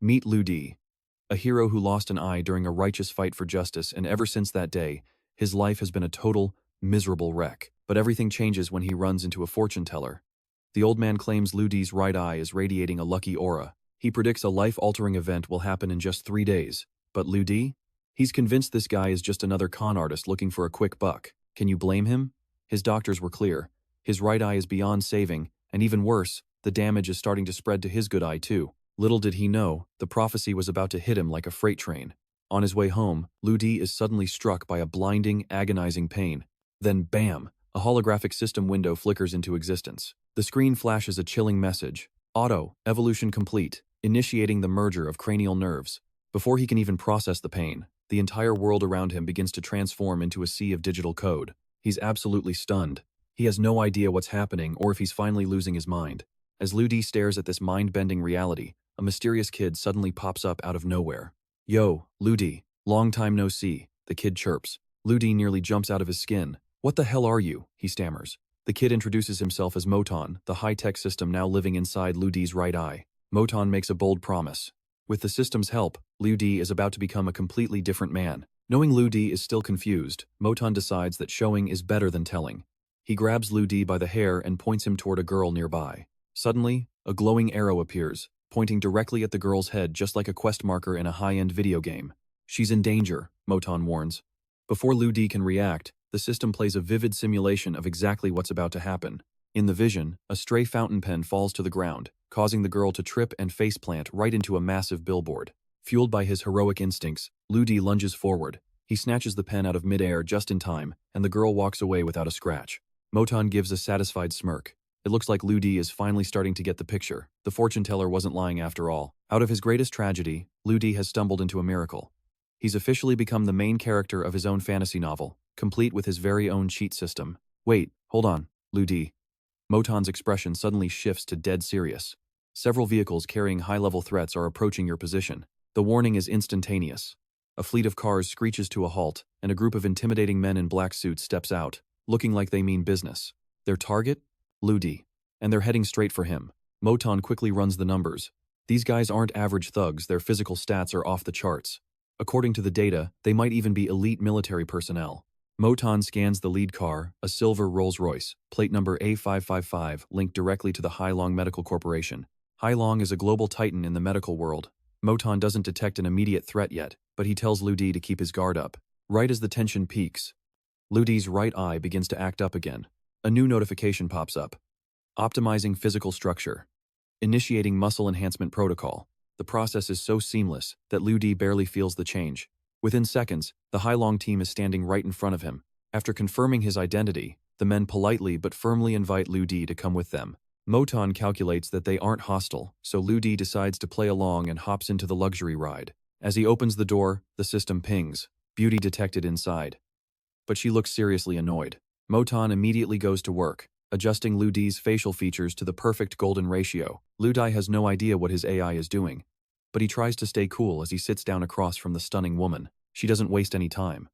Meet Lu Di, a hero who lost an eye during a righteous fight for justice, and ever since that day, his life has been a total, miserable wreck. But everything changes when he runs into a fortune teller. The old man claims Lu Di's right eye is radiating a lucky aura. He predicts a life-altering event will happen in just 3 days. But Lu Di? He's convinced this guy is just another con artist looking for a quick buck. Can you blame him? His doctors were clear. His right eye is beyond saving, and even worse, the damage is starting to spread to his good eye too. Little did he know, the prophecy was about to hit him like a freight train. On his way home, Lu Di is suddenly struck by a blinding, agonizing pain. Then bam! A holographic system window flickers into existence. The screen flashes a chilling message. Auto, evolution complete, initiating the merger of cranial nerves. Before he can even process the pain, the entire world around him begins to transform into a sea of digital code. He's absolutely stunned. He has no idea what's happening or if he's finally losing his mind. As Lu Di stares at this mind-bending reality, a mysterious kid suddenly pops up out of nowhere. Yo, Lu Di, long time no see, the kid chirps. Lu Di nearly jumps out of his skin. What the hell are you? He stammers. The kid introduces himself as Moton, the high-tech system now living inside Lu Di's right eye. Moton makes a bold promise. With the system's help, Lu Di is about to become a completely different man. Knowing Lu Di is still confused, Moton decides that showing is better than telling. He grabs Lu Di by the hair and points him toward a girl nearby. Suddenly, a glowing arrow appears, pointing directly at the girl's head just like a quest marker in a high-end video game. She's in danger, Moton warns. Before Lu Di can react, the system plays a vivid simulation of exactly what's about to happen. In the vision, a stray fountain pen falls to the ground, causing the girl to trip and faceplant right into a massive billboard. Fueled by his heroic instincts, Lu Di lunges forward. He snatches the pen out of midair just in time, and the girl walks away without a scratch. Moton gives a satisfied smirk. It looks like Lu Di is finally starting to get the picture. The fortune teller wasn't lying after all. Out of his greatest tragedy, Lu Di has stumbled into a miracle. He's officially become the main character of his own fantasy novel, complete with his very own cheat system. Wait, hold on, Lu Di. Moton's expression suddenly shifts to dead serious. Several vehicles carrying high-level threats are approaching your position. The warning is instantaneous. A fleet of cars screeches to a halt, and a group of intimidating men in black suits steps out, looking like they mean business. Their target? Lu Di. And they're heading straight for him. Moton quickly runs the numbers. These guys aren't average thugs, their physical stats are off the charts. According to the data, they might even be elite military personnel. Moton scans the lead car, a silver Rolls-Royce, plate number A555, linked directly to the Yulong Medical Corporation. Yulong is a global titan in the medical world. Moton doesn't detect an immediate threat yet, but he tells Lu Di to keep his guard up. Right as the tension peaks, Lu Di's right eye begins to act up again. A new notification pops up. Optimizing physical structure. Initiating muscle enhancement protocol. The process is so seamless that Lu Di barely feels the change. Within seconds, the Yulong team is standing right in front of him. After confirming his identity, the men politely but firmly invite Lu Di to come with them. Moton calculates that they aren't hostile, so Lu Di decides to play along and hops into the luxury ride. As he opens the door, the system pings. Beauty detected inside. But she looks seriously annoyed. Moton immediately goes to work, adjusting Lu Di's facial features to the perfect golden ratio. Lu Di has no idea what his AI is doing, but he tries to stay cool as he sits down across from the stunning woman. She doesn't waste any time.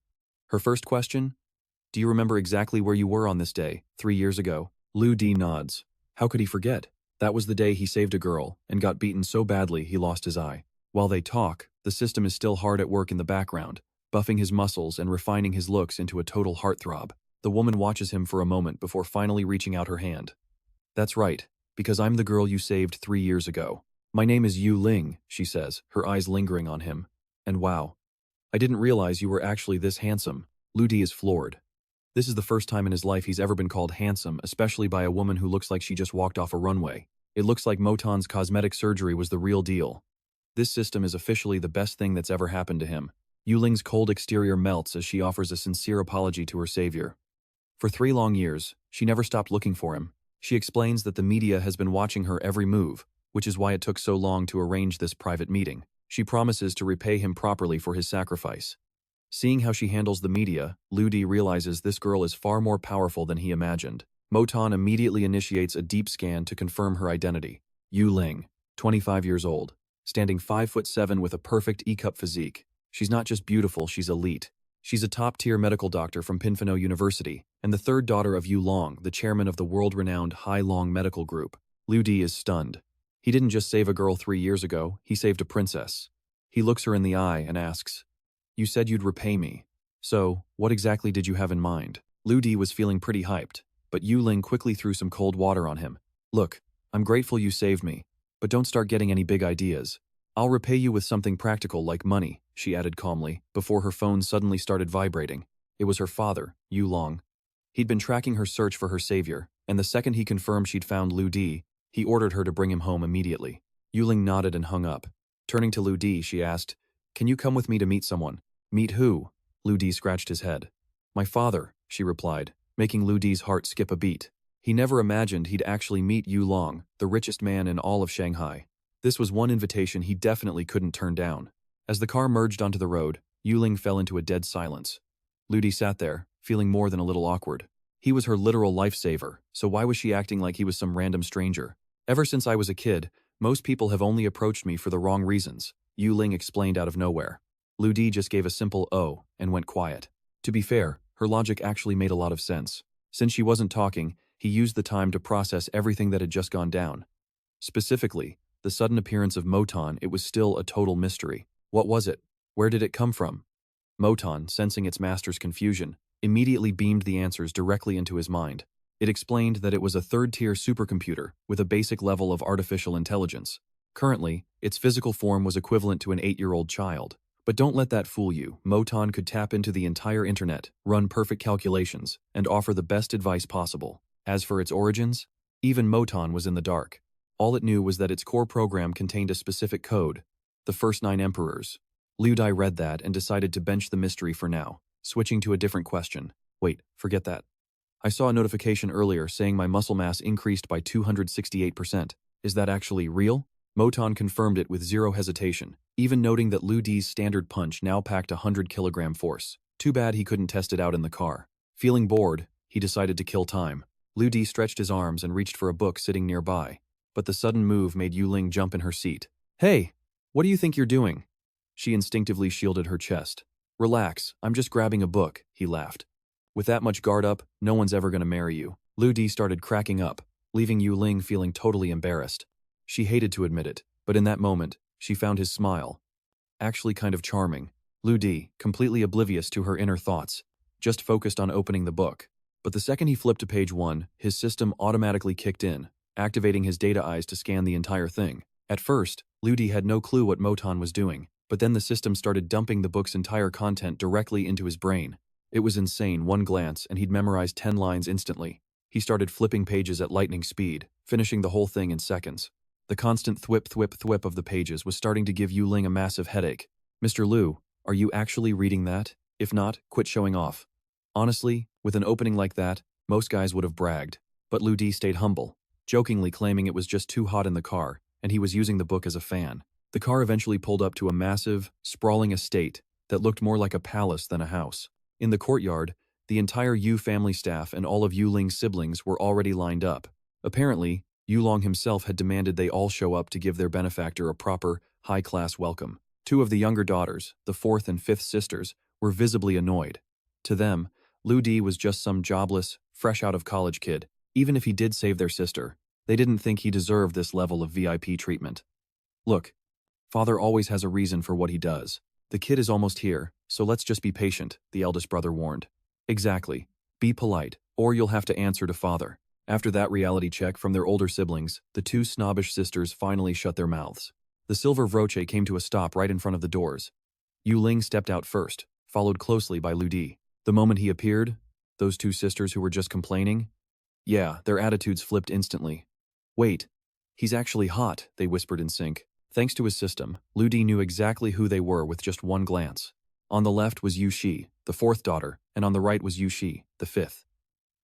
Her first question? Do you remember exactly where you were on this day, 3 years ago? Lu Di nods. How could he forget? That was the day he saved a girl and got beaten so badly he lost his eye. While they talk, the system is still hard at work in the background, buffing his muscles and refining his looks into a total heartthrob. The woman watches him for a moment before finally reaching out her hand. That's right, because I'm the girl you saved 3 years ago. My name is Yulong, she says, her eyes lingering on him. And wow, I didn't realize you were actually this handsome. Lu Di is floored. This is the first time in his life he's ever been called handsome, especially by a woman who looks like she just walked off a runway. It looks like Moton's cosmetic surgery was the real deal. This system is officially the best thing that's ever happened to him. Yuling's cold exterior melts as she offers a sincere apology to her savior. For 3 long years, she never stopped looking for him. She explains that the media has been watching her every move, which is why it took so long to arrange this private meeting. She promises to repay him properly for his sacrifice. Seeing how she handles the media, Lu Di realizes this girl is far more powerful than he imagined. Moton immediately initiates a deep scan to confirm her identity. Yulong, 25 years old, standing 5'7" with a perfect E-cup physique. She's not just beautiful, she's elite. She's a top-tier medical doctor from Pinfano University, and the third daughter of Yulong, the chairman of the world-renowned Yulong Medical Group. Lu Di is stunned. He didn't just save a girl 3 years ago, he saved a princess. He looks her in the eye and asks, "You said you'd repay me. So, what exactly did you have in mind?" Lu Di was feeling pretty hyped, but Yulong quickly threw some cold water on him. "Look, I'm grateful you saved me, but don't start getting any big ideas. I'll repay you with something practical like money," she added calmly, before her phone suddenly started vibrating. It was her father, Yulong. He'd been tracking her search for her savior, and the second he confirmed she'd found Lu Di, he ordered her to bring him home immediately. Yulong nodded and hung up. Turning to Lu Di, she asked, "Can you come with me to meet someone?" "Meet who?" Lu Di scratched his head. "My father," she replied, making Lu Di's heart skip a beat. He never imagined he'd actually meet Yulong, the richest man in all of Shanghai. This was one invitation he definitely couldn't turn down. As the car merged onto the road, Yulong fell into a dead silence. Lu Di sat there, feeling more than a little awkward. He was her literal lifesaver, so why was she acting like he was some random stranger? "Ever since I was a kid, most people have only approached me for the wrong reasons," Yulong explained out of nowhere. Lu Di just gave a simple "oh" and went quiet. To be fair, her logic actually made a lot of sense. Since she wasn't talking, he used the time to process everything that had just gone down. Specifically, the sudden appearance of Moton. It was still a total mystery. What was it? Where did it come from? Moton, sensing its master's confusion, immediately beamed the answers directly into his mind. It explained that it was a third-tier supercomputer with a basic level of artificial intelligence. Currently, its physical form was equivalent to an 8-year-old child. But don't let that fool you. Moton could tap into the entire internet, run perfect calculations, and offer the best advice possible. As for its origins, even Moton was in the dark. All it knew was that its core program contained a specific code, the first 9 emperors. Liu Dai read that and decided to bench the mystery for now, switching to a different question. "Wait, forget that. I saw a notification earlier saying my muscle mass increased by 268%. Is that actually real?" Moton confirmed it with zero hesitation, even noting that Lu Di's standard punch now packed 100-kilogram force. Too bad he couldn't test it out in the car. Feeling bored, he decided to kill time. Lu Di stretched his arms and reached for a book sitting nearby, but the sudden move made Yulong jump in her seat. "Hey, what do you think you're doing?" She instinctively shielded her chest. "Relax, I'm just grabbing a book," he laughed. "With that much guard up, no one's ever gonna marry you." Lu Di started cracking up, leaving Yulong feeling totally embarrassed. She hated to admit it, but in that moment, she found his smile actually kind of charming. Lu Di, completely oblivious to her inner thoughts, just focused on opening the book. But the second he flipped to page 1, his system automatically kicked in, activating his data eyes to scan the entire thing. At first, Lu Di had no clue what Moton was doing, but then the system started dumping the book's entire content directly into his brain. It was insane. One glance and he'd memorized 10 lines instantly. He started flipping pages at lightning speed, finishing the whole thing in seconds. The constant thwip thwip thwip of the pages was starting to give Yulong a massive headache. "Mr. Lu, are you actually reading that? If not, quit showing off." Honestly, with an opening like that, most guys would have bragged. But Lu Di stayed humble, jokingly claiming it was just too hot in the car, and he was using the book as a fan. The car eventually pulled up to a massive, sprawling estate that looked more like a palace than a house. In the courtyard, the entire Yu family staff and all of Yulong's siblings were already lined up. Apparently, Yulong himself had demanded they all show up to give their benefactor a proper, high-class welcome. 2 of the younger daughters, the 4th and 5th sisters, were visibly annoyed. To them, Lu Di was just some jobless, fresh-out-of-college kid. Even if he did save their sister, they didn't think he deserved this level of VIP treatment. "Look, father always has a reason for what he does. The kid is almost here, so let's just be patient," the eldest brother warned. "Exactly. Be polite, or you'll have to answer to father." After that reality check from their older siblings, the 2 snobbish sisters finally shut their mouths. The silver Vroche came to a stop right in front of the doors. Yulong stepped out first, followed closely by Lu Di. The moment he appeared, those 2 sisters who were just complaining, their attitudes flipped instantly. "Wait, he's actually hot," they whispered in sync. Thanks to his system, Lu Di knew exactly who they were with just one glance. On the left was Yu Shi, the 4th daughter, and on the right was Yu Shi, the 5th.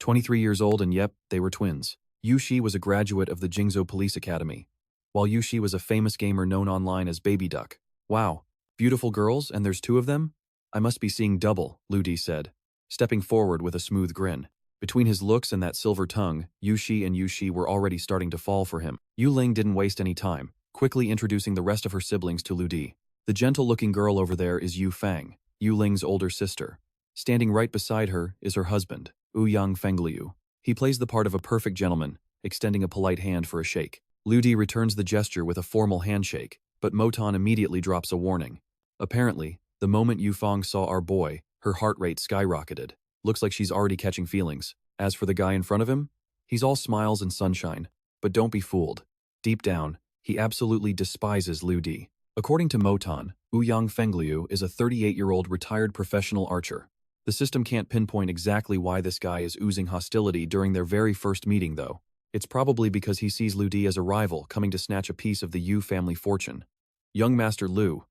23 years old, and yep, they were twins. Yu Shi was a graduate of the Jingzhou Police Academy, while Yu Shi was a famous gamer known online as Baby Duck. "Wow, beautiful girls, and there's 2 of them? I must be seeing double," Lu Di said, stepping forward with a smooth grin. Between his looks and that silver tongue, Yu Shi and Yu Shi were already starting to fall for him. Yulong didn't waste any time, quickly introducing the rest of her siblings to Lu Di. "The gentle-looking girl over there is Yu Fang, Yulong's older sister. Standing right beside her is her husband, Ouyang Fengliu. He plays the part of a perfect gentleman, extending a polite hand for a shake. Lu Di returns the gesture with a formal handshake, but Moton immediately drops a warning. Apparently, the moment Yufeng saw our boy, her heart rate skyrocketed. Looks like she's already catching feelings. As for the guy in front of him, he's all smiles and sunshine. But don't be fooled. Deep down, he absolutely despises Lu Di. According to Moton, Ouyang Fengliu is a 38-year-old retired professional archer. The system can't pinpoint exactly why this guy is oozing hostility during their very first meeting, though. It's probably because he sees Lu Di as a rival coming to snatch a piece of the Yu family fortune. Young Master Lu,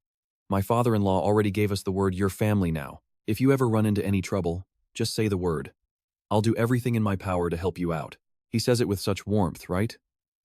my father-in-law already gave us the word your family now. If you ever run into any trouble, just say the word. I'll do everything in my power to help you out. He says it with such warmth, right?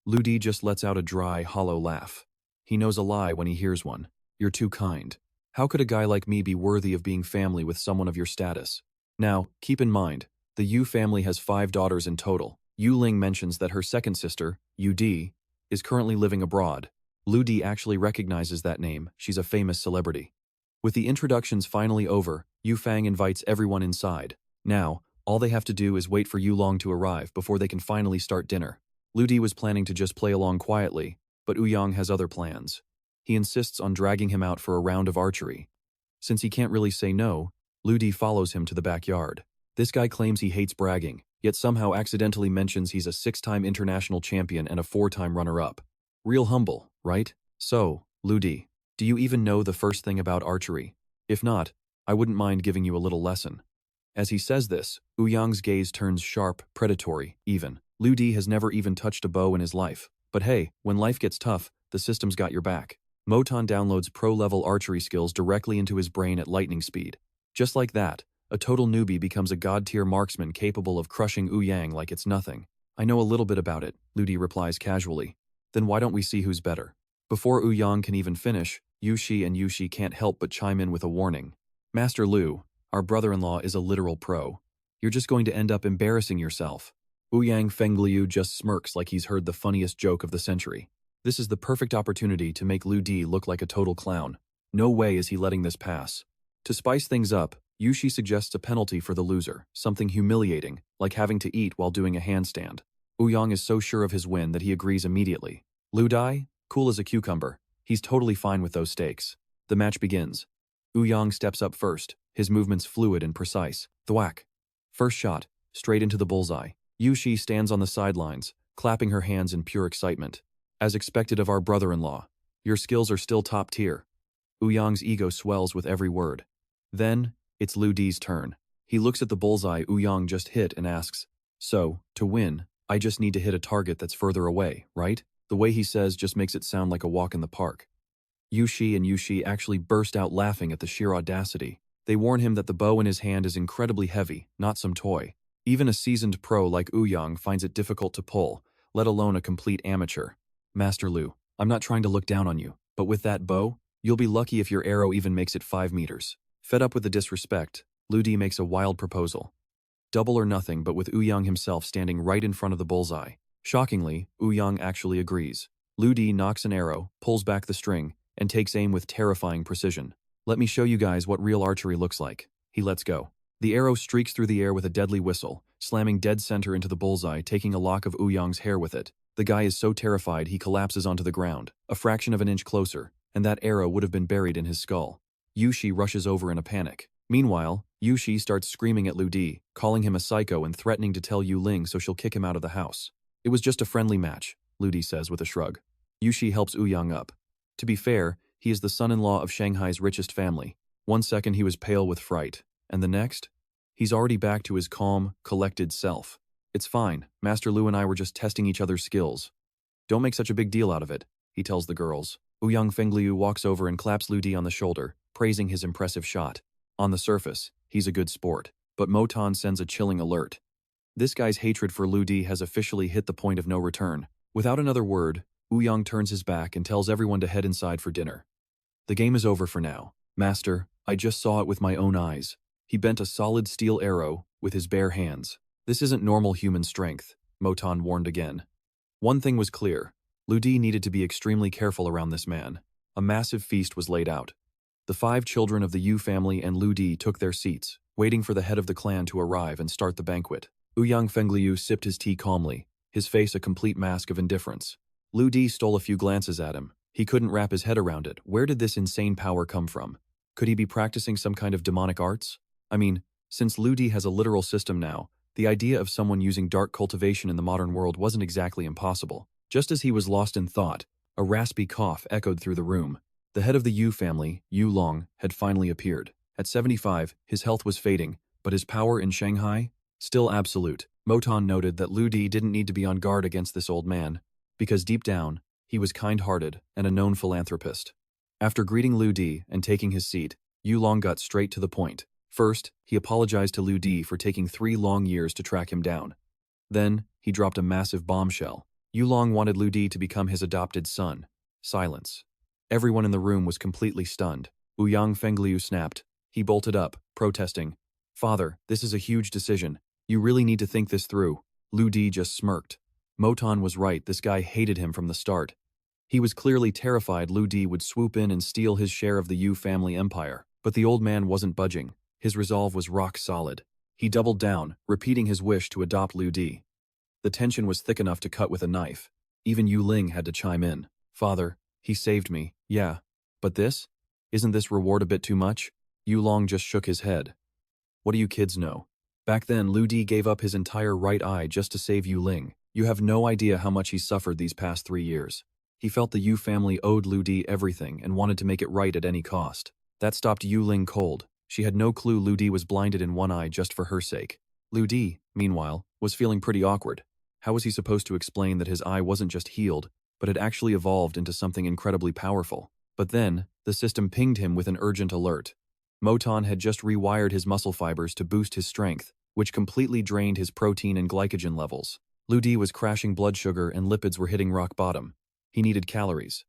Lu Di just lets out a dry, hollow laugh. He knows a lie when he hears one. You're too kind. How could a guy like me be worthy of being family with someone of your status? Now, keep in mind, the Yu family has 5 daughters in total. Yulong mentions that her second sister, Yu Di, is currently living abroad. Lu Di actually recognizes that name. She's a famous celebrity. With the introductions finally over, Yufeng invites everyone inside. Now, all they have to do is wait for Yulong to arrive before they can finally start dinner. Lu Di was planning to just play along quietly, but Ouyang has other plans. He insists on dragging him out for a round of archery. Since he can't really say no, Lu Di follows him to the backyard. This guy claims he hates bragging, yet somehow accidentally mentions he's a 6-time international champion and a 4-time runner-up. Real humble, right? So, Lu Di, do you even know the first thing about archery? If not, I wouldn't mind giving you a little lesson. As he says this, Ouyang's gaze turns sharp, predatory, even. Lu Di has never even touched a bow in his life. But hey, when life gets tough, the system's got your back. Moton downloads pro-level archery skills directly into his brain at lightning speed. Just like that, a total newbie becomes a god-tier marksman capable of crushing Ouyang like it's nothing. I know a little bit about it, Lu Di replies casually. Then why don't we see who's better? Before Ouyang can even finish, Yushi and Yushi can't help but chime in with a warning. Master Lu, our brother-in-law is a literal pro. You're just going to end up embarrassing yourself. Ouyang Fengliu just smirks like he's heard the funniest joke of the century. This is the perfect opportunity to make Lu Di look like a total clown. No way is he letting this pass. To spice things up, Yushi suggests a penalty for the loser, something humiliating, like having to eat while doing a handstand. Ouyang is so sure of his win that he agrees immediately. Lu Di, cool as a cucumber. He's totally fine with those stakes. The match begins. Ouyang steps up first, his movements fluid and precise. Thwack. First shot, straight into the bullseye. Yushi stands on the sidelines, clapping her hands in pure excitement. As expected of our brother-in-law, your skills are still top tier. Ouyang's ego swells with every word. Then, it's Lu Di's turn. He looks at the bullseye Ouyang just hit and asks, so, to win, I just need to hit a target that's further away, right? The way he says just makes it sound like a walk in the park. Yushi and Yushi actually burst out laughing at the sheer audacity. They warn him that the bow in his hand is incredibly heavy, not some toy. Even a seasoned pro like Ouyang finds it difficult to pull, let alone a complete amateur. Master Lu, I'm not trying to look down on you, but with that bow, you'll be lucky if your arrow even makes it 5 meters. Fed up with the disrespect, Lu Di makes a wild proposal. Double or nothing, but with Ouyang himself standing right in front of the bullseye. Shockingly, Ouyang actually agrees. Lu Di knocks an arrow, pulls back the string, and takes aim with terrifying precision. Let me show you guys what real archery looks like. He lets go. The arrow streaks through the air with a deadly whistle, slamming dead center into the bullseye, taking a lock of Ouyang's hair with it. The guy is so terrified he collapses onto the ground, a fraction of an inch closer, and that arrow would have been buried in his skull. Yushi rushes over in a panic. Meanwhile, Yushi starts screaming at Lu Di, calling him a psycho and threatening to tell Yulong so she'll kick him out of the house. It was just a friendly match, Lu Di says with a shrug. Yushi helps Ouyang up. To be fair, he is the son-in-law of Shanghai's richest family. One second he was pale with fright, and the next, he's already back to his calm, collected self. It's fine, Master Lu and I were just testing each other's skills. Don't make such a big deal out of it, he tells the girls. Ouyang Fengliu walks over and claps Lu Di on the shoulder, praising his impressive shot. On the surface, he's a good sport, but Moton sends a chilling alert. This guy's hatred for Lu Di has officially hit the point of no return. Without another word, Ouyang turns his back and tells everyone to head inside for dinner. The game is over for now. Master, I just saw it with my own eyes. He bent a solid steel arrow with his bare hands. This isn't normal human strength, Moton warned again. One thing was clear. Lu Di needed to be extremely careful around this man. A massive feast was laid out. The 5 children of the Yu family and Lu Di took their seats, waiting for the head of the clan to arrive and start the banquet. Ouyang Fengliu sipped his tea calmly, his face a complete mask of indifference. Lu Di stole a few glances at him. He couldn't wrap his head around it. Where did this insane power come from? Could he be practicing some kind of demonic arts? I mean, since Lu Di has a literal system now, the idea of someone using dark cultivation in the modern world wasn't exactly impossible. Just as he was lost in thought, a raspy cough echoed through the room. The head of the Yu family, Yulong, had finally appeared. At 75, his health was fading, but his power in Shanghai? Still absolute. Moton noted that Lu Di didn't need to be on guard against this old man, because deep down, he was kind-hearted and a known philanthropist. After greeting Lu Di and taking his seat, Yulong got straight to the point. First, he apologized to Lu Di for taking 3 long years to track him down. Then, he dropped a massive bombshell. Yulong wanted Lu Di to become his adopted son. Silence. Everyone in the room was completely stunned. Ouyang Fengliu snapped. He bolted up, protesting. "Father, this is a huge decision. You really need to think this through." Lu Di just smirked. Moton was right, this guy hated him from the start. He was clearly terrified Lu Di would swoop in and steal his share of the Yu family empire. But the old man wasn't budging. His resolve was rock solid. He doubled down, repeating his wish to adopt Lu Di. The tension was thick enough to cut with a knife. Even Yulong had to chime in. "Father, he saved me, yeah. But this? Isn't this reward a bit too much?" Yulong just shook his head. "What do you kids know? Back then, Lu Di gave up his entire right eye just to save Yulong. You have no idea how much he suffered these past 3 years. He felt the Yu family owed Lu Di everything and wanted to make it right at any cost. That stopped Yulong cold. She had no clue Lu Di was blinded in one eye just for her sake. Lu Di, meanwhile, was feeling pretty awkward. How was he supposed to explain that his eye wasn't just healed, but had actually evolved into something incredibly powerful? But then, the system pinged him with an urgent alert. Moton had just rewired his muscle fibers to boost his strength, which completely drained his protein and glycogen levels. Lu Di was crashing blood sugar and lipids were hitting rock bottom. He needed calories.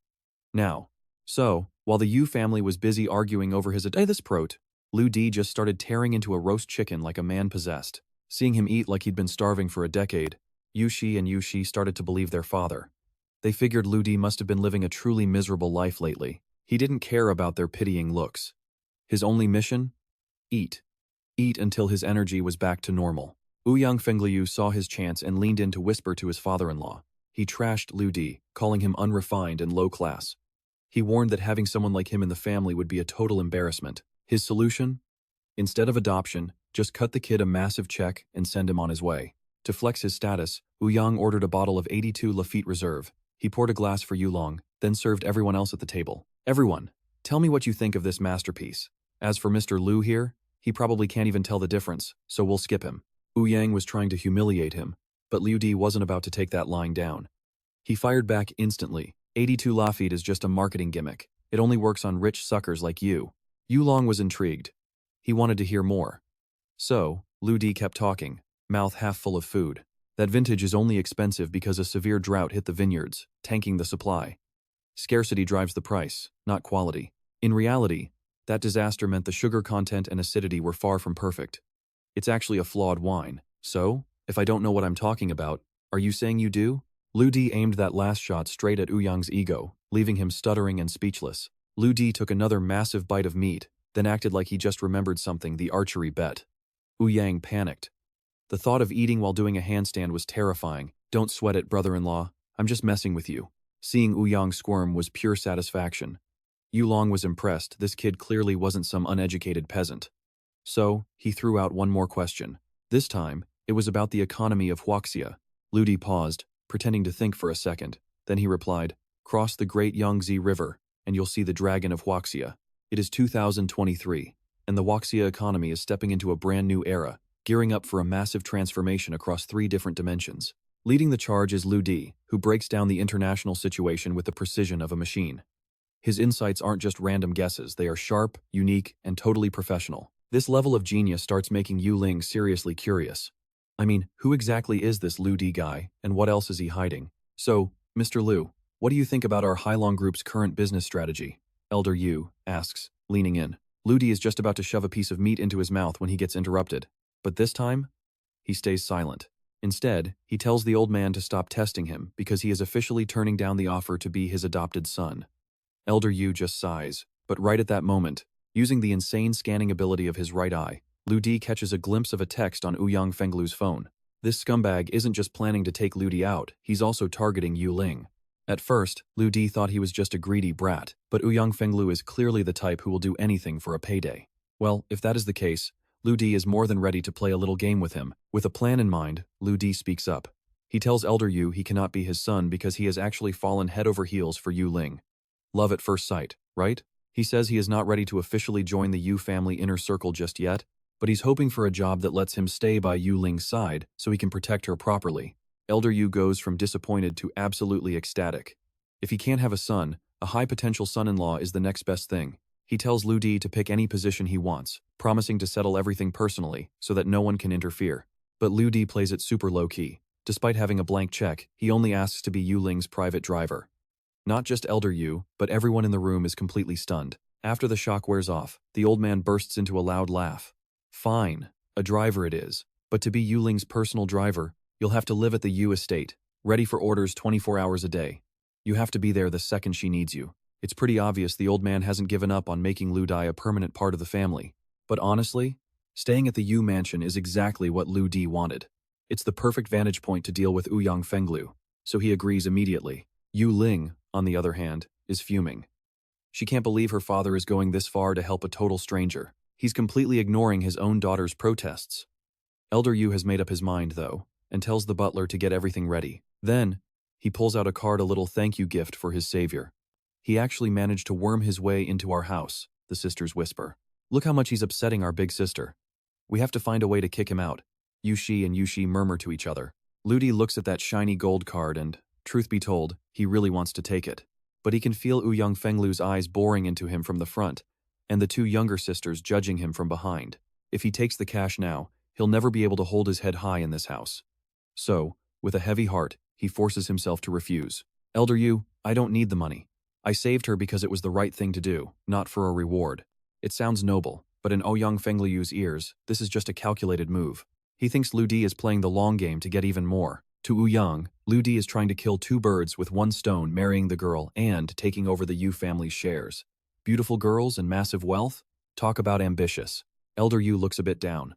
Now. So, while the Yu family was busy arguing over his this prot, Lu Di just started tearing into a roast chicken like a man possessed. Seeing him eat like he'd been starving for a decade, Yushi and Yushi started to believe their father. They figured Lu Di must have been living a truly miserable life lately. He didn't care about their pitying looks. His only mission? Eat. Eat until his energy was back to normal. Ouyang Fengliu saw his chance and leaned in to whisper to his father-in-law. He trashed Lu Di, calling him unrefined and low class. He warned that having someone like him in the family would be a total embarrassment. His solution? Instead of adoption, just cut the kid a massive check and send him on his way. To flex his status, Ouyang ordered a bottle of 82 Lafite Reserve. He poured a glass for Yulong, then served everyone else at the table. "Everyone, tell me what you think of this masterpiece. As for Mr. Lu here, he probably can't even tell the difference, so we'll skip him." Ouyang was trying to humiliate him, but Lu Di wasn't about to take that lying down. He fired back instantly. 82 Lafite is just a marketing gimmick. It only works on rich suckers like you. Yulong was intrigued. He wanted to hear more. So, Lu Di kept talking, mouth half full of food. That vintage is only expensive because a severe drought hit the vineyards, tanking the supply. Scarcity drives the price, not quality. In reality, that disaster meant the sugar content and acidity were far from perfect. It's actually a flawed wine. So, if I don't know what I'm talking about, are you saying you do? Lu Di aimed that last shot straight at Ouyang's ego, leaving him stuttering and speechless. Lu Di took another massive bite of meat, then acted like he just remembered something, the archery bet. Ouyang panicked. The thought of eating while doing a handstand was terrifying. "Don't sweat it, brother-in-law. I'm just messing with you." Seeing Ouyang squirm was pure satisfaction. Yulong was impressed. This kid clearly wasn't some uneducated peasant. So, he threw out one more question. This time, it was about the economy of Huaxia. Lu Di paused, pretending to think for a second. Then he replied, "Cross the great Yangtze River, and you'll see the dragon of Huaxia. It is 2023, and the Huaxia economy is stepping into a brand new era, gearing up for a massive transformation across 3 different dimensions. Leading the charge is Lu Di, who breaks down the international situation with the precision of a machine. His insights aren't just random guesses, they are sharp, unique, and totally professional. This level of genius starts making Yulong seriously curious. I mean, who exactly is this Lu Di guy, and what else is he hiding? So, Mr. Lu, what do you think about our Hailong Group's current business strategy? Elder Yu asks, leaning in. Lu Di is just about to shove a piece of meat into his mouth when he gets interrupted. But this time, he stays silent. Instead, he tells the old man to stop testing him because he is officially turning down the offer to be his adopted son. Elder Yu just sighs, but right at that moment, using the insane scanning ability of his right eye, Lu Di catches a glimpse of a text on Ouyang Fengliu's phone. This scumbag isn't just planning to take Lu Di out, he's also targeting Yulong. At first, Lu Di thought he was just a greedy brat, but Ouyang Fenglu is clearly the type who will do anything for a payday. Well, if that is the case, Lu Di is more than ready to play a little game with him. With a plan in mind, Lu Di speaks up. He tells Elder Yu he cannot be his son because he has actually fallen head over heels for Yulong. Love at first sight, right? He says he is not ready to officially join the Yu family inner circle just yet, but he's hoping for a job that lets him stay by Yulong's side so he can protect her properly. Elder Yu goes from disappointed to absolutely ecstatic. If he can't have a son, a high-potential son-in-law is the next best thing. He tells Lu Di to pick any position he wants, promising to settle everything personally so that no one can interfere. But Lu Di plays it super low-key. Despite having a blank check, he only asks to be Yulong's private driver. Not just Elder Yu, but everyone in the room is completely stunned. After the shock wears off, the old man bursts into a loud laugh. Fine, a driver it is, but to be Yulong's personal driver, you'll have to live at the Yu estate, ready for orders 24 hours a day. You have to be there the second she needs you. It's pretty obvious the old man hasn't given up on making Lu Di a permanent part of the family. But honestly, staying at the Yu mansion is exactly what Lu Di wanted. It's the perfect vantage point to deal with Ouyang Fenglu, so he agrees immediately. Yulong, on the other hand, is fuming. She can't believe her father is going this far to help a total stranger. He's completely ignoring his own daughter's protests. Elder Yu has made up his mind, though, and tells the butler to get everything ready. Then, he pulls out a card, a little thank you gift for his savior. He actually managed to worm his way into our house, the sisters whisper. Look how much he's upsetting our big sister. We have to find a way to kick him out. Yushi and Yushi murmur to each other. Lu Di looks at that shiny gold card and, truth be told, he really wants to take it. But he can feel Ouyang Fenglu's eyes boring into him from the front, and the two younger sisters judging him from behind. If he takes the cash now, he'll never be able to hold his head high in this house. So, with a heavy heart, he forces himself to refuse. Elder Yu, I don't need the money. I saved her because it was the right thing to do, not for a reward. It sounds noble, but in Ouyang Fenglu's ears, this is just a calculated move. He thinks Lu Di is playing the long game to get even more. To Ouyang, Lu Di is trying to kill two birds with one stone, marrying the girl and taking over the Yu family's shares. Beautiful girls and massive wealth? Talk about ambitious. Elder Yu looks a bit down.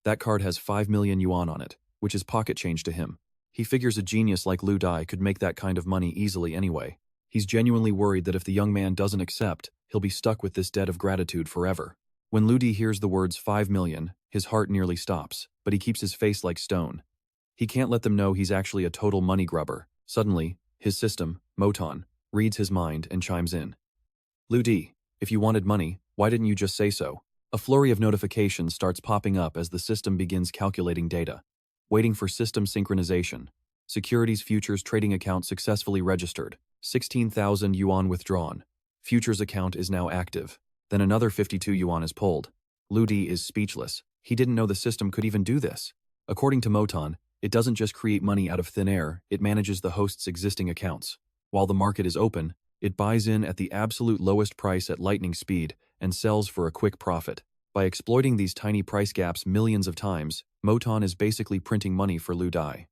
That card has 5 million yuan on it, which is pocket change to him. He figures a genius like Lu Di could make that kind of money easily anyway. He's genuinely worried that if the young man doesn't accept, he'll be stuck with this debt of gratitude forever. When Lu Di hears the words 5 million, his heart nearly stops, but he keeps his face like stone. He can't let them know he's actually a total money grubber. Suddenly, his system, Moton, reads his mind and chimes in. Lu Di, if you wanted money, why didn't you just say so? A flurry of notifications starts popping up as the system begins calculating data. Waiting for system synchronization. Securities futures trading account successfully registered. 16,000 yuan withdrawn. Futures account is now active. Then another 52 yuan is pulled. Lu Di is speechless. He didn't know the system could even do this. According to Moton, it doesn't just create money out of thin air, it manages the host's existing accounts. While the market is open, it buys in at the absolute lowest price at lightning speed and sells for a quick profit. By exploiting these tiny price gaps millions of times, Moton is basically printing money for Lu Di.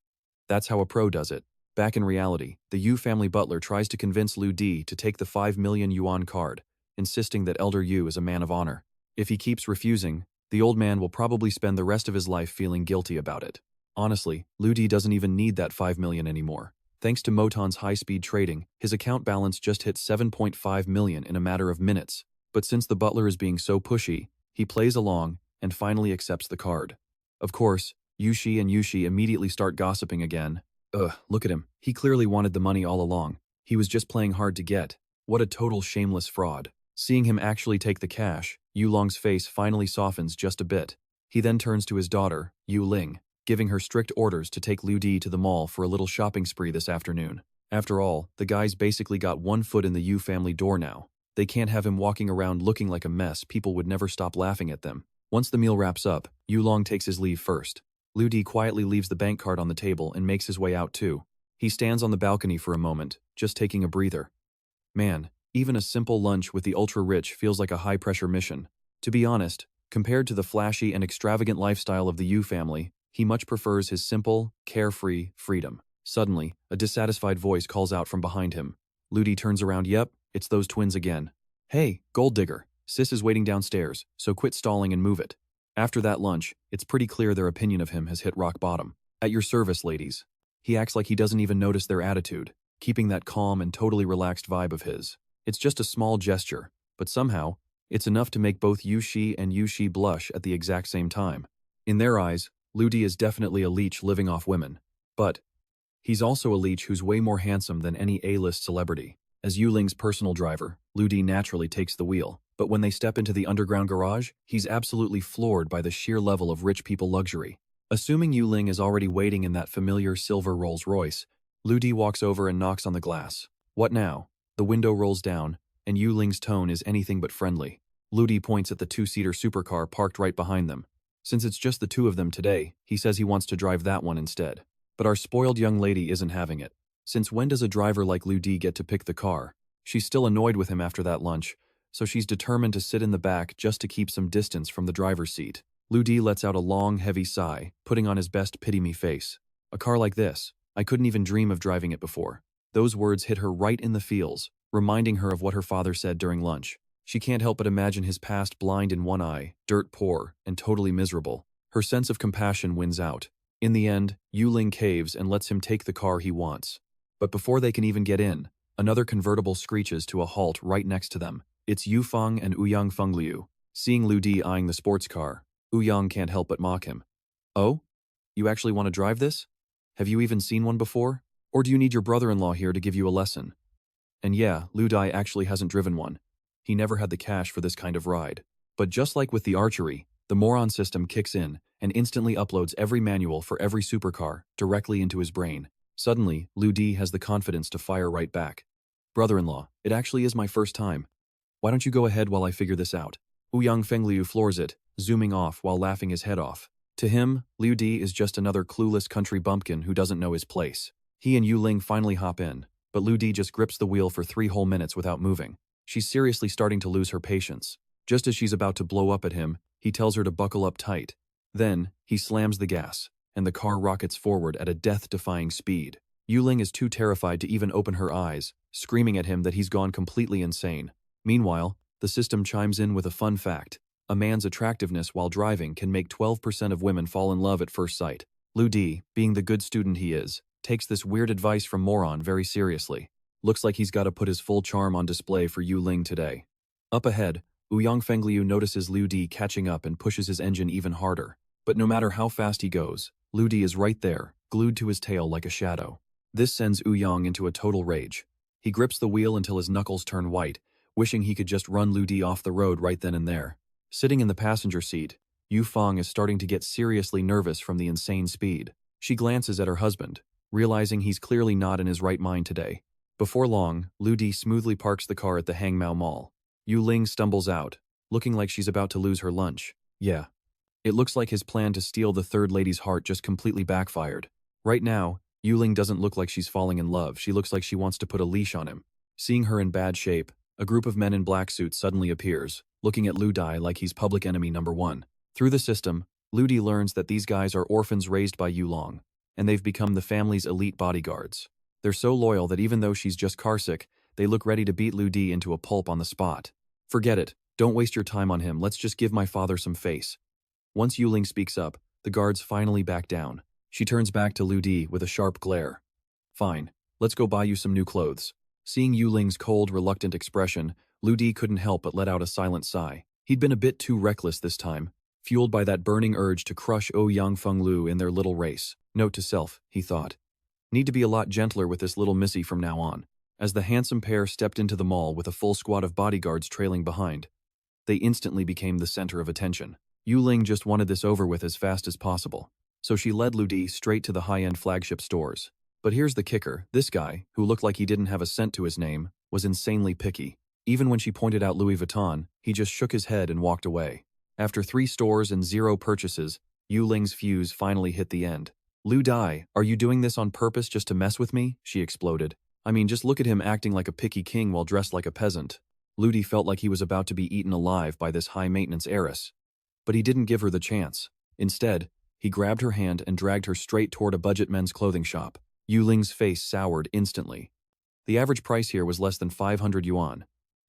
That's how a pro does it. Back in reality, the Yu family butler tries to convince Lu Di to take the 5 million yuan card, insisting that Elder Yu is a man of honor. If he keeps refusing, the old man will probably spend the rest of his life feeling guilty about it. Honestly, Lu Di doesn't even need that 5 million anymore. Thanks to Moton's high-speed trading, his account balance just hit 7.5 million in a matter of minutes. But since the butler is being so pushy, he plays along and finally accepts the card. Of course, Yushi and Yushi immediately start gossiping again. Ugh, look at him. He clearly wanted the money all along. He was just playing hard to get. What a total shameless fraud. Seeing him actually take the cash, Yulong's face finally softens just a bit. He then turns to his daughter, Yulong, giving her strict orders to take Lu Di to the mall for a little shopping spree this afternoon. After all, the guy's basically got one foot in the Yu family door now. They can't have him walking around looking like a mess. People would never stop laughing at them. Once the meal wraps up, Yulong takes his leave first. Lu Di quietly leaves the bank card on the table and makes his way out too. He stands on the balcony for a moment, just taking a breather. Man, even a simple lunch with the ultra-rich feels like a high-pressure mission. To be honest, compared to the flashy and extravagant lifestyle of the Yu family, he much prefers his simple, carefree freedom. Suddenly, a dissatisfied voice calls out from behind him. Lu Di turns around. Yep, it's those twins again. Hey, gold digger, sis is waiting downstairs, so quit stalling and move it. After that lunch, it's pretty clear their opinion of him has hit rock bottom. At your service, ladies. He acts like he doesn't even notice their attitude. keeping that calm and totally relaxed vibe of his. It's just a small gesture, but somehow, it's enough to make both Yushi and Yushi blush at the exact same time. In their eyes, Ludi is definitely a leech living off women. But he's also a leech who's way more handsome than any A-list celebrity. As Yuling's personal driver, Ludi naturally takes the wheel. But when they step into the underground garage, he's absolutely floored by the sheer level of rich people luxury. Assuming Yuling is already waiting in that familiar silver Rolls Royce, Ludi walks over and knocks on the glass. What now? The window rolls down, and Yuling's tone is anything but friendly. Ludi points at the two-seater supercar parked right behind them. Since it's just the two of them today, he says he wants to drive that one instead. But our spoiled young lady isn't having it. Since when does a driver like Ludi get to pick the car? She's still annoyed with him after that lunch, so she's determined to sit in the back just to keep some distance from the driver's seat. Ludi lets out a long, heavy sigh, putting on his best pity-me face. A car like this, I couldn't even dream of driving it before. Those words hit her right in the feels, reminding her of what her father said during lunch. She can't help but imagine his past blind in one eye, dirt poor, and totally miserable. Her sense of compassion wins out. In the end, Yuling caves and lets him take the car he wants. But before they can even get in, another convertible screeches to a halt right next to them. It's Yufeng and Ouyang Fengliu. Seeing Ludi eyeing the sports car, Ouyang can't help but mock him. Oh? You actually want to drive this? Have you even seen one before? Or do you need your brother-in-law here to give you a lesson? And yeah, Ludi actually hasn't driven one. He never had the cash for this kind of ride. But just like with the archery, the moron system kicks in and instantly uploads every manual for every supercar directly into his brain. Suddenly, Ludi has the confidence to fire right back. Brother-in-law, it actually is my first time. Why don't you go ahead while I figure this out? Ouyang Fengliu floors it, zooming off while laughing his head off. To him, Liu Di is just another clueless country bumpkin who doesn't know his place. He and Yuling finally hop in, but Liu Di just grips the wheel for 3 whole minutes without moving. She's seriously starting to lose her patience. Just as she's about to blow up at him, he tells her to buckle up tight. Then, he slams the gas, and the car rockets forward at a death-defying speed. Yuling is too terrified to even open her eyes, screaming at him that he's gone completely insane. Meanwhile, the system chimes in with a fun fact. A man's attractiveness while driving can make 12% of women fall in love at first sight. Liu Di, being the good student he is, takes this weird advice from moron very seriously. Looks like he's got to put his full charm on display for Yuling today. Up ahead, Ouyang Fengliu notices Liu Di catching up and pushes his engine even harder. But no matter how fast he goes, Liu Di is right there, glued to his tail like a shadow. This sends Ouyang into a total rage. He grips the wheel until his knuckles turn white, wishing he could just run Liu Di off the road right then and there. Sitting in the passenger seat, Yufeng is starting to get seriously nervous from the insane speed. She glances at her husband, realizing he's clearly not in his right mind today. Before long, Liu Di smoothly parks the car at the Hangmao Mall. Yuling stumbles out, looking like she's about to lose her lunch. Yeah. It looks like his plan to steal the third lady's heart just completely backfired. Right now, Yuling doesn't look like she's falling in love. She looks like she wants to put a leash on him. Seeing her in bad shape, a group of men in black suits suddenly appears, looking at Liu Di like he's public enemy number 1. Through the system, Liu Di learns that these guys are orphans raised by Yulong, and they've become the family's elite bodyguards. They're so loyal that even though she's just carsick, they look ready to beat Liu Di into a pulp on the spot. Forget it, don't waste your time on him, let's just give my father some face. Once Yuling speaks up, the guards finally back down. She turns back to Liu Di with a sharp glare. Fine, let's go buy you some new clothes. Seeing Yuling's cold, reluctant expression, Liu Di couldn't help but let out a silent sigh. He'd been a bit too reckless this time, fueled by that burning urge to crush Ouyang Fengliu in their little race. Note to self, he thought. Need to be a lot gentler with this little missy from now on. As the handsome pair stepped into the mall with a full squad of bodyguards trailing behind, they instantly became the center of attention. Yuling just wanted this over with as fast as possible, so she led Liu Di straight to the high-end flagship stores. But here's the kicker, this guy, who looked like he didn't have a cent to his name, was insanely picky. Even when she pointed out Louis Vuitton, he just shook his head and walked away. After 3 stores and 0 purchases, Yuling's fuse finally hit the end. Liu Di, are you doing this on purpose just to mess with me? She exploded. I mean, just look at him acting like a picky king while dressed like a peasant. Liu Di felt like he was about to be eaten alive by this high-maintenance heiress. But he didn't give her the chance. Instead, he grabbed her hand and dragged her straight toward a budget men's clothing shop. Yuling's face soured instantly. The average price here was less than 500 yuan.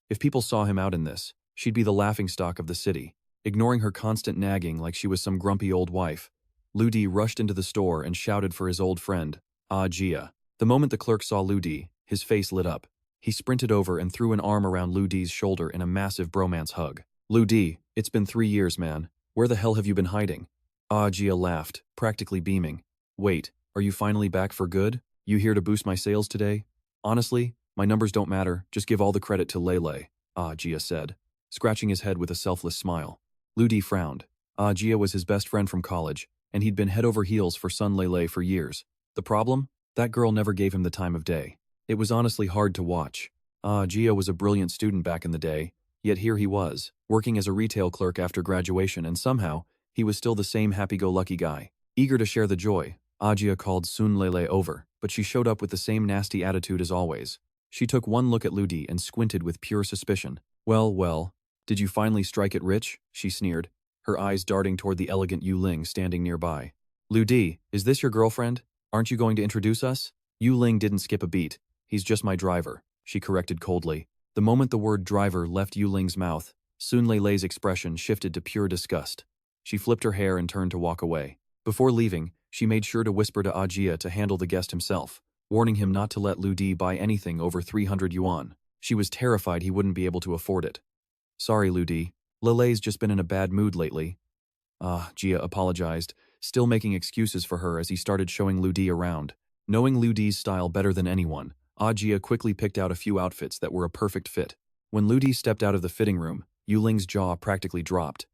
If people saw him out in this, she'd be the laughingstock of the city. Ignoring her constant nagging like she was some grumpy old wife, Liu Di rushed into the store and shouted for his old friend, Ah Jia. The moment the clerk saw Liu Di, His face lit up. He sprinted over and threw an arm around Lu Di's shoulder in a massive bromance hug. Lu Di, it's been 3 years, man. Where the hell have you been hiding? Ah, Jia laughed, practically beaming. Wait, are you finally back for good? You here to boost my sales today? Honestly, my numbers don't matter, just give all the credit to Lele, Ah Jia said, scratching his head with a selfless smile. Lu Di frowned. Ah Jia was his best friend from college, and he'd been head over heels for Sun Lele for years. The problem? That girl never gave him the time of day. It was honestly hard to watch. Ah Jia was a brilliant student back in the day, yet here he was, working as a retail clerk after graduation, and somehow, he was still the same happy-go-lucky guy. Eager to share the joy, Ah Jia called Sun Lele over, but she showed up with the same nasty attitude as always. She took one look at Lu Di and squinted with pure suspicion. Well, did you finally strike it rich? She sneered, her eyes darting toward the elegant Yulong standing nearby. Lu Di, is this your girlfriend? Aren't you going to introduce us? Yulong didn't skip a beat. He's just my driver, she corrected coldly. The moment the word driver left Yulong's mouth, Sun Lele's expression shifted to pure disgust. She flipped her hair and turned to walk away. Before leaving, she made sure to whisper to Ajia to handle the guest himself, warning him not to let Lu Di buy anything over 300 yuan. She was terrified he wouldn't be able to afford it. Sorry, Lu Di. Lele's just been in a bad mood lately. Ah, Jia apologized, still making excuses for her as he started showing Lu Di around. Knowing Lu Di's style better than anyone, Ajia quickly picked out a few outfits that were a perfect fit. When Lu Di stepped out of the fitting room, Yulong's jaw practically dropped.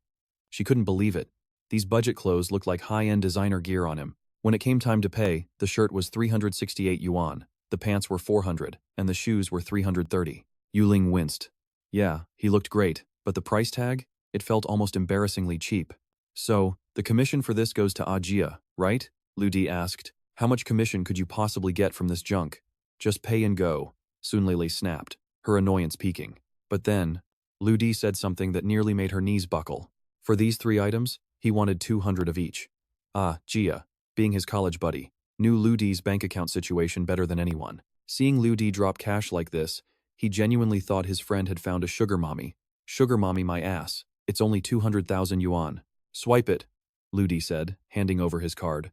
She couldn't believe it. These budget clothes looked like high-end designer gear on him. When it came time to pay, the shirt was 368 yuan, the pants were 400, and the shoes were 330. Yulong winced. Yeah, he looked great, but the price tag? It felt almost embarrassingly cheap. So, the commission for this goes to Ajia, right? Lu Di asked. How much commission could you possibly get from this junk? Just pay and go, Sun Lele snapped, her annoyance peaking. But then, Lu Di said something that nearly made her knees buckle. For these 3 items, he wanted 200 of each. Ah, Jia, being his college buddy, knew Lu Di's bank account situation better than anyone. Seeing Lu Di drop cash like this, he genuinely thought his friend had found a sugar mommy. Sugar mommy my ass, it's only 200,000 yuan. Swipe it, Lu Di said, handing over his card.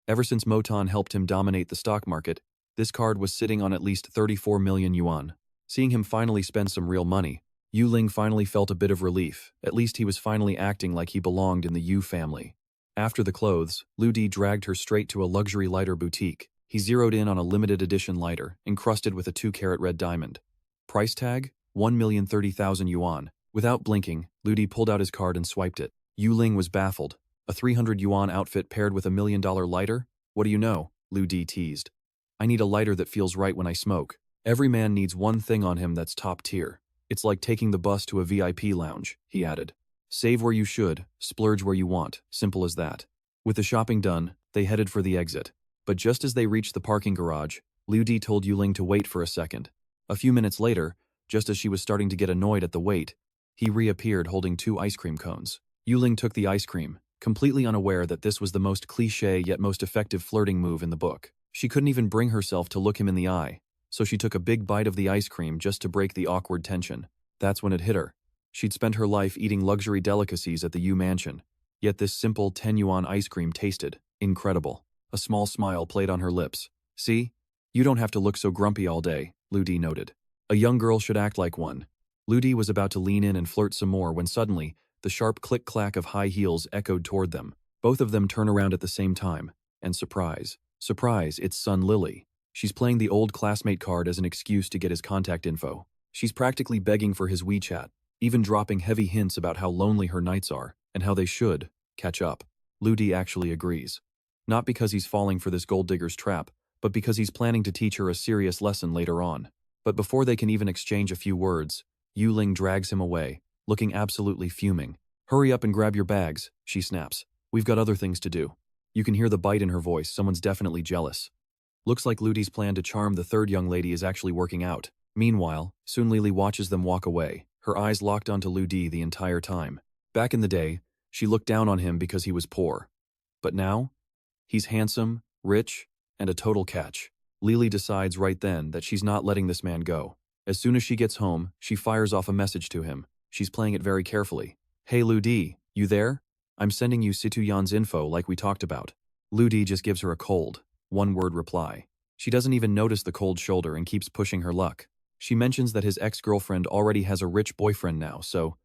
Ever since Moton helped him dominate the stock market, this card was sitting on at least 34 million yuan. Seeing him finally spend some real money, Yulong finally felt a bit of relief. At least he was finally acting like he belonged in the Yu family. After the clothes, Lu Di dragged her straight to a luxury lighter boutique. He zeroed in on a limited edition lighter, encrusted with a 2-carat red diamond. Price tag? 1,030,000 yuan. Without blinking, Lu Di pulled out his card and swiped it. Yulong was baffled. A 300 yuan outfit paired with $1 million lighter? What do you know? Lu Di teased. I need a lighter that feels right when I smoke. Every man needs one thing on him that's top tier. It's like taking the bus to a VIP lounge, he added. Save where you should, splurge where you want, simple as that. With the shopping done, they headed for the exit. But just as they reached the parking garage, Lu Di told Yulong to wait for a second. A few minutes later, just as she was starting to get annoyed at the wait, he reappeared holding 2 ice cream cones. Yulong took the ice cream, completely unaware that this was the most cliché yet most effective flirting move in the book. She couldn't even bring herself to look him in the eye, so she took a big bite of the ice cream just to break the awkward tension. That's when it hit her. She'd spent her life eating luxury delicacies at the Yu mansion, yet this simple 10 yuan ice cream tasted incredible. A small smile played on her lips. See? You don't have to look so grumpy all day, Lu Di noted. A young girl should act like one. Lu Di was about to lean in and flirt some more when suddenly, the sharp click-clack of high heels echoed toward them. Both of them turn around at the same time. And surprise, it's Sun Lily. She's playing the old classmate card as an excuse to get his contact info. She's practically begging for his WeChat, even dropping heavy hints about how lonely her nights are, and how they should catch up. Lu Di actually agrees. Not because he's falling for this gold digger's trap, but because he's planning to teach her a serious lesson later on. But before they can even exchange a few words, Yulong drags him away, looking absolutely fuming. Hurry up and grab your bags, she snaps. We've got other things to do. You can hear the bite in her voice, someone's definitely jealous. Looks like Lu Di's plan to charm the third young lady is actually working out. Meanwhile, Sun Lili watches them walk away, her eyes locked onto Lu Di the entire time. Back in the day, she looked down on him because he was poor. But now, he's handsome, rich, and a total catch. Lili decides right then that she's not letting this man go. As soon as she gets home, she fires off a message to him. She's playing it very carefully. Hey Lu Di, you there? I'm sending you Situ Yan's info like we talked about. Lu Di just gives her a cold, one-word reply. She doesn't even notice the cold shoulder and keeps pushing her luck. She mentions that his ex-girlfriend already has a rich boyfriend now, so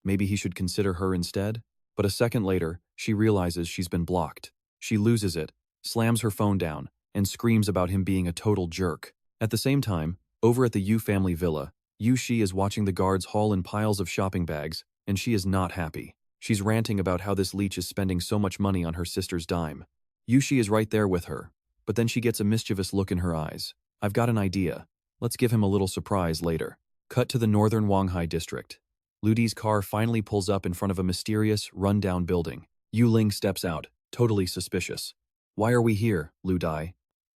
maybe he should consider her instead? But a second later, she realizes she's been blocked. She loses it, slams her phone down, and screams about him being a total jerk. At the same time, over at the Yu family villa, Yu Shi is watching the guards haul in piles of shopping bags, and she is not happy. She's ranting about how this leech is spending so much money on her sister's dime. Yu Shi is right there with her, but then she gets a mischievous look in her eyes. I've got an idea. Let's give him a little surprise later. Cut to the northern Wanghai district. Lu Di's car finally pulls up in front of a mysterious, run-down building. Yulong steps out, totally suspicious. Why are we here, Lu Di?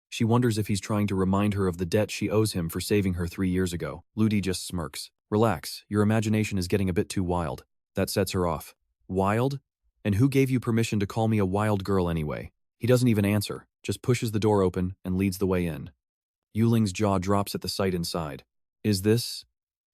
She wonders if he's trying to remind her of the debt she owes him for saving her 3 years ago. Lu Di just smirks. Relax, your imagination is getting a bit too wild. That sets her off. Wild? And who gave you permission to call me a wild girl anyway? He doesn't even answer, just pushes the door open and leads the way in. Yuling's jaw drops at the sight inside. Is this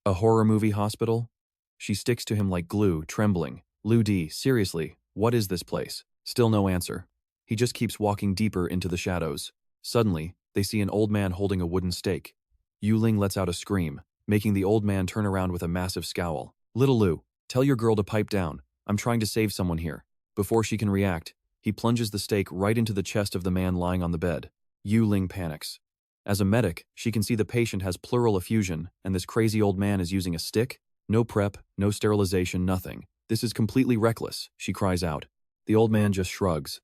a horror movie hospital? She sticks to him like glue, trembling. Lu Di, seriously, what is this place? Still no answer. He just keeps walking deeper into the shadows. Suddenly, they see an old man holding a wooden stake. Yuling lets out a scream, making the old man turn around with a massive scowl. Little Lu, tell your girl to pipe down. I'm trying to save someone here. Before she can react, he plunges the stake right into the chest of the man lying on the bed. Yuling panics. As a medic, she can see the patient has pleural effusion, and this crazy old man is using a stick? No prep, no sterilization, nothing. This is completely reckless, she cries out. The old man just shrugs.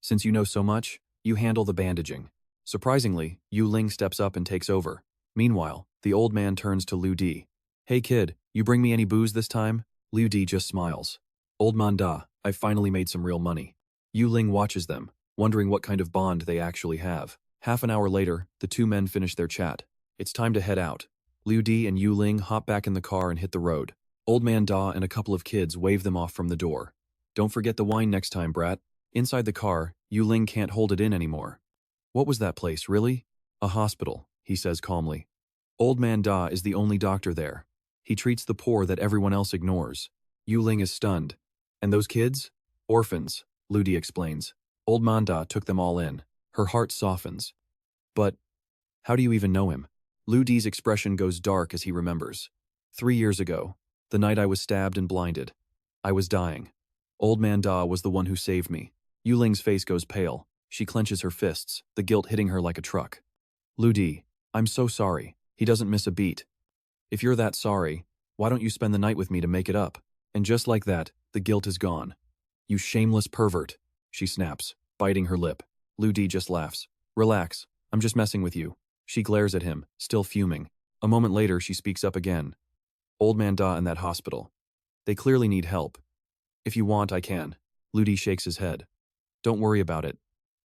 Since you know so much, you handle the bandaging. Surprisingly, Yuling steps up and takes over. Meanwhile, the old man turns to Lu Di. Hey kid, you bring me any booze this time? Lu Di just smiles. Old man Da, I finally made some real money. Yuling watches them, wondering what kind of bond they actually have. Half an hour later, the two men finish their chat. It's time to head out. Lu Di and Yuling hop back in the car and hit the road. Old man Da and a couple of kids wave them off from the door. Don't forget the wine next time, brat. Inside the car, Yuling can't hold it in anymore. What was that place, really? A hospital, he says calmly. Old man Da is the only doctor there. He treats the poor that everyone else ignores. Yuling is stunned. And those kids? Orphans, Lu Di explains. Old man Da took them all in. Her heart softens. But how do you even know him? Lu Di's expression goes dark as he remembers. 3 years ago, the night I was stabbed and blinded. I was dying. Old man Da was the one who saved me. Yuling's face goes pale. She clenches her fists, the guilt hitting her like a truck. Lu Di, I'm so sorry. He doesn't miss a beat. If you're that sorry, why don't you spend the night with me to make it up? And just like that, the guilt is gone. You shameless pervert, she snaps, biting her lip. Lu Di just laughs. Relax, I'm just messing with you. She glares at him, still fuming. A moment later, she speaks up again. Old man Da in that hospital. They clearly need help. If you want, I can. Lu Di shakes his head. Don't worry about it.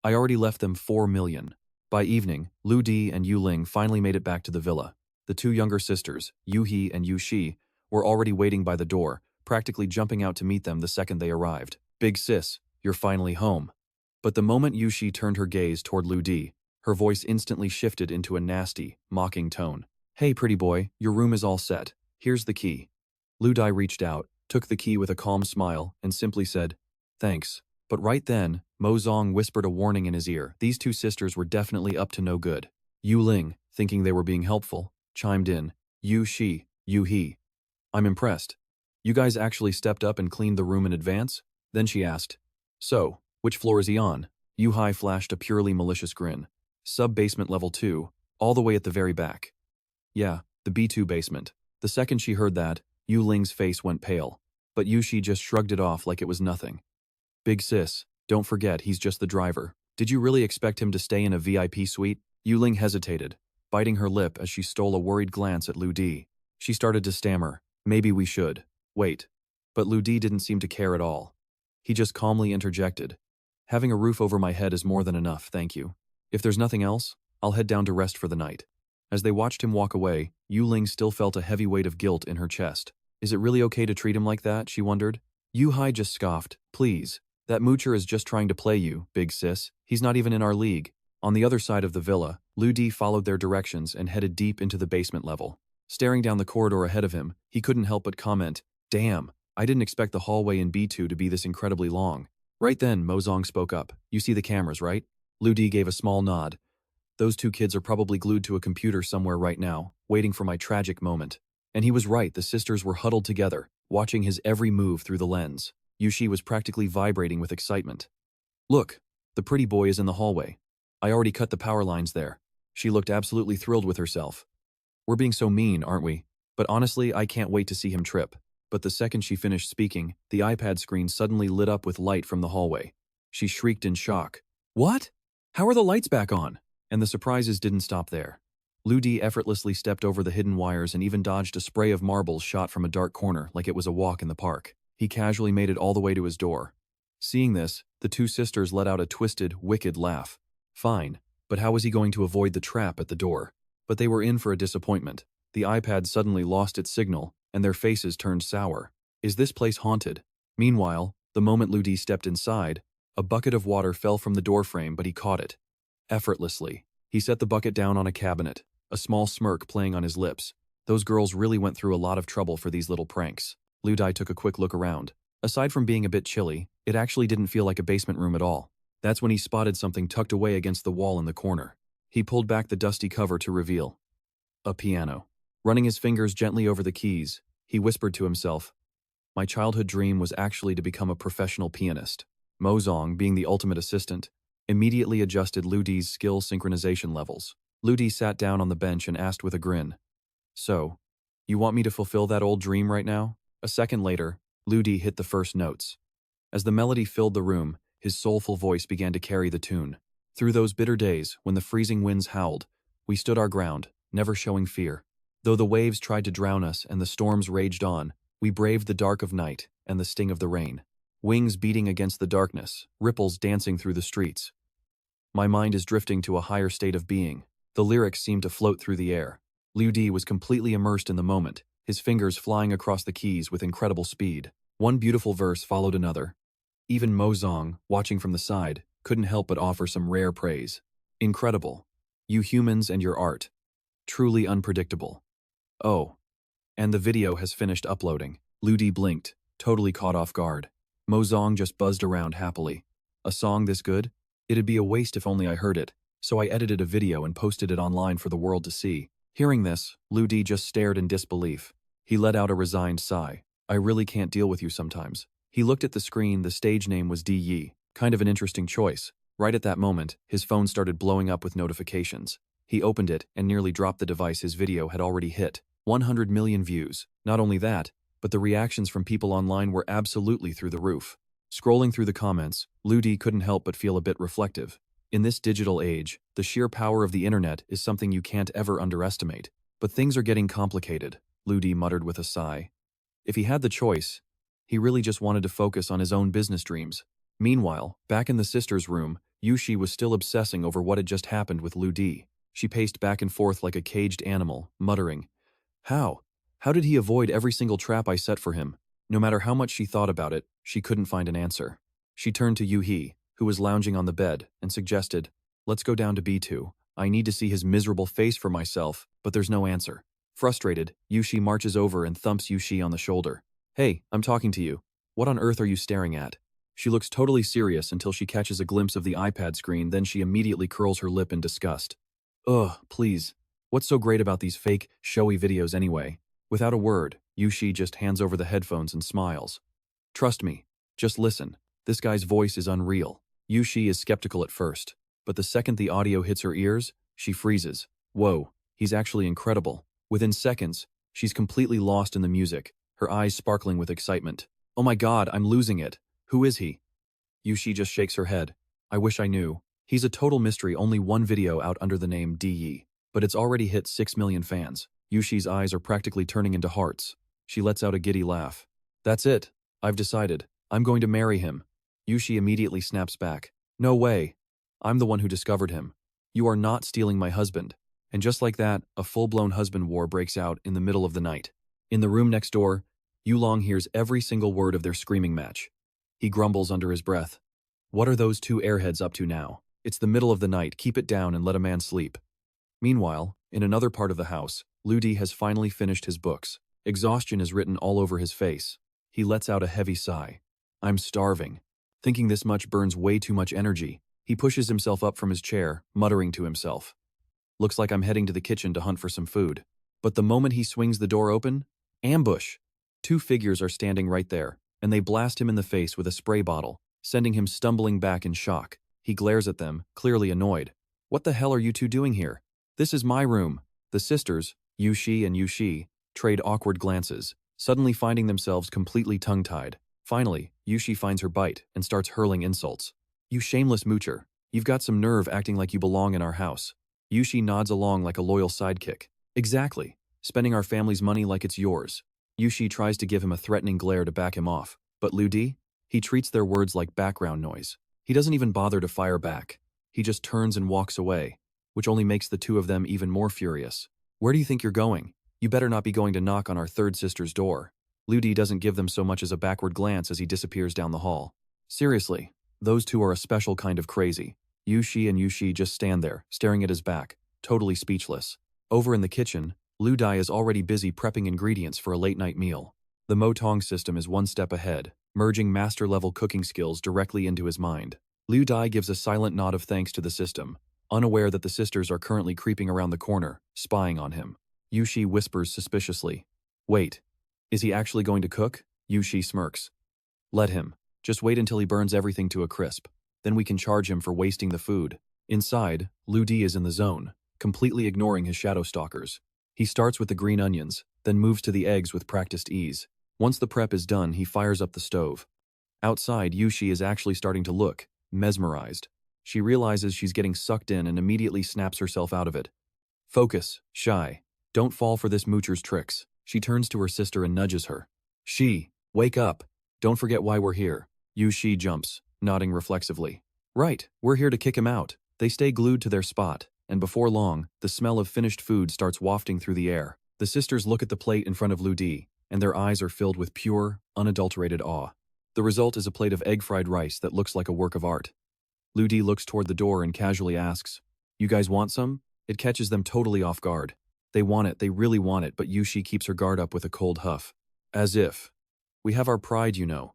I already left them 4 million. By evening, Lu Di and Yuling finally made it back to the villa. The two younger sisters, Yu He and Yu Shi, were already waiting by the door, practically jumping out to meet them the second they arrived. Big sis, you're finally home. But the moment Yu Shi turned her gaze toward Lu Di, her voice instantly shifted into a nasty, mocking tone. Hey pretty boy, your room is all set. Here's the key. Lu Di reached out, took the key with a calm smile, and simply said, thanks. But right then, Mo Zong whispered a warning in his ear. These two sisters were definitely up to no good. Yuling, thinking they were being helpful, chimed in. Yu Shi, Yu He. I'm impressed. You guys actually stepped up and cleaned the room in advance? Then she asked. So, which floor is he on? Yu Hai flashed a purely malicious grin. Sub-basement level 2, all the way at the very back. Yeah, the B2 basement. The second she heard that, Yuling's face went pale. But Yu Shi just shrugged it off like it was nothing. Big sis, don't forget he's just the driver. Did you really expect him to stay in a VIP suite? Yuling hesitated, biting her lip as she stole a worried glance at Lu Di. She started to stammer. Maybe we should. Wait. But Lu Di didn't seem to care at all. He just calmly interjected. Having a roof over my head is more than enough, thank you. If there's nothing else, I'll head down to rest for the night. As they watched him walk away, Yuling still felt a heavy weight of guilt in her chest. Is it really okay to treat him like that, she wondered? Yu Hai just scoffed. Please. That moocher is just trying to play you, big sis. He's not even in our league. On the other side of the villa, Lu Di followed their directions and headed deep into the basement level. Staring down the corridor ahead of him, he couldn't help but comment, damn, I didn't expect the hallway in B2 to be this incredibly long. Right then, Mo Zong spoke up. You see the cameras, right? Lu Di gave a small nod. Those two kids are probably glued to a computer somewhere right now, waiting for my tragic moment. And he was right, the sisters were huddled together, watching his every move through the lens. Yushi was practically vibrating with excitement. Look, the pretty boy is in the hallway. I already cut the power lines there. She looked absolutely thrilled with herself. We're being so mean, aren't we? But honestly, I can't wait to see him trip. But the second she finished speaking, the iPad screen suddenly lit up with light from the hallway. She shrieked in shock. What? How are the lights back on? And the surprises didn't stop there. Ludi effortlessly stepped over the hidden wires and even dodged a spray of marbles shot from a dark corner like it was a walk in the park. He casually made it all the way to his door. Seeing this, the two sisters let out a twisted, wicked laugh. Fine, but how was he going to avoid the trap at the door? But they were in for a disappointment. The iPad suddenly lost its signal, and their faces turned sour. Is this place haunted? Meanwhile, the moment Ludi stepped inside, a bucket of water fell from the doorframe, but he caught it. Effortlessly, he set the bucket down on a cabinet, a small smirk playing on his lips. Those girls really went through a lot of trouble for these little pranks. Ludi took a quick look around. Aside from being a bit chilly, it actually didn't feel like a basement room at all. That's when he spotted something tucked away against the wall in the corner. He pulled back the dusty cover to reveal a piano. Running his fingers gently over the keys, he whispered to himself, my childhood dream was actually to become a professional pianist. Mozong, being the ultimate assistant, immediately adjusted Ludi's skill synchronization levels. Ludi sat down on the bench and asked with a grin, so, you want me to fulfill that old dream right now? A second later, Ludi hit the first notes. As the melody filled the room, his soulful voice began to carry the tune. Through those bitter days, when the freezing winds howled, we stood our ground, never showing fear. Though the waves tried to drown us and the storms raged on, we braved the dark of night and the sting of the rain. Wings beating against the darkness, ripples dancing through the streets. My mind is drifting to a higher state of being. The lyrics seemed to float through the air. Liu Di was completely immersed in the moment, his fingers flying across the keys with incredible speed. One beautiful verse followed another. Even Mozong, watching from the side, couldn't help but offer some rare praise. Incredible. You humans and your art. Truly unpredictable. Oh. And the video has finished uploading. Ludi blinked, totally caught off guard. Mozong just buzzed around happily. A song this good? It'd be a waste if only I heard it, so I edited a video and posted it online for the world to see. Hearing this, Ludi just stared in disbelief. He let out a resigned sigh. I really can't deal with you sometimes. He looked at the screen. The stage name was Di Yi. Kind of an interesting choice. Right at that moment, his phone started blowing up with notifications. He opened it and nearly dropped the device. His video had already hit 100 million views. Not only that, but the reactions from people online were absolutely through the roof. Scrolling through the comments, Ludi couldn't help but feel a bit reflective. In this digital age, the sheer power of the internet is something you can't ever underestimate. But things are getting complicated, Ludi muttered with a sigh. If he had the choice, he really just wanted to focus on his own business dreams. Meanwhile, back in the sisters' room, Yushi was still obsessing over what had just happened with Ludi. She paced back and forth like a caged animal, muttering, How? How did he avoid every single trap I set for him? No matter how much she thought about it, she couldn't find an answer. She turned to Yuhi, who was lounging on the bed, and suggested, Let's go down to B2. I need to see his miserable face for myself, but there's no answer. Frustrated, Yushi marches over and thumps Yushi on the shoulder. Hey, I'm talking to you. What on earth are you staring at? She looks totally serious until she catches a glimpse of the iPad screen, then she immediately curls her lip in disgust. Ugh, please. What's so great about these fake, showy videos anyway? Without a word, Yushi just hands over the headphones and smiles. Trust me, just listen. This guy's voice is unreal. Yushi is skeptical at first, but the second the audio hits her ears, she freezes. Whoa, he's actually incredible. Within seconds, she's completely lost in the music, her eyes sparkling with excitement. Oh my god, I'm losing it. Who is he? Yushi just shakes her head. I wish I knew. He's a total mystery, only one video out under the name Di, but it's already hit 6 million fans. Yushi's eyes are practically turning into hearts. She lets out a giddy laugh. That's it. I've decided. I'm going to marry him. Yushi immediately snaps back. No way. I'm the one who discovered him. You are not stealing my husband. And just like that, a full-blown husband war breaks out in the middle of the night. In the room next door, Yulong hears every single word of their screaming match. He grumbles under his breath. What are those two airheads up to now? It's the middle of the night, keep it down and let a man sleep. Meanwhile, in another part of the house, Ludi has finally finished his books. Exhaustion is written all over his face. He lets out a heavy sigh. I'm starving. Thinking this much burns way too much energy, he pushes himself up from his chair, muttering to himself. Looks like I'm heading to the kitchen to hunt for some food. But the moment he swings the door open, ambush! Two figures are standing right there, and they blast him in the face with a spray bottle, sending him stumbling back in shock. He glares at them, clearly annoyed. What the hell are you two doing here? This is my room. The sisters, Yushi and Yushi, trade awkward glances, suddenly finding themselves completely tongue-tied. Finally, Yushi finds her bite and starts hurling insults. You shameless moocher. You've got some nerve acting like you belong in our house. Yushi nods along like a loyal sidekick. Exactly. Spending our family's money like it's yours. Yushi tries to give him a threatening glare to back him off, but Ludi? He treats their words like background noise. He doesn't even bother to fire back. He just turns and walks away, which only makes the two of them even more furious. Where do you think you're going? You better not be going to knock on our third sister's door. Ludi doesn't give them so much as a backward glance as he disappears down the hall. Seriously, those two are a special kind of crazy. Yushi and Yushi just stand there, staring at his back, totally speechless. Over in the kitchen, Ludi is already busy prepping ingredients for a late-night meal. The Moton system is one step ahead, merging master-level cooking skills directly into his mind. Ludi gives a silent nod of thanks to the system, unaware that the sisters are currently creeping around the corner, spying on him. Yushi whispers suspiciously. Wait, is he actually going to cook? Yushi smirks. Let him. Just wait until he burns everything to a crisp. Then we can charge him for wasting the food. Inside, Ludi is in the zone, completely ignoring his shadow stalkers. He starts with the green onions, then moves to the eggs with practiced ease. Once the prep is done, he fires up the stove. Outside, Yushi is actually starting to look, mesmerized. She realizes she's getting sucked in and immediately snaps herself out of it. Focus, shy. Don't fall for this moocher's tricks. She turns to her sister and nudges her. Wake up. Don't forget why we're here. Yushi jumps, nodding reflexively. Right, we're here to kick him out. They stay glued to their spot, and before long, the smell of finished food starts wafting through the air. The sisters look at the plate in front of Ludi, and their eyes are filled with pure, unadulterated awe. The result is a plate of egg-fried rice that looks like a work of art. Ludi looks toward the door and casually asks, You guys want some? It catches them totally off guard. They want it, they really want it, but Yushi keeps her guard up with a cold huff. As if. We have our pride, you know.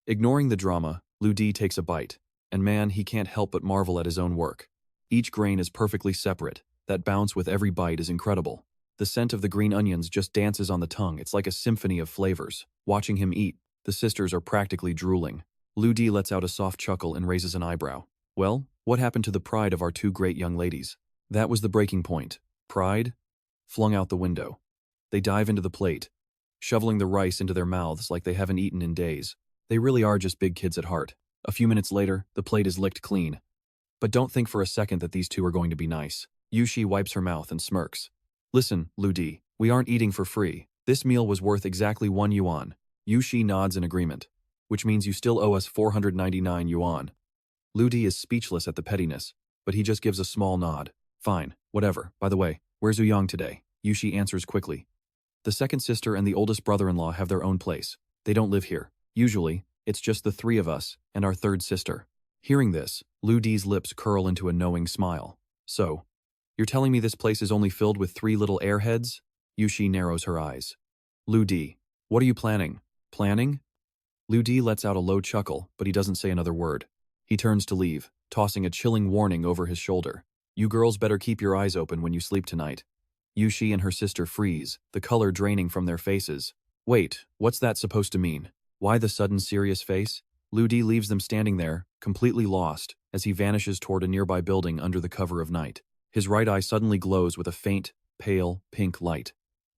Ignoring the drama, Ludi takes a bite, and man, he can't help but marvel at his own work. Each grain is perfectly separate. That bounce with every bite is incredible. The scent of the green onions just dances on the tongue. It's like a symphony of flavors. Watching him eat, the sisters are practically drooling. Ludi lets out a soft chuckle and raises an eyebrow. Well, what happened to the pride of our two great young ladies? That was the breaking point. Pride? Flung out the window. They dive into the plate, shoveling the rice into their mouths like they haven't eaten in days. They really are just big kids at heart. A few minutes later, the plate is licked clean. But don't think for a second that these two are going to be nice. Yushi wipes her mouth and smirks. Listen, Ludi, we aren't eating for free. This meal was worth exactly 1 yuan. Yushi nods in agreement, which means you still owe us 499 yuan. Ludi is speechless at the pettiness, but he just gives a small nod. Fine, whatever. By the way, where's Ouyang today? Yushi answers quickly. The second sister and the oldest brother-in-law have their own place. They don't live here. Usually, it's just the three of us and our third sister. Hearing this, Ludi's lips curl into a knowing smile. So, you're telling me this place is only filled with 3 little airheads? Yushi narrows her eyes. Ludi, what are you planning? Planning? Ludi lets out a low chuckle, but he doesn't say another word. He turns to leave, tossing a chilling warning over his shoulder. You girls better keep your eyes open when you sleep tonight. Yushi and her sister freeze, the color draining from their faces. Wait, what's that supposed to mean? Why the sudden serious face? Ludi leaves them standing there, completely lost, as he vanishes toward a nearby building under the cover of night. His right eye suddenly glows with a faint, pale, pink light.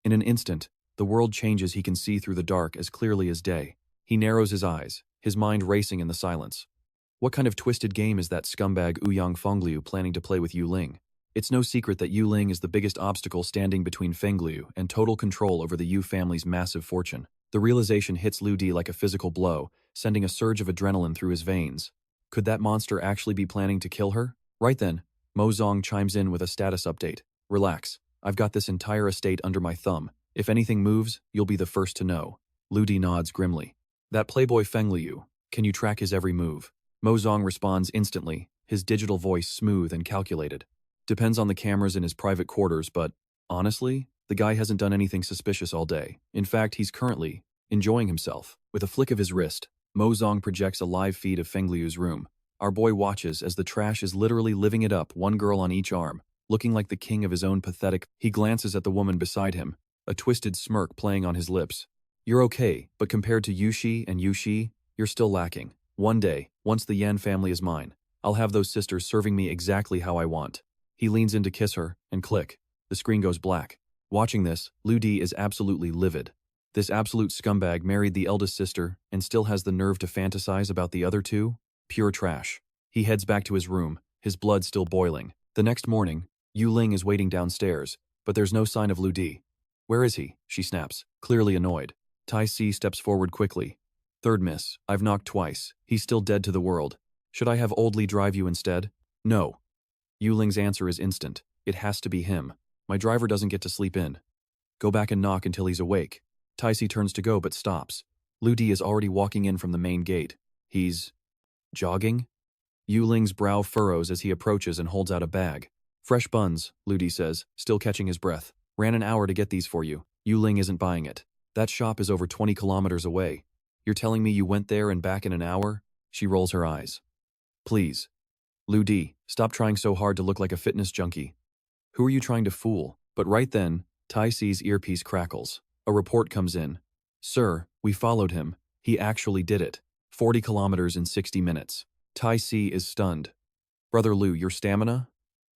In an instant, the world changes. He can see through the dark as clearly as day. He narrows his eyes, his mind racing in the silence. What kind of twisted game is that scumbag Ouyang Fengliu planning to play with Yulong? It's no secret that Yulong is the biggest obstacle standing between Fengliu and total control over the Yu family's massive fortune. The realization hits Ludi like a physical blow, sending a surge of adrenaline through his veins. Could that monster actually be planning to kill her? Right then, Mo Zong chimes in with a status update. Relax, I've got this entire estate under my thumb. If anything moves, you'll be the first to know. Ludi nods grimly. That playboy Fengliu, can you track his every move? Mo Zong responds instantly, his digital voice smooth and calculated. Depends on the cameras in his private quarters, but honestly, the guy hasn't done anything suspicious all day. In fact, he's currently enjoying himself. With a flick of his wrist, Mo Zong projects a live feed of Fengliu's room. Our boy watches as the trash is literally living it up, one girl on each arm. looking like the king of his own pathetic. He glances at the woman beside him, a twisted smirk playing on his lips. You're okay, but compared to Yushi and Yushi, you're still lacking. One day, once the Yan family is mine, I'll have those sisters serving me exactly how I want. He leans in to kiss her, and click. The screen goes black. Watching this, Lu Di is absolutely livid. This absolute scumbag married the eldest sister and still has the nerve to fantasize about the other two? Pure trash. He heads back to his room, his blood still boiling. The next morning, Yulong is waiting downstairs, but there's no sign of Lu Di. Where is he? She snaps, clearly annoyed. Tai Si steps forward quickly. Third miss, I've knocked twice. He's still dead to the world. Should I have Old Li drive you instead? No. Yuling's answer is instant. It has to be him. My driver doesn't get to sleep in. Go back and knock until he's awake. Tai Si turns to go but stops. Lu Di is already walking in from the main gate. He's jogging? Yuling's brow furrows as he approaches and holds out a bag. Fresh buns, Lu Di says, still catching his breath. Ran an hour to get these for you. Yuling isn't buying it. That shop is over 20 kilometers away. You're telling me you went there and back in an hour? She rolls her eyes. Please. Lu Di, stop trying so hard to look like a fitness junkie. Who are you trying to fool? But right then, Tai Si's earpiece crackles. A report comes in. Sir, we followed him. He actually did it. 40 kilometers in 60 minutes. Tai Si is stunned. Brother Lu, your stamina?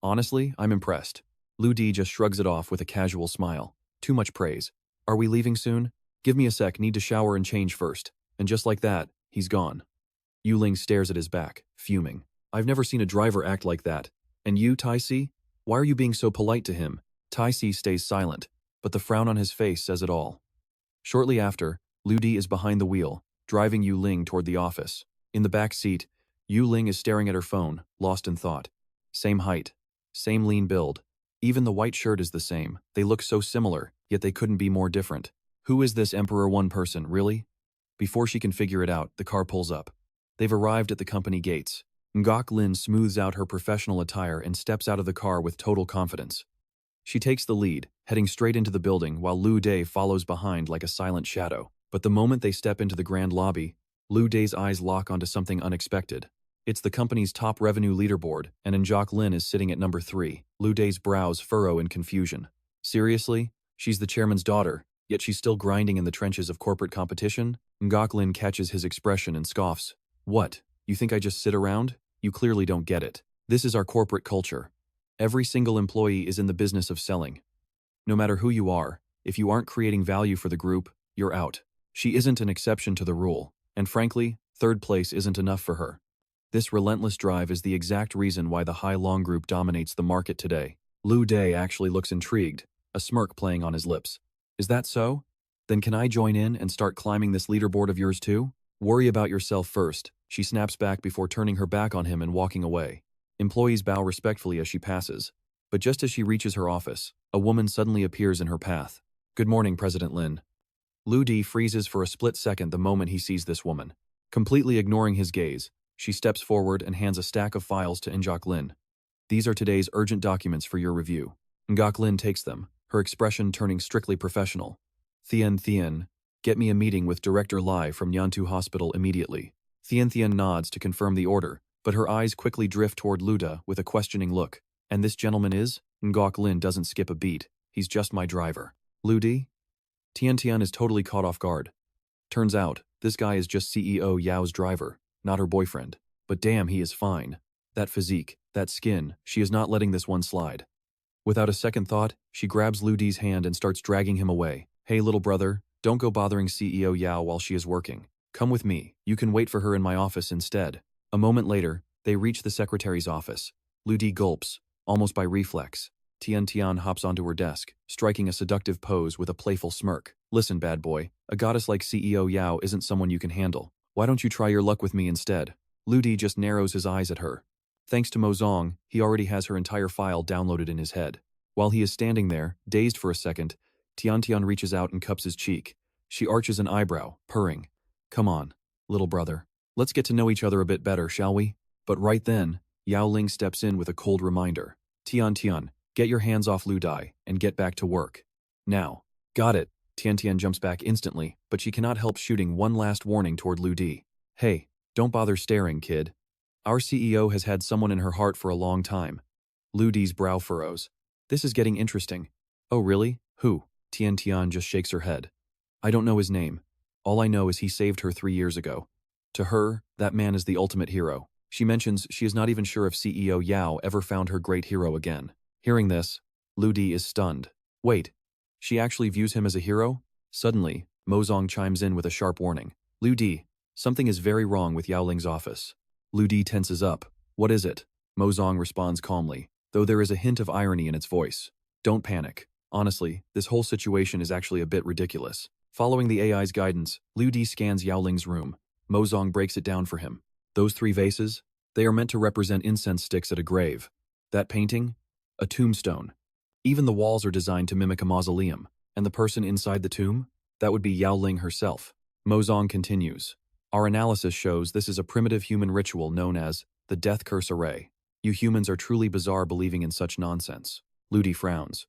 Honestly, I'm impressed. Lu Di just shrugs it off with a casual smile. Too much praise. Are we leaving soon? Give me a sec, need to shower and change first. And just like that, he's gone. Yuling stares at his back, fuming. I've never seen a driver act like that. And you, Tai Si? Why are you being so polite to him? Tai Si stays silent, but the frown on his face says it all. Shortly after, Lu Di is behind the wheel, driving Yuling toward the office. In the back seat, Yuling is staring at her phone, lost in thought. Same height, same lean build. Even the white shirt is the same. They look so similar, yet they couldn't be more different. Who is this Emperor One person, really? Before she can figure it out, the car pulls up. They've arrived at the company gates. Ngok Lin smooths out her professional attire and steps out of the car with total confidence. She takes the lead, heading straight into the building while Lu Di follows behind like a silent shadow. But the moment they step into the grand lobby, Lu Di's eyes lock onto something unexpected. It's the company's top revenue leaderboard, and Ngok Lin is sitting at number 3. Lu Di's brows furrow in confusion. Seriously? She's the chairman's daughter, yet she's still grinding in the trenches of corporate competition? Ngok Lin catches his expression and scoffs. What? You think I just sit around? You clearly don't get it. This is our corporate culture. Every single employee is in the business of selling. No matter who you are, if you aren't creating value for the group, you're out. She isn't an exception to the rule, and frankly, third place isn't enough for her. This relentless drive is the exact reason why the Hai Long Group dominates the market today. Lu Di actually looks intrigued, a smirk playing on his lips. Is that so? Then can I join in and start climbing this leaderboard of yours too? Worry about yourself first, she snaps back before turning her back on him and walking away. Employees bow respectfully as she passes, but just as she reaches her office, a woman suddenly appears in her path. Good morning, President Lin. Lu Di freezes for a split second the moment he sees this woman. Completely ignoring his gaze, she steps forward and hands a stack of files to Ngok Lin. These are today's urgent documents for your review. Ngok Lin takes them, her expression turning strictly professional. Thien, get me a meeting with Director Lai from Yantu Hospital immediately. Thien nods to confirm the order, but her eyes quickly drift toward Lu Di with a questioning look. And this gentleman is? Ngok Lin doesn't skip a beat. He's just my driver. Lu Di? Tian is totally caught off guard. Turns out, this guy is just CEO Yao's driver, not her boyfriend. But damn, he is fine. That physique, that skin, she is not letting this one slide. Without a second thought, she grabs Lu Di's hand and starts dragging him away. Hey little brother, don't go bothering CEO Yao while she is working. Come with me, you can wait for her in my office instead. A moment later, they reach the secretary's office. Lu Di gulps, almost by reflex. Tian hops onto her desk, striking a seductive pose with a playful smirk. Listen, bad boy, a goddess like CEO Yao isn't someone you can handle. Why don't you try your luck with me instead? Lu Di just narrows his eyes at her. Thanks to Mozong, he already has her entire file downloaded in his head. While he is standing there, dazed for a second, Tian reaches out and cups his cheek. She arches an eyebrow, purring. Come on, little brother. Let's get to know each other a bit better, shall we? But right then, Yao Ling steps in with a cold reminder. Tian, get your hands off Lu Di and get back to work. Now. Got it. Tian jumps back instantly, but she cannot help shooting one last warning toward Lu Di. Hey, don't bother staring, kid. Our CEO has had someone in her heart for a long time. Lu Di's brow furrows. This is getting interesting. Oh really? Who? Tian Tian just shakes her head. I don't know his name. All I know is he saved her 3 years ago. To her, that man is the ultimate hero. She mentions she is not even sure if CEO Yao ever found her great hero again. Hearing this, Lu Di is stunned. Wait, she actually views him as a hero? Suddenly, Mozong chimes in with a sharp warning. Lu Di, something is very wrong with Yao Ling's office. Lu Di tenses up. What is it? Mozong responds calmly, though there is a hint of irony in its voice. Don't panic. Honestly, this whole situation is actually a bit ridiculous. Following the AI's guidance, Lu Di scans Yao Ling's room. Mozong breaks it down for him. Those 3 vases? They are meant to represent incense sticks at a grave. That painting? A tombstone. Even the walls are designed to mimic a mausoleum. And the person inside the tomb? That would be Yao Ling herself. Mozong continues. Our analysis shows this is a primitive human ritual known as the Death Curse Array. You humans are truly bizarre believing in such nonsense. Lu Di frowns.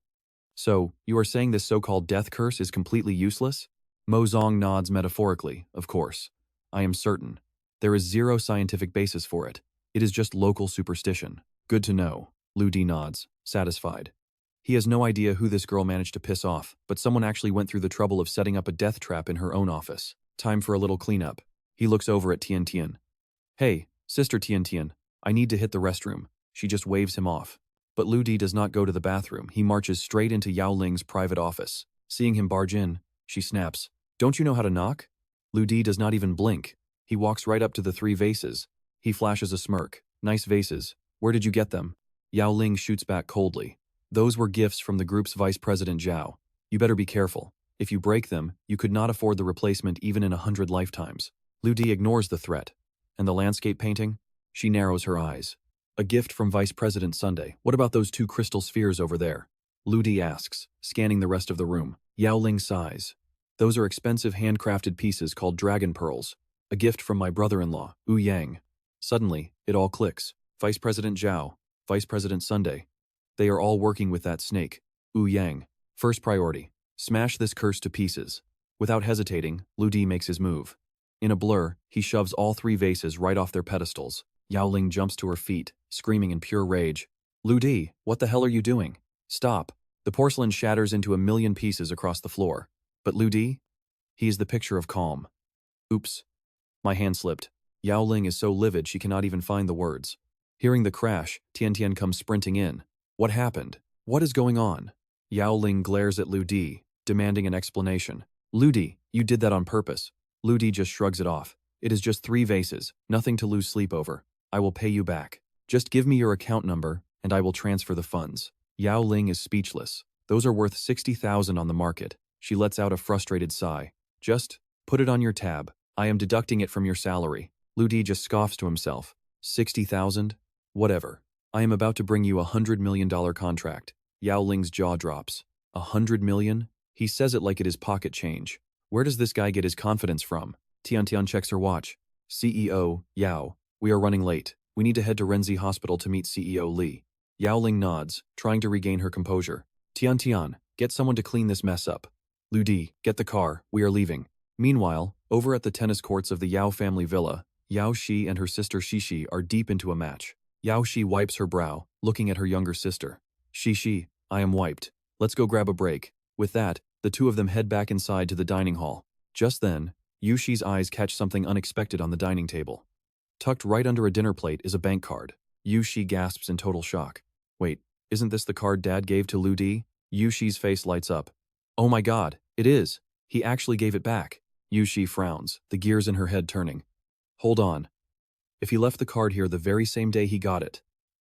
So, you are saying this so-called death curse is completely useless? Mozong nods metaphorically, of course. I am certain. There is zero scientific basis for it. It is just local superstition. Good to know. Lu Di nods, satisfied. He has no idea who this girl managed to piss off, but someone actually went through the trouble of setting up a death trap in her own office. Time for a little cleanup. He looks over at Tian Tian. Hey, Sister Tian Tian, I need to hit the restroom. She just waves him off. But Lu Di does not go to the bathroom. He marches straight into Yao Ling's private office. Seeing him barge in, she snaps. Don't you know how to knock? Lu Di does not even blink. He walks right up to the 3 vases. He flashes a smirk. Nice vases. Where did you get them? Yao Ling shoots back coldly. Those were gifts from the group's vice president Zhao. You better be careful. If you break them, you could not afford the replacement even in 100 lifetimes. Lu Di ignores the threat. And the landscape painting? She narrows her eyes. A gift from Vice President Sunday. What about those 2 crystal spheres over there? Lu Di asks, scanning the rest of the room. Yao Ling sighs. Those are expensive handcrafted pieces called dragon pearls. A gift from my brother-in-law, Ouyang. Suddenly, it all clicks. Vice President Zhao, Vice President Sunday. They are all working with that snake, Ouyang. First priority, smash this curse to pieces. Without hesitating, Lu Di makes his move. In a blur, he shoves all 3 vases right off their pedestals. Yao Ling jumps to her feet, screaming in pure rage. Lu Di, what the hell are you doing? Stop. The porcelain shatters into 1,000,000 pieces across the floor. But Lu Di? He is the picture of calm. Oops. My hand slipped. Yao Ling is so livid she cannot even find the words. Hearing the crash, Tian Tian comes sprinting in. What happened? What is going on? Yao Ling glares at Lu Di, demanding an explanation. Lu Di, you did that on purpose. Lu Di just shrugs it off. It is just 3 vases, nothing to lose sleep over. I will pay you back. Just give me your account number, and I will transfer the funds. Yao Ling is speechless. Those are worth 60,000 on the market. She lets out a frustrated sigh. Just put it on your tab. I am deducting it from your salary. Lu Di just scoffs to himself. 60,000? Whatever. I am about to bring you $100 million contract. Yao Ling's jaw drops. 100 million? He says it like it is pocket change. Where does this guy get his confidence from? Tian Tian checks her watch. CEO, Yao. We are running late. We need to head to Renzi Hospital to meet CEO Li. Yao Ling nods, trying to regain her composure. Tian Tian, get someone to clean this mess up. Lu Di, get the car. We are leaving. Meanwhile, over at the tennis courts of the Yao family villa, Yao Shi and her sister Shishi are deep into a match. Yao Shi wipes her brow, looking at her younger sister. Shishi, I am wiped. Let's go grab a break. With that, the 2 of them head back inside to the dining hall. Just then, Yushi's eyes catch something unexpected on the dining table. Tucked right under a dinner plate is a bank card. Yushi gasps in total shock. Wait, isn't this the card Dad gave to Lu Di? Yushi's face lights up. Oh my god, it is. He actually gave it back. Yushi frowns, the gears in her head turning. Hold on. If he left the card here the very same day he got it,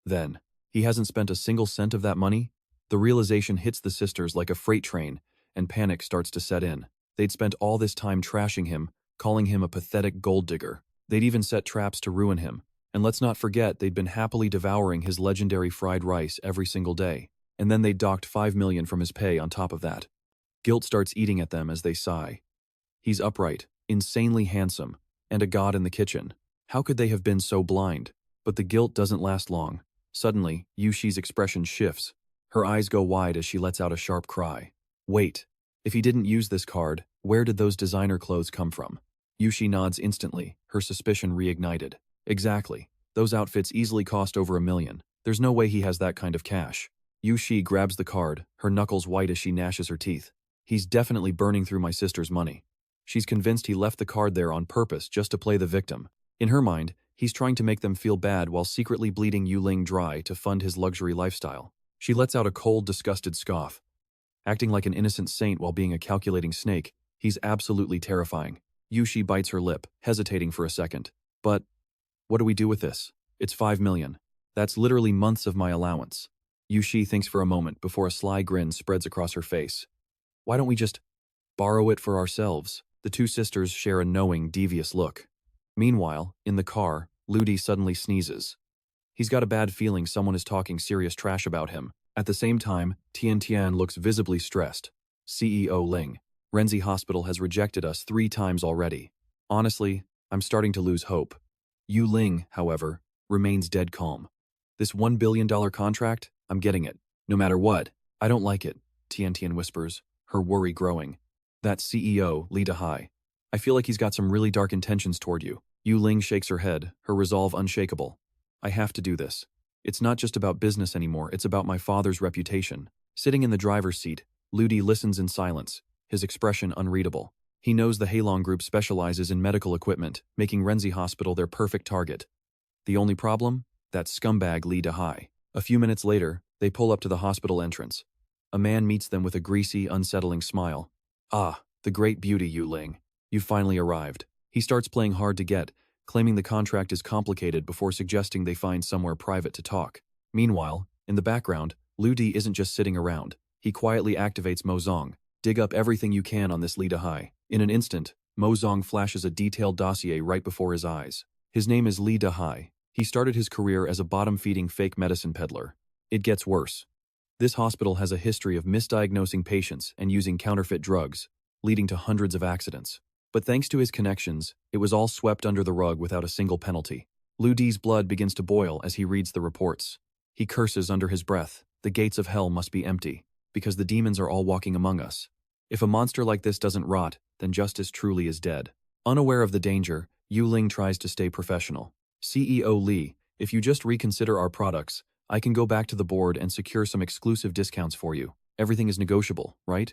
then he hasn't spent a single cent of that money? The realization hits the sisters like a freight train, and panic starts to set in. They'd spent all this time trashing him, calling him a pathetic gold digger. They'd even set traps to ruin him. And let's not forget they'd been happily devouring his legendary fried rice every single day. And then they'd docked 5 million from his pay on top of that. Guilt starts eating at them as they sigh. He's upright, insanely handsome, and a god in the kitchen. How could they have been so blind? But the guilt doesn't last long. Suddenly, Yushi's expression shifts. Her eyes go wide as she lets out a sharp cry. Wait, if he didn't use this card, where did those designer clothes come from? Yushi nods instantly, her suspicion reignited. Exactly. Those outfits easily cost over 1 million. There's no way he has that kind of cash. Yu Shi grabs the card, her knuckles white as she gnashes her teeth. He's definitely burning through my sister's money. She's convinced he left the card there on purpose just to play the victim. In her mind, he's trying to make them feel bad while secretly bleeding Yulong dry to fund his luxury lifestyle. She lets out a cold, disgusted scoff. Acting like an innocent saint while being a calculating snake, he's absolutely terrifying. Yu Shi bites her lip, hesitating for a second. But what do we do with this? It's 5 million. That's literally months of my allowance. Yu Shi thinks for a moment before a sly grin spreads across her face. Why don't we just borrow it for ourselves? The two sisters share a knowing, devious look. Meanwhile, in the car, Ludi suddenly sneezes. He's got a bad feeling someone is talking serious trash about him. At the same time, Tian Tian looks visibly stressed. CEO Ling, Renzi Hospital has rejected us 3 times already. Honestly, I'm starting to lose hope. Yu Ling, however, remains dead calm. This $1 billion contract, I'm getting it. No matter what. I don't like it, Tian Tian whispers, her worry growing. That CEO, Li Dahai. I feel like he's got some really dark intentions toward you. Yu Ling shakes her head, her resolve unshakable. I have to do this. It's not just about business anymore, it's about my father's reputation. Sitting in the driver's seat, Ludi listens in silence, his expression unreadable. He knows the Heilong Group specializes in medical equipment, making Renzi Hospital their perfect target. The only problem? That scumbag Li Dahai. A few minutes later, they pull up to the hospital entrance. A man meets them with a greasy, unsettling smile. Ah, the great beauty, Yu Ling. You've finally arrived. He starts playing hard to get, claiming the contract is complicated before suggesting they find somewhere private to talk. Meanwhile, in the background, Ludi isn't just sitting around. He quietly activates Mozong. Dig up everything you can on this Li Dahai. In an instant, Mozong flashes a detailed dossier right before his eyes. His name is Li Dahai. He started his career as a bottom-feeding fake medicine peddler. It gets worse. This hospital has a history of misdiagnosing patients and using counterfeit drugs, leading to hundreds of accidents. But thanks to his connections, it was all swept under the rug without a single penalty. Ludi's blood begins to boil as he reads the reports. He curses under his breath. The gates of hell must be empty, because the demons are all walking among us. If a monster like this doesn't rot, then justice truly is dead. Unaware of the danger, Yu Ling tries to stay professional. CEO Li, if you just reconsider our products, I can go back to the board and secure some exclusive discounts for you. Everything is negotiable, right?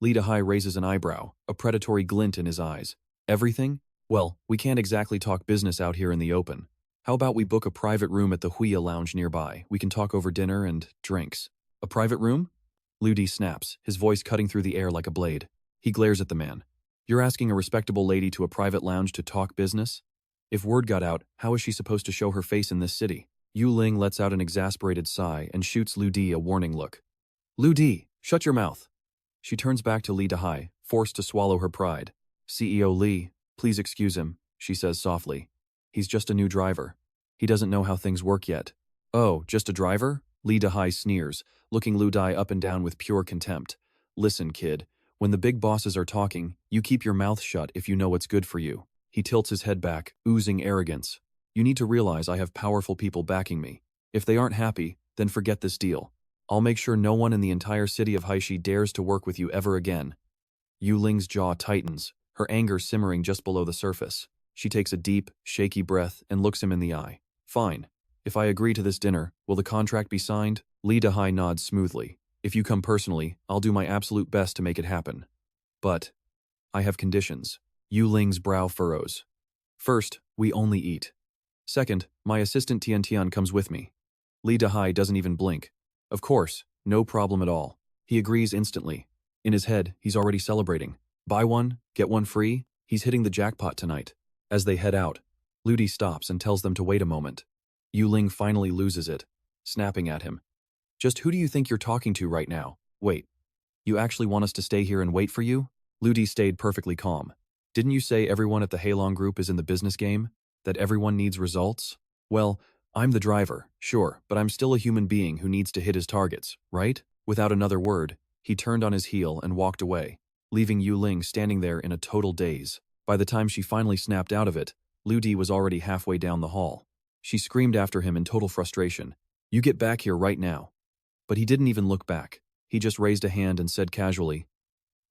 Li Dahai raises an eyebrow, a predatory glint in his eyes. Everything? Well, we can't exactly talk business out here in the open. How about we book a private room at the Huya Lounge nearby? We can talk over dinner and drinks. A private room? Ludi snaps, his voice cutting through the air like a blade. He glares at the man. You're asking a respectable lady to a private lounge to talk business? If word got out, how is she supposed to show her face in this city? Yu Ling lets out an exasperated sigh and shoots Ludi a warning look. Ludi, shut your mouth. She turns back to Li Dahai, forced to swallow her pride. CEO Li, please excuse him, she says softly. He's just a new driver. He doesn't know how things work yet. Oh, just a driver? Li Dahai sneers, looking Ludi up and down with pure contempt. Listen, kid, when the big bosses are talking, you keep your mouth shut if you know what's good for you. He tilts his head back, oozing arrogance. You need to realize I have powerful people backing me. If they aren't happy, then forget this deal. I'll make sure no one in the entire city of Haishi dares to work with you ever again. Yu Ling's jaw tightens, her anger simmering just below the surface. She takes a deep, shaky breath and looks him in the eye. Fine. If I agree to this dinner, will the contract be signed? Li Dahai nods smoothly. If you come personally, I'll do my absolute best to make it happen. But I have conditions. Yu Ling's brow furrows. First, we only eat. Second, my assistant Tian Tian comes with me. Li Dahai doesn't even blink. Of course, no problem at all. He agrees instantly. In his head, he's already celebrating. Buy one, get one free. He's hitting the jackpot tonight. As they head out, Ludi stops and tells them to wait a moment. Yu Ling finally loses it, snapping at him. Just who do you think you're talking to right now? Wait, you actually want us to stay here and wait for you? Ludi stayed perfectly calm. Didn't you say everyone at the Heilong Group is in the business game? That everyone needs results? Well, I'm the driver, sure, but I'm still a human being who needs to hit his targets, right? Without another word, he turned on his heel and walked away, leaving Yu Ling standing there in a total daze. By the time she finally snapped out of it, Ludi was already halfway down the hall. She screamed after him in total frustration, "You get back here right now." But he didn't even look back. He just raised a hand and said casually,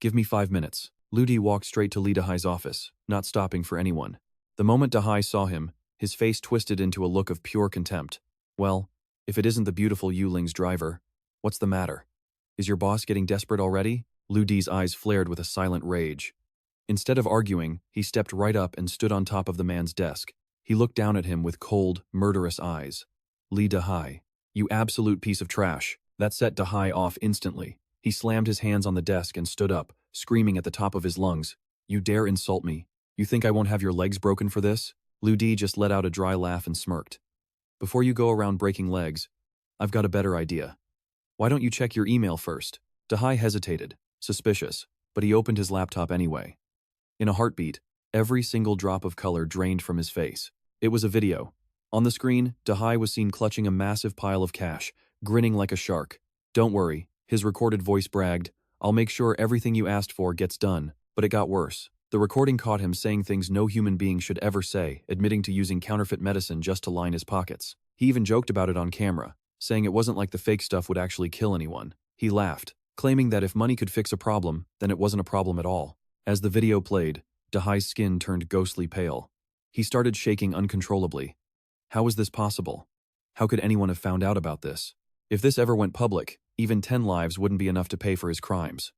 "Give me 5 minutes." Ludi walked straight to Li Dahai's office, not stopping for anyone. The moment Dahai saw him, his face twisted into a look of pure contempt. Well, If it isn't the beautiful Yuling's driver, what's the matter? Is your boss getting desperate already? Lu Di's eyes flared with a silent rage. Instead of arguing, he stepped right up and stood on top of the man's desk. He looked down at him with cold, murderous eyes. Lee Dahai, you absolute piece of trash. That set Dahai off instantly. He slammed his hands on the desk and stood up, screaming at the top of his lungs. You dare insult me? You think I won't have your legs broken for this? Lu Di just let out a dry laugh and smirked. Before you go around breaking legs, I've got a better idea. Why don't you check your email first? Dahai hesitated, suspicious, but he opened his laptop anyway. In a heartbeat, every single drop of color drained from his face. It was a video. On the screen, Dahai was seen clutching a massive pile of cash, grinning like a shark. Don't worry, his recorded voice bragged, I'll make sure everything you asked for gets done. But it got worse. The recording caught him saying things no human being should ever say, admitting to using counterfeit medicine just to line his pockets. He even joked about it on camera, saying it wasn't like the fake stuff would actually kill anyone. He laughed, claiming that if money could fix a problem, then it wasn't a problem at all. As the video played, Dahai's skin turned ghostly pale. He started shaking uncontrollably. How was this possible? How could anyone have found out about this? If this ever went public, even 10 lives wouldn't be enough to pay for his crimes.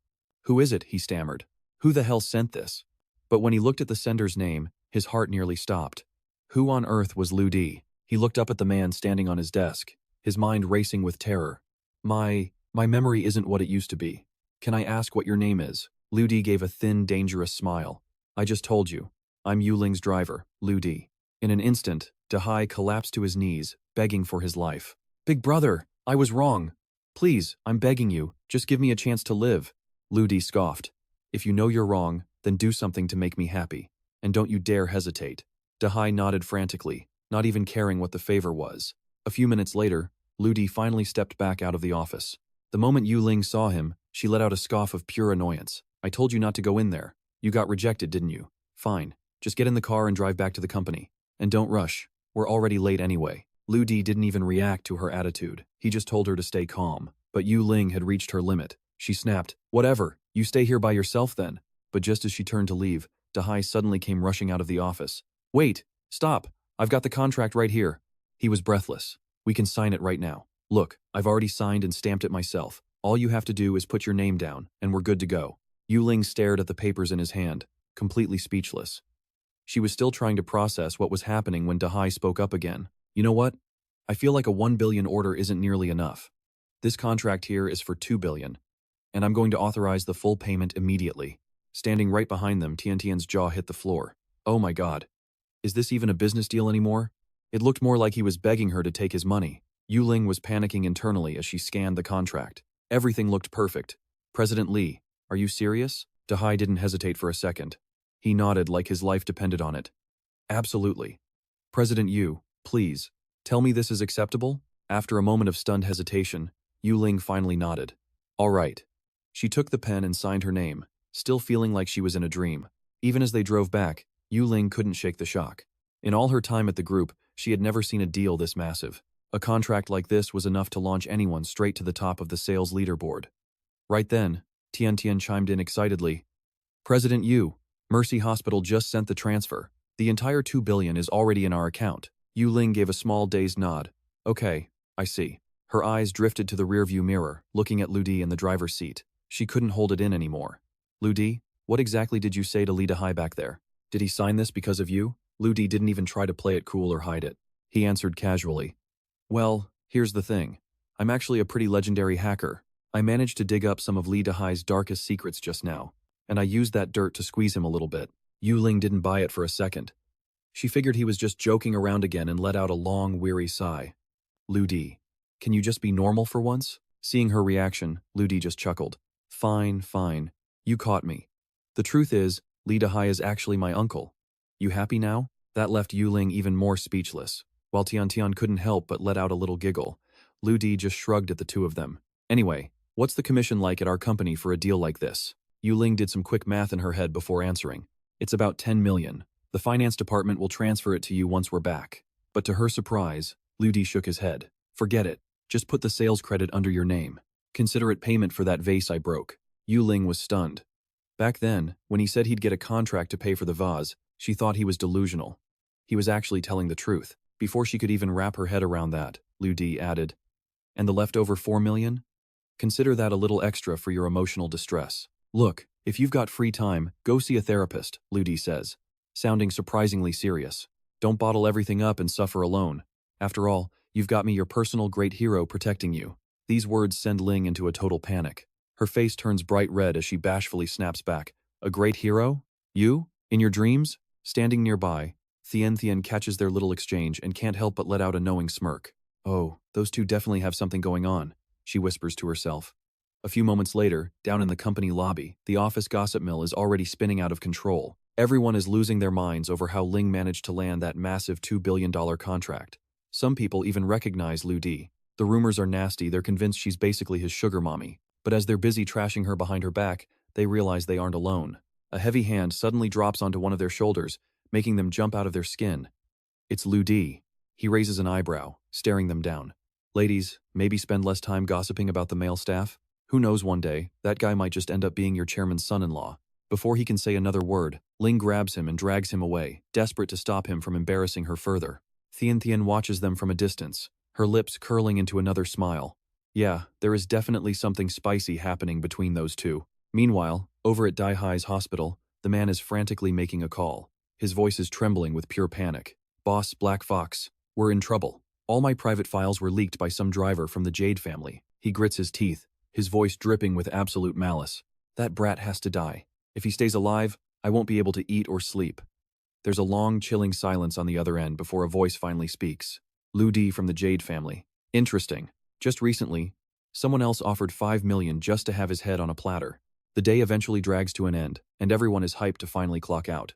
Who is it? He stammered. Who the hell sent this? But when he looked at the sender's name, his heart nearly stopped. Who on earth was Lu Di? He looked up at the man standing on his desk, his mind racing with terror. My memory isn't what it used to be. Can I ask what your name is? Lu Di gave a thin, dangerous smile. I just told you. I'm Yuling's driver, Lu Di. In an instant, Dahai collapsed to his knees, begging for his life. Big brother, I was wrong. Please, I'm begging you, just give me a chance to live. Lu Di scoffed. If you know you're wrong, then do something to make me happy. And don't you dare hesitate. Dahai nodded frantically, not even caring what the favor was. A few minutes later, Lu Di finally stepped back out of the office. The moment Yuling saw him, she let out a scoff of pure annoyance. I told you not to go in there. You got rejected, didn't you? Fine. Just get in the car and drive back to the company. And don't rush. We're already late anyway. Lu Di didn't even react to her attitude. He just told her to stay calm. But Yuling had reached her limit. She snapped, whatever, you stay here by yourself then. But just as she turned to leave, Dahai suddenly came rushing out of the office. Wait, stop, I've got the contract right here. He was breathless. We can sign it right now. Look, I've already signed and stamped it myself. All you have to do is put your name down, and we're good to go. Yuling stared at the papers in his hand, completely speechless. She was still trying to process what was happening when Dahai spoke up again. You know what? I feel like a 1 billion order isn't nearly enough. This contract here is for 2 billion. And I'm going to authorize the full payment immediately. Standing right behind them, Tiantian's jaw hit the floor. Oh my god. Is this even a business deal anymore? It looked more like he was begging her to take his money. Yuling was panicking internally as she scanned the contract. Everything looked perfect. President Li, are you serious? Dahai didn't hesitate for a second. He nodded like his life depended on it. Absolutely. President Yu, please, tell me this is acceptable? After a moment of stunned hesitation, Yuling finally nodded. All right. She took the pen and signed her name, still feeling like she was in a dream. Even as they drove back, Yuling couldn't shake the shock. In all her time at the group, she had never seen a deal this massive. A contract like this was enough to launch anyone straight to the top of the sales leaderboard. Right then, Tiantian chimed in excitedly. President Yu, Mercy Hospital just sent the transfer. The entire 2 billion is already in our account. Yuling gave a small dazed nod. Okay, I see. Her eyes drifted to the rearview mirror, looking at Lu Di in the driver's seat. She couldn't hold it in anymore. Lu Di, what exactly did you say to Li Dahai back there? Did he sign this because of you? Lu Di didn't even try to play it cool or hide it. He answered casually. Well, here's the thing. I'm actually a pretty legendary hacker. I managed to dig up some of Li Dahai's darkest secrets just now, and I used that dirt to squeeze him a little bit. Yuling didn't buy it for a second. She figured he was just joking around again and let out a long, weary sigh. Lu Di, can you just be normal for once? Seeing her reaction, Lu Di just chuckled. Fine, fine. You caught me. The truth is, Li Dahai is actually my uncle. You happy now? That left Yuling even more speechless. While Tiantian couldn't help but let out a little giggle, Lu Di just shrugged at the two of them. Anyway, what's the commission like at our company for a deal like this? Yuling did some quick math in her head before answering. It's about 10 million. The finance department will transfer it to you once we're back. But to her surprise, Lu Di shook his head. Forget it. Just put the sales credit under your name. Consider it payment for that vase I broke. Yuling was stunned. Back then, when he said he'd get a contract to pay for the vase, she thought he was delusional. He was actually telling the truth. Before she could even wrap her head around that, Lu Di added, And the leftover 4 million? Consider that a little extra for your emotional distress. Look, if you've got free time, go see a therapist, Ludi says, sounding surprisingly serious. Don't bottle everything up and suffer alone. After all, you've got me, your personal great hero, protecting you. These words send Ling into a total panic. Her face turns bright red as she bashfully snaps back. A great hero? You? In your dreams? Standing nearby, Thien catches their little exchange and can't help but let out a knowing smirk. Oh, those two definitely have something going on, she whispers to herself. A few moments later, down in the company lobby, the office gossip mill is already spinning out of control. Everyone is losing their minds over how Ling managed to land that massive $2 billion contract. Some people even recognize Lu Di. The rumors are nasty, they're convinced she's basically his sugar mommy. But as they're busy trashing her behind her back, they realize they aren't alone. A heavy hand suddenly drops onto one of their shoulders, making them jump out of their skin. It's Lu Di. He raises an eyebrow, staring them down. Ladies, maybe spend less time gossiping about the male staff? Who knows, one day, that guy might just end up being your chairman's son-in-law. Before he can say another word, Ling grabs him and drags him away, desperate to stop him from embarrassing her further. Thien watches them from a distance, her lips curling into another smile. Yeah, there is definitely something spicy happening between those two. Meanwhile, over at Dai Hai's hospital, the man is frantically making a call. His voice is trembling with pure panic. Boss, Black Fox, we're in trouble. All my private files were leaked by some driver from the Jade family. He grits his teeth, his voice dripping with absolute malice. That brat has to die. If he stays alive, I won't be able to eat or sleep. There's a long, chilling silence on the other end before a voice finally speaks. Lu Di from the Jade family. Interesting. Just recently, someone else offered 5 million just to have his head on a platter. The day eventually drags to an end, and everyone is hyped to finally clock out.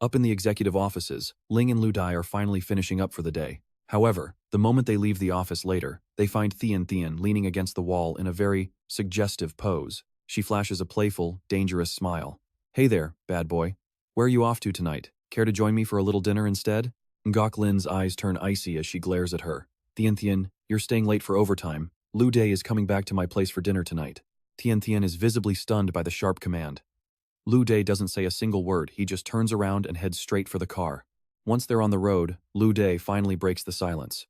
Up in the executive offices, Ling and Lu Di are finally finishing up for the day. However, the moment they leave the office later, they find Thien leaning against the wall in a very suggestive pose. She flashes a playful, dangerous smile. Hey there, bad boy. Where are you off to tonight? Care to join me for a little dinner instead? Ngok Lin's eyes turn icy as she glares at her. Thien, you're staying late for overtime. Lu Di is coming back to my place for dinner tonight. Thien is visibly stunned by the sharp command. Lu Di doesn't say a single word, he just turns around and heads straight for the car. Once they're on the road, Lu Di finally breaks the silence.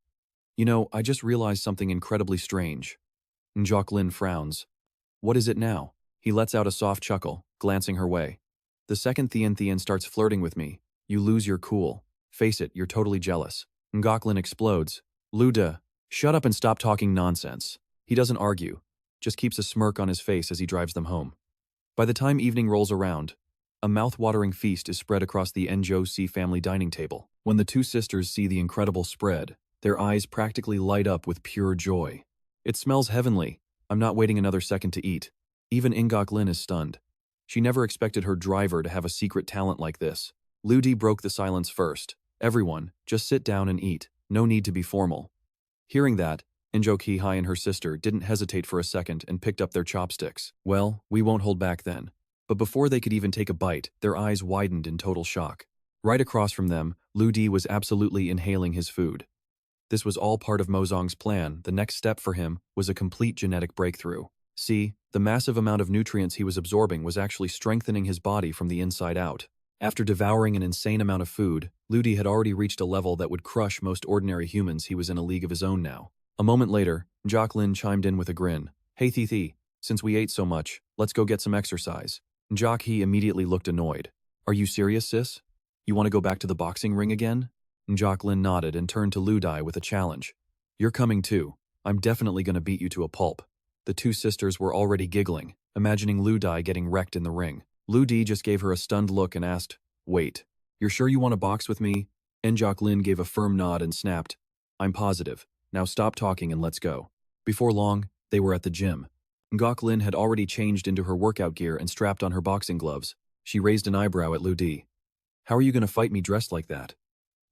You know, I just realized something incredibly strange. Ngok Lin frowns. What is it now? He lets out a soft chuckle, glancing her way. The second Thien starts flirting with me, you lose your cool. Face it, you're totally jealous. Ngok Lin explodes. Lu Di, shut up and stop talking nonsense. He doesn't argue, just keeps a smirk on his face as he drives them home. By the time evening rolls around, a mouth-watering feast is spread across the Njo family dining table. When the two sisters see the incredible spread, their eyes practically light up with pure joy. It smells heavenly. I'm not waiting another second to eat. Even Ngok Lin is stunned. She never expected her driver to have a secret talent like this. Lu Di broke the silence first. Everyone, just sit down and eat. No need to be formal. Hearing that, Njo Hai and her sister didn't hesitate for a second and picked up their chopsticks. Well, we won't hold back then. But before they could even take a bite, their eyes widened in total shock. Right across from them, Lu Di was absolutely inhaling his food. This was all part of Mozong's plan. The next step for him was a complete genetic breakthrough. See, the massive amount of nutrients he was absorbing was actually strengthening his body from the inside out. After devouring an insane amount of food, Lu Di had already reached a level that would crush most ordinary humans. He was in a league of his own now. A moment later, Ngok Lin chimed in with a grin. Hey Thi, since we ate so much, let's go get some exercise. Ngok He immediately looked annoyed. Are you serious, sis? You want to go back to the boxing ring again? Ngok Lin nodded and turned to Lu Di with a challenge. You're coming too. I'm definitely going to beat you to a pulp. The two sisters were already giggling, imagining Lu Di getting wrecked in the ring. Lu Di just gave her a stunned look and asked, Wait, you're sure you want to box with me? Ngok Lin gave a firm nod and snapped, I'm positive. Now stop talking and let's go. Before long, they were at the gym. Ngok Lin had already changed into her workout gear and strapped on her boxing gloves. She raised an eyebrow at Lu Di. How are you going to fight me dressed like that?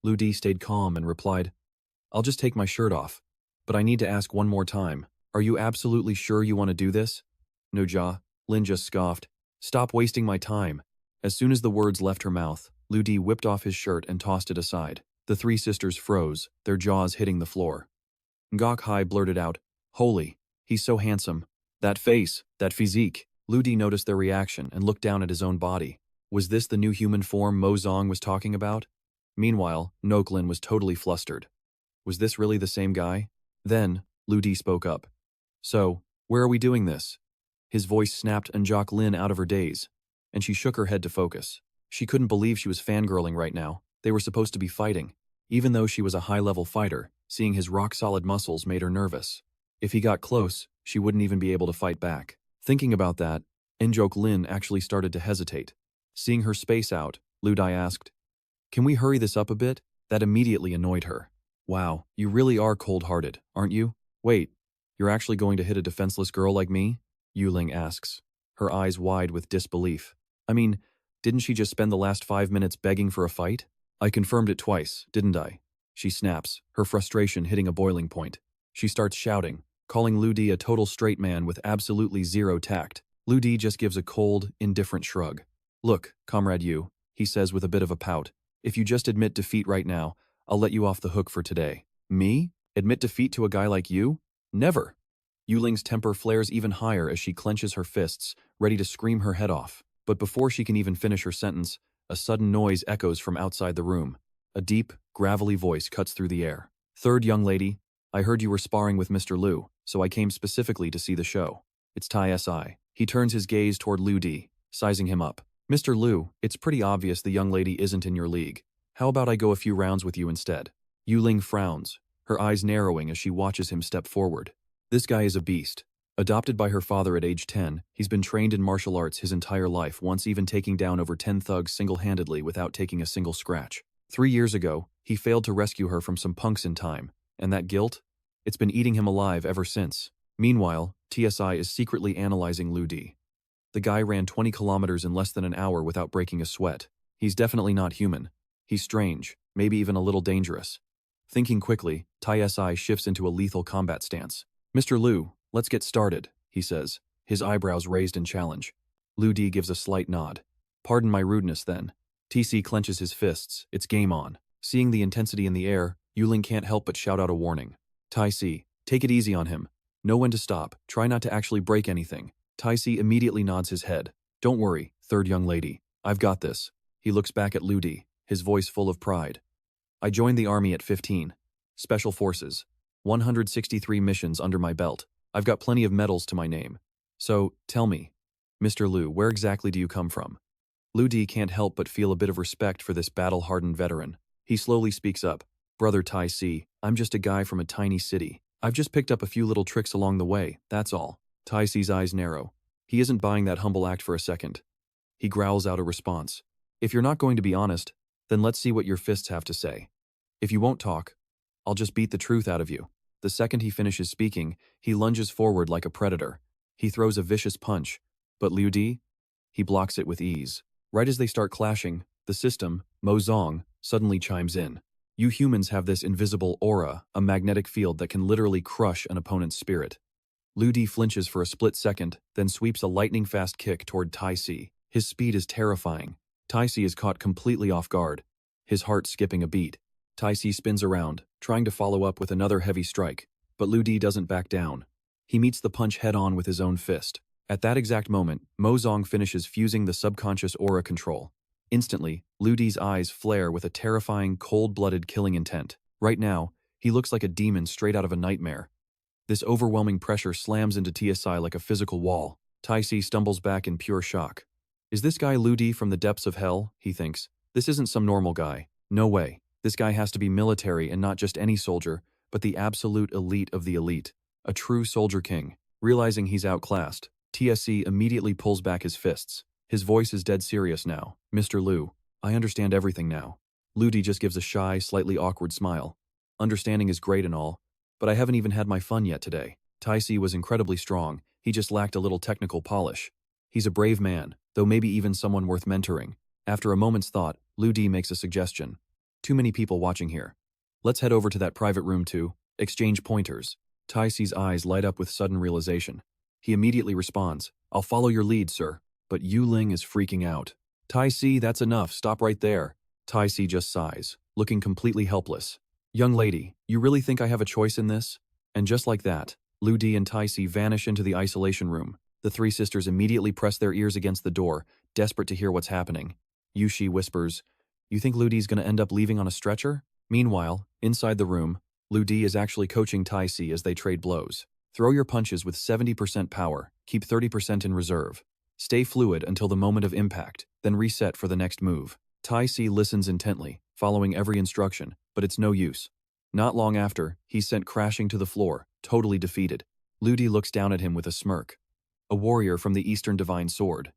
Lu Di stayed calm and replied, I'll just take my shirt off. But I need to ask one more time. Are you absolutely sure you want to do this? No Ja, Lin just scoffed. Stop wasting my time. As soon as the words left her mouth, Lu Di whipped off his shirt and tossed it aside. The three sisters froze, their jaws hitting the floor. Ngok Hai blurted out, Holy, he's so handsome. That face, that physique. Lu Di noticed their reaction and looked down at his own body. Was this the new human form Mozong was talking about? Meanwhile, Ngok Lin was totally flustered. Was this really the same guy? Then, Lu Di spoke up. So, where are we doing this? His voice snapped Njok Lin out of her daze, and she shook her head to focus. She couldn't believe she was fangirling right now. They were supposed to be fighting. Even though she was a high-level fighter, seeing his rock-solid muscles made her nervous. If he got close, she wouldn't even be able to fight back. Thinking about that, Njok Lin actually started to hesitate. Seeing her space out, Lu Di asked, "Can we hurry this up a bit?" That immediately annoyed her. "Wow, you really are cold-hearted, aren't you? Wait, you're actually going to hit a defenseless girl like me?" Yulong asks, her eyes wide with disbelief. "I mean, didn't she just spend the last 5 minutes begging for a fight? I confirmed it twice, didn't I?" She snaps, her frustration hitting a boiling point. She starts shouting, calling Lu Di a total straight man with absolutely zero tact. Lu Di just gives a cold, indifferent shrug. "Look, Comrade Yu," he says with a bit of a pout, "if you just admit defeat right now, I'll let you off the hook for today." "Me? Admit defeat to a guy like you? Never." Yuling's temper flares even higher as she clenches her fists, ready to scream her head off. But before she can even finish her sentence, a sudden noise echoes from outside the room. A deep, gravelly voice cuts through the air. "Third young lady, I heard you were sparring with Mr. Lu, so I came specifically to see the show. It's Tai Si." He turns his gaze toward Lu Di, sizing him up. "Mr. Lu, it's pretty obvious the young lady isn't in your league. How about I go a few rounds with you instead?" Yuling frowns, her eyes narrowing as she watches him step forward. This guy is a beast. Adopted by her father at age 10, he's been trained in martial arts his entire life, once even taking down over 10 thugs single-handedly without taking a single scratch. 3 years ago, he failed to rescue her from some punks in time, and that guilt? It's been eating him alive ever since. Meanwhile, TSI is secretly analyzing Lu Di. The guy ran 20 kilometers in less than an hour without breaking a sweat. He's definitely not human. He's strange, maybe even a little dangerous. Thinking quickly, Tai Si shifts into a lethal combat stance. "Mr. Lu, let's get started," he says, his eyebrows raised in challenge. Lu Di gives a slight nod. "Pardon my rudeness then." TC clenches his fists, it's game on. Seeing the intensity in the air, Yuling can't help but shout out a warning. "Tai Si, take it easy on him. Know when to stop, try not to actually break anything." Tai Si immediately nods his head. "Don't worry, third young lady, I've got this." He looks back at Lu Di, his voice full of pride. "I joined the army at 15. Special Forces. 163 missions under my belt. I've got plenty of medals to my name. So, tell me, Mr. Lu, where exactly do you come from?" Lu Di can't help but feel a bit of respect for this battle-hardened veteran. He slowly speaks up. "Brother Tai Si, I'm just a guy from a tiny city. I've just picked up a few little tricks along the way, that's all." Tai Si's eyes narrow. He isn't buying that humble act for a second. He growls out a response. "If you're not going to be honest, then let's see what your fists have to say. If you won't talk, I'll just beat the truth out of you." The second he finishes speaking, he lunges forward like a predator. He throws a vicious punch, but Lu Di? He blocks it with ease. Right as they start clashing, the system, Mo Zong, suddenly chimes in. "You humans have this invisible aura, a magnetic field that can literally crush an opponent's spirit." Lu Di flinches for a split second, then sweeps a lightning-fast kick toward Tai Si. His speed is terrifying. Tai Si is caught completely off guard, his heart skipping a beat. Tai Si spins around, trying to follow up with another heavy strike, but Lu Di doesn't back down. He meets the punch head-on with his own fist. At that exact moment, Mo Zong finishes fusing the subconscious aura control. Instantly, Lu Di's eyes flare with a terrifying, cold-blooded killing intent. Right now, he looks like a demon straight out of a nightmare. This overwhelming pressure slams into TSI like a physical wall. Tai Si stumbles back in pure shock. "Is this guy Lu Di from the depths of hell?" he thinks. "This isn't some normal guy. No way. This guy has to be military and not just any soldier, but the absolute elite of the elite. A true soldier king." Realizing he's outclassed, TSC immediately pulls back his fists. His voice is dead serious now. "Mr. Lu, I understand everything now." Lu Di just gives a shy, slightly awkward smile. "Understanding is great and all, but I haven't even had my fun yet today." Tai Si was incredibly strong, he just lacked a little technical polish. He's a brave man, though maybe even someone worth mentoring. After a moment's thought, Lu Di makes a suggestion. "Too many people watching here. Let's head over to that private room to exchange pointers." Tai Si's eyes light up with sudden realization. He immediately responds, "I'll follow your lead, sir." But Yulong is freaking out. "Tai Si, that's enough, stop right there." Tai Si just sighs, looking completely helpless. "Young lady, you really think I have a choice in this?" And just like that, Lu Di and Tai Si vanish into the isolation room. The three sisters immediately press their ears against the door, desperate to hear what's happening. Yushi whispers, "You think Lu Di's gonna end up leaving on a stretcher?" Meanwhile, inside the room, Lu Di is actually coaching Tai Si as they trade blows. Throw your punches with 70% power, keep 30% in reserve. Stay fluid until the moment of impact, then reset for the next move. Tai Si listens intently, following every instruction, but it's no use. Not long after, he's sent crashing to the floor, totally defeated. Lu Di looks down at him with a smirk. A warrior from the Eastern Divine Sword.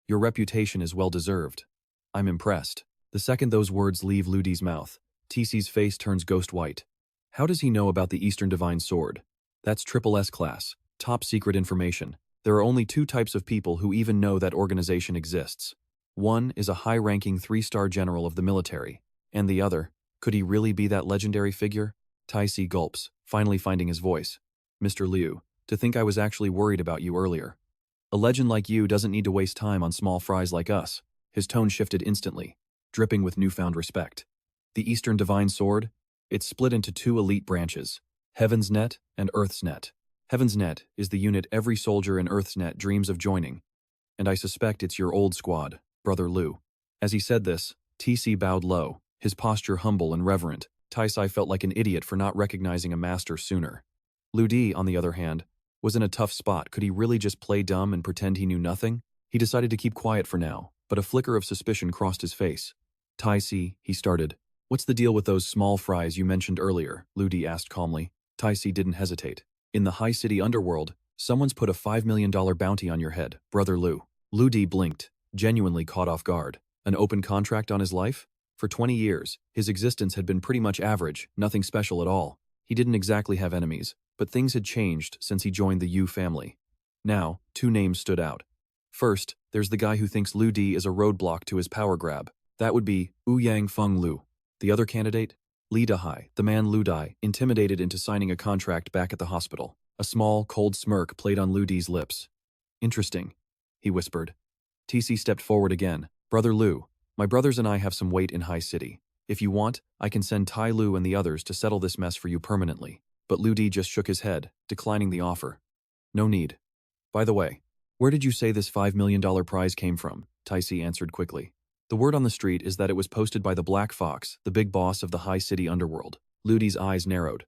Your reputation is well-deserved. I'm impressed. The second those words leave Lu Di's mouth, TC's face turns ghost white. How does he know about the Eastern Divine Sword? That's triple S class, top secret information. There are only two types of people who even know that organization exists. One is a high-ranking 3-star general of the military, and the other, could he really be that legendary figure? Tai Si gulps, finally finding his voice. Mr. Liu, to think I was actually worried about you earlier. A legend like you doesn't need to waste time on small fries like us. His tone shifted instantly, dripping with newfound respect. The Eastern Divine Sword? It's split into two elite branches, Heaven's Net and Earth's Net. Heaven's Net is the unit every soldier in Earth's Net dreams of joining, and I suspect it's your old squad, Brother Liu. As he said this, TC bowed low, his posture humble and reverent. Tai Si felt like an idiot for not recognizing a master sooner. Lu Di, on the other hand, was in a tough spot. Could he really just play dumb and pretend he knew nothing? He decided to keep quiet for now, but a flicker of suspicion crossed his face. Tai Si, he started. What's the deal with those small fries you mentioned earlier? Lu Di asked calmly. Tai Si didn't hesitate. In the high city underworld, someone's put a $5 million bounty on your head, Brother Liu. Lu Di blinked, genuinely caught off guard. An open contract on his life? For 20 years, his existence had been pretty much average, nothing special at all. He didn't exactly have enemies, but things had changed since he joined the Yu family. Now, two names stood out. First, there's the guy who thinks Lu Di is a roadblock to his power grab. That would be Ouyang Feng Lu. The other candidate? Li Dahai, the man Lu Dai intimidated into signing a contract back at the hospital. A small, cold smirk played on Lu Di's lips. Interesting, he whispered. TC stepped forward again. Brother Liu, my brothers and I have some weight in High City. If you want, I can send Tai Lu and the others to settle this mess for you permanently. But Lu Di just shook his head, declining the offer. No need. By the way, where did you say this $5 million prize came from? Tai Si answered quickly. The word on the street is that it was posted by the Black Fox, the big boss of the high city underworld. Lu Di's eyes narrowed.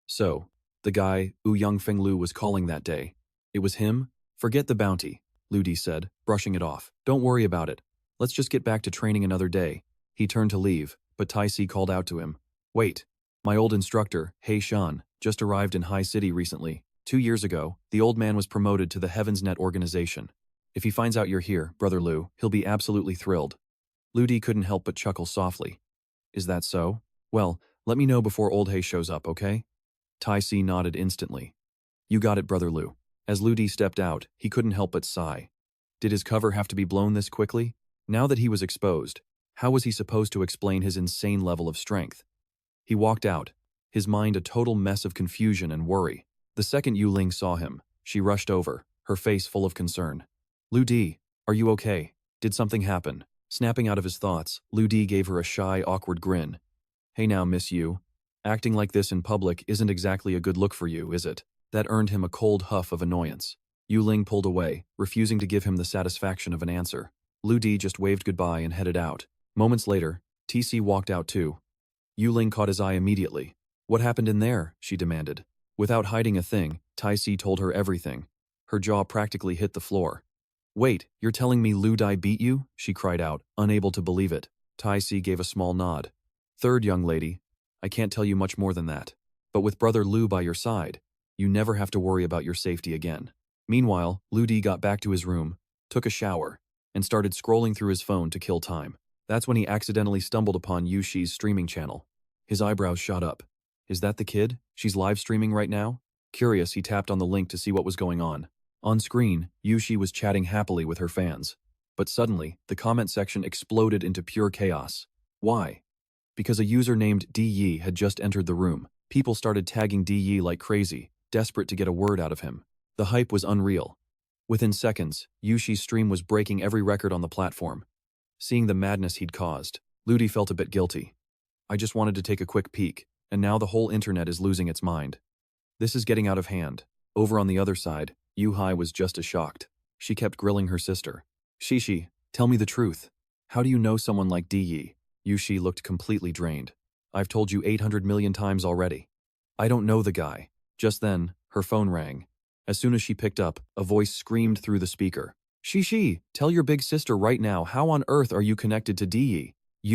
So, the guy Ouyang Feng Lu was calling that day. It was him? Forget the bounty, Lu Di said, brushing it off. Don't worry about it. Let's just get back to training another day. He turned to leave, but Tai Si called out to him. Wait. My old instructor, He Shan, just arrived in High City recently. 2 years ago, the old man was promoted to the Heaven's Net organization. If he finds out you're here, Brother Liu, he'll be absolutely thrilled. Lu Di couldn't help but chuckle softly. Is that so? Well, let me know before old He shows up, okay? Tai Si nodded instantly. You got it, Brother Liu. As Lu Di stepped out, he couldn't help but sigh. Did his cover have to be blown this quickly? Now that he was exposed, how was he supposed to explain his insane level of strength? He walked out, his mind a total mess of confusion and worry. The second Yulong saw him, she rushed over, her face full of concern. Lu Di, are you okay? Did something happen? Snapping out of his thoughts, Lu Di gave her a shy, awkward grin. Hey now, Miss Yu. Acting like this in public isn't exactly a good look for you, is it? That earned him a cold huff of annoyance. Yulong pulled away, refusing to give him the satisfaction of an answer. Lu Di just waved goodbye and headed out. Moments later, TC walked out too. Yulong caught his eye immediately. What happened in there? She demanded. Without hiding a thing, Tai Si told her everything. Her jaw practically hit the floor. Wait, you're telling me Lu Dai beat you? She cried out, unable to believe it. Tai Si gave a small nod. Third young lady, I can't tell you much more than that. But with Brother Liu by your side, you never have to worry about your safety again. Meanwhile, Lu Di got back to his room, took a shower, and started scrolling through his phone to kill time. That's when he accidentally stumbled upon Yu Shi's streaming channel. His eyebrows shot up. Is that the kid? She's live streaming right now? Curious, he tapped on the link to see what was going on. On screen, Yu Shi was chatting happily with her fans. But suddenly, the comment section exploded into pure chaos. Why? Because a user named D Yi had just entered the room. People started tagging D Yi like crazy, desperate to get a word out of him. The hype was unreal. Within seconds, Yu Shi's stream was breaking every record on the platform. Seeing the madness he'd caused, Lu Di felt a bit guilty. I just wanted to take a quick peek, and now the whole internet is losing its mind. This is getting out of hand. Over on the other side, Yu Hai was just as shocked. She kept grilling her sister. Shishi, tell me the truth. How do you know someone like Di Yi? Yu Shi looked completely drained. I've told you 800 million times already. I don't know the guy. Just then, her phone rang. As soon as she picked up, a voice screamed through the speaker. She, tell your big sister right now, how on earth are you connected to DE?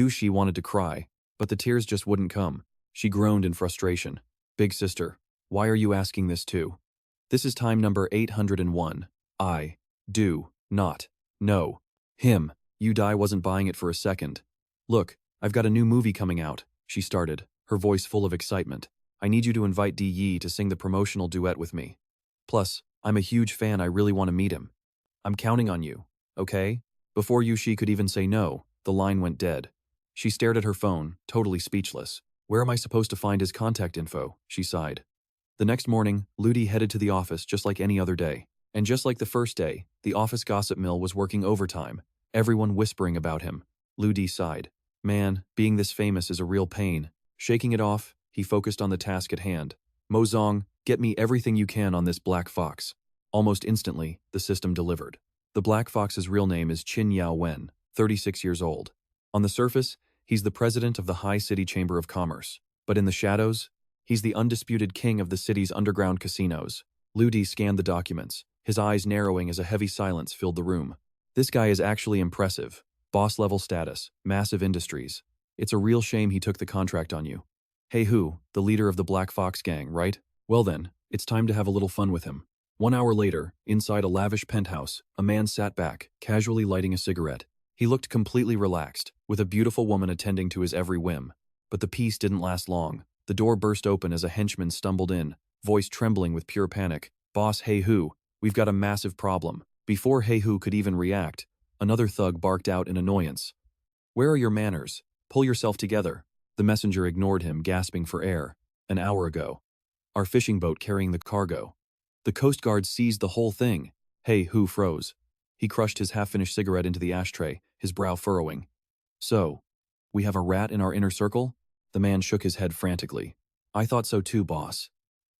She wanted to cry, but the tears just wouldn't come. She groaned in frustration. Big sister, why are you asking this too? This is time number 801. I do not know him. Dai wasn't buying it for a second. Look, I've got a new movie coming out, she started, her voice full of excitement. I need you to invite DE to sing the promotional duet with me. Plus, I'm a huge fan, I really want to meet him. I'm counting on you, okay? Before she could even say no, the line went dead. She stared at her phone, totally speechless. Where am I supposed to find his contact info? She sighed. The next morning, Ludi headed to the office just like any other day. And just like the first day, the office gossip mill was working overtime, everyone whispering about him. Ludi sighed. Man, being this famous is a real pain. Shaking it off, he focused on the task at hand. Mozong, get me everything you can on this Black Fox. Almost instantly, the system delivered. The Black Fox's real name is Qin Yao Wen, 36 years old. On the surface, he's the president of the High City Chamber of Commerce. But in the shadows, he's the undisputed king of the city's underground casinos. Ludi scanned the documents, his eyes narrowing as a heavy silence filled the room. This guy is actually impressive. Boss-level status, massive industries. It's a real shame he took the contract on you. Hey Hu, the leader of the Black Fox gang, right? Well then, it's time to have a little fun with him. 1 hour later, inside a lavish penthouse, a man sat back, casually lighting a cigarette. He looked completely relaxed, with a beautiful woman attending to his every whim. But the peace didn't last long. The door burst open as a henchman stumbled in, voice trembling with pure panic. Boss Hey Hu, we've got a massive problem. Before Hey Hu could even react, another thug barked out in annoyance. Where are your manners? Pull yourself together. The messenger ignored him, gasping for air. An hour ago. Our fishing boat carrying the cargo. The Coast Guard seized the whole thing. Hey Hu froze. He crushed his half-finished cigarette into the ashtray, his brow furrowing. So, we have a rat in our inner circle? The man shook his head frantically. I thought so too, boss.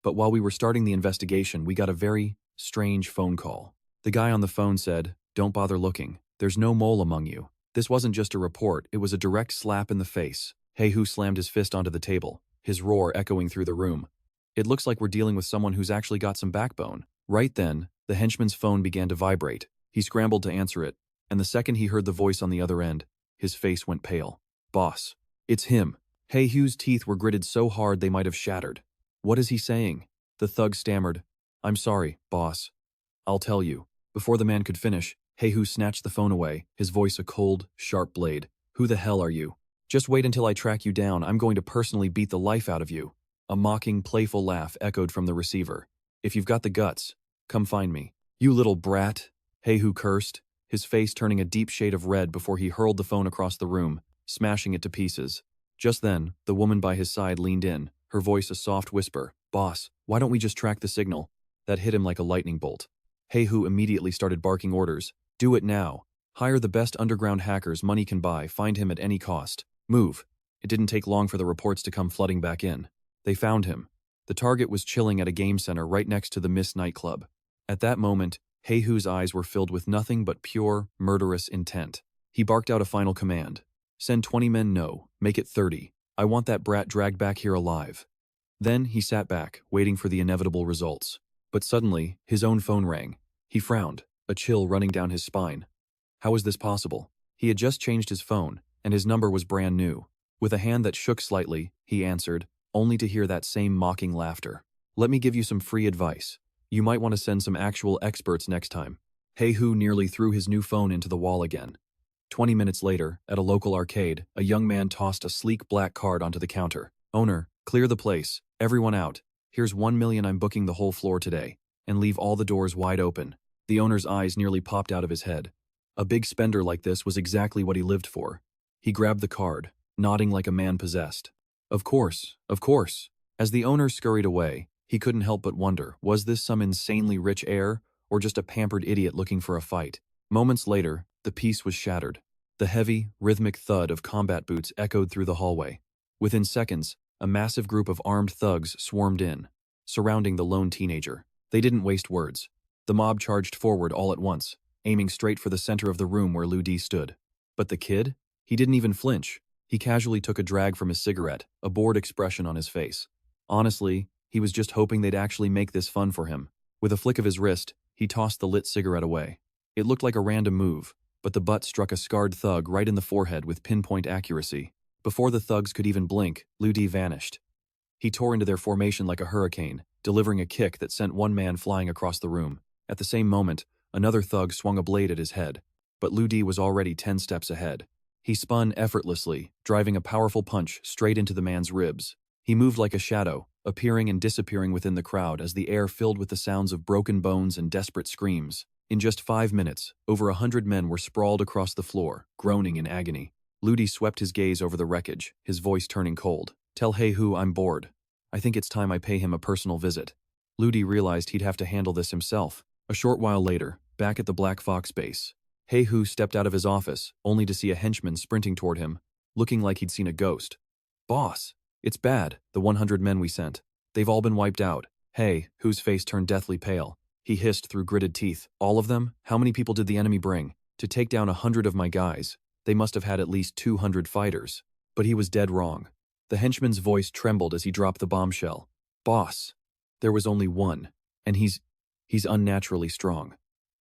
But while we were starting the investigation, we got a very strange phone call. The guy on the phone said, don't bother looking. There's no mole among you. This wasn't just a report, it was a direct slap in the face. Hey Hu slammed his fist onto the table, his roar echoing through the room. It looks like we're dealing with someone who's actually got some backbone. Right then, the henchman's phone began to vibrate. He scrambled to answer it, and the second he heard the voice on the other end, his face went pale. Boss, it's him. Hey Hu's teeth were gritted so hard they might have shattered. What is he saying? The thug stammered. I'm sorry, boss. I'll tell you. Before the man could finish, Hey Hu snatched the phone away, his voice a cold, sharp blade. Who the hell are you? Just wait until I track you down, I'm going to personally beat the life out of you. A mocking, playful laugh echoed from the receiver. If you've got the guts, come find me. You little brat. Hey Hu cursed, his face turning a deep shade of red before he hurled the phone across the room, smashing it to pieces. Just then, the woman by his side leaned in, her voice a soft whisper. Boss, why don't we just track the signal? That hit him like a lightning bolt. Hey Hu immediately started barking orders. Do it now. Hire the best underground hackers money can buy, find him at any cost. Move. It didn't take long for the reports to come flooding back in. They found him. The target was chilling at a game center right next to the Miss nightclub. At that moment, Hey Hu's eyes were filled with nothing but pure, murderous intent. He barked out a final command. Send 20 men, no, make it 30. I want that brat dragged back here alive. Then he sat back, waiting for the inevitable results. But suddenly, his own phone rang. He frowned, a chill running down his spine. How was this possible? He had just changed his phone, and his number was brand new. With a hand that shook slightly, he answered, only to hear that same mocking laughter. Let me give you some free advice. You might want to send some actual experts next time. Hey Hu nearly threw his new phone into the wall again. 20 minutes later, at a local arcade, a young man tossed a sleek black card onto the counter. Owner, clear the place. Everyone out. Here's 1 million, I'm booking the whole floor today. And leave all the doors wide open. The owner's eyes nearly popped out of his head. A big spender like this was exactly what he lived for. He grabbed the card, nodding like a man possessed. Of course, of course. As the owner scurried away, he couldn't help but wonder, was this some insanely rich heir, or just a pampered idiot looking for a fight? Moments later, the peace was shattered. The heavy, rhythmic thud of combat boots echoed through the hallway. Within seconds, a massive group of armed thugs swarmed in, surrounding the lone teenager. They didn't waste words. The mob charged forward all at once, aiming straight for the center of the room where Ludi stood. But the kid? He didn't even flinch. He casually took a drag from his cigarette, a bored expression on his face. Honestly, He was just hoping they'd actually make this fun for him. With a flick of his wrist, he tossed the lit cigarette away. It looked like a random move, but the butt struck a scarred thug right in the forehead with pinpoint accuracy. Before the thugs could even blink, Ludi vanished. He tore into their formation like a hurricane, delivering a kick that sent one man flying across the room. At the same moment, another thug swung a blade at his head, but Ludi was already 10 steps ahead. He spun effortlessly, driving a powerful punch straight into the man's ribs. He moved like a shadow, appearing and disappearing within the crowd as the air filled with the sounds of broken bones and desperate screams. In just 5 minutes, over 100 men were sprawled across the floor, groaning in agony. Ludi swept his gaze over the wreckage, his voice turning cold. "Tell Hey-Hu I'm bored. I think it's time I pay him a personal visit." Ludi realized he'd have to handle this himself. A short while later, back at the Black Fox base, Hey-Hu stepped out of his office, only to see a henchman sprinting toward him, looking like he'd seen a ghost. "Boss, it's bad, the 100 men we sent. They've all been wiped out." Hey-Hu's face turned deathly pale. He hissed through gritted teeth. "All of them? How many people did the enemy bring? To take down 100 of my guys, they must have had at least 200 fighters." But he was dead wrong. The henchman's voice trembled as he dropped the bombshell. "Boss, there was only one, and he's unnaturally strong."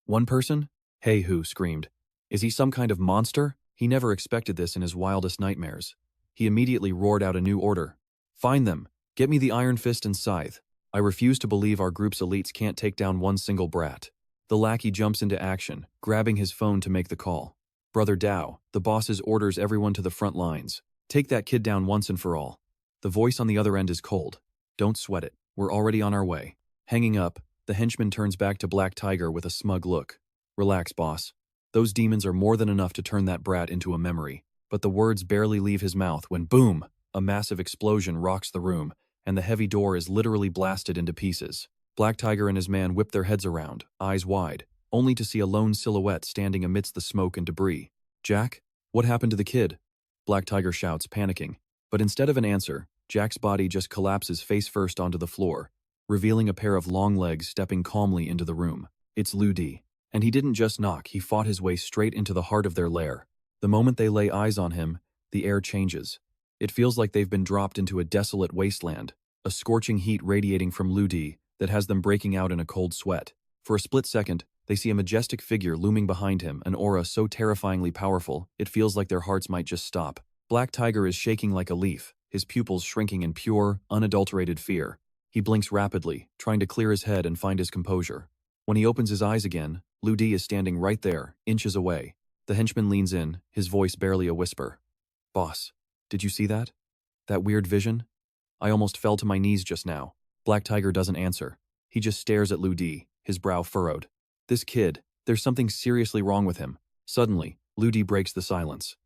"One person?" Hey-Hu screamed. "Is he some kind of monster?" He never expected this in his wildest nightmares. He immediately roared out a new order. "Find them. Get me the Iron Fist and Scythe. I refuse to believe our group's elites can't take down one single brat." The lackey jumps into action, grabbing his phone to make the call. "Brother Dao, the boss's orders everyone to the front lines. Take that kid down once and for all." The voice on the other end is cold. "Don't sweat it. We're already on our way." Hanging up, the henchman turns back to Black Tiger with a smug look. "Relax, boss. Those demons are more than enough to turn that brat into a memory." But the words barely leave his mouth when boom! A massive explosion rocks the room, and the heavy door is literally blasted into pieces. Black Tiger and his man whip their heads around, eyes wide, only to see a lone silhouette standing amidst the smoke and debris. "Jack? What happened to the kid?" Black Tiger shouts, panicking. But instead of an answer, Jack's body just collapses face first onto the floor, revealing a pair of long legs stepping calmly into the room. It's Ludi. And he didn't just knock, he fought his way straight into the heart of their lair. The moment they lay eyes on him, the air changes. It feels like they've been dropped into a desolate wasteland, a scorching heat radiating from Ludi that has them breaking out in a cold sweat. For a split second, they see a majestic figure looming behind him, an aura so terrifyingly powerful, it feels like their hearts might just stop. Black Tiger is shaking like a leaf, his pupils shrinking in pure, unadulterated fear. He blinks rapidly, trying to clear his head and find his composure. When he opens his eyes again, Ludi is standing right there, inches away. The henchman leans in, his voice barely a whisper. "Boss, did you see that? That weird vision? I almost fell to my knees just now." Black Tiger doesn't answer. He just stares at Ludi, his brow furrowed. This kid, there's something seriously wrong with him. Suddenly, Ludi breaks the silence.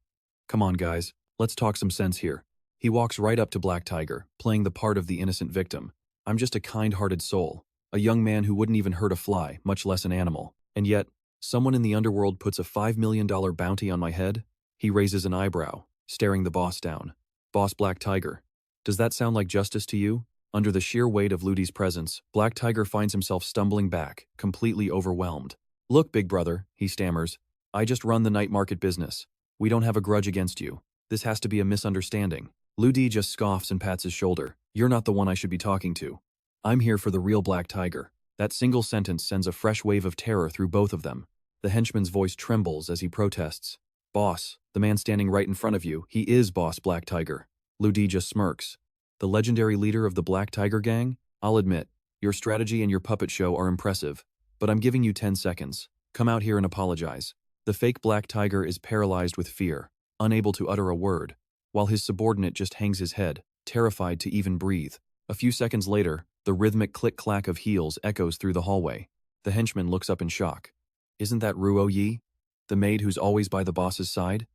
"Come on, guys, let's talk some sense here." He walks right up to Black Tiger, playing the part of the innocent victim. "I'm just a kind-hearted soul, a young man who wouldn't even hurt a fly, much less an animal. And yet, someone in the underworld puts a $5 million bounty on my head?" He raises an eyebrow, staring the boss down. "Boss Black Tiger, does that sound like justice to you?" Under the sheer weight of Ludi's presence, Black Tiger finds himself stumbling back, completely overwhelmed. "Look, big brother," he stammers. "I just run the night market business. We don't have a grudge against you. This has to be a misunderstanding." Ludi just scoffs and pats his shoulder. "You're not the one I should be talking to. I'm here for the real Black Tiger." That single sentence sends a fresh wave of terror through both of them. The henchman's voice trembles as he protests. "Boss, the man standing right in front of you, he is Boss Black Tiger." Ludi just smirks. "The legendary leader of the Black Tiger gang? I'll admit, your strategy and your puppet show are impressive, but I'm giving you 10 seconds. Come out here and apologize." The fake Black Tiger is paralyzed with fear, unable to utter a word, while his subordinate just hangs his head, terrified to even breathe. A few seconds later, the rhythmic click-clack of heels echoes through the hallway. The henchman looks up in shock. "Isn't that Ruo Yi? The maid who's always by the boss's side?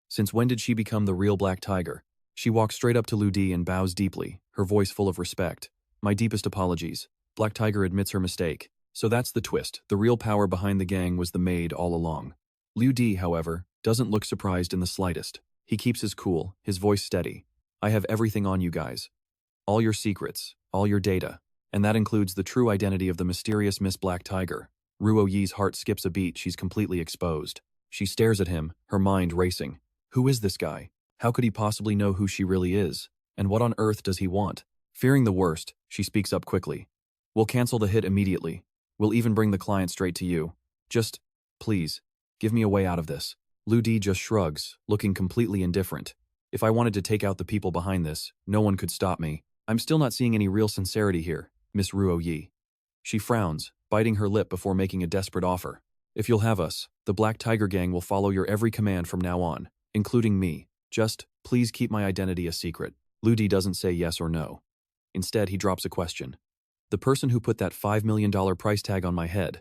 Since when did she become the real Black Tiger?" She walks straight up to Ludi and bows deeply, her voice full of respect. "My deepest apologies." Black Tiger admits her mistake. So that's the twist. The real power behind the gang was the maid all along. Ludi, however, doesn't look surprised in the slightest. He keeps his cool, his voice steady. "I have everything on you guys. All your secrets, all your data. And that includes the true identity of the mysterious Miss Black Tiger." Ruo Yi's heart skips a beat. She's completely exposed. She stares at him, her mind racing. Who is this guy? How could he possibly know who she really is? And what on earth does he want? Fearing the worst, she speaks up quickly. We'll cancel the hit immediately. We'll even bring the client straight to you. Just, please, give me a way out of this. Lu Di just shrugs, looking completely indifferent. If I wanted to take out the people behind this, no one could stop me. I'm still not seeing any real sincerity here, Miss Ruo Yi. She frowns, biting her lip before making a desperate offer. If you'll have us, the Black Tiger Gang will follow your every command from now on, including me. Just, please keep my identity a secret. Lu Di doesn't say yes or no. Instead, he drops a question. The person who put that $5 million price tag on my head.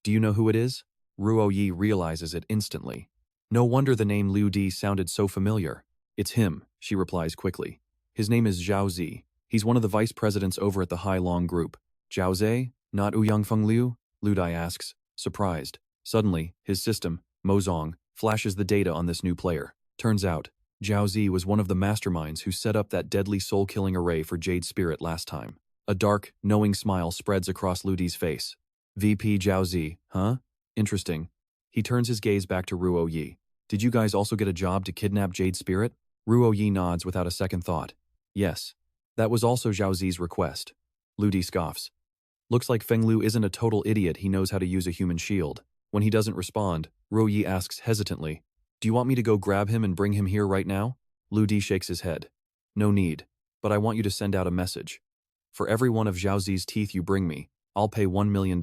Do you know who it is? Ruo Yi realizes it instantly. No wonder the name Lu Di sounded so familiar. It's him, she replies quickly. His name is Zhao Zi. He's one of the vice presidents over at the Hai Long Group. Zhao Zi? Not Ouyang Feng Liu? Lu Di asks, surprised. Suddenly, his system, Mozong, flashes the data on this new player. Turns out, Zhao Zi was one of the masterminds who set up that deadly soul-killing array for Jade Spirit last time. A dark, knowing smile spreads across Lu Di's face. VP Zhao Zi, huh? Interesting. He turns his gaze back to Ruo Yi. Did you guys also get a job to kidnap Jade Spirit? Ruo Yi nods without a second thought. Yes. That was also Zhao Zi's request. Lu Di scoffs. Looks like Feng Liu isn't a total idiot, he knows how to use a human shield. When he doesn't respond, Ruo Yi asks hesitantly, do you want me to go grab him and bring him here right now? Lu Di shakes his head. No need, but I want you to send out a message. For every one of Zhao Zi's teeth you bring me, I'll pay $1 million.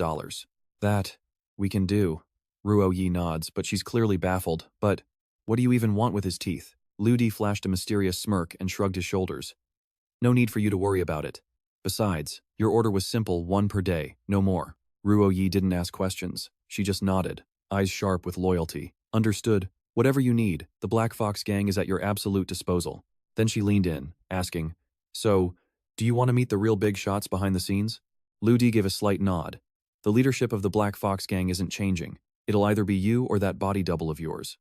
That, we can do. Ruo Yi nods, but she's clearly baffled. But, what do you even want with his teeth? Lu Di flashed a mysterious smirk and shrugged his shoulders. No need for you to worry about it. Besides, your order was simple, 1 per day, no more. Ruo Yi didn't ask questions. She just nodded, eyes sharp with loyalty. Understood. Whatever you need, the Black Fox Gang is at your absolute disposal. Then she leaned in, asking, so, do you want to meet the real big shots behind the scenes? Lu Di gave a slight nod. The leadership of the Black Fox Gang isn't changing. It'll either be you or that body double of yours.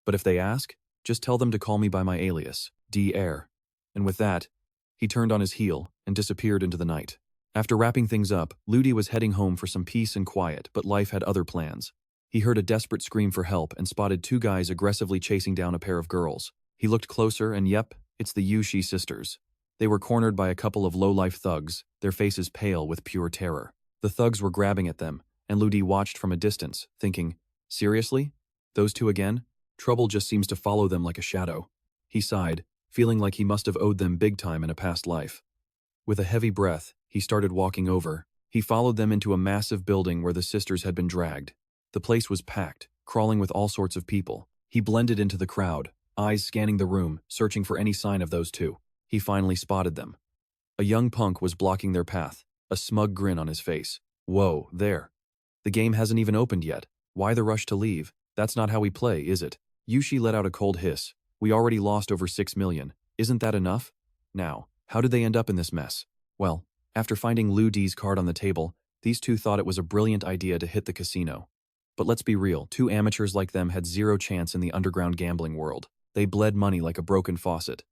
But if they ask, just tell them to call me by my alias, D. Air. And with that, he turned on his heel and disappeared into the night. After wrapping things up, Lu Di was heading home for some peace and quiet, but life had other plans. He heard a desperate scream for help and spotted 2 guys aggressively chasing down a pair of girls. He looked closer and yep, it's the Yushi sisters. They were cornered by a couple of low-life thugs, their faces pale with pure terror. The thugs were grabbing at them, and Lu Di watched from a distance, thinking, seriously? Those 2 again? Trouble just seems to follow them like a shadow. He sighed, feeling like he must have owed them big time in a past life. With a heavy breath, he started walking over. He followed them into a massive building where the sisters had been dragged. The place was packed, crawling with all sorts of people. He blended into the crowd, eyes scanning the room, searching for any sign of those 2. He finally spotted them. A young punk was blocking their path, a smug grin on his face. Whoa, there. The game hasn't even opened yet. Why the rush to leave? That's not how we play, is it? Yushi let out a cold hiss. We already lost over 6 million. Isn't that enough? Now, how did they end up in this mess? Well, after finding Lu Di's card on the table, these 2 thought it was a brilliant idea to hit the casino. But let's be real, 2 amateurs like them had zero chance in the underground gambling world. They bled money like a broken faucet.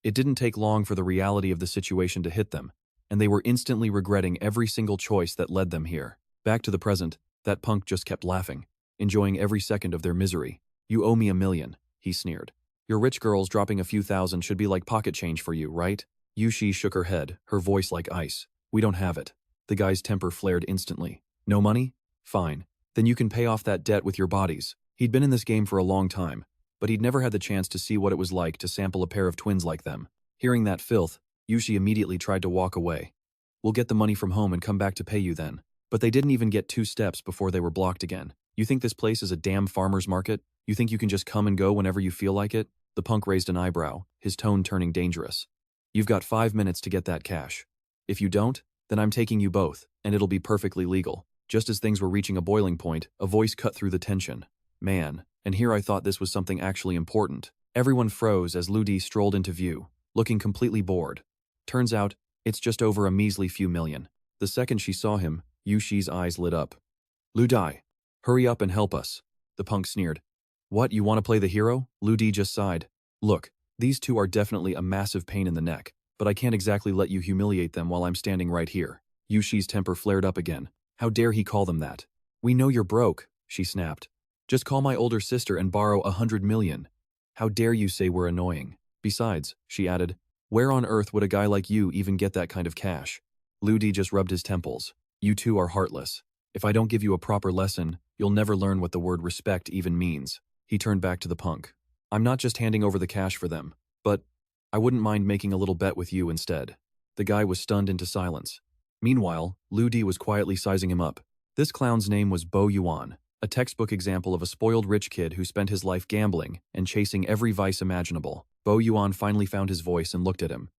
It didn't take long for the reality of the situation to hit them, and they were instantly regretting every single choice that led them here. Back to the present, that punk just kept laughing, enjoying every second of their misery. You owe me $1 million, he sneered. Your rich girls dropping a few thousand should be like pocket change for you, right? Yushi shook her head, her voice like ice. We don't have it. The guy's temper flared instantly. No money? Fine. Then you can pay off that debt with your bodies. He'd been in this game for a long time, but he'd never had the chance to see what it was like to sample a pair of twins like them. Hearing that filth, Yushi immediately tried to walk away. We'll get the money from home and come back to pay you then. But they didn't even get 2 steps before they were blocked again. You think this place is a damn farmer's market? You think you can just come and go whenever you feel like it? The punk raised an eyebrow, his tone turning dangerous. You've got 5 minutes to get that cash. If you don't, then I'm taking you both, and it'll be perfectly legal. Just as things were reaching a boiling point, a voice cut through the tension. Man, and here I thought this was something actually important. Everyone froze as Lu Di strolled into view, looking completely bored. Turns out, it's just over a measly few million. The second she saw him, Yushi's eyes lit up. Lu Di, hurry up and help us. The punk sneered. What, you want to play the hero? Lu Di just sighed. Look, these 2 are definitely a massive pain in the neck, but I can't exactly let you humiliate them while I'm standing right here. Yushi's temper flared up again. How dare he call them that? We know you're broke, she snapped. Just call my older sister and borrow 100 million. How dare you say we're annoying? Besides, she added, Where on earth would a guy like you even get that kind of cash? Lu Di just rubbed his temples. You two are heartless. If I don't give you a proper lesson, you'll never learn what the word respect even means. He turned back to the punk. I'm not just handing over the cash for them, but I wouldn't mind making a little bet with you instead. The guy was stunned into silence. Meanwhile, Lu Di was quietly sizing him up. This clown's name was Bo Yuan, a textbook example of a spoiled rich kid who spent his life gambling and chasing every vice imaginable. Bo Yuan finally found his voice and looked at him.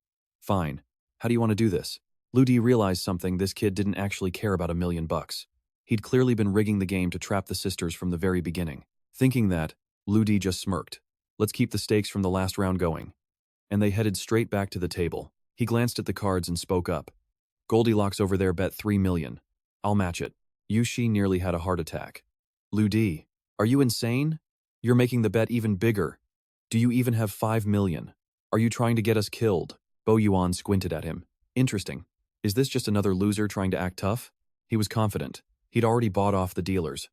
Fine. How do you want to do this? Lu Di realized something: this kid didn't actually care about $1,000,000. He'd clearly been rigging the game to trap the sisters from the very beginning. Thinking that, Lu Di just smirked. Let's keep the stakes from the last round going. And they headed straight back to the table. He glanced at the cards and spoke up. Goldilocks over there bet 3 million. I'll match it. Yushi nearly had a heart attack. Lu Di, are you insane? You're making the bet even bigger. Do you even have 5 million? Are you trying to get us killed? Bo Yuan squinted at him. Interesting. Is this just another loser trying to act tough? He was confident. He'd already bought off the dealers.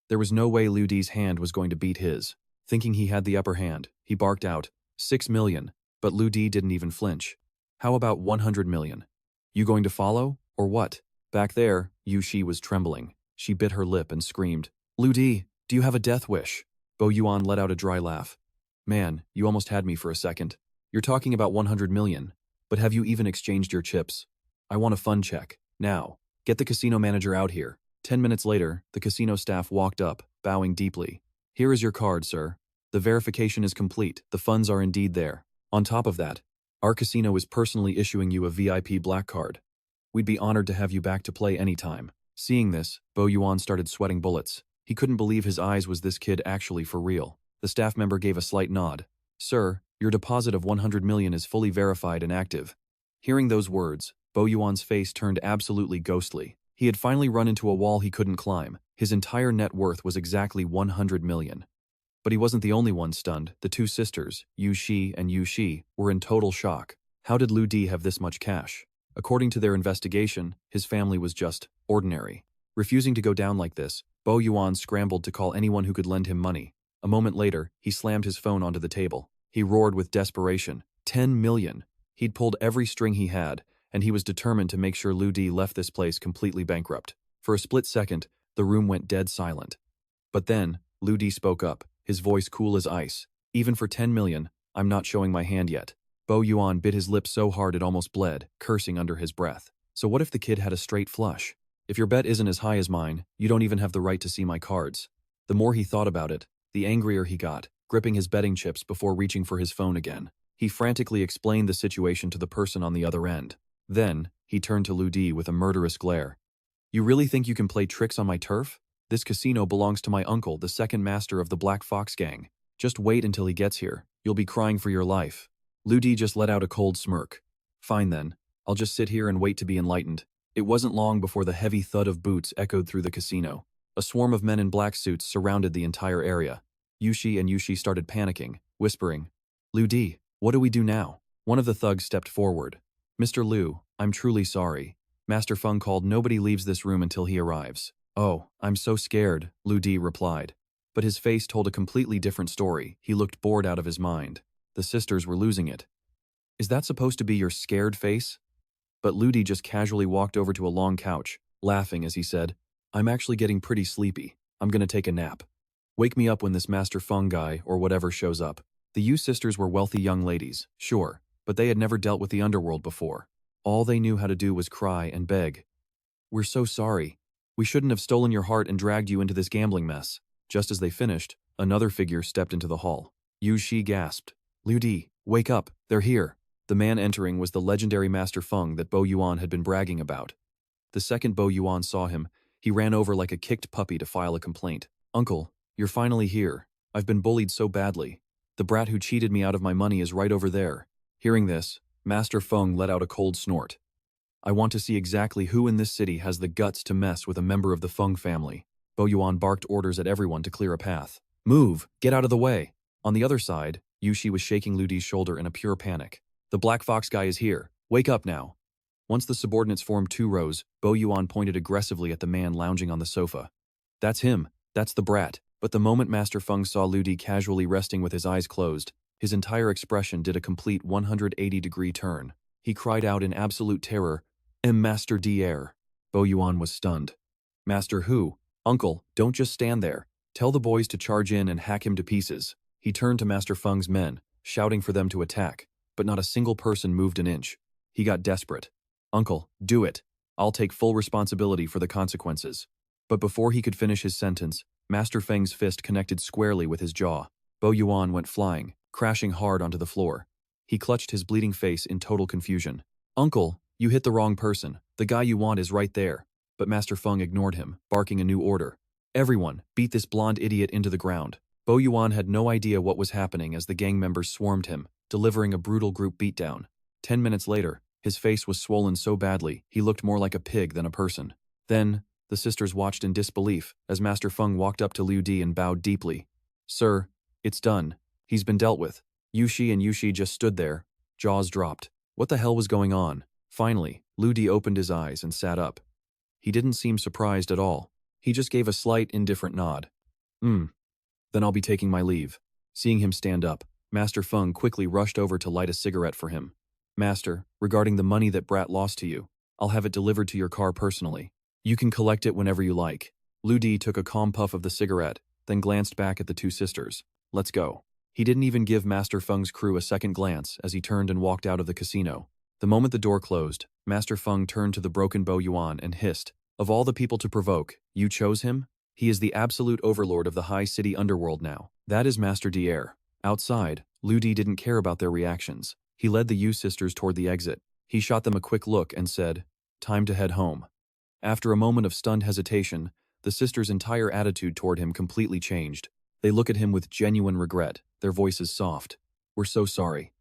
There was no way Lu Di's hand was going to beat his. Thinking he had the upper hand, he barked out, 6 million, but Lu Di didn't even flinch. How about 100 million? You going to follow, or what? Back there, Yushi was trembling. She bit her lip and screamed, Lu Di, do you have a death wish? Bo Yuan let out a dry laugh. Man, you almost had me for a second. You're talking about 100 million, but have you even exchanged your chips? I want a fun check. Now, get the casino manager out here. 10 minutes later, the casino staff walked up, bowing deeply. Here is your card, sir. The verification is complete. The funds are indeed there. On top of that, our casino is personally issuing you a VIP black card. We'd be honored to have you back to play anytime. Seeing this, Bo Yuan started sweating bullets. He couldn't believe his eyes. Was this kid actually for real? The staff member gave a slight nod. Sir, your deposit of 100 million is fully verified and active. Hearing those words, Bo Yuan's face turned absolutely ghostly. He had finally run into a wall he couldn't climb. His entire net worth was exactly 100 million. But he wasn't the only one stunned. The two sisters, Yu Shi and Yu Shi, were in total shock. How did Lu Di have this much cash? According to their investigation, his family was just ordinary. Refusing to go down like this, Bo Yuan scrambled to call anyone who could lend him money. A moment later, he slammed his phone onto the table. He roared with desperation. 10 million. He'd pulled every string he had, and he was determined to make sure Lu Di left this place completely bankrupt. For a split second, the room went dead silent. But then, Lu Di spoke up, his voice cool as ice. Even for 10 million, I'm not showing my hand yet. Bo Yuan bit his lip so hard it almost bled, cursing under his breath. So what if the kid had a straight flush? If your bet isn't as high as mine, you don't even have the right to see my cards. The more he thought about it, the angrier he got, gripping his betting chips before reaching for his phone again. He frantically explained the situation to the person on the other end. Then, he turned to Lu Di with a murderous glare. You really think you can play tricks on my turf? This casino belongs to my uncle, the second master of the Black Fox gang. Just wait until he gets here. You'll be crying for your life. Lu Di just let out a cold smirk. Fine then. I'll just sit here and wait to be enlightened. It wasn't long before the heavy thud of boots echoed through the casino. A swarm of men in black suits surrounded the entire area. Yushi and Yushi started panicking, whispering, Lu Di, what do we do now? One of the thugs stepped forward. Mr. Lu, I'm truly sorry. Master Feng called nobody leaves this room until he arrives. Oh, I'm so scared, Lu Di replied. But his face told a completely different story. He looked bored out of his mind. The sisters were losing it. Is that supposed to be your scared face? But Lu Di just casually walked over to a long couch, laughing as he said, I'm actually getting pretty sleepy. I'm gonna take a nap. Wake me up when this Master Feng guy or whatever shows up. The Yu sisters were wealthy young ladies, sure, but they had never dealt with the underworld before. All they knew how to do was cry and beg. We're so sorry. We shouldn't have stolen your heart and dragged you into this gambling mess. Just as they finished, another figure stepped into the hall. Yu Shi gasped. Lu Di, wake up, they're here. The man entering was the legendary Master Feng that Bo Yuan had been bragging about. The second Bo Yuan saw him, he ran over like a kicked puppy to file a complaint. Uncle, you're finally here. I've been bullied so badly. The brat who cheated me out of my money is right over there. Hearing this, Master Feng let out a cold snort. I want to see exactly who in this city has the guts to mess with a member of the Feng family. Bo Yuan barked orders at everyone to clear a path. Move! Get out of the way! On the other side, Yushi was shaking Lu Di's shoulder in a pure panic. The Black Fox guy is here. Wake up now. Once the subordinates formed two rows, Bo Yuan pointed aggressively at the man lounging on the sofa. That's him. That's the brat. But the moment Master Feng saw Lu Di casually resting with his eyes closed, His entire expression did a complete 180-degree turn. He cried out in absolute terror, Master Dier. Ouyang was stunned. Master who? Uncle, don't just stand there. Tell the boys to charge in and hack him to pieces. He turned to Master Feng's men, shouting for them to attack, but not a single person moved an inch. He got desperate. Uncle, do it. I'll take full responsibility for the consequences. But before he could finish his sentence, Master Feng's fist connected squarely with his jaw. Ouyang went flying, crashing hard onto the floor. He clutched his bleeding face in total confusion. Uncle, you hit the wrong person. The guy you want is right there. But Master Feng ignored him, barking a new order. Everyone, beat this blonde idiot into the ground. Ouyang had no idea what was happening as the gang members swarmed him, delivering a brutal group beatdown. 10 minutes later, his face was swollen so badly he looked more like a pig than a person. Then, the sisters watched in disbelief as Master Feng walked up to Liu Di and bowed deeply. Sir, it's done. He's been dealt with. Yushi and Yushi just stood there, jaws dropped. What the hell was going on? Finally, Liu Di opened his eyes and sat up. He didn't seem surprised at all. He just gave a slight, indifferent nod. Then I'll be taking my leave. Seeing him stand up, Master Feng quickly rushed over to light a cigarette for him. Master, regarding the money that Brat lost to you, I'll have it delivered to your car personally. You can collect it whenever you like. Liu Di took a calm puff of the cigarette, then glanced back at the two sisters. Let's go. He didn't even give Master Feng's crew a second glance as he turned and walked out of the casino. The moment the door closed, Master Feng turned to the broken Ouyang and hissed, Of all the people to provoke, you chose him? He is the absolute overlord of the high city underworld now. That is Master Dier. Outside, Liu Di didn't care about their reactions. He led the Yu sisters toward the exit. He shot them a quick look and said, Time to head home. After a moment of stunned hesitation, the sisters' entire attitude toward him completely changed. They look at him with genuine regret, their voices soft. We're so sorry.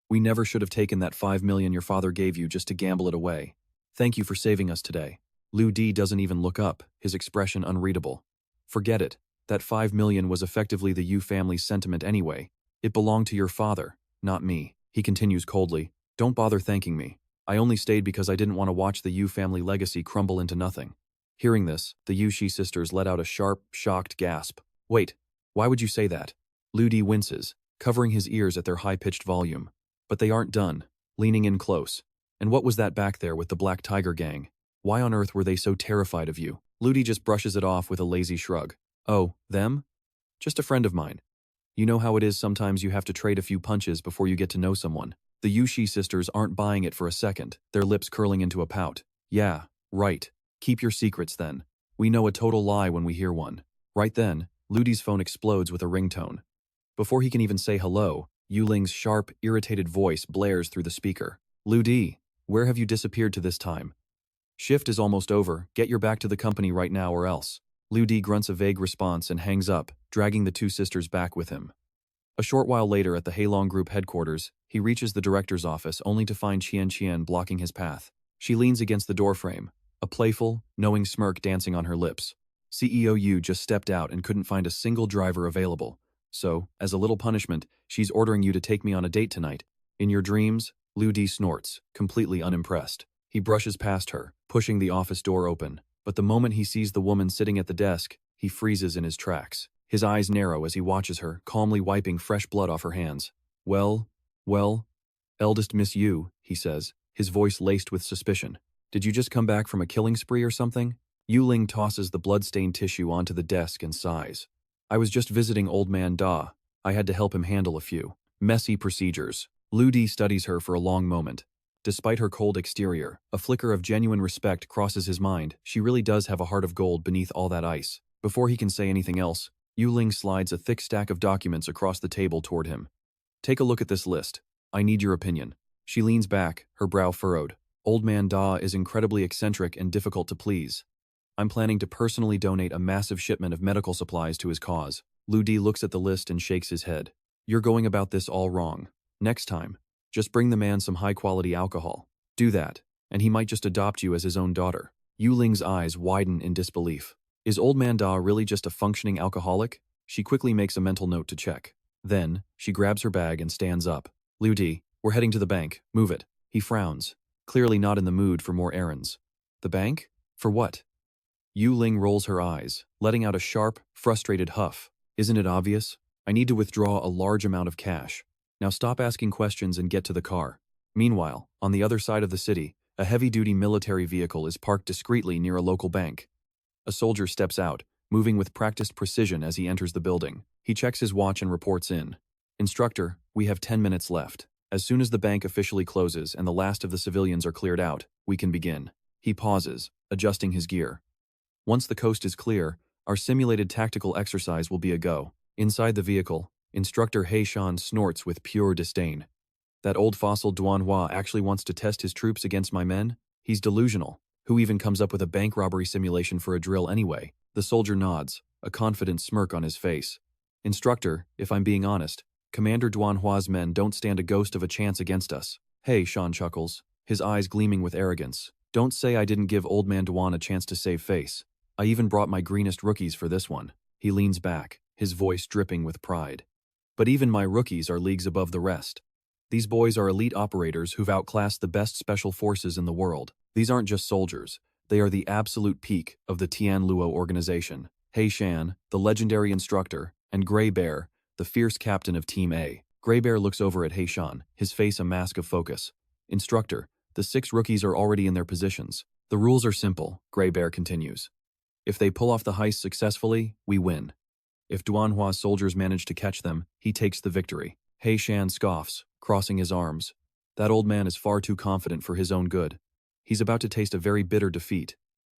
We never should have taken that 5 million your father gave you just to gamble it away. Thank you for saving us today. Liu Di doesn't even look up, his expression unreadable. Forget it. That 5 million was effectively the Yu family's sentiment anyway. It belonged to your father, not me. He continues coldly, Don't bother thanking me. I only stayed because I didn't want to watch the Yu family legacy crumble into nothing. Hearing this, the Yushi sisters let out a sharp, shocked gasp. Wait, why would you say that? Liu Di winces, covering his ears at their high-pitched volume. But they aren't done, leaning in close. And what was that back there with the Black Tiger gang? Why on earth were they so terrified of you? Liu Di just brushes it off with a lazy shrug. Oh, them? Just a friend of mine. You know how it is sometimes you have to trade a few punches before you get to know someone. The Yushi sisters aren't buying it for a second, their lips curling into a pout. Yeah, right. Keep your secrets then. We know a total lie when we hear one. Right then, Liu Di's phone explodes with a ringtone. Before he can even say hello, Yuling's sharp, irritated voice blares through the speaker. Liu Di, where have you disappeared to this time? Shift is almost over, get your back to the company right now or else. Liu Di grunts a vague response and hangs up, dragging the two sisters back with him. A short while later at the Heilong Group headquarters, he reaches the director's office only to find Qian blocking his path. She leans against the doorframe, a playful, knowing smirk dancing on her lips. CEO Yu just stepped out and couldn't find a single driver available. So, as a little punishment, she's ordering you to take me on a date tonight. In your dreams, Liu Di snorts, completely unimpressed. He brushes past her, pushing the office door open. But the moment he sees the woman sitting at the desk, he freezes in his tracks. His eyes narrow as he watches her, calmly wiping fresh blood off her hands. Well, eldest Miss Yu, he says, his voice laced with suspicion. Did you just come back from a killing spree or something? Yuling tosses the blood-stained tissue onto the desk and sighs. I was just visiting old man Da. I had to help him handle a few messy procedures. Liu Di studies her for a long moment. Despite her cold exterior, a flicker of genuine respect crosses his mind. She really does have a heart of gold beneath all that ice. Before he can say anything else, Yuling slides a thick stack of documents across the table toward him. Take a look at this list. I need your opinion. She leans back, her brow furrowed. Old man Da is incredibly eccentric and difficult to please. I'm planning to personally donate a massive shipment of medical supplies to his cause. Liu Di looks at the list and shakes his head. You're going about this all wrong. Next time, just bring the man some high-quality alcohol. Do that, and he might just adopt you as his own daughter. Yuling's eyes widen in disbelief. Is old man Da really just a functioning alcoholic? She quickly makes a mental note to check. Then, she grabs her bag and stands up. Liu Di, we're heading to the bank. Move it. He frowns, clearly not in the mood for more errands. The bank? For what? Yuling rolls her eyes, letting out a sharp, frustrated huff. Isn't it obvious? I need to withdraw a large amount of cash. Now stop asking questions and get to the car. Meanwhile, on the other side of the city, a heavy-duty military vehicle is parked discreetly near a local bank. A soldier steps out, moving with practiced precision as he enters the building. He checks his watch and reports in. Instructor, we have 10 minutes left. As soon as the bank officially closes and the last of the civilians are cleared out, we can begin. He pauses, adjusting his gear. Once the coast is clear, our simulated tactical exercise will be a go. Inside the vehicle, Instructor Heishan snorts with pure disdain. That old fossil Duanhua actually wants to test his troops against my men? He's delusional. Who even comes up with a bank robbery simulation for a drill anyway? The soldier nods, a confident smirk on his face. Instructor, if I'm being honest, Commander Duanhua's men don't stand a ghost of a chance against us. Hey, Sean chuckles, his eyes gleaming with arrogance. Don't say I didn't give old man Duan a chance to save face. I even brought my greenest rookies for this one. He leans back, his voice dripping with pride. But even my rookies are leagues above the rest. These boys are elite operators who've outclassed the best special forces in the world. These aren't just soldiers. They are the absolute peak of the Tianluo organization. He Shan, the legendary instructor, and Grey Bear, the fierce captain of Team A. Grey Bear looks over at He Shan, his face a mask of focus. Instructor, the 6 rookies are already in their positions. The rules are simple, Grey Bear continues. If they pull off the heist successfully, we win. If Duanhua's soldiers manage to catch them, he takes the victory. He Shan scoffs, crossing his arms. That old man is far too confident for his own good. He's about to taste a very bitter defeat.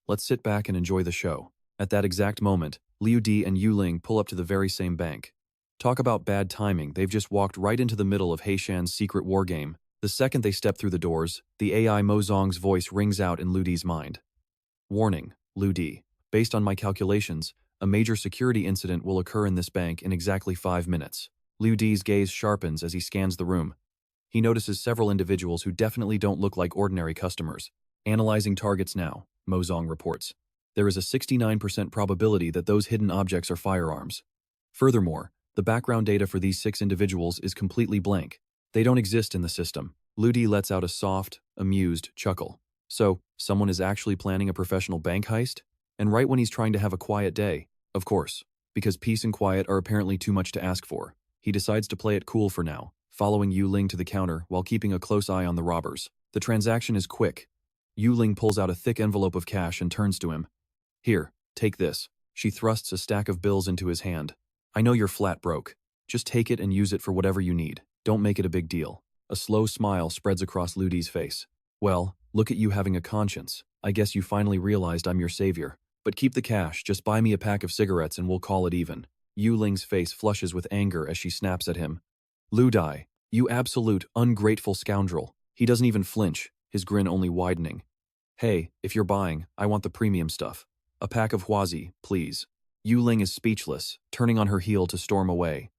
Let's sit back and enjoy the show. At that exact moment, Liu Di and Yulong pull up to the very same bank. Talk about bad timing, they've just walked right into the middle of He Shan's secret war game. The second they step through the doors, the AI Mo Zong's voice rings out in Liu Di's mind. Warning, Liu Di. Based on my calculations, a major security incident will occur in this bank in exactly 5 minutes. Liu Di's gaze sharpens as he scans the room. He notices several individuals who definitely don't look like ordinary customers. Analyzing targets now, Mo Zong reports. There is a 69% probability that those hidden objects are firearms. Furthermore, the background data for these 6 individuals is completely blank. They don't exist in the system. Liu Di lets out a soft, amused chuckle. So, someone is actually planning a professional bank heist? And right when he's trying to have a quiet day. Of course, because peace and quiet are apparently too much to ask for. He decides to play it cool for now, following Yulong to the counter while keeping a close eye on the robbers. The transaction is quick. Yulong pulls out a thick envelope of cash and turns to him. Here, take this. She thrusts a stack of bills into his hand. I know you're flat broke. Just take it and use it for whatever you need. Don't make it a big deal. A slow smile spreads across Liu Di's face. Well, look at you having a conscience. I guess you finally realized I'm your savior. But keep the cash, just buy me a pack of cigarettes and we'll call it even. Yulong's face flushes with anger as she snaps at him. Liu Di, you absolute, ungrateful scoundrel. He doesn't even flinch, his grin only widening. Hey, if you're buying, I want the premium stuff. A pack of Huazi, please. Yulong is speechless, turning on her heel to storm away.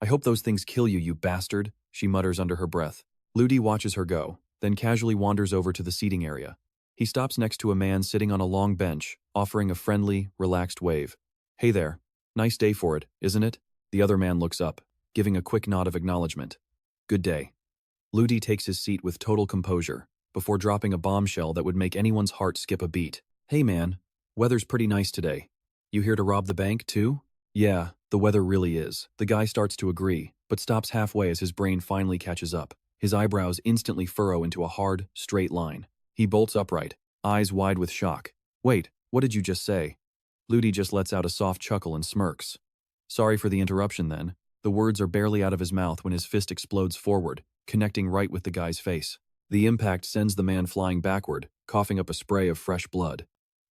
I hope those things kill you, you bastard, she mutters under her breath. Liu Di watches her go, then casually wanders over to the seating area. He stops next to a man sitting on a long bench, offering a friendly, relaxed wave. Hey there. Nice day for it, isn't it? The other man looks up, giving a quick nod of acknowledgement. Good day. Liu Di takes his seat with total composure, before dropping a bombshell that would make anyone's heart skip a beat. Hey man, weather's pretty nice today. You here to rob the bank, too? Yeah, the weather really is. The guy starts to agree, but stops halfway as his brain finally catches up. His eyebrows instantly furrow into a hard, straight line. He bolts upright, eyes wide with shock. Wait, what did you just say? Liu Di just lets out a soft chuckle and smirks. Sorry for the interruption then. The words are barely out of his mouth when his fist explodes forward, connecting right with the guy's face. The impact sends the man flying backward, coughing up a spray of fresh blood.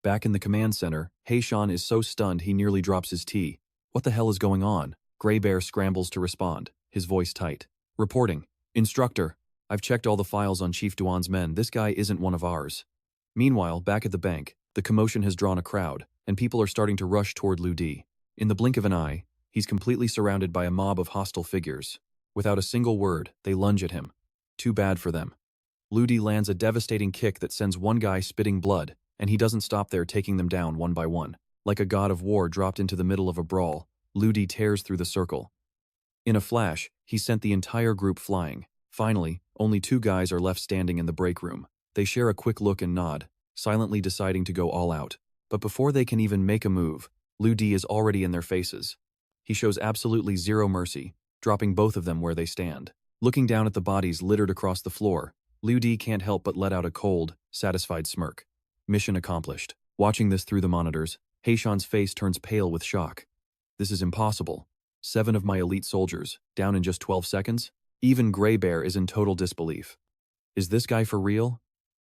Back in the command center, He Shan is so stunned he nearly drops his tea. What the hell is going on? Grey Bear scrambles to respond, his voice tight. Reporting. Instructor, I've checked all the files on Chief Duan's men. This guy isn't one of ours. Meanwhile, back at the bank, the commotion has drawn a crowd, and people are starting to rush toward Liu Di. In the blink of an eye, he's completely surrounded by a mob of hostile figures. Without a single word, they lunge at him. Too bad for them. Liu Di lands a devastating kick that sends one guy spitting blood, and he doesn't stop there, taking them down one by one. Like a god of war dropped into the middle of a brawl, Liu Di tears through the circle. In a flash, he sent the entire group flying. Finally, only 2 guys are left standing in the break room. They share a quick look and nod, silently deciding to go all out. But before they can even make a move, Liu Di is already in their faces. He shows absolutely zero mercy, dropping both of them where they stand. Looking down at the bodies littered across the floor, Liu Di can't help but let out a cold, satisfied smirk. Mission accomplished. Watching this through the monitors, Heishan's face turns pale with shock. This is impossible. 7 of my elite soldiers, down in just 12 seconds? Even Grey Bear is in total disbelief. Is this guy for real?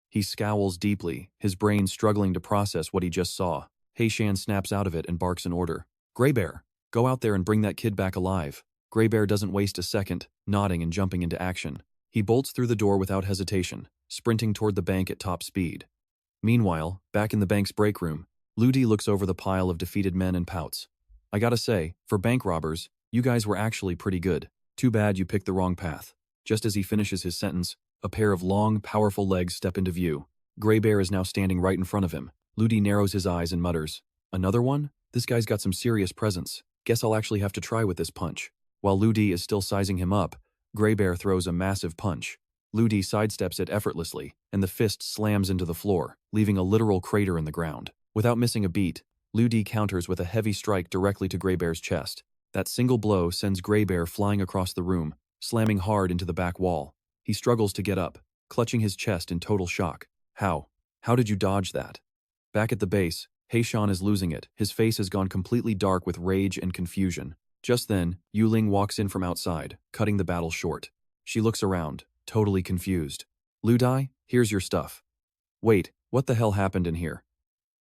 He scowls deeply, his brain struggling to process what he just saw. Heishan snaps out of it and barks an order. Grey Bear, go out there and bring that kid back alive. Grey Bear doesn't waste a second, nodding and jumping into action. He bolts through the door without hesitation, sprinting toward the bank at top speed. Meanwhile, back in the bank's break room, Liu Di looks over the pile of defeated men and pouts. I gotta say, for bank robbers, you guys were actually pretty good. Too bad you picked the wrong path. Just as he finishes his sentence, a pair of long, powerful legs step into view. Grey Bear is now standing right in front of him. Liu Di narrows his eyes and mutters, "Another one? This guy's got some serious presence. Guess I'll actually have to try with this punch." While Liu Di is still sizing him up, Grey Bear throws a massive punch. Liu Di sidesteps it effortlessly, and the fist slams into the floor, leaving a literal crater in the ground. Without missing a beat, Liu Di counters with a heavy strike directly to Grey Bear's chest. That single blow sends Grey Bear flying across the room, slamming hard into the back wall. He struggles to get up, clutching his chest in total shock. How? How did you dodge that? Back at the base, Heishan is losing it. His face has gone completely dark with rage and confusion. Just then, Yulong walks in from outside, cutting the battle short. She looks around, totally confused. Liu Di, here's your stuff. Wait, what the hell happened in here?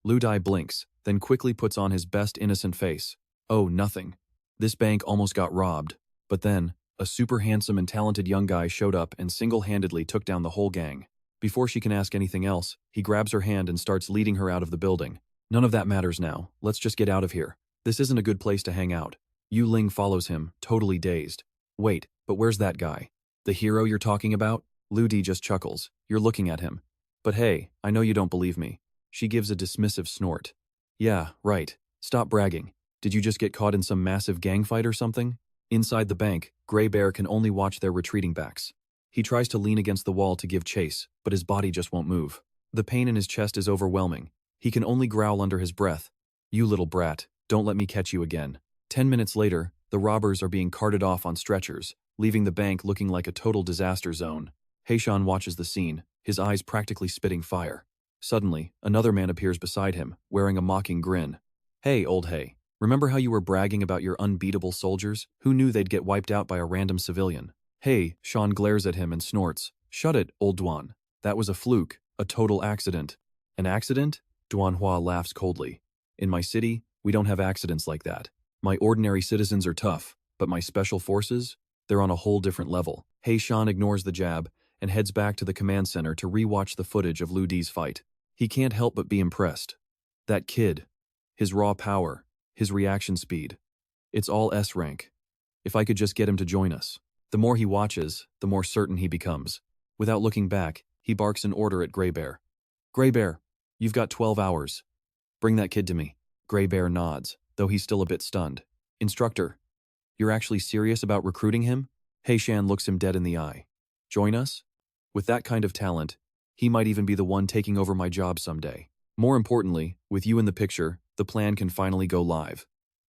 Liu Di blinks, then quickly puts on his best innocent face. Oh, nothing. This bank almost got robbed. But then, a super handsome and talented young guy showed up and single-handedly took down the whole gang. Before she can ask anything else, he grabs her hand and starts leading her out of the building. None of that matters now. Let's just get out of here. This isn't a good place to hang out. Yulong follows him, totally dazed. Wait, but where's that guy? The hero you're talking about? Liu Di just chuckles. You're looking at him. But hey, I know you don't believe me. She gives a dismissive snort. Yeah, right. Stop bragging. Did you just get caught in some massive gang fight or something? Inside the bank, Grey Bear can only watch their retreating backs. He tries to lean against the wall to give chase, but his body just won't move. The pain in his chest is overwhelming. He can only growl under his breath. You little brat, don't let me catch you again. 10 minutes later, the robbers are being carted off on stretchers, leaving the bank looking like a total disaster zone. Heishan watches the scene, his eyes practically spitting fire. Suddenly, another man appears beside him, wearing a mocking grin. Hey, old hey. Remember how you were bragging about your unbeatable soldiers? Who knew they'd get wiped out by a random civilian? Hey, Sean glares at him and snorts. Shut it, old Duan. That was a fluke, a total accident. An accident? Duanhua laughs coldly. In my city, we don't have accidents like that. My ordinary citizens are tough, but my special forces? They're on a whole different level. Heishan ignores the jab and heads back to the command center to rewatch the footage of Liu Di's fight. He can't help but be impressed. That kid, his raw power, his reaction speed. It's all S rank. If I could just get him to join us. The more he watches, the more certain he becomes. Without looking back, he barks an order at Grey Bear. Grey Bear, you've got 12 hours. Bring that kid to me. Grey Bear nods, though he's still a bit stunned. Instructor, you're actually serious about recruiting him? Heishan looks him dead in the eye. Join us? With that kind of talent, he might even be the one taking over my job someday. More importantly, with you in the picture, the plan can finally go live.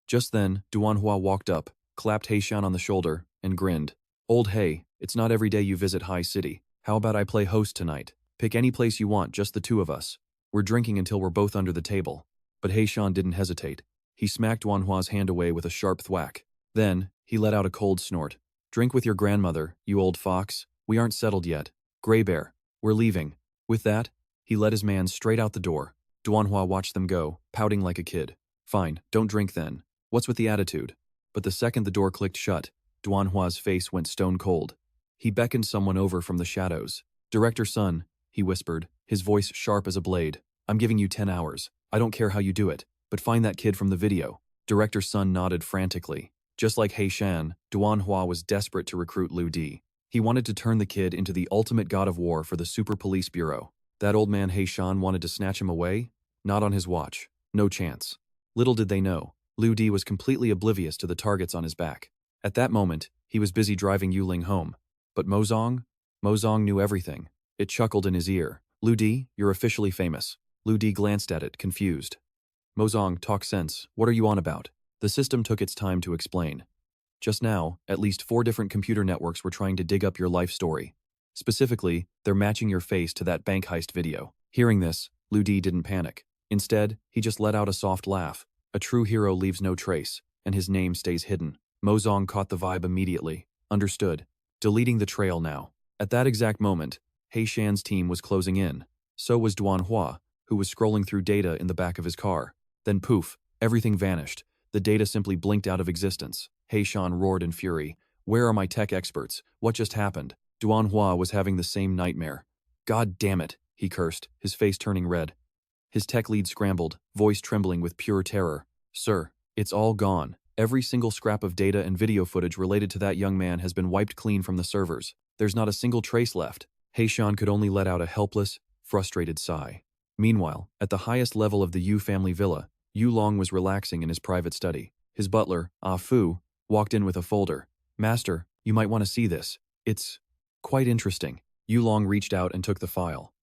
Just then, Duanhua walked up, clapped Heishan on the shoulder, and grinned. Old hey, it's not every day you visit High City. How about I play host tonight? Pick any place you want, just the two of us. We're drinking until we're both under the table. But Heishan didn't hesitate. He smacked Duanhua's hand away with a sharp thwack. Then, he let out a cold snort. Drink with your grandmother, you old fox. We aren't settled yet. Grey Bear, we're leaving. With that, he led his man straight out the door. Duanhua watched them go, pouting like a kid. Fine, don't drink then. What's with the attitude? But the second the door clicked shut, Duanhua's face went stone cold. He beckoned someone over from the shadows. Director Sun, he whispered, his voice sharp as a blade. I'm giving you 10 hours. I don't care how you do it, but find that kid from the video. Director Sun nodded frantically. Just like Heishan, Duanhua was desperate to recruit Liu Di. He wanted to turn the kid into the ultimate god of war for the Super Police Bureau. That old man Heishan wanted to snatch him away? Not on his watch. No chance. Little did they know, Liu Di was completely oblivious to the targets on his back. At that moment, he was busy driving Yulong home. But Mozong? Mozong knew everything. It chuckled in his ear. Liu Di, you're officially famous. Liu Di glanced at it, confused. Mozong, talk sense. What are you on about? The system took its time to explain. Just now, at least 4 different computer networks were trying to dig up your life story. Specifically, they're matching your face to that bank heist video. Hearing this, Lu Di didn't panic. Instead, he just let out a soft laugh. A true hero leaves no trace, and his name stays hidden. Mozong caught the vibe immediately. Understood. Deleting the trail now. At that exact moment, He Shan's team was closing in. So was Duanhua, who was scrolling through data in the back of his car. Then poof, everything vanished. The data simply blinked out of existence. He Shan roared in fury. Where are my tech experts? What just happened? Duanhua was having the same nightmare. God damn it, he cursed, his face turning red. His tech lead scrambled, voice trembling with pure terror. Sir, it's all gone. Every single scrap of data and video footage related to that young man has been wiped clean from the servers. There's not a single trace left. He Shan could only let out a helpless, frustrated sigh. Meanwhile, at the highest level of the Yu family villa, Yulong was relaxing in his private study. His butler, Ah Fu, walked in with a folder. Master, you might want to see this. It's quite interesting. Yulong reached out and took the file.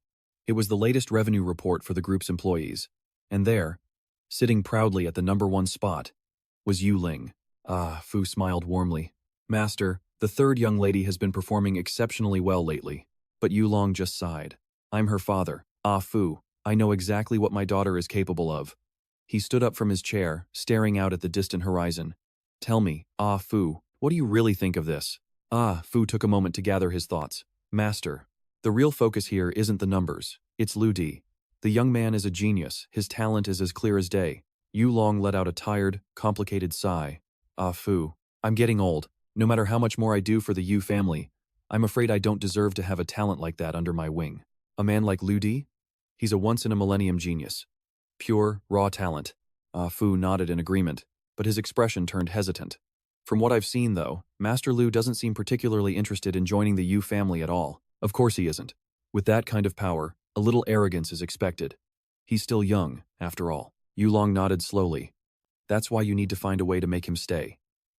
It was the latest revenue report for the group's employees. And there, sitting proudly at the #1 spot, was Yu Ling. Ah, Fu smiled warmly. Master, the third young lady has been performing exceptionally well lately. But Yulong just sighed. I'm her father. Ah Fu, I know exactly what my daughter is capable of. He stood up from his chair, staring out at the distant horizon. Tell me, Ah Fu, what do you really think of this? Ah Fu took a moment to gather his thoughts. Master, the real focus here isn't the numbers, it's Lu Di. The young man is a genius, his talent is as clear as day. Yulong let out a tired, complicated sigh. Ah Fu, I'm getting old. No matter how much more I do for the Yu family, I'm afraid I don't deserve to have a talent like that under my wing. A man like Lu Di? He's a once-in-a-millennium genius. Pure, raw talent. Ah Fu nodded in agreement, but his expression turned hesitant. From what I've seen, though, Master Lu doesn't seem particularly interested in joining the Yu family at all. Of course he isn't. With that kind of power, a little arrogance is expected. He's still young, after all. Yulong nodded slowly. That's why you need to find a way to make him stay.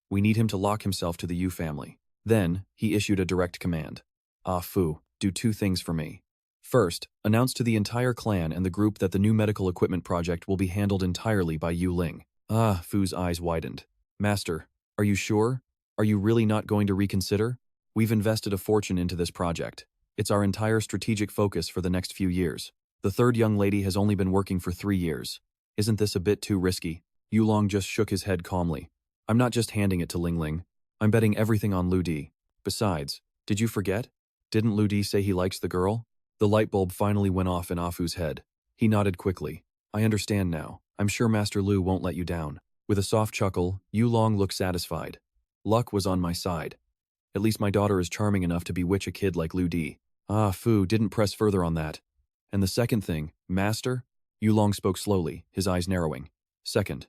We need him to lock himself to the Yu family. Then, he issued a direct command. Ah Fu, do 2 things for me. First, announce to the entire clan and the group that the new medical equipment project will be handled entirely by Yu Ling. Ah, Fu's eyes widened. Master, are you sure? Are you really not going to reconsider? We've invested a fortune into this project. It's our entire strategic focus for the next few years. The third young lady has only been working for 3 years. Isn't this a bit too risky? Yulong just shook his head calmly. I'm not just handing it to Ling Ling. I'm betting everything on Lu Di. Besides, did you forget? Didn't Lu Di say he likes the girl? The light bulb finally went off in Afu's head. He nodded quickly. I understand now. I'm sure Master Lu won't let you down. With a soft chuckle, Yulong looked satisfied. Luck was on my side. At least my daughter is charming enough to bewitch a kid like Lu Di. Ah Fu didn't press further on that. And the second thing, Master? Yulong spoke slowly, his eyes narrowing. Second,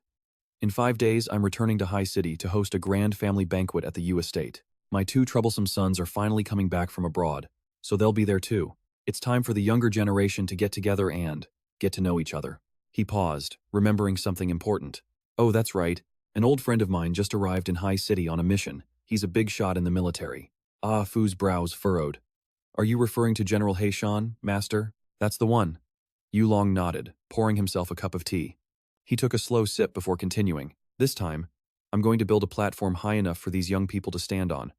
in 5 days I'm returning to High City to host a grand family banquet at the Yu estate. My 2 troublesome sons are finally coming back from abroad, so they'll be there too. It's time for the younger generation to get together and get to know each other. He paused, remembering something important. Oh, that's right. An old friend of mine just arrived in High City on a mission. He's a big shot in the military. Ah Fu's brows furrowed. Are you referring to General He Shan, Master? That's the one. Yulong nodded, pouring himself a cup of tea. He took a slow sip before continuing. This time, I'm going to build a platform high enough for these young people to stand on.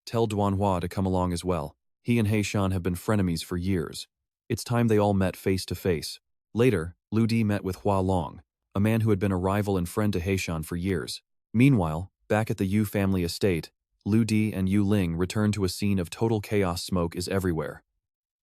Tell Duanhua to come along as well. He and He Shan have been frenemies for years. It's time they all met face to face. Later, Lu Di met with Hua Long, a man who had been a rival and friend to He Shan for years. Meanwhile, back at the Yu family estate, Lu Di and Yu Ling return to a scene of total chaos. Smoke is everywhere.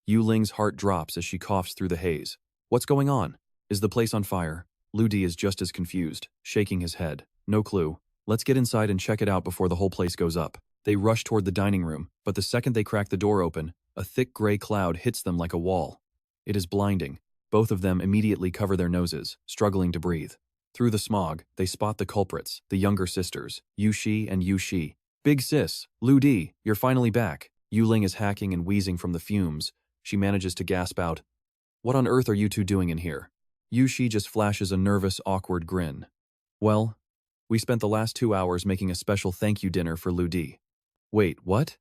Yu Ling's heart drops as she coughs through the haze. What's going on? Is the place on fire? Lu Di is just as confused, shaking his head. No clue. Let's get inside and check it out before the whole place goes up. They rush toward the dining room, but the second they crack the door open, a thick gray cloud hits them like a wall. It is blinding. Both of them immediately cover their noses, struggling to breathe. Through the smog, they spot the culprits, the younger sisters, Yu Shi and Yu Shi. Big sis, Lu Di, you're finally back. Yu Ling is hacking and wheezing from the fumes. She manages to gasp out, What on earth are you 2 doing in here? Yu Shi just flashes a nervous, awkward grin. Well, we spent the last 2 hours making a special thank you dinner for Lu Di. Wait, what?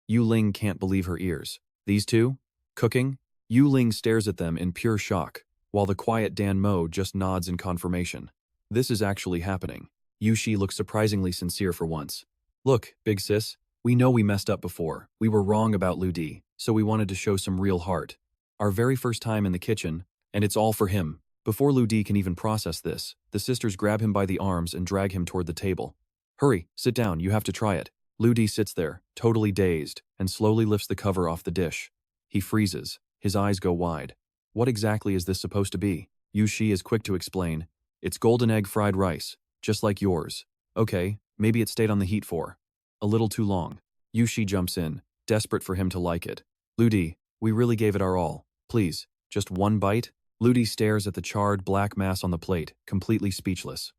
Yu Ling can't believe her ears. These 2? Cooking? Yu Ling stares at them in pure shock, while the quiet Dan Mo just nods in confirmation. This is actually happening. Yu Shi looks surprisingly sincere for once. Look, big sis, we know we messed up before. We were wrong about Ludi, so we wanted to show some real heart. Our very first time in the kitchen, and it's all for him. Before Ludi can even process this, the sisters grab him by the arms and drag him toward the table. Hurry, sit down, you have to try it. Ludi sits there, totally dazed, and slowly lifts the cover off the dish. He freezes, his eyes go wide. What exactly is this supposed to be? Yushi is quick to explain. It's golden egg fried rice, just like yours. Okay, maybe it stayed on the heat for a little too long. Yushi jumps in, desperate for him to like it. Ludi, we really gave it our all. Please, just one bite? Ludi stares at the charred black mass on the plate, completely speechless.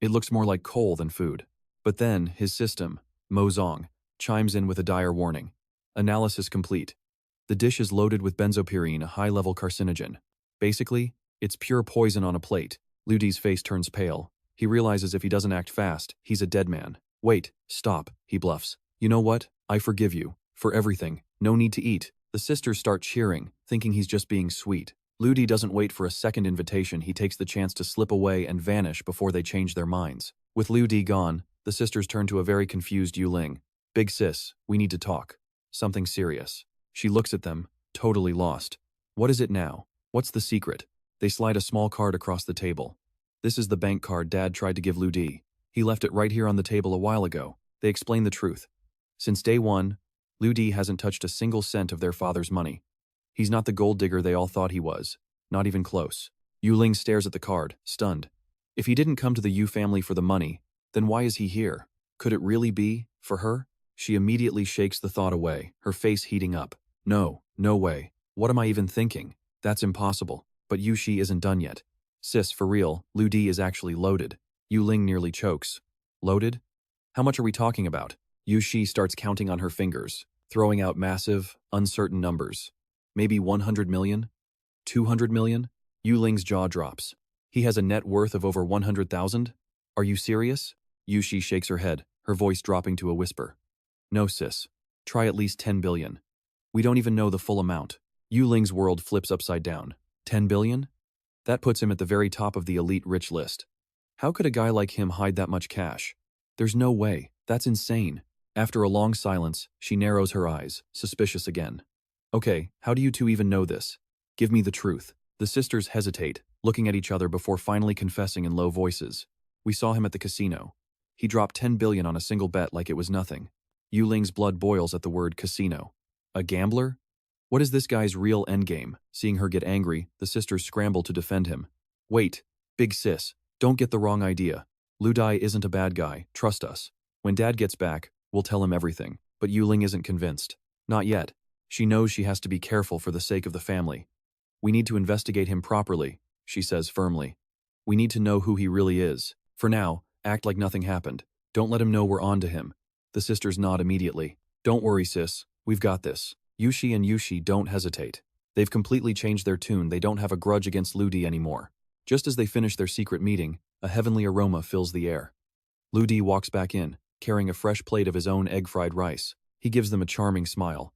It looks more like coal than food. But then, his system, Mozong, chimes in with a dire warning. Analysis complete. The dish is loaded with benzopyrene, a high-level carcinogen. Basically, it's pure poison on a plate. Ludi's face turns pale. He realizes if he doesn't act fast, he's a dead man. Wait, stop, he bluffs. You know what? I forgive you. For everything. No need to eat. The sisters start cheering, thinking he's just being sweet. Ludi doesn't wait for a second invitation. He takes the chance to slip away and vanish before they change their minds. With Ludi gone, the sisters turn to a very confused Yulong. Big sis, we need to talk. Something serious. She looks at them, totally lost. What is it now? What's the secret? They slide a small card across the table. This is the bank card Dad tried to give Ludi. He left it right here on the table a while ago. They explain the truth. Since day one, Ludi hasn't touched a single cent of their father's money. He's not the gold digger they all thought he was. Not even close. Yulong stares at the card, stunned. If he didn't come to the Yu family for the money, then why is he here? Could it really be for her? She immediately shakes the thought away, her face heating up. No, no way. What am I even thinking? That's impossible. But Yushi isn't done yet. Sis, for real, Ludi is actually loaded. Yulong nearly chokes. Loaded? How much are we talking about? Yushi starts counting on her fingers, throwing out massive, uncertain numbers. Maybe 100 million? 200 million? Yuling's jaw drops. He has a net worth of over 100,000? Are you serious? Yushi shakes her head, her voice dropping to a whisper. No, sis. Try at least 10 billion. We don't even know the full amount. Yuling's world flips upside down. 10 billion? That puts him at the very top of the elite rich list. How could a guy like him hide that much cash? There's no way. That's insane. After a long silence, she narrows her eyes, suspicious again. Okay, how do you two even know this? Give me the truth. The sisters hesitate, looking at each other before finally confessing in low voices. We saw him at the casino. He dropped 10 billion on a single bet like it was nothing. Yuling's blood boils at the word casino. A gambler? What is this guy's real endgame? Seeing her get angry, the sisters scramble to defend him. Wait, big sis, don't get the wrong idea. Ludi isn't a bad guy, trust us. When Dad gets back, we'll tell him everything. But Yulong isn't convinced. Not yet. She knows she has to be careful for the sake of the family. We need to investigate him properly, she says firmly. We need to know who he really is. For now, act like nothing happened. Don't let him know we're on to him. The sisters nod immediately. Don't worry, sis. We've got this. Yushi and Yushi don't hesitate. They've completely changed their tune. They don't have a grudge against Ludi anymore. Just as they finish their secret meeting, a heavenly aroma fills the air. Ludi walks back in, carrying a fresh plate of his own egg-fried rice. He gives them a charming smile.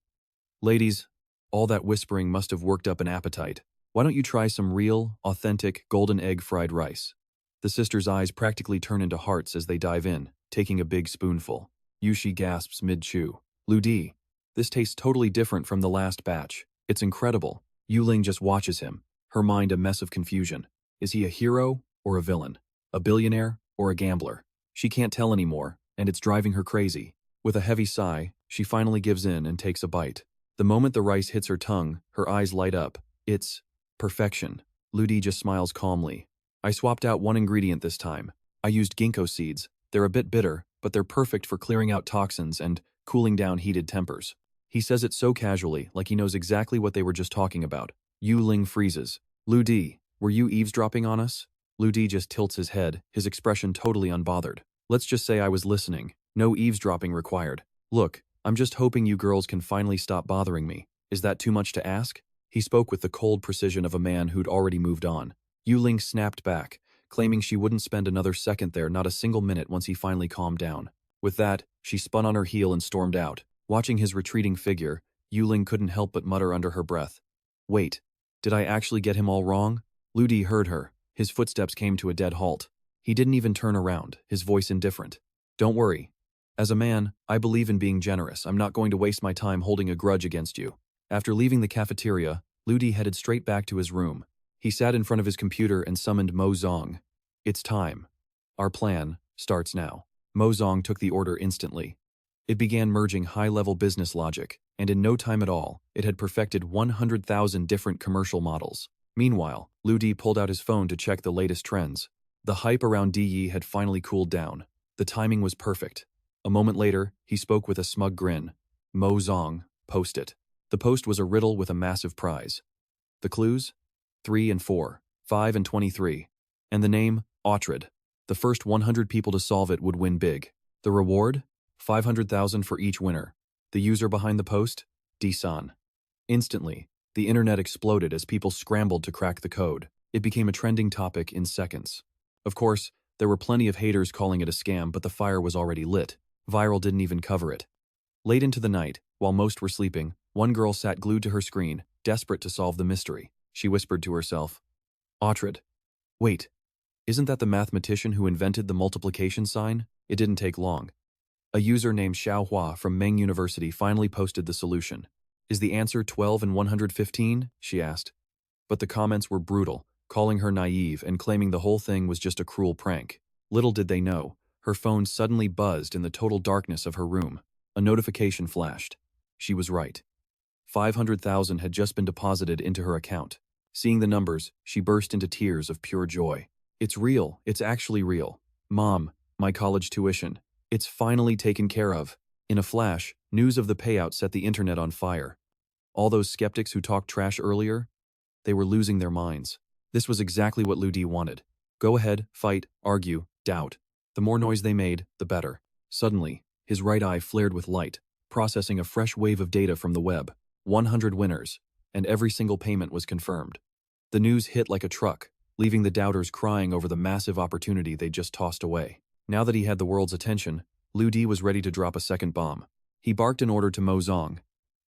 Ladies, all that whispering must have worked up an appetite. Why don't you try some real, authentic, golden egg fried rice? The sisters' eyes practically turn into hearts as they dive in, taking a big spoonful. Yushi gasps mid-chew. Ludi, this tastes totally different from the last batch. It's incredible. Yulong just watches him, her mind a mess of confusion. Is he a hero or a villain? A billionaire or a gambler? She can't tell anymore, and it's driving her crazy. With a heavy sigh, she finally gives in and takes a bite. The moment the rice hits her tongue, her eyes light up. It's perfection. Ludi just smiles calmly. I swapped out one ingredient this time. I used ginkgo seeds. They're a bit bitter, but they're perfect for clearing out toxins and cooling down heated tempers. He says it so casually, like he knows exactly what they were just talking about. Yulong freezes. Ludi, were you eavesdropping on us? Ludi just tilts his head, his expression totally unbothered. Let's just say I was listening. No eavesdropping required. Look, I'm just hoping you girls can finally stop bothering me. Is that too much to ask? He spoke with the cold precision of a man who'd already moved on. Yulong snapped back, claiming she wouldn't spend another second there, not a single minute once he finally calmed down. With that, she spun on her heel and stormed out. Watching his retreating figure, Yulong couldn't help but mutter under her breath. Wait, did I actually get him all wrong? Ludi heard her. His footsteps came to a dead halt. He didn't even turn around, his voice indifferent. Don't worry. As a man, I believe in being generous. I'm not going to waste my time holding a grudge against you. After leaving the cafeteria, Ludi headed straight back to his room. He sat in front of his computer and summoned Mo Zong. It's time. Our plan starts now. Mo Zong took the order instantly. It began merging high-level business logic, and in no time at all, it had perfected 100,000 different commercial models. Meanwhile, Ludi pulled out his phone to check the latest trends. The hype around DE had finally cooled down. The timing was perfect. A moment later, he spoke with a smug grin. Mo Zong, post it. The post was a riddle with a massive prize. The clues? 3 and 4, 5 and 23. And the name? Autrid. The first 100 people to solve it would win big. The reward? 500,000 for each winner. The user behind the post? D-san. Instantly, the internet exploded as people scrambled to crack the code. It became a trending topic in seconds. Of course, there were plenty of haters calling it a scam, but the fire was already lit. Viral didn't even cover it. Late into the night, while most were sleeping, one girl sat glued to her screen, desperate to solve the mystery. She whispered to herself, Autrid. Wait, isn't that the mathematician who invented the multiplication sign? It didn't take long. A user named Xiao Hua from Meng University finally posted the solution. Is the answer 12 and 115? She asked. But the comments were brutal, calling her naive and claiming the whole thing was just a cruel prank. Little did they know, her phone suddenly buzzed in the total darkness of her room. A notification flashed. She was right. 500,000 had just been deposited into her account. Seeing the numbers, she burst into tears of pure joy. It's real. It's actually real. Mom, my college tuition. It's finally taken care of. In a flash, news of the payout set the internet on fire. All those skeptics who talked trash earlier, they were losing their minds. This was exactly what Ludi wanted. Go ahead, fight, argue, doubt. The more noise they made, the better. Suddenly, his right eye flared with light, processing a fresh wave of data from the web. 100 winners, and every single payment was confirmed. The news hit like a truck, leaving the doubters crying over the massive opportunity they just tossed away. Now that he had the world's attention, Ludi was ready to drop a second bomb. He barked an order to Mo Zong.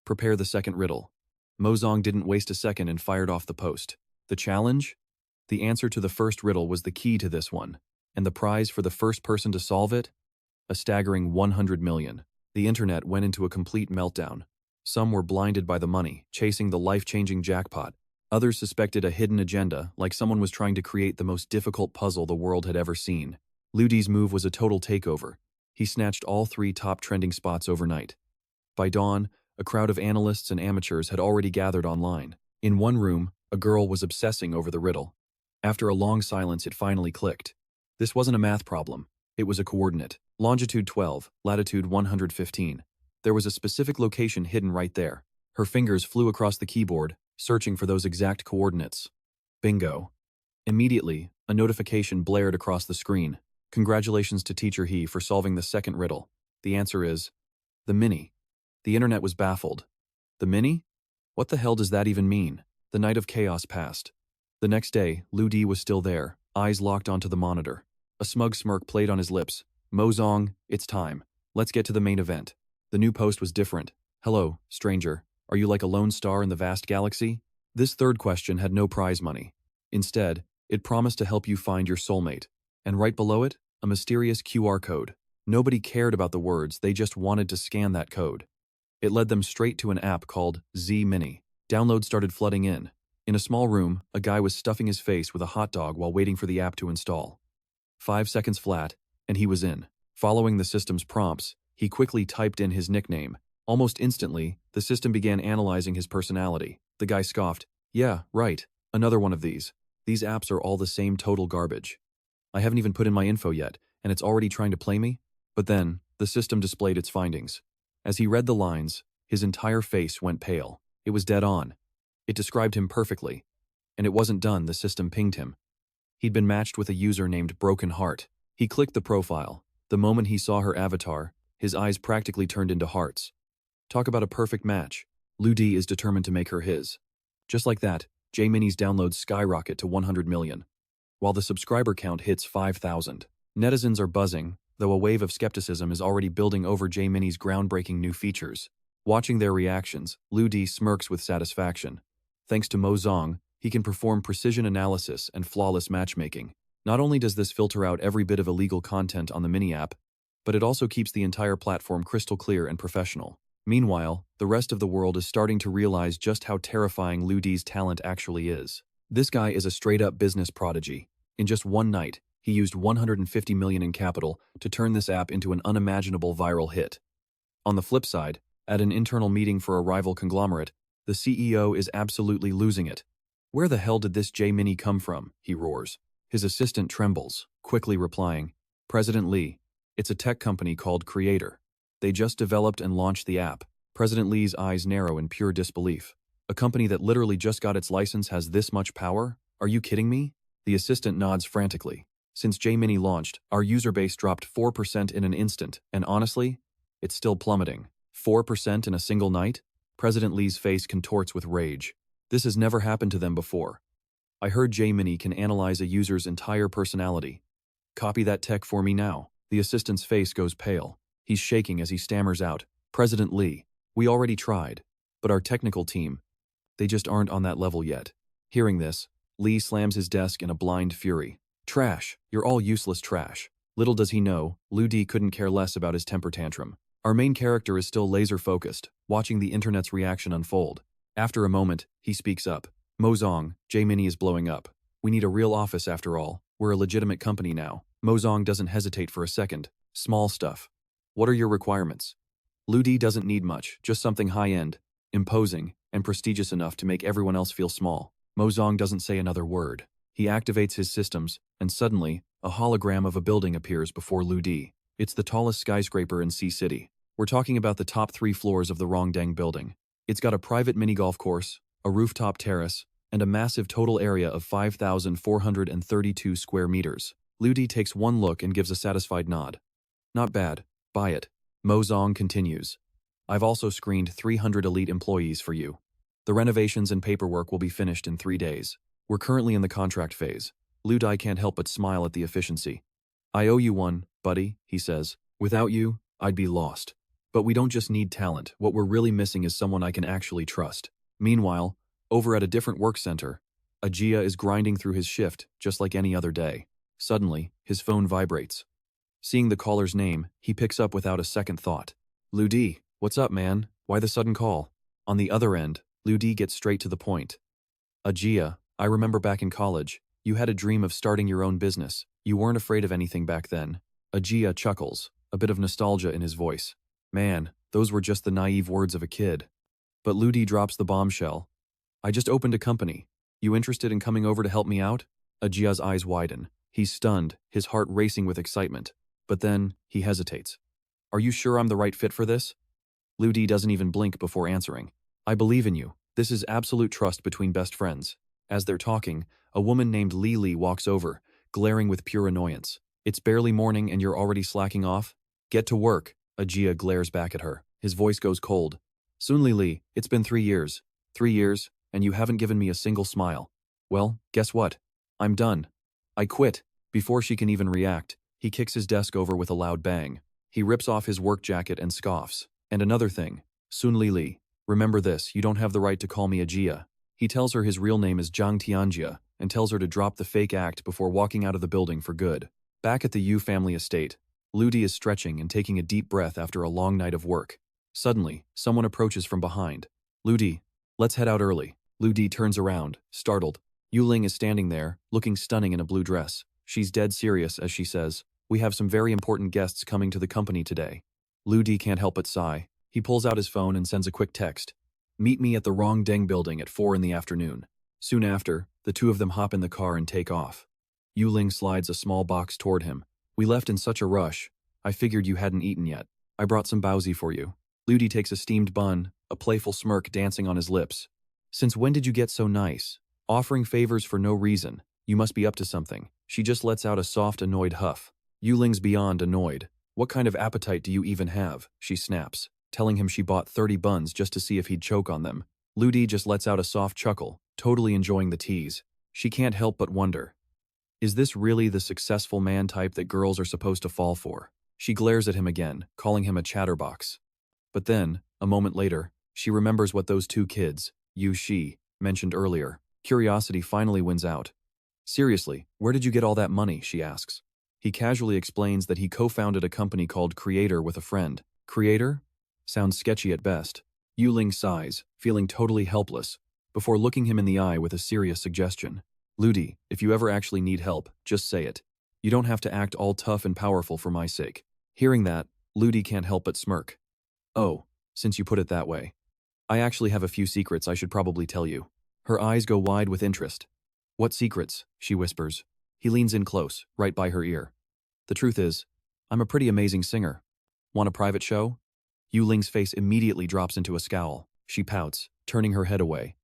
Prepare the second riddle. Mo Zong didn't waste a second and fired off the post. The challenge? The answer to the first riddle was the key to this one. And the prize for the first person to solve it? A staggering 100 million. The internet went into a complete meltdown. Some were blinded by the money, chasing the life-changing jackpot. Others suspected a hidden agenda, like someone was trying to create the most difficult puzzle the world had ever seen. Ludi's move was a total takeover. He snatched all 3 top trending spots overnight. By dawn, a crowd of analysts and amateurs had already gathered online. In one room, a girl was obsessing over the riddle. After a long silence, it finally clicked. This wasn't a math problem. It was a coordinate. Longitude 12, latitude 115. There was a specific location hidden right there. Her fingers flew across the keyboard, searching for those exact coordinates. Bingo. Immediately, a notification blared across the screen. Congratulations to Teacher He for solving the second riddle. The answer is the Mini. The internet was baffled. The Mini? What the hell does that even mean? The night of chaos passed. The next day, Ludi was still there, eyes locked onto the monitor. A smug smirk played on his lips. Mo Zong, it's time. Let's get to the main event. The new post was different. Hello, stranger. Are you like a lone star in the vast galaxy? This third question had no prize money. Instead, it promised to help you find your soulmate. And right below it, a mysterious QR code. Nobody cared about the words, they just wanted to scan that code. It led them straight to an app called Z Mini. Downloads started flooding in. In a small room, a guy was stuffing his face with a hot dog while waiting for the app to install. 5 seconds flat, and he was in. Following the system's prompts, he quickly typed in his nickname. Almost instantly, the system began analyzing his personality. The guy scoffed, "Yeah, right, another one of these. These apps are all the same total garbage. I haven't even put in my info yet, and it's already trying to play me?" But then, the system displayed its findings. As he read the lines, his entire face went pale. It was dead on. It described him perfectly. And it wasn't done, the system pinged him. He'd been matched with a user named Broken Heart. He clicked the profile. The moment he saw her avatar, his eyes practically turned into hearts. Talk about a perfect match. Ludi is determined to make her his. Just like that, J-Mini's downloads skyrocket to 100 million, while the subscriber count hits 5,000. Netizens are buzzing, though a wave of skepticism is already building over J-Mini's groundbreaking new features. Watching their reactions, Ludi smirks with satisfaction. Thanks to Mo Zong, he can perform precision analysis and flawless matchmaking. Not only does this filter out every bit of illegal content on the mini app, but it also keeps the entire platform crystal clear and professional. Meanwhile, the rest of the world is starting to realize just how terrifying Lu Di's talent actually is. This guy is a straight-up business prodigy. In just one night, he used 150 million in capital to turn this app into an unimaginable viral hit. On the flip side, at an internal meeting for a rival conglomerate, the CEO is absolutely losing it. "Where the hell did this J-Mini come from?" he roars. His assistant trembles, quickly replying, "President Lee, it's a tech company called Creator. They just developed and launched the app." President Lee's eyes narrow in pure disbelief. "A company that literally just got its license has this much power? Are you kidding me?" The assistant nods frantically. "Since J-Mini launched, our user base dropped 4% in an instant, and honestly, it's still plummeting. 4% in a single night?" President Lee's face contorts with rage. This has never happened to them before. "I heard J-Mini can analyze a user's entire personality. Copy that tech for me now." The assistant's face goes pale. He's shaking as he stammers out, "President Lee, we already tried, but our technical team, they just aren't on that level yet." Hearing this, Lee slams his desk in a blind fury. "Trash, you're all useless trash." Little does he know, Lu Di couldn't care less about his temper tantrum. Our main character is still laser-focused, watching the internet's reaction unfold. After a moment, he speaks up. "Mozong, J-Mini is blowing up. We need a real office after all. We're a legitimate company now." Mozong doesn't hesitate for a second. "Small stuff. What are your requirements?" Lu Di doesn't need much, just something high-end, imposing, and prestigious enough to make everyone else feel small. Mozong doesn't say another word. He activates his systems, and suddenly, a hologram of a building appears before Lu Di. It's the tallest skyscraper in Sea City. We're talking about the top 3 floors of the Rongdang building. It's got a private mini-golf course, a rooftop terrace, and a massive total area of 5,432 square meters. Lu Di takes one look and gives a satisfied nod. "Not bad. Buy it." Mozong continues. "I've also screened 300 elite employees for you. The renovations and paperwork will be finished in 3 days. We're currently in the contract phase." Lu Di can't help but smile at the efficiency. "I owe you one, buddy," he says. "Without you, I'd be lost. But we don't just need talent. What we're really missing is someone I can actually trust." Meanwhile, over at a different work center, Ajia is grinding through his shift just like any other day. Suddenly, his phone vibrates. Seeing the caller's name, he picks up without a second thought. "Lu Di, what's up, man? Why the sudden call?" On the other end, Lu Di gets straight to the point. "Ajia, I remember back in college, you had a dream of starting your own business. You weren't afraid of anything back then." Ajia chuckles, a bit of nostalgia in his voice. "Man, those were just the naive words of a kid." But Lu Di drops the bombshell. "I just opened a company. You interested in coming over to help me out?" Ajia's eyes widen. He's stunned, his heart racing with excitement. But then, he hesitates. "Are you sure I'm the right fit for this?" Lu Di doesn't even blink before answering. "I believe in you. This is absolute trust between best friends." As they're talking, a woman named Li walks over, glaring with pure annoyance. "It's barely morning and you're already slacking off? Get to work." Ajia glares back at her. His voice goes cold. "Soon Li, it's been 3 years. 3 years, and you haven't given me a single smile. Well, guess what? I'm done. I quit." Before she can even react, he kicks his desk over with a loud bang. He rips off his work jacket and scoffs. "And another thing, Sun Li, remember this, you don't have the right to call me Ajia." He tells her his real name is Zhang Tianjia and tells her to drop the fake act before walking out of the building for good. Back at the Yu family estate, Lu Di is stretching and taking a deep breath after a long night of work. Suddenly, someone approaches from behind. "Lu Di, let's head out early." Lu Di turns around, startled. Yulong is standing there, looking stunning in a blue dress. She's dead serious as she says, "We have some very important guests coming to the company today." Lu Di can't help but sigh. He pulls out his phone and sends a quick text. "Meet me at the Rongdeng building at 4 in the afternoon." Soon after, the two of them hop in the car and take off. Yulong slides a small box toward him. "We left in such a rush. I figured you hadn't eaten yet. I brought some baozi for you." Lu Di takes a steamed bun, a playful smirk dancing on his lips. "Since when did you get so nice? Offering favors for no reason. You must be up to something." She just lets out a soft, annoyed huff. Yuling's beyond annoyed. "What kind of appetite do you even have?" she snaps, telling him she bought 30 buns just to see if he'd choke on them. Lu Di just lets out a soft chuckle, totally enjoying the tease. She can't help but wonder. Is this really the successful man type that girls are supposed to fall for? She glares at him again, calling him a chatterbox. But then, a moment later, she remembers what those 2 kids, Yu-Shi, mentioned earlier. Curiosity finally wins out. "Seriously, where did you get all that money?" she asks. He casually explains that he co-founded a company called Creator with a friend. Creator? Sounds sketchy at best. Yulong sighs, feeling totally helpless, before looking him in the eye with a serious suggestion. Ludi, if you ever actually need help, just say it. You don't have to act all tough and powerful for my sake. Hearing that, Ludi can't help but smirk. Oh, since you put it that way. I actually have a few secrets I should probably tell you. Her eyes go wide with interest. What secrets? She whispers. He leans in close, right by her ear. The truth is, I'm a pretty amazing singer. Want a private show? Yuling's face immediately drops into a scowl. She pouts, turning her head away.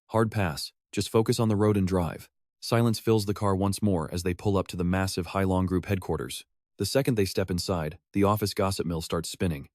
Hard pass, just focus on the road and drive. Silence fills the car once more as they pull up to the massive Heilong Group headquarters. The second they step inside, the office gossip mill starts spinning.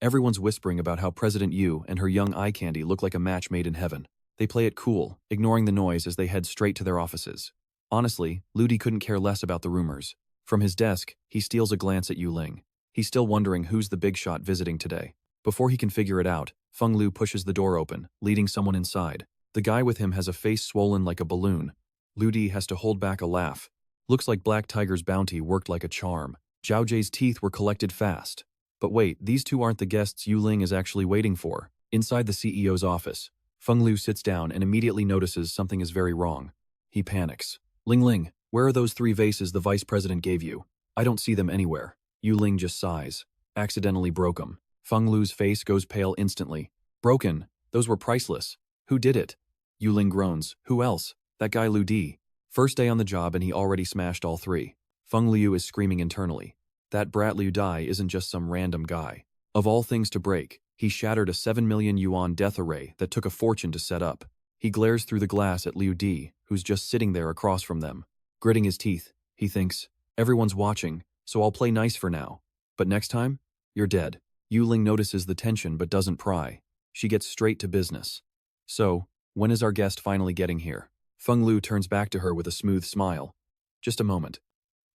Everyone's whispering about how President Yu and her young eye candy look like a match made in heaven. They play it cool, ignoring the noise as they head straight to their offices. Honestly, Ludi couldn't care less about the rumors. From his desk, he steals a glance at Yulong. He's still wondering who's the big shot visiting today. Before he can figure it out, Feng Lu pushes the door open, leading someone inside. The guy with him has a face swollen like a balloon. Ludi has to hold back a laugh. Looks like Black Tiger's bounty worked like a charm. Zhao Jie's teeth were collected fast. But wait, these two aren't the guests Yulong is actually waiting for. Inside the CEO's office, Feng Lu sits down and immediately notices something is very wrong. He panics. Ling Ling, where are those 3 vases the vice president gave you? I don't see them anywhere. Yulong just sighs. Accidentally broke 'em. Feng Lu's face goes pale instantly. Broken. Those were priceless. Who did it? Yulong groans. Who else? That guy Lu Di. First day on the job and he already smashed all 3. Feng Liu is screaming internally. That brat Liu Dai isn't just some random guy. Of all things to break, he shattered a 7 million yuan death array that took a fortune to set up. He glares through the glass at Liu Di, who's just sitting there across from them. Gritting his teeth, he thinks, everyone's watching, so I'll play nice for now. But next time, you're dead. Yulong notices the tension but doesn't pry. She gets straight to business. So, when is our guest finally getting here? Feng Lu turns back to her with a smooth smile. Just a moment.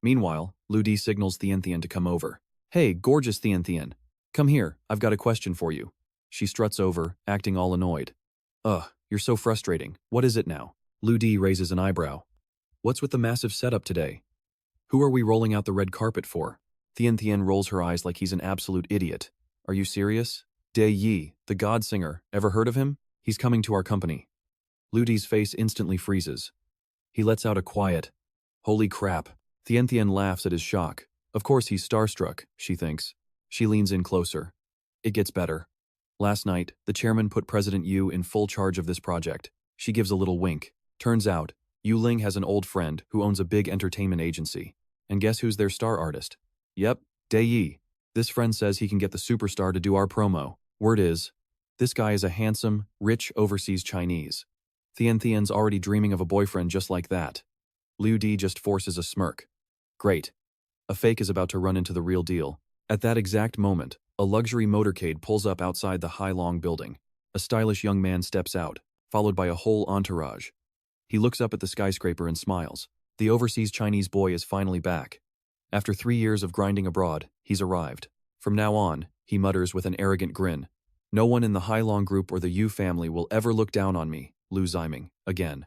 Meanwhile, Lu Di signals Thian to come over. Hey, gorgeous Thian. Come here, I've got a question for you. She struts over, acting all annoyed. Ugh, you're so frustrating. What is it now? Lu Di raises an eyebrow. What's with the massive setup today? Who are we rolling out the red carpet for? Thian rolls her eyes like he's an absolute idiot. Are you serious? De Yi, the god singer, ever heard of him? He's coming to our company. Lu Di's face instantly freezes. He lets out a quiet, holy crap. Thian laughs at his shock. Of course he's starstruck, she thinks. She leans in closer. It gets better. Last night, the chairman put President Yu in full charge of this project. She gives a little wink. Turns out, Yulong has an old friend who owns a big entertainment agency. And guess who's their star artist? Yep, De Yi. This friend says he can get the superstar to do our promo. Word is, this guy is a handsome, rich overseas Chinese. Thian's already dreaming of a boyfriend just like that. Liu Di just forces a smirk. Great. A fake is about to run into the real deal. At that exact moment, a luxury motorcade pulls up outside the Heilong building. A stylish young man steps out, followed by a whole entourage. He looks up at the skyscraper and smiles. The overseas Chinese boy is finally back. After 3 years of grinding abroad, he's arrived. From now on, he mutters with an arrogant grin. No one in the Heilong group or the Yu family will ever look down on me, Lu Ziming, again.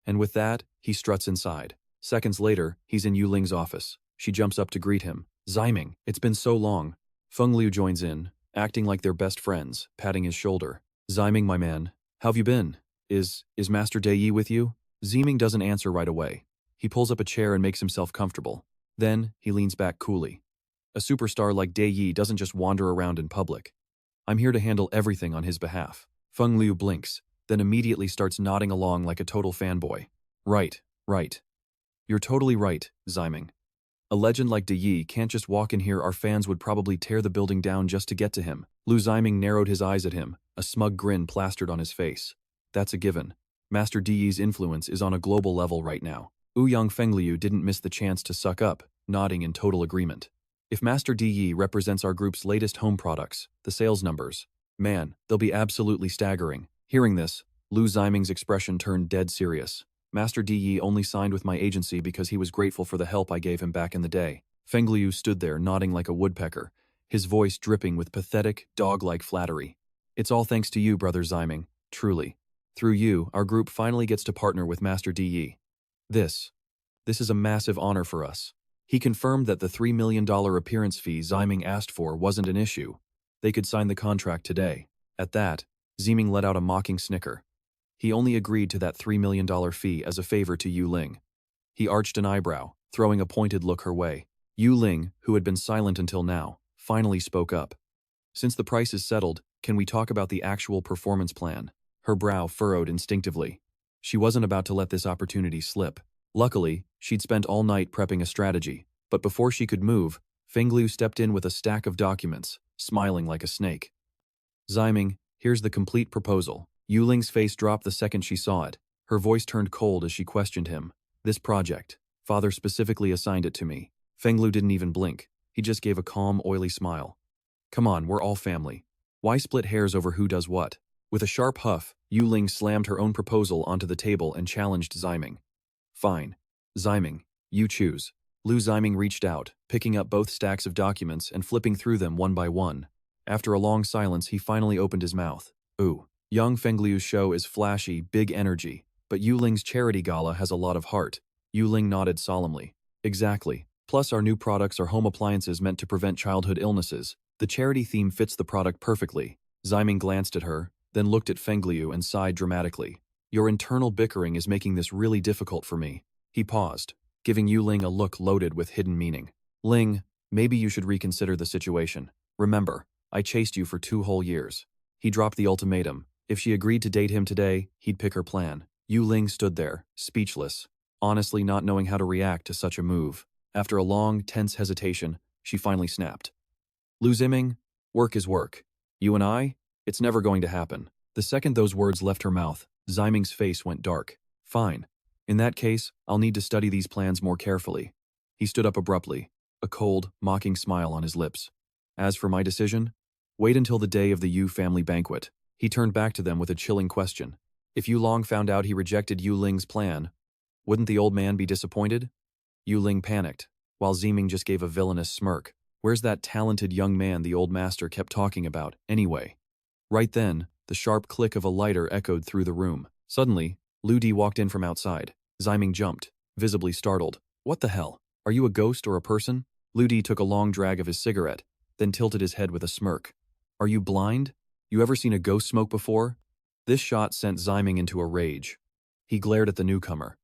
And with that, he struts inside. Seconds later, he's in Yuling's office. She jumps up to greet him. Ziming, it's been so long. Feng Liu joins in, acting like they're best friends, patting his shoulder. Ziming, my man, how've you been? Is Master De Yi with you? Ziming doesn't answer right away. He pulls up a chair and makes himself comfortable. Then, he leans back coolly. A superstar like De Yi doesn't just wander around in public. I'm here to handle everything on his behalf. Feng Liu blinks, then immediately starts nodding along like a total fanboy. Right. You're totally right, Ziming. A legend like De Yi can't just walk in here. Our fans would probably tear the building down just to get to him. Lu Ziming narrowed his eyes at him, a smug grin plastered on his face. That's a given. Master De Yi's influence is on a global level right now. Ouyang Fengliu didn't miss the chance to suck up, nodding in total agreement. If Master De Yi represents our group's latest home products, the sales numbers, man, they'll be absolutely staggering. Hearing this, Lu Ziming's expression turned dead serious. Master De Yi only signed with my agency because he was grateful for the help I gave him back in the day. Fengliu stood there nodding like a woodpecker, his voice dripping with pathetic, dog-like flattery. It's all thanks to you, Brother Ziming, truly. Through you, our group finally gets to partner with Master De Yi. This is a massive honor for us. He confirmed that the $3 million appearance fee Ziming asked for wasn't an issue. They could sign the contract today. At that, Ziming let out a mocking snicker. He only agreed to that $3 million fee as a favor to Yulong. He arched an eyebrow, throwing a pointed look her way. Yulong, who had been silent until now, finally spoke up. Since the price is settled, can we talk about the actual performance plan? Her brow furrowed instinctively. She wasn't about to let this opportunity slip. Luckily, she'd spent all night prepping a strategy, but before she could move, Fenglu stepped in with a stack of documents, smiling like a snake. Ziming, here's the complete proposal. Yuling's face dropped the second she saw it. Her voice turned cold as she questioned him. This project, Father specifically assigned it to me. Fenglu didn't even blink. He just gave a calm, oily smile. Come on, we're all family. Why split hairs over who does what? With a sharp huff, Yulong slammed her own proposal onto the table and challenged Ziming. Fine. Ziming, you choose. Lu Ziming reached out, picking up both stacks of documents and flipping through them one by one. After a long silence, he finally opened his mouth. Ooh. Young Fengliu's show is flashy, big energy, but Yuling's charity gala has a lot of heart. Yulong nodded solemnly. Exactly. Plus our new products are home appliances meant to prevent childhood illnesses. The charity theme fits the product perfectly. Ziming glanced at her, then looked at Fengliu and sighed dramatically. Your internal bickering is making this really difficult for me. He paused, giving Yulong a look loaded with hidden meaning. Ling, maybe you should reconsider the situation. Remember, I chased you for 2 whole years. He dropped the ultimatum. If she agreed to date him today, he'd pick her plan. Yulong stood there, speechless, honestly not knowing how to react to such a move. After a long, tense hesitation, she finally snapped. Lu Ziming, work is work. You and I? It's never going to happen. The second those words left her mouth, Ziming's face went dark. Fine. In that case, I'll need to study these plans more carefully. He stood up abruptly, a cold, mocking smile on his lips. As for my decision, wait until the day of the Yu family banquet. He turned back to them with a chilling question. If Yulong found out he rejected Yuling's plan, wouldn't the old man be disappointed? Yulong panicked, while Ziming just gave a villainous smirk. Where's that talented young man the old master kept talking about, anyway? Right then, the sharp click of a lighter echoed through the room. Suddenly, Lu Di walked in from outside. Ziming jumped, visibly startled. What the hell? Are you a ghost or a person? Lu Di took a long drag of his cigarette, then tilted his head with a smirk. Are you blind? You ever seen a ghost smoke before? This shot sent Ziming into a rage. He glared at the newcomer.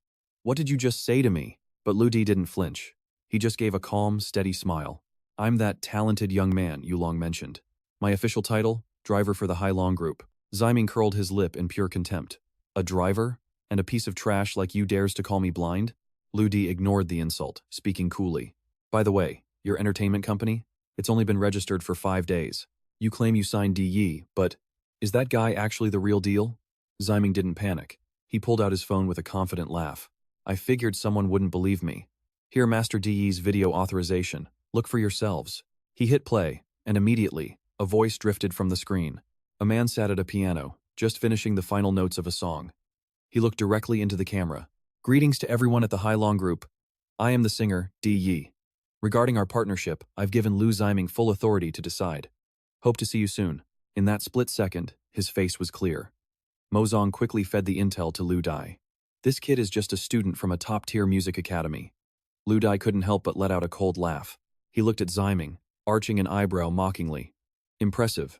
What did you just say to me? But Lu Di didn't flinch. He just gave a calm, steady smile. I'm that talented young man Yulong mentioned. My official title? Driver for the Hailong Group. Ziming curled his lip in pure contempt. A driver? And a piece of trash like you dares to call me blind? Lu Di ignored the insult, speaking coolly. By the way, your entertainment company? It's only been registered for 5 days. You claim you signed Di, but is that guy actually the real deal? Ziming didn't panic. He pulled out his phone with a confident laugh. I figured someone wouldn't believe me. Here, Master Di's video authorization. Look for yourselves. He hit play, and immediately, a voice drifted from the screen. A man sat at a piano, just finishing the final notes of a song. He looked directly into the camera. Greetings to everyone at the Hailong Group. I am the singer, Di. Regarding our partnership, I've given Lu Ziming full authority to decide. Hope to see you soon. In that split second, his face was clear. Mozong quickly fed the intel to Lu Di. This kid is just a student from a top-tier music academy. Lu Di couldn't help but let out a cold laugh. He looked at Ziming, arching an eyebrow mockingly. Impressive.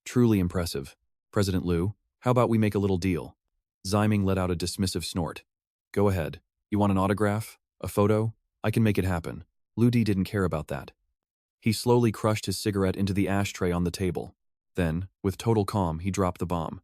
Truly impressive. President Lu, how about we make a little deal? Ziming let out a dismissive snort. Go ahead. You want an autograph? A photo? I can make it happen. Lu Di didn't care about that. He slowly crushed his cigarette into the ashtray on the table. Then, with total calm, he dropped the bomb.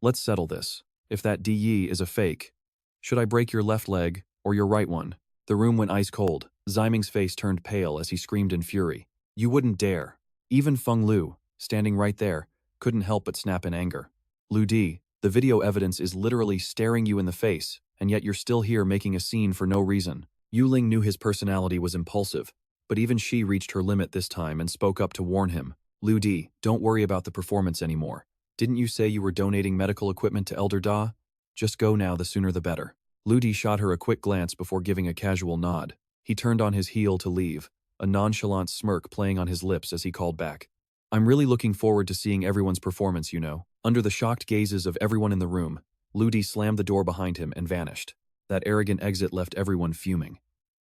Let's settle this. If that Di is a fake, should I break your left leg or your right one? The room went ice cold. Ziming's face turned pale as he screamed in fury. You wouldn't dare. Even Feng Lu, standing right there, couldn't help but snap in anger. Lu Di, the video evidence is literally staring you in the face, and yet you're still here making a scene for no reason. Yulong knew his personality was impulsive, but even she reached her limit this time and spoke up to warn him. Lu Di, don't worry about the performance anymore. Didn't you say you were donating medical equipment to Elder Da? Just go now, the sooner the better. Lu Di shot her a quick glance before giving a casual nod. He turned on his heel to leave, a nonchalant smirk playing on his lips as he called back. I'm really looking forward to seeing everyone's performance, you know. Under the shocked gazes of everyone in the room, Lu Di slammed the door behind him and vanished. That arrogant exit left everyone fuming.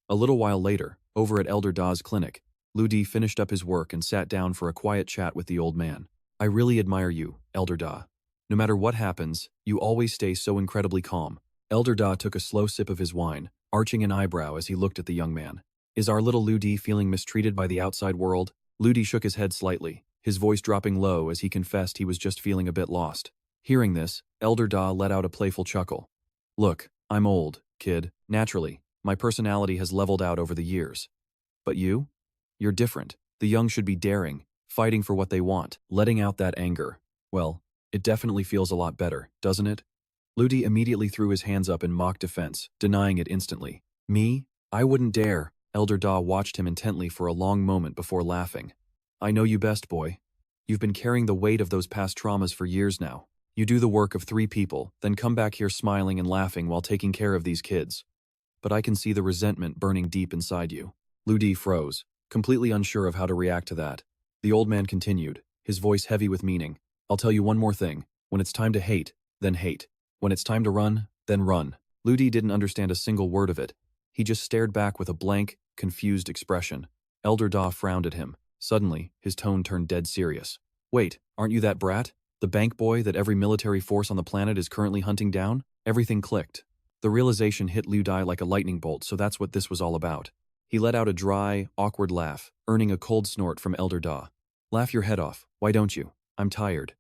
A little while later, Over at Elder Da's clinic, Lu Di finished up his work and sat down for a quiet chat with the old man. I really admire you, Elder Da. No matter what happens, you always stay so incredibly calm. Elder Da took a slow sip of his wine, arching an eyebrow as he looked at the young man. Is our little Lu Di feeling mistreated by the outside world? Lu Di shook his head slightly, his voice dropping low as he confessed he was just feeling a bit lost. Hearing this, Elder Da let out a playful chuckle. Look, I'm old, kid. Naturally, my personality has leveled out over the years. But you? You're different. The young should be daring, fighting for what they want, letting out that anger. Well, it definitely feels a lot better, doesn't it? Lu Di immediately threw his hands up in mock defense, denying it instantly. Me? I wouldn't dare. Elder Da watched him intently for a long moment before laughing. I know you best, boy. You've been carrying the weight of those past traumas for years now. You do the work of 3 people, then come back here smiling and laughing while taking care of these kids. But I can see the resentment burning deep inside you. Lu Di froze, completely unsure of how to react to that. The old man continued, his voice heavy with meaning. I'll tell you one more thing. When it's time to hate, then hate. When it's time to run, then run. Lu Di didn't understand a single word of it. He just stared back with a blank, confused expression. Elder Da frowned at him. Suddenly, his tone turned dead serious. Wait, aren't you that brat? The bank boy that every military force on the planet is currently hunting down? Everything clicked. The realization hit Lu Di like a lightning bolt, so that's what this was all about. He let out a dry, awkward laugh, earning a cold snort from Elder Da. Laugh your head off, why don't you? I'm tired.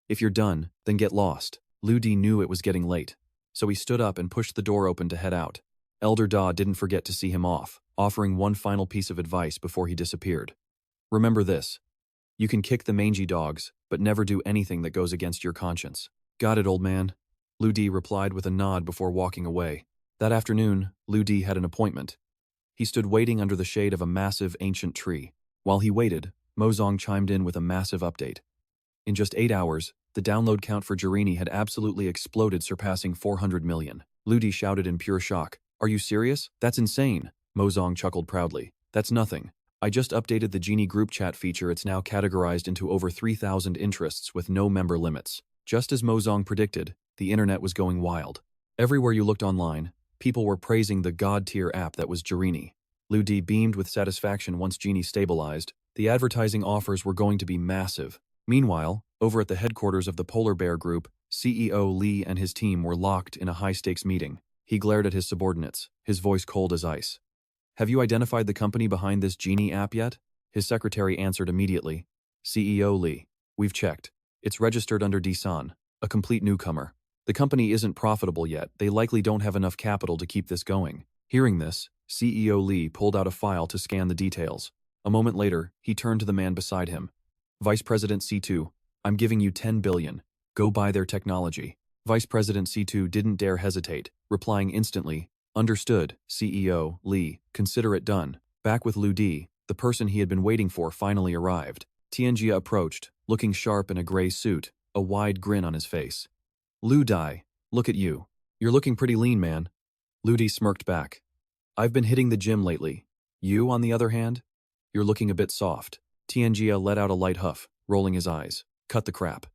If you're done, then get lost. Lu Di knew it was getting late, so he stood up and pushed the door open to head out. Elder Da didn't forget to see him off, offering one final piece of advice before he disappeared. Remember this. You can kick the mangy dogs, but never do anything that goes against your conscience. Got it, old man. Lu Di replied with a nod before walking away. That afternoon, Lu Di had an appointment. He stood waiting under the shade of a massive ancient tree. While he waited, Mozong chimed in with a massive update. In just 8 hours, the download count for Jerini had absolutely exploded, surpassing 400 million. Lu Di shouted in pure shock. Are you serious? That's insane. Mozong chuckled proudly. That's nothing. I just updated the Genie group chat feature. It's now categorized into over 3,000 interests with no member limits. Just as Mozong predicted, the internet was going wild. Everywhere you looked online, people were praising the god-tier app that was Jerini. Lu Di beamed with satisfaction once Genie stabilized. The advertising offers were going to be massive. Meanwhile, over at the headquarters of the Polar Bear Group, CEO Li and his team were locked in a high-stakes meeting. He glared at his subordinates, his voice cold as ice. Have you identified the company behind this Genie app yet? His secretary answered immediately. CEO Li. We've checked. It's registered under Disan, a complete newcomer. The company isn't profitable yet. They likely don't have enough capital to keep this going. Hearing this, CEO Li pulled out a file to scan the details. A moment later, he turned to the man beside him. Vice President C2, I'm giving you 10 billion. Go buy their technology. Vice President C2 didn't dare hesitate, replying instantly, Understood, CEO Li, consider it done. Back with Lu Di, the person he had been waiting for finally arrived. Tianjia approached, looking sharp in a gray suit, a wide grin on his face. Lu Di, look at you. You're looking pretty lean, man. Lu Di smirked back. I've been hitting the gym lately. You, on the other hand? You're looking a bit soft. Tianjia let out a light huff, rolling his eyes. Cut the crap.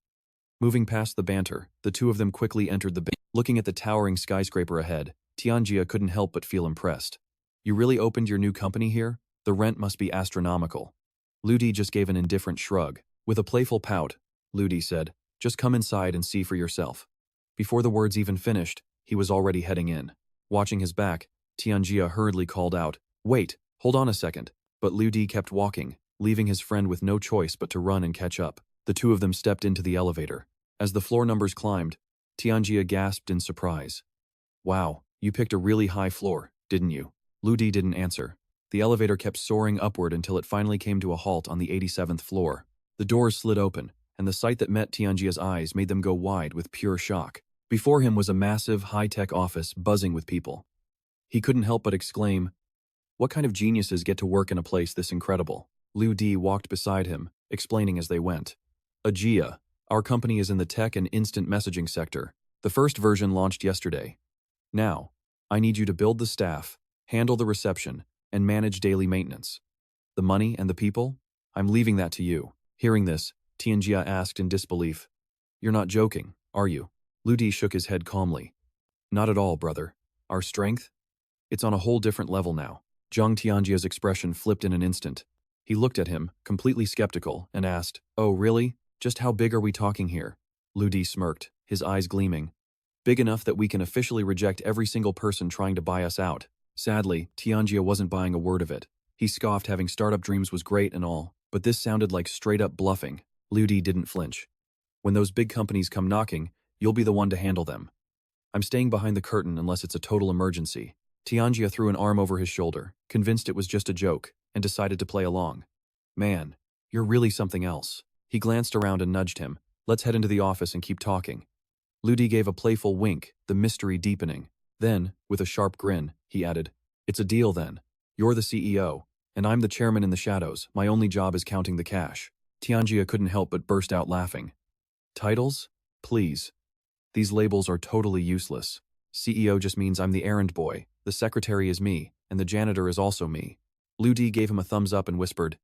Moving past the banter, the two of them quickly entered the Looking at the towering skyscraper ahead, Tianjia couldn't help but feel impressed. You really opened your new company here? The rent must be astronomical. Lu Di just gave an indifferent shrug. With a playful pout, Lu Di said, just come inside and see for yourself. Before the words even finished, he was already heading in. Watching his back, Tianjia hurriedly called out, Wait, hold on a second. But Lu Di kept walking, leaving his friend with no choice but to run and catch up. The two of them stepped into the elevator. As the floor numbers climbed, Tianjia gasped in surprise. Wow, you picked a really high floor, didn't you? Lu Di didn't answer. The elevator kept soaring upward until it finally came to a halt on the 87th floor. The doors slid open, and the sight that met Tianjia's eyes made them go wide with pure shock. Before him was a massive, high-tech office buzzing with people. He couldn't help but exclaim, What kind of geniuses get to work in a place this incredible? Lu Di walked beside him, explaining as they went. Ajia, our company is in the tech and instant messaging sector. The first version launched yesterday. Now, I need you to build the staff, handle the reception, and manage daily maintenance. The money and the people? I'm leaving that to you. Hearing this, Tianjia asked in disbelief. You're not joking, are you? Lu Di shook his head calmly. Not at all, brother. Our strength? It's on a whole different level now. Zhang Tianjia's expression flipped in an instant. He looked at him, completely skeptical, and asked, "Oh, really? Just how big are we talking here?" Lu Di smirked, his eyes gleaming. "Big enough that we can officially reject every single person trying to buy us out." Sadly, Tianjia wasn't buying a word of it. He scoffed having startup dreams was great and all, but this sounded like straight-up bluffing. Lu Di didn't flinch. "When those big companies come knocking, you'll be the one to handle them. I'm staying behind the curtain unless it's a total emergency." Tianjia threw an arm over his shoulder, convinced it was just a joke, and decided to play along. "Man, you're really something else." He glanced around and nudged him. "Let's head into the office and keep talking." Lu Di gave a playful wink, the mystery deepening. Then, with a sharp grin, he added, "It's a deal then. You're the CEO, and I'm the chairman in the shadows. My only job is counting the cash." Tianjia couldn't help but burst out laughing. "Titles? Please. These labels are totally useless. CEO just means I'm the errand boy, the secretary is me, and the janitor is also me." Lu Di gave him a thumbs up and whispered,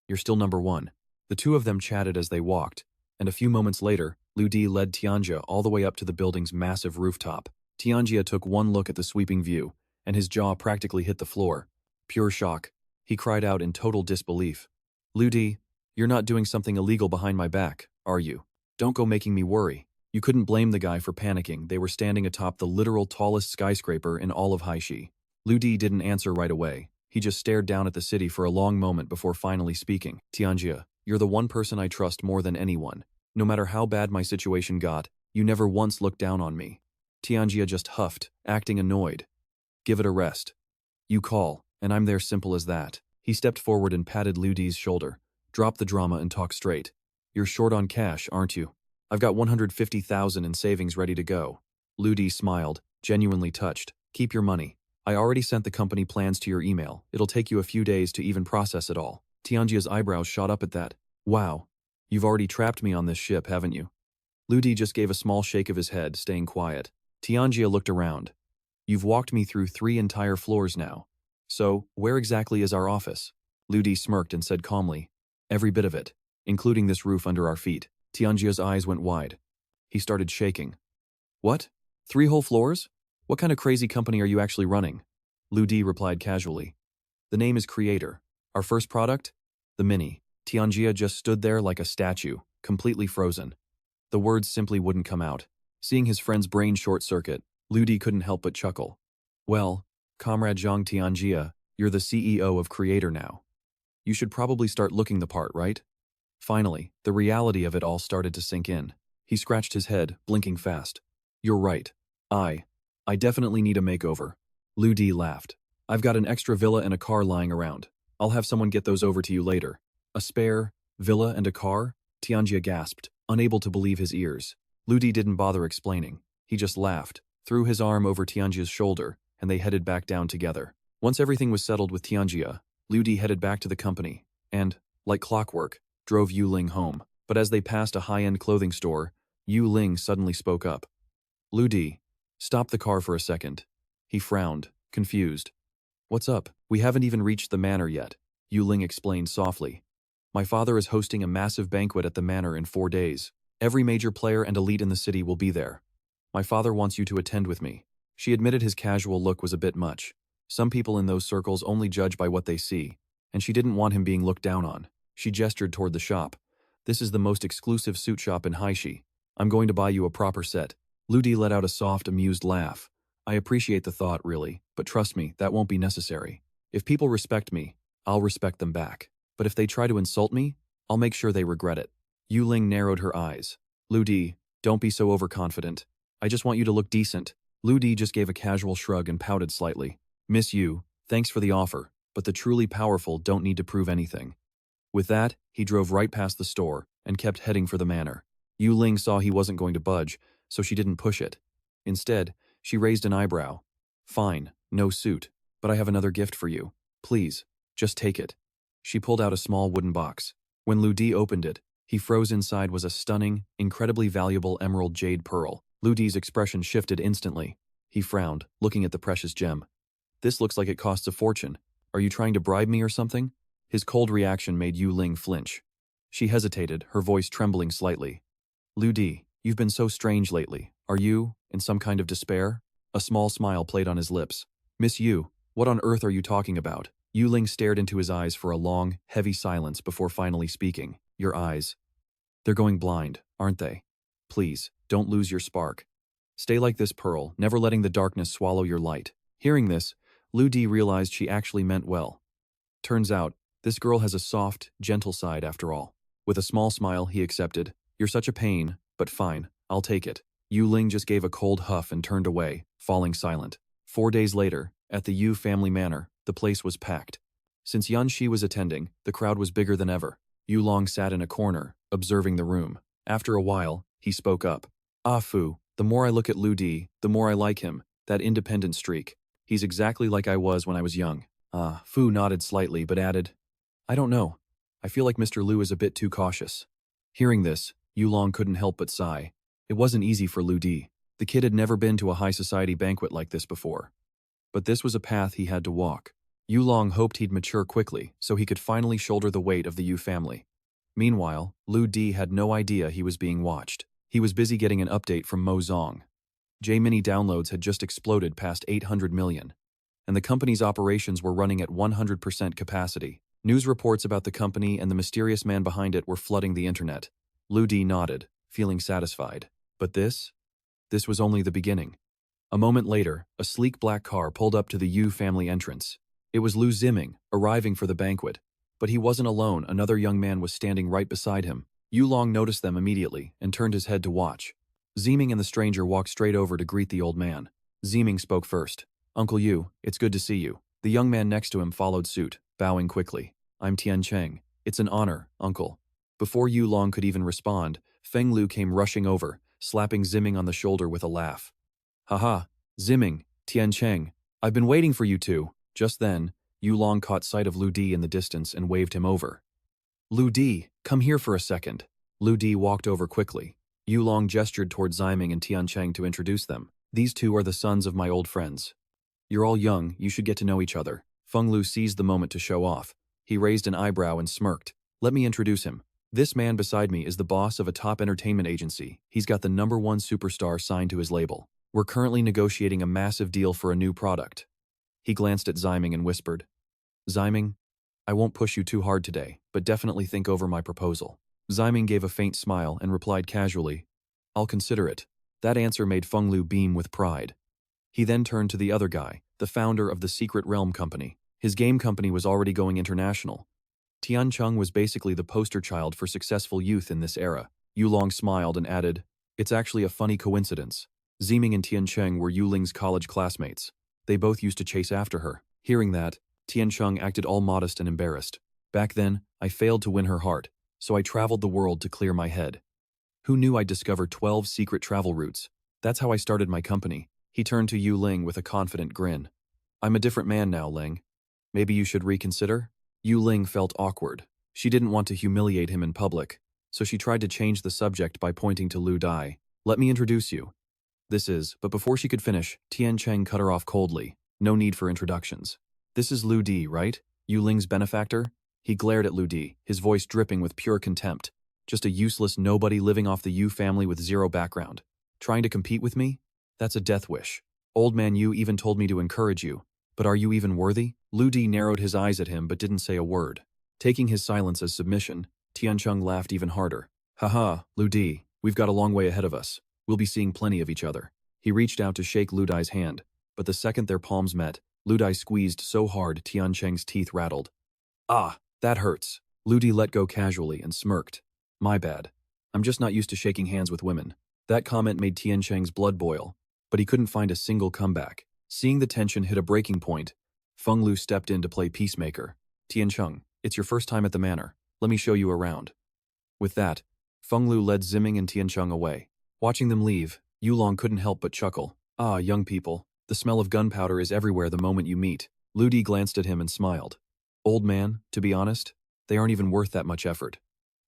"You're still number one." The two of them chatted as they walked, and a few moments later, Lu Di led Tianjia all the way up to the building's massive rooftop. Tianjia took one look at the sweeping view, and his jaw practically hit the floor. Pure shock. He cried out in total disbelief. "Lu Di, you're not doing something illegal behind my back, are you? Don't go making me worry." You couldn't blame the guy for panicking. They were standing atop the literal tallest skyscraper in all of Haishi. Lu Di didn't answer right away. He just stared down at the city for a long moment before finally speaking. "Tianjia, you're the one person I trust more than anyone. No matter how bad my situation got, you never once looked down on me." Tianjia just huffed, acting annoyed. "Give it a rest. You call, and I'm there, simple as that." He stepped forward and patted Lu Di's shoulder. "Drop the drama and talk straight. You're short on cash, aren't you?" "I've got 150,000 in savings ready to go." Lu Di smiled, genuinely touched. "Keep your money. I already sent the company plans to your email. It'll take you a few days to even process it all." Tianjia's eyebrows shot up at that. "Wow. You've already trapped me on this ship, haven't you?" Lu Di just gave a small shake of his head, staying quiet. Tianjia looked around. "You've walked me through 3 entire floors now. So, where exactly is our office?" Lu Di smirked and said calmly, "Every bit of it, including this roof under our feet." Tianjia's eyes went wide. He started shaking. "What? 3 whole floors? What kind of crazy company are you actually running?" Lu Di replied casually. "The name is Creator. Our first product? The Mini." Tianjia just stood there like a statue, completely frozen. The words simply wouldn't come out. Seeing his friend's brain short-circuit, Lu Di couldn't help but chuckle. "Well, Comrade Zhang Tianjia, you're the CEO of Creator now. You should probably start looking the part, right?" Finally, the reality of it all started to sink in. He scratched his head, blinking fast. "You're right. I definitely need a makeover." Lu Di laughed. "I've got an extra villa and a car lying around. I'll have someone get those over to you later." "A spare villa and a car?" Tianjia gasped, unable to believe his ears. Lu Di didn't bother explaining. He just laughed, threw his arm over Tianjia's shoulder, and they headed back down together. Once everything was settled with Tianjia, Lu Di headed back to the company, and, like clockwork, drove Yulong home. But as they passed a high-end clothing store, Yulong suddenly spoke up. "Lu Di, stop the car for a second." He frowned, confused. "What's up? We haven't even reached the manor yet," Yulong explained softly. "My father is hosting a massive banquet at the manor in 4 days. Every major player and elite in the city will be there. My father wants you to attend with me." She admitted his casual look was a bit much. Some people in those circles only judge by what they see, and she didn't want him being looked down on. She gestured toward the shop. "This is the most exclusive suit shop in Haishi. I'm going to buy you a proper set." Lu Di let out a soft, amused laugh. "I appreciate the thought, really, but trust me, that won't be necessary. If people respect me, I'll respect them back. But if they try to insult me, I'll make sure they regret it." Yulong narrowed her eyes. "Lu Di, don't be so overconfident. I just want you to look decent." Lu Di just gave a casual shrug and pouted slightly. "Miss Yu, thanks for the offer, but the truly powerful don't need to prove anything." With that, he drove right past the store and kept heading for the manor. Yulong saw he wasn't going to budge, so she didn't push it. Instead, she raised an eyebrow. "Fine, no suit, but I have another gift for you. Please, just take it." She pulled out a small wooden box. When Lu Di opened it, he froze inside was a stunning, incredibly valuable emerald jade pearl. Lu Di's expression shifted instantly. He frowned, looking at the precious gem. "This looks like it costs a fortune. Are you trying to bribe me or something?" His cold reaction made Yulong flinch. She hesitated, her voice trembling slightly. "Lu Di, you've been so strange lately. Are you, in some kind of despair?" A small smile played on his lips. "Miss Yu, what on earth are you talking about?" Yulong stared into his eyes for a long, heavy silence before finally speaking. Your eyes. They're going blind, aren't they? Please, don't lose your spark. Stay like this, Pearl, never letting the darkness swallow your light. Hearing this, Lu Di realized she actually meant well. Turns out, this girl has a soft, gentle side after all. With a small smile, he accepted. You're such a pain, but fine, I'll take it. Yulong just gave a cold huff and turned away, falling silent. 4 days later, at the Yu family manor, the place was packed. Since Yan Shi was attending, the crowd was bigger than ever. Yulong sat in a corner, observing the room. After a while, he spoke up. Ah Fu, the more I look at Lu Di, the more I like him, that independent streak. He's exactly like I was when I was young. Fu nodded slightly but added, I don't know. I feel like Mr. Lu is a bit too cautious. Hearing this, Yulong couldn't help but sigh. It wasn't easy for Lu Di. The kid had never been to a high society banquet like this before. But this was a path he had to walk. Yulong hoped he'd mature quickly so he could finally shoulder the weight of the Yu family. Meanwhile, Lu Di had no idea he was being watched. He was busy getting an update from Mo Zong. J-Mini downloads had just exploded past 800 million. And the company's operations were running at 100% capacity. News reports about the company and the mysterious man behind it were flooding the internet. Lu Di nodded, feeling satisfied. But this was only the beginning. A moment later, a sleek black car pulled up to the Yu family entrance. It was Lu Ziming, arriving for the banquet. But he wasn't alone, another young man was standing right beside him. Yulong noticed them immediately and turned his head to watch. Ziming and the stranger walked straight over to greet the old man. Ziming spoke first. Uncle Yu, it's good to see you. The young man next to him followed suit, bowing quickly. I'm Tian Cheng. It's an honor, uncle. Before Yulong could even respond, Feng Lu came rushing over, slapping Ziming on the shoulder with a laugh. Haha, Ziming, Tian Cheng, I've been waiting for you two. Just then, Yulong caught sight of Lu Di in the distance and waved him over. Lu Di, come here for a second. Lu Di walked over quickly. Yulong gestured toward Ziming and Tian Cheng to introduce them. These two are the sons of my old friends. You're all young, you should get to know each other. Feng Lu seized the moment to show off. He raised an eyebrow and smirked. Let me introduce him. This man beside me is the boss of a top entertainment agency. He's got the #1 superstar signed to his label. We're currently negotiating a massive deal for a new product. He glanced at Ziming and whispered, Ziming, I won't push you too hard today, but definitely think over my proposal. Ziming gave a faint smile and replied casually, I'll consider it. That answer made Feng Lu beam with pride. He then turned to the other guy, the founder of the Secret Realm Company. His game company was already going international. Tian Cheng was basically the poster child for successful youth in this era. Yulong smiled and added, It's actually a funny coincidence. Ziming and Tian Cheng were Yuling's college classmates. They both used to chase after her. Hearing that, Tian Cheng acted all modest and embarrassed. Back then, I failed to win her heart, so I traveled the world to clear my head. Who knew I'd discover 12 secret travel routes? That's how I started my company. He turned to Yu Ling with a confident grin. I'm a different man now, Ling. Maybe you should reconsider? Yu Ling felt awkward. She didn't want to humiliate him in public, so she tried to change the subject by pointing to Lu Dai. Let me introduce you. But before she could finish, Tian Cheng cut her off coldly. No need for introductions. This is Lu Di, right? Yu Ling's benefactor? He glared at Lu Di, his voice dripping with pure contempt. Just a useless nobody living off the Yu family with zero background. Trying to compete with me? That's a death wish. Old man Yu even told me to encourage you. But are you even worthy? Lu Di narrowed his eyes at him but didn't say a word. Taking his silence as submission, Tian Cheng laughed even harder. Haha, Lu Di, we've got a long way ahead of us. We'll be seeing plenty of each other. He reached out to shake Lu Dai's hand, but the second their palms met, Lu Dai squeezed so hard Tian Cheng's teeth rattled. Ah, that hurts. Lu Di let go casually and smirked. My bad. I'm just not used to shaking hands with women. That comment made Tian Cheng's blood boil, but he couldn't find a single comeback. Seeing the tension hit a breaking point, Feng Lu stepped in to play peacemaker. Tian Cheng, it's your first time at the manor. Let me show you around. With that, Feng Lu led Ziming and Tian Cheng away. Watching them leave, Yulong couldn't help but chuckle. Ah, young people, the smell of gunpowder is everywhere the moment you meet. Lu Di glanced at him and smiled. Old man, to be honest, they aren't even worth that much effort.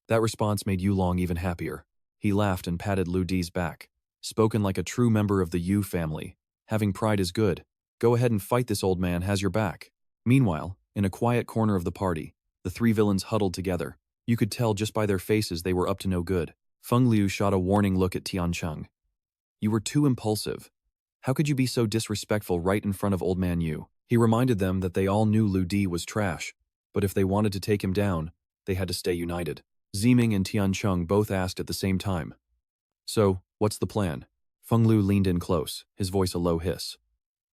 That response made Yulong even happier. He laughed and patted Lu Di's back. Spoken like a true member of the Yu family. Having pride is good. Go ahead and fight, this old man has your back. Meanwhile, in a quiet corner of the party, the three villains huddled together. You could tell just by their faces they were up to no good. Feng Liu shot a warning look at Tian Cheng. You were too impulsive. How could you be so disrespectful right in front of old man Yu? He reminded them that they all knew Lu Di was trash, but if they wanted to take him down, they had to stay united. Ziming and Tiancheng both asked at the same time. So, what's the plan? Feng Lu leaned in close, his voice a low hiss.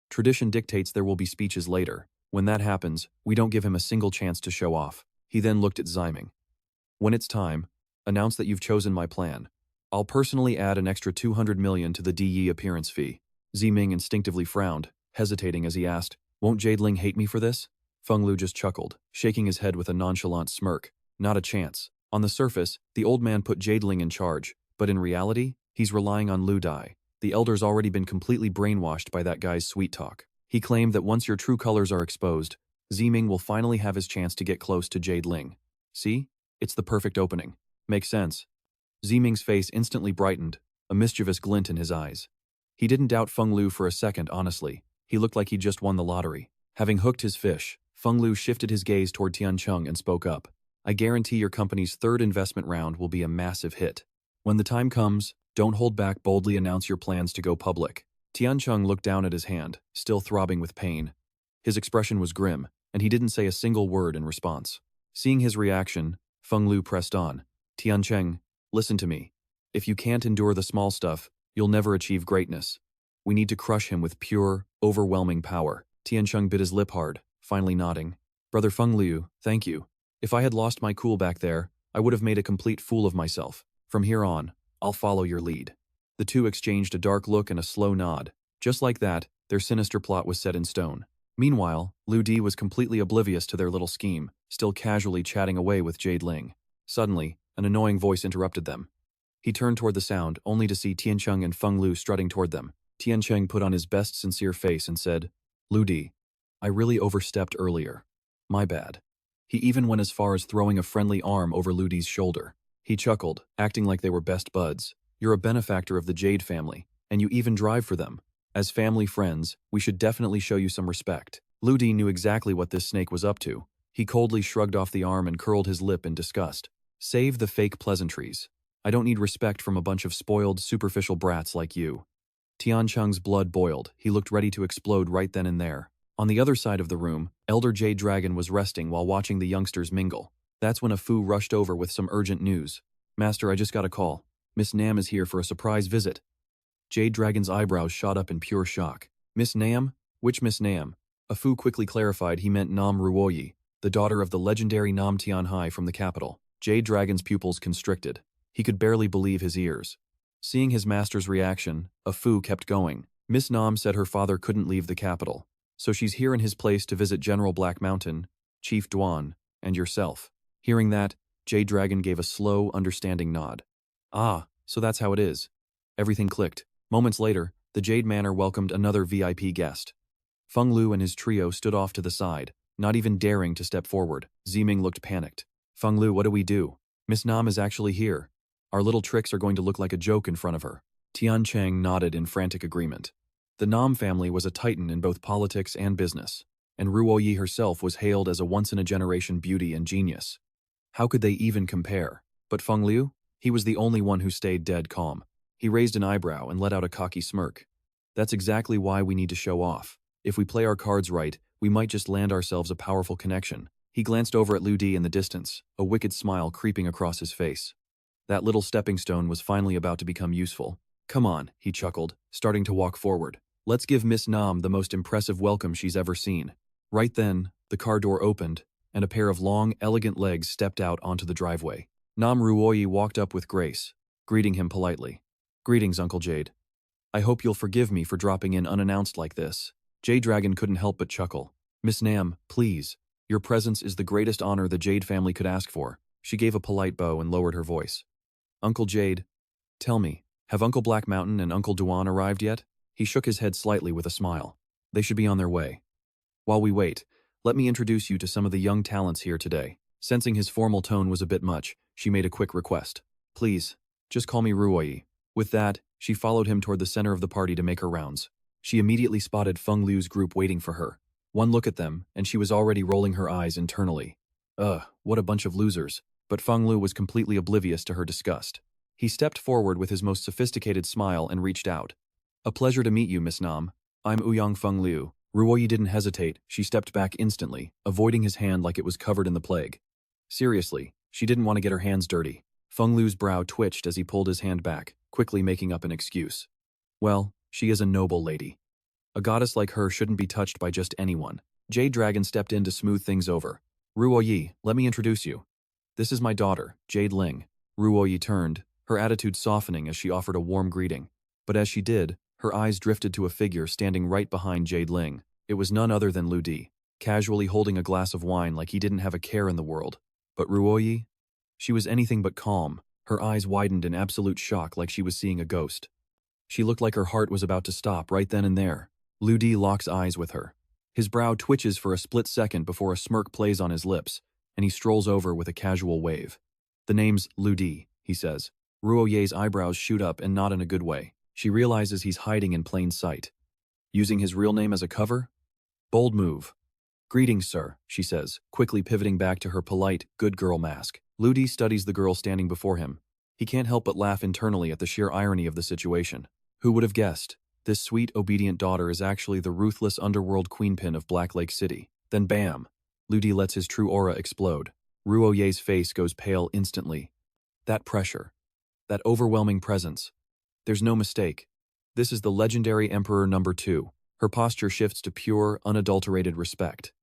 Tradition dictates there will be speeches later. When that happens, we don't give him a single chance to show off. He then looked at Ziming. When it's time, announce that you've chosen my plan. I'll personally add an extra 200 million to the DE appearance fee. Ziming instinctively frowned, hesitating as he asked, won't Jadeling hate me for this? Feng Lu just chuckled, shaking his head with a nonchalant smirk. Not a chance. On the surface, the old man put Jadeling in charge, but in reality, he's relying on Lu Di. The elder's already been completely brainwashed by that guy's sweet talk. He claimed that once your true colors are exposed, Ziming will finally have his chance to get close to Jadeling. See? It's the perfect opening. Makes sense. Ziming's face instantly brightened, a mischievous glint in his eyes. He didn't doubt Feng Lu for a second, honestly. He looked like he'd just won the lottery. Having hooked his fish, Feng Lu shifted his gaze toward Tiancheng and spoke up. I guarantee your company's third investment round will be a massive hit. When the time comes, don't hold back, boldly announce your plans to go public. Tiancheng looked down at his hand, still throbbing with pain. His expression was grim, and he didn't say a single word in response. Seeing his reaction, Feng Lu pressed on. Tiancheng, listen to me. If you can't endure the small stuff, you'll never achieve greatness. We need to crush him with pure, overwhelming power. Tiancheng bit his lip hard, finally nodding. Brother Feng Lu, thank you. If I had lost my cool back there, I would have made a complete fool of myself. From here on, I'll follow your lead. The two exchanged a dark look and a slow nod. Just like that, their sinister plot was set in stone. Meanwhile, Lu Di was completely oblivious to their little scheme, still casually chatting away with Jadeling. Suddenly, an annoying voice interrupted them. He turned toward the sound, only to see Tiancheng and Feng Lu strutting toward them. Tiancheng put on his best sincere face and said, Lu Di, I really overstepped earlier. My bad. He even went as far as throwing a friendly arm over Lu Di's shoulder. He chuckled, acting like they were best buds. You're a benefactor of the Jade family, and you even drive for them. As family friends, we should definitely show you some respect. Lu Di knew exactly what this snake was up to. He coldly shrugged off the arm and curled his lip in disgust. Save the fake pleasantries. I don't need respect from a bunch of spoiled, superficial brats like you. Tiancheng's blood boiled. He looked ready to explode right then and there. On the other side of the room, Elder Jade Dragon was resting while watching the youngsters mingle. That's when a Fu rushed over with some urgent news. Master, I just got a call. Miss Nam is here for a surprise visit. Jade Dragon's eyebrows shot up in pure shock. Miss Nam? Which Miss Nam? A Fu quickly clarified he meant Nam Ruoyi, the daughter of the legendary Nam Tianhai from the capital. Jade Dragon's pupils constricted. He could barely believe his ears. Seeing his master's reaction, a Fu kept going. Miss Nam said her father couldn't leave the capital, so she's here in his place to visit General Black Mountain, Chief Duan, and yourself. Hearing that, Jade Dragon gave a slow, understanding nod. Ah, so that's how it is. Everything clicked. Moments later, the Jade Manor welcomed another VIP guest. Feng Lu and his trio stood off to the side, not even daring to step forward. Ziming looked panicked. Feng Lu, what do we do? Miss Nam is actually here. Our little tricks are going to look like a joke in front of her. Tiancheng nodded in frantic agreement. The Nam family was a titan in both politics and business, and Ruoyi herself was hailed as a once-in-a-generation beauty and genius. How could they even compare? But Feng Lu? He was the only one who stayed dead calm. He raised an eyebrow and let out a cocky smirk. That's exactly why we need to show off. If we play our cards right, we might just land ourselves a powerful connection. He glanced over at Lu Di in the distance, a wicked smile creeping across his face. That little stepping stone was finally about to become useful. Come on, he chuckled, starting to walk forward. Let's give Miss Nam the most impressive welcome she's ever seen. Right then, the car door opened, and a pair of long, elegant legs stepped out onto the driveway. Nam Ruoyi walked up with grace, greeting him politely. Greetings, Uncle Jade. I hope you'll forgive me for dropping in unannounced like this. Jade Dragon couldn't help but chuckle. Miss Nam, please. Your presence is the greatest honor the Jade family could ask for. She gave a polite bow and lowered her voice. Uncle Jade, tell me, have Uncle Black Mountain and Uncle Duan arrived yet? He shook his head slightly with a smile. They should be on their way. While we wait, let me introduce you to some of the young talents here today. Sensing his formal tone was a bit much, she made a quick request. Please, just call me Ruoyi. With that, she followed him toward the center of the party to make her rounds. She immediately spotted Feng Lu's group waiting for her. One look at them, and she was already rolling her eyes internally. What a bunch of losers. But Feng Lu was completely oblivious to her disgust. He stepped forward with his most sophisticated smile and reached out. A pleasure to meet you, Miss Nam. I'm Ouyang Feng Lu, Ruoyi didn't hesitate, she stepped back instantly, avoiding his hand like it was covered in the plague. Seriously, she didn't want to get her hands dirty. Feng Lu's brow twitched as he pulled his hand back, quickly making up an excuse. Well, she is a noble lady. A goddess like her shouldn't be touched by just anyone. Jade Dragon stepped in to smooth things over. Ruoyi, let me introduce you. This is my daughter, Jade Ling. Ruoyi turned, her attitude softening as she offered a warm greeting. But as she did, her eyes drifted to a figure standing right behind Jade Ling. It was none other than Lu Di, casually holding a glass of wine like he didn't have a care in the world. But Ruoyi? She was anything but calm, her eyes widened in absolute shock like she was seeing a ghost. She looked like her heart was about to stop right then and there. Lu Di locks eyes with her. His brow twitches for a split second before a smirk plays on his lips, and he strolls over with a casual wave. The name's Lu Di, he says. Ruoye's eyebrows shoot up and not in a good way. She realizes he's hiding in plain sight. Using his real name as a cover? Bold move. Greetings, sir, she says, quickly pivoting back to her polite, good girl mask. Lu Di studies the girl standing before him. He can't help but laugh internally at the sheer irony of the situation. Who would have guessed? This sweet, obedient daughter is actually the ruthless underworld queenpin of Black Lake City. Then bam! Lu Di lets his true aura explode. Ruoye's face goes pale instantly. That pressure. That overwhelming presence. There's no mistake. This is the legendary Emperor number 2. Her posture shifts to pure, unadulterated respect.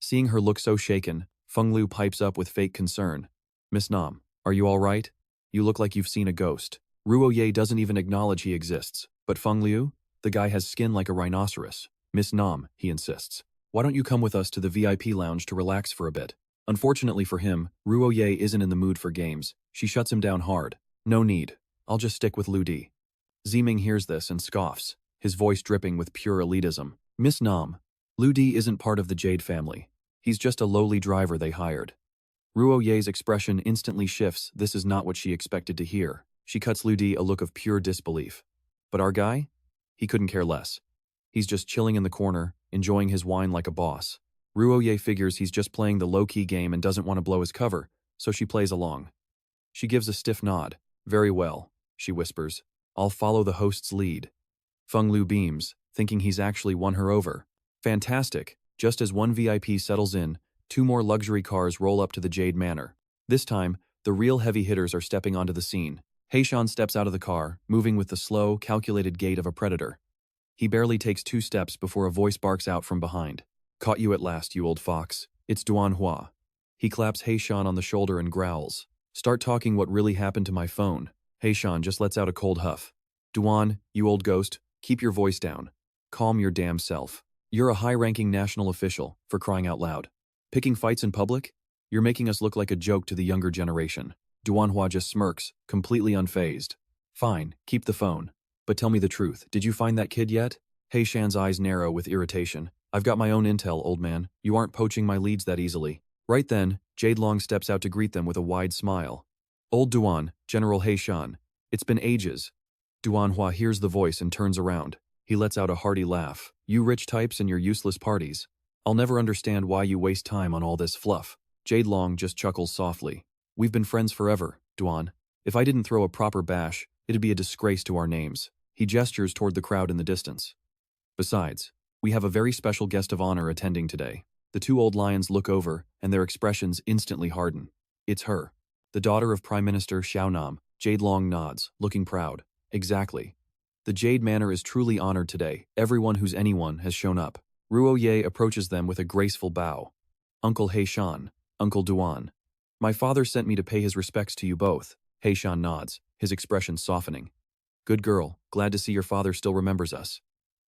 Seeing her look so shaken, Feng Lu pipes up with fake concern. Miss Nam, are you all right? You look like you've seen a ghost. Ruoye doesn't even acknowledge he exists. But Feng Liu? The guy has skin like a rhinoceros. Miss Nam, he insists. Why don't you come with us to the VIP lounge to relax for a bit? Unfortunately for him, Ruoye isn't in the mood for games. She shuts him down hard. No need. I'll just stick with Lu Di. Ziming hears this and scoffs, his voice dripping with pure elitism. Miss Nam, Lu Di isn't part of the Jade family. He's just a lowly driver they hired. Ruoye's expression instantly shifts. This is not what she expected to hear. She cuts Lu Di a look of pure disbelief. But our guy? He couldn't care less. He's just chilling in the corner, enjoying his wine like a boss. Ruoye figures he's just playing the low-key game and doesn't want to blow his cover, so she plays along. She gives a stiff nod. Very well, she whispers. I'll follow the host's lead. Feng Lu beams, thinking he's actually won her over. Fantastic. Just as one VIP settles in, 2 more luxury cars roll up to the Jade Manor. This time, the real heavy hitters are stepping onto the scene. Heishan steps out of the car, moving with the slow, calculated gait of a predator. He barely takes 2 steps before a voice barks out from behind. Caught you at last, you old fox. It's Duanhua. He claps Heishan on the shoulder and growls. Start talking what really happened to my phone. Heishan just lets out a cold huff. Duan, you old ghost, keep your voice down. Calm your damn self. You're a high-ranking national official, for crying out loud. Picking fights in public? You're making us look like a joke to the younger generation. Duanhua just smirks, completely unfazed. Fine, keep the phone. But tell me the truth, did you find that kid yet? Heishan's eyes narrow with irritation. I've got my own intel, old man. You aren't poaching my leads that easily. Right then, Jade Long steps out to greet them with a wide smile. Old Duan, General Heishan. It's been ages. Duanhua hears the voice and turns around. He lets out a hearty laugh. You rich types and your useless parties. I'll never understand why you waste time on all this fluff. Jade Long just chuckles softly. We've been friends forever, Duan. If I didn't throw a proper bash, it'd be a disgrace to our names. He gestures toward the crowd in the distance. Besides, we have a very special guest of honor attending today. The 2 old lions look over, and their expressions instantly harden. It's her. The daughter of Prime Minister Xiaonam. Jade Long nods, looking proud. Exactly. The Jade Manor is truly honored today. Everyone who's anyone has shown up. Ruoye approaches them with a graceful bow. Uncle Heishan, Uncle Duan. My father sent me to pay his respects to you both. Heishan nods, his expression softening. Good girl, glad to see your father still remembers us.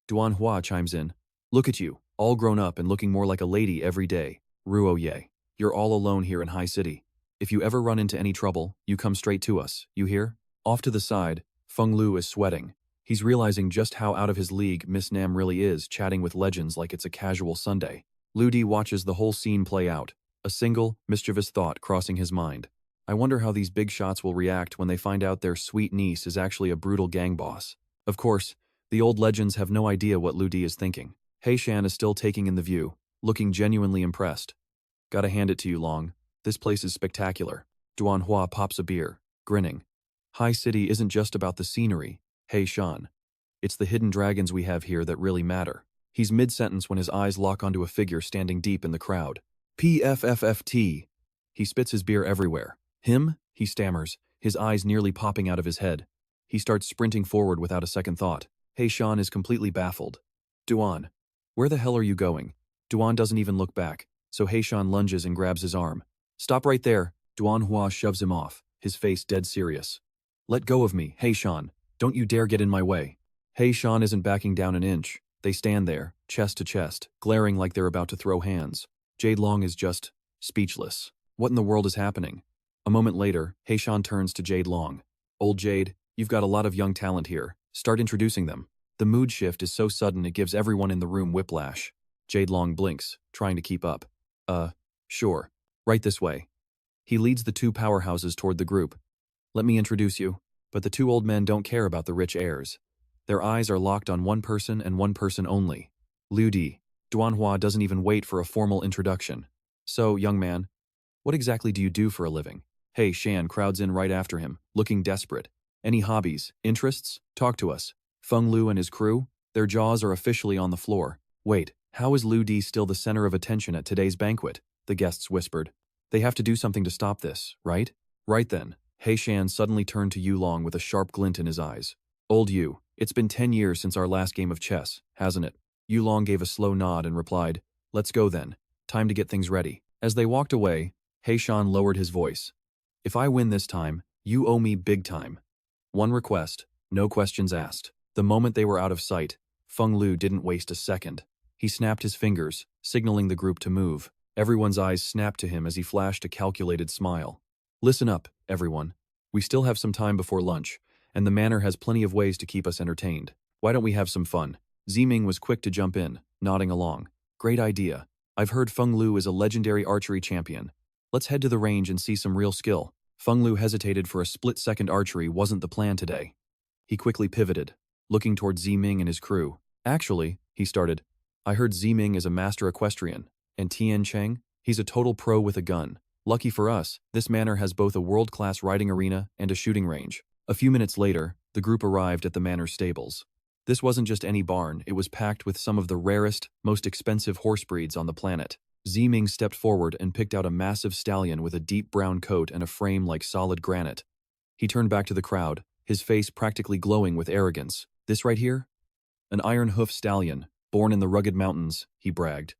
Duanhua chimes in. Look at you, all grown up and looking more like a lady every day. Ruoye, you're all alone here in High City. If you ever run into any trouble, you come straight to us, you hear? Off to the side, Feng Lu is sweating. He's realizing just how out of his league Miss Nam really is, chatting with legends like it's a casual Sunday. Lu Di watches the whole scene play out, a single, mischievous thought crossing his mind. I wonder how these big shots will react when they find out their sweet niece is actually a brutal gang boss. Of course, the old legends have no idea what Lu Di is thinking. Heishan is still taking in the view, looking genuinely impressed. Gotta hand it to you, Long. This place is spectacular. Duanhua pops a beer, grinning. High City isn't just about the scenery, Heishan. It's the hidden dragons we have here that really matter. He's mid-sentence when his eyes lock onto a figure standing deep in the crowd. PFFFT. He spits his beer everywhere. Him? He stammers, his eyes nearly popping out of his head. He starts sprinting forward without a second thought. Sean is completely baffled. Duan. Where the hell are you going? Duan doesn't even look back, so Sean lunges and grabs his arm. Stop right there. Duan Hua shoves him off, his face dead serious. Let go of me, Sean. Don't you dare get in my way. Sean isn't backing down an inch. They stand there, chest to chest, glaring like they're about to throw hands. Yulong is just speechless. What in the world is happening? A moment later, Sean turns to Yulong. Old Jade, you've got a lot of young talent here. Start introducing them. The mood shift is so sudden it gives everyone in the room whiplash. Yulong blinks, trying to keep up. Sure. Right this way. He leads the two powerhouses toward the group. Let me introduce you. But the two old men don't care about the rich heirs. Their eyes are locked on one person and one person only. Liu Di. Duanhua doesn't even wait for a formal introduction. So, young man, what exactly do you do for a living? Shan crowds in right after him, looking desperate. Any hobbies, interests? Talk to us. Feng Lu and his crew? Their jaws are officially on the floor. Wait, how is Liu Di still the center of attention at today's banquet? The guests whispered. They have to do something to stop this, right? Right then. Shan suddenly turned to Yulong with a sharp glint in his eyes. Old Yu, it's been 10 years since our last game of chess, hasn't it? Yulong gave a slow nod and replied, Let's go then. Time to get things ready. As they walked away, Shan lowered his voice. If I win this time, you owe me big time. One request, no questions asked. The moment they were out of sight, Feng Lu didn't waste a second. He snapped his fingers, signaling the group to move. Everyone's eyes snapped to him as he flashed a calculated smile. Listen up, everyone. We still have some time before lunch, and the manor has plenty of ways to keep us entertained. Why don't we have some fun? Ziming was quick to jump in, nodding along. Great idea. I've heard Feng Lu is a legendary archery champion. Let's head to the range and see some real skill. Feng Lu hesitated for a split-second. Archery wasn't the plan today. He quickly pivoted, looking toward Ziming and his crew. Actually, he started, I heard Ziming is a master equestrian, and Tian Cheng, he's a total pro with a gun. Lucky for us, this manor has both a world-class riding arena and a shooting range. A few minutes later, the group arrived at the manor's stables. This wasn't just any barn, it was packed with some of the rarest, most expensive horse breeds on the planet. Ziming stepped forward and picked out a massive stallion with a deep brown coat and a frame like solid granite. He turned back to the crowd, his face practically glowing with arrogance. This right here? An iron hoof stallion, born in the rugged mountains, he bragged.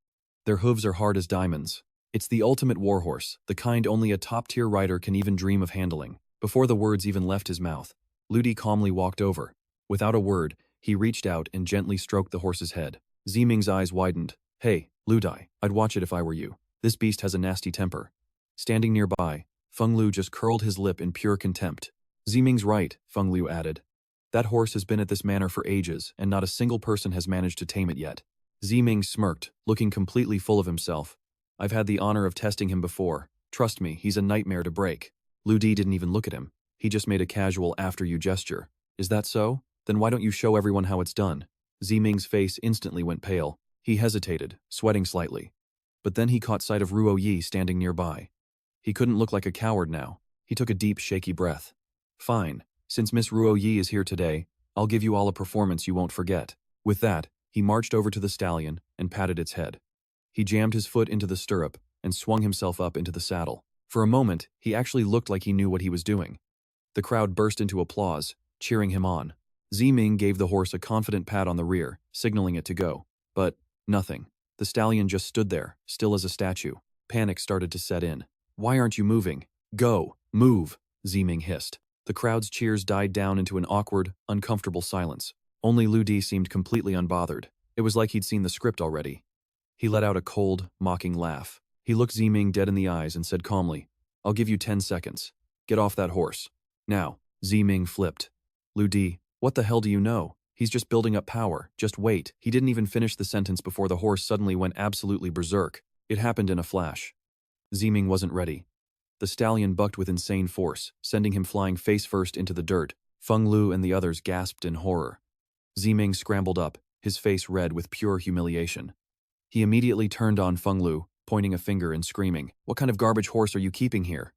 Their hooves are hard as diamonds. It's the ultimate warhorse, the kind only a top-tier rider can even dream of handling. Before the words even left his mouth, Ludi calmly walked over. Without a word, he reached out and gently stroked the horse's head. Ziming's eyes widened. Hey, Ludi, I'd watch it if I were you. This beast has a nasty temper. Standing nearby, Feng Lu just curled his lip in pure contempt. Ziming's right, Feng Lu added. That horse has been at this manor for ages, and not a single person has managed to tame it yet. Ziming smirked, looking completely full of himself. I've had the honor of testing him before. Trust me, he's a nightmare to break. Ludi didn't even look at him. He just made a casual after-you gesture. Is that so? Then why don't you show everyone how it's done? Ziming's face instantly went pale. He hesitated, sweating slightly. But then he caught sight of Ruo Yi standing nearby. He couldn't look like a coward now. He took a deep, shaky breath. Fine. Since Miss Ruo Yi is here today, I'll give you all a performance you won't forget. With that, he marched over to the stallion and patted its head. He jammed his foot into the stirrup and swung himself up into the saddle. For a moment, he actually looked like he knew what he was doing. The crowd burst into applause, cheering him on. Ziming gave the horse a confident pat on the rear, signaling it to go. But nothing. The stallion just stood there, still as a statue. Panic started to set in. Why aren't you moving? Go! Move! Ziming hissed. The crowd's cheers died down into an awkward, uncomfortable silence. Only Ludi seemed completely unbothered. It was like he'd seen the script already. He let out a cold, mocking laugh. He looked Ziming dead in the eyes and said calmly, I'll give you 10 seconds. Get off that horse. Now. Ziming flipped. Ludi, what the hell do you know? He's just building up power. Just wait. He didn't even finish the sentence before the horse suddenly went absolutely berserk. It happened in a flash. Ziming wasn't ready. The stallion bucked with insane force, sending him flying face-first into the dirt. Feng Lu and the others gasped in horror. Ziming scrambled up, his face red with pure humiliation. He immediately turned on Feng Lu, pointing a finger and screaming, What kind of garbage horse are you keeping here?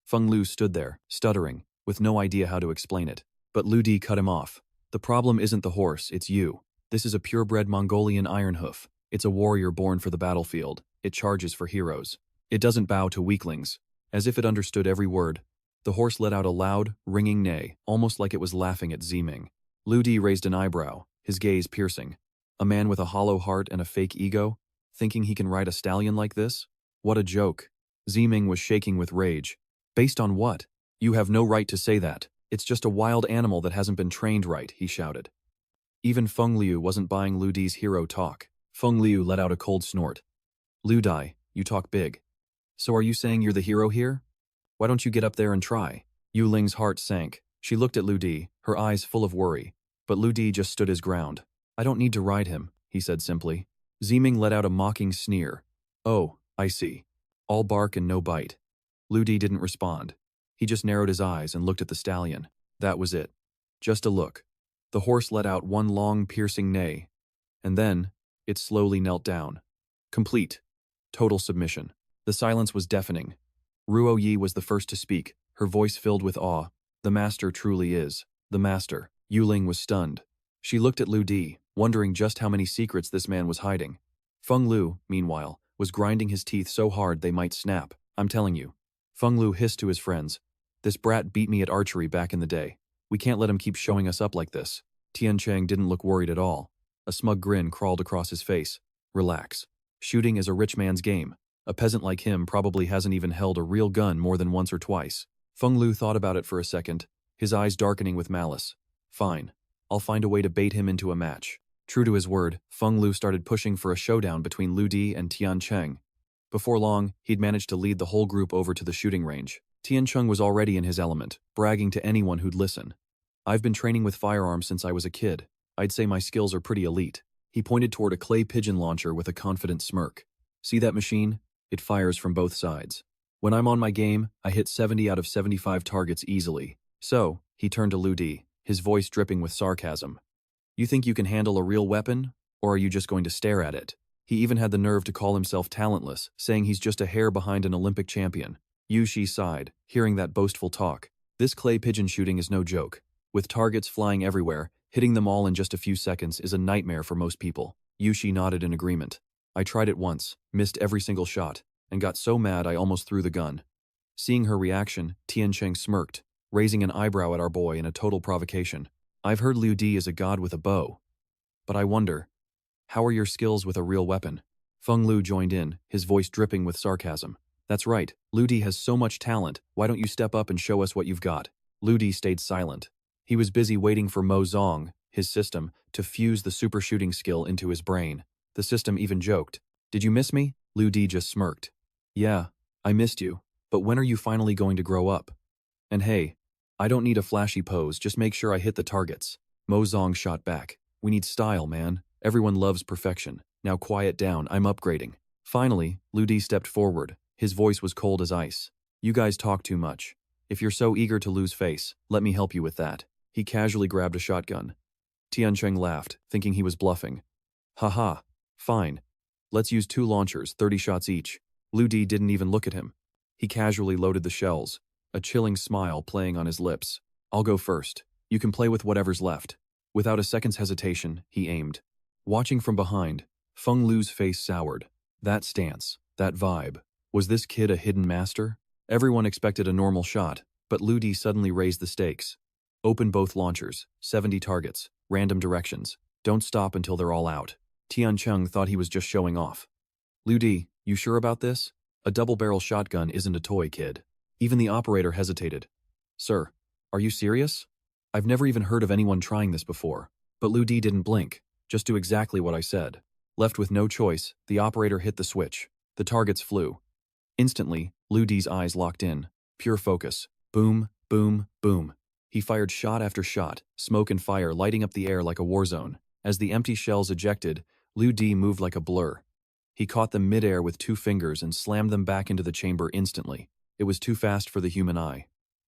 Feng Lu stood there, stuttering, with no idea how to explain it. But Ludi cut him off. The problem isn't the horse, it's you. This is a purebred Mongolian iron hoof. It's a warrior born for the battlefield. It charges for heroes. It doesn't bow to weaklings. As if it understood every word, the horse let out a loud, ringing neigh, almost like it was laughing at Ziming. Lu Di raised an eyebrow, his gaze piercing. A man with a hollow heart and a fake ego, thinking he can ride a stallion like this? What a joke. Ziming was shaking with rage. Based on what? You have no right to say that. It's just a wild animal that hasn't been trained right, he shouted. Even Feng Liu wasn't buying Lu Di's hero talk. Feng Liu let out a cold snort. Lu Di, you talk big. So are you saying you're the hero here? Why don't you get up there and try? Yuling's heart sank. She looked at Lu Di, her eyes full of worry. But Lu Di just stood his ground. I don't need to ride him, he said simply. Ziming let out a mocking sneer. Oh, I see. All bark and no bite. Lu Di didn't respond. He just narrowed his eyes and looked at the stallion. That was it. Just a look. The horse let out one long, piercing neigh. And then, it slowly knelt down. Complete. Total submission. The silence was deafening. Ruo Yi was the first to speak, her voice filled with awe. The master truly is. The master. Yuling was stunned. She looked at Lu Di, wondering just how many secrets this man was hiding. Feng Lu, meanwhile, was grinding his teeth so hard they might snap. I'm telling you. Feng Lu hissed to his friends. This brat beat me at archery back in the day. We can't let him keep showing us up like this. Tian Cheng didn't look worried at all. A smug grin crawled across his face. Relax. Shooting is a rich man's game. A peasant like him probably hasn't even held a real gun more than once or twice. Feng Lu thought about it for a second, his eyes darkening with malice. Fine. I'll find a way to bait him into a match. True to his word, Feng Lu started pushing for a showdown between Lu Di and Tian Cheng. Before long, he'd managed to lead the whole group over to the shooting range. Tian Cheng was already in his element, bragging to anyone who'd listen. I've been training with firearms since I was a kid. I'd say my skills are pretty elite. He pointed toward a clay pigeon launcher with a confident smirk. See that machine? It fires from both sides. When I'm on my game, I hit 70 out of 75 targets easily. So, he turned to Lu Di, his voice dripping with sarcasm. You think you can handle a real weapon? Or are you just going to stare at it? He even had the nerve to call himself talentless, saying he's just a hair behind an Olympic champion. Yu Shi sighed, hearing that boastful talk. This clay pigeon shooting is no joke. With targets flying everywhere, hitting them all in just a few seconds is a nightmare for most people. Yu Shi nodded in agreement. I tried it once, missed every single shot, and got so mad I almost threw the gun. Seeing her reaction, Tian Cheng smirked, raising an eyebrow at our boy in a total provocation. I've heard Lu Di is a god with a bow. But I wonder, how are your skills with a real weapon? Feng Lu joined in, his voice dripping with sarcasm. That's right, Lu Di has so much talent, why don't you step up and show us what you've got? Lu Di stayed silent. He was busy waiting for Mo Zong, his system, to fuse the super shooting skill into his brain. The system even joked. Did you miss me? Lu Di just smirked. Yeah, I missed you, but when are you finally going to grow up? And hey, I don't need a flashy pose, just make sure I hit the targets. Mo Zong shot back. We need style, man. Everyone loves perfection. Now quiet down, I'm upgrading. Finally, Lu Di stepped forward. His voice was cold as ice. You guys talk too much. If you're so eager to lose face, let me help you with that. He casually grabbed a shotgun. Tian Cheng laughed, thinking he was bluffing. Haha, fine. Let's use 2 launchers, 30 shots each. Lu Di didn't even look at him. He casually loaded the shells, a chilling smile playing on his lips. I'll go first. You can play with whatever's left. Without a second's hesitation, he aimed. Watching from behind, Feng Lu's face soured. That stance, that vibe. Was this kid a hidden master? Everyone expected a normal shot, but Lu Di suddenly raised the stakes. Open both launchers, 70 targets, random directions. Don't stop until they're all out. Tian Cheng thought he was just showing off. Lu Di, you sure about this? A double-barrel shotgun isn't a toy, kid. Even the operator hesitated. Sir, are you serious? I've never even heard of anyone trying this before. But Lu Di didn't blink, just do exactly what I said. Left with no choice, the operator hit the switch. The targets flew. Instantly, Lu Di's eyes locked in. Pure focus. Boom, boom, boom. He fired shot after shot, smoke and fire lighting up the air like a war zone. As the empty shells ejected, Lu Di moved like a blur. He caught them midair with 2 fingers and slammed them back into the chamber instantly. It was too fast for the human eye.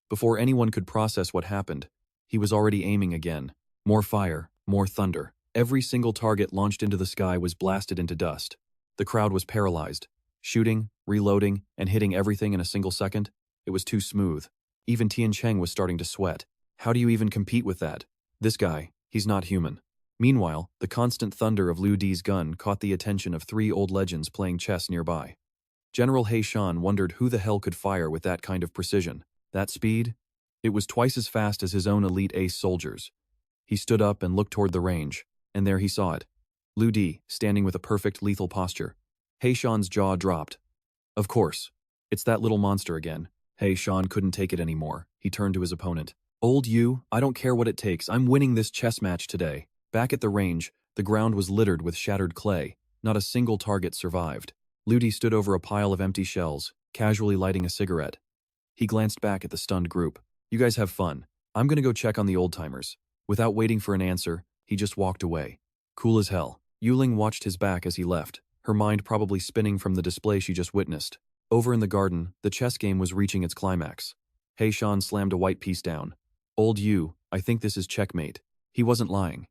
Before anyone could process what happened, he was already aiming again. More fire, more thunder. Every single target launched into the sky was blasted into dust. The crowd was paralyzed. Shooting, reloading, and hitting everything in a single second. It was too smooth. Even Tian Cheng was starting to sweat. How do you even compete with that? This guy, he's not human. Meanwhile, the constant thunder of Liu Di's gun caught the attention of three old legends playing chess nearby. General He Shan wondered who the hell could fire with that kind of precision. That speed? It was twice as fast as his own elite ace soldiers. He stood up and looked toward the range, and there he saw it. Liu Di, standing with a perfect lethal posture. He Shan's jaw dropped. Of course. It's that little monster again. He Shan couldn't take it anymore. He turned to his opponent. Old you, I don't care what it takes. I'm winning this chess match today. Back at the range, the ground was littered with shattered clay. Not a single target survived. Liu Di stood over a pile of empty shells, casually lighting a cigarette. He glanced back at the stunned group. You guys have fun. I'm gonna go check on the old-timers. Without waiting for an answer, he just walked away. Cool as hell. Yulong watched his back as he left, her mind probably spinning from the display she just witnessed. Over in the garden, the chess game was reaching its climax. He Shan slammed a white piece down. Old you, I think this is checkmate. He wasn't lying.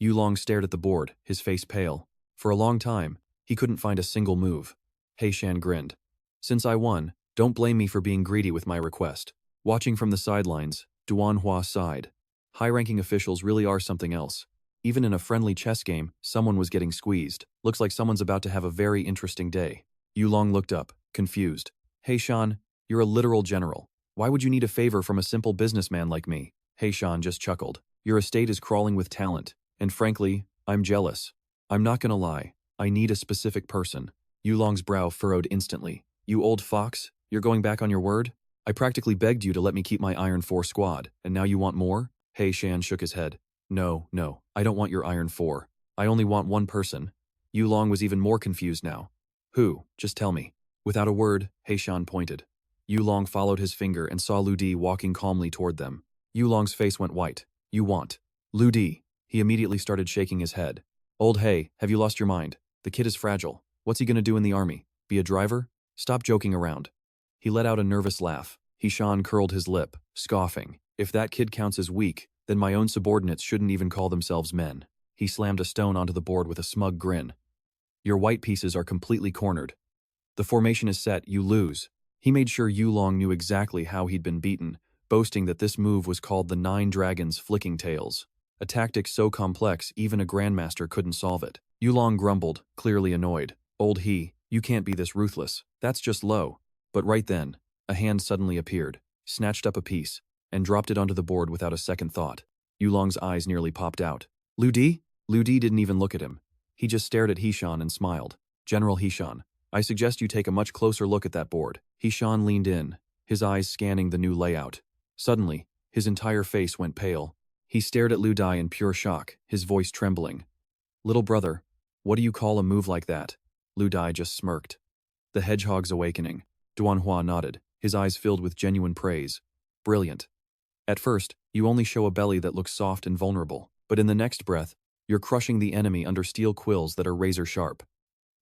Yulong stared at the board, his face pale. For a long time, he couldn't find a single move. He Shan grinned. Since I won, don't blame me for being greedy with my request. Watching from the sidelines, Duanhua sighed. High-ranking officials really are something else. Even in a friendly chess game, someone was getting squeezed. Looks like someone's about to have a very interesting day. Yulong looked up, confused. He Shan, you're a literal general. Why would you need a favor from a simple businessman like me? He Shan just chuckled. Your estate is crawling with talent, and frankly, I'm jealous. I'm not gonna lie, I need a specific person. Yulong's brow furrowed instantly. You old fox, you're going back on your word? I practically begged you to let me keep my Iron 4 squad, and now you want more? He Shan shook his head. No, I don't want your Iron 4. I only want one person. Yulong was even more confused now. Who? Just tell me. Without a word, He Shan pointed. Yulong followed his finger and saw Liu Di walking calmly toward them. Yulong's face went white. You want Liu Di. He immediately started shaking his head. Old He, have you lost your mind? The kid is fragile. What's he gonna do in the army? Be a driver? Stop joking around. He let out a nervous laugh. He Shan curled his lip, scoffing. If that kid counts as weak, then my own subordinates shouldn't even call themselves men. He slammed a stone onto the board with a smug grin. Your white pieces are completely cornered. The formation is set, you lose. He made sure Yulong knew exactly how he'd been beaten, boasting that this move was called the 9 Dragons Flicking Tails. A tactic so complex even a grandmaster couldn't solve it. Yulong grumbled, clearly annoyed. Old He, you can't be this ruthless. That's just low. But right then, a hand suddenly appeared, snatched up a piece, and dropped it onto the board without a second thought. Yulong's eyes nearly popped out. Liu Di? Liu Di didn't even look at him. He just stared at He Shan and smiled. General He Shan, I suggest you take a much closer look at that board. He Shan leaned in, his eyes scanning the new layout. Suddenly, his entire face went pale. He stared at Liu Di in pure shock, his voice trembling. Little brother, what do you call a move like that? Liu Di just smirked. The Hedgehog's Awakening. Duanhua nodded, his eyes filled with genuine praise. Brilliant. At first, you only show a belly that looks soft and vulnerable, but in the next breath, you're crushing the enemy under steel quills that are razor sharp.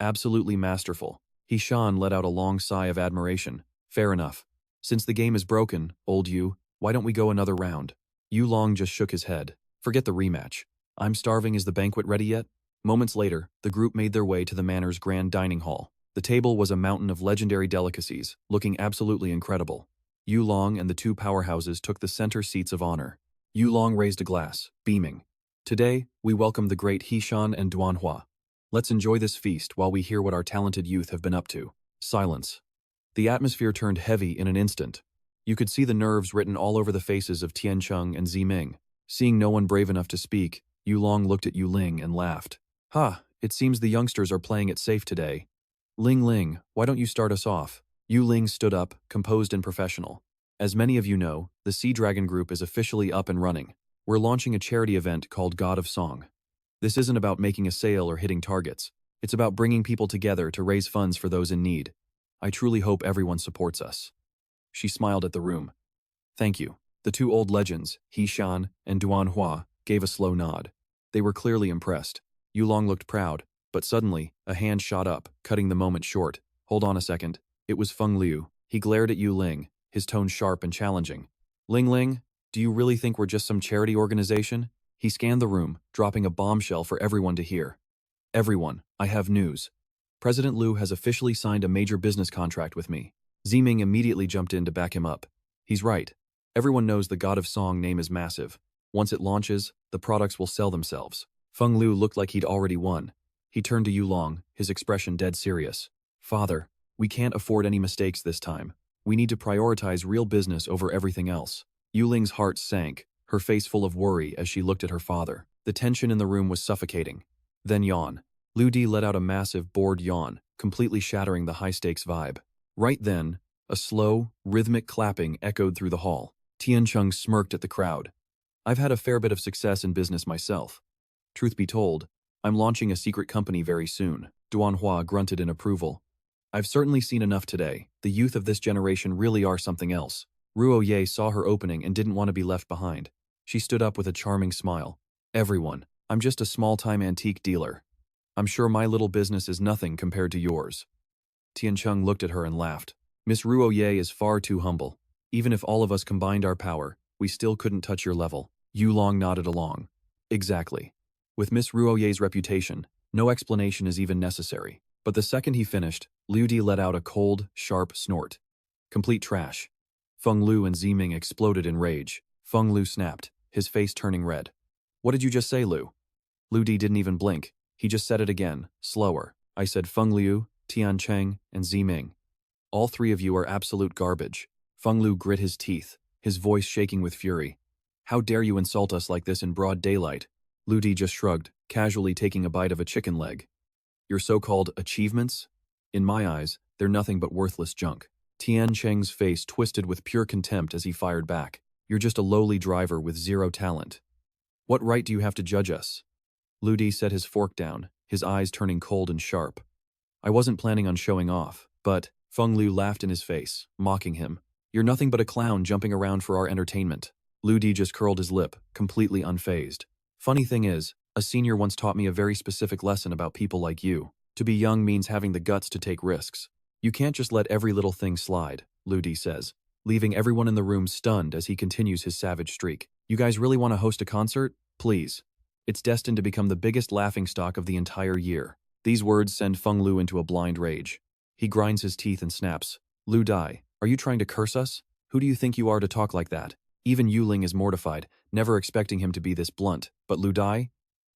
Absolutely masterful. He Shan let out a long sigh of admiration. Fair enough. Since the game is broken, old you, why don't we go another round? Yulong just shook his head. Forget the rematch. I'm starving. Is the banquet ready yet? Moments later, the group made their way to the manor's grand dining hall. The table was a mountain of legendary delicacies, looking absolutely incredible. Yulong and the two powerhouses took the center seats of honor. Yulong raised a glass, beaming. Today, we welcome the great He Shan and Duanhua. Let's enjoy this feast while we hear what our talented youth have been up to. Silence. The atmosphere turned heavy in an instant. You could see the nerves written all over the faces of Tiancheng and Ziming. Seeing no one brave enough to speak, Yulong looked at Yuling and laughed. Ha, it seems the youngsters are playing it safe today. Ling, why don't you start us off? Yuling stood up, composed and professional. As many of you know, the Sea Dragon Group is officially up and running. We're launching a charity event called God of Song. This isn't about making a sale or hitting targets. It's about bringing people together to raise funds for those in need. I truly hope everyone supports us. She smiled at the room. Thank you. The two old legends, He Shan and Duanhua, gave a slow nod. They were clearly impressed. Yulong looked proud, but suddenly, a hand shot up, cutting the moment short. Hold on a second. It was Feng Liu. He glared at Yuling, his tone sharp and challenging. Ling, do you really think we're just some charity organization? He scanned the room, dropping a bombshell for everyone to hear. Everyone, I have news. President Liu has officially signed a major business contract with me. Ziming immediately jumped in to back him up. He's right. Everyone knows the God of Song name is massive. Once it launches, the products will sell themselves. Feng Lu looked like he'd already won. He turned to Yulong, his expression dead serious. Father, we can't afford any mistakes this time. We need to prioritize real business over everything else. Yuling's heart sank, her face full of worry as she looked at her father. The tension in the room was suffocating. Then yawn. Lu Di let out a massive, bored yawn, completely shattering the high-stakes vibe. Right then, a slow, rhythmic clapping echoed through the hall. Tiancheng smirked at the crowd. I've had a fair bit of success in business myself. Truth be told, I'm launching a secret company very soon. Duanhua grunted in approval. I've certainly seen enough today. The youth of this generation really are something else. Ruo Ye saw her opening and didn't want to be left behind. She stood up with a charming smile. Everyone, I'm just a small-time antique dealer. I'm sure my little business is nothing compared to yours. Tiancheng looked at her and laughed. Miss Ruo Ye is far too humble. Even if all of us combined our power, we still couldn't touch your level. Yulong nodded along. Exactly. With Miss Ruo Ye's reputation, no explanation is even necessary. But the second he finished, Liu Di let out a cold, sharp snort. Complete trash. Feng Lu and Ziming exploded in rage. Feng Lu snapped, his face turning red. What did you just say, Lu? Lu Di didn't even blink. He just said it again, slower. I said Feng Liu, Tiancheng, and Ziming. All three of you are absolute garbage. Feng Lu grit his teeth, his voice shaking with fury. How dare you insult us like this in broad daylight? Lu Di just shrugged, casually taking a bite of a chicken leg. Your so-called achievements? In my eyes, they're nothing but worthless junk. Tiancheng's face twisted with pure contempt as he fired back. You're just a lowly driver with zero talent. What right do you have to judge us? Lu Di set his fork down, his eyes turning cold and sharp. I wasn't planning on showing off, but Feng Lu laughed in his face, mocking him. You're nothing but a clown jumping around for our entertainment. Lu Di just curled his lip, completely unfazed. Funny thing is, a senior once taught me a very specific lesson about people like you. To be young means having the guts to take risks. You can't just let every little thing slide, Lu Di says, leaving everyone in the room stunned as he continues his savage streak. You guys really want to host a concert? Please. It's destined to become the biggest laughingstock of the entire year. These words send Feng Lu into a blind rage. He grinds his teeth and snaps. Lu Dai, are you trying to curse us? Who do you think you are to talk like that? Even Yuling is mortified, never expecting him to be this blunt. But Lu Dai?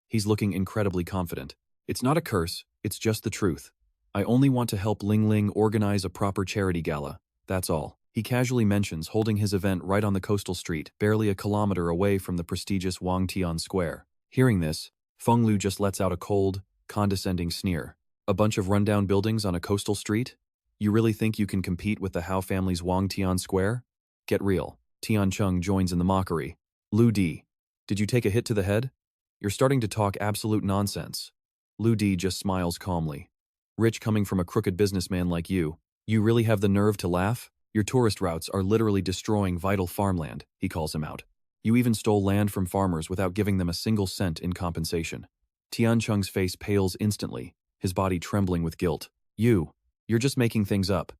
He's looking incredibly confident. It's not a curse, it's just the truth. I only want to help Ling Ling organize a proper charity gala. That's all. He casually mentions holding his event right on the coastal street, barely a kilometer away from the prestigious Wangtian Square. Hearing this, Feng Lu just lets out a cold, condescending sneer. A bunch of rundown buildings on a coastal street? You really think you can compete with the Hao family's Wangtian Square? Get real. Tiancheng joins in the mockery. Lu Di, did you take a hit to the head? You're starting to talk absolute nonsense. Lu Di just smiles calmly. Rich coming from a crooked businessman like you really have the nerve to laugh? Your tourist routes are literally destroying vital farmland, he calls him out. You even stole land from farmers without giving them a single cent in compensation. Tiancheng's face pales instantly, his body trembling with guilt. You're just making things up.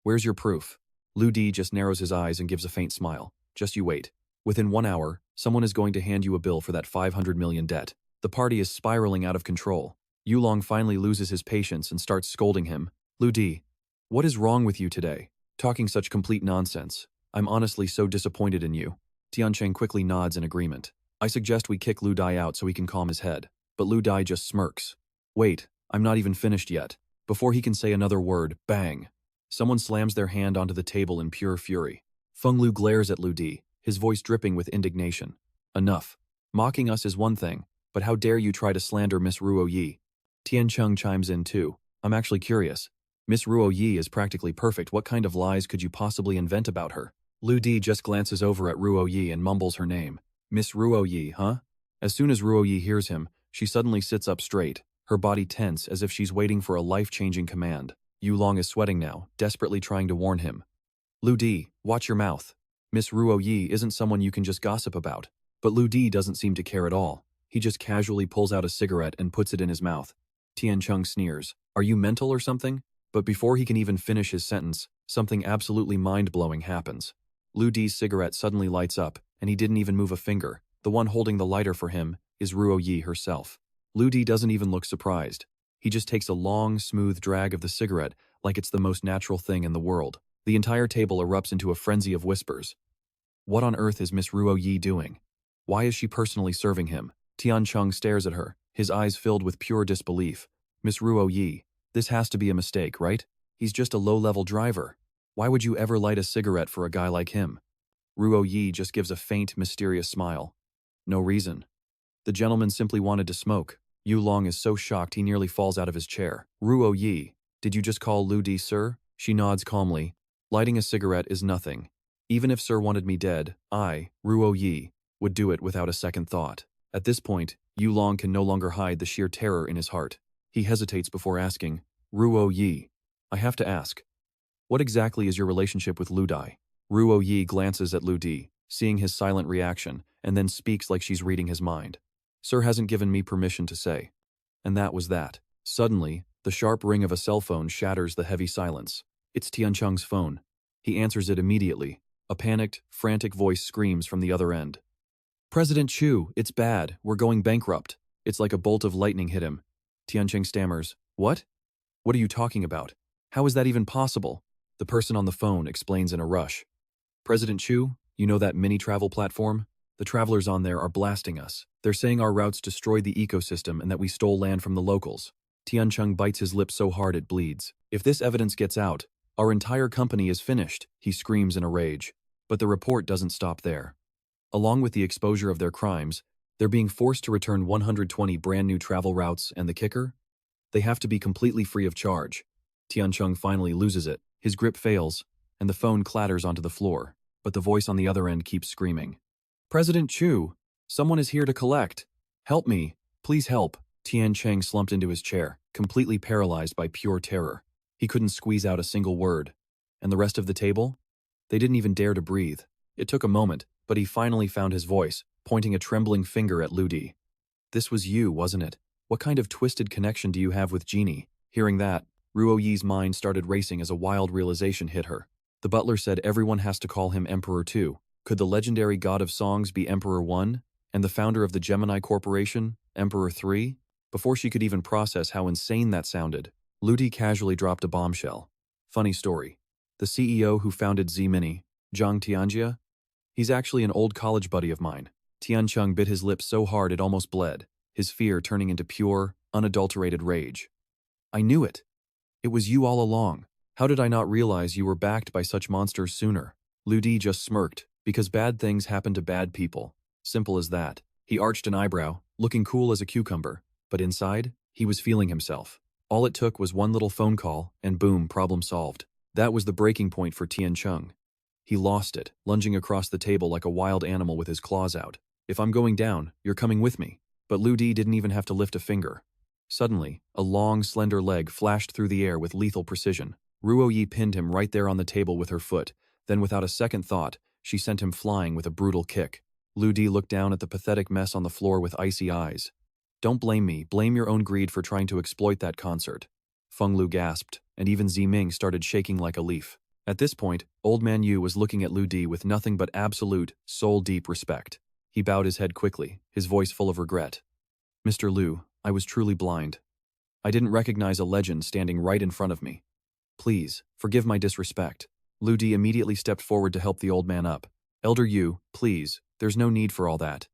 Where's your proof? Lu Di just narrows his eyes and gives a faint smile. Just you wait. Within 1 hour, someone is going to hand you a bill for that 500 million debt. The party is spiraling out of control. Yulong finally loses his patience and starts scolding him. Lu Di, what is wrong with you today? Talking such complete nonsense. I'm honestly so disappointed in you. Tiancheng quickly nods in agreement. I suggest we kick Lu Dai out so he can calm his head. But Lu Dai just smirks. Wait, I'm not even finished yet. Before he can say another word, bang! Someone slams their hand onto the table in pure fury. Feng Lu glares at Lu Di, his voice dripping with indignation. Enough. Mocking us is one thing, but how dare you try to slander Miss Ruo Yi? Tiancheng chimes in too. I'm actually curious. Miss Ruo Yi is practically perfect. What kind of lies could you possibly invent about her? Lu Di just glances over at Ruo Yi and mumbles her name. Miss Ruo Yi, huh? As soon as Ruo Yi hears him, she suddenly sits up straight, her body tense as if she's waiting for a life-changing command. Yulong is sweating now, desperately trying to warn him. Lu Di, watch your mouth. Miss Ruo Yi isn't someone you can just gossip about. But Lu Di doesn't seem to care at all. He just casually pulls out a cigarette and puts it in his mouth. Tiancheng sneers. Are you mental or something? But before he can even finish his sentence, something absolutely mind-blowing happens. Lu Di's cigarette suddenly lights up, and he didn't even move a finger. The one holding the lighter for him is Ruo Yi herself. Lu Di doesn't even look surprised. He just takes a long, smooth drag of the cigarette like it's the most natural thing in the world. The entire table erupts into a frenzy of whispers. What on earth is Miss Ruo Yi doing? Why is she personally serving him? Tiancheng stares at her, his eyes filled with pure disbelief. Miss Ruo Yi, this has to be a mistake, right? He's just a low-level driver. Why would you ever light a cigarette for a guy like him? Ruo Yi just gives a faint, mysterious smile. No reason. The gentleman simply wanted to smoke. Yulong is so shocked he nearly falls out of his chair. Ruo Yi, did you just call Lu Di sir? She nods calmly. Lighting a cigarette is nothing. Even if sir wanted me dead, I, Ruo Yi, would do it without a second thought. At this point, Yulong can no longer hide the sheer terror in his heart. He hesitates before asking, Ruo Yi, I have to ask, what exactly is your relationship with Lu Di? Ruo Yi glances at Lu Di, seeing his silent reaction, and then speaks like she's reading his mind. Sir hasn't given me permission to say. And that was that. Suddenly, the sharp ring of a cell phone shatters the heavy silence. It's Tiancheng's phone. He answers it immediately. A panicked, frantic voice screams from the other end. President Chu, it's bad. We're going bankrupt. It's like a bolt of lightning hit him. Tiancheng stammers. What? What are you talking about? How is that even possible? The person on the phone explains in a rush. President Chu, you know that mini-travel platform? The travelers on there are blasting us. They're saying our routes destroyed the ecosystem and that we stole land from the locals. Tiancheng bites his lip so hard it bleeds. If this evidence gets out, our entire company is finished, he screams in a rage. But the report doesn't stop there. Along with the exposure of their crimes, they're being forced to return 120 brand new travel routes, and the kicker? They have to be completely free of charge. Tiancheng finally loses it. His grip fails, and the phone clatters onto the floor. But the voice on the other end keeps screaming. President Chu, someone is here to collect. Help me. Please help. Tiancheng slumped into his chair, completely paralyzed by pure terror. He couldn't squeeze out a single word. And the rest of the table? They didn't even dare to breathe. It took a moment, but he finally found his voice, pointing a trembling finger at Lu Di. This was you, wasn't it? What kind of twisted connection do you have with Genie? Hearing that, Ruo Yi's mind started racing as a wild realization hit her. The butler said everyone has to call him Emperor 2. Could the legendary god of songs be Emperor 1? And the founder of the Gemini Corporation, Emperor 3? Before she could even process how insane that sounded, Lu Di casually dropped a bombshell. Funny story. The CEO who founded Z-Mini, Zhang Tianjia, he's actually an old college buddy of mine. Tiancheng bit his lip so hard it almost bled, his fear turning into pure, unadulterated rage. I knew it. It was you all along. How did I not realize you were backed by such monsters sooner? Lu Di just smirked, because bad things happen to bad people. Simple as that. He arched an eyebrow, looking cool as a cucumber, but inside, he was feeling himself. All it took was one little phone call, and boom, problem solved. That was the breaking point for Tiancheng. He lost it, lunging across the table like a wild animal with his claws out. If I'm going down, you're coming with me. But Lu Di didn't even have to lift a finger. Suddenly, a long, slender leg flashed through the air with lethal precision. Ruo Yi pinned him right there on the table with her foot. Then without a second thought, she sent him flying with a brutal kick. Lu Di looked down at the pathetic mess on the floor with icy eyes. Don't blame me, blame your own greed for trying to exploit that concert. Feng Lu gasped, and even Ziming started shaking like a leaf. At this point, Old Man Yu was looking at Lu Di with nothing but absolute, soul-deep respect. He bowed his head quickly, his voice full of regret. Mr. Lu, I was truly blind. I didn't recognize a legend standing right in front of me. Please, forgive my disrespect. Lu Di immediately stepped forward to help the old man up. Elder Yu, please, there's no need for all that.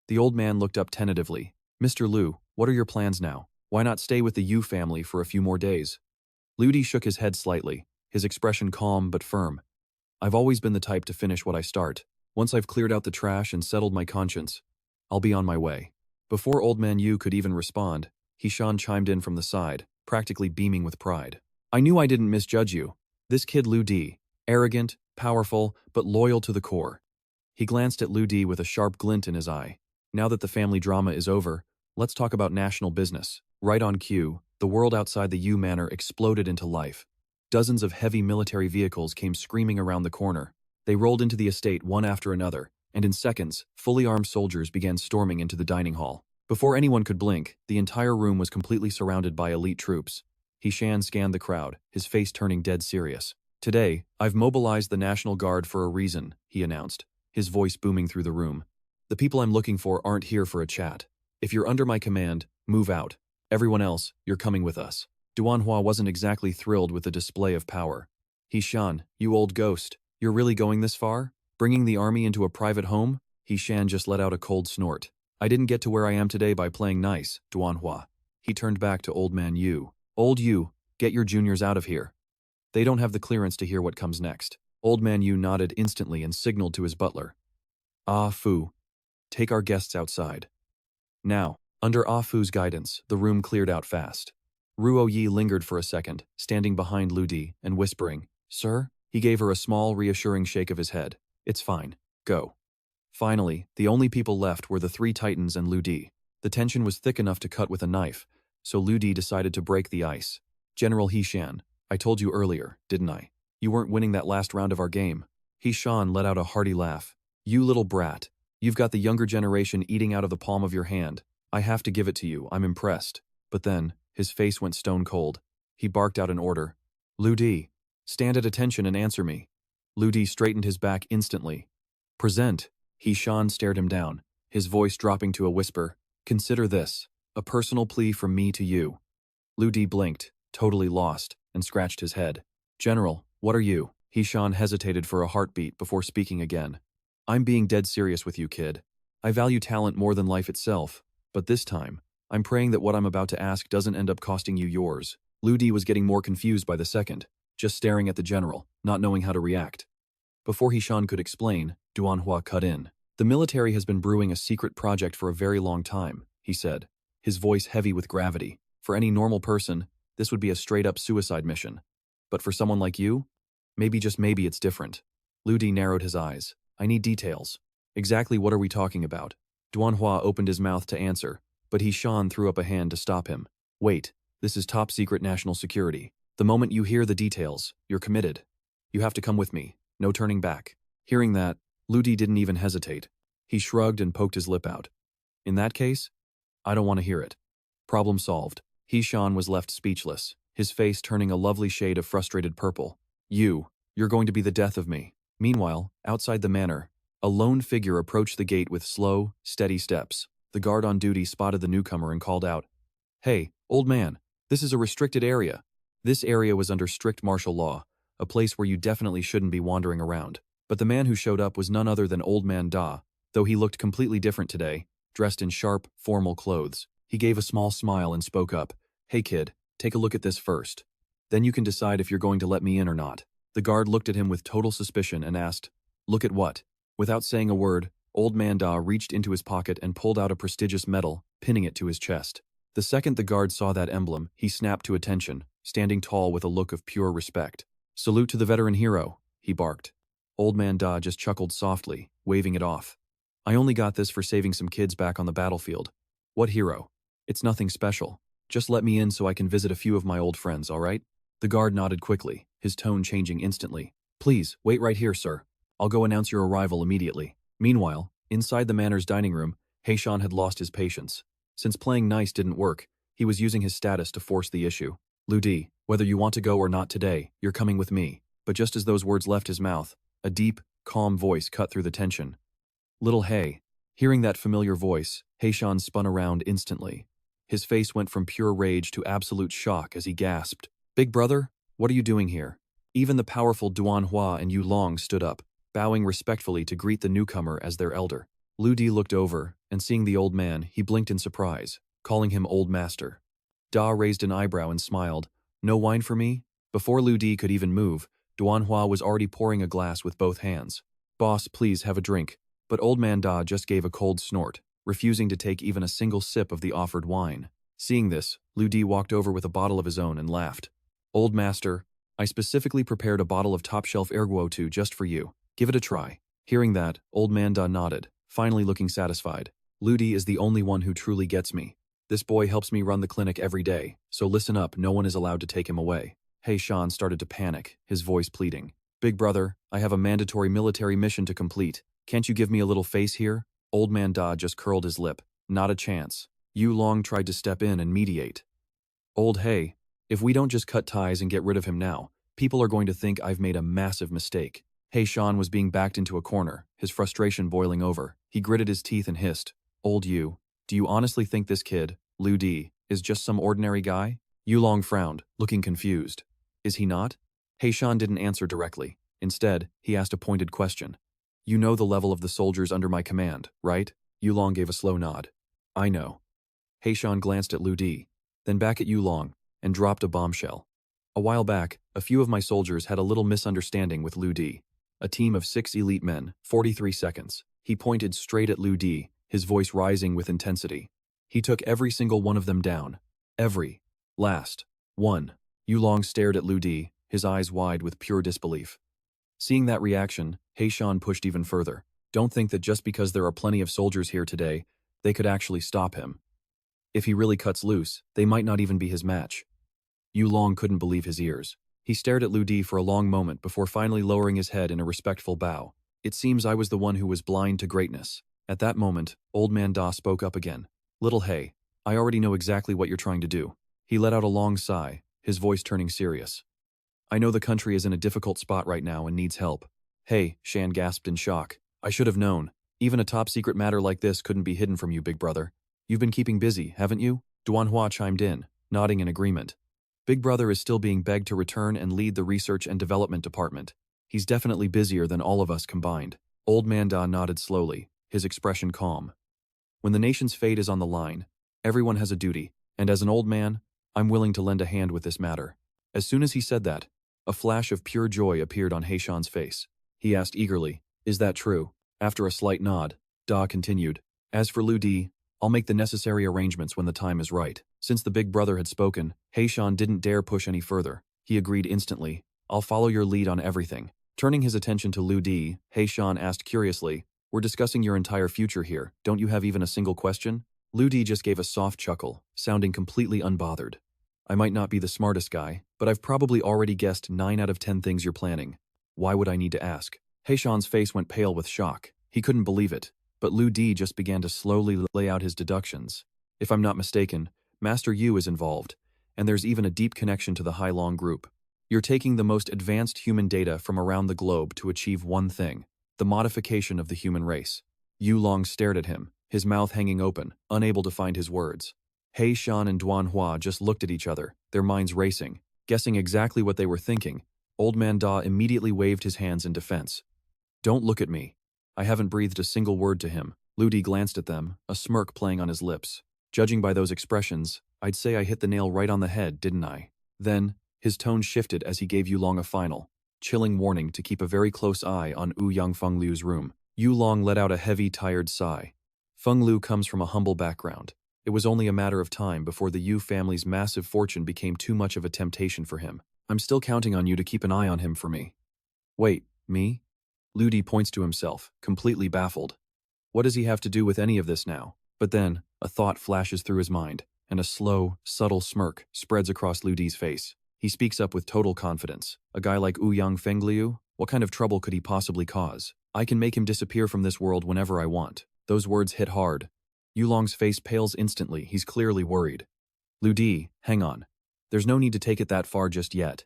The old man looked up tentatively. Mr. Lu, what are your plans now? Why not stay with the Yu family for a few more days? Lu Di shook his head slightly, his expression calm but firm. I've always been the type to finish what I start. Once I've cleared out the trash and settled my conscience, I'll be on my way. Before Old Man Yu could even respond, Hishan chimed in from the side, practically beaming with pride. I knew I didn't misjudge you. This kid Lu Di, arrogant, powerful, but loyal to the core. He glanced at Lu Di with a sharp glint in his eye. Now that the family drama is over, let's talk about national business. Right on cue, the world outside the Yu Manor exploded into life. Dozens of heavy military vehicles came screaming around the corner. They rolled into the estate one after another, and in seconds, fully armed soldiers began storming into the dining hall. Before anyone could blink, the entire room was completely surrounded by elite troops. Hishan scanned the crowd, his face turning dead serious. Today, I've mobilized the National Guard for a reason, he announced, his voice booming through the room. The people I'm looking for aren't here for a chat. If you're under my command, move out. Everyone else, you're coming with us. Duanhua wasn't exactly thrilled with the display of power. Hishan, you old ghost, you're really going this far? Bringing the army into a private home? Hishan just let out a cold snort. I didn't get to where I am today by playing nice, Duanhua. He turned back to Old Man Yu. Old Yu, get your juniors out of here. They don't have the clearance to hear what comes next. Old Man Yu nodded instantly and signaled to his butler. Ah Fu, take our guests outside. Now, under Ah Fu's guidance, the room cleared out fast. Ruo Yi lingered for a second, standing behind Lu Di and whispering, Sir? He gave her a small, reassuring shake of his head. It's fine. Go. Finally, the only people left were the three titans and Lu Di. The tension was thick enough to cut with a knife, so Lu Di decided to break the ice. General He Shan, I told you earlier, didn't I? You weren't winning that last round of our game. He Shan let out a hearty laugh. You little brat. You've got the younger generation eating out of the palm of your hand. I have to give it to you, I'm impressed. But then, his face went stone cold. He barked out an order. Lu Di, stand at attention and answer me. Lu Di straightened his back instantly. Present. He Shan stared him down, his voice dropping to a whisper. Consider this, a personal plea from me to you. Lu Di blinked, totally lost, and scratched his head. General, what are you? He Shan hesitated for a heartbeat before speaking again. I'm being dead serious with you, kid. I value talent more than life itself, but this time, I'm praying that what I'm about to ask doesn't end up costing you yours. Lu Di was getting more confused by the second, just staring at the general, not knowing how to react. Before He Shan could explain, Duanhua cut in. The military has been brewing a secret project for a very long time, he said, his voice heavy with gravity. For any normal person, this would be a straight-up suicide mission. But for someone like you, maybe just maybe it's different. Lu Di narrowed his eyes. I need details. Exactly what are we talking about? Duanhua opened his mouth to answer, but He Shan threw up a hand to stop him. Wait, this is top-secret national security. The moment you hear the details, you're committed. You have to come with me. No turning back. Hearing that, Lu Di didn't even hesitate. He shrugged and poked his lip out. In that case, I don't want to hear it. Problem solved. He Shan was left speechless, his face turning a lovely shade of frustrated purple. You're going to be the death of me. Meanwhile, outside the manor, a lone figure approached the gate with slow, steady steps. The guard on duty spotted the newcomer and called out, Hey, old man, this is a restricted area. This area was under strict martial law, a place where you definitely shouldn't be wandering around. But the man who showed up was none other than Old Man Da, though he looked completely different today, dressed in sharp, formal clothes. He gave a small smile and spoke up, Hey kid, take a look at this first. Then you can decide if you're going to let me in or not. The guard looked at him with total suspicion and asked, Look at what? Without saying a word, Old Man Da reached into his pocket and pulled out a prestigious medal, pinning it to his chest. The second the guard saw that emblem, he snapped to attention, standing tall with a look of pure respect. Salute to the veteran hero, he barked. Old Man Da just chuckled softly, waving it off. I only got this for saving some kids back on the battlefield. What hero? It's nothing special. Just let me in so I can visit a few of my old friends, all right? The guard nodded quickly, his tone changing instantly. Please, wait right here, sir. I'll go announce your arrival immediately. Meanwhile, inside the manor's dining room, He Shan had lost his patience. Since playing nice didn't work, he was using his status to force the issue. Lu Di, whether you want to go or not today, you're coming with me. But just as those words left his mouth, a deep, calm voice cut through the tension. Little He. Hearing that familiar voice, He Shan spun around instantly. His face went from pure rage to absolute shock as he gasped. Big brother, what are you doing here? Even the powerful Duanhua and Yulong stood up, bowing respectfully to greet the newcomer as their elder. Lu Di looked over, and seeing the old man, he blinked in surprise, calling him Old Master. Da raised an eyebrow and smiled. No wine for me? Before Lu Di could even move, Duanhua was already pouring a glass with both hands. Boss, please have a drink. But Old Man Da just gave a cold snort, refusing to take even a single sip of the offered wine. Seeing this, Lu Di walked over with a bottle of his own and laughed. Old Master, I specifically prepared a bottle of top-shelf erguo just for you. Give it a try. Hearing that, Old Man Da nodded, finally looking satisfied. Lu Di is the only one who truly gets me. This boy helps me run the clinic every day, so listen up, no one is allowed to take him away. He Shan started to panic, his voice pleading. Big brother, I have a mandatory military mission to complete. Can't you give me a little face here? Old Man Da just curled his lip. Not a chance. Yulong tried to step in and mediate. Old He, if we don't just cut ties and get rid of him now, people are going to think I've made a massive mistake. He Shan was being backed into a corner, his frustration boiling over. He gritted his teeth and hissed. Old Yu, do you honestly think this kid, Lu Di, is just some ordinary guy? Yulong frowned, looking confused. Is he not? He Shan didn't answer directly. Instead, he asked a pointed question. You know the level of the soldiers under my command, right? Yulong gave a slow nod. I know. Heishan glanced at Lu Di, then back at Yulong, and dropped a bombshell. A while back, a few of my soldiers had a little misunderstanding with Lu Di. A team of 6 elite men, 43 seconds. He pointed straight at Lu Di, his voice rising with intensity. He took every single one of them down. Every. Last. One. Yulong stared at Lu Di, his eyes wide with pure disbelief. Seeing that reaction, Heishan pushed even further. Don't think that just because there are plenty of soldiers here today, they could actually stop him. If he really cuts loose, they might not even be his match. Yulong couldn't believe his ears. He stared at Lu Di for a long moment before finally lowering his head in a respectful bow. It seems I was the one who was blind to greatness. At that moment, Old Man Da spoke up again. Little Hey, I already know exactly what you're trying to do. He let out a long sigh, his voice turning serious. I know the country is in a difficult spot right now and needs help. Hey, Shan gasped in shock. I should have known. Even a top-secret matter like this couldn't be hidden from you, big brother. You've been keeping busy, haven't you? Duanhua chimed in, nodding in agreement. Big brother is still being begged to return and lead the research and development department. He's definitely busier than all of us combined. Old Man Da nodded slowly, his expression calm. When the nation's fate is on the line, everyone has a duty, and as an old man, I'm willing to lend a hand with this matter. As soon as he said that, a flash of pure joy appeared on Heishan's face. He asked eagerly, is that true? After a slight nod, Da continued, as for Lu Di, I'll make the necessary arrangements when the time is right. Since the big brother had spoken, Heishan didn't dare push any further. He agreed instantly. I'll follow your lead on everything. Turning his attention to Lu Di, Heishan asked curiously, we're discussing your entire future here. Don't you have even a single question? Lu Di just gave a soft chuckle, sounding completely unbothered. I might not be the smartest guy, but I've probably already guessed 9 out of 10 things you're planning. Why would I need to ask? Heishan's face went pale with shock. He couldn't believe it, but Lu Di just began to slowly lay out his deductions. If I'm not mistaken, Master Yu is involved, and there's even a deep connection to the Hailong group. You're taking the most advanced human data from around the globe to achieve one thing, the modification of the human race. Yulong stared at him, his mouth hanging open, unable to find his words. Heishan and Duanhua just looked at each other, their minds racing. Guessing exactly what they were thinking, Old Man Da immediately waved his hands in defense. Don't look at me. I haven't breathed a single word to him. Lu Di glanced at them, a smirk playing on his lips. Judging by those expressions, I'd say I hit the nail right on the head, didn't I? Then, his tone shifted as he gave Yulong a final, chilling warning to keep a very close eye on Ouyang Fengliu's room. Yulong let out a heavy, tired sigh. Fengliu comes from a humble background. It was only a matter of time before the Yu family's massive fortune became too much of a temptation for him. I'm still counting on you to keep an eye on him for me. Wait, me? Lu Di points to himself, completely baffled. What does he have to do with any of this now? But then, a thought flashes through his mind, and a slow, subtle smirk spreads across Lu Di's face. He speaks up with total confidence. A guy like Ouyang Fengliu? What kind of trouble could he possibly cause? I can make him disappear from this world whenever I want. Those words hit hard. Yulong's face pales instantly, he's clearly worried. Lu Di, hang on. There's no need to take it that far just yet.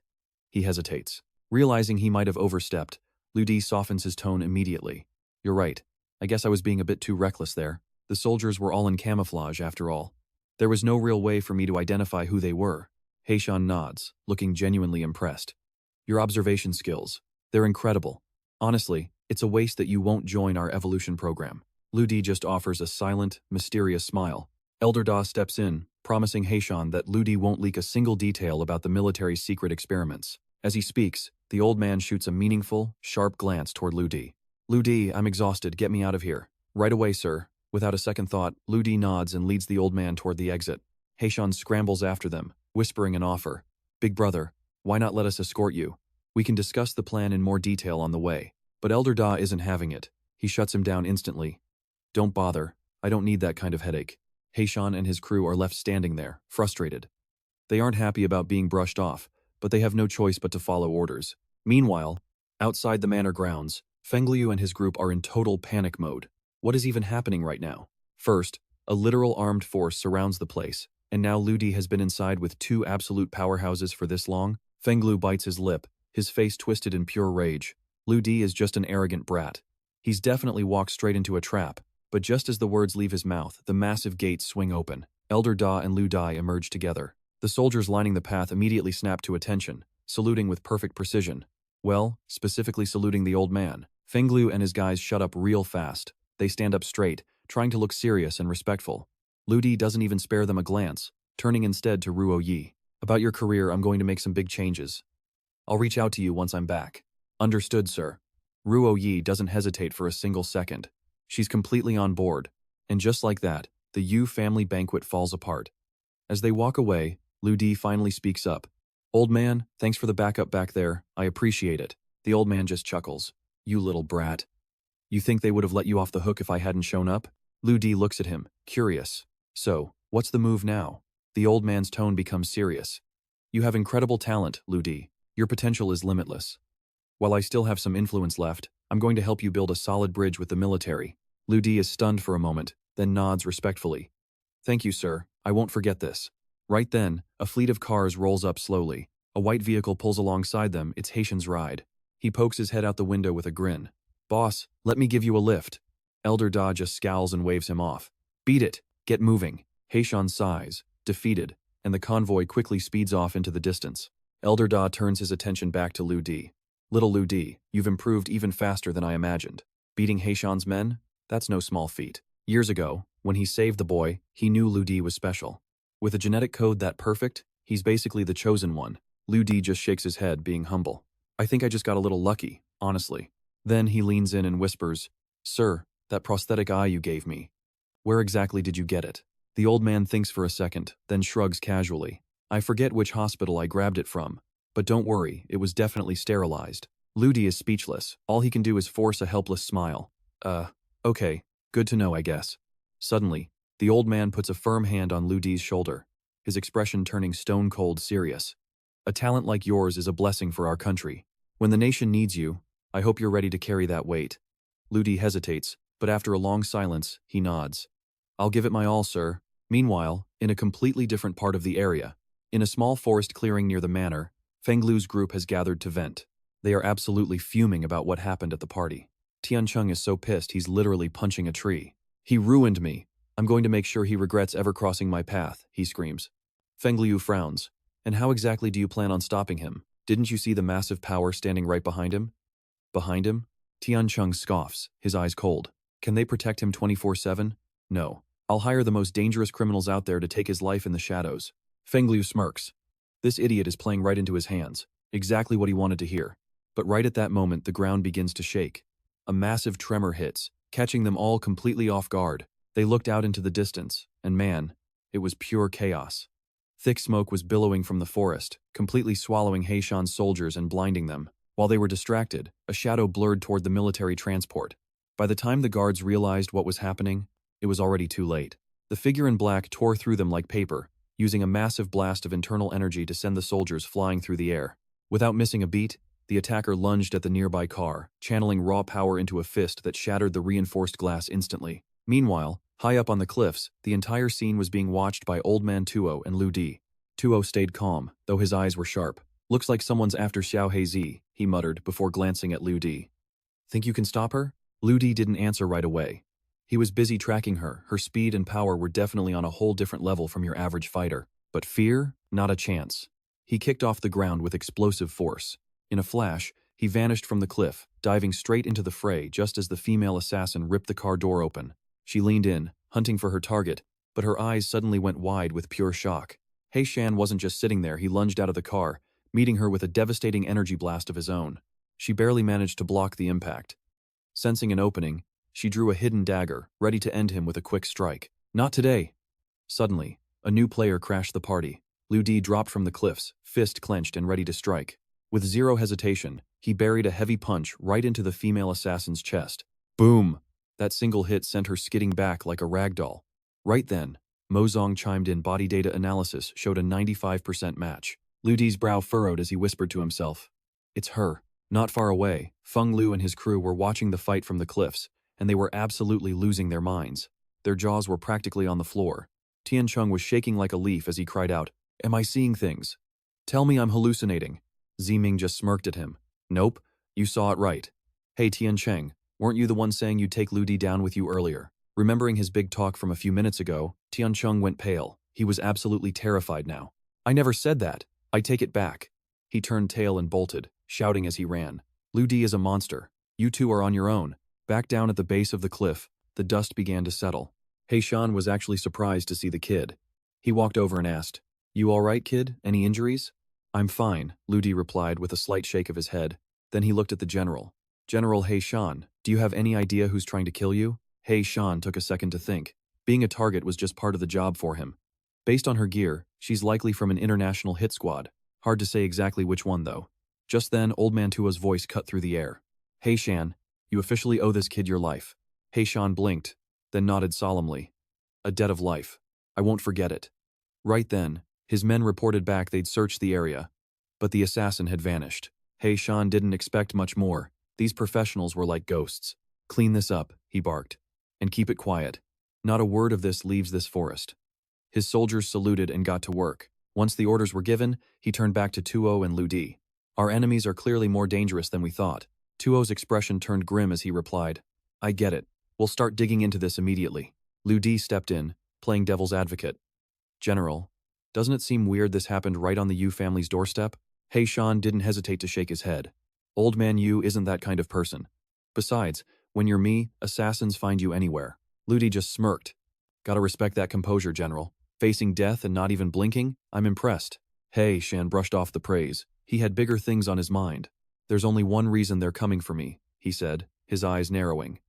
He hesitates. Realizing he might have overstepped, Lu Di softens his tone immediately. You're right. I guess I was being a bit too reckless there. The soldiers were all in camouflage, after all. There was no real way for me to identify who they were. Heishan nods, looking genuinely impressed. Your observation skills. They're incredible. Honestly, it's a waste that you won't join our evolution program. Lu Di just offers a silent, mysterious smile. Elder Da steps in, promising Heishan that Lu Di won't leak a single detail about the military's secret experiments. As he speaks, the old man shoots a meaningful, sharp glance toward Lu Di. Lu Di, I'm exhausted, get me out of here. Right away, sir. Without a second thought, Lu Di nods and leads the old man toward the exit. Heishan scrambles after them, whispering an offer. Big brother, why not let us escort you? We can discuss the plan in more detail on the way. But Elder Da isn't having it. He shuts him down instantly. Don't bother. I don't need that kind of headache. Heishan and his crew are left standing there, frustrated. They aren't happy about being brushed off, but they have no choice but to follow orders. Meanwhile, outside the manor grounds, Fengliu and his group are in total panic mode. What is even happening right now? First, a literal armed force surrounds the place, and now Lu Di has been inside with 2 absolute powerhouses for this long. Fengliu bites his lip, his face twisted in pure rage. Lu Di is just an arrogant brat. He's definitely walked straight into a trap, but just as the words leave his mouth, the massive gates swing open. Elder Da and Lu Di emerge together. The soldiers lining the path immediately snap to attention, saluting with perfect precision. Well, specifically saluting the old man. Fengliu and his guys shut up real fast. They stand up straight, trying to look serious and respectful. Lu Di doesn't even spare them a glance, turning instead to Ruo Yi. About your career, I'm going to make some big changes. I'll reach out to you once I'm back. Understood, sir. Ruo Yi doesn't hesitate for a single second. She's completely on board. And just like that, the Yu family banquet falls apart. As they walk away, Lu Di finally speaks up. Old man, thanks for the backup back there. I appreciate it. The old man just chuckles. You little brat. You think they would have let you off the hook if I hadn't shown up? Lu Di looks at him, curious. So, what's the move now? The old man's tone becomes serious. You have incredible talent, Lu Di. Your potential is limitless. While I still have some influence left, I'm going to help you build a solid bridge with the military. Lu Di is stunned for a moment, then nods respectfully. Thank you, sir. I won't forget this. Right then, a fleet of cars rolls up slowly. A white vehicle pulls alongside them, it's Haitian's ride. He pokes his head out the window with a grin. Boss, let me give you a lift. Elder Da just scowls and waves him off. Beat it. Get moving. Haitian sighs, defeated, and the convoy quickly speeds off into the distance. Elder Da turns his attention back to Lu Di. Little Lu Di, you've improved even faster than I imagined. Beating Haitian's men? That's no small feat. Years ago, when he saved the boy, he knew Lu Di was special. With a genetic code that perfect, he's basically the chosen one. Lu Di just shakes his head, being humble. I think I just got a little lucky, honestly. Then he leans in and whispers, Sir, that prosthetic eye you gave me. Where exactly did you get it? The old man thinks for a second, then shrugs casually. I forget which hospital I grabbed it from, but don't worry, it was definitely sterilized. Lu Di is speechless. All he can do is force a helpless smile. Okay, good to know, I guess. Suddenly, the old man puts a firm hand on Lu Di's shoulder, his expression turning stone-cold serious. A talent like yours is a blessing for our country. When the nation needs you, I hope you're ready to carry that weight. Lu Di hesitates, but after a long silence, he nods. I'll give it my all, sir. Meanwhile, in a completely different part of the area, in a small forest clearing near the manor, Fenglu's group has gathered to vent. They are absolutely fuming about what happened at the party. Tiancheng is so pissed he's literally punching a tree. He ruined me. I'm going to make sure he regrets ever crossing my path, he screams. Fenglu frowns. And how exactly do you plan on stopping him? Didn't you see the massive power standing right behind him? Behind him? Tiancheng scoffs, his eyes cold. Can they protect him 24/7? No. I'll hire the most dangerous criminals out there to take his life in the shadows. Fenglu smirks. This idiot is playing right into his hands. Exactly what he wanted to hear. But right at that moment, the ground begins to shake. A massive tremor hits, catching them all completely off guard. They looked out into the distance, and man, it was pure chaos. Thick smoke was billowing from the forest, completely swallowing Haitian's soldiers and blinding them. While they were distracted, a shadow blurred toward the military transport. By the time the guards realized what was happening, it was already too late. The figure in black tore through them like paper, using a massive blast of internal energy to send the soldiers flying through the air. Without missing a beat, the attacker lunged at the nearby car, channeling raw power into a fist that shattered the reinforced glass instantly. Meanwhile, high up on the cliffs, the entire scene was being watched by Old Man Tuo and Lu Di. Tuo stayed calm, though his eyes were sharp. Looks like someone's after Xiao Heizi, he muttered before glancing at Lu Di. Think you can stop her? Lu Di didn't answer right away. He was busy tracking her. Her speed and power were definitely on a whole different level from your average fighter. But fear? Not a chance. He kicked off the ground with explosive force. In a flash, he vanished from the cliff, diving straight into the fray just as the female assassin ripped the car door open. She leaned in, hunting for her target, but her eyes suddenly went wide with pure shock. He Shan wasn't just sitting there, he lunged out of the car, meeting her with a devastating energy blast of his own. She barely managed to block the impact. Sensing an opening, she drew a hidden dagger, ready to end him with a quick strike. Not today. Suddenly, a new player crashed the party. Lu Di dropped from the cliffs, fist clenched and ready to strike. With zero hesitation, he buried a heavy punch right into the female assassin's chest. Boom! That single hit sent her skidding back like a rag doll. Right then, Mozong chimed in. Body data analysis showed a 95% match. Lu Di's brow furrowed as he whispered to himself. It's her. Not far away, Feng Lu and his crew were watching the fight from the cliffs, and they were absolutely losing their minds. Their jaws were practically on the floor. Tiancheng was shaking like a leaf as he cried out, Am I seeing things? Tell me I'm hallucinating. Ziming just smirked at him. Nope, you saw it right. Hey Tiancheng, weren't you the one saying you'd take Lu Di down with you earlier? Remembering his big talk from a few minutes ago, Tiancheng went pale. He was absolutely terrified now. I never said that. I take it back. He turned tail and bolted, shouting as he ran. Lu Di is a monster. You two are on your own. Back down at the base of the cliff, the dust began to settle. Heishan was actually surprised to see the kid. He walked over and asked, "You all right, kid? Any injuries?" "I'm fine," Lu Di replied with a slight shake of his head. Then he looked at the general. "General Heishan, do you have any idea who's trying to kill you?" Heishan took a second to think. Being a target was just part of the job for him. Based on her gear, she's likely from an international hit squad. Hard to say exactly which one, though. Just then, Old Man Tua's voice cut through the air. "Heishan, you officially owe this kid your life." Heishan blinked, then nodded solemnly. "A debt of life. I won't forget it." Right then, his men reported back they'd searched the area, but the assassin had vanished. Heishan didn't expect much more. These professionals were like ghosts. "Clean this up," he barked, "and keep it quiet. Not a word of this leaves this forest." His soldiers saluted and got to work. Once the orders were given, he turned back to Tuo and Lu Di. "Our enemies are clearly more dangerous than we thought." Tuo's expression turned grim as he replied, "I get it. We'll start digging into this immediately." Lu Di stepped in, playing devil's advocate. "General, doesn't it seem weird this happened right on the Yu family's doorstep?" Heishan didn't hesitate to shake his head. "Old Man Yu isn't that kind of person. Besides, when you're me, assassins find you anywhere." Lu Di just smirked. "Gotta respect that composure, General. Facing death and not even blinking? I'm impressed." Heishan brushed off the praise. He had bigger things on his mind. "There's only one reason they're coming for me," he said, his eyes narrowing.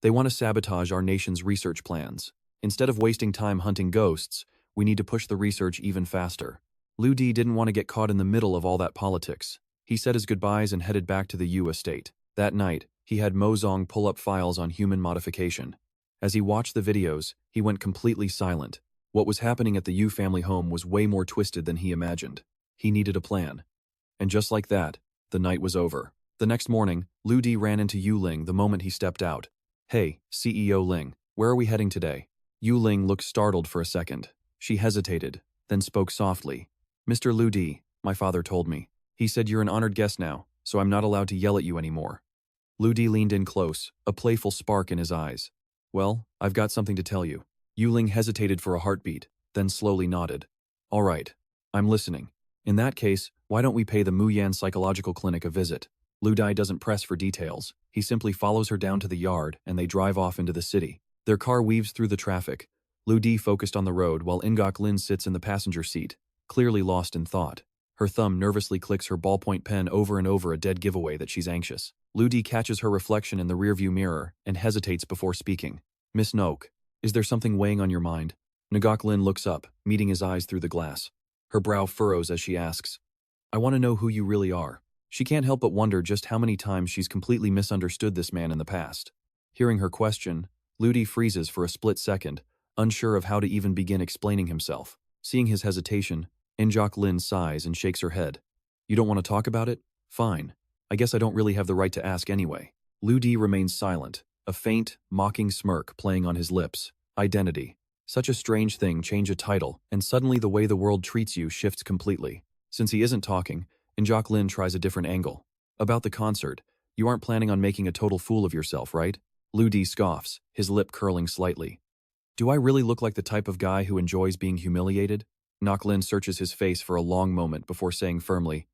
"They want to sabotage our nation's research plans. Instead of wasting time hunting ghosts, we need to push the research even faster." Lu Di didn't want to get caught in the middle of all that politics. He said his goodbyes and headed back to the Yu estate. That night, he had Mozong pull up files on human modification. As he watched the videos, he went completely silent. What was happening at the Yu family home was way more twisted than he imagined. He needed a plan. And just like that, the night was over. The next morning, Lu Di ran into Yulong the moment he stepped out. "Hey, CEO Ling, where are we heading today?" Yulong looked startled for a second. She hesitated, then spoke softly. "Mr. Lu Di, my father told me. He said you're an honored guest now, so I'm not allowed to yell at you anymore." Lu Di leaned in close, a playful spark in his eyes. "Well, I've got something to tell you." Yulong hesitated for a heartbeat, then slowly nodded. "All right, I'm listening. In that case, why don't we pay the Muyan Psychological Clinic a visit?" Lu Di doesn't press for details. He simply follows her down to the yard, and they drive off into the city. Their car weaves through the traffic. Lu Di focused on the road while Ingok Lin sits in the passenger seat, clearly lost in thought. Her thumb nervously clicks her ballpoint pen over and over, a dead giveaway that she's anxious. Lu Di catches her reflection in the rearview mirror and hesitates before speaking. "Miss Noak, is there something weighing on your mind?" Ngok Lin looks up, meeting his eyes through the glass. Her brow furrows as she asks, "I want to know who you really are." She can't help but wonder just how many times she's completely misunderstood this man in the past. Hearing her question, Lu Di freezes for a split second, unsure of how to even begin explaining himself. Seeing his hesitation, Ngok Lin sighs and shakes her head. "You don't want to talk about it? Fine. I guess I don't really have the right to ask anyway." Lu Di remains silent, a faint, mocking smirk playing on his lips. Identity. Such a strange thing, change a title, and suddenly the way the world treats you shifts completely. Since he isn't talking, Ngok Lin tries a different angle. "About the concert, you aren't planning on making a total fool of yourself, right?" Lu Di scoffs, his lip curling slightly. "Do I really look like the type of guy who enjoys being humiliated?" Ngok Lin searches his face for a long moment before saying firmly,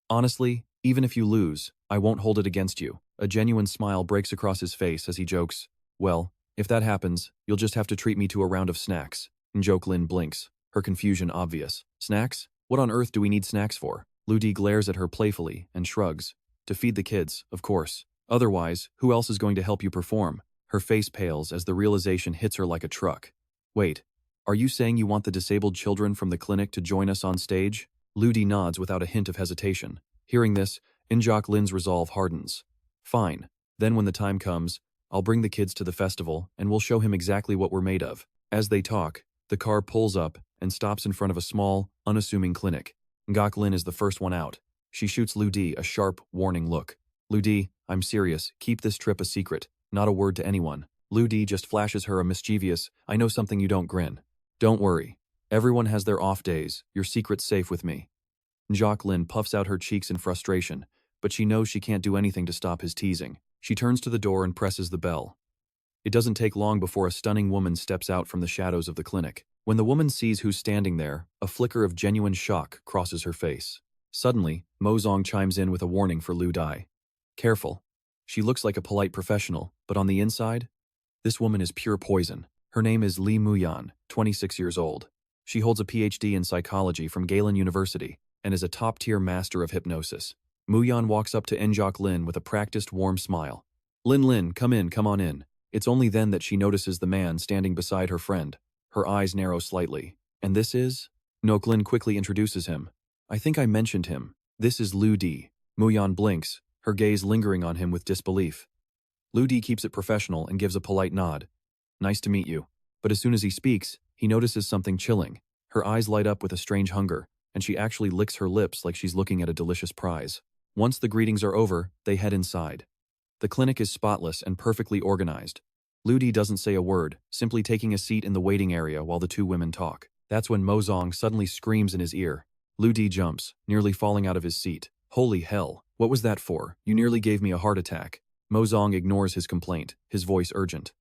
"Honestly, even if you lose, I won't hold it against you." A genuine smile breaks across his face as he jokes, "Well, if that happens, you'll just have to treat me to a round of snacks." Ngok Lin blinks, her confusion obvious. "Snacks? What on earth do we need snacks for?" Lu Di glares at her playfully and shrugs. "To feed the kids, of course. Otherwise, who else is going to help you perform?" Her face pales as the realization hits her like a truck. "Wait, are you saying you want the disabled children from the clinic to join us on stage?" Lu Di nods without a hint of hesitation. Hearing this, Ngok Lin's resolve hardens. "Fine. Then when the time comes, I'll bring the kids to the festival and we'll show him exactly what we're made of." As they talk, the car pulls up and stops in front of a small, unassuming clinic. Ngok Lin is the first one out. She shoots Lu Di a sharp, warning look. "Lu Di, I'm serious. Keep this trip a secret. Not a word to anyone." Lu Di just flashes her a mischievous, "I know something you don't" grin. "Don't worry. Everyone has their off days. Your secret's safe with me." Ngok Lin puffs out her cheeks in frustration, but she knows she can't do anything to stop his teasing. She turns to the door and presses the bell. It doesn't take long before a stunning woman steps out from the shadows of the clinic. When the woman sees who's standing there, a flicker of genuine shock crosses her face. Suddenly, Mozong chimes in with a warning for Lu Di. "Careful. She looks like a polite professional, but on the inside, This woman is pure poison. Her name is Li Muyan, 26 years old. She holds a PhD in psychology from Galen University and is a top-tier master of hypnosis. Muyan walks up to Njok Lin with a practiced warm smile. Lin, come on in. It's only then that she notices the man standing beside her friend. Her eyes narrow slightly. And this is? Nok Lin quickly introduces him. I think I mentioned him. This is Lu Di. Muyan blinks, her gaze lingering on him with disbelief. Lu Di keeps it professional and gives a polite nod. Nice to meet you. But as soon as he speaks, he notices something chilling. Her eyes light up with a strange hunger, and she actually licks her lips like she's looking at a delicious prize. Once the greetings are over, they head inside. The clinic is spotless and perfectly organized. Lu Di doesn't say a word, simply taking a seat in the waiting area while the two women talk. That's when Mozong suddenly screams in his ear. Lu Di jumps, nearly falling out of his seat. Holy hell, what was that for? You nearly gave me a heart attack. Mozong ignores his complaint, his voice urgent.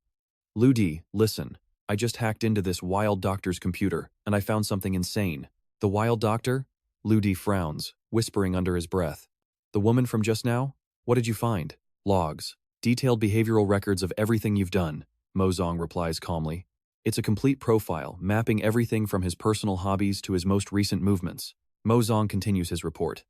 Lu Di, listen. I just hacked into this wild doctor's computer, and I found something insane. The wild doctor? Lu Di frowns, whispering under his breath. The woman from just now? What did you find? Logs. Detailed behavioral records of everything you've done, Mozong replies calmly. It's a complete profile, mapping everything from his personal hobbies to his most recent movements. Mozong continues his report.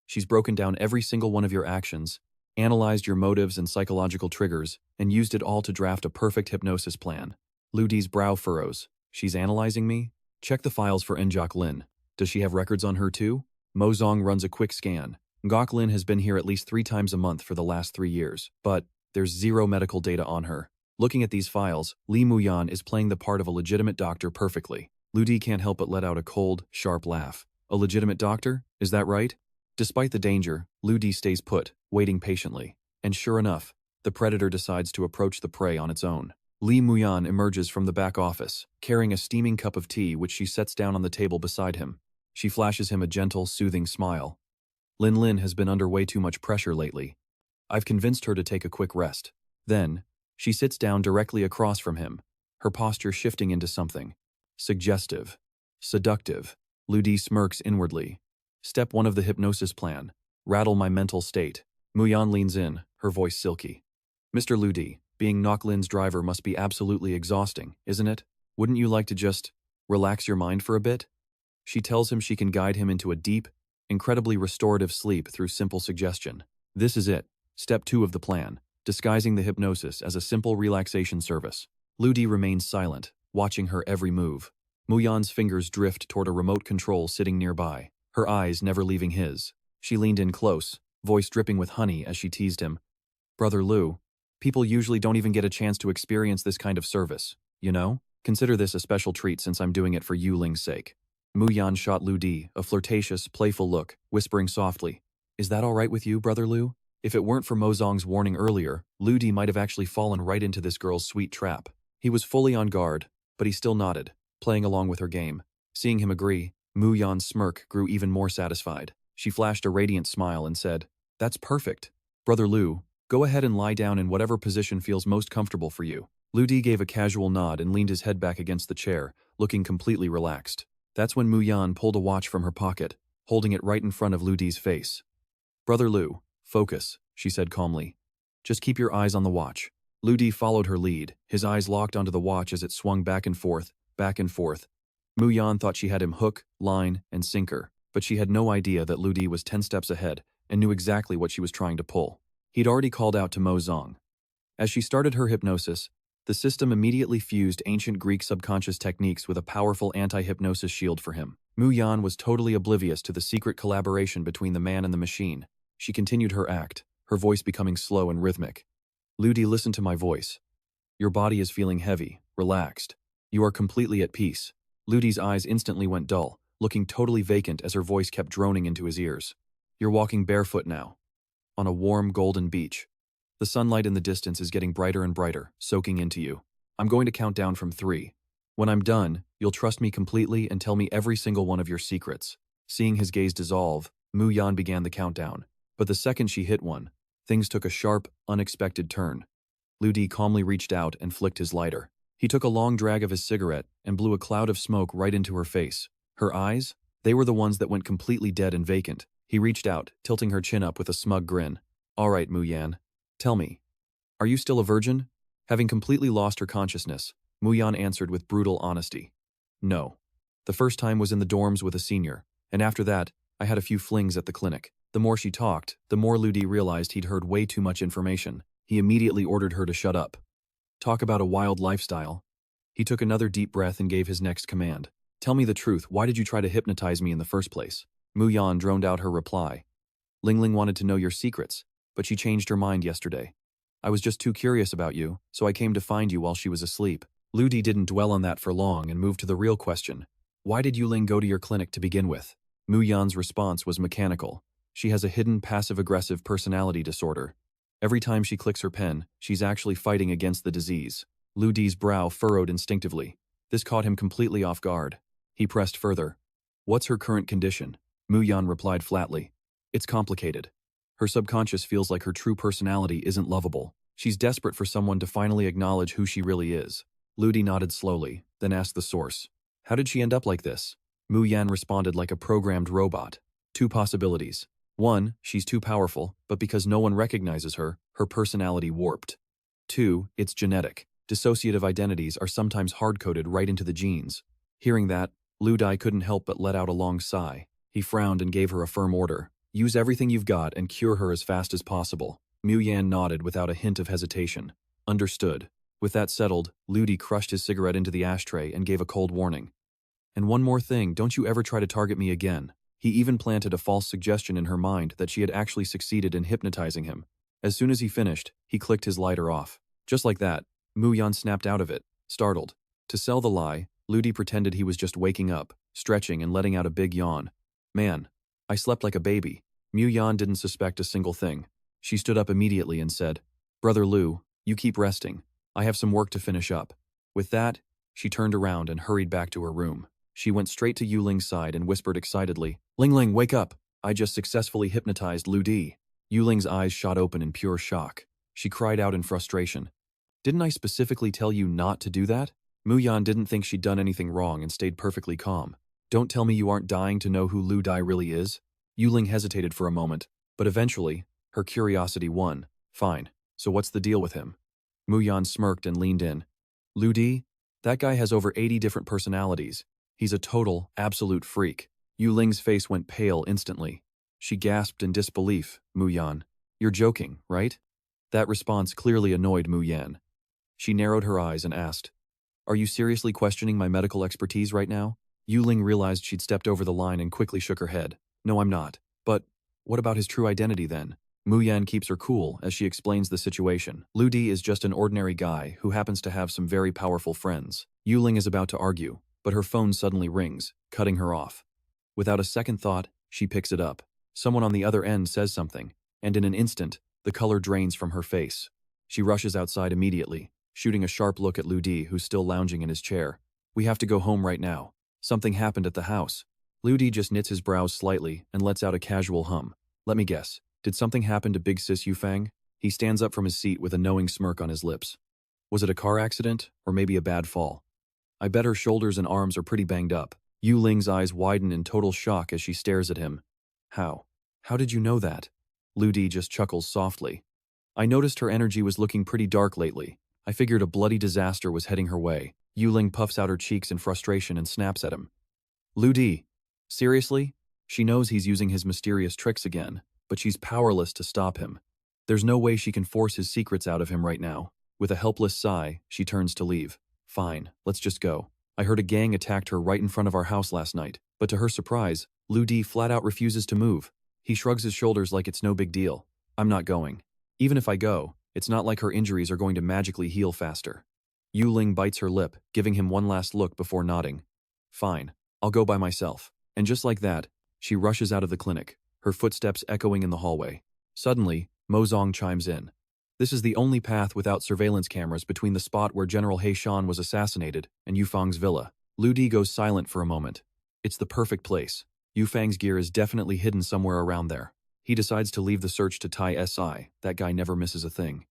She's broken down every single one of your actions, analyzed your motives and psychological triggers, and used it all to draft a perfect hypnosis plan. Lu Di's brow furrows. She's analyzing me? Check the files for Njok Lin. Does she have records on her too? Mozong runs a quick scan. Ngok Lin has been here at least 3 times a month for the last 3 years, but there's zero medical data on her. Looking at these files, Li Muyan is playing the part of a legitimate doctor perfectly. Lu Di can't help but let out a cold, sharp laugh. A legitimate doctor? Is that right? Despite the danger, Lu Di stays put, waiting patiently. And sure enough, the predator decides to approach the prey on its own. Li Muyan emerges from the back office, carrying a steaming cup of tea which she sets down on the table beside him. She flashes him a gentle, soothing smile. Lin has been under way too much pressure lately. I've convinced her to take a quick rest. Then, she sits down directly across from him, her posture shifting into something suggestive, seductive. Lu Di smirks inwardly. Step 1 of the hypnosis plan. Rattle my mental state. Muyan leans in, her voice silky. Mr. Lu Di, being Nok Lin's driver must be absolutely exhausting, isn't it? Wouldn't you like to just relax your mind for a bit? She tells him she can guide him into a deep, incredibly restorative sleep through simple suggestion. This is it. Step 2 of the plan. Disguising the hypnosis as a simple relaxation service. Lu Di remains silent, watching her every move. Muyan's fingers drift toward a remote control sitting nearby, her eyes never leaving his. She leaned in close, voice dripping with honey as she teased him. Brother Lu, people usually don't even get a chance to experience this kind of service, you know? Consider this a special treat since I'm doing it for Yuling's sake. Muyan shot Lu Di a flirtatious, playful look, whispering softly, Is that all right with you, Brother Lu? If it weren't for Mozong's warning earlier, Lu Di might have actually fallen right into this girl's sweet trap. He was fully on guard, but he still nodded, playing along with her game. Seeing him agree, Muyan's smirk grew even more satisfied. She flashed a radiant smile and said, That's perfect. Brother Lu, go ahead and lie down in whatever position feels most comfortable for you. Lu Di gave a casual nod and leaned his head back against the chair, looking completely relaxed. That's when Muyan pulled a watch from her pocket, holding it right in front of Lu Di's face. Brother Lu, focus, she said calmly. Just keep your eyes on the watch. Lu Di followed her lead, his eyes locked onto the watch as it swung back and forth, back and forth. Muyan thought she had him hook, line, and sinker, but she had no idea that Lu Di was 10 steps ahead and knew exactly what she was trying to pull. He'd already called out to Mozong. As she started her hypnosis, the system immediately fused ancient Greek subconscious techniques with a powerful anti-hypnosis shield for him. Muyan was totally oblivious to the secret collaboration between the man and the machine. She continued her act, her voice becoming slow and rhythmic. Lu Di, listen to my voice. Your body is feeling heavy, relaxed. You are completely at peace. Lu Di's eyes instantly went dull, looking totally vacant as her voice kept droning into his ears. You're walking barefoot now, on a warm golden beach. The sunlight in the distance is getting brighter and brighter, soaking into you. I'm going to count down from 3. When I'm done, you'll trust me completely and tell me every single one of your secrets. Seeing his gaze dissolve, Muyan began the countdown. But the second she hit 1, things took a sharp, unexpected turn. Lu Di calmly reached out and flicked his lighter. He took a long drag of his cigarette and blew a cloud of smoke right into her face. Her eyes? They were the ones that went completely dead and vacant. He reached out, tilting her chin up with a smug grin. All right, Muyan. Tell me, are you still a virgin? Having completely lost her consciousness, Muyan answered with brutal honesty. No. The first time was in the dorms with a senior, and after that, I had a few flings at the clinic. The more she talked, the more Ludi realized he'd heard way too much information. He immediately ordered her to shut up. Talk about a wild lifestyle. He took another deep breath and gave his next command. Tell me the truth, why did you try to hypnotize me in the first place? Muyan droned out her reply. Lingling wanted to know your secrets, but she changed her mind yesterday. I was just too curious about you, so I came to find you while she was asleep. Ludi didn't dwell on that for long and moved to the real question. Why did Yulong go to your clinic to begin with? Muyan's response was mechanical. She has a hidden passive-aggressive personality disorder. Every time she clicks her pen, she's actually fighting against the disease. Ludi's brow furrowed instinctively. This caught him completely off guard. He pressed further. What's her current condition? Muyan replied flatly. It's complicated. Her subconscious feels like her true personality isn't lovable. She's desperate for someone to finally acknowledge who she really is. Ludi nodded slowly, then asked the source. How did she end up like this? Muyan responded like a programmed robot. Two possibilities. One, she's too powerful, but because no one recognizes her, her personality warped. Two, it's genetic. Dissociative identities are sometimes hard-coded right into the genes. Hearing that, Ludi couldn't help but let out a long sigh. He frowned and gave her a firm order. Use everything you've got and cure her as fast as possible. Muyan nodded without a hint of hesitation. Understood. With that settled, Ludi crushed his cigarette into the ashtray and gave a cold warning. And one more thing, don't you ever try to target me again. He even planted a false suggestion in her mind that she had actually succeeded in hypnotizing him. As soon as he finished, he clicked his lighter off. Just like that, Muyan snapped out of it, startled. To sell the lie, Ludi pretended he was just waking up, stretching and letting out a big yawn. Man, I slept like a baby. Muyan didn't suspect a single thing. She stood up immediately and said, Brother Lu, you keep resting. I have some work to finish up. With that, she turned around and hurried back to her room. She went straight to Yuling's side and whispered excitedly, Ling, wake up! I just successfully hypnotized Ludi. Yuling's eyes shot open in pure shock. She cried out in frustration. Didn't I specifically tell you not to do that? Muyan didn't think she'd done anything wrong and stayed perfectly calm. Don't tell me you aren't dying to know who Ludi really is? Yuling hesitated for a moment, but eventually, her curiosity won. Fine, so what's the deal with him? Muyan smirked and leaned in. Ludi? That guy has over 80 different personalities. He's a total, absolute freak. Yuling's face went pale instantly. She gasped in disbelief. Muyan, you're joking, right? That response clearly annoyed Muyan. She narrowed her eyes and asked, Are you seriously questioning my medical expertise right now? Yuling realized she'd stepped over the line and quickly shook her head. No, I'm not. But what about his true identity then? Muyan keeps her cool as she explains the situation. Ludi is just an ordinary guy who happens to have some very powerful friends. Yuling is about to argue, but her phone suddenly rings, cutting her off. Without a second thought, she picks it up. Someone on the other end says something, and in an instant, the color drains from her face. She rushes outside immediately, shooting a sharp look at Ludi, who's still lounging in his chair. We have to go home right now. Something happened at the house. Ludi just knits his brows slightly and lets out a casual hum. Let me guess, did something happen to Big Sis Yufang? He stands up from his seat with a knowing smirk on his lips. Was it a car accident, or maybe a bad fall? I bet her shoulders and arms are pretty banged up. Yuling's eyes widen in total shock as she stares at him. How? How did you know that? Ludi just chuckles softly. I noticed her energy was looking pretty dark lately. I figured a bloody disaster was heading her way. Yuling puffs out her cheeks in frustration and snaps at him. Ludi, seriously? She knows he's using his mysterious tricks again, but she's powerless to stop him. There's no way she can force his secrets out of him right now. With a helpless sigh, she turns to leave. Fine, let's just go. I heard a gang attacked her right in front of our house last night, but to her surprise, Ludi flat out refuses to move. He shrugs his shoulders like it's no big deal. I'm not going. Even if I go, it's not like her injuries are going to magically heal faster. Yuling bites her lip, giving him one last look before nodding. Fine, I'll go by myself. And just like that, she rushes out of the clinic, her footsteps echoing in the hallway. Suddenly, Mozong chimes in. This is the only path without surveillance cameras between the spot where General Heishan was assassinated and Yufang's villa. Ludi goes silent for a moment. It's the perfect place. Yufang's gear is definitely hidden somewhere around there. He decides to leave the search to Tai Si. That guy never misses a thing.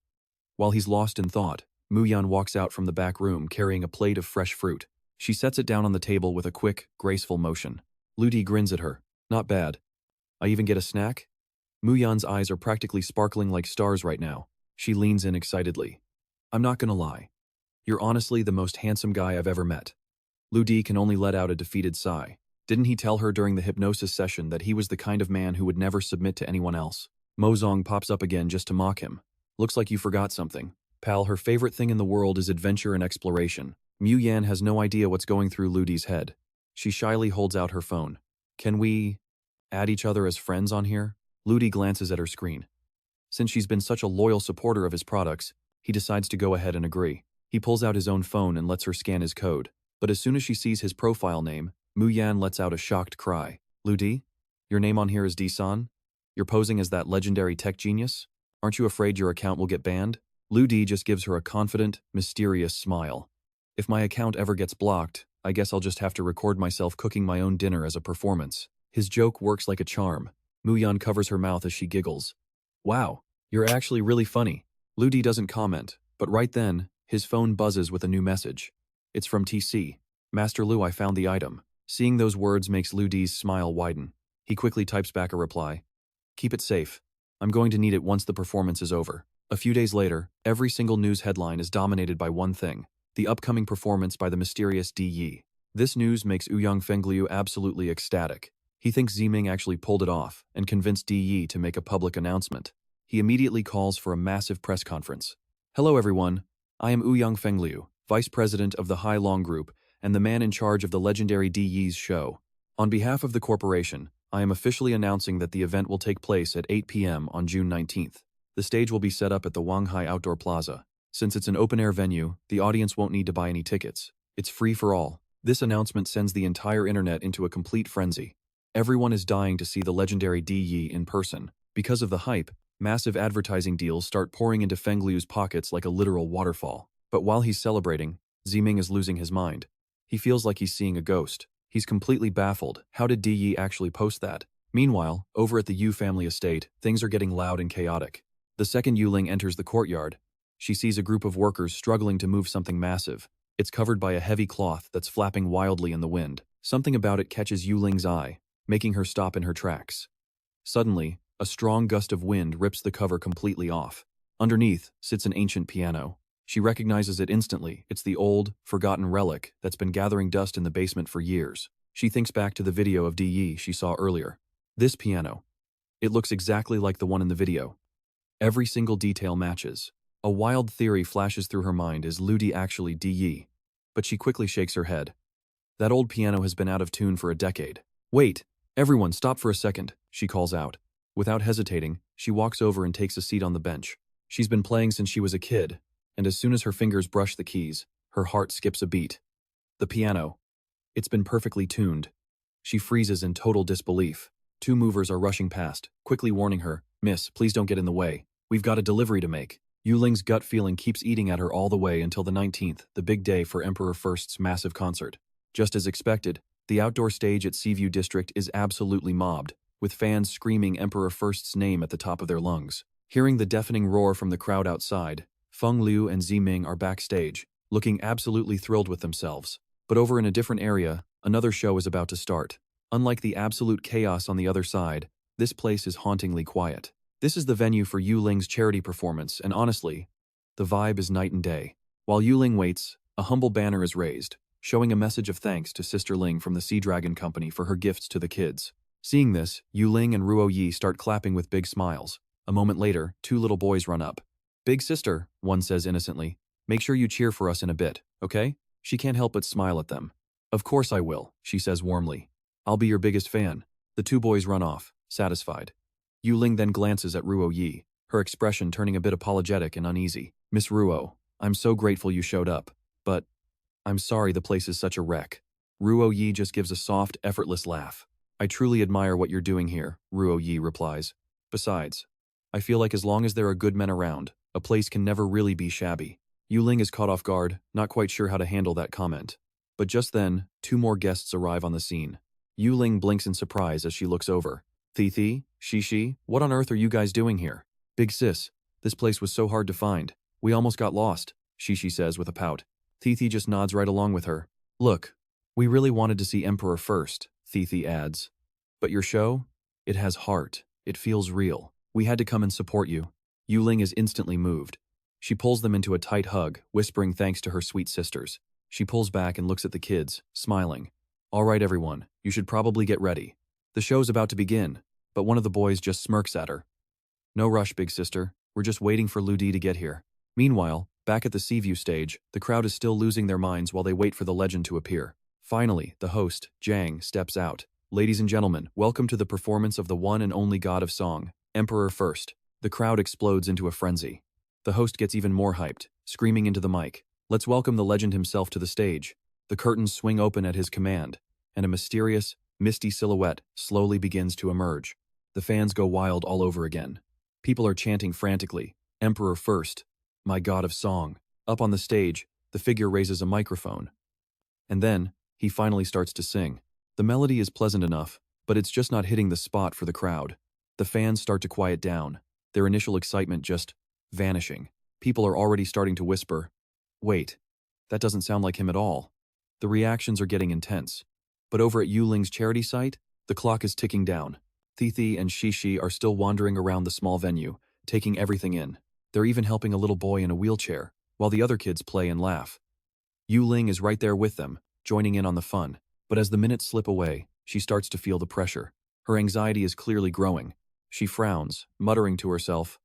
While he's lost in thought, Muyan walks out from the back room carrying a plate of fresh fruit. She sets it down on the table with a quick, graceful motion. Ludi grins at her. Not bad. I even get a snack? Muyan's eyes are practically sparkling like stars right now. She leans in excitedly. I'm not gonna lie. You're honestly the most handsome guy I've ever met. Lu Di can only let out a defeated sigh. Didn't he tell her during the hypnosis session that he was the kind of man who would never submit to anyone else? Mozong pops up again just to mock him. Looks like you forgot something. Pal, her favorite thing in the world is adventure and exploration. Mu Yan has no idea what's going through Lu Di's head. She shyly holds out her phone. Can we add each other as friends on here? Lu Di glances at her screen. Since she's been such a loyal supporter of his products, he decides to go ahead and agree. He pulls out his own phone and lets her scan his code. But as soon as she sees his profile name, Mu Yan lets out a shocked cry. Lu Di? Your name on here is Di-san? You're posing as that legendary tech genius? Aren't you afraid your account will get banned? Lu Di just gives her a confident, mysterious smile. If my account ever gets blocked, I guess I'll just have to record myself cooking my own dinner as a performance. His joke works like a charm. Mu Yan covers her mouth as she giggles. Wow, you're actually really funny. Lu Di doesn't comment, but right then, his phone buzzes with a new message. It's from TC. Master Lu, I found the item. Seeing those words makes Lu Di's smile widen. He quickly types back a reply. Keep it safe. I'm going to need it once the performance is over. A few days later, every single news headline is dominated by one thing: the upcoming performance by the mysterious Di Yi. This news makes Ouyang Fengliu absolutely ecstatic. He thinks Ziming actually pulled it off and convinced Di Yi to make a public announcement. He immediately calls for a massive press conference. Hello everyone, I am Ouyang Fengliu, Vice President of the Yulong Group and the man in charge of the legendary Di Yi's show. On behalf of the corporation, I am officially announcing that the event will take place at 8 p.m. on June 19th. The stage will be set up at the Wanghai Outdoor Plaza. Since it's an open-air venue, the audience won't need to buy any tickets. It's free for all. This announcement sends the entire internet into a complete frenzy. Everyone is dying to see the legendary Di Yi in person. Because of the hype, massive advertising deals start pouring into Fengliu's pockets like a literal waterfall. But while he's celebrating, Ziming is losing his mind. He feels like he's seeing a ghost. He's completely baffled. How did Di Yi actually post that? Meanwhile, over at the Yu family estate, things are getting loud and chaotic. The second Yulong enters the courtyard. She sees a group of workers struggling to move something massive. It's covered by a heavy cloth that's flapping wildly in the wind. Something about it catches Yuling's eye, making her stop in her tracks. Suddenly, a strong gust of wind rips the cover completely off. Underneath sits an ancient piano. She recognizes it instantly. It's the old, forgotten relic that's been gathering dust in the basement for years. She thinks back to the video of Di Yi she saw earlier. This piano. It looks exactly like the one in the video. Every single detail matches. A wild theory flashes through her mind: is Lu Di actually Di Yi? But she quickly shakes her head. That old piano has been out of tune for a decade. Wait! Everyone, stop for a second, she calls out. Without hesitating, she walks over and takes a seat on the bench. She's been playing since she was a kid, and as soon as her fingers brush the keys, her heart skips a beat. The piano. It's been perfectly tuned. She freezes in total disbelief. Two movers are rushing past, quickly warning her, "Miss, please don't get in the way. We've got a delivery to make." Yuling's gut feeling keeps eating at her all the way until the 19th, the big day for Emperor First's massive concert. Just as expected, the outdoor stage at Seaview District is absolutely mobbed, with fans screaming Emperor First's name at the top of their lungs. Hearing the deafening roar from the crowd outside, Feng Liu and Ziming are backstage, looking absolutely thrilled with themselves. But over in a different area, another show is about to start. Unlike the absolute chaos on the other side, this place is hauntingly quiet. This is the venue for Yuling's charity performance, and honestly, the vibe is night and day. While Yuling waits, a humble banner is raised, showing a message of thanks to Sister Ling from the Sea Dragon Company for her gifts to the kids. Seeing this, Yuling and Ruo Yi start clapping with big smiles. A moment later, two little boys run up. "Big sister," one says innocently, "make sure you cheer for us in a bit, okay?" She can't help but smile at them. "Of course I will," she says warmly. "I'll be your biggest fan." The two boys run off, satisfied. Yuling then glances at Ruo Yi, her expression turning a bit apologetic and uneasy. "Miss Ruo, I'm so grateful you showed up, but I'm sorry the place is such a wreck." Ruo Yi just gives a soft, effortless laugh. "I truly admire what you're doing here," Ruo Yi replies. "Besides, I feel like as long as there are good men around, a place can never really be shabby." Yuling is caught off guard, not quite sure how to handle that comment. But just then, two more guests arrive on the scene. Yuling blinks in surprise as she looks over. "Thi, Shishi, what on earth are you guys doing here?" "Big sis, this place was so hard to find. We almost got lost," Shishi says with a pout. Thi just nods right along with her. "Look, we really wanted to see Emperor First," Thi adds. "But your show? It has heart. It feels real. We had to come and support you." Yuling is instantly moved. She pulls them into a tight hug, whispering thanks to her sweet sisters. She pulls back and looks at the kids, smiling. All right, everyone, you should probably get ready. The show's about to begin, but one of the boys just smirks at her. No rush, big sister. We're just waiting for Ludi to get here. Meanwhile, back at the Seaview stage, the crowd is still losing their minds while they wait for the legend to appear. Finally, the host, Jang, steps out. Ladies and gentlemen, welcome to the performance of the one and only god of song, Emperor First. The crowd explodes into a frenzy. The host gets even more hyped, screaming into the mic. Let's welcome the legend himself to the stage. The curtains swing open at his command, and a mysterious, misty silhouette slowly begins to emerge. The fans go wild all over again. People are chanting frantically, Emperor First, my god of song. Up on the stage, the figure raises a microphone. And then, he finally starts to sing. The melody is pleasant enough, but it's just not hitting the spot for the crowd. The fans start to quiet down, their initial excitement just vanishing. People are already starting to whisper, wait, that doesn't sound like him at all. The reactions are getting intense. But over at Yuling's charity site, the clock is ticking down. Thithi and Shishi are still wandering around the small venue, taking everything in. They're even helping a little boy in a wheelchair, while the other kids play and laugh. Yuling is right there with them, joining in on the fun. But as the minutes slip away, she starts to feel the pressure. Her anxiety is clearly growing. She frowns, muttering to herself,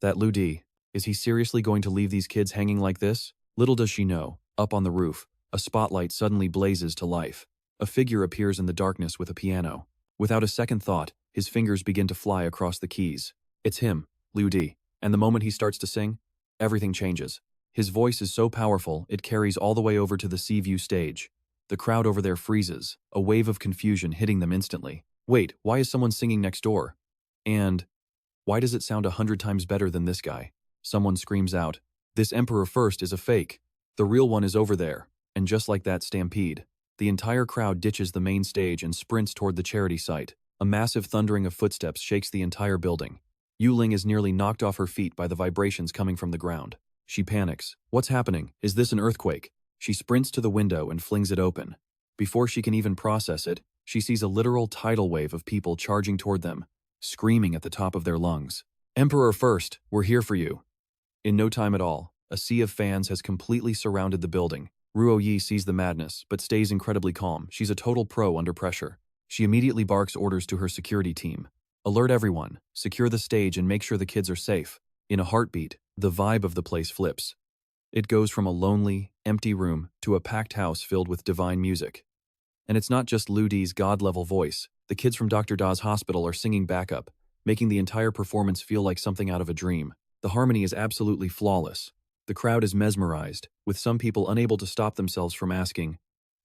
that Ludi, is he seriously going to leave these kids hanging like this? Little does she know, up on the roof, a spotlight suddenly blazes to life. A figure appears in the darkness with a piano. Without a second thought, his fingers begin to fly across the keys. It's him, Ludi, and the moment he starts to sing, everything changes. His voice is so powerful, it carries all the way over to the Seaview stage. The crowd over there freezes, a wave of confusion hitting them instantly. Wait, why is someone singing next door? And why does it sound 100 times better than this guy? Someone screams out, this Emperor First is a fake. The real one is over there. And just like that stampede, the entire crowd ditches the main stage and sprints toward the charity site. A massive thundering of footsteps shakes the entire building. Yuling is nearly knocked off her feet by the vibrations coming from the ground. She panics. What's happening? Is this an earthquake? She sprints to the window and flings it open. Before she can even process it, she sees a literal tidal wave of people charging toward them, screaming at the top of their lungs. Emperor First, we're here for you. In no time at all, a sea of fans has completely surrounded the building. Ruo Yi sees the madness, but stays incredibly calm. She's a total pro under pressure. She immediately barks orders to her security team. Alert everyone, secure the stage and make sure the kids are safe. In a heartbeat, the vibe of the place flips. It goes from a lonely, empty room to a packed house filled with divine music. And it's not just Ludi's god-level voice. The kids from Dr. Da's hospital are singing backup, making the entire performance feel like something out of a dream. The harmony is absolutely flawless. The crowd is mesmerized, with some people unable to stop themselves from asking,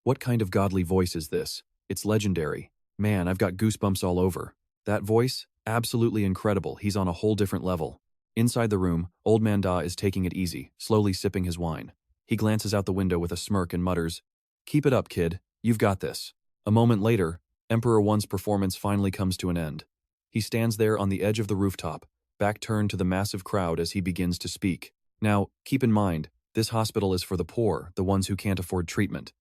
what kind of godly voice is this? It's legendary. Man, I've got goosebumps all over. That voice? Absolutely incredible. He's on a whole different level. Inside the room, Old Man Da is taking it easy, slowly sipping his wine. He glances out the window with a smirk and mutters, keep it up, kid. You've got this. A moment later, Emperor One's performance finally comes to an end. He stands there on the edge of the rooftop, back turned to the massive crowd as he begins to speak. Now, keep in mind, this hospital is for the poor, the ones who can't afford treatment.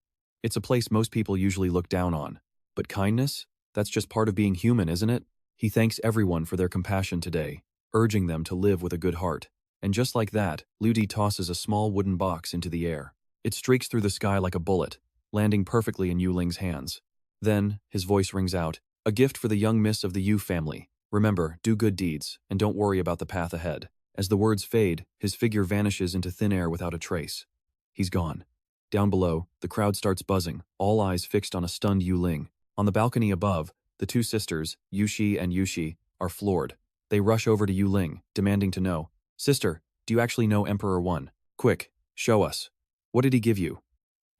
It's a place most people usually look down on. But kindness? That's just part of being human, isn't it? He thanks everyone for their compassion today, urging them to live with a good heart. And just like that, Ludi tosses a small wooden box into the air. It streaks through the sky like a bullet, landing perfectly in Yuling's hands. Then, his voice rings out, a gift for the young miss of the Yu family. Remember, do good deeds, and don't worry about the path ahead. As the words fade, his figure vanishes into thin air without a trace. He's gone. Down below, the crowd starts buzzing, all eyes fixed on a stunned Yuling. On the balcony above, the two sisters, Yushi and Yushi, are floored. They rush over to Yuling, demanding to know, sister, do you actually know Emperor One? Quick, show us. What did he give you?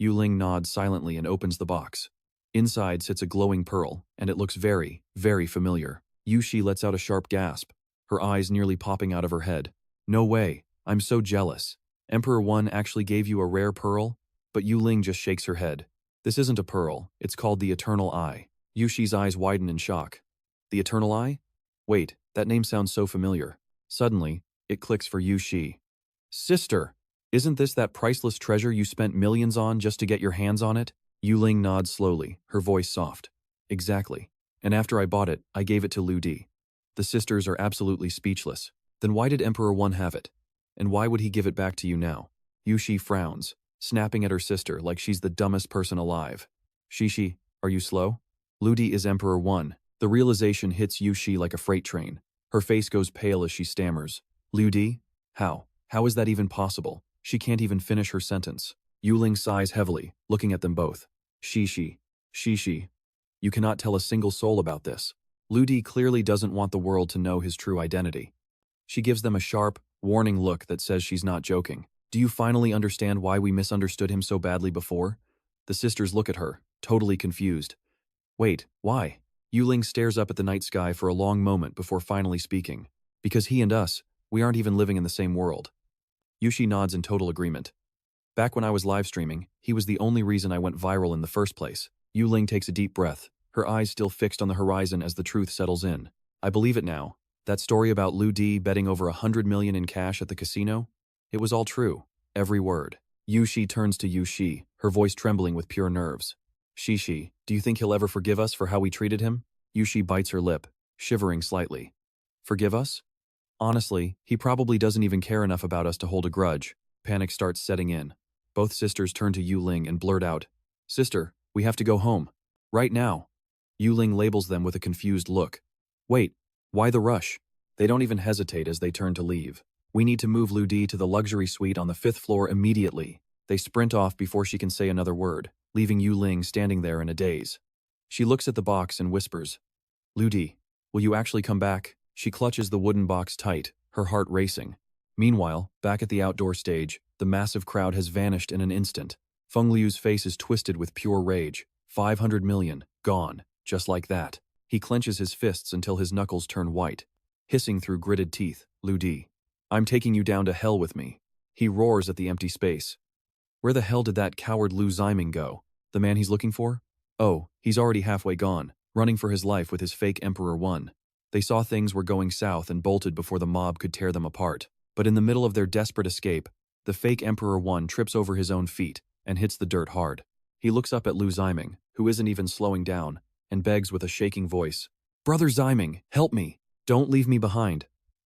Yuling nods silently and opens the box. Inside sits a glowing pearl, and it looks very, very familiar. Yushi lets out a sharp gasp, her eyes nearly popping out of her head. No way, I'm so jealous. Emperor One actually gave you a rare pearl? But Yuling just shakes her head. This isn't a pearl, it's called the Eternal Eye. Yushi's eyes widen in shock. The Eternal Eye? Wait, that name sounds so familiar. Suddenly, it clicks for Yushi. Sister, isn't this that priceless treasure you spent millions on just to get your hands on it? Yuling nods slowly, her voice soft. Exactly. And after I bought it, I gave it to Ludi. The sisters are absolutely speechless. Then why did Emperor One have it? And why would he give it back to you now? Yushi frowns, snapping at her sister like she's the dumbest person alive. Shishi, are you slow? Ludi is Emperor 1. The realization hits Yushi like a freight train. Her face goes pale as she stammers. Ludi? How? How is that even possible? She can't even finish her sentence. Yulong sighs heavily, looking at them both. Shishi. Shishi. You cannot tell a single soul about this. Ludi clearly doesn't want the world to know his true identity. She gives them a sharp, warning look that says she's not joking. Do you finally understand why we misunderstood him so badly before? The sisters look at her, totally confused. Wait, why? Yulong stares up at the night sky for a long moment before finally speaking. Because he and us, we aren't even living in the same world. Yushi nods in total agreement. Back when I was live streaming, he was the only reason I went viral in the first place. Yulong takes a deep breath, her eyes still fixed on the horizon as the truth settles in. I believe it now. That story about Lu Di betting over 100 million in cash at the casino? It was all true. Every word. Yushi turns to Yushi, her voice trembling with pure nerves. Shishi, do you think he'll ever forgive us for how we treated him? Yushi bites her lip, shivering slightly. Forgive us? Honestly, he probably doesn't even care enough about us to hold a grudge. Panic starts setting in. Both sisters turn to Yulong and blurt out, Sister, we have to go home. Right now. Yulong labels them with a confused look. Wait, why the rush? They don't even hesitate as they turn to leave. We need to move Lu Di to the luxury suite on the 5th floor immediately. They sprint off before she can say another word, leaving Yulong standing there in a daze. She looks at the box and whispers, Lu Di, will you actually come back? She clutches the wooden box tight, her heart racing. Meanwhile, back at the outdoor stage, the massive crowd has vanished in an instant. Feng Liu's face is twisted with pure rage. 500 million, gone, just like that. He clenches his fists until his knuckles turn white. Hissing through gritted teeth, Lu Di, I'm taking you down to hell with me. He roars at the empty space. Where the hell did that coward Lu Ziming go? The man he's looking for? Oh, he's already halfway gone, running for his life with his fake Emperor 1. They saw things were going south and bolted before the mob could tear them apart. But in the middle of their desperate escape, the fake Emperor 1 trips over his own feet and hits the dirt hard. He looks up at Lu Ziming, who isn't even slowing down, and begs with a shaking voice, Brother Ziming, help me! Don't leave me behind.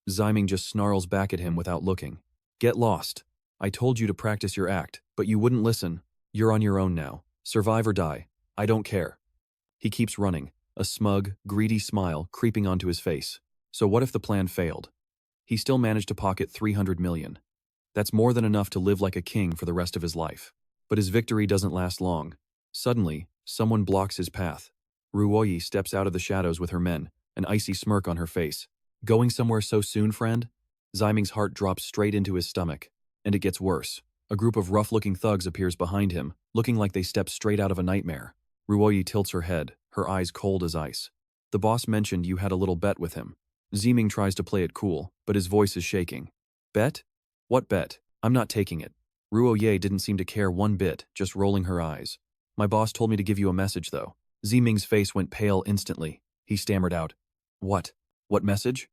Ziming just snarls back at him without looking. Get lost. I told you to practice your act, but you wouldn't listen. You're on your own now. Survive or die. I don't care. He keeps running, a smug, greedy smile creeping onto his face. So what if the plan failed? He still managed to pocket 300 million. That's more than enough to live like a king for the rest of his life. But his victory doesn't last long. Suddenly, someone blocks his path. Ruoyi steps out of the shadows with her men, an icy smirk on her face. Going somewhere so soon, friend? Ziming's heart drops straight into his stomach. And it gets worse. A group of rough-looking thugs appears behind him, looking like they stepped straight out of a nightmare. Ruoyi tilts her head, her eyes cold as ice. The boss mentioned you had a little bet with him. Ziming tries to play it cool, but his voice is shaking. Bet? What bet? I'm not taking it. Ruoye didn't seem to care one bit, just rolling her eyes. My boss told me to give you a message, though. Ziming's face went pale instantly. He stammered out. What? What message?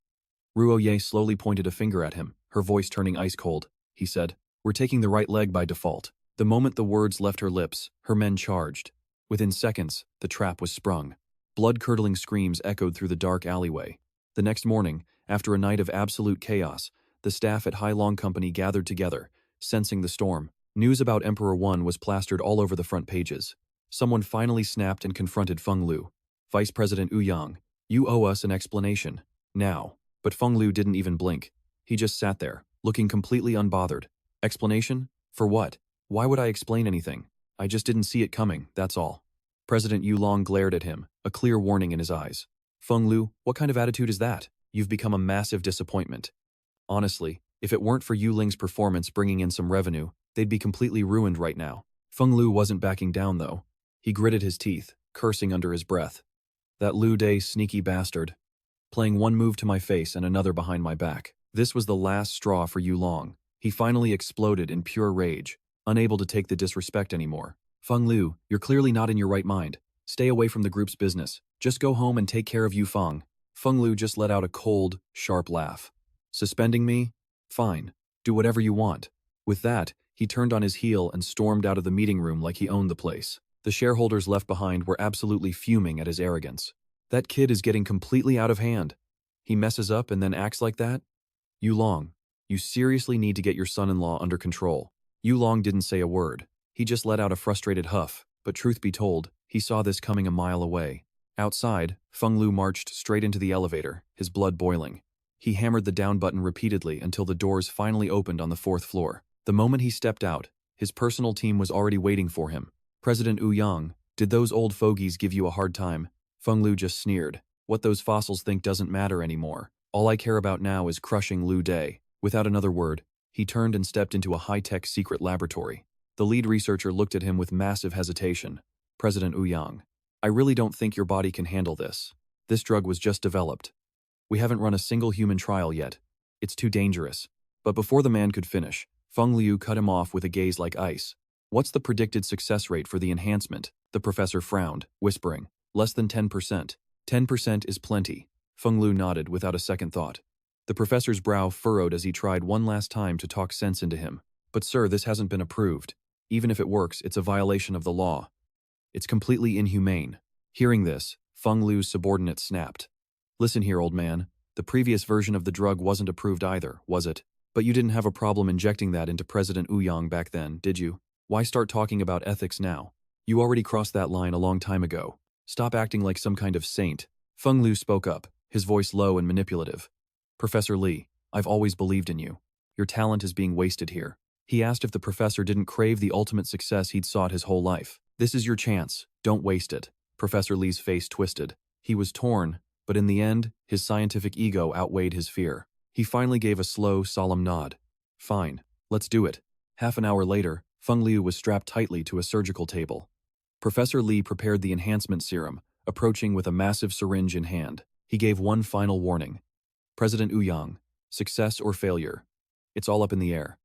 Ruoye slowly pointed a finger at him, her voice turning ice cold. He said, We're taking the right leg by default. The moment the words left her lips, her men charged. Within seconds, the trap was sprung. Blood-curdling screams echoed through the dark alleyway. The next morning, after a night of absolute chaos, the staff at Hailong Company gathered together, sensing the storm. News about Emperor 1 was plastered all over the front pages. Someone finally snapped and confronted Feng Lu. Vice President Ouyang, you owe us an explanation. Now. But Feng Lu didn't even blink. He just sat there, looking completely unbothered. Explanation? For what? Why would I explain anything? I just didn't see it coming, that's all. President Yulong glared at him, a clear warning in his eyes. Feng Lu, what kind of attitude is that? You've become a massive disappointment. Honestly, if it weren't for Yuling's performance bringing in some revenue, they'd be completely ruined right now. Feng Lu wasn't backing down, though. He gritted his teeth, cursing under his breath. That Lu Day sneaky bastard. Playing one move to my face and another behind my back. This was the last straw for Yulong. He finally exploded in pure rage, unable to take the disrespect anymore. Feng Lu, you're clearly not in your right mind. Stay away from the group's business. Just go home and take care of Yufeng. Feng Lu just let out a cold, sharp laugh. Suspending me? Fine. Do whatever you want. With that, he turned on his heel and stormed out of the meeting room like he owned the place. The shareholders left behind were absolutely fuming at his arrogance. That kid is getting completely out of hand. He messes up and then acts like that? Yulong, You seriously need to get your son-in-law under control. Yulong didn't say a word. He just let out a frustrated huff, but truth be told, he saw this coming a mile away. Outside, Feng Lu marched straight into the elevator, his blood boiling. He hammered the down button repeatedly until the doors finally opened on the 4th floor. The moment he stepped out, his personal team was already waiting for him. President Ouyang, did those old fogies give you a hard time? Feng Lu just sneered. What those fossils think doesn't matter anymore. All I care about now is crushing Liu Day. Without another word, he turned and stepped into a high-tech secret laboratory. The lead researcher looked at him with massive hesitation. President Ouyang, I really don't think your body can handle this. This drug was just developed. We haven't run a single human trial yet. It's too dangerous. But before the man could finish, Feng Liu cut him off with a gaze like ice. What's the predicted success rate for the enhancement? The professor frowned, whispering. Less than 10%. 10% is plenty. Feng Liu nodded without a second thought. The professor's brow furrowed as he tried one last time to talk sense into him. But sir, this hasn't been approved. Even if it works, it's a violation of the law. It's completely inhumane. Hearing this, Feng Liu's subordinate snapped. Listen here, old man. The previous version of the drug wasn't approved either, was it? But you didn't have a problem injecting that into President Ouyang back then, did you? Why start talking about ethics now? You already crossed that line a long time ago. Stop acting like some kind of saint. Feng Liu spoke up, his voice low and manipulative. Professor Li, I've always believed in you. Your talent is being wasted here. He asked if the professor didn't crave the ultimate success he'd sought his whole life. This is your chance. Don't waste it. Professor Li's face twisted. He was torn, but in the end, his scientific ego outweighed his fear. He finally gave a slow, solemn nod. Fine, let's do it. Half an hour later, Feng Liu was strapped tightly to a surgical table. Professor Li prepared the enhancement serum, approaching with a massive syringe in hand. He gave one final warning. President Ouyang, success or failure. It's all up in the air.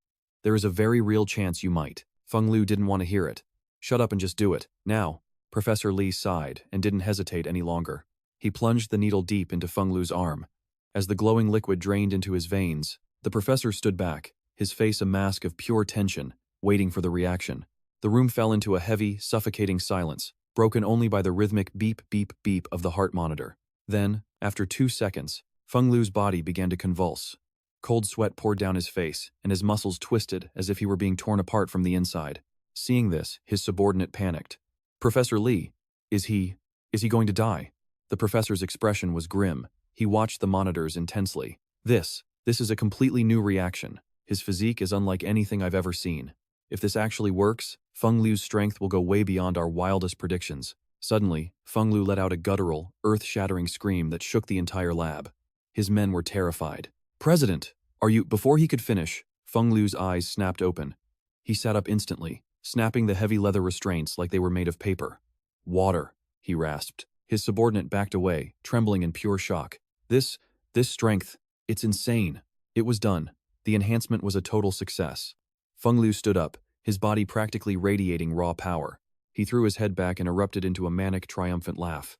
There is a very real chance you might. Feng Liu didn't want to hear it. Shut up and just do it. Now. Professor Li sighed and didn't hesitate any longer. He plunged the needle deep into Feng Liu's arm. As the glowing liquid drained into his veins, the professor stood back, his face a mask of pure tension, waiting for the reaction. The room fell into a heavy, suffocating silence, broken only by the rhythmic beep, beep, beep of the heart monitor. Then, after 2 seconds, Feng Liu's body began to convulse. Cold sweat poured down his face, and his muscles twisted as if he were being torn apart from the inside. Seeing this, his subordinate panicked. Professor Li, is he going to die? The professor's expression was grim. He watched the monitors intensely. This is a completely new reaction. His physique is unlike anything I've ever seen. If this actually works, Feng Liu's strength will go way beyond our wildest predictions. Suddenly, Feng Liu let out a guttural, earth-shattering scream that shook the entire lab. His men were terrified. President, are you— Before he could finish, Feng Liu's eyes snapped open. He sat up instantly, snapping the heavy leather restraints like they were made of paper. Water, he rasped. His subordinate backed away, trembling in pure shock. This strength, it's insane. It was done. The enhancement was a total success. Feng Liu stood up, his body practically radiating raw power. He threw his head back and erupted into a manic, triumphant laugh.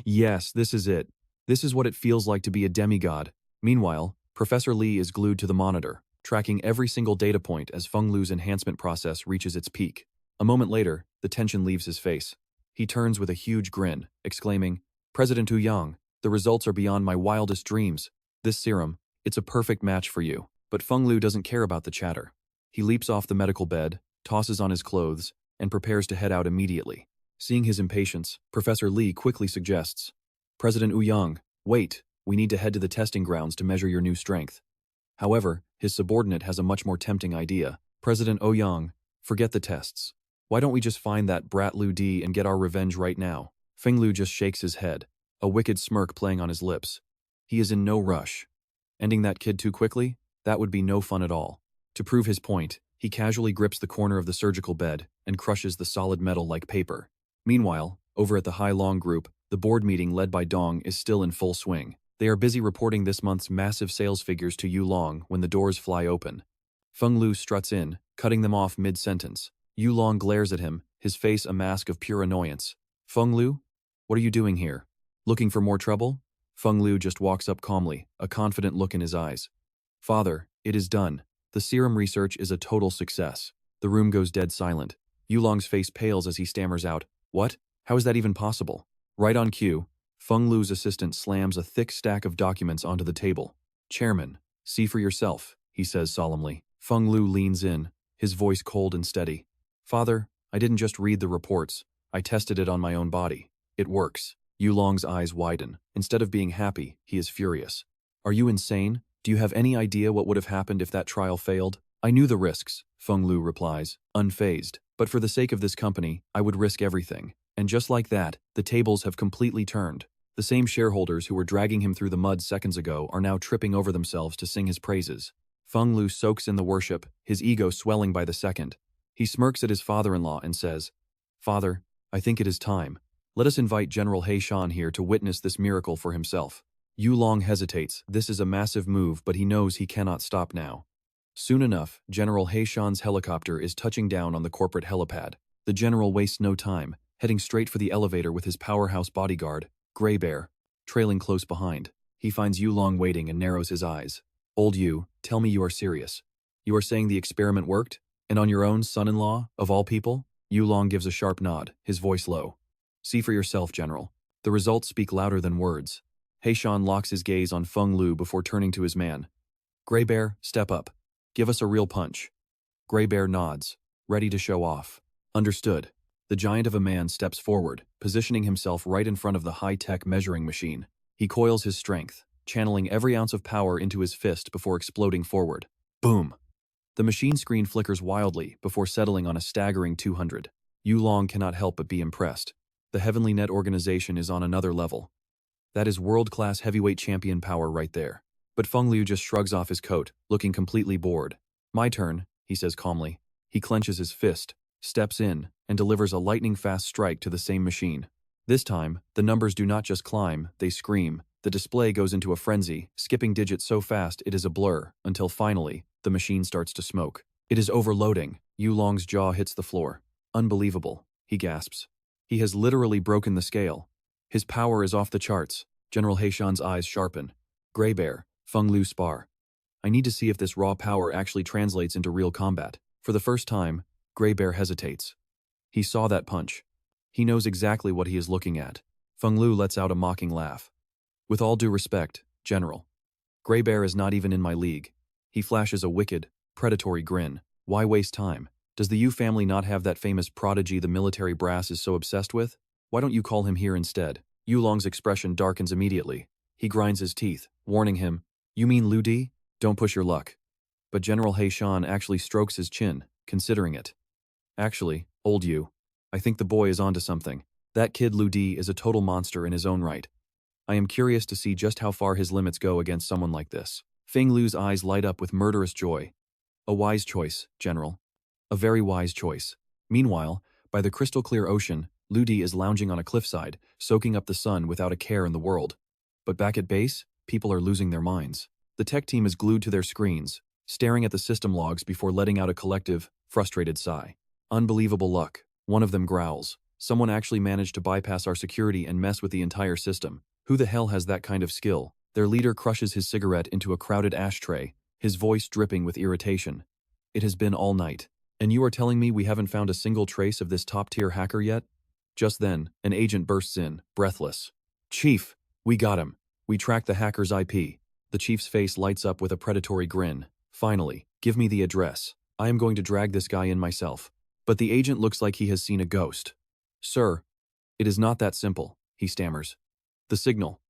Yes, this is it. This is what it feels like to be a demigod. Meanwhile, Professor Li is glued to the monitor, tracking every single data point as Feng Liu's enhancement process reaches its peak. A moment later, the tension leaves his face. He turns with a huge grin, exclaiming, President Ouyang, the results are beyond my wildest dreams. This serum, it's a perfect match for you. But Feng Liu doesn't care about the chatter. He leaps off the medical bed, tosses on his clothes, and prepares to head out immediately. Seeing his impatience, Professor Li quickly suggests, President Ouyang, wait, we need to head to the testing grounds to measure your new strength. However, his subordinate has a much more tempting idea. President Ouyang, forget the tests. Why don't we just find that brat Liu Di and get our revenge right now? Feng Liu just shakes his head, a wicked smirk playing on his lips. He is in no rush. Ending that kid too quickly? That would be no fun at all. To prove his point, he casually grips the corner of the surgical bed and crushes the solid metal like paper. Meanwhile, over at the Hai Long group, the board meeting led by Dong is still in full swing. They are busy reporting this month's massive sales figures to Yulong when the doors fly open. Feng Liu struts in, cutting them off mid-sentence. Yulong glares at him, his face a mask of pure annoyance. Feng Liu? What are you doing here? Looking for more trouble? Feng Liu just walks up calmly, a confident look in his eyes. Father, it is done. The serum research is a total success. The room goes dead silent. Yulong's face pales as he stammers out, What? How is that even possible? Right on cue, Feng Liu's assistant slams a thick stack of documents onto the table. Chairman, see for yourself, he says solemnly. Feng Lu leans in, his voice cold and steady. Father, I didn't just read the reports. I tested it on my own body. It works. Yulong's eyes widen. Instead of being happy, he is furious. Are you insane? Do you have any idea what would have happened if that trial failed? I knew the risks, Feng Lu replies, unfazed. But for the sake of this company, I would risk everything. And just like that, the tables have completely turned. The same shareholders who were dragging him through the mud seconds ago are now tripping over themselves to sing his praises. Feng Lu soaks in the worship, his ego swelling by the second. He smirks at his father-in-law and says, Father, I think it is time. Let us invite General He Shan here to witness this miracle for himself. Yulong hesitates. This is a massive move, but he knows he cannot stop now. Soon enough, General He Shan's helicopter is touching down on the corporate helipad. The general wastes no time, heading straight for the elevator with his powerhouse bodyguard, Grey Bear, trailing close behind. He finds Yulong waiting and narrows his eyes. Old Yu, tell me you are serious. You are saying the experiment worked? And on your own son-in-law, of all people? Yulong gives a sharp nod, his voice low. See for yourself, General. The results speak louder than words. He Shan locks his gaze on Feng Lu before turning to his man. Grey Bear, step up. Give us a real punch. Grey Bear nods, ready to show off. Understood. The giant of a man steps forward, positioning himself right in front of the high-tech measuring machine. He coils his strength, channeling every ounce of power into his fist before exploding forward. Boom! The machine screen flickers wildly before settling on a staggering 200. Yulong cannot help but be impressed. The Heavenly Net organization is on another level. That is world-class heavyweight champion power right there. But Feng Lu just shrugs off his coat, looking completely bored. My turn, he says calmly. He clenches his fist, steps in, and delivers a lightning-fast strike to the same machine. This time, the numbers do not just climb, they scream. The display goes into a frenzy, skipping digits so fast it is a blur, until finally, the machine starts to smoke. It is overloading. Yulong's jaw hits the floor. Unbelievable, he gasps. He has literally broken the scale. His power is off the charts. General He Shan's eyes sharpen. Grey Bear, Feng Lu spar. I need to see if this raw power actually translates into real combat. For the first time, Grey Bear hesitates. He saw that punch. He knows exactly what he is looking at. Feng Lu lets out a mocking laugh. With all due respect, General. Grey Bear is not even in my league. He flashes a wicked, predatory grin. Why waste time? Does the Yu family not have that famous prodigy the military brass is so obsessed with? Why don't you call him here instead? Yulong's expression darkens immediately. He grinds his teeth, warning him, You mean Lu Di? Don't push your luck. But General He Shan actually strokes his chin, considering it. Actually, old Yu, I think the boy is onto something. That kid Lu Di is a total monster in his own right. I am curious to see just how far his limits go against someone like this. Feng Lu's eyes light up with murderous joy. A wise choice, General. A very wise choice. Meanwhile, by the crystal-clear ocean, Lu Di is lounging on a cliffside, soaking up the sun without a care in the world. But back at base, people are losing their minds. The tech team is glued to their screens, staring at the system logs before letting out a collective, frustrated sigh. Unbelievable luck, one of them growls. Someone actually managed to bypass our security and mess with the entire system. Who the hell has that kind of skill? Their leader crushes his cigarette into a crowded ashtray, his voice dripping with irritation. It has been all night. And you are telling me we haven't found a single trace of this top-tier hacker yet? Just then, an agent bursts in, breathless. Chief, we got him. We tracked the hacker's IP. The chief's face lights up with a predatory grin. Finally, give me the address. I am going to drag this guy in myself. But the agent looks like he has seen a ghost. Sir, it is not that simple, he stammers. The signal.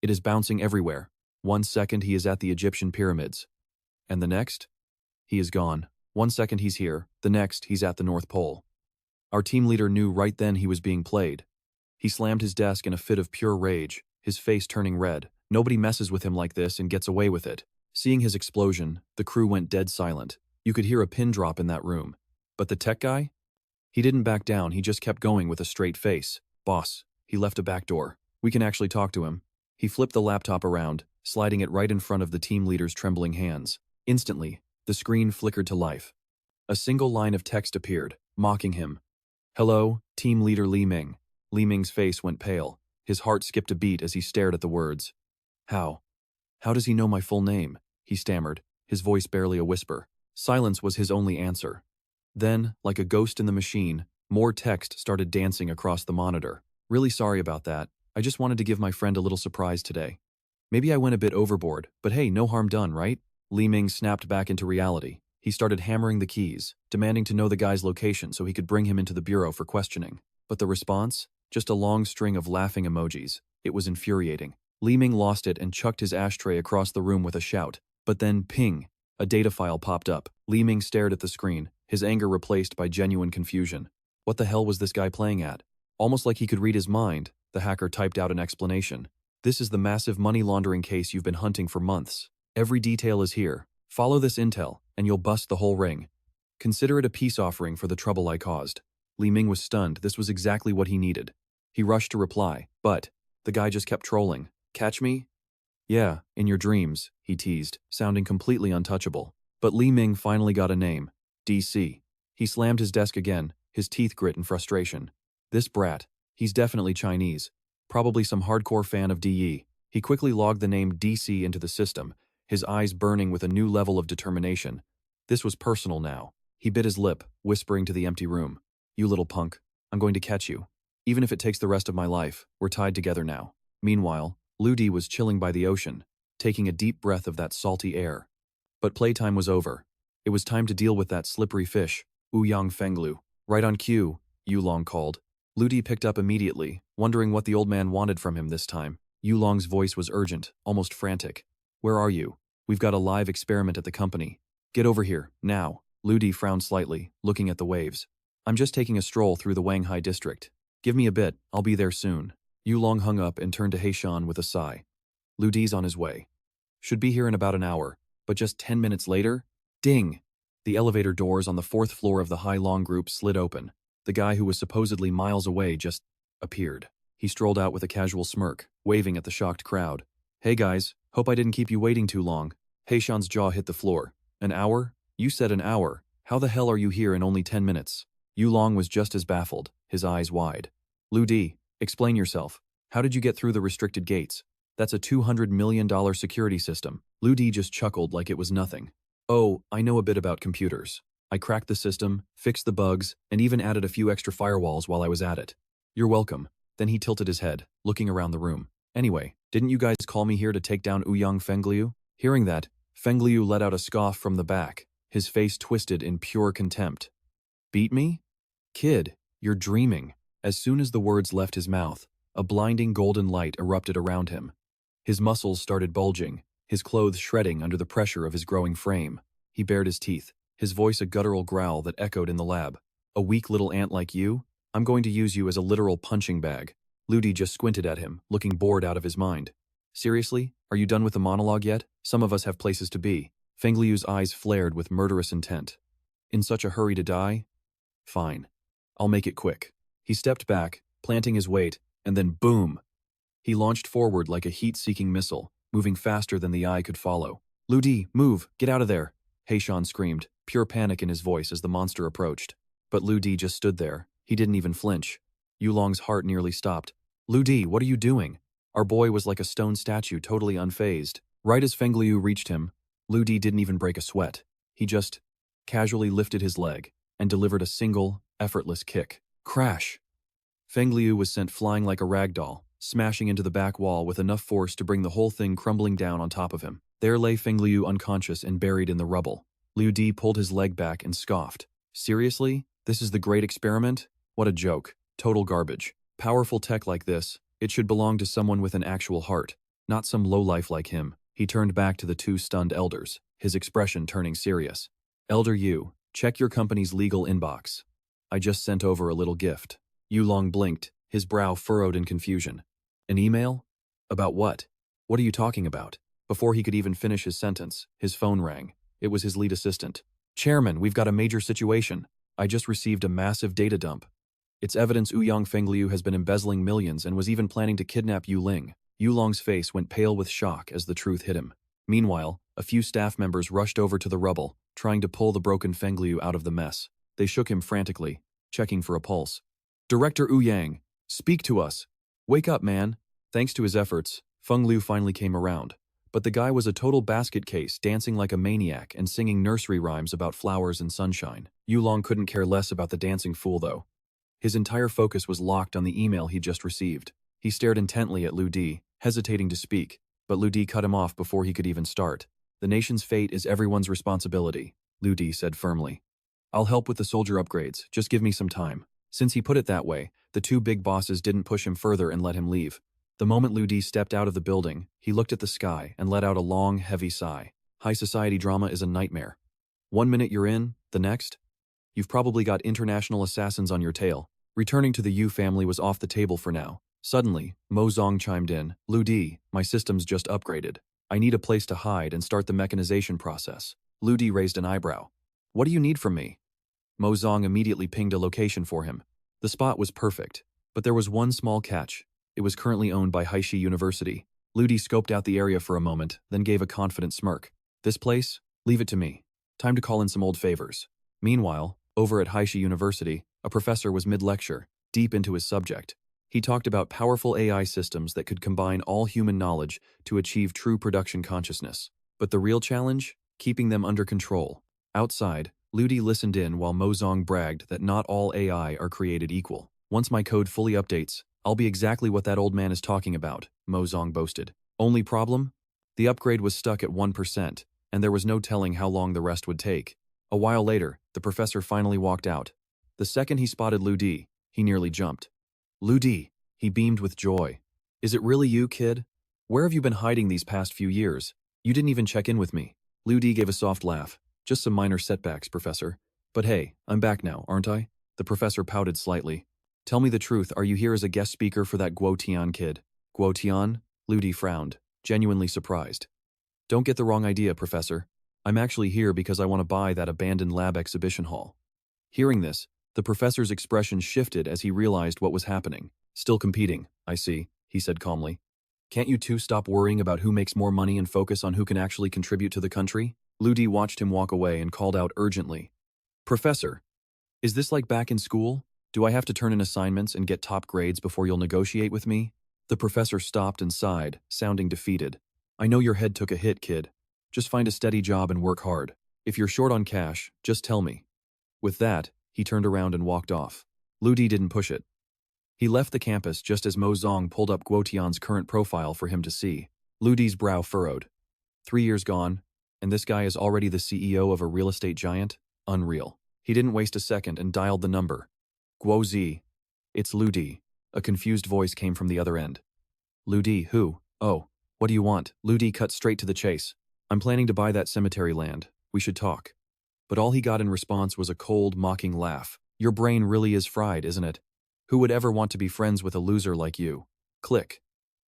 It is bouncing everywhere. 1 second he is at the Egyptian pyramids. And the next? He is gone. 1 second he's here, the next he's at the North Pole. Our team leader knew right then he was being played. He slammed his desk in a fit of pure rage, his face turning red. Nobody messes with him like this and gets away with it. Seeing his explosion, the crew went dead silent. You could hear a pin drop in that room. But the tech guy? He didn't back down, he just kept going with a straight face. Boss, he left a back door. We can actually talk to him. He flipped the laptop around, sliding it right in front of the team leader's trembling hands. Instantly, the screen flickered to life. A single line of text appeared, mocking him. Hello, team leader Li Ming. Li Ming's face went pale. His heart skipped a beat as he stared at the words. How? How does he know my full name? He stammered, his voice barely a whisper. Silence was his only answer. Then, like a ghost in the machine, more text started dancing across the monitor. Really sorry about that. I just wanted to give my friend a little surprise today. Maybe I went a bit overboard, but hey, no harm done, right? Li Ming snapped back into reality. He started hammering the keys, demanding to know the guy's location so he could bring him into the bureau for questioning. But the response? Just a long string of laughing emojis. It was infuriating. Li Ming lost it and chucked his ashtray across the room with a shout. But then, ping! A data file popped up. Li Ming stared at the screen, his anger replaced by genuine confusion. What the hell was this guy playing at? Almost like he could read his mind, the hacker typed out an explanation. This is the massive money laundering case you've been hunting for months. Every detail is here. Follow this intel, and you'll bust the whole ring. Consider it a peace offering for the trouble I caused. Li Ming was stunned. This was exactly what he needed. He rushed to reply, but the guy just kept trolling. Catch me? Yeah, in your dreams, he teased, sounding completely untouchable. But Li Ming finally got a name. DC. He slammed his desk again, his teeth grit in frustration. This brat. He's definitely Chinese. Probably some hardcore fan of DE. He quickly logged the name DC into the system, his eyes burning with a new level of determination. This was personal now. He bit his lip, whispering to the empty room. You little punk. I'm going to catch you. Even if it takes the rest of my life, we're tied together now. Meanwhile, Ludi was chilling by the ocean, taking a deep breath of that salty air. But playtime was over. It was time to deal with that slippery fish, Ouyang Fenglu. Right on cue, Yulong called. Ludi picked up immediately, wondering what the old man wanted from him this time. Yulong's voice was urgent, almost frantic. Where are you? We've got a live experiment at the company. Get over here, now. Ludi frowned slightly, looking at the waves. I'm just taking a stroll through the Wanghai district. Give me a bit, I'll be there soon. Yulong hung up and turned to Heishan with a sigh. Ludi's on his way. Should be here in about an hour, but just 10 minutes later? Ding! The elevator doors on the 4th floor of the Heilong group slid open. The guy who was supposedly miles away just appeared. He strolled out with a casual smirk, waving at the shocked crowd. Hey guys, hope I didn't keep you waiting too long. Heishan's jaw hit the floor. An hour? You said an hour. How the hell are you here in only 10 minutes? Yulong was just as baffled, his eyes wide. Ludi, explain yourself. How did you get through the restricted gates? That's a $200 million security system. Ludi just chuckled like it was nothing. Oh, I know a bit about computers. I cracked the system, fixed the bugs, and even added a few extra firewalls while I was at it. You're welcome. Then he tilted his head, looking around the room. Anyway, didn't you guys call me here to take down Ouyang Fenglu? Hearing that, Fenglu let out a scoff from the back, his face twisted in pure contempt. Beat me? Kid, you're dreaming. As soon as the words left his mouth, a blinding golden light erupted around him. His muscles started bulging, his clothes shredding under the pressure of his growing frame. He bared his teeth, his voice a guttural growl that echoed in the lab. A weak little ant like you? I'm going to use you as a literal punching bag. Ludi just squinted at him, looking bored out of his mind. Seriously? Are you done with the monologue yet? Some of us have places to be. Fengliu's eyes flared with murderous intent. In such a hurry to die? Fine. I'll make it quick. He stepped back, planting his weight, and then boom! He launched forward like a heat-seeking missile, moving faster than the eye could follow. Ludi, move! Get out of there! Heishan screamed, pure panic in his voice as the monster approached. But Ludi just stood there. He didn't even flinch. Yulong's heart nearly stopped. Ludi, what are you doing? Our boy was like a stone statue, totally unfazed. Right as Fengliu reached him, Ludi didn't even break a sweat. He just casually lifted his leg and delivered a single, effortless kick. Crash! Fengliu was sent flying like a rag doll, smashing into the back wall with enough force to bring the whole thing crumbling down on top of him. There lay Fengliu unconscious and buried in the rubble. Liu Di pulled his leg back and scoffed. Seriously? This is the great experiment? What a joke. Total garbage. Powerful tech like this, it should belong to someone with an actual heart, not some lowlife like him. He turned back to the two stunned elders, his expression turning serious. Elder Yu, check your company's legal inbox. I just sent over a little gift. Yulong blinked, his brow furrowed in confusion. An email? About what? What are you talking about? Before he could even finish his sentence, his phone rang. It was his lead assistant. Chairman, we've got a major situation. I just received a massive data dump. It's evidence Ouyang Fengliu has been embezzling millions and was even planning to kidnap Yuling. Yulong's face went pale with shock as the truth hit him. Meanwhile, a few staff members rushed over to the rubble, trying to pull the broken Fengliu out of the mess. They shook him frantically, checking for a pulse. Director Ouyang, speak to us. Wake up, man. Thanks to his efforts, Fengliu finally came around. But the guy was a total basket case, dancing like a maniac and singing nursery rhymes about flowers and sunshine. Yulong couldn't care less about the dancing fool, though. His entire focus was locked on the email he'd just received. He stared intently at Liu Di, hesitating to speak. But Lu Di cut him off before he could even start. The nation's fate is everyone's responsibility, Lu Di said firmly. I'll help with the soldier upgrades, just give me some time. Since he put it that way, the two big bosses didn't push him further and let him leave. The moment Lu Di stepped out of the building, he looked at the sky and let out a long, heavy sigh. High society drama is a nightmare. 1 minute you're in, the next? You've probably got international assassins on your tail. Returning to the Yu family was off the table for now. Suddenly, Mo Zong chimed in. Lu Di, my system's just upgraded. I need a place to hide and start the mechanization process. Lu Di raised an eyebrow. What do you need from me? Mo Zong immediately pinged a location for him. The spot was perfect, but there was one small catch. It was currently owned by Haishi University. Lu Di scoped out the area for a moment, then gave a confident smirk. This place? Leave it to me. Time to call in some old favors. Meanwhile, over at Haishi University, a professor was mid-lecture, deep into his subject. He talked about powerful AI systems that could combine all human knowledge to achieve true production consciousness. But the real challenge? Keeping them under control. Outside, Lu Di listened in while Mo Zong bragged that not all AI are created equal. Once my code fully updates, I'll be exactly what that old man is talking about, Mo Zong boasted. Only problem? The upgrade was stuck at 1%, and there was no telling how long the rest would take. A while later, the professor finally walked out. The second he spotted Lu Di, he nearly jumped. Lu Di, he beamed with joy. Is it really you, kid? Where have you been hiding these past few years? You didn't even check in with me. Lu Di gave a soft laugh. Just some minor setbacks, Professor. But hey, I'm back now, aren't I? The professor pouted slightly. Tell me the truth, are you here as a guest speaker for that Guo Tian kid? Guo Tian? Lu Di frowned, genuinely surprised. Don't get the wrong idea, Professor. I'm actually here because I want to buy that abandoned lab exhibition hall. Hearing this, the professor's expression shifted as he realized what was happening. Still competing, I see, he said calmly. Can't you two stop worrying about who makes more money and focus on who can actually contribute to the country? Lu Di watched him walk away and called out urgently. Professor, is this like back in school? Do I have to turn in assignments and get top grades before you'll negotiate with me? The professor stopped and sighed, sounding defeated. I know your head took a hit, kid. Just find a steady job and work hard. If you're short on cash, just tell me. With that, he turned around and walked off. Lu Di didn't push it. He left the campus just as Mo Zong pulled up Guo Tian's current profile for him to see. Lu Di's brow furrowed. 3 years gone, and this guy is already the CEO of a real estate giant? Unreal. He didn't waste a second and dialed the number. Guo Zi. It's Lu Di. A confused voice came from the other end. Lu Di, who? Oh, what do you want? Lu Di cut straight to the chase. I'm planning to buy that cemetery land. We should talk. But all he got in response was a cold, mocking laugh. Your brain really is fried, isn't it? Who would ever want to be friends with a loser like you? Click.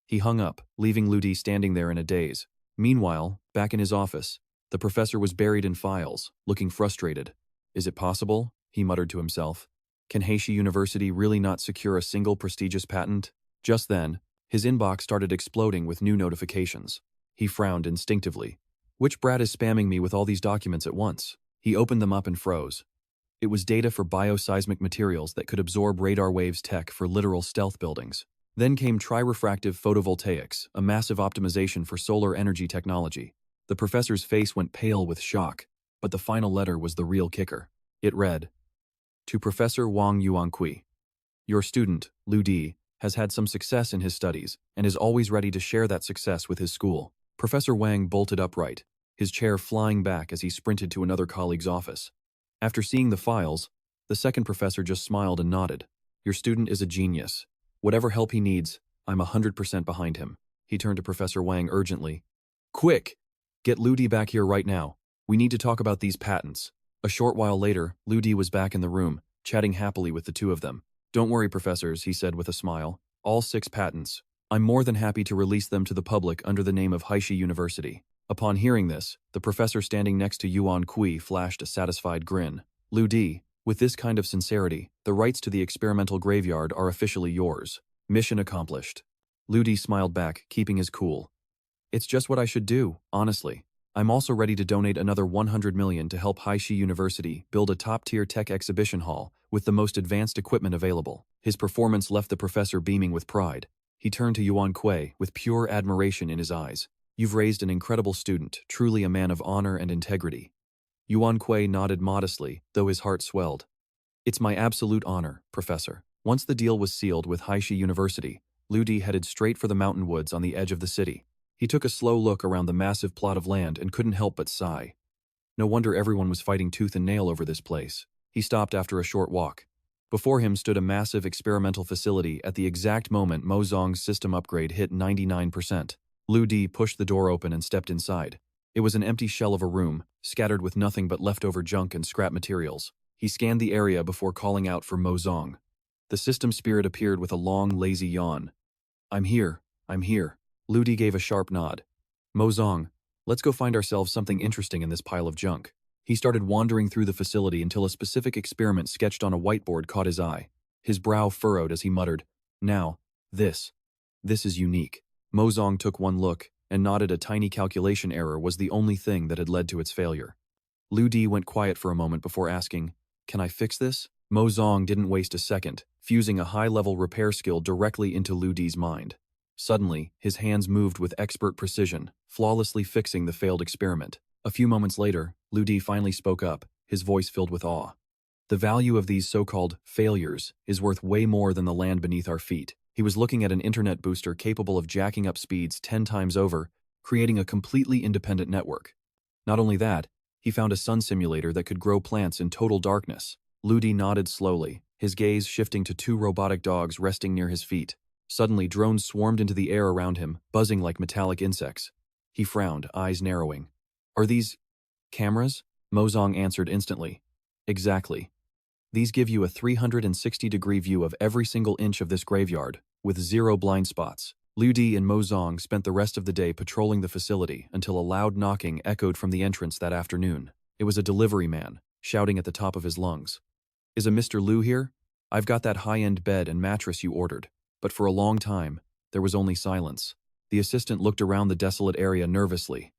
He hung up, leaving Lu Di standing there in a daze. Meanwhile, back in his office, the professor was buried in files, looking frustrated. Is it possible? He muttered to himself. Can Heishi University really not secure a single prestigious patent? Just then, his inbox started exploding with new notifications. He frowned instinctively. Which brat is spamming me with all these documents at once? He opened them up and froze. It was data for bioseismic materials that could absorb radar waves tech for literal stealth buildings. Then came trirefractive photovoltaics, a massive optimization for solar energy technology. The professor's face went pale with shock, but the final letter was the real kicker. It read, To Professor Wang Yuankui. Your student, Lu Di, has had some success in his studies and is always ready to share that success with his school. Professor Wang bolted upright, his chair flying back as he sprinted to another colleague's office. After seeing the files, the second professor just smiled and nodded. Your student is a genius. Whatever help he needs, I'm 100% behind him. He turned to Professor Wang urgently. Quick! Get Lu Di back here right now. We need to talk about these patents. A short while later, Lu Di was back in the room, chatting happily with the two of them. Don't worry, professors, he said with a smile. All 6 patents. I'm more than happy to release them to the public under the name of Haishi University. Upon hearing this, the professor standing next to Yuan Kui flashed a satisfied grin. Lu Di, with this kind of sincerity, the rights to the experimental graveyard are officially yours. Mission accomplished. Lu Di smiled back, keeping his cool. It's just what I should do, honestly. I'm also ready to donate another 100 million to help Haishi University build a top-tier tech exhibition hall with the most advanced equipment available. His performance left the professor beaming with pride. He turned to Yuan Kui with pure admiration in his eyes. You've raised an incredible student, truly a man of honor and integrity. Yuan Kui nodded modestly, though his heart swelled. It's my absolute honor, Professor. Once the deal was sealed with Haishi University, Lu Di headed straight for the mountain woods on the edge of the city. He took a slow look around the massive plot of land and couldn't help but sigh. No wonder everyone was fighting tooth and nail over this place. He stopped after a short walk. Before him stood a massive experimental facility at the exact moment Mo Zong's system upgrade hit 99%. Lu Di pushed the door open and stepped inside. It was an empty shell of a room, scattered with nothing but leftover junk and scrap materials. He scanned the area before calling out for Mo Zong. The system spirit appeared with a long, lazy yawn. I'm here. Lu Di gave a sharp nod. Mo Zong, let's go find ourselves something interesting in this pile of junk. He started wandering through the facility until a specific experiment sketched on a whiteboard caught his eye. His brow furrowed as he muttered, Now, this is unique. Mo Zong took one look and nodded. A tiny calculation error was the only thing that had led to its failure. Lu Di went quiet for a moment before asking, Can I fix this? Mo Zong didn't waste a second, fusing a high-level repair skill directly into Lu Di's mind. Suddenly, his hands moved with expert precision, flawlessly fixing the failed experiment. A few moments later, Lu Di finally spoke up, his voice filled with awe. The value of these so-called failures is worth way more than the land beneath our feet. He was looking at an internet booster capable of jacking up speeds 10 times over, creating a completely independent network. Not only that, he found a sun simulator that could grow plants in total darkness. Lu Di nodded slowly, his gaze shifting to two robotic dogs resting near his feet. Suddenly, drones swarmed into the air around him, buzzing like metallic insects. He frowned, eyes narrowing. Are these cameras? Mo Zong answered instantly. Exactly. These give you a 360-degree view of every single inch of this graveyard, with 0 blind spots. Lu Di and Mo Zong spent the rest of the day patrolling the facility until a loud knocking echoed from the entrance that afternoon. It was a delivery man, shouting at the top of his lungs. Is a Mr. Liu here? I've got that high-end bed and mattress you ordered. But for a long time, there was only silence. The assistant looked around the desolate area nervously.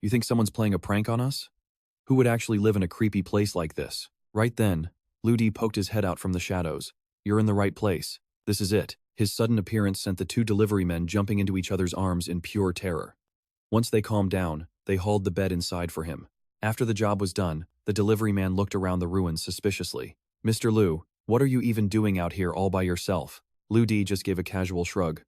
You think someone's playing a prank on us? Who would actually live in a creepy place like this? Right then, Lu Di poked his head out from the shadows. You're in the right place. This is it. His sudden appearance sent the two delivery men jumping into each other's arms in pure terror. Once they calmed down, they hauled the bed inside for him. After the job was done, the delivery man looked around the ruins suspiciously. Mr. Liu, what are you even doing out here all by yourself? Lu Di just gave a casual shrug.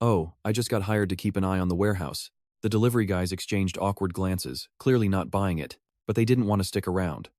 Oh, I just got hired to keep an eye on the warehouse. The delivery guys exchanged awkward glances, clearly not buying it, but they didn't want to stick around.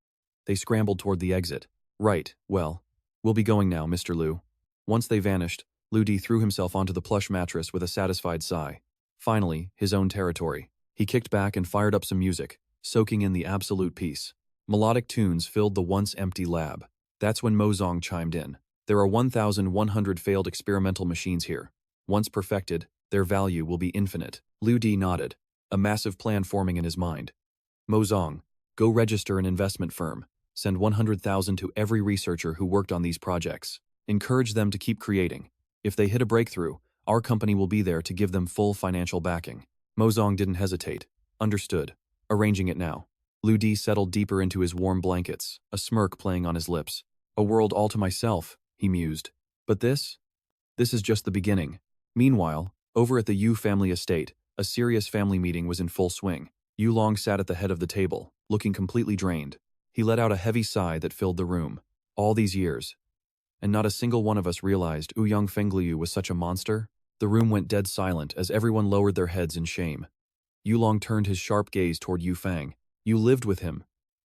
They scrambled toward the exit. Right, well, we'll be going now, Mr. Liu. Once they vanished, Lu Di threw himself onto the plush mattress with a satisfied sigh. Finally, his own territory. He kicked back and fired up some music, soaking in the absolute peace. Melodic tunes filled the once empty lab. That's when Mo Zong chimed in. There are 1,100 failed experimental machines here. Once perfected, their value will be infinite. Lu Di nodded, a massive plan forming in his mind. Mo Zong, go register an investment firm. Send 100,000 to every researcher who worked on these projects. Encourage them to keep creating. If they hit a breakthrough, our company will be there to give them full financial backing. Mo Zong didn't hesitate. Understood. Arranging it now. Lu Di settled deeper into his warm blankets, a smirk playing on his lips. A world all to myself, he mused. But this is just the beginning. Meanwhile, over at the Yu family estate, a serious family meeting was in full swing. Yulong sat at the head of the table, looking completely drained. He let out a heavy sigh that filled the room. All these years, and not a single one of us realized Ouyang Fengliu was such a monster? The room went dead silent as everyone lowered their heads in shame. Yulong turned his sharp gaze toward Yu Fang. You lived with him.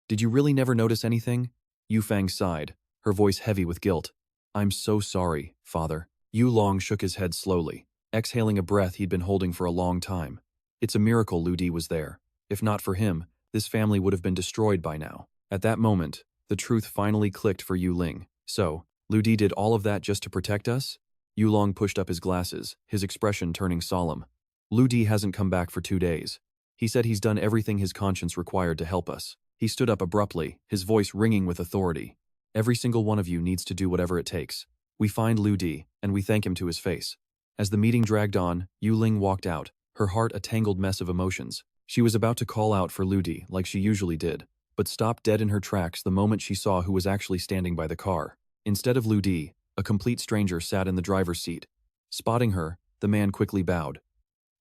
Did you really never notice anything? Yu Fang sighed, her voice heavy with guilt. I'm so sorry, father. Yulong shook his head slowly, exhaling a breath he'd been holding for a long time. It's a miracle Lu Di was there. If not for him, this family would have been destroyed by now. At that moment, the truth finally clicked for Yu Ling. So, Lu Di did all of that just to protect us? Yulong pushed up his glasses, his expression turning solemn. Lu Di hasn't come back for 2 days. He said he's done everything his conscience required to help us. He stood up abruptly, his voice ringing with authority. Every single one of you needs to do whatever it takes. We find Lu Di, and we thank him to his face. As the meeting dragged on, Yu Ling walked out, her heart a tangled mess of emotions. She was about to call out for Lu Di like she usually did, but stopped dead in her tracks the moment she saw who was actually standing by the car. Instead of Lu Di, a complete stranger sat in the driver's seat. Spotting her, the man quickly bowed.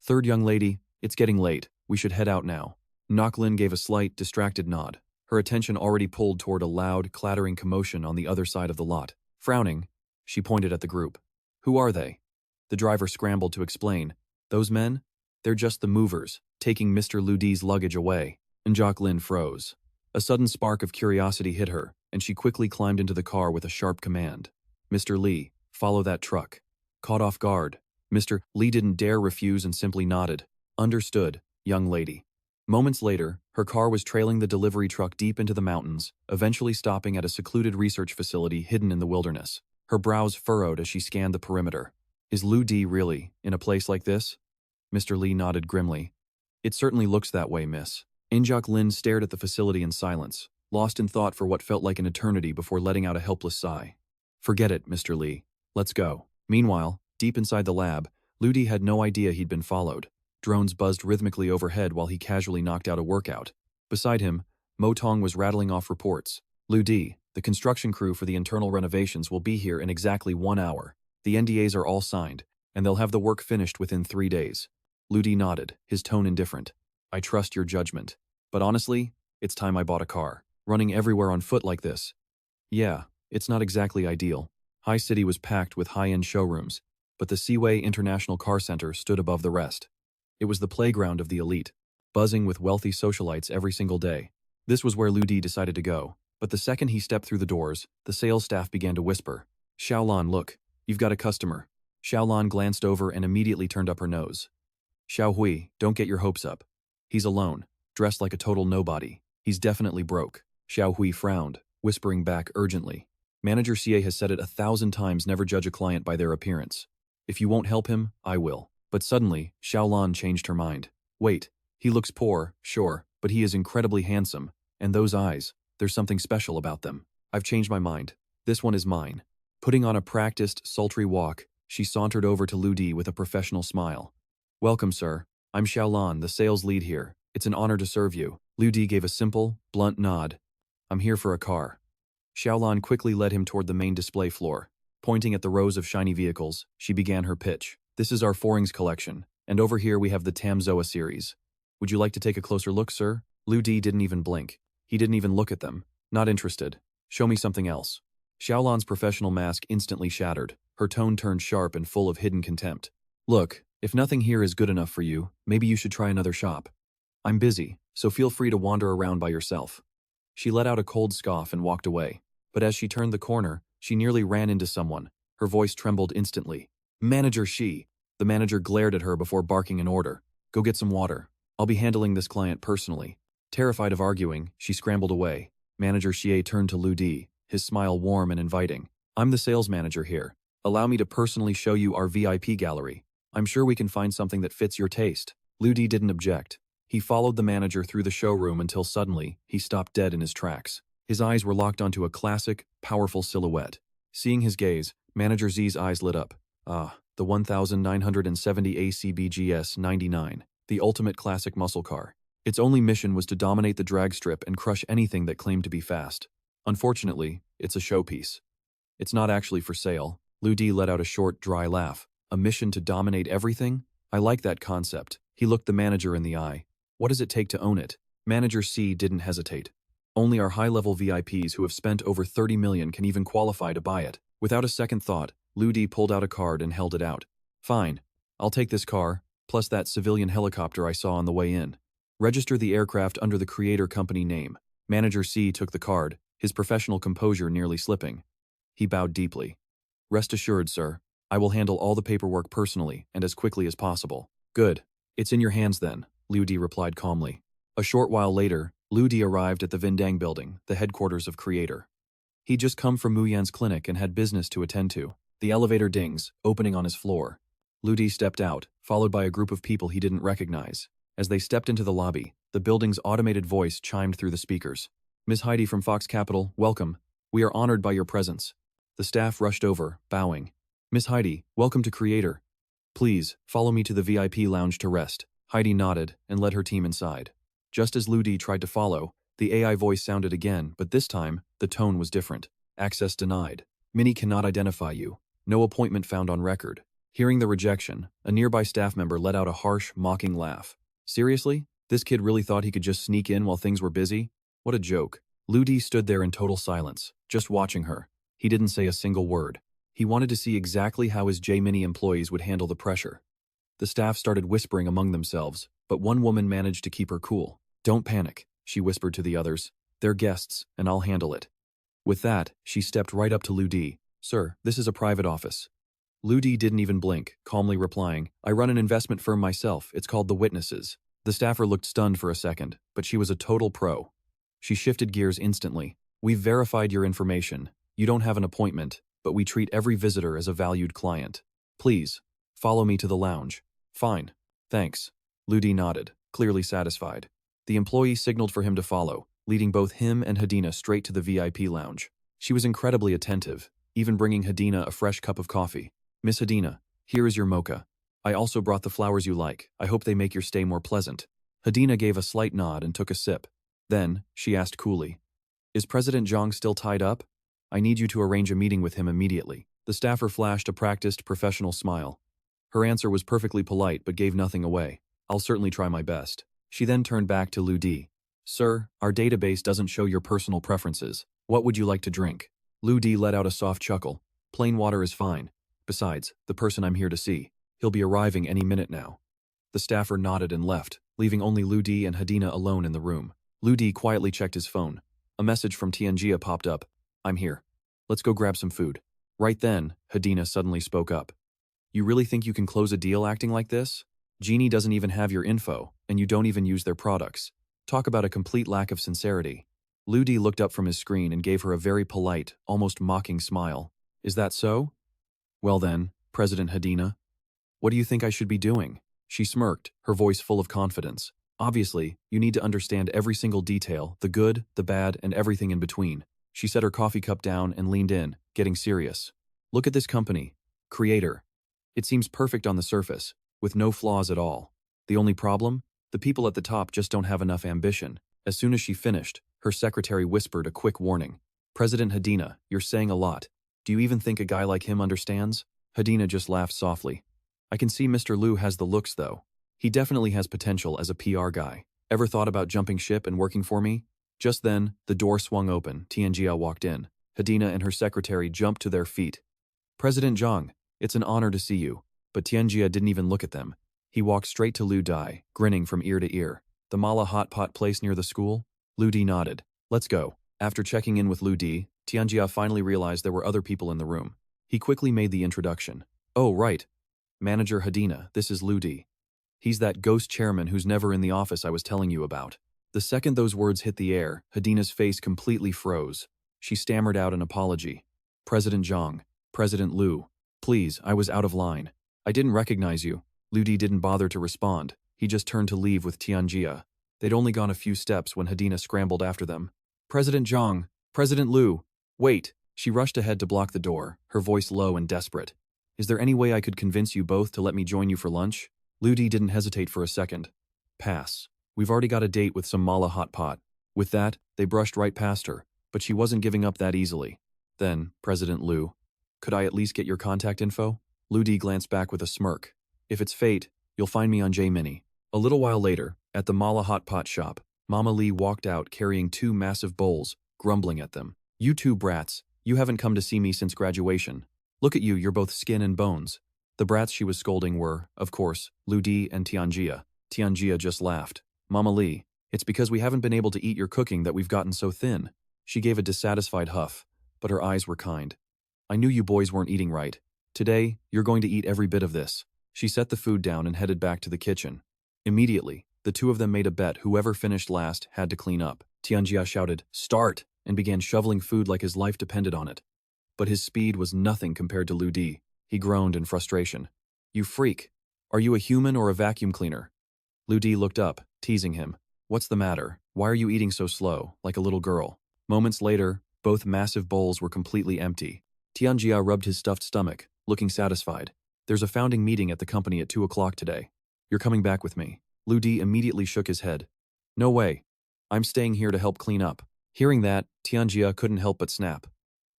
Third young lady, it's getting late. We should head out now. Noklin gave a slight, distracted nod, her attention already pulled toward a loud, clattering commotion on the other side of the lot. Frowning, she pointed at the group. Who are they? The driver scrambled to explain. Those men? They're just the movers, taking Mr. Lu Di's luggage away. And Jacqueline froze. A sudden spark of curiosity hit her, and she quickly climbed into the car with a sharp command. Mr. Li, follow that truck. Caught off guard, Mr. Li didn't dare refuse and simply nodded. Understood, young lady. Moments later, her car was trailing the delivery truck deep into the mountains, eventually stopping at a secluded research facility hidden in the wilderness. Her brows furrowed as she scanned the perimeter. Is Lu Di really in a place like this? Mr. Li nodded grimly. It certainly looks that way, miss. Jacqueline stared at the facility in silence, lost in thought for what felt like an eternity before letting out a helpless sigh. Forget it, Mr. Li. Let's go. Meanwhile, deep inside the lab, Lu Di had no idea he'd been followed. Drones buzzed rhythmically overhead while he casually knocked out a workout. Beside him, Moton was rattling off reports. Lu Di, the construction crew for the internal renovations will be here in exactly 1 hour. The NDAs are all signed, and they'll have the work finished within 3 days. Lu Di nodded, his tone indifferent. I trust your judgment. But honestly, it's time I bought a car. Running everywhere on foot like this. Yeah, it's not exactly ideal. High City was packed with high-end showrooms, but the Seaway International Car Center stood above the rest. It was the playground of the elite, buzzing with wealthy socialites every single day. This was where Lu Di decided to go, but the second he stepped through the doors, the sales staff began to whisper. Xiaolan, look, you've got a customer. Xiaolan glanced over and immediately turned up her nose. Xiao Hui, don't get your hopes up. He's alone, dressed like a total nobody. He's definitely broke. Xiao Hui frowned, whispering back urgently. Manager Xie has said it 1,000 times, never judge a client by their appearance. If you won't help him, I will. But suddenly, Xiaolan changed her mind. Wait, he looks poor, sure, but he is incredibly handsome. And those eyes, there's something special about them. I've changed my mind. This one is mine. Putting on a practiced, sultry walk, she sauntered over to Lu Di with a professional smile. Welcome, sir. I'm Xiaolan, the sales lead here. It's an honor to serve you. Lu Di gave a simple, blunt nod. I'm here for a car. Xiaolan quickly led him toward the main display floor. Pointing at the rows of shiny vehicles, she began her pitch. This is our Forings collection, and over here we have the Tamzoa series. Would you like to take a closer look, sir? Lu Di didn't even blink. He didn't even look at them. Not interested. Show me something else. Xiaolan's professional mask instantly shattered. Her tone turned sharp and full of hidden contempt. Look, if nothing here is good enough for you, maybe you should try another shop. I'm busy, so feel free to wander around by yourself. She let out a cold scoff and walked away. But as she turned the corner, she nearly ran into someone. Her voice trembled instantly. Manager Shi. The manager glared at her before barking an order. Go get some water. I'll be handling this client personally. Terrified of arguing, she scrambled away. Manager Xie turned to Lu Di, his smile warm and inviting. I'm the sales manager here. Allow me to personally show you our VIP gallery. I'm sure we can find something that fits your taste. Lu Di didn't object. He followed the manager through the showroom until suddenly, he stopped dead in his tracks. His eyes were locked onto a classic, powerful silhouette. Seeing his gaze, Manager Z's eyes lit up. Ah, the 1970 ACBGS 99, the ultimate classic muscle car. Its only mission was to dominate the drag strip and crush anything that claimed to be fast. Unfortunately, it's a showpiece. It's not actually for sale. Lu Di let out a short, dry laugh. A mission to dominate everything? I like that concept. He looked the manager in the eye. What does it take to own it? Manager C didn't hesitate. Only our high-level VIPs who have spent over 30 million can even qualify to buy it. Without a second thought, Lu Di pulled out a card and held it out. Fine. I'll take this car, plus that civilian helicopter I saw on the way in. Register the aircraft under the creator company name. Manager C took the card, his professional composure nearly slipping. He bowed deeply. Rest assured, sir. I will handle all the paperwork personally and as quickly as possible. Good. It's in your hands then, Lu Di replied calmly. A short while later, Lu Di arrived at the Vindang building, the headquarters of Creator. He'd just come from Ouyang's clinic and had business to attend to. The elevator dings, opening on his floor. Lu Di stepped out, followed by a group of people he didn't recognize. As they stepped into the lobby, the building's automated voice chimed through the speakers. Ms. Heidi from Fox Capital, welcome. We are honored by your presence. The staff rushed over, bowing. Ms. Heidi, welcome to Creator. Please, follow me to the VIP lounge to rest. Heidi nodded and led her team inside. Just as Lu Di tried to follow, the AI voice sounded again, but this time, the tone was different. Access denied. Mini cannot identify you. No appointment found on record. Hearing the rejection, a nearby staff member let out a harsh, mocking laugh. Seriously? This kid really thought he could just sneak in while things were busy? What a joke. Lu Di stood there in total silence, just watching her. He didn't say a single word. He wanted to see exactly how his J-Mini employees would handle the pressure. The staff started whispering among themselves, but one woman managed to keep her cool. "Don't panic," she whispered to the others. "They're guests, and I'll handle it." With that, she stepped right up to Lu Di. "Sir, this is a private office." Lu Di didn't even blink, calmly replying, "I run an investment firm myself. It's called The Witnesses." The staffer looked stunned for a second, but she was a total pro. She shifted gears instantly. "We've verified your information. You don't have an appointment, but we treat every visitor as a valued client. Please, follow me to the lounge." "Fine. Thanks." Lu Di nodded, clearly satisfied. The employee signaled for him to follow, leading both him and Hadina straight to the VIP lounge. She was incredibly attentive, even bringing Hadina a fresh cup of coffee. "Miss Hadina, here is your mocha. I also brought the flowers you like. I hope they make your stay more pleasant." Hadina gave a slight nod and took a sip. Then, she asked coolly, "Is President Zhang still tied up? I need you to arrange a meeting with him immediately." The staffer flashed a practiced, professional smile. Her answer was perfectly polite but gave nothing away. "I'll certainly try my best." She then turned back to Lu Di. "Sir, our database doesn't show your personal preferences. What would you like to drink?" Lu Di let out a soft chuckle. "Plain water is fine. Besides, the person I'm here to see, he'll be arriving any minute now." The staffer nodded and left, leaving only Lu Di and Hadina alone in the room. Lu Di quietly checked his phone. A message from Tianjia popped up. "I'm here. Let's go grab some food." Right then, Hadina suddenly spoke up. "You really think you can close a deal acting like this? Genie doesn't even have your info, and you don't even use their products. Talk about a complete lack of sincerity." Lu Di looked up from his screen and gave her a very polite, almost mocking smile. "Is that so? Well then, President Hadina, what do you think I should be doing?" She smirked, her voice full of confidence. "Obviously, you need to understand every single detail, the good, the bad, and everything in between." She set her coffee cup down and leaned in, getting serious. "Look at this company. Creator. It seems perfect on the surface, with no flaws at all. The only problem? The people at the top just don't have enough ambition." As soon as she finished, her secretary whispered a quick warning. "President Hadina, you're saying a lot. Do you even think a guy like him understands?" Hadina just laughed softly. "I can see Mr. Liu has the looks though. He definitely has potential as a PR guy. Ever thought about jumping ship and working for me?" Just then, the door swung open. Tianjia walked in. Hadina and her secretary jumped to their feet. "President Zhang, it's an honor to see you." But Tianjia didn't even look at them. He walked straight to Lu Di, grinning from ear to ear. "The Mala hot pot place near the school?" Lu Di nodded. "Let's go." After checking in with Lu Di, Tianjia finally realized there were other people in the room. He quickly made the introduction. "Oh, right. Manager Hadina, this is Lu Di. He's that ghost chairman who's never in the office I was telling you about." The second those words hit the air, Hadina's face completely froze. She stammered out an apology. "President Zhang, President Liu, please, I was out of line. I didn't recognize you." Lu Di didn't bother to respond. He just turned to leave with Tianjia. They'd only gone a few steps when Hadina scrambled after them. "President Zhang, President Liu, wait!" She rushed ahead to block the door, her voice low and desperate. "Is there any way I could convince you both to let me join you for lunch?" Lu Di didn't hesitate for a second. "Pass. We've already got a date with some Mala hot pot." With that, they brushed right past her, but she wasn't giving up that easily. "Then, President Liu, could I at least get your contact info?" Lu Di glanced back with a smirk. "If it's fate, you'll find me on J-Mini." A little while later, at the Mala hot pot shop, Mama Lee walked out carrying two massive bowls, grumbling at them. "You two brats, you haven't come to see me since graduation. Look at you, you're both skin and bones." The brats she was scolding were, of course, Lu Di and Tianjia. Tianjia just laughed. "Mama Lee, it's because we haven't been able to eat your cooking that we've gotten so thin." She gave a dissatisfied huff, but her eyes were kind. "I knew you boys weren't eating right. Today, you're going to eat every bit of this." She set the food down and headed back to the kitchen. Immediately, the two of them made a bet whoever finished last had to clean up. Tianjia shouted, "Start!" and began shoveling food like his life depended on it. But his speed was nothing compared to Lu Di. He groaned in frustration. "You freak! Are you a human or a vacuum cleaner?" Lu Di looked up, teasing him. "What's the matter? Why are you eating so slow, like a little girl?" Moments later, both massive bowls were completely empty. Tianjia rubbed his stuffed stomach, looking satisfied. "There's a founding meeting at the company at 2 o'clock today. You're coming back with me." Lu Di immediately shook his head. "No way. I'm staying here to help clean up." Hearing that, Tianjia couldn't help but snap.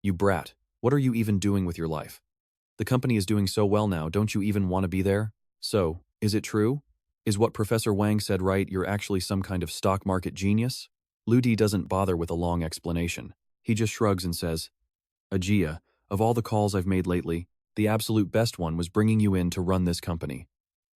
"You brat, what are you even doing with your life? The company is doing so well now, don't you even want to be there? So, is it true? Is what Professor Wang said right, you're actually some kind of stock market genius?" Lu Di doesn't bother with a long explanation. He just shrugs and says, "Ajia, of all the calls I've made lately, the absolute best one was bringing you in to run this company.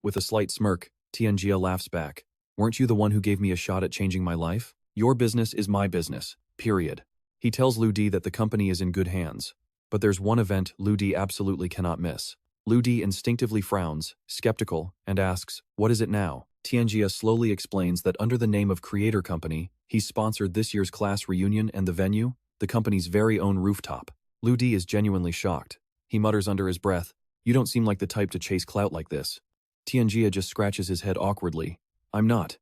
With a slight smirk, Tianjia laughs back. Weren't you the one who gave me a shot at changing my life? Your business is my business, period. He tells Lu Di that the company is in good hands. But there's one event Lu Di absolutely cannot miss. Lu Di instinctively frowns, skeptical, and asks, what is it now? Tianjia slowly explains that under the name of Creator Company, he's sponsored this year's class reunion and the venue, the company's very own rooftop. Lu Di is genuinely shocked. He mutters under his breath, you don't seem like the type to chase clout like this. Tianjia just scratches his head awkwardly. I'm not.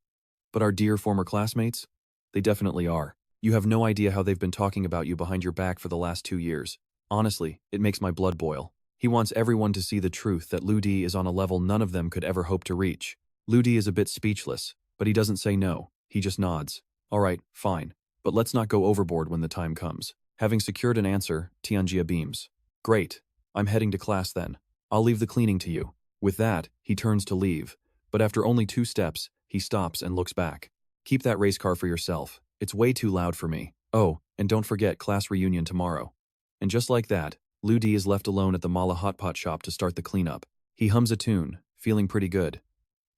But our dear former classmates? They definitely are. You have no idea how they've been talking about you behind your back for the last 2 years. Honestly, it makes my blood boil. He wants everyone to see the truth that Lu Di is on a level none of them could ever hope to reach. Lu Di is a bit speechless, but he doesn't say no. He just nods. All right, fine. But let's not go overboard when the time comes. Having secured an answer, Tianjia beams. Great. I'm heading to class then. I'll leave the cleaning to you. With that, he turns to leave. But after only 2 steps, he stops and looks back. Keep that race car for yourself. It's way too loud for me. Oh, and don't forget class reunion tomorrow. And just like that, Lu Di is left alone at the Mala Hotpot shop to start the cleanup. He hums a tune, feeling pretty good.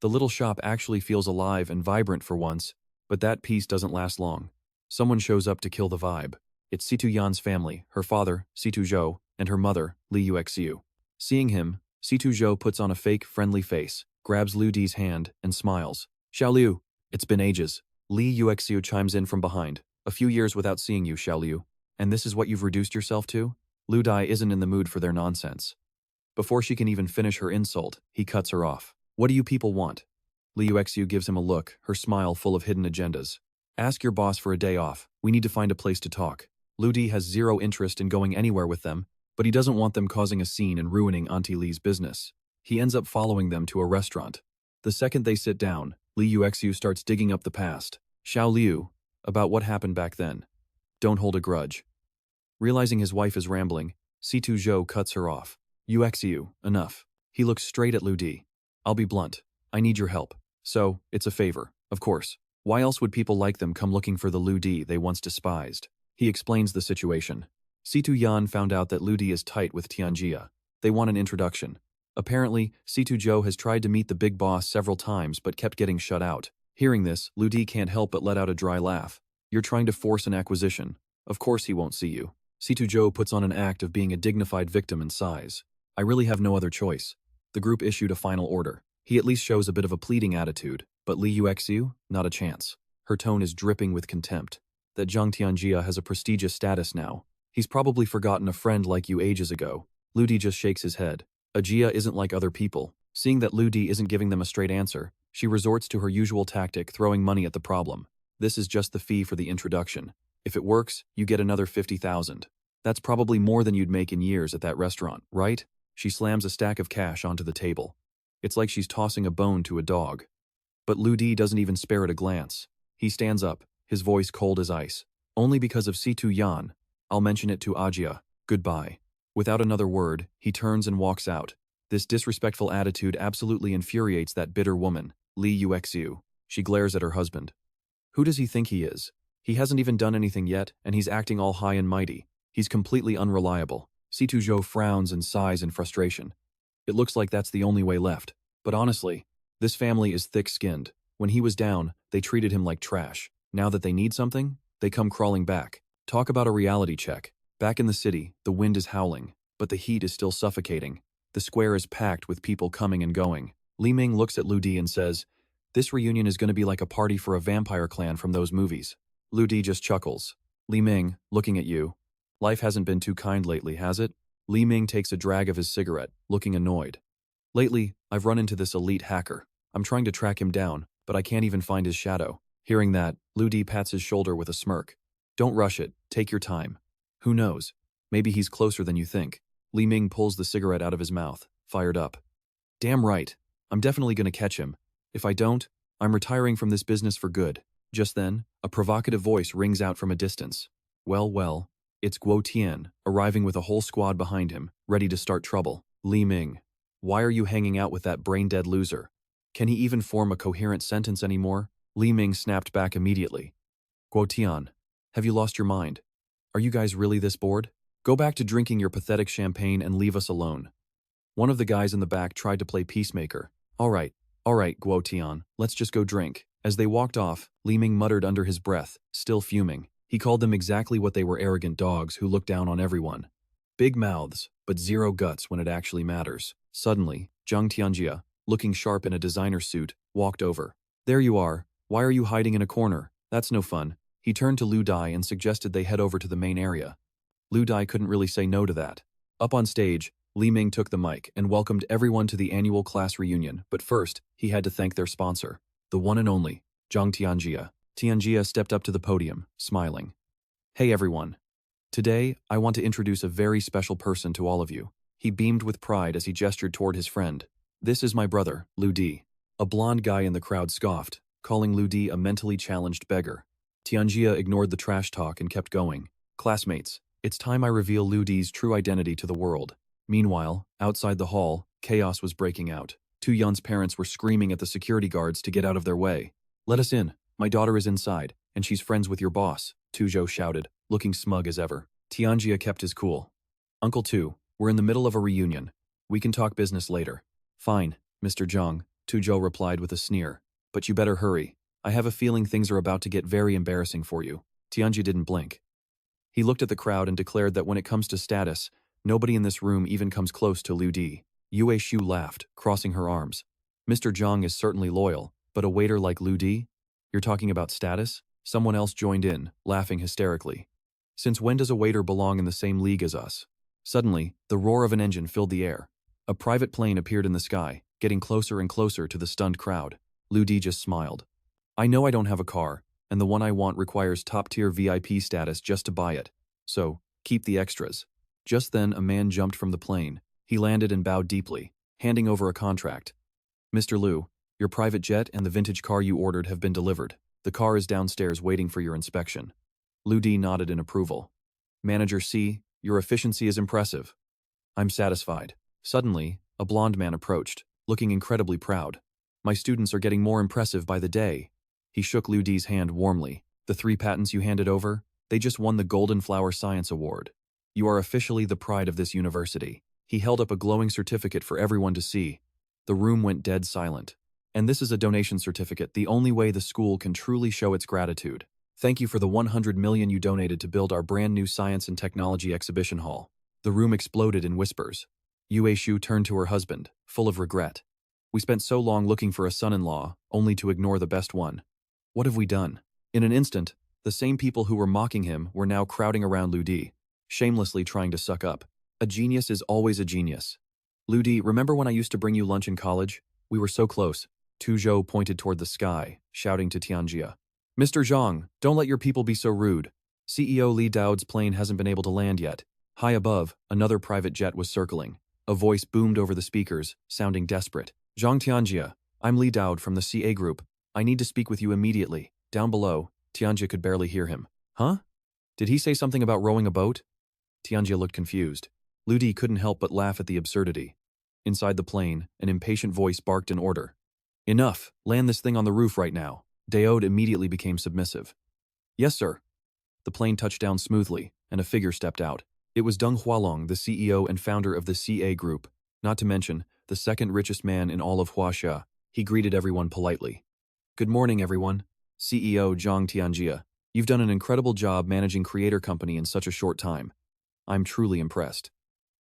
The little shop actually feels alive and vibrant for once, but that peace doesn't last long. Someone shows up to kill the vibe. It's Situ Yan's family, her father, Situ Zhou, and her mother, Li Yuexiu. Seeing him, Situ Zhou puts on a fake, friendly face, grabs Lu Di's hand, and smiles. Xiaoliu, it's been ages. Li Yuexiu chimes in from behind. A few years without seeing you, Xiaoliu. And this is what you've reduced yourself to? Lu Di isn't in the mood for their nonsense. Before she can even finish her insult, he cuts her off. What do you people want? Li Yuexiu gives him a look, her smile full of hidden agendas. Ask your boss for a day off. We need to find a place to talk. Lu Di has zero interest in going anywhere with them, but he doesn't want them causing a scene and ruining Auntie Li's business. He ends up following them to a restaurant. The second they sit down, Li Yuexiu starts digging up the past. Xiaoliu, about what happened back then. Don't hold a grudge. Realizing his wife is rambling, Situ Zhou cuts her off. Yuexiu, enough. He looks straight at Lu Di. I'll be blunt. I need your help. So, it's a favor, of course. Why else would people like them come looking for the Lu Di they once despised? He explains the situation. Situ Yan found out that Lu Di is tight with Tianjia. They want an introduction. Apparently, Situ Zhou has tried to meet the big boss several times but kept getting shut out. Hearing this, Lu Di can't help but let out a dry laugh. You're trying to force an acquisition. Of course he won't see you. Situ Zhou puts on an act of being a dignified victim and sighs. I really have no other choice. The group issued a final order. He at least shows a bit of a pleading attitude, but Li Yuexiu, not a chance. Her tone is dripping with contempt. That Zhang Tianjia has a prestigious status now. He's probably forgotten a friend like you ages ago. Lu Di just shakes his head. Ajia isn't like other people. Seeing that Lu Di isn't giving them a straight answer, she resorts to her usual tactic, throwing money at the problem. This is just the fee for the introduction. If it works, you get another 50,000. That's probably more than you'd make in years at that restaurant, right? She slams a stack of cash onto the table. It's like she's tossing a bone to a dog. But Lu Di doesn't even spare it a glance. He stands up, his voice cold as ice. Only because of Situ Yan. I'll mention it to Ajia. Goodbye. Without another word, he turns and walks out. This disrespectful attitude absolutely infuriates that bitter woman, Li Yuexiu. She glares at her husband. Who does he think he is? He hasn't even done anything yet, and he's acting all high and mighty. He's completely unreliable. Situ Zhou frowns and sighs in frustration. It looks like that's the only way left. But honestly, this family is thick-skinned. When he was down, they treated him like trash. Now that they need something, they come crawling back. Talk about a reality check. Back in the city, the wind is howling, but the heat is still suffocating. The square is packed with people coming and going. Li Ming looks at Lu Di and says, this reunion is going to be like a party for a vampire clan from those movies. Lu Di just chuckles. Li Ming, looking at you. Life hasn't been too kind lately, has it? Li Ming takes a drag of his cigarette, looking annoyed. Lately, I've run into this elite hacker. I'm trying to track him down, but I can't even find his shadow. Hearing that, Lu Di pats his shoulder with a smirk. Don't rush it, take your time. Who knows? Maybe he's closer than you think. Li Ming pulls the cigarette out of his mouth, fired up. Damn right. I'm definitely gonna catch him. If I don't, I'm retiring from this business for good. Just then, a provocative voice rings out from a distance. Well, it's Guo Tian, arriving with a whole squad behind him, ready to start trouble. Li Ming, why are you hanging out with that brain-dead loser? Can he even form a coherent sentence anymore? Li Ming snapped back immediately. Guo Tian, have you lost your mind? Are you guys really this bored? Go back to drinking your pathetic champagne and leave us alone. One of the guys in the back tried to play peacemaker. Alright, Guo Tian, let's just go drink. As they walked off, Li Ming muttered under his breath, still fuming. He called them exactly what they were, arrogant dogs who looked down on everyone. Big mouths, but zero guts when it actually matters. Suddenly, Zhang Tianjia, looking sharp in a designer suit, walked over. There you are, why are you hiding in a corner? That's no fun. He turned to Lu Dai and suggested they head over to the main area. Lu Dai couldn't really say no to that. Up on stage, Li Ming took the mic and welcomed everyone to the annual class reunion, but first, he had to thank their sponsor, the one and only, Zhang Tianjia. Tianjia stepped up to the podium, smiling. Hey everyone. Today, I want to introduce a very special person to all of you. He beamed with pride as he gestured toward his friend. This is my brother, Lu Di. A blonde guy in the crowd scoffed, calling Lu Di a mentally challenged beggar. Tianjia ignored the trash talk and kept going. Classmates, it's time I reveal Lu Di's true identity to the world. Meanwhile, outside the hall, chaos was breaking out. Tu Yun's parents were screaming at the security guards to get out of their way. Let us in. My daughter is inside, and she's friends with your boss, Tu Zhou shouted, looking smug as ever. Tianjia kept his cool. Uncle Tu, we're in the middle of a reunion. We can talk business later. Fine, Mr. Zhang, Tu Zhou replied with a sneer. But you better hurry. I have a feeling things are about to get very embarrassing for you. Tianjia didn't blink. He looked at the crowd and declared that when it comes to status, nobody in this room even comes close to Lu Di. Yue Shu laughed, crossing her arms. Mr. Zhang is certainly loyal, but a waiter like Lu Di? You're talking about status? Someone else joined in, laughing hysterically. Since when does a waiter belong in the same league as us? Suddenly, the roar of an engine filled the air. A private plane appeared in the sky, getting closer and closer to the stunned crowd. Lu Di just smiled. I know I don't have a car, and the one I want requires top-tier VIP status just to buy it. So, keep the extras. Just then, a man jumped from the plane. He landed and bowed deeply, handing over a contract. Mr. Lu, your private jet and the vintage car you ordered have been delivered. The car is downstairs waiting for your inspection. Lu Di nodded in approval. Manager C, your efficiency is impressive. I'm satisfied. Suddenly, a blond man approached, looking incredibly proud. My students are getting more impressive by the day. He shook Lu Di's hand warmly. The 3 patents you handed over, they just won the Golden Flower Science Award. You are officially the pride of this university. He held up a glowing certificate for everyone to see. The room went dead silent. And this is a donation certificate, the only way the school can truly show its gratitude. Thank you for the 100 million you donated to build our brand new science and technology exhibition hall. The room exploded in whispers. Yue Shu turned to her husband, full of regret. We spent so long looking for a son-in-law, only to ignore the best one. What have we done? In an instant, the same people who were mocking him were now crowding around Lu Di, shamelessly trying to suck up. A genius is always a genius. Lu Di, remember when I used to bring you lunch in college? We were so close. Tu Zhou pointed toward the sky, shouting to Tianjia. Mr. Zhang, don't let your people be so rude. CEO Li Dao's plane hasn't been able to land yet. High above, another private jet was circling. A voice boomed over the speakers, sounding desperate. Zhang Tianjia, I'm Li Dao from the CA group. I need to speak with you immediately. Down below, Tianjia could barely hear him. Huh? Did he say something about rowing a boat? Tianjia looked confused. Lu Di couldn't help but laugh at the absurdity. Inside the plane, an impatient voice barked an order. Enough, land this thing on the roof right now. Daode immediately became submissive. Yes, sir. The plane touched down smoothly, and a figure stepped out. It was Deng Hualong, the CEO and founder of the CA group, not to mention, the second richest man in all of Huaxia. He greeted everyone politely. Good morning, everyone. CEO Zhang Tianjia. You've done an incredible job managing Creator Company in such a short time. I'm truly impressed.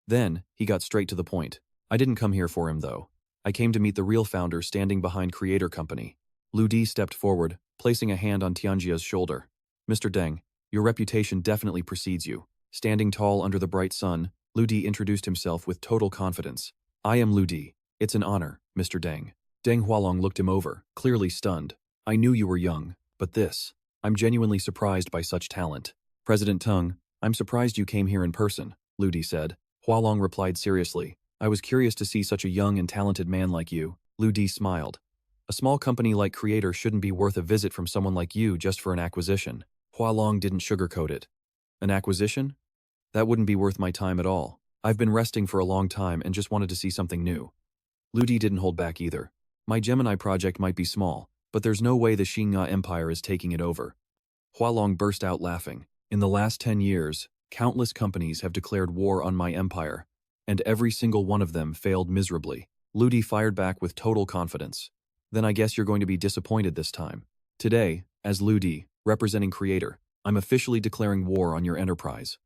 Then, he got straight to the point. I didn't come here for him, though. I came to meet the real founder standing behind Creator Company. Lu Di stepped forward, placing a hand on Tianjia's shoulder. Mr. Deng, your reputation definitely precedes you. Standing tall under the bright sun, Lu Di introduced himself with total confidence. I am Lu Di. It's an honor, Mr. Deng. Deng Hualong looked him over, clearly stunned. I knew you were young, but this. I'm genuinely surprised by such talent. President Teng, I'm surprised you came here in person, Lu Di said. Hualong replied seriously. I was curious to see such a young and talented man like you. Lu Di smiled. A small company like Creator shouldn't be worth a visit from someone like you just for an acquisition. Hualong didn't sugarcoat it. An acquisition? That wouldn't be worth my time at all. I've been resting for a long time and just wanted to see something new. Lu Di didn't hold back either. My Gemini project might be small, but there's no way the Xingna Empire is taking it over. Hualong burst out laughing. In the last 10 years, countless companies have declared war on my empire, and every single one of them failed miserably. Lu Di fired back with total confidence. Then I guess you're going to be disappointed this time. Today, as Lu Di, representing creator, I'm officially declaring war on your enterprise.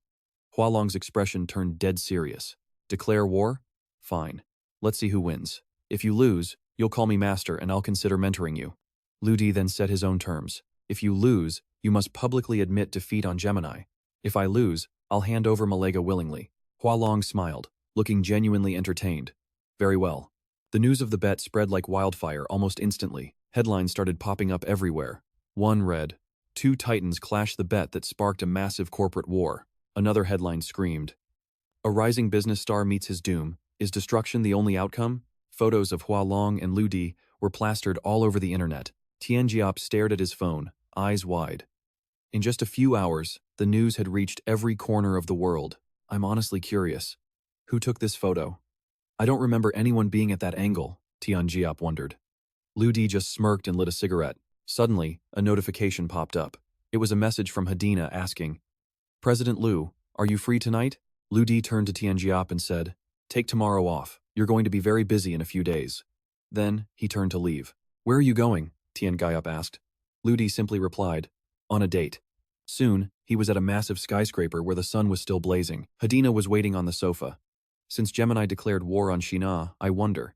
Hualong's expression turned dead serious. Declare war? Fine. Let's see who wins. If you lose, you'll call me master and I'll consider mentoring you. Lu Di then set his own terms. If you lose, you must publicly admit defeat on Gemini. If I lose, I'll hand over Malega willingly. Hualong smiled, looking genuinely entertained. Very well. The news of the bet spread like wildfire almost instantly. Headlines started popping up everywhere. One read, "Two titans clash the bet that sparked a massive corporate war." Another headline screamed, "A rising business star meets his doom. Is destruction the only outcome?" Photos of Hualong and Lu Di were plastered all over the internet. Tianjiop stared at his phone, eyes wide. In just a few hours, the news had reached every corner of the world. I'm honestly curious. Who took this photo? I don't remember anyone being at that angle, Tianjiop wondered. Lu Di just smirked and lit a cigarette. Suddenly, a notification popped up. It was a message from Hadina asking, "President Lu, are you free tonight?" Lu Di turned to Tianjiop and said, "Take tomorrow off. You're going to be very busy in a few days." Then, he turned to leave. "Where are you going?" Tianjiop asked. Lu Di simply replied, "On a date." Soon, he was at a massive skyscraper where the sun was still blazing. Hadina was waiting on the sofa. Since Gemini declared war on China, I wonder,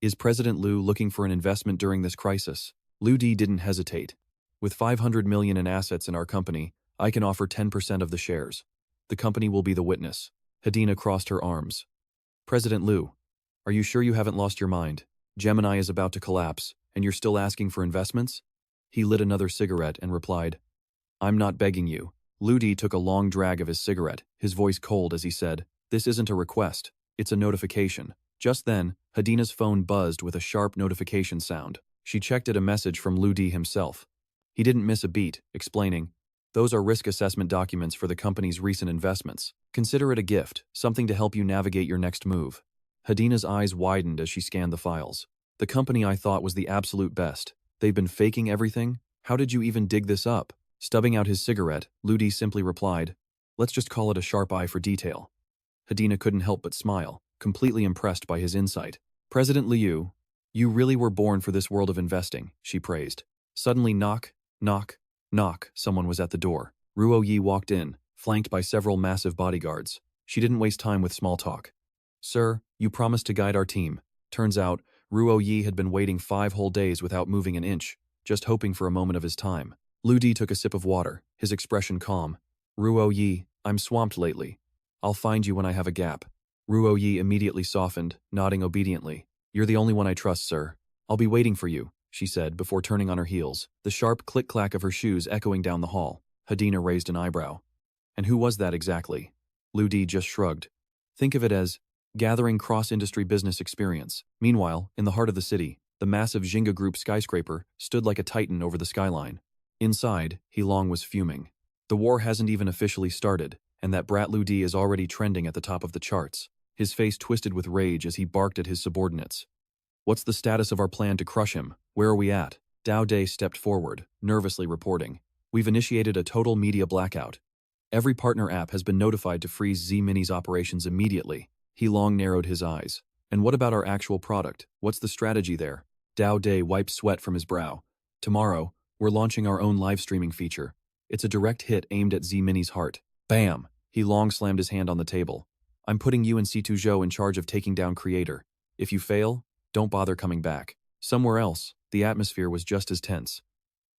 is President Lu looking for an investment during this crisis? Lu Di didn't hesitate. With 500 million in assets in our company, I can offer 10% of the shares. The company will be the witness. Hadina crossed her arms. President Lu, are you sure you haven't lost your mind? Gemini is about to collapse, and you're still asking for investments? He lit another cigarette and replied, I'm not begging you. Lu Di took a long drag of his cigarette, his voice cold as he said, This isn't a request, it's a notification. Just then, Hadina's phone buzzed with a sharp notification sound. She checked a message from Lu Di himself. He didn't miss a beat, explaining, Those are risk assessment documents for the company's recent investments. Consider it a gift, something to help you navigate your next move. Hadina's eyes widened as she scanned the files. The company I thought was the absolute best. They've been faking everything? How did you even dig this up? Stubbing out his cigarette, Lu Di simply replied, Let's just call it a sharp eye for detail. Hadina couldn't help but smile, completely impressed by his insight. President Liu, you really were born for this world of investing, she praised. Suddenly knock, knock, knock, someone was at the door. Ruo Yi walked in, flanked by several massive bodyguards. She didn't waste time with small talk. Sir, you promised to guide our team. Turns out, Ruo Yi had been waiting 5 whole days without moving an inch, just hoping for a moment of his time. Lu Di took a sip of water, his expression calm. Ruo Yi, I'm swamped lately. I'll find you when I have a gap. Ruo Yi immediately softened, nodding obediently. You're the only one I trust, sir. I'll be waiting for you, she said before turning on her heels, the sharp click-clack of her shoes echoing down the hall. Hadina raised an eyebrow. And who was that exactly? Lu Di just shrugged. Think of it as gathering cross-industry business experience. Meanwhile, in the heart of the city, the massive Zhinga Group skyscraper stood like a titan over the skyline. Inside, Yulong was fuming. The war hasn't even officially started, and that brat Lu Di is already trending at the top of the charts. His face twisted with rage as he barked at his subordinates. What's the status of our plan to crush him? Where are we at? Dao Day stepped forward, nervously reporting. We've initiated a total media blackout. Every partner app has been notified to freeze Z-Mini's operations immediately. Yulong narrowed his eyes. And what about our actual product? What's the strategy there? Dao Day wiped sweat from his brow. Tomorrow, we're launching our own live streaming feature. It's a direct hit aimed at Z-Mini's heart. Bam! Yulong slammed his hand on the table. I'm putting you and Situ Zhou in charge of taking down Creator. If you fail, don't bother coming back. Somewhere else, the atmosphere was just as tense.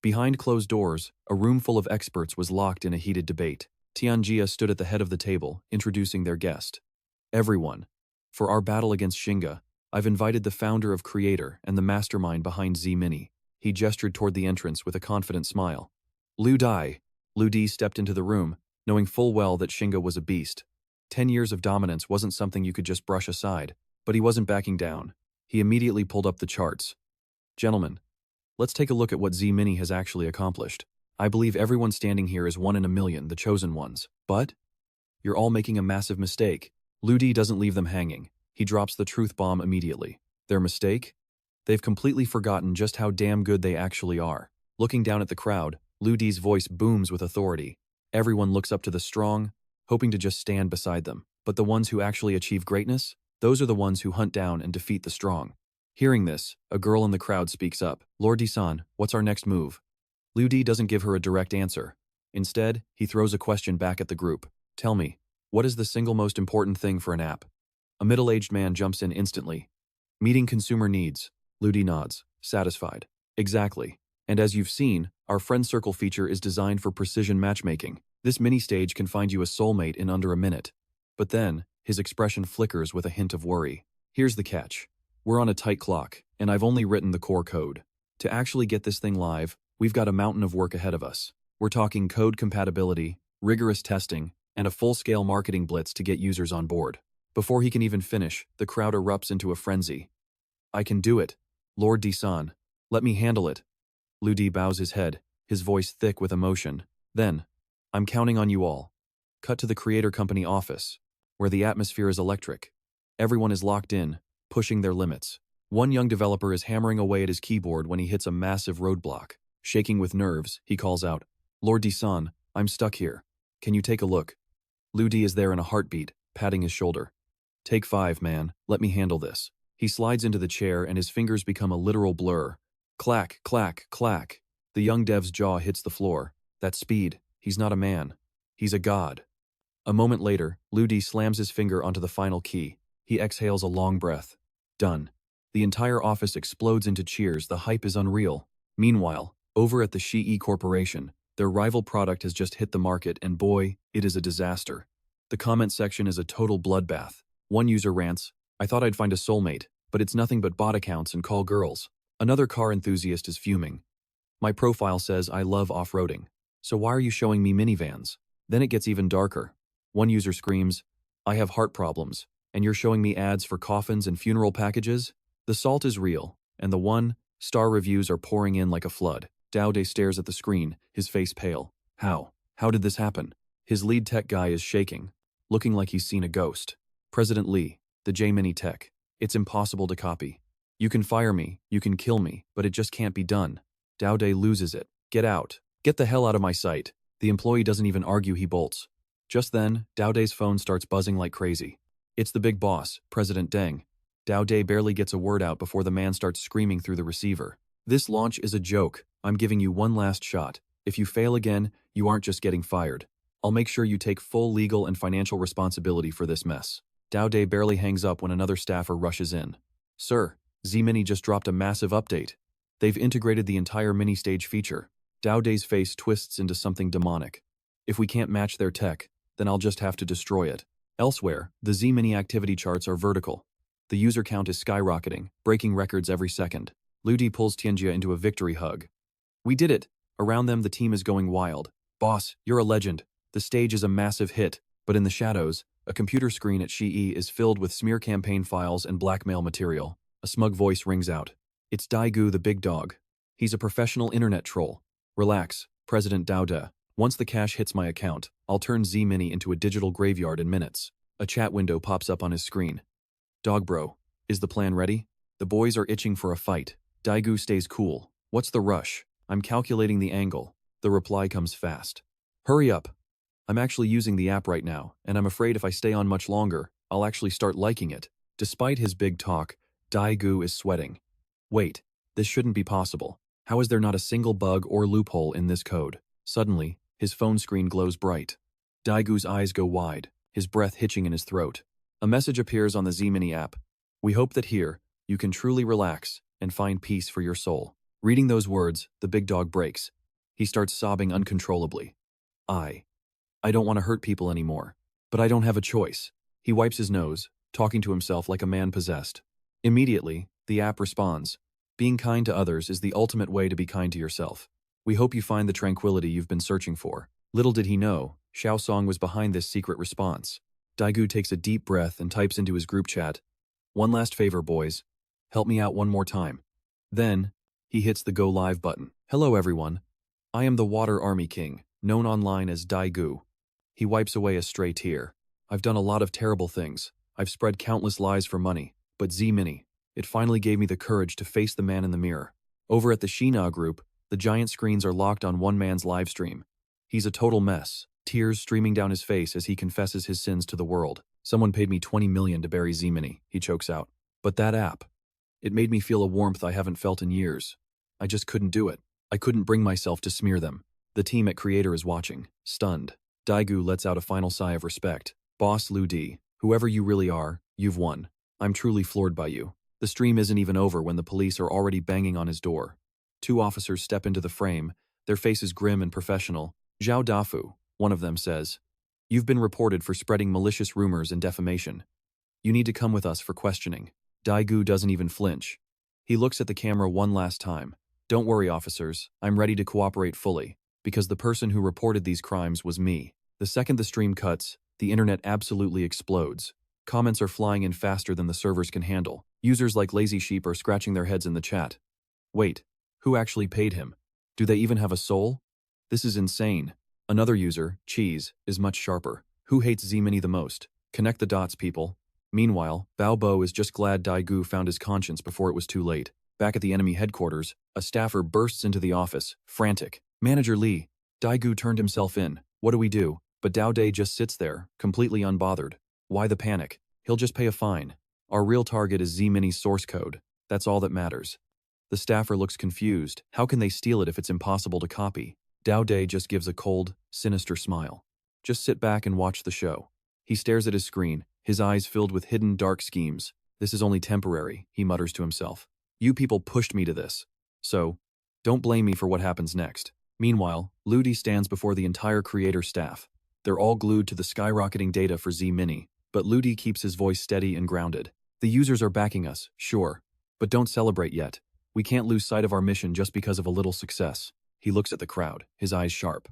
Behind closed doors, a room full of experts was locked in a heated debate. Tianjia stood at the head of the table, introducing their guest. Everyone. For our battle against Shinga, I've invited the founder of Creator and the mastermind behind Z-Mini. He gestured toward the entrance with a confident smile. Lu Di stepped into the room, knowing full well that Shinga was a beast. 10 years of dominance wasn't something you could just brush aside, but he wasn't backing down. He immediately pulled up the charts. Gentlemen, let's take a look at what Z-Mini has actually accomplished. I believe everyone standing here is 1 in a million, the chosen ones. But you're all making a massive mistake. Lu Di doesn't leave them hanging. He drops the truth bomb immediately. Their mistake? They've completely forgotten just how damn good they actually are. Looking down at the crowd, Lu Di's voice booms with authority. Everyone looks up to the strong, hoping to just stand beside them. But the ones who actually achieve greatness? Those are the ones who hunt down and defeat the strong. Hearing this, a girl in the crowd speaks up. Lord Di-san, what's our next move? Liu Di doesn't give her a direct answer. Instead, he throws a question back at the group. Tell me, what is the single most important thing for an app? A middle-aged man jumps in instantly. Meeting consumer needs. Liu Di nods, satisfied. Exactly. And as you've seen, our friend circle feature is designed for precision matchmaking. This mini-stage can find you a soulmate in under a minute. But then, his expression flickers with a hint of worry. Here's the catch. We're on a tight clock, and I've only written the core code. To actually get this thing live, we've got a mountain of work ahead of us. We're talking code compatibility, rigorous testing, and a full-scale marketing blitz to get users on board. Before he can even finish, the crowd erupts into a frenzy. I can do it. Lord Di-san. Let me handle it. Liu Di bows his head, his voice thick with emotion. Then, I'm counting on you all. Cut to the creator company office, where the atmosphere is electric. Everyone is locked in, pushing their limits. One young developer is hammering away at his keyboard when he hits a massive roadblock. Shaking with nerves, he calls out, Lord Di-san, I'm stuck here. Can you take a look? Liu Di is there in a heartbeat, patting his shoulder. Take 5, man. Let me handle this. He slides into the chair and his fingers become a literal blur. Clack, clack, clack. The young dev's jaw hits the floor. That speed. He's not a man. He's a god. A moment later, Liu Di slams his finger onto the final key. He exhales a long breath. Done. The entire office explodes into cheers. The hype is unreal. Meanwhile, over at the Shi Corporation, their rival product has just hit the market and boy, it is a disaster. The comment section is a total bloodbath. One user rants, I thought I'd find a soulmate, but it's nothing but bot accounts and call girls. Another car enthusiast is fuming. My profile says I love off-roading. So why are you showing me minivans? Then it gets even darker. One user screams, I have heart problems, and you're showing me ads for coffins and funeral packages? The salt is real, and the 1-star reviews are pouring in like a flood. Dowday stares at the screen, his face pale. How? How did this happen? His lead tech guy is shaking, looking like he's seen a ghost. President Lee, the J-Mini tech. It's impossible to copy. You can fire me, you can kill me, but it just can't be done. Dowday loses it. Get out. Get the hell out of my sight. The employee doesn't even argue, he bolts. Just then, Dowday's phone starts buzzing like crazy. It's the big boss, President Deng. Dowday barely gets a word out before the man starts screaming through the receiver. This launch is a joke. I'm giving you one last shot. If you fail again, you aren't just getting fired. I'll make sure you take full legal and financial responsibility for this mess. Dowday barely hangs up when another staffer rushes in. Sir, Z-Mini just dropped a massive update. They've integrated the entire mini-stage feature. Dowday's face twists into something demonic. If we can't match their tech, then I'll just have to destroy it. Elsewhere, the Z-Mini activity charts are vertical. The user count is skyrocketing, breaking records every second. Liu Di pulls Tianjia into a victory hug. We did it! Around them the team is going wild. Boss, you're a legend. The stage is a massive hit, but in the shadows, a computer screen at Shi is filled with smear campaign files and blackmail material. A smug voice rings out. It's Daegu the big dog. He's a professional internet troll. Relax, President Dowda. Once the cash hits my account, I'll turn Z-Mini into a digital graveyard in minutes. A chat window pops up on his screen. Dog bro, is the plan ready? The boys are itching for a fight. Daegu stays cool. What's the rush? I'm calculating the angle. The reply comes fast. Hurry up. I'm actually using the app right now, and I'm afraid if I stay on much longer, I'll actually start liking it. Despite his big talk, Daegu is sweating. Wait, this shouldn't be possible. How is there not a single bug or loophole in this code? Suddenly, his phone screen glows bright. Daegu's eyes go wide, his breath hitching in his throat. A message appears on the Z-Mini app. We hope that here, you can truly relax and find peace for your soul. Reading those words, the big dog breaks. He starts sobbing uncontrollably. I don't want to hurt people anymore, but I don't have a choice. He wipes his nose, talking to himself like a man possessed. Immediately, the app responds. Being kind to others is the ultimate way to be kind to yourself. We hope you find the tranquility you've been searching for. Little did he know, Xiaosong was behind this secret response. Daegu takes a deep breath and types into his group chat. One last favor, boys. Help me out one more time. Then, he hits the Go Live button. Hello everyone. I am the Water Army King, known online as Daegu. He wipes away a stray tear. I've done a lot of terrible things. I've spread countless lies for money. But Z-Mini, it finally gave me the courage to face the man in the mirror. Over at the Shina group, the giant screens are locked on one man's live stream. He's a total mess, tears streaming down his face as he confesses his sins to the world. Someone paid me 20 million to bury Z-Mini, he chokes out. But that app, it made me feel a warmth I haven't felt in years. I just couldn't do it. I couldn't bring myself to smear them. The team at Creator is watching, stunned. Daegu lets out a final sigh of respect. Boss Lu Di, whoever you really are, you've won. I'm truly floored by you. The stream isn't even over when the police are already banging on his door. Two officers step into the frame, their faces grim and professional. Zhao Dafu, one of them says, "You've been reported for spreading malicious rumors and defamation. You need to come with us for questioning." Daegu doesn't even flinch. He looks at the camera one last time. "Don't worry, officers, I'm ready to cooperate fully, because the person who reported these crimes was me." The second the stream cuts, the internet absolutely explodes. Comments are flying in faster than the servers can handle. Users like Lazy Sheep are scratching their heads in the chat. Wait, who actually paid him? Do they even have a soul? This is insane. Another user, Cheese, is much sharper. Who hates Z-Mini the most? Connect the dots, people. Meanwhile, Bao Bo is just glad Daegu found his conscience before it was too late. Back at the enemy headquarters, a staffer bursts into the office, frantic. "Manager Lee, Daegu turned himself in. What do we do?" But Dao Day just sits there, completely unbothered. Why the panic? He'll just pay a fine. Our real target is Z-Mini's source code. That's all that matters. The staffer looks confused. How can they steal it if it's impossible to copy? Dao Day just gives a cold, sinister smile. Just sit back and watch the show. He stares at his screen, his eyes filled with hidden dark schemes. "This is only temporary," he mutters to himself. "You people pushed me to this. So, don't blame me for what happens next." Meanwhile, Ludi stands before the entire Creator staff. They're all glued to the skyrocketing data for Z-Mini, but Ludi keeps his voice steady and grounded. "The users are backing us, sure, but don't celebrate yet. We can't lose sight of our mission just because of a little success." He looks at the crowd, his eyes sharp.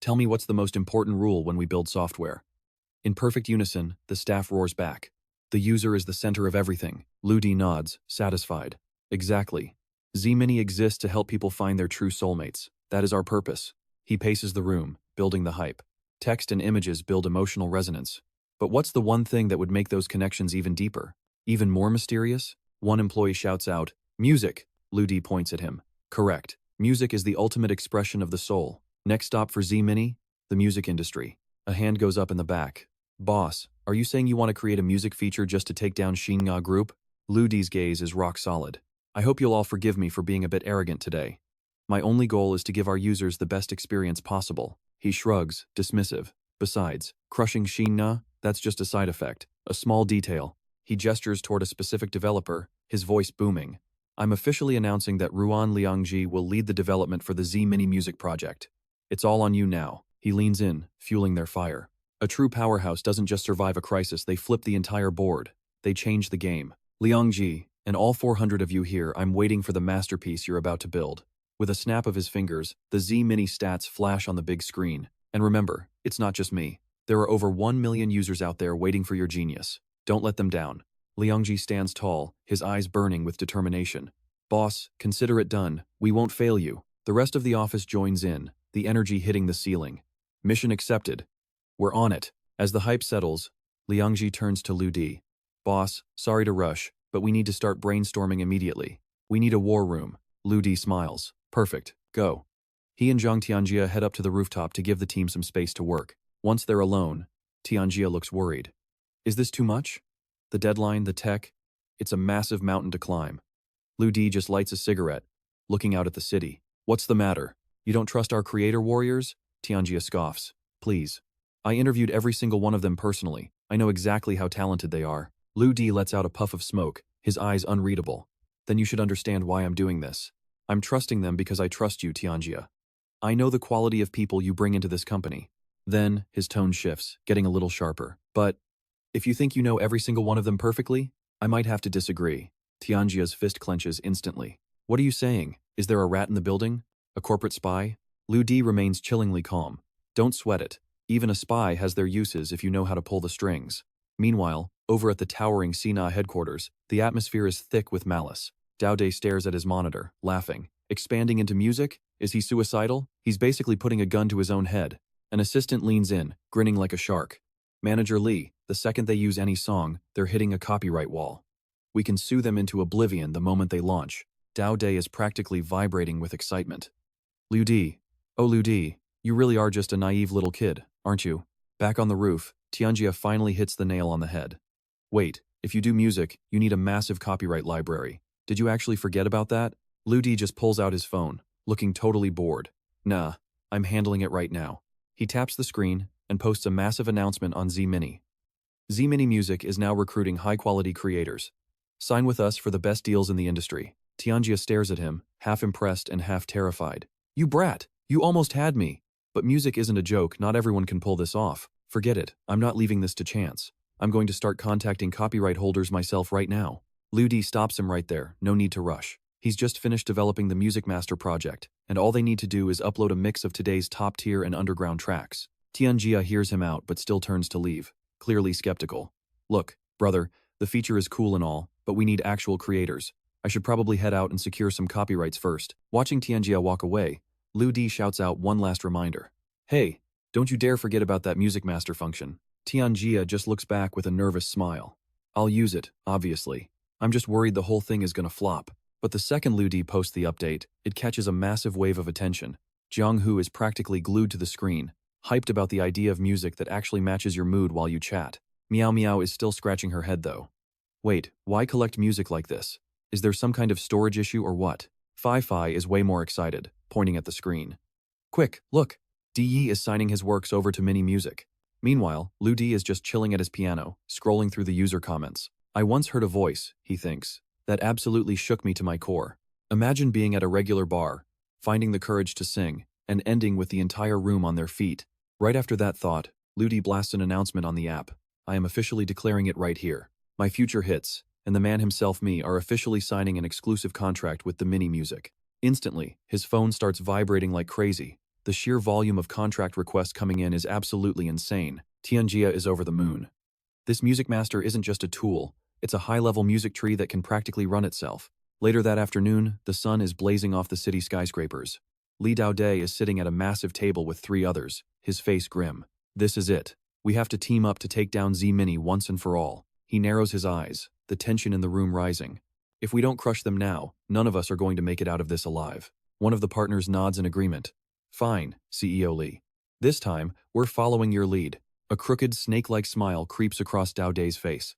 "Tell me what's the most important rule when we build software?" In perfect unison, the staff roars back. "The user is the center of everything." Ludi nods, satisfied. "Exactly. Z-Mini exists to help people find their true soulmates. That is our purpose." He paces the room, building the hype. Text and images build emotional resonance. But what's the one thing that would make those connections even deeper? Even more mysterious? One employee shouts out, "Music!" Ludi points at him. "Correct. Music is the ultimate expression of the soul." Next stop for Z-Mini? The music industry. A hand goes up in the back. "Boss, are you saying you want to create a music feature just to take down Xinhua Group?" Ludi's gaze is rock solid. "I hope you'll all forgive me for being a bit arrogant today. My only goal is to give our users the best experience possible." He shrugs, dismissive. "Besides, crushing Xinhua, that's just a side effect, a small detail." He gestures toward a specific developer, his voice booming. "I'm officially announcing that Ruan Liangji will lead the development for the Z-Mini music project. It's all on you now." He leans in, fueling their fire. A true powerhouse doesn't just survive a crisis, they flip the entire board. They change the game. "Liangji, and all 400 of you here, I'm waiting for the masterpiece you're about to build." With a snap of his fingers, the Z-Mini stats flash on the big screen. And remember, it's not just me. There are over 1 million users out there waiting for your genius. Don't let them down. Liangji stands tall, his eyes burning with determination. "Boss, consider it done. We won't fail you." The rest of the office joins in, the energy hitting the ceiling. "Mission accepted. We're on it." As the hype settles, Liangji turns to Lu Di. "Boss, sorry to rush, but we need to start brainstorming immediately. We need a war room." Lu Di smiles. "Perfect. Go." He and Zhang Tianjia head up to the rooftop to give the team some space to work. Once they're alone, Tianjia looks worried. "Is this too much? The deadline, the tech? It's a massive mountain to climb." Lu Di just lights a cigarette, looking out at the city. "What's the matter? You don't trust our creator warriors?" Tianjia scoffs. "Please. I interviewed every single one of them personally. I know exactly how talented they are." Lu Di lets out a puff of smoke, his eyes unreadable. "Then you should understand why I'm doing this. I'm trusting them because I trust you, Tianjia. I know the quality of people you bring into this company." Then, his tone shifts, getting a little sharper. "But, if you think you know every single one of them perfectly, I might have to disagree." Tianjia's fist clenches instantly. "What are you saying? Is there a rat in the building? A corporate spy?" Lu Di remains chillingly calm. "Don't sweat it. Even a spy has their uses if you know how to pull the strings." Meanwhile, over at the towering Sina headquarters, the atmosphere is thick with malice. Dao Day stares at his monitor, laughing. Expanding into music? Is he suicidal? He's basically putting a gun to his own head. An assistant leans in, grinning like a shark. "Manager Lee, the second they use any song, they're hitting a copyright wall. We can sue them into oblivion the moment they launch." Dao Day is practically vibrating with excitement. "Lu Di, oh Lu Di, you really are just a naive little kid, aren't you?" Back on the roof, Tianjia finally hits the nail on the head. Wait, if you do music, you need a massive copyright library. Did you actually forget about that? Lu Di just pulls out his phone, looking totally bored. Nah, I'm handling it right now. He taps the screen and posts a massive announcement on Z-Mini. Z-Mini Music is now recruiting high-quality creators. Sign with us for the best deals in the industry. Tianjia stares at him, half impressed and half terrified. You brat, you almost had me. But music isn't a joke, not everyone can pull this off. Forget it, I'm not leaving this to chance. I'm going to start contacting copyright holders myself right now. Lu Di stops him right there, no need to rush. He's just finished developing the Music Master project, and all they need to do is upload a mix of today's top-tier and underground tracks. Tianjia hears him out but still turns to leave, clearly skeptical. Look, brother, the feature is cool and all, but we need actual creators. I should probably head out and secure some copyrights first. Watching Tianjia walk away, Lu Di shouts out one last reminder. Hey, don't you dare forget about that Music Master function. Tianjia just looks back with a nervous smile. I'll use it, obviously. I'm just worried the whole thing is gonna flop. But the second Lu Di posts the update, it catches a massive wave of attention. Jiang Hu is practically glued to the screen, hyped about the idea of music that actually matches your mood while you chat. Meow Meow is still scratching her head though. Wait, why collect music like this? Is there some kind of storage issue or what? Fi Fi is way more excited, pointing at the screen. Quick, look! Di is signing his works over to Mini Music. Meanwhile, Lu Di is just chilling at his piano, scrolling through the user comments. I once heard a voice, he thinks, that absolutely shook me to my core. Imagine being at a regular bar, finding the courage to sing, and ending with the entire room on their feet. Right after that thought, Lu Di blasts an announcement on the app. I am officially declaring it right here. My future hits, and the man himself me are officially signing an exclusive contract with the Mini Music. Instantly, his phone starts vibrating like crazy. The sheer volume of contract requests coming in is absolutely insane. Tianjia is over the moon. This Music Master isn't just a tool, it's a high-level music tree that can practically run itself. Later that afternoon, the sun is blazing off the city skyscrapers. Li Daoday is sitting at a massive table with 3 others, his face grim. This is it. We have to team up to take down Z-Mini once and for all. He narrows his eyes, the tension in the room rising. If we don't crush them now, none of us are going to make it out of this alive. One of the partners nods in agreement. Fine, CEO Li. This time, we're following your lead. A crooked, snake-like smile creeps across Daoday's face.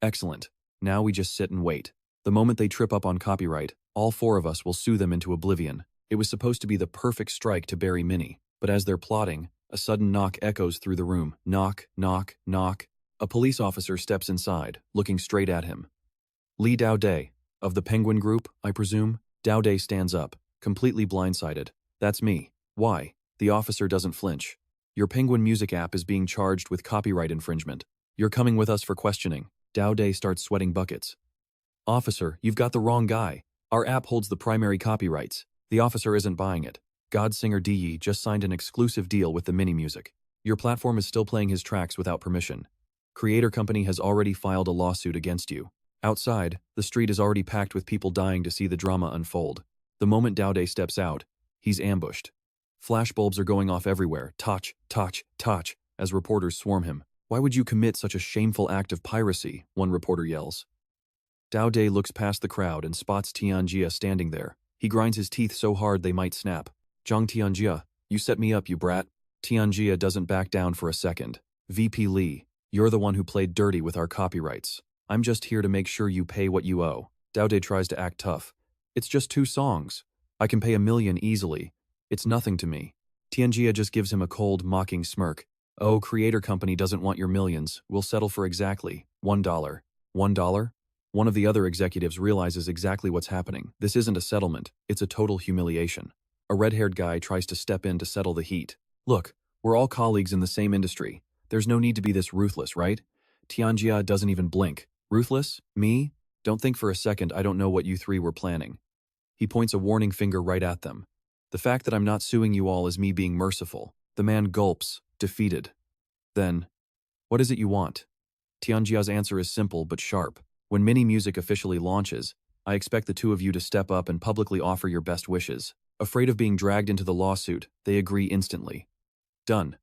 Excellent. Now we just sit and wait. The moment they trip up on copyright, all 4 of us will sue them into oblivion. It was supposed to be the perfect strike to bury Mini, but as they're plotting, a sudden knock echoes through the room. Knock, knock, knock. A police officer steps inside, looking straight at him. Li Daoday, of the Penguin Group, I presume? Daoday stands up, completely blindsided. That's me. Why? The officer doesn't flinch. Your Penguin Music app is being charged with copyright infringement. You're coming with us for questioning. Daoday starts sweating buckets. Officer, you've got the wrong guy. Our app holds the primary copyrights. The officer isn't buying it. God singer Di just signed an exclusive deal with the Mini Music. Your platform is still playing his tracks without permission. Creator company has already filed a lawsuit against you. Outside, the street is already packed with people dying to see the drama unfold. The moment Daoday steps out, he's ambushed. Flashbulbs are going off everywhere, toch, toch, toch, as reporters swarm him. Why would you commit such a shameful act of piracy? One reporter yells. Daoday looks past the crowd and spots Tianjia standing there. He grinds his teeth so hard they might snap. Zhang Tianjia, you set me up, you brat. Tianjia doesn't back down for a second. VP Li, you're the one who played dirty with our copyrights. I'm just here to make sure you pay what you owe. Daoday tries to act tough. It's just 2 songs. I can pay $1 million easily. It's nothing to me. Tianjia just gives him a cold, mocking smirk. Oh, creator company doesn't want your millions. We'll settle for exactly $1. $1? One of the other executives realizes exactly what's happening. This isn't a settlement. It's a total humiliation. A red-haired guy tries to step in to settle the heat. Look, we're all colleagues in the same industry. There's no need to be this ruthless, right? Tianjia doesn't even blink. Ruthless? Me? Don't think for a second I don't know what you 3 were planning. He points a warning finger right at them. The fact that I'm not suing you all is me being merciful. The man gulps, defeated. Then, what is it you want? Tianjia's answer is simple but sharp. When Mini Music officially launches, I expect the 2 of you to step up and publicly offer your best wishes. Afraid of being dragged into the lawsuit, they agree instantly. Done.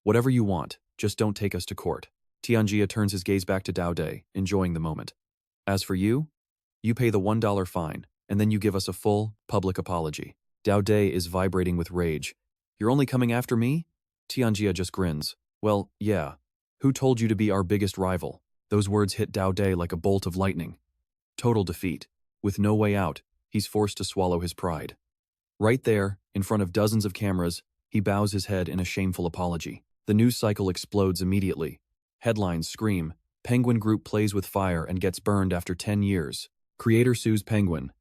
Whatever you want, just don't take us to court. Tianjia turns his gaze back to Daoday, enjoying the moment. As for you, you pay the $1 fine, and then you give us a full, public apology. Daoday is vibrating with rage. You're only coming after me? Tianjia just grins. Well, yeah. Who told you to be our biggest rival? Those words hit Dao Day like a bolt of lightning. Total defeat. With no way out, he's forced to swallow his pride. Right there, in front of dozens of cameras, he bows his head in a shameful apology. The news cycle explodes immediately. Headlines scream, Penguin Group plays with fire and gets burned after 10 years. Creator sues Penguin.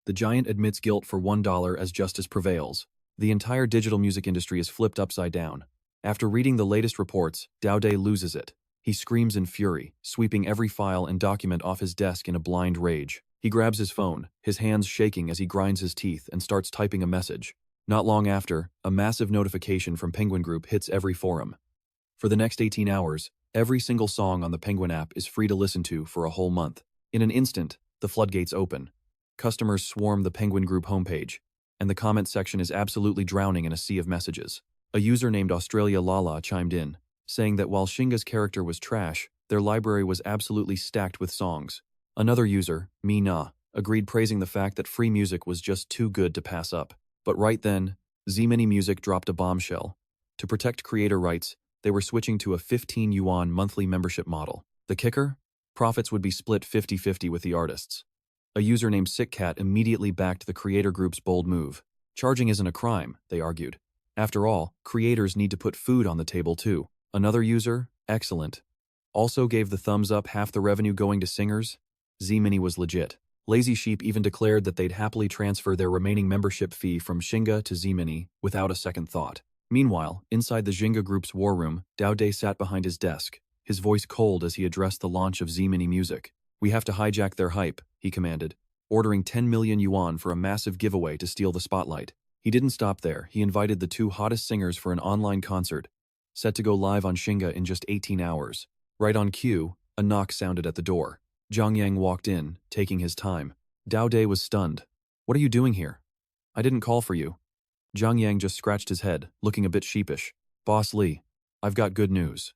The giant admits guilt for $1 as justice prevails. The entire digital music industry is flipped upside down. After reading the latest reports, Dao Day loses it. He screams in fury, sweeping every file and document off his desk in a blind rage. He grabs his phone, his hands shaking as he grinds his teeth and starts typing a message. Not long after, a massive notification from Penguin Group hits every forum. For the next 18 hours, every single song on the Penguin app is free to listen to for a whole month. In an instant, the floodgates open. Customers swarm the Penguin Group homepage, and the comment section is absolutely drowning in a sea of messages. A user named Australia Lala chimed in, saying that while Shinga's character was trash, their library was absolutely stacked with songs. Another user, Me Na, agreed, praising the fact that free music was just too good to pass up. But right then, Z-Mini Music dropped a bombshell. To protect creator rights, they were switching to a 15 yuan monthly membership model. The kicker? Profits would be split 50-50 with the artists. A user named SickCat immediately backed the creator group's bold move. Charging isn't a crime, they argued. After all, creators need to put food on the table too. Another user, Excellent, also gave the thumbs up, half the revenue going to singers. Z-Mini was legit. Lazy Sheep even declared that they'd happily transfer their remaining membership fee from Shinga to Z-Mini without a second thought. Meanwhile, inside the Zynga Group's war room, Dao Day sat behind his desk, his voice cold as he addressed the launch of Z-Mini Music. "We have to hijack their hype," he commanded, ordering 10 million yuan for a massive giveaway to steal the spotlight. He didn't stop there. He invited the two hottest singers for an online concert, set to go live on Shinga in just 18 hours. Right on cue, a knock sounded at the door. Zhang Yang walked in, taking his time. Dao Day was stunned. "What are you doing here?" "I didn't call for you." Zhang Yang just scratched his head, looking a bit sheepish. "Boss Li, I've got good news."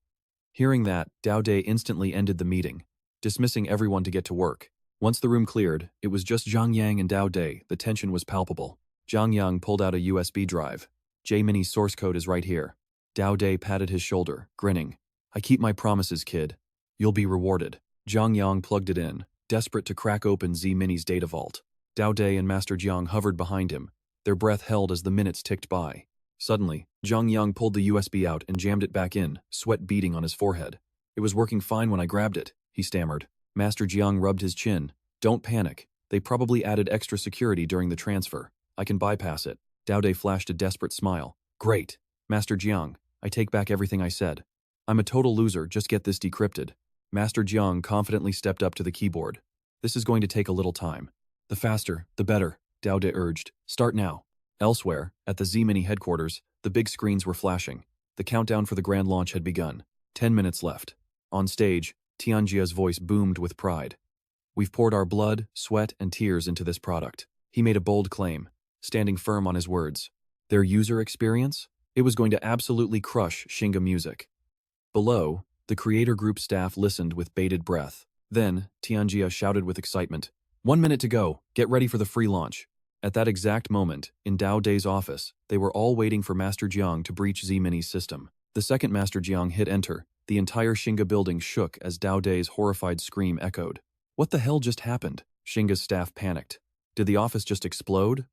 Hearing that, Dao Day instantly ended the meeting, dismissing everyone to get to work. Once the room cleared, it was just Zhang Yang and Dao Day. The tension was palpable. Zhang Yang pulled out a USB drive. "J-Mini's source code is right here." Dao Day patted his shoulder, grinning. "I keep my promises, kid. You'll be rewarded." Zhang Yang plugged it in, desperate to crack open Z-Mini's data vault. Dao Day and Master Jiang hovered behind him, their breath held as the minutes ticked by. Suddenly, Zhang Yang pulled the USB out and jammed it back in, sweat beading on his forehead. "It was working fine when I grabbed it," he stammered. Master Jiang rubbed his chin. "Don't panic. They probably added extra security during the transfer. I can bypass it." Dao Day flashed a desperate smile. "Great. Master Jiang, I take back everything I said. I'm a total loser, just get this decrypted." Master Jiang confidently stepped up to the keyboard. "This is going to take a little time." "The faster, the better," Dao Day urged. "Start now." Elsewhere, at the Z-Mini headquarters, the big screens were flashing. The countdown for the grand launch had begun. 10 minutes left. On stage, Tianjia's voice boomed with pride. "We've poured our blood, sweat, and tears into this product." He made a bold claim, standing firm on his words. Their user experience? It was going to absolutely crush Shinga Music. Below, the creator group staff listened with bated breath. Then, Tianjia shouted with excitement, "1 minute to go, get ready for the free launch." At that exact moment, in Dao Day's office, they were all waiting for Master Jiang to breach Z-Mini's system. The second Master Jiang hit enter, the entire Shinga building shook as Dao Day's horrified scream echoed. What the hell just happened? Shinga's staff panicked. Did the office just explode?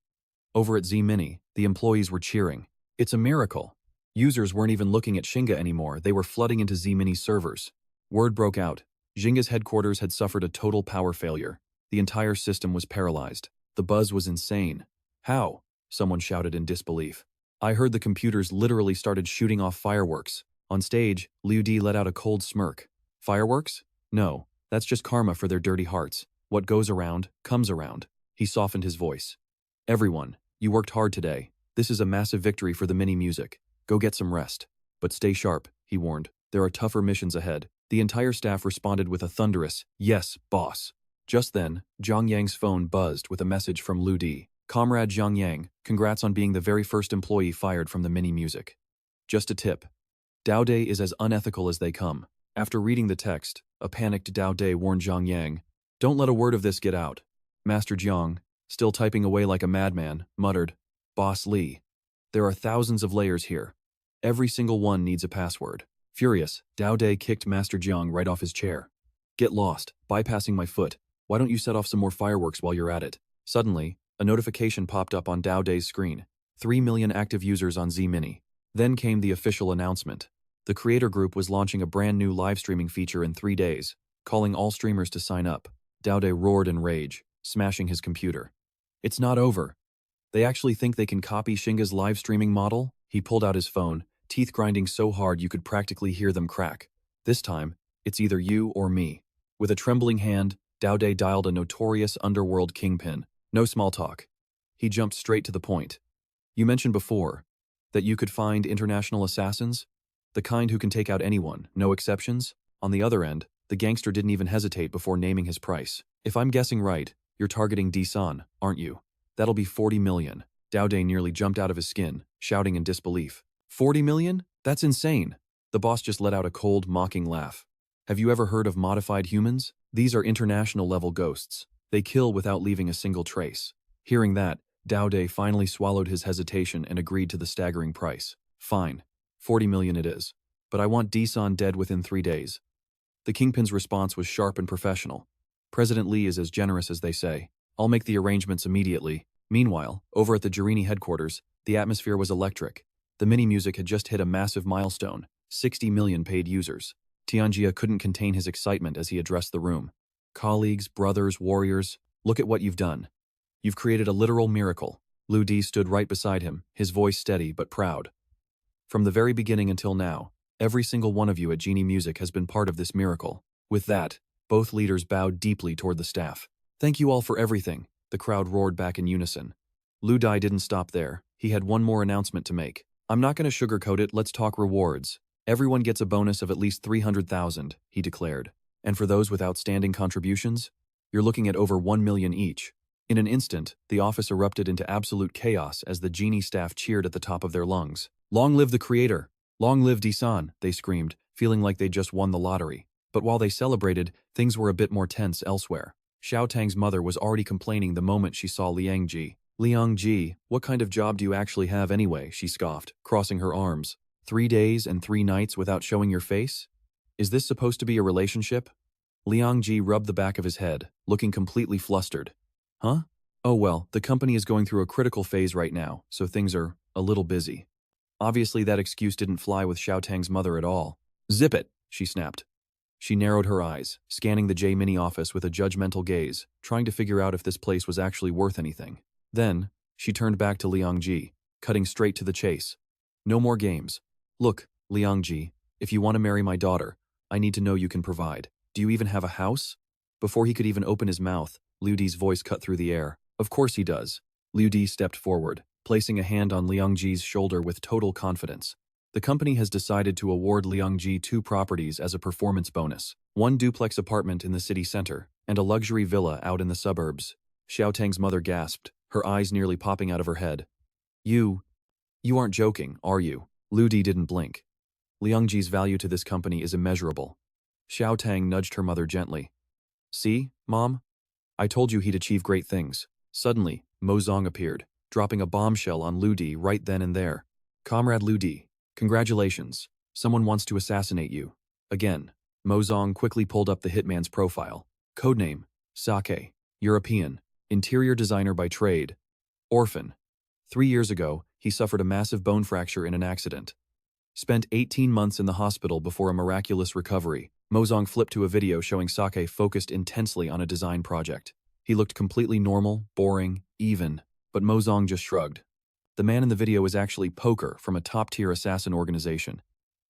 Over at Z-Mini, the employees were cheering. "It's a miracle." Users weren't even looking at Shinga anymore, they were flooding into Z-Mini's servers. Word broke out. Shinga's headquarters had suffered a total power failure. The entire system was paralyzed. The buzz was insane. "How?" someone shouted in disbelief. "I heard the computers literally started shooting off fireworks." On stage, Liu Di let out a cold smirk. "Fireworks? No, that's just karma for their dirty hearts. What goes around, comes around." He softened his voice. "Everyone, you worked hard today. This is a massive victory for the Mini Music. Go get some rest. But stay sharp," he warned. "There are tougher missions ahead." The entire staff responded with a thunderous, "Yes, boss." Just then, Zhang Yang's phone buzzed with a message from Liu Di. "Comrade Zhang Yang, congrats on being the very first employee fired from the Mini Music. Just a tip. Dao Day is as unethical as they come." After reading the text, a panicked Dao Day warned Zhang Yang, "Don't let a word of this get out." Master Jiang, still typing away like a madman, muttered, "Boss Li, there are thousands of layers here. Every single one needs a password." Furious, Dao De kicked Master Jiang right off his chair. Get lost, bypassing my foot. Why don't you set off some more fireworks while you're at it? Suddenly, a notification popped up on Dao De's screen. 3 million active users on Z-Mini. Then came the official announcement. The creator group was launching a brand new live streaming feature in 3 days, calling all streamers to sign up. Dao De roared in rage, smashing his computer. It's not over. They actually think they can copy Shinga's live streaming model? He pulled out his phone, teeth grinding so hard you could practically hear them crack. This time, it's either you or me. With a trembling hand, Dao De dialed a notorious underworld kingpin. No small talk. He jumped straight to the point. You mentioned before that you could find international assassins? The kind who can take out anyone, no exceptions? On the other end, the gangster didn't even hesitate before naming his price. If I'm guessing right, you're targeting D-San, aren't you? That'll be 40 million. Dao De nearly jumped out of his skin, shouting in disbelief. 40 million? That's insane. The boss just let out a cold, mocking laugh. Have you ever heard of modified humans? These are international-level ghosts. They kill without leaving a single trace. Hearing that, Dao De finally swallowed his hesitation and agreed to the staggering price. Fine. 40 million it is. But I want D-San dead within 3 days. The Kingpin's response was sharp and professional. President Lee is as generous as they say. I'll make the arrangements immediately. Meanwhile, over at the Jerini headquarters, the atmosphere was electric. The mini-music had just hit a massive milestone, 60 million paid users. Tianjia couldn't contain his excitement as he addressed the room. Colleagues, brothers, warriors, look at what you've done. You've created a literal miracle. Lu Di stood right beside him, his voice steady but proud. From the very beginning until now, every single one of you at Genie Music has been part of this miracle. With that, both leaders bowed deeply toward the staff. Thank you all for everything, the crowd roared back in unison. Lu Di didn't stop there. He had one more announcement to make. I'm not going to sugarcoat it, let's talk rewards. Everyone gets a bonus of at least 300,000, he declared. And for those with outstanding contributions, you're looking at over 1 million each. In an instant, the office erupted into absolute chaos as the Genie staff cheered at the top of their lungs. Long live the creator! Long live D-San, they screamed, feeling like they'd just won the lottery. But while they celebrated, things were a bit more tense elsewhere. Xiao Tang's mother was already complaining the moment she saw Liang Ji. Liang Ji, what kind of job do you actually have anyway? She scoffed, crossing her arms. 3 days and 3 nights without showing your face? Is this supposed to be a relationship? Liang Ji rubbed the back of his head, looking completely flustered. Huh? Oh well, the company is going through a critical phase right now, so things are a little busy. Obviously that excuse didn't fly with Xiao Tang's mother at all. Zip it, she snapped. She narrowed her eyes, scanning the J-Mini office with a judgmental gaze, trying to figure out if this place was actually worth anything. Then, she turned back to Liang Ji, cutting straight to the chase. No more games. Look, Liang Ji, if you want to marry my daughter, I need to know you can provide. Do you even have a house? Before he could even open his mouth, Liu Di's voice cut through the air. Of course he does. Liu Di stepped forward, placing a hand on Liang Ji's shoulder with total confidence. The company has decided to award Liang Ji 2 properties as a performance bonus. 1 duplex apartment in the city center, and a luxury villa out in the suburbs. Xiao Tang's mother gasped, her eyes nearly popping out of her head. You aren't joking, are you? Liu Di didn't blink. Liang Ji's value to this company is immeasurable. Xiao Tang nudged her mother gently. See, Mom? I told you he'd achieve great things. Suddenly, Mo Zong appeared, dropping a bombshell on Liu Di right then and there. Comrade Liu Di, congratulations. Someone wants to assassinate you. Again, Mo Zong quickly pulled up the hitman's profile. Codename, Sake, European, interior designer by trade, orphan. 3 years ago, he suffered a massive bone fracture in an accident. Spent 18 months in the hospital before a miraculous recovery. Mo Zong flipped to a video showing Sake focused intensely on a design project. He looked completely normal, boring, even, but Mo Zong just shrugged. The man in the video is actually Poker from a top-tier assassin organization.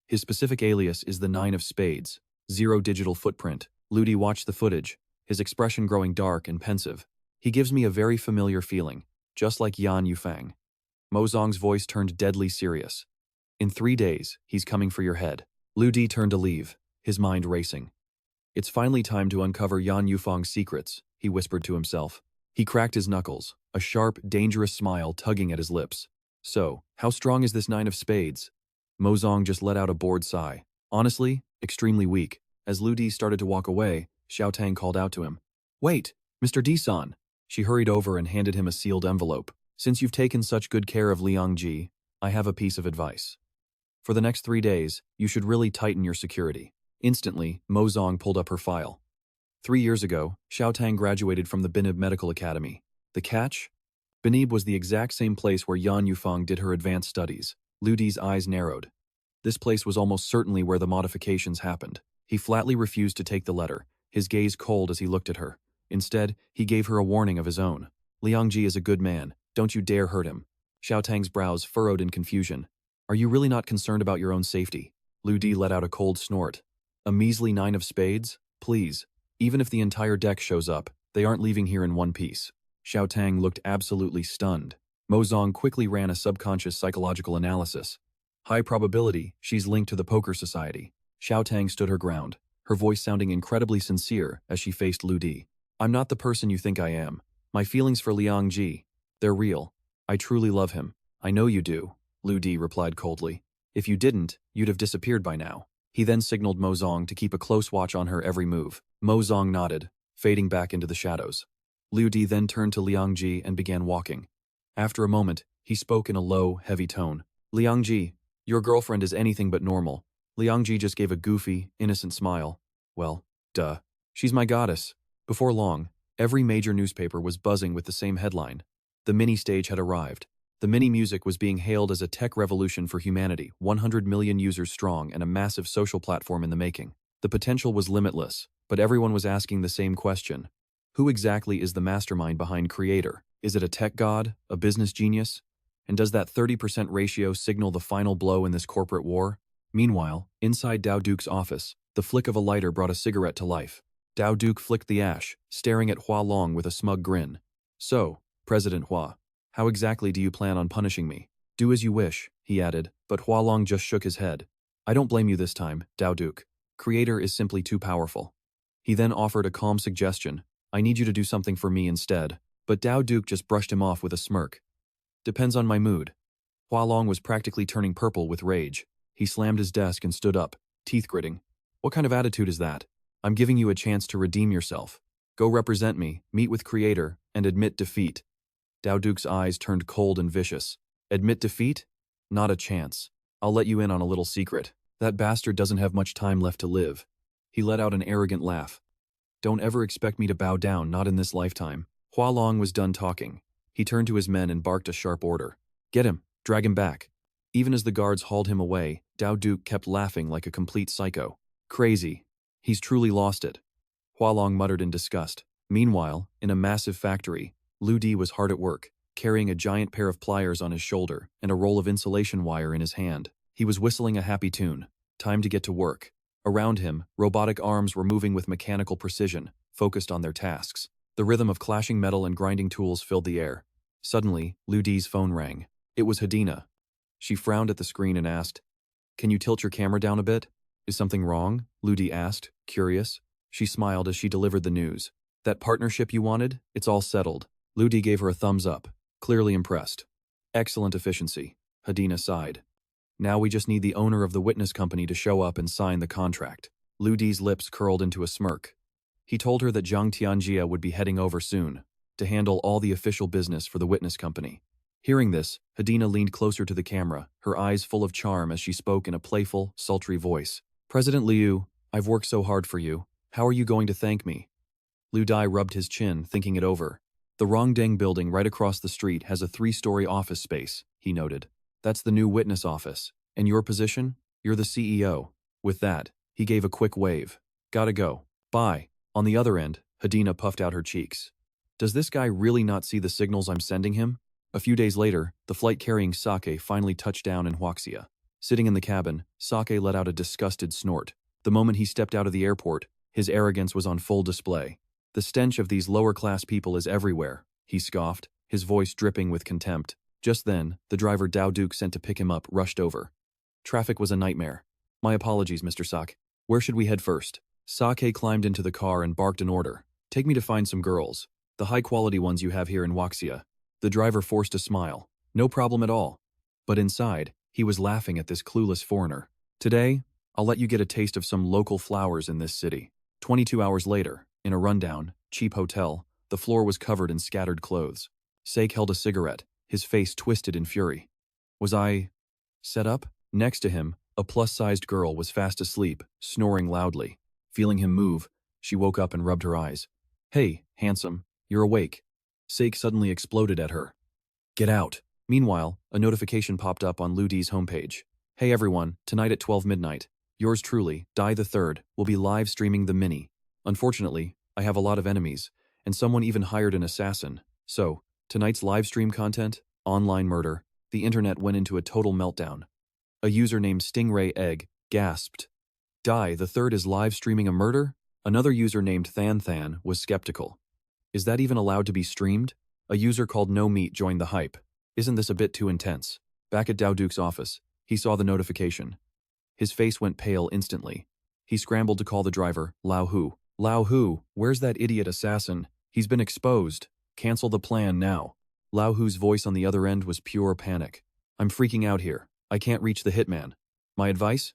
His specific alias is the 9 of Spades, 0 digital footprint. Liu Di watched the footage, his expression growing dark and pensive. He gives me a very familiar feeling, just like Yan Yufang. Mo Zong's voice turned deadly serious. In 3 days, he's coming for your head. Liu Di turned to leave, his mind racing. It's finally time to uncover Yan Yufang's secrets, he whispered to himself. He cracked his knuckles, a sharp, dangerous smile tugging at his lips. So, how strong is this 9 of Spades? Mo Zong just let out a bored sigh. Honestly, extremely weak. As Liu Di started to walk away, Xiao Tang called out to him. Wait, Mr. D-san. She hurried over and handed him a sealed envelope. Since you've taken such good care of Liang Ji, I have a piece of advice. For the next 3 days, you should really tighten your security. Instantly, Mo Zong pulled up her file. 3 years ago, Xiao Tang graduated from the Binib Medical Academy. The catch? Binib was the exact same place where Yan Yufeng did her advanced studies. Lu Di's eyes narrowed. This place was almost certainly where the modifications happened. He flatly refused to take the letter, his gaze cold as he looked at her. Instead, he gave her a warning of his own. Liangji is a good man. Don't you dare hurt him. Xiao Tang's brows furrowed in confusion. Are you really not concerned about your own safety? Lu Di let out a cold snort. A measly 9 of spades? Please. Even if the entire deck shows up, they aren't leaving here in one piece. Xiao Tang looked absolutely stunned. Mo Zong quickly ran a subconscious psychological analysis. High probability, she's linked to the poker society. Xiao Tang stood her ground, her voice sounding incredibly sincere as she faced Lu Di. I'm not the person you think I am. My feelings for Liang Ji, they're real. I truly love him. I know you do, Lu Di replied coldly. If you didn't, you'd have disappeared by now. He then signaled Mo Zong to keep a close watch on her every move. Mo Zong nodded, fading back into the shadows. Lu Di then turned to Liang Ji and began walking. After a moment, he spoke in a low, heavy tone. Liang Ji, your girlfriend is anything but normal. Liang Ji just gave a goofy, innocent smile. Well, duh. She's my goddess. Before long, every major newspaper was buzzing with the same headline. The mini-stage had arrived. The mini-music was being hailed as a tech revolution for humanity, 100 million users strong and a massive social platform in the making. The potential was limitless, but everyone was asking the same question. Who exactly is the mastermind behind Creator? Is it a tech god, a business genius? And does that 30% ratio signal the final blow in this corporate war? Meanwhile, inside Dao Duke's office, the flick of a lighter brought a cigarette to life. Dao Duke flicked the ash, staring at Hua Long with a smug grin. So, President Hua, how exactly do you plan on punishing me? Do as you wish, he added, but Hua Long just shook his head. I don't blame you this time, Dao Duke. Creator is simply too powerful. He then offered a calm suggestion. I need you to do something for me instead. But Dao Duke just brushed him off with a smirk. Depends on my mood. Hua Long was practically turning purple with rage. He slammed his desk and stood up, teeth gritting. What kind of attitude is that? I'm giving you a chance to redeem yourself. Go represent me, meet with Creator, and admit defeat. Dao Duke's eyes turned cold and vicious. Admit defeat? Not a chance. I'll let you in on a little secret. That bastard doesn't have much time left to live. He let out an arrogant laugh. Don't ever expect me to bow down, not in this lifetime. Hua Long was done talking. He turned to his men and barked a sharp order. Get him, drag him back. Even as the guards hauled him away, Dao Duke kept laughing like a complete psycho. Crazy. He's truly lost it. Hua Long muttered in disgust. Meanwhile, in a massive factory, Lu Di was hard at work, carrying a giant pair of pliers on his shoulder and a roll of insulation wire in his hand. He was whistling a happy tune. Time to get to work. Around him, robotic arms were moving with mechanical precision, focused on their tasks. The rhythm of clashing metal and grinding tools filled the air. Suddenly, Lu Di's phone rang. It was Hadina. She frowned at the screen and asked, Can you tilt your camera down a bit? Is something wrong? Lu Di asked, curious. She smiled as she delivered the news. That partnership you wanted? It's all settled. Lu Di gave her a thumbs up, clearly impressed. Excellent efficiency. Hadina sighed. Now we just need the owner of the witness company to show up and sign the contract. Lu Di's lips curled into a smirk. He told her that Zhang Tianjia would be heading over soon, to handle all the official business for the witness company. Hearing this, Hadina leaned closer to the camera, her eyes full of charm as she spoke in a playful, sultry voice. President Liu, I've worked so hard for you. How are you going to thank me? Lu Dai rubbed his chin, thinking it over. The Rongdeng building right across the street has a 3-story office space, he noted. That's the new witness office. And your position? You're the CEO. With that, he gave a quick wave. Gotta go. Bye. On the other end, Hadina puffed out her cheeks. Does this guy really not see the signals I'm sending him? A few days later, the flight carrying Sake finally touched down in Huaxia. Sitting in the cabin, Sake let out a disgusted snort. The moment he stepped out of the airport, his arrogance was on full display. The stench of these lower-class people is everywhere, he scoffed, his voice dripping with contempt. Just then, the driver Dao Duke sent to pick him up rushed over. Traffic was a nightmare. My apologies, Mr. Sake. Where should we head first? Sake climbed into the car and barked an order. Take me to find some girls. The high-quality ones you have here in Huaxia. The driver forced a smile. No problem at all. But inside, he was laughing at this clueless foreigner. Today, I'll let you get a taste of some local flowers in this city. 22 hours later, in a rundown, cheap hotel, the floor was covered in scattered clothes. Sake held a cigarette, his face twisted in fury. Was I set up? Next to him, a plus-sized girl was fast asleep, snoring loudly. Feeling him move, she woke up and rubbed her eyes. "Hey, handsome, you're awake." Sake suddenly exploded at her. "Get out." Meanwhile, a notification popped up on Ludi's homepage. "Hey everyone, tonight at 12 midnight, yours truly, Die the Third, will be live streaming the mini. Unfortunately, I have a lot of enemies, and someone even hired an assassin. So, tonight's live stream content, online murder." The internet went into a total meltdown. A user named Stingray Egg gasped. "Die the Third is live streaming a murder?" Another user named Than was skeptical. "Is that even allowed to be streamed?" A user called No Meat joined the hype. "Isn't this a bit too intense?" Back at Dowduke's office, he saw the notification. His face went pale instantly. He scrambled to call the driver, Lao Hu. "Lao Hu, where's that idiot assassin? He's been exposed. Cancel the plan now." Lao Hu's voice on the other end was pure panic. "I'm freaking out here. I can't reach the hitman. My advice?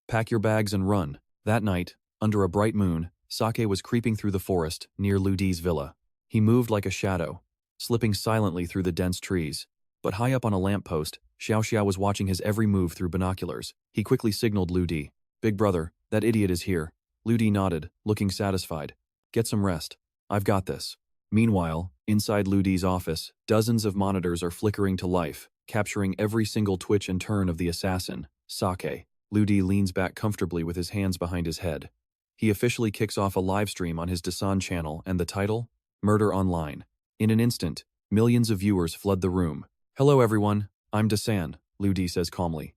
Pack your bags and run." That night, under a bright moon, Sake was creeping through the forest near Ludi's villa. He moved like a shadow, slipping silently through the dense trees. But high up on a lamppost, Xiao was watching his every move through binoculars. He quickly signaled Ludi. "Big brother, that idiot is here." Ludi nodded, looking satisfied. "Get some rest. I've got this." Meanwhile, inside Ludi's office, dozens of monitors are flickering to life, capturing every single twitch and turn of the assassin, Sake. Ludi leans back comfortably with his hands behind his head. He officially kicks off a livestream on his Dasan channel, and the title? Murder Online. In an instant, millions of viewers flood the room. "Hello everyone, I'm Dasan," Ludi says calmly.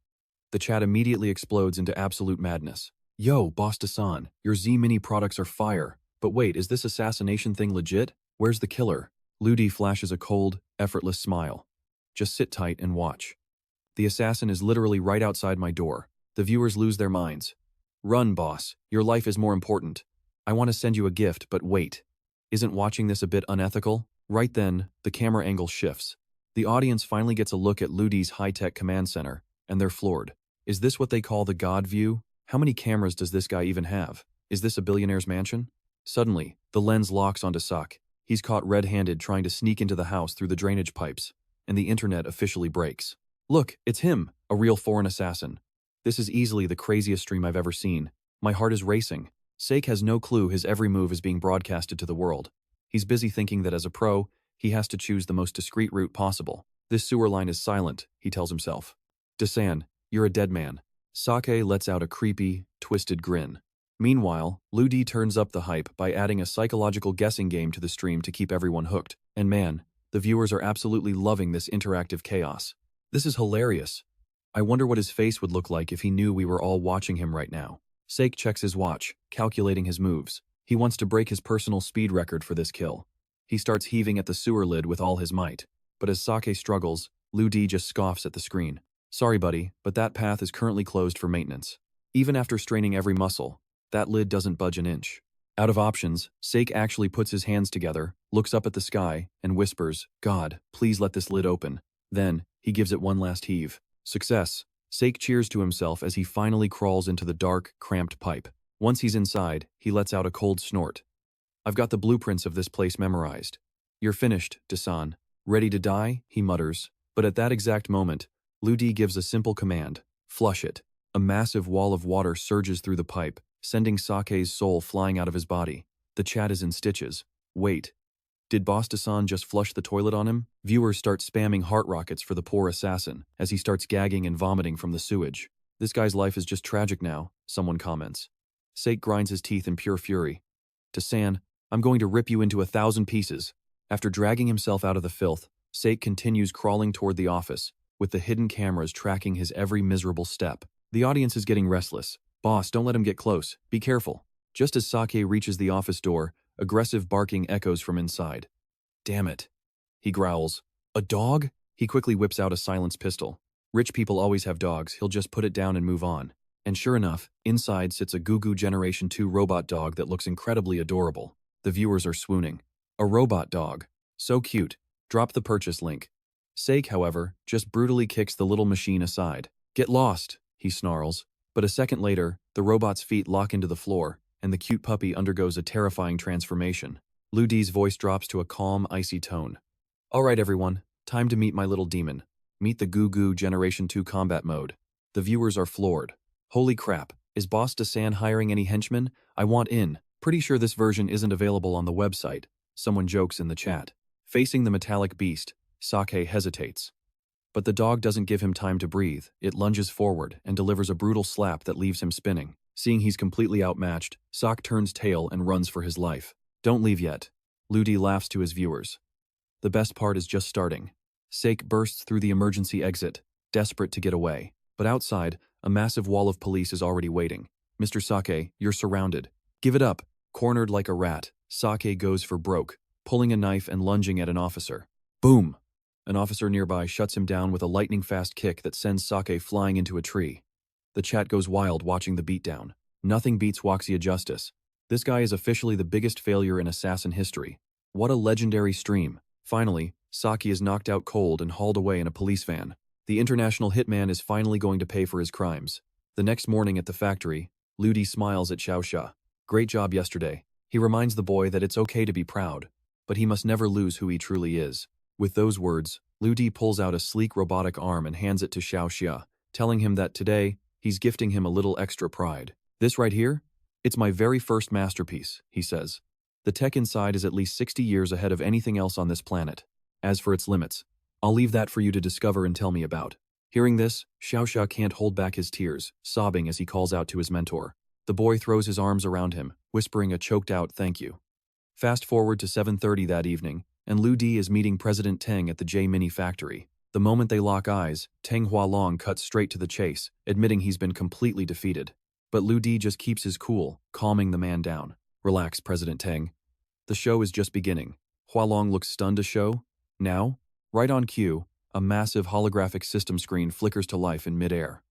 The chat immediately explodes into absolute madness. "Yo, Boss Dasan, your Z-Mini products are fire. But wait, is this assassination thing legit? Where's the killer?" Ludi flashes a cold, effortless smile. "Just sit tight and watch. The assassin is literally right outside my door." The viewers lose their minds. "Run, boss. Your life is more important. I want to send you a gift, but wait. Isn't watching this a bit unethical?" Right then, the camera angle shifts. The audience finally gets a look at Ludi's high-tech command center, and they're floored. Is this what they call the God view? How many cameras does this guy even have? Is this a billionaire's mansion? Suddenly, the lens locks onto Sak. He's caught red-handed trying to sneak into the house through the drainage pipes, and the internet officially breaks. "Look, it's him, a real foreign assassin. This is easily the craziest stream I've ever seen. My heart is racing." Sake has no clue his every move is being broadcasted to the world. He's busy thinking that as a pro, he has to choose the most discreet route possible. "This sewer line is silent," he tells himself. "Dasan, you're a dead man." Sake lets out a creepy, twisted grin. Meanwhile, Ludi turns up the hype by adding a psychological guessing game to the stream to keep everyone hooked. And man, the viewers are absolutely loving this interactive chaos. This is hilarious. I wonder what his face would look like if he knew we were all watching him right now. Sake checks his watch, calculating his moves. He wants to break his personal speed record for this kill. He starts heaving at the sewer lid with all his might. But as Sake struggles, Ludi just scoffs at the screen. "Sorry buddy, but that path is currently closed for maintenance." Even after straining every muscle, that lid doesn't budge an inch. Out of options, Sake actually puts his hands together, looks up at the sky, and whispers, "God, please let this lid open." Then, he gives it one last heave. Success. Sake cheers to himself as he finally crawls into the dark, cramped pipe. Once he's inside, he lets out a cold snort. "I've got the blueprints of this place memorized." "You're finished, Dasan. Ready to die?" he mutters. But at that exact moment, Ludi gives a simple command. "Flush it." A massive wall of water surges through the pipe, sending Sake's soul flying out of his body. The chat is in stitches. Wait. Did Boss Dasan just flush the toilet on him? Viewers start spamming heart rockets for the poor assassin as he starts gagging and vomiting from the sewage. "This guy's life is just tragic now," someone comments. Sake grinds his teeth in pure fury. "Dasan, I'm going to rip you into 1,000 pieces." After dragging himself out of the filth, Sake continues crawling toward the office, with the hidden cameras tracking his every miserable step. The audience is getting restless. "Boss, don't let him get close. Be careful." Just as Sake reaches the office door, aggressive barking echoes from inside. "Damn it," he growls. "A dog?" He quickly whips out a silenced pistol. Rich people always have dogs, he'll just put it down and move on. And sure enough, inside sits a Gugu Generation 2 robot dog that looks incredibly adorable. The viewers are swooning. A robot dog. So cute. Drop the purchase link. Sake, however, just brutally kicks the little machine aside. "Get lost," he snarls. But a second later, the robot's feet lock into the floor, and the cute puppy undergoes a terrifying transformation. Ludi's voice drops to a calm, icy tone. "All right, everyone, time to meet my little demon. Meet the Gugu Generation 2 combat mode." The viewers are floored. Holy crap, is Boss Desan hiring any henchmen? I want in. Pretty sure this version isn't available on the website, someone jokes in the chat. Facing the metallic beast, Sake hesitates. But the dog doesn't give him time to breathe. It lunges forward and delivers a brutal slap that leaves him spinning. Seeing he's completely outmatched, Sake turns tail and runs for his life. Don't leave yet. Ludi laughs to his viewers. The best part is just starting. Sake bursts through the emergency exit, desperate to get away. But outside, a massive wall of police is already waiting. Mr. Sake, you're surrounded. Give it up. Cornered like a rat, Sake goes for broke, pulling a knife and lunging at an officer. Boom! An officer nearby shuts him down with a lightning-fast kick that sends Sake flying into a tree. The chat goes wild watching the beatdown. Nothing beats Waxia Justice. This guy is officially the biggest failure in assassin history. What a legendary stream. Finally, Sake is knocked out cold and hauled away in a police van. The international hitman is finally going to pay for his crimes. The next morning at the factory, Ludi smiles at Xiaoxia. Great job yesterday. He reminds the boy that it's okay to be proud, but he must never lose who he truly is. With those words, Ludi pulls out a sleek robotic arm and hands it to Xiaoxia, telling him that today, he's gifting him a little extra pride. This right here? It's my very first masterpiece, he says. The tech inside is at least 60 years ahead of anything else on this planet. As for its limits, I'll leave that for you to discover and tell me about. Hearing this, Xiaoxia can't hold back his tears, sobbing as he calls out to his mentor. The boy throws his arms around him, whispering a choked-out thank you. Fast forward to 7:30 that evening, and Lu Di is meeting President Teng at the J-Mini factory. The moment they lock eyes, Teng Hualong cuts straight to the chase, admitting he's been completely defeated. But Lu Di just keeps his cool, calming the man down. Relax, President Teng. The show is just beginning. Hualong looks stunned to show. Now, right on cue, a massive holographic system screen flickers to life in midair.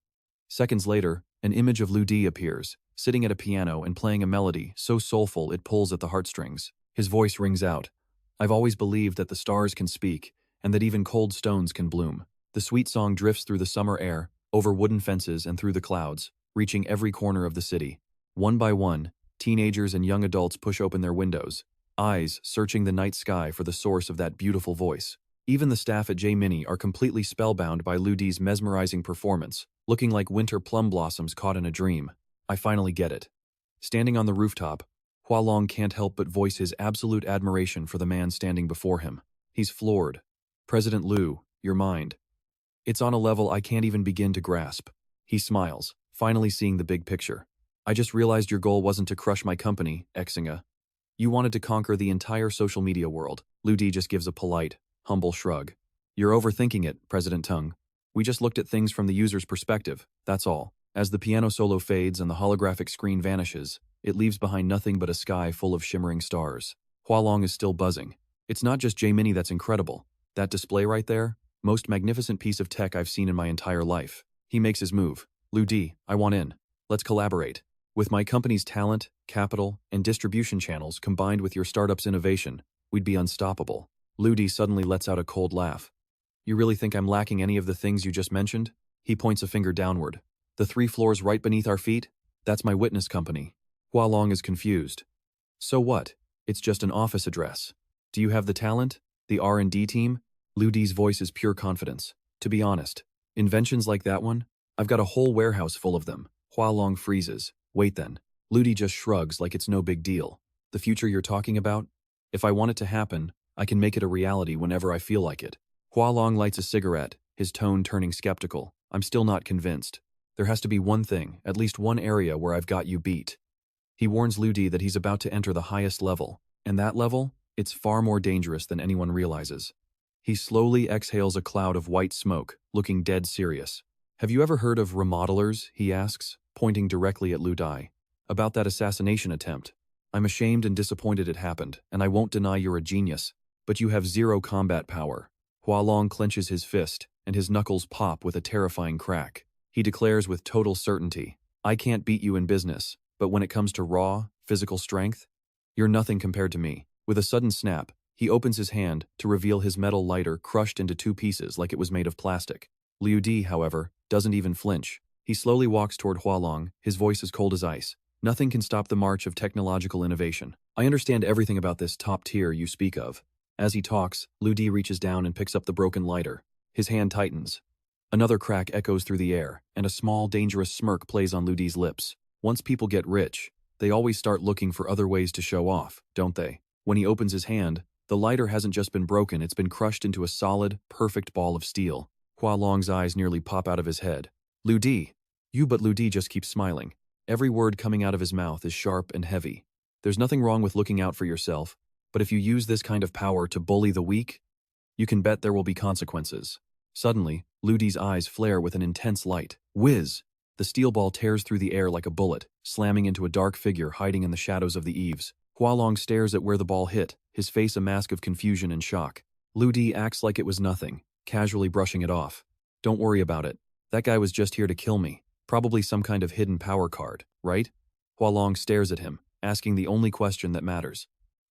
Seconds later, an image of Lu Di appears, sitting at a piano and playing a melody so soulful it pulls at the heartstrings. His voice rings out. I've always believed that the stars can speak, and that even cold stones can bloom. The sweet song drifts through the summer air, over wooden fences and through the clouds, reaching every corner of the city. One by one, teenagers and young adults push open their windows, eyes searching the night sky for the source of that beautiful voice. Even the staff at J-Mini are completely spellbound by Lu Di's mesmerizing performance, looking like winter plum blossoms caught in a dream. I finally get it. Standing on the rooftop, Hualong can't help but voice his absolute admiration for the man standing before him. He's floored. President Lu, your mind. It's on a level I can't even begin to grasp. He smiles, finally seeing the big picture. I just realized your goal wasn't to crush my company, Exinga. You wanted to conquer the entire social media world. Lu Di just gives a polite, humble shrug. You're overthinking it, President Teng. We just looked at things from the user's perspective, that's all. As the piano solo fades and the holographic screen vanishes, it leaves behind nothing but a sky full of shimmering stars. Hualong is still buzzing. It's not just J-Mini that's incredible. That display right there, most magnificent piece of tech I've seen in my entire life. He makes his move. Lu Di, I want in. Let's collaborate. With my company's talent, capital, and distribution channels combined with your startup's innovation, we'd be unstoppable. Lu Di suddenly lets out a cold laugh. You really think I'm lacking any of the things you just mentioned? He points a finger downward. The 3 floors right beneath our feet? That's my witness company. Hualong is confused. So what? It's just an office address. Do you have the talent? The R&D team? Lu Di's voice is pure confidence. To be honest, inventions like that one? I've got a whole warehouse full of them. Hualong freezes. Wait then. Lu Di just shrugs like it's no big deal. The future you're talking about? If I want it to happen, I can make it a reality whenever I feel like it. Hualong lights a cigarette, his tone turning skeptical. I'm still not convinced. There has to be one thing, at least one area where I've got you beat. He warns Lu Di that he's about to enter the highest level, and that level, it's far more dangerous than anyone realizes. He slowly exhales a cloud of white smoke, looking dead serious. Have you ever heard of remodelers? He asks, pointing directly at Lu Di. About that assassination attempt. I'm ashamed and disappointed it happened, and I won't deny you're a genius, but you have zero combat power. Hualong clenches his fist, and his knuckles pop with a terrifying crack. He declares with total certainty, I can't beat you in business, but when it comes to raw, physical strength, you're nothing compared to me. With a sudden snap, he opens his hand to reveal his metal lighter crushed into 2 pieces like it was made of plastic. Lu Di, however, doesn't even flinch. He slowly walks toward Hualong, his voice as cold as ice. Nothing can stop the march of technological innovation. I understand everything about this top tier you speak of. As he talks, Lu Di reaches down and picks up the broken lighter. His hand tightens. Another crack echoes through the air, and a small, dangerous smirk plays on Lu Di's lips. Once people get rich, they always start looking for other ways to show off, don't they? When he opens his hand, the lighter hasn't just been broken, it's been crushed into a solid, perfect ball of steel. Hualong's eyes nearly pop out of his head. Lu Di. But Lu Di just keeps smiling. Every word coming out of his mouth is sharp and heavy. There's nothing wrong with looking out for yourself, but if you use this kind of power to bully the weak, you can bet there will be consequences. Suddenly, Lu Di's eyes flare with an intense light. Whiz! The steel ball tears through the air like a bullet, slamming into a dark figure hiding in the shadows of the eaves. Hualong stares at where the ball hit, his face a mask of confusion and shock. Lu Di acts like it was nothing, casually brushing it off. Don't worry about it. That guy was just here to kill me. Probably some kind of hidden power card, right? Hualong stares at him, asking the only question that matters.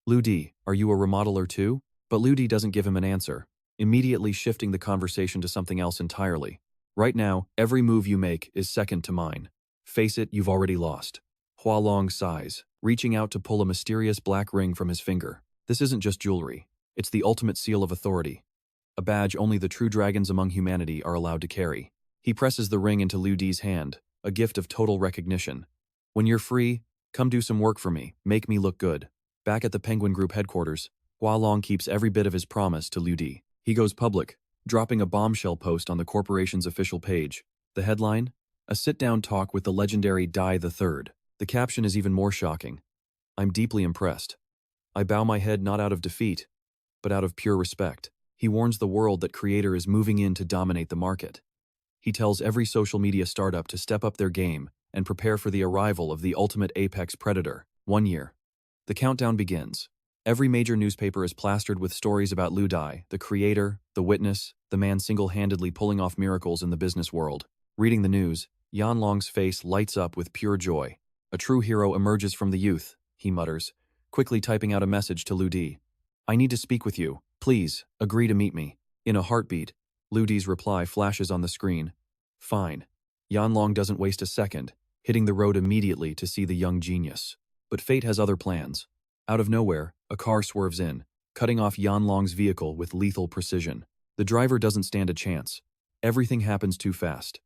Lu Di, are you a remodeler too? But Lu Di doesn't give him an answer, immediately shifting the conversation to something else entirely. Right now, every move you make is second to mine. Face it, you've already lost. Hualong sighs, reaching out to pull a mysterious black ring from his finger. This isn't just jewelry. It's the ultimate seal of authority. A badge only the true dragons among humanity are allowed to carry. He presses the ring into Lu Di's hand, a gift of total recognition. When you're free, come do some work for me, make me look good. Back at the Penguin Group headquarters, Hualong keeps every bit of his promise to Lu Di. He goes public, dropping a bombshell post on the corporation's official page. The headline? A sit-down talk with the legendary Dai III. The caption is even more shocking. I'm deeply impressed. I bow my head not out of defeat, but out of pure respect. He warns the world that Creator is moving in to dominate the market. He tells every social media startup to step up their game and prepare for the arrival of the ultimate apex predator. 1 year. The countdown begins. Every major newspaper is plastered with stories about Lu Di, the creator, the witness, the man single-handedly pulling off miracles in the business world. Reading the news, Yulong's face lights up with pure joy. A true hero emerges from the youth, he mutters, quickly typing out a message to Lu Di. I need to speak with you. Please, agree to meet me. In a heartbeat, Lu Di's reply flashes on the screen. Fine. Yulong doesn't waste a second, hitting the road immediately to see the young genius. But fate has other plans. Out of nowhere, a car swerves in, cutting off Yulong's vehicle with lethal precision. The driver doesn't stand a chance. Everything happens too fast.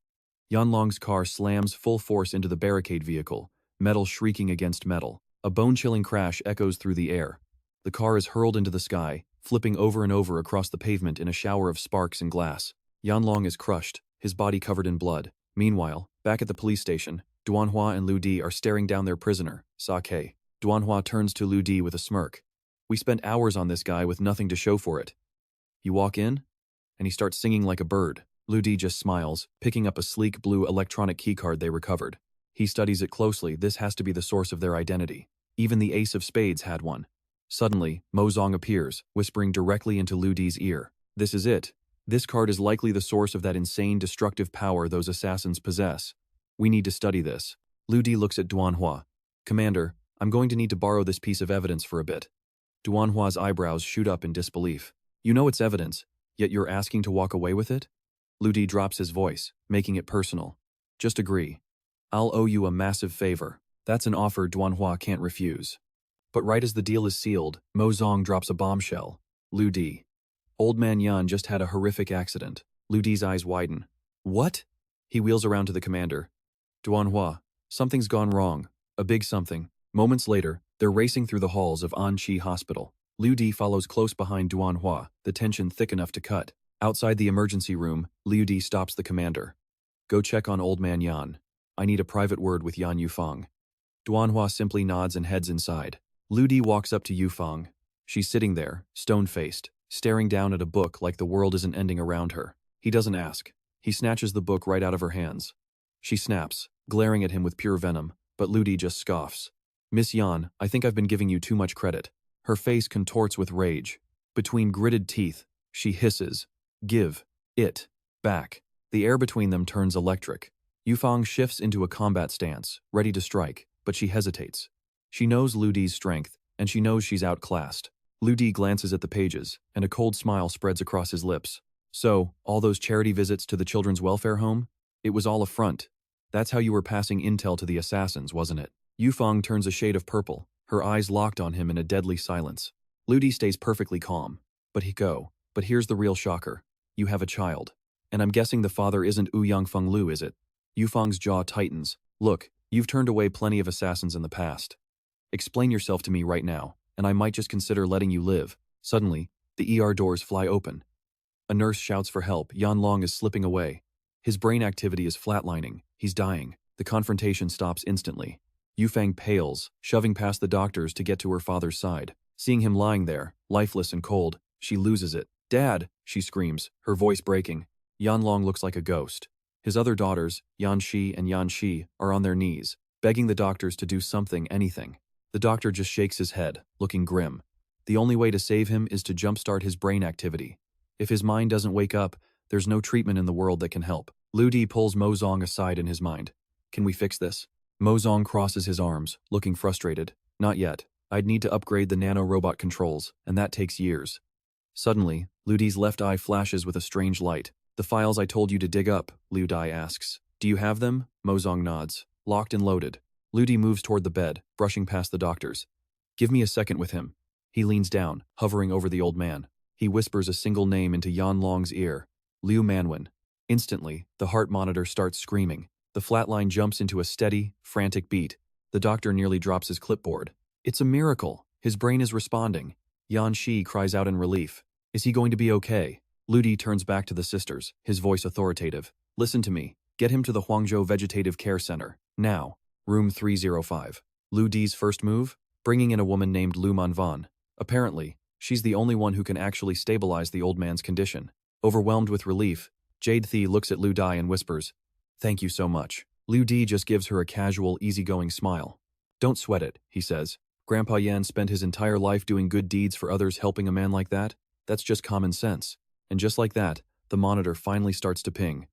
Yulong's car slams full force into the barricade vehicle, metal shrieking against metal. A bone-chilling crash echoes through the air. The car is hurled into the sky, flipping over and over across the pavement in a shower of sparks and glass. Yulong is crushed, his body covered in blood. Meanwhile, back at the police station, Duanhua and Lu Di are staring down their prisoner, Sake. Duanhua turns to Lu Di with a smirk. We spent hours on this guy with nothing to show for it. You walk in, and he starts singing like a bird. Lu Di just smiles, picking up a sleek blue electronic keycard they recovered. He studies it closely. This has to be the source of their identity. Even the Ace of Spades had one. Suddenly, Mozong appears, whispering directly into Lu Di's ear. This is it. This card is likely the source of that insane destructive power those assassins possess. We need to study this. Lu Di looks at Duanhua. Commander, I'm going to need to borrow this piece of evidence for a bit. Duanhua's eyebrows shoot up in disbelief. You know it's evidence, yet you're asking to walk away with it? Lu Di drops his voice, making it personal. Just agree. I'll owe you a massive favor. That's an offer Duanhua can't refuse. But right as the deal is sealed, Mozong drops a bombshell. Lu Di. Old man Yan just had a horrific accident. Lu Di's eyes widen. What? He wheels around to the commander. Duanhua, something's gone wrong. A big something. Moments later, they're racing through the halls of Anqi Hospital. Lu Di follows close behind Duanhua, the tension thick enough to cut. Outside the emergency room, Lu Di stops the commander. Go check on old man Yan. I need a private word with Yan Yufeng. Duanhua simply nods and heads inside. Lu Di walks up to Yufeng. She's sitting there, stone-faced, staring down at a book like the world isn't ending around her. He doesn't ask. He snatches the book right out of her hands. She snaps, glaring at him with pure venom, but Lu Di just scoffs. Miss Yan, I think I've been giving you too much credit. Her face contorts with rage. Between gritted teeth, she hisses. Give it back. The air between them turns electric. Yufeng shifts into a combat stance, ready to strike, but she hesitates. She knows Lu Di's strength, and she knows she's outclassed. Lu Di glances at the pages, and a cold smile spreads across his lips. So, all those charity visits to the children's welfare home? It was all a front. That's how you were passing intel to the assassins, wasn't it? Yufeng turns a shade of purple, her eyes locked on him in a deadly silence. Lu Di stays perfectly calm. But here's the real shocker. You have a child. And I'm guessing the father isn't Ouyang Fenglu, is it? Yufang's jaw tightens. Look, you've turned away plenty of assassins in the past. Explain yourself to me right now, and I might just consider letting you live. Suddenly, the ER doors fly open. A nurse shouts for help. Yulong is slipping away. His brain activity is flatlining. He's dying. The confrontation stops instantly. Yufang pales, shoving past the doctors to get to her father's side. Seeing him lying there, lifeless and cold, she loses it. "Dad!" she screams, her voice breaking. Yulong looks like a ghost. His other daughters, Yanxi and Yanxi, are on their knees, begging the doctors to do something, anything. The doctor just shakes his head, looking grim. The only way to save him is to jumpstart his brain activity. If his mind doesn't wake up, there's no treatment in the world that can help. Lu Di pulls Mo Zong aside in his mind. "Can we fix this?" Mo Zong crosses his arms, looking frustrated. "Not yet. I'd need to upgrade the nano-robot controls, and that takes years." Suddenly, Lu Di's left eye flashes with a strange light. "The files I told you to dig up," Lu Di asks. "Do you have them?" Mo Zong nods. "Locked and loaded." Lu Di moves toward the bed, brushing past the doctors. "Give me a second with him." He leans down, hovering over the old man. He whispers a single name into Yulong's ear. "Liu Manwen." Instantly, the heart monitor starts screaming. The flatline jumps into a steady, frantic beat. The doctor nearly drops his clipboard. It's a miracle. His brain is responding. Yanxi cries out in relief. "Is he going to be okay?" Lu Di turns back to the sisters, his voice authoritative. "Listen to me. Get him to the Huangzhou Vegetative Care Center. Now." Room 305. Lu Di's first move? Bringing in a woman named Lu Manvan. Apparently, she's the only one who can actually stabilize the old man's condition. Overwhelmed with relief, Jade Thi looks at Lu Di and whispers, "Thank you so much." Lu Di just gives her a casual, easygoing smile. "Don't sweat it," he says. "Grandpa Yan spent his entire life doing good deeds for others. Helping a man like that? That's just common sense." And just like that, the monitor finally starts to ping.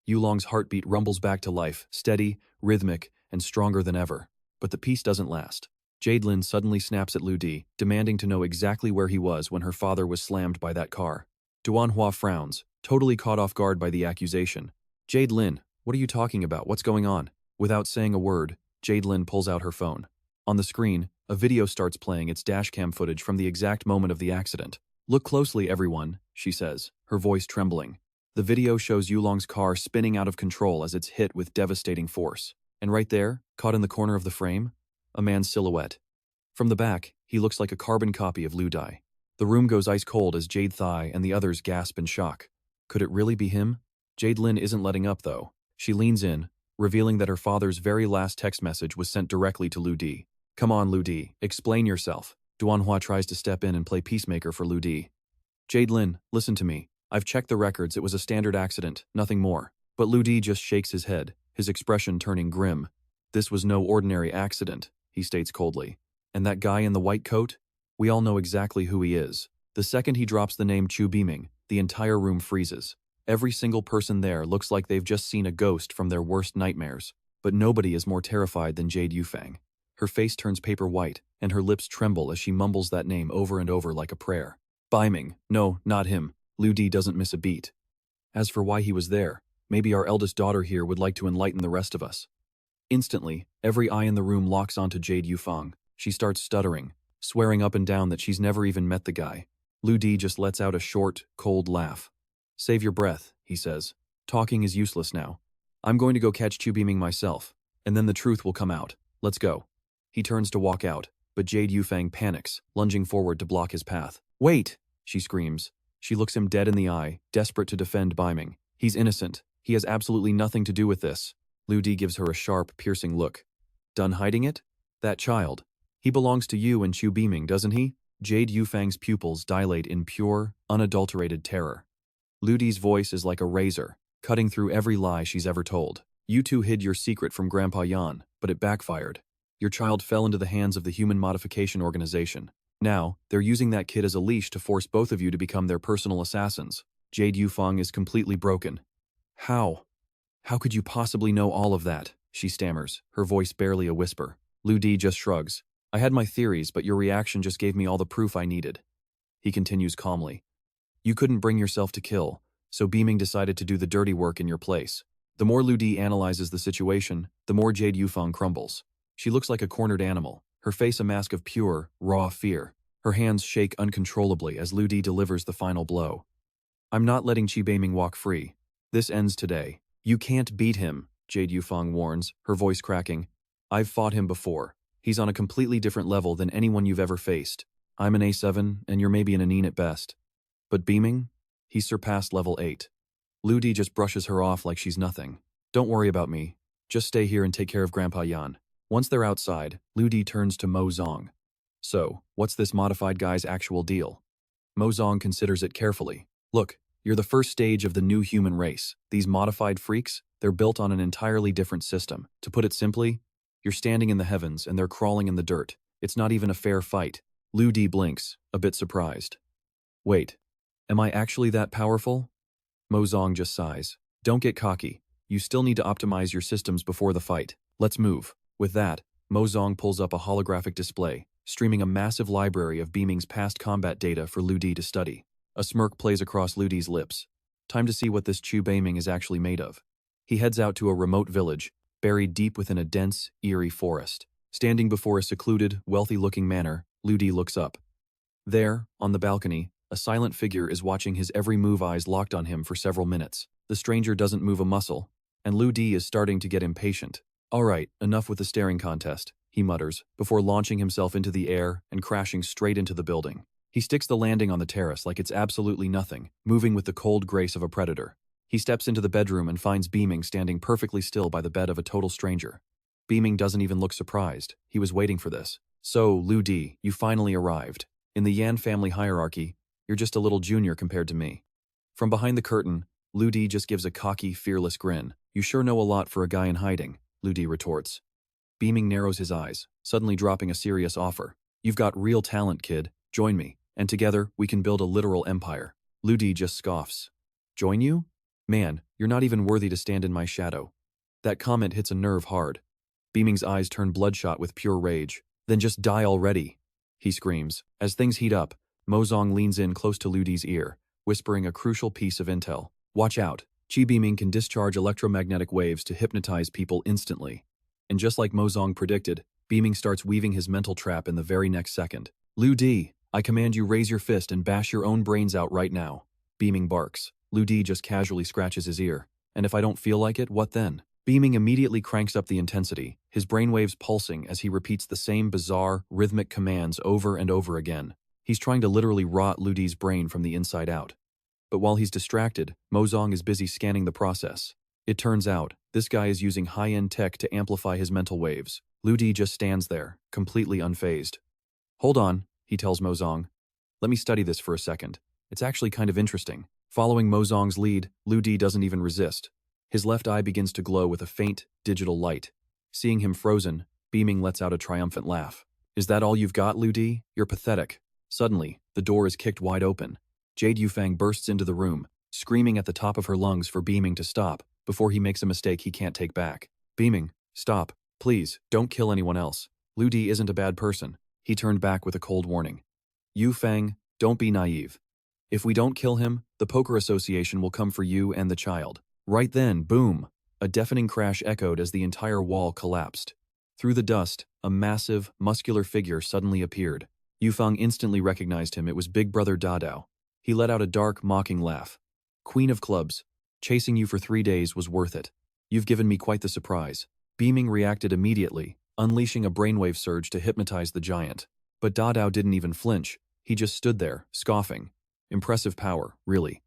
Yulong's heartbeat rumbles back to life, steady, rhythmic, and stronger than ever. But the peace doesn't last. Jadelin suddenly snaps at Lu Di, demanding to know exactly where he was when her father was slammed by that car. Duanhua frowns, totally caught off guard by the accusation. "Jadelin, what are you talking about? What's going on?" Without saying a word, Jadelin pulls out her phone. On the screen, a video starts playing its dashcam footage from the exact moment of the accident. "Look closely, everyone," she says, her voice trembling. The video shows Yulong's car spinning out of control as it's hit with devastating force. And right there, caught in the corner of the frame, a man's silhouette. From the back, he looks like a carbon copy of Lu Di. The room goes ice cold as Jade Thai and the others gasp in shock. Could it really be him? Jade Lin isn't letting up, though. She leans in, revealing that her father's very last text message was sent directly to Lu Di. "Come on, Lu Di, explain yourself." Duanhua tries to step in and play peacemaker for Lu Di. "Jade Lin, listen to me. I've checked the records. It was a standard accident, nothing more." But Lu Di just shakes his head, his expression turning grim. "This was no ordinary accident," he states coldly. "And that guy in the white coat? We all know exactly who he is." The second he drops the name Chu Beiming, the entire room freezes. Every single person there looks like they've just seen a ghost from their worst nightmares. But nobody is more terrified than Jade Yufang. Her face turns paper white, and her lips tremble as she mumbles that name over and over like a prayer. "Beiming. No, not him." Lu Di doesn't miss a beat. "As for why he was there, maybe our eldest daughter here would like to enlighten the rest of us." Instantly, every eye in the room locks onto Jade Yufang. She starts stuttering, swearing up and down that she's never even met the guy. Lu Di just lets out a short, cold laugh. "Save your breath," he says. "Talking is useless now. I'm going to go catch Chu Beiming myself, and then the truth will come out. Let's go." He turns to walk out, but Jade Yufang panics, lunging forward to block his path. "Wait!" she screams. She looks him dead in the eye, desperate to defend Beiming. He's innocent. He has absolutely nothing to do with this. Lu Di gives her a sharp, piercing look. "Done hiding it? That child. He belongs to you and Chu Beiming, doesn't he?" Jade Yufang's pupils dilate in pure, unadulterated terror. Lu Di's voice is like a razor, cutting through every lie she's ever told. "You two hid your secret from Grandpa Yan, but it backfired. Your child fell into the hands of the Human Modification Organization. Now, they're using that kid as a leash to force both of you to become their personal assassins." Jade Yufang is completely broken. "How? How could you possibly know all of that?" she stammers, her voice barely a whisper. Lu Di just shrugs. "I had my theories, but your reaction just gave me all the proof I needed." He continues calmly. "You couldn't bring yourself to kill, so Beiming decided to do the dirty work in your place." The more Lu Di analyzes the situation, the more Jade Yufang crumbles. She looks like a cornered animal, her face a mask of pure, raw fear. Her hands shake uncontrollably as Lu Di delivers the final blow. "I'm not letting Chi Beiming walk free. This ends today. You can't beat him, Jade Yufeng warns, her voice cracking. I've fought him before. He's on a completely different level than anyone you've ever faced. I'm an A7, and you're maybe an Anin at best. But beaming? He's surpassed level 8. Lu Di just brushes her off like she's nothing. Don't worry about me. Just stay here and take care of Grandpa Yan. Once they're outside, Lu Di turns to Mo Zong. So, what's this modified guy's actual deal? Mo Zong considers it carefully. Look, you're the first stage of the new human race. These modified freaks, they're built on an entirely different system. To put it simply, you're standing in the heavens and they're crawling in the dirt. It's not even a fair fight. Lu Di blinks, a bit surprised. Wait, am I actually that powerful? Mo Zong just sighs. Don't get cocky. You still need to optimize your systems before the fight. Let's move. With that, Mo Zong pulls up a holographic display, streaming a massive library of Beaming's past combat data for Lu Di to study. A smirk plays across Lu Di's lips. Time to see what this Chu Beiming is actually made of. He heads out to a remote village, buried deep within a dense, eerie forest. Standing before a secluded, wealthy-looking manor, Lu Di looks up. There, on the balcony, a silent figure is watching his every move, eyes locked on him for several minutes. The stranger doesn't move a muscle, and Lu Di is starting to get impatient. All right, enough with the staring contest, he mutters, before launching himself into the air and crashing straight into the building. He sticks the landing on the terrace like it's absolutely nothing, moving with the cold grace of a predator. He steps into the bedroom and finds Beaming standing perfectly still by the bed of a total stranger. Beaming doesn't even look surprised. He was waiting for this. So, Lu Di, you finally arrived. In the Yan family hierarchy, you're just a little junior compared to me. From behind the curtain, Lu Di just gives a cocky, fearless grin. You sure know a lot for a guy in hiding, Lu Di retorts. Beaming narrows his eyes, suddenly dropping a serious offer. You've got real talent, kid. Join me, and together we can build a literal empire. Lu Di just scoffs. Join you? Man, you're not even worthy to stand in my shadow. That comment hits a nerve hard. Beaming's eyes turn bloodshot with pure rage. Then just die already, he screams. As things heat up, Mo Zong leans in close to Lu Di's ear, whispering a crucial piece of intel. Watch out. Chi Beaming can discharge electromagnetic waves to hypnotize people instantly. And just like Mo Zong predicted, Beaming starts weaving his mental trap in the very next second. Lu Di, I command you raise your fist and bash your own brains out right now. Beaming barks. Lu Di just casually scratches his ear. And if I don't feel like it, what then? Beaming immediately cranks up the intensity, his brainwaves pulsing as he repeats the same bizarre, rhythmic commands over and over again. He's trying to literally rot Lu Di's brain from the inside out. But while he's distracted, Mo Zong is busy scanning the process. It turns out, this guy is using high-end tech to amplify his mental waves. Lu Di just stands there, completely unfazed. Hold on, he tells Mo Zong. Let me study this for a second. It's actually kind of interesting. Following Mo Zong's lead, Lu Di doesn't even resist. His left eye begins to glow with a faint, digital light. Seeing him frozen, Beaming lets out a triumphant laugh. Is that all you've got, Lu Di? You're pathetic. Suddenly, the door is kicked wide open. Jade Yufeng bursts into the room, screaming at the top of her lungs for Beaming to stop, before he makes a mistake he can't take back. Beaming, stop. Please, don't kill anyone else. Lu Di isn't a bad person. He turned back with a cold warning. Yufeng, don't be naive. If we don't kill him, the Poker Association will come for you and the child. Right then, boom! A deafening crash echoed as the entire wall collapsed. Through the dust, a massive, muscular figure suddenly appeared. Yufeng instantly recognized him. It was Big Brother Dadao. He let out a dark, mocking laugh. Queen of Clubs, chasing you for 3 days was worth it. You've given me quite the surprise. Beaming reacted immediately, unleashing a brainwave surge to hypnotize the giant. But Dadao didn't even flinch. He just stood there, scoffing. Impressive power, really.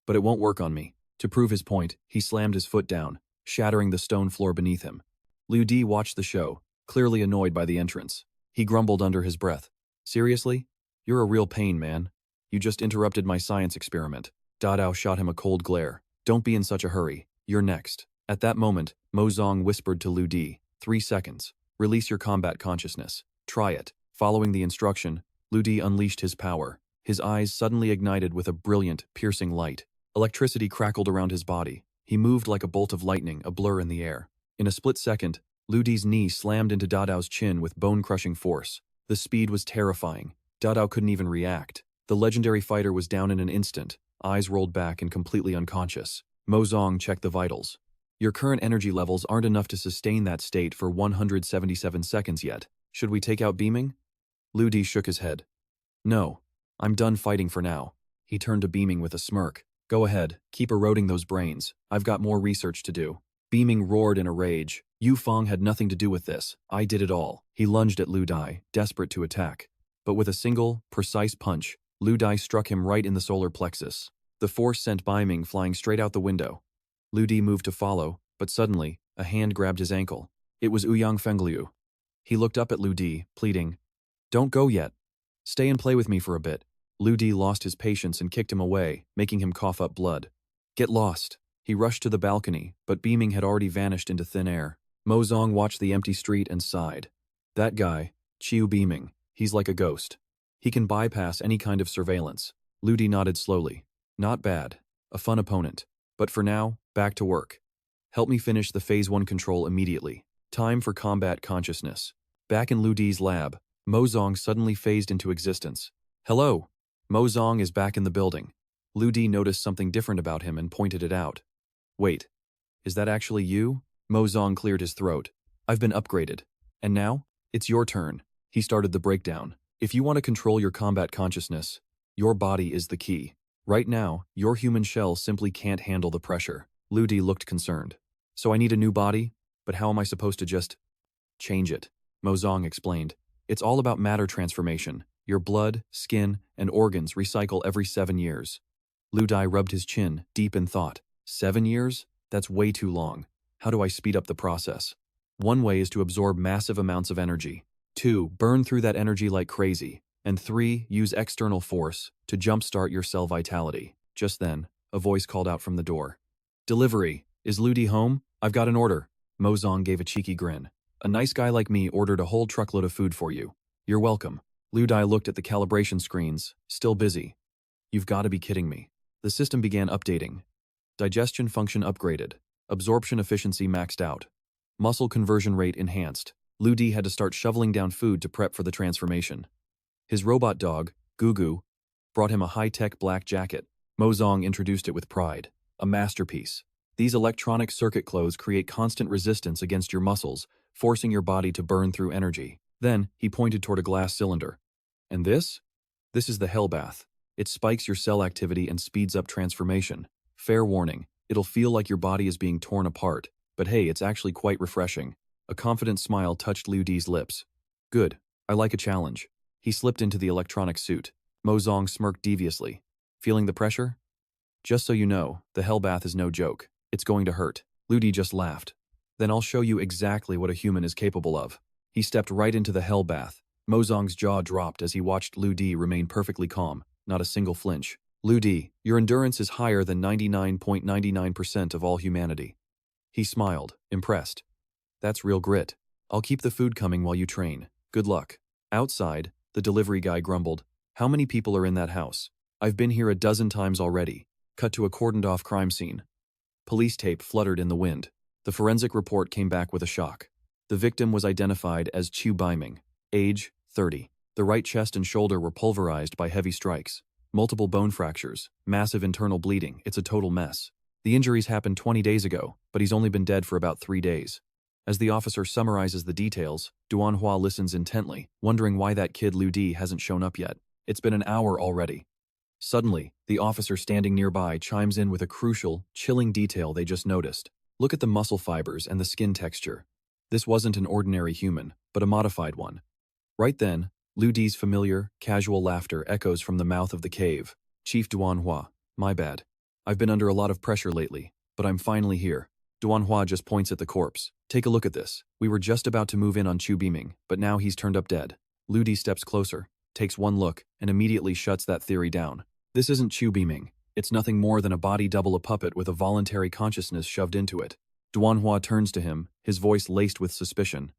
But it won't work on me. To prove his point, he slammed his foot down, shattering the stone floor beneath him. Lu Di watched the show, clearly annoyed by the entrance. He grumbled under his breath. Seriously? You're a real pain, man. You just interrupted my science experiment. Dadao shot him a cold glare. Don't be in such a hurry. You're next. At that moment, Mo Zong whispered to Lu Di, 3 seconds. Release your combat consciousness. Try it. Following the instruction, Lu Di unleashed his power. His eyes suddenly ignited with a brilliant, piercing light. Electricity crackled around his body. He moved like a bolt of lightning, a blur in the air. In a split second, Lu Di's knee slammed into Dadao's chin with bone-crushing force. The speed was terrifying. Dadao couldn't even react. The legendary fighter was down in an instant, eyes rolled back and completely unconscious. Mo Zong checked the vitals. Your current energy levels aren't enough to sustain that state for 177 seconds yet. Should we take out Beaming? Lu Di shook his head. No, I'm done fighting for now. He turned to Beaming with a smirk. Go ahead, keep eroding those brains. I've got more research to do. Beaming roared in a rage. Yufeng had nothing to do with this. I did it all. He lunged at Lu Dai, desperate to attack. But with a single, precise punch, Lu Dai struck him right in the solar plexus. The force sent Beiming flying straight out the window. Lu Di moved to follow, but suddenly, a hand grabbed his ankle. It was Ouyang Fengliu. He looked up at Lu Di, pleading, "Don't go yet. Stay and play with me for a bit." Lu Di lost his patience and kicked him away, making him cough up blood. "Get lost." He rushed to the balcony, but Beaming had already vanished into thin air. Mo Zong watched the empty street and sighed. That guy, Chiu Beaming, he's like a ghost. He can bypass any kind of surveillance. Lu Di nodded slowly. Not bad. A fun opponent. But for now, back to work. Help me finish the Phase 1 control immediately. Time for combat consciousness. Back in Lu Di's lab, Mo Zong suddenly phased into existence. Hello. Mo Zong is back in the building. Lu Di noticed something different about him and pointed it out. Wait, is that actually you? Mo Zong cleared his throat. I've been upgraded. And now? It's your turn. He started the breakdown. If you want to control your combat consciousness, your body is the key. Right now, your human shell simply can't handle the pressure. Lu Di looked concerned. So I need a new body? But how am I supposed to just change it? Mo Zong explained. It's all about matter transformation. Your blood, skin, and organs recycle every 7 years. Lu Dai rubbed his chin, deep in thought. 7 years? That's way too long. How do I speed up the process? One way is to absorb massive amounts of energy. 2, burn through that energy like crazy. And 3, use external force to jumpstart your cell vitality. Just then, a voice called out from the door. Delivery. Is Lu Di home? I've got an order. Mo Zong gave a cheeky grin. A nice guy like me ordered a whole truckload of food for you. You're welcome. Lu Dai looked at the calibration screens, still busy. You've got to be kidding me. The system began updating. Digestion function upgraded. Absorption efficiency maxed out. Muscle conversion rate enhanced. Lu Di had to start shoveling down food to prep for the transformation. His robot dog, Gugu, brought him a high-tech black jacket. Mo Zong introduced it with pride. A masterpiece. These electronic circuit clothes create constant resistance against your muscles, forcing your body to burn through energy. Then, he pointed toward a glass cylinder. And this? This is the Hell Bath. It spikes your cell activity and speeds up transformation. Fair warning, it'll feel like your body is being torn apart, but hey, it's actually quite refreshing. A confident smile touched Lu Di's lips. Good, I like a challenge. He slipped into the electronic suit. Mo Zong smirked deviously. Feeling the pressure? Just so you know, the Hell Bath is no joke. It's going to hurt. Lu Di just laughed. Then I'll show you exactly what a human is capable of. He stepped right into the Hell Bath. Mo Zong's jaw dropped as he watched Lu Di remain perfectly calm, not a single flinch. Lu Di, your endurance is higher than 99.99% of all humanity. He smiled, impressed. That's real grit. I'll keep the food coming while you train. Good luck. Outside, the delivery guy grumbled. How many people are in that house? I've been here a dozen times already. Cut to a cordoned-off crime scene. Police tape fluttered in the wind. The forensic report came back with a shock. The victim was identified as Chiu Beiming, age 30. The right chest and shoulder were pulverized by heavy strikes. Multiple bone fractures, massive internal bleeding. It's a total mess. The injuries happened 20 days ago, but he's only been dead for about 3 days. As the officer summarizes the details, Duanhua listens intently, wondering why that kid Lu Di hasn't shown up yet. It's been an hour already. Suddenly, the officer standing nearby chimes in with a crucial, chilling detail they just noticed. Look at the muscle fibers and the skin texture. This wasn't an ordinary human, but a modified one. Right then, Lu Di's familiar, casual laughter echoes from the mouth of the cave. Chief Duanhua, my bad. I've been under a lot of pressure lately, but I'm finally here. Duanhua just points at the corpse. Take a look at this. We were just about to move in on Chiu Beiming, but now he's turned up dead. Lu Di steps closer, takes one look, and immediately shuts that theory down. This isn't Chiu Beiming. It's nothing more than a body double, a puppet with a voluntary consciousness shoved into it. Duanhua turns to him, his voice laced with suspicion.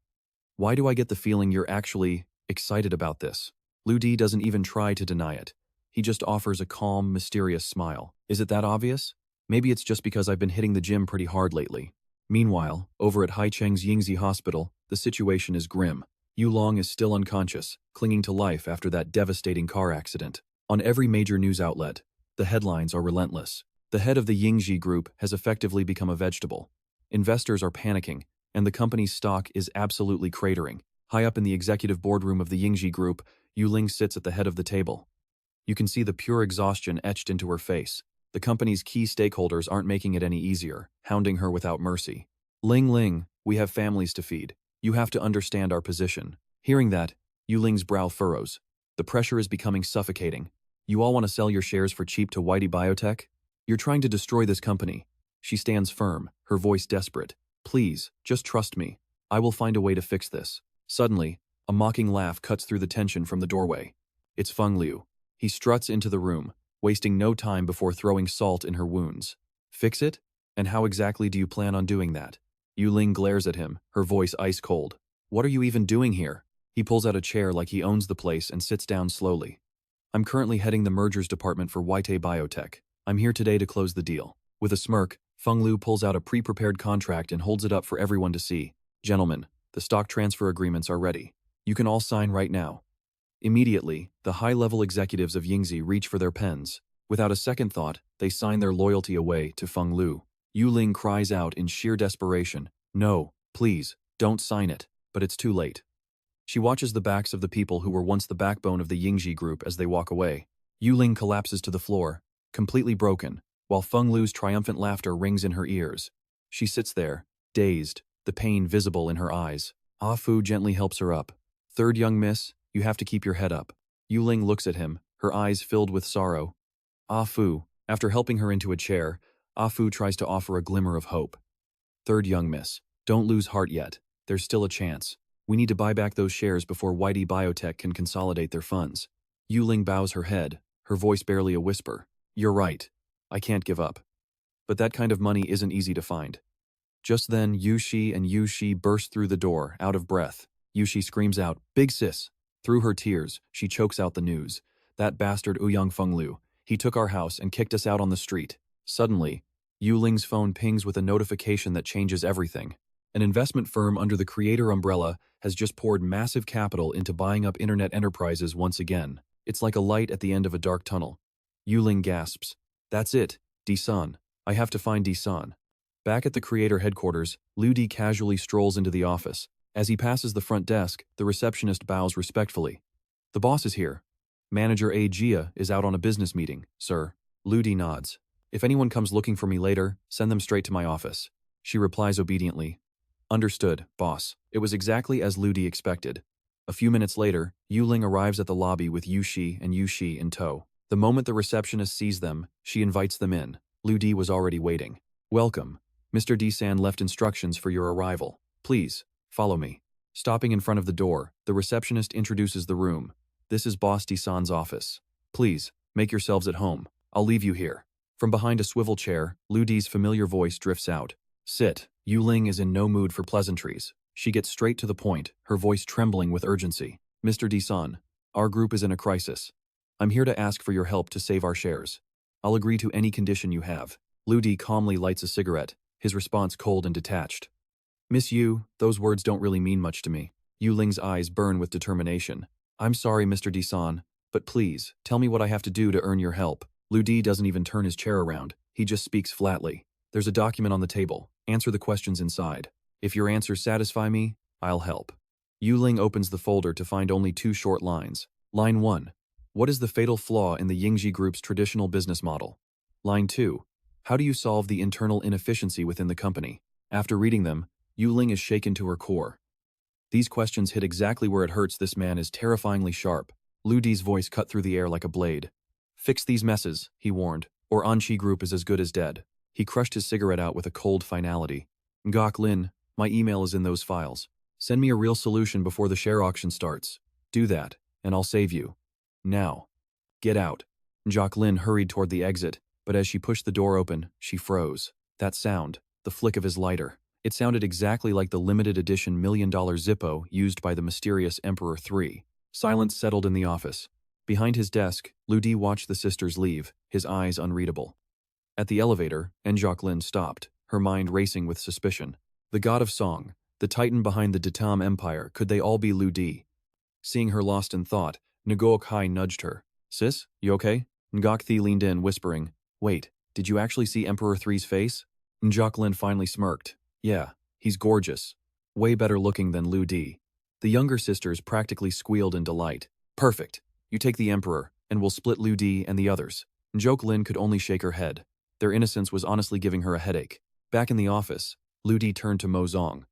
Why do I get the feeling you're actually excited about this? Lu Di doesn't even try to deny it. He just offers a calm, mysterious smile. Is it that obvious? Maybe it's just because I've been hitting the gym pretty hard lately. Meanwhile, over at Haicheng's Yingzi Hospital, the situation is grim. Yulong is still unconscious, clinging to life after that devastating car accident. On every major news outlet, the headlines are relentless. The head of the Yingzi group has effectively become a vegetable. Investors are panicking, and the company's stock is absolutely cratering. High up in the executive boardroom of the Yingzi group, Yulong sits at the head of the table. You can see the pure exhaustion etched into her face. The company's key stakeholders aren't making it any easier, hounding her without mercy. Ling Ling, we have families to feed. You have to understand our position. Hearing that, Yuling's brow furrows. The pressure is becoming suffocating. You all want to sell your shares for cheap to Whitey Biotech? You're trying to destroy this company. She stands firm, her voice desperate. Please, just trust me. I will find a way to fix this. Suddenly, a mocking laugh cuts through the tension from the doorway. It's Feng Liu. He struts into the room, wasting no time before throwing salt in her wounds. Fix it? And how exactly do you plan on doing that? Yuling glares at him, her voice ice cold. What are you even doing here? He pulls out a chair like he owns the place and sits down slowly. I'm currently heading the mergers department for Whitey Biotech. I'm here today to close the deal. With a smirk, Feng Liu pulls out a pre-prepared contract and holds it up for everyone to see. Gentlemen, the stock transfer agreements are ready. You can all sign right now. Immediately, the high-level executives of Yingzi reach for their pens. Without a second thought, they sign their loyalty away to Feng Liu. Yuling cries out in sheer desperation, "No, please, don't sign it," but it's too late. She watches the backs of the people who were once the backbone of the Yingzi group as they walk away. Yuling collapses to the floor, completely broken, while Feng Liu's triumphant laughter rings in her ears. She sits there, dazed, the pain visible in her eyes. Ah Fu gently helps her up. "Third young miss, you have to keep your head up." Yuling looks at him, her eyes filled with sorrow. Ah Fu, after helping her into a chair, Ah Fu tries to offer a glimmer of hope. "Third young miss, don't lose heart yet. There's still a chance. We need to buy back those shares before Whitey Biotech can consolidate their funds." Yuling bows her head, her voice barely a whisper. "You're right. I can't give up. But that kind of money isn't easy to find." Just then, Yushi and Yushi burst through the door, out of breath. Yushi screams out, "Big sis!" Through her tears, she chokes out the news. "That bastard Ouyang Feng Liu. He took our house and kicked us out on the street." Suddenly, Yuling's phone pings with a notification that changes everything. An investment firm under the creator umbrella has just poured massive capital into buying up internet enterprises once again. It's like a light at the end of a dark tunnel. Yuling gasps. "That's it, D-san. I have to find D-san." Back at the creator headquarters, Liu Di casually strolls into the office. As he passes the front desk, the receptionist bows respectfully. "The boss is here. Manager A. Jia is out on a business meeting, sir." Liu Di nods. "If anyone comes looking for me later, send them straight to my office." She replies obediently. "Understood, boss." It was exactly as Liu Di expected. A few minutes later, Yuling arrives at the lobby with Yushi and Yushi in tow. The moment the receptionist sees them, she invites them in. Liu Di was already waiting. "Welcome. Mr. D-san left instructions for your arrival. Please, follow me." Stopping in front of the door, the receptionist introduces the room. "This is Boss D-san's office. Please, make yourselves at home. I'll leave you here." From behind a swivel chair, Liu Di's familiar voice drifts out. "Sit." Yuling is in no mood for pleasantries. She gets straight to the point, her voice trembling with urgency. "Mr. D-san, our group is in a crisis. I'm here to ask for your help to save our shares. I'll agree to any condition you have." Liu Di calmly lights a cigarette, his response cold and detached. "Miss Yu, those words don't really mean much to me." Yuling's eyes burn with determination. "I'm sorry, Mr. D-san, but please, tell me what I have to do to earn your help." Liu Di doesn't even turn his chair around. He just speaks flatly. "There's a document on the table. Answer the questions inside. If your answers satisfy me, I'll help." Yuling opens the folder to find only 2 short lines. Line 1. What is the fatal flaw in the Yingzi Group's traditional business model? Line 2. How do you solve the internal inefficiency within the company? After reading them, Yuling is shaken to her core. These questions hit exactly where it hurts. This man is terrifyingly sharp. Liu Di's voice cut through the air like a blade. "Fix these messes," he warned, "or Anqi Group is as good as dead." He crushed his cigarette out with a cold finality. "Ngok Lin, my email is in those files. Send me a real solution before the share auction starts. Do that, and I'll save you. Now. Get out." Jacqueline hurried toward the exit, but as she pushed the door open, she froze. That sound, the flick of his lighter, it sounded exactly like the limited edition $1 million Zippo used by the mysterious Emperor III. Silence settled in the office. Behind his desk, Liu Di watched the sisters leave, his eyes unreadable. At the elevator, Jacqueline stopped, her mind racing with suspicion. The god of song, the titan behind the Datam Empire, could they all be Liu Di? Seeing her lost in thought, Ngoc Hai nudged her. "Sis, you okay?" Ngoc Thi leaned in, whispering, "Wait, did you actually see Emperor III's face?" Jacqueline finally smirked. "Yeah, he's gorgeous. Way better looking than Liu Di." The younger sisters practically squealed in delight. "Perfect. You take the Emperor, and we'll split Liu Di and the others." Njok Lin could only shake her head. Their innocence was honestly giving her a headache. Back in the office, Lu Di turned to Mo Zong.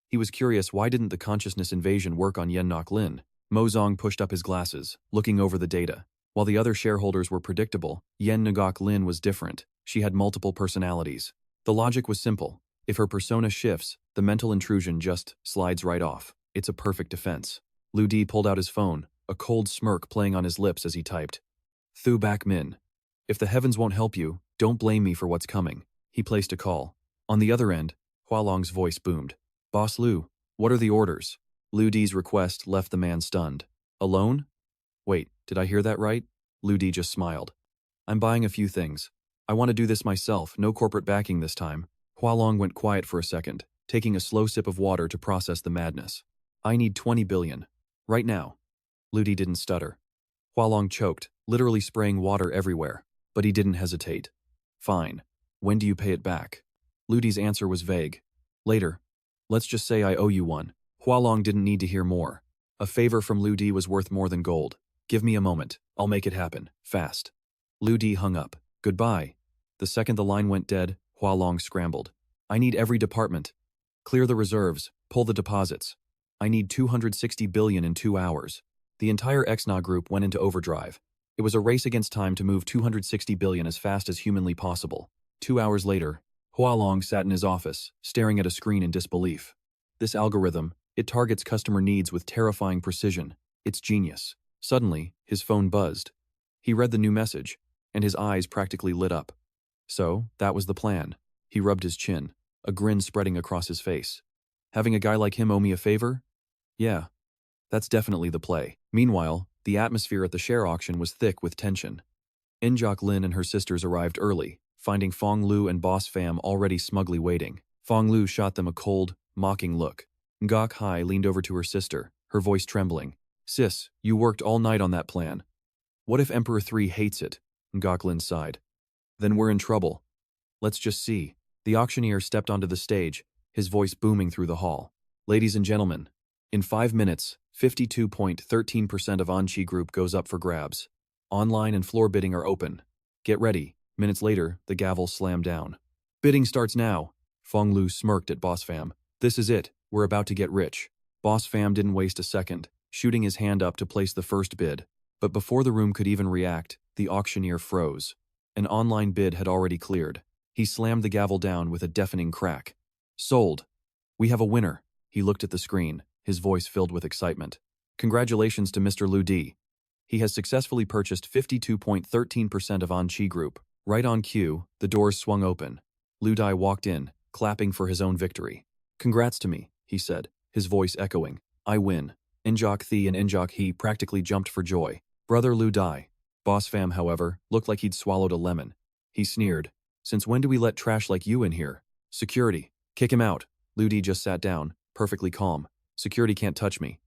He was curious why didn't the consciousness invasion work on Yen Nok Lin. Mo Zong pushed up his glasses, looking over the data. While the other shareholders were predictable, Yen Ngok Lin was different. She had multiple personalities. The logic was simple. If her persona shifts, the mental intrusion just slides right off. It's a perfect defense. Lu Di pulled out his phone, a cold smirk playing on his lips as he typed. Thu Bak Min. If the heavens won't help you, don't blame me for what's coming. He placed a call. On the other end, Hualong's voice boomed. Boss Lu, what are the orders? Lu Di's request left the man stunned. Alone? Wait, did I hear that right? Lu Di just smiled. I'm buying a few things. I want to do this myself, no corporate backing this time. Hualong went quiet for a second, taking a slow sip of water to process the madness. I need 20 billion. Right now. Lu Di didn't stutter. Hualong choked, literally spraying water everywhere, but he didn't hesitate. Fine. When do you pay it back? Lu Di's answer was vague. Later. Let's just say I owe you one. Hualong didn't need to hear more. A favor from Lu Di was worth more than gold. Give me a moment. I'll make it happen. Fast. Lu Di hung up. Goodbye. The second the line went dead, Hualong scrambled. I need every department. Clear the reserves. Pull the deposits. I need 260 billion in 2 hours. The entire XNA group went into overdrive. It was a race against time to move 260 billion as fast as humanly possible. 2 hours later, Hualong sat in his office, staring at a screen in disbelief. This algorithm, it targets customer needs with terrifying precision. It's genius. Suddenly, his phone buzzed. He read the new message, and his eyes practically lit up. So, that was the plan. He rubbed his chin, a grin spreading across his face. Having a guy like him owe me a favor? Yeah. That's definitely the play. Meanwhile, the atmosphere at the share auction was thick with tension. Njok Lin and her sisters arrived early, finding Fong Lu and Boss Pham already smugly waiting. Fong Lu shot them a cold, mocking look. Ngok Hai leaned over to her sister, her voice trembling. Sis, you worked all night on that plan. What if Emperor 3 hates it? Ngok Lin sighed. Then we're in trouble. Let's just see. The auctioneer stepped onto the stage, his voice booming through the hall. Ladies and gentlemen, in 5 minutes, 52.13% of Anqi Group goes up for grabs. Online and floor bidding are open. Get ready. Minutes later, the gavel slammed down. Bidding starts now. Fong Lu smirked at Boss Pham. This is it. We're about to get rich. Boss Pham didn't waste a second, shooting his hand up to place the first bid. But before the room could even react, the auctioneer froze. An online bid had already cleared. He slammed the gavel down with a deafening crack. Sold. We have a winner. He looked at the screen, his voice filled with excitement. Congratulations to Mr. Lu Di. He has successfully purchased 52.13% of Anqi Group. Right on cue, the doors swung open. Lu Di walked in, clapping for his own victory. Congrats to me, he said, his voice echoing. I win. Njok Thi and Njok He practically jumped for joy. Brother Lu Di. Boss Pham, however, looked like he'd swallowed a lemon. He sneered. Since when do we let trash like you in here? Security. Kick him out. Lu Di just sat down, perfectly calm. Security can't touch me.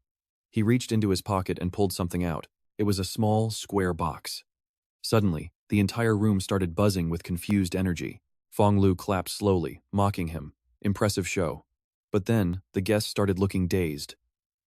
He reached into his pocket and pulled something out. It was a small, square box. Suddenly, the entire room started buzzing with confused energy. Fong Lu clapped slowly, mocking him. Impressive show. But then, the guests started looking dazed.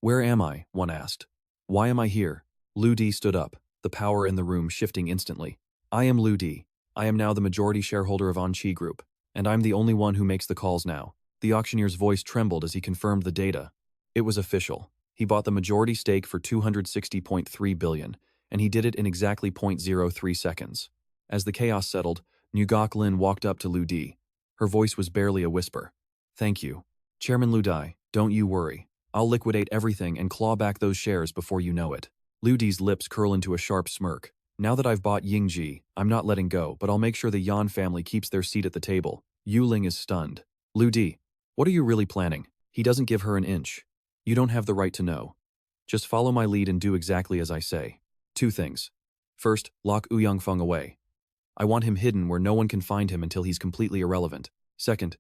Where am I? One asked. Why am I here? Lu Di stood up, the power in the room shifting instantly. I am Lu Di. I am now the majority shareholder of Anqi Group, and I'm the only one who makes the calls now. The auctioneer's voice trembled as he confirmed the data. It was official. He bought the majority stake for 260.3 billion, and he did it in exactly 0.03 seconds. As the chaos settled, Ngok Lin walked up to Lu Di. Her voice was barely a whisper. Thank you. Chairman Lu Di, don't you worry. I'll liquidate everything and claw back those shares before you know it. Lu Di's lips curl into a sharp smirk. Now that I've bought Yingji, I'm not letting go, but I'll make sure the Yan family keeps their seat at the table. Yulong is stunned. Lu Di, what are you really planning? He doesn't give her an inch. You don't have the right to know. Just follow my lead and do exactly as I say. 2 things. First, lock Ouyang Feng away. I want him hidden where no one can find him until he's completely irrelevant. Second,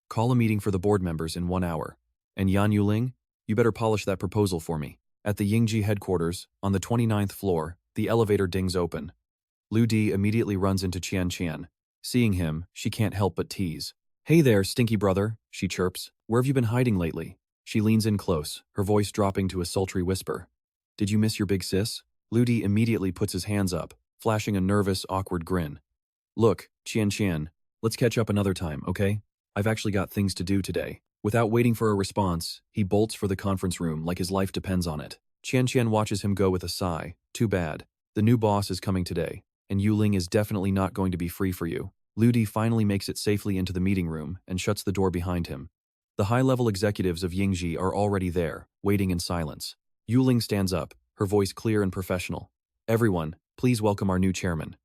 call a meeting for the board members in 1 hour. And Yan Yuling, you better polish that proposal for me. At the Yingji headquarters, on the 29th floor, the elevator dings open. Lu Di immediately runs into Qian Qian. Seeing him, she can't help but tease. Hey there, stinky brother, she chirps. Where have you been hiding lately? She leans in close, her voice dropping to a sultry whisper. Did you miss your big sis? Lu Di immediately puts his hands up. flashing a nervous, awkward grin. Look, Qian, let's catch up another time, okay? I've actually got things to do today. Without waiting for a response, he bolts for the conference room like his life depends on it. Qian watches him go with a sigh. Too bad. The new boss is coming today, and Yulong is definitely not going to be free for you. Ludi finally makes it safely into the meeting room and shuts the door behind him. The high-level executives of Yingji are already there, waiting in silence. Yulong stands up, her voice clear and professional. Everyone, please welcome our new chairman,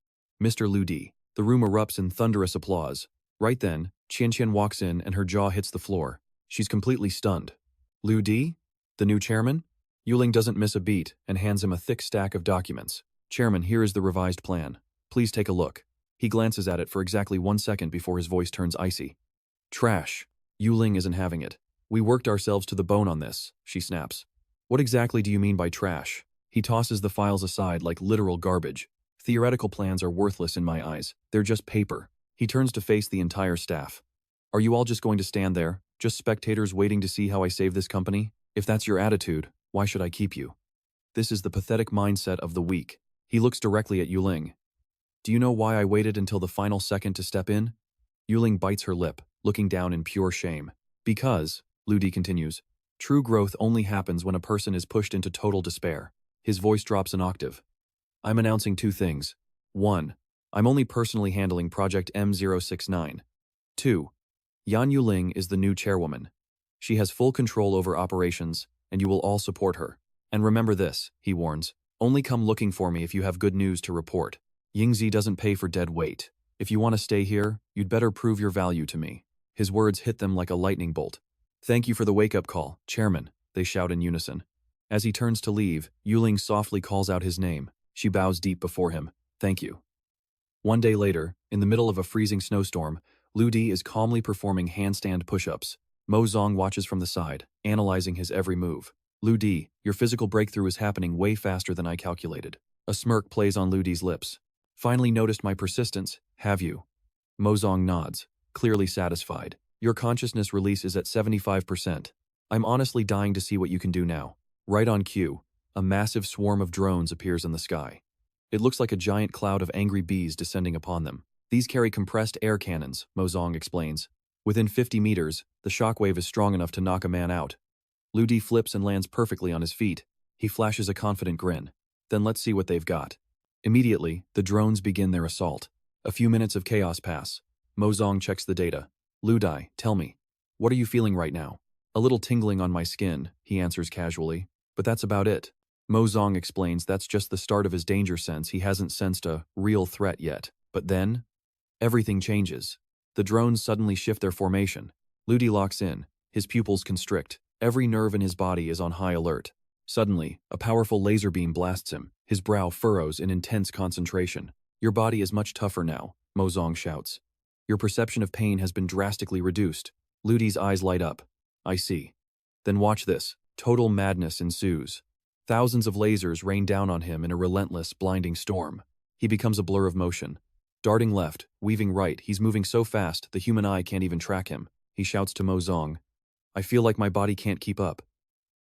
Mr. Ludi. The room erupts in thunderous applause. Right then, Qian walks in and her jaw hits the floor. She's completely stunned. Ludi? The new chairman? Yulong doesn't miss a beat and hands him a thick stack of documents. Chairman, here is the revised plan. Please take a look. He glances at it for exactly 1 second before his voice turns icy. Trash. Yulong isn't having it. We worked ourselves to the bone on this, she snaps. What exactly do you mean by trash? He tosses the files aside like literal garbage. Theoretical plans are worthless in my eyes. They're just paper. He turns to face the entire staff. Are you all just going to stand there, just spectators waiting to see how I save this company? If that's your attitude, why should I keep you? This is the pathetic mindset of the weak. He looks directly at Yulong. Do you know why I waited until the final second to step in? Yulong bites her lip, looking down in pure shame. Because, Ludi continues, true growth only happens when a person is pushed into total despair. His voice drops an octave. I'm announcing 2 things. 1. I'm only personally handling Project M069. 2. Yan Yulong is the new chairwoman. She has full control over operations, and you will all support her. And remember this, he warns, only come looking for me if you have good news to report. Yingzi doesn't pay for dead weight. If you want to stay here, you'd better prove your value to me. His words hit them like a lightning bolt. Thank you for the wake-up call, Chairman, they shout in unison. As he turns to leave, Yulong softly calls out his name. She bows deep before him. Thank you. 1 day later, in the middle of a freezing snowstorm, Ludi is calmly performing handstand push-ups. Mo Zong watches from the side, analyzing his every move. Ludi, your physical breakthrough is happening way faster than I calculated. A smirk plays on Ludi's lips. Finally noticed my persistence, have you? Mo Zong nods, clearly satisfied. Your consciousness release is at 75%. I'm honestly dying to see what you can do now. Right on cue, a massive swarm of drones appears in the sky. It looks like a giant cloud of angry bees descending upon them. These carry compressed air cannons, Mo Zong explains. Within 50 meters, the shockwave is strong enough to knock a man out. Ludi flips and lands perfectly on his feet. He flashes a confident grin. Then let's see what they've got. Immediately, the drones begin their assault. A few minutes of chaos pass. Mo Zong checks the data. Ludi, tell me, what are you feeling right now? A little tingling on my skin, he answers casually. But that's about it. Mo Zong explains that's just the start of his danger sense. He hasn't sensed a real threat yet. But then, everything changes. The drones suddenly shift their formation. Ludi locks in. His pupils constrict. Every nerve in his body is on high alert. Suddenly, a powerful laser beam blasts him. His brow furrows in intense concentration. Your body is much tougher now, Mo Zong shouts. Your perception of pain has been drastically reduced. Ludi's eyes light up. I see. Then watch this. Total madness ensues. Thousands of lasers rain down on him in a relentless, blinding storm. He becomes a blur of motion. Darting left, weaving right, he's moving so fast the human eye can't even track him. He shouts to Mo Zong. I feel like my body can't keep up.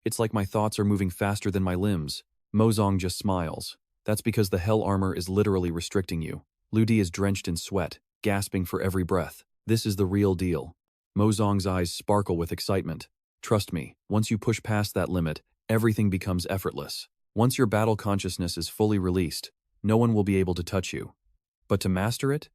It's like my thoughts are moving faster than my limbs. Mo Zong just smiles. That's because the hell armor is literally restricting you. Ludi is drenched in sweat, gasping for every breath. This is the real deal. Mo Zong's eyes sparkle with excitement. Trust me, once you push past that limit, everything becomes effortless. Once your battle consciousness is fully released, no one will be able to touch you. But to master it,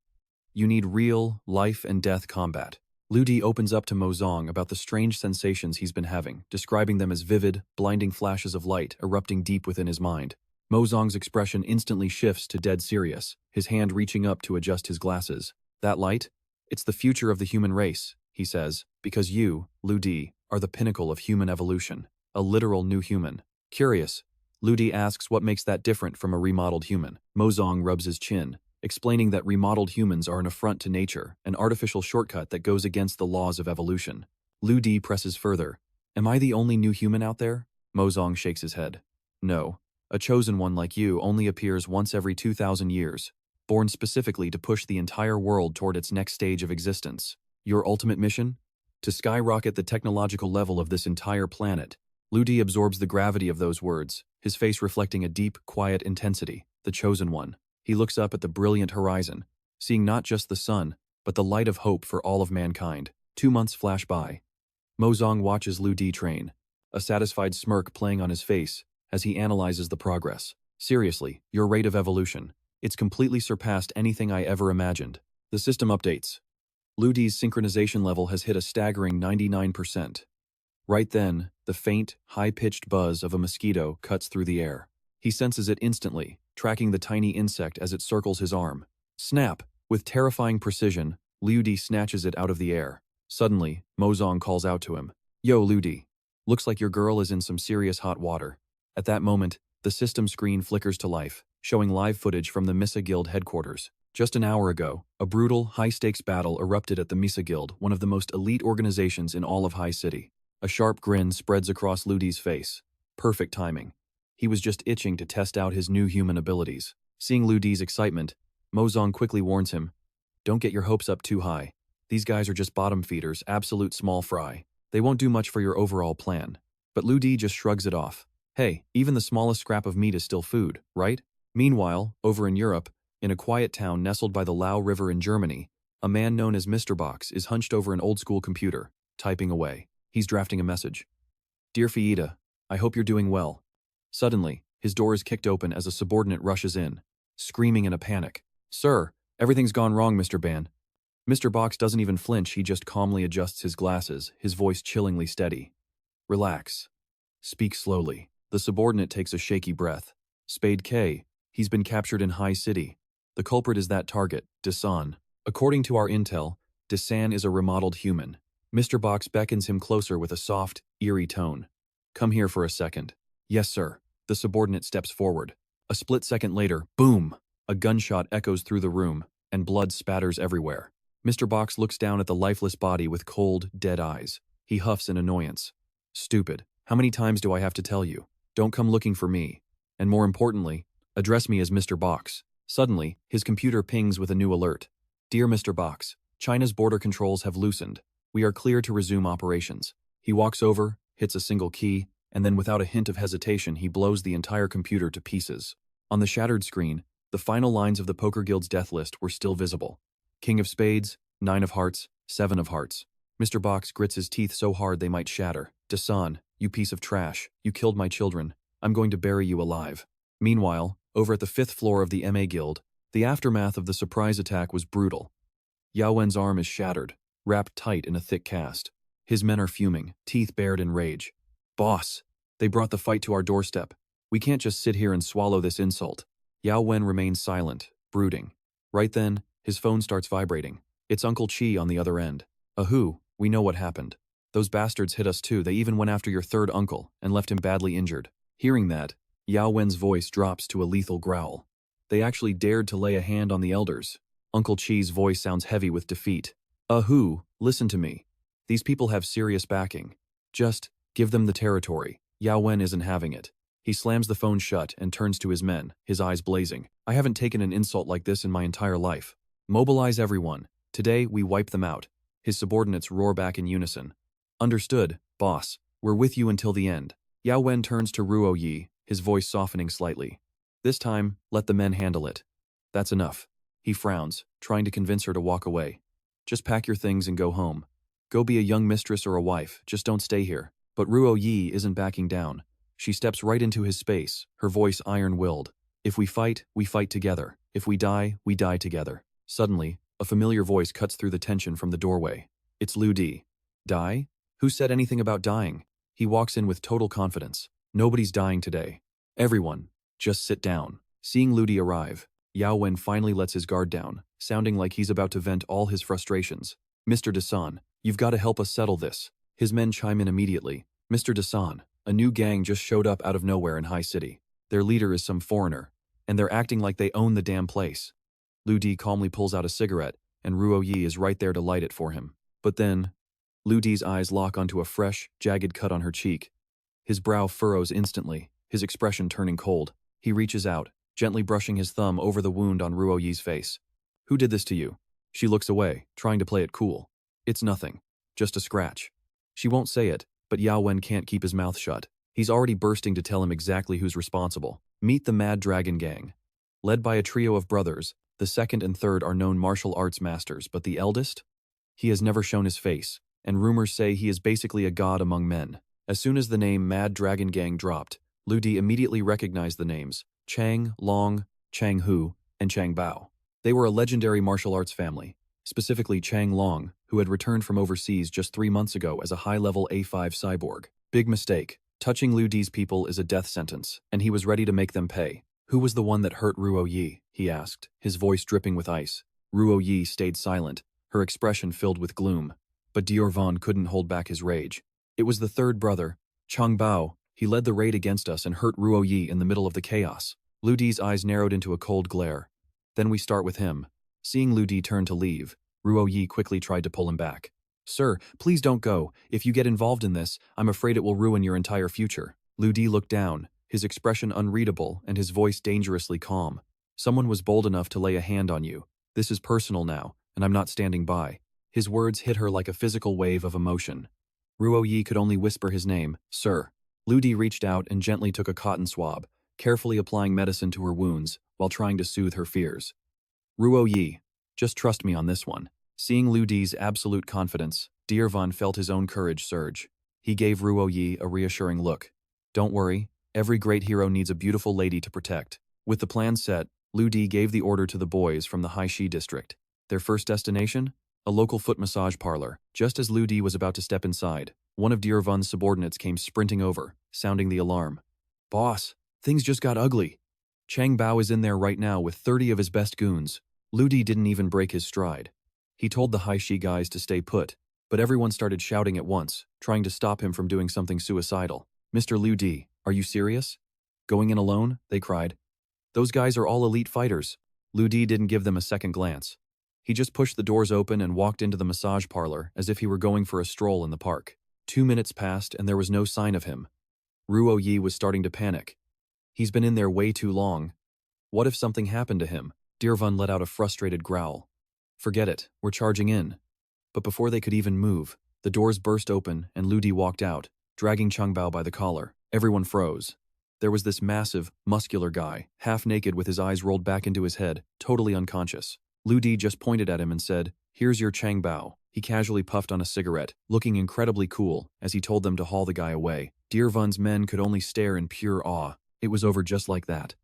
you need real, life and death combat. Ludi opens up to Mo Zong about the strange sensations he's been having, describing them as vivid, blinding flashes of light erupting deep within his mind. Mo Zong's expression instantly shifts to dead serious, his hand reaching up to adjust his glasses. That light? It's the future of the human race, he says, because you, Ludi, are the pinnacle of human evolution, a literal new human. Curious, Ludi asks what makes that different from a remodeled human. Mo Zong rubs his chin, explaining that remodeled humans are an affront to nature, an artificial shortcut that goes against the laws of evolution. Ludi presses further. Am I the only new human out there? Mo Zong shakes his head. No. A chosen one like you only appears once every 2,000 years, born specifically to push the entire world toward its next stage of existence. Your ultimate mission? To skyrocket the technological level of this entire planet. Ludi absorbs the gravity of those words, his face reflecting a deep, quiet intensity. The chosen one. He looks up at the brilliant horizon, seeing not just the sun, but the light of hope for all of mankind. 2 months flash by. Mozong watches Lu Di train, a satisfied smirk playing on his face as he analyzes the progress. Seriously, your rate of evolution. It's completely surpassed anything I ever imagined. The system updates. Lu Di's synchronization level has hit a staggering 99%. Right then, the faint, high-pitched buzz of a mosquito cuts through the air. He senses it instantly, tracking the tiny insect as it circles his arm. Snap! With terrifying precision, Lu Di snatches it out of the air. Suddenly, Mozong calls out to him. Yo, Lu Di. Looks like your girl is in some serious hot water. At that moment, the system screen flickers to life, showing live footage from the Misa Guild headquarters. Just an hour ago, a brutal, high-stakes battle erupted at the Misa Guild, one of the most elite organizations in all of High City. A sharp grin spreads across Lu Di's face. Perfect timing. He was just itching to test out his new human abilities. Seeing Lu Di's excitement, Mozong quickly warns him, "Don't get your hopes up too high. These guys are just bottom feeders, absolute small fry. They won't do much for your overall plan." But Lu Di just shrugs it off. Hey, even the smallest scrap of meat is still food, right? Meanwhile, over in Europe, in a quiet town nestled by the Lau River in Germany, a man known as Mr. Box is hunched over an old-school computer, typing away. He's drafting a message. Dear Fiida, I hope you're doing well. Suddenly, his door is kicked open as a subordinate rushes in, screaming in a panic. Sir, everything's gone wrong, Mr. Ban. Mr. Box doesn't even flinch, he just calmly adjusts his glasses, his voice chillingly steady. Relax. Speak slowly. The subordinate takes a shaky breath. Spade K, he's been captured in High City. The culprit is that target, Desan. According to our intel, Desan is a remodeled human. Mr. Box beckons him closer with a soft, eerie tone. Come here for a second. Yes, sir. The subordinate steps forward. A split second later, boom! A gunshot echoes through the room, and blood spatters everywhere. Mr. Box looks down at the lifeless body with cold, dead eyes. He huffs in annoyance. Stupid. How many times do I have to tell you? Don't come looking for me. And more importantly, address me as Mr. Box. Suddenly, his computer pings with a new alert. Dear Mr. Box, China's border controls have loosened. We are clear to resume operations. He walks over, hits a single key, and then without a hint of hesitation, he blows the entire computer to pieces. On the shattered screen, the final lines of the Poker Guild's death list were still visible. King of Spades, 9 of Hearts, 7 of Hearts. Mr. Box grits his teeth so hard they might shatter. Desan, you piece of trash, you killed my children. I'm going to bury you alive. Meanwhile, over at the 5th floor of the MA Guild, the aftermath of the surprise attack was brutal. Yao Wen's arm is shattered, wrapped tight in a thick cast. His men are fuming, teeth bared in rage. Boss, they brought the fight to our doorstep. We can't just sit here and swallow this insult. Yao Wen remains silent, brooding. Right then, his phone starts vibrating. It's Uncle Chi on the other end. Ahoo, we know what happened. Those bastards hit us too. They even went after your third uncle and left him badly injured. Hearing that, Yao Wen's voice drops to a lethal growl. They actually dared to lay a hand on the elders. Uncle Chi's voice sounds heavy with defeat. Ahoo, listen to me. These people have serious backing. Just give them the territory. Yao Wen isn't having it. He slams the phone shut and turns to his men, his eyes blazing. I haven't taken an insult like this in my entire life. Mobilize everyone. Today, we wipe them out. His subordinates roar back in unison. Understood, boss. We're with you until the end. Yao Wen turns to Ruo Yi, his voice softening slightly. This time, let the men handle it. That's enough. He frowns, trying to convince her to walk away. Just pack your things and go home. Go be a young mistress or a wife, just don't stay here. But Ruo Yi isn't backing down. She steps right into his space, her voice iron-willed. If we fight together. If we die together. Suddenly, a familiar voice cuts through the tension from the doorway. It's Lu Di. Die? Who said anything about dying? He walks in with total confidence. Nobody's dying today. Everyone, just sit down. Seeing Lu Di arrive, Yao Wen finally lets his guard down, sounding like he's about to vent all his frustrations. Mr. Desan, you've got to help us settle this. His men chime in immediately. Mr. Desan, a new gang just showed up out of nowhere in High City. Their leader is some foreigner, and they're acting like they own the damn place. Lu Di calmly pulls out a cigarette, and Ruo Yi is right there to light it for him. But then, Lu Di's eyes lock onto a fresh, jagged cut on her cheek. His brow furrows instantly, his expression turning cold. He reaches out, gently brushing his thumb over the wound on Ruo Yi's face. Who did this to you? She looks away, trying to play it cool. It's nothing. Just a scratch. She won't say it, but Yao Wen can't keep his mouth shut. He's already bursting to tell him exactly who's responsible. Meet the Mad Dragon Gang. Led by a trio of brothers, the second and third are known martial arts masters, but the eldest? He has never shown his face, and rumors say he is basically a god among men. As soon as the name Mad Dragon Gang dropped, Lu Di immediately recognized the names Chang Long, Chang Hu, and Chang Bao. They were a legendary martial arts family, specifically Chang Long, who had returned from overseas just 3 months ago as a high-level A5 cyborg. Big mistake. Touching Lu Di's people is a death sentence, and he was ready to make them pay. Who was the one that hurt Ruo Yi? He asked, his voice dripping with ice. Ruo Yi stayed silent, her expression filled with gloom. But Diorvan couldn't hold back his rage. It was the third brother, Chang Bao. He led the raid against us and hurt Ruo Yi in the middle of the chaos. Lu Di's eyes narrowed into a cold glare. Then we start with him. Seeing Lu Di turn to leave, Ruo Yi quickly tried to pull him back. Sir, please don't go. If you get involved in this, I'm afraid it will ruin your entire future. Lu Di looked down, his expression unreadable and his voice dangerously calm. Someone was bold enough to lay a hand on you. This is personal now, and I'm not standing by. His words hit her like a physical wave of emotion. Ruo Yi could only whisper his name, Sir. Lu Di reached out and gently took a cotton swab, carefully applying medicine to her wounds while trying to soothe her fears. Ruo Yi, just trust me on this one. Seeing Lu Di's absolute confidence, Diorvan felt his own courage surge. He gave Ruo Yi a reassuring look. Don't worry, every great hero needs a beautiful lady to protect. With the plan set, Lu Di gave the order to the boys from the Haishi district. Their first destination? A local foot massage parlor. Just as Lu Di was about to step inside, one of Diorvan's subordinates came sprinting over, sounding the alarm. Boss, things just got ugly. Chang Bao is in there right now with 30 of his best goons. Lu Di didn't even break his stride. He told the Haishi guys to stay put, but everyone started shouting at once, trying to stop him from doing something suicidal. Mr. Lu Di, are you serious? Going in alone? They cried. Those guys are all elite fighters. Lu Di didn't give them a second glance. He just pushed the doors open and walked into the massage parlor as if he were going for a stroll in the park. 2 minutes passed and there was no sign of him. Ruo Yi was starting to panic. He's been in there way too long. What if something happened to him? Diorvan let out a frustrated growl. Forget it, we're charging in. But before they could even move, the doors burst open and Lu Di walked out, dragging Chang Bao by the collar. Everyone froze. There was this massive, muscular guy, half naked with his eyes rolled back into his head, totally unconscious. Lu Di just pointed at him and said, Here's your Chang Bao. He casually puffed on a cigarette, looking incredibly cool as he told them to haul the guy away. Diorvan's men could only stare in pure awe. It was over just like that.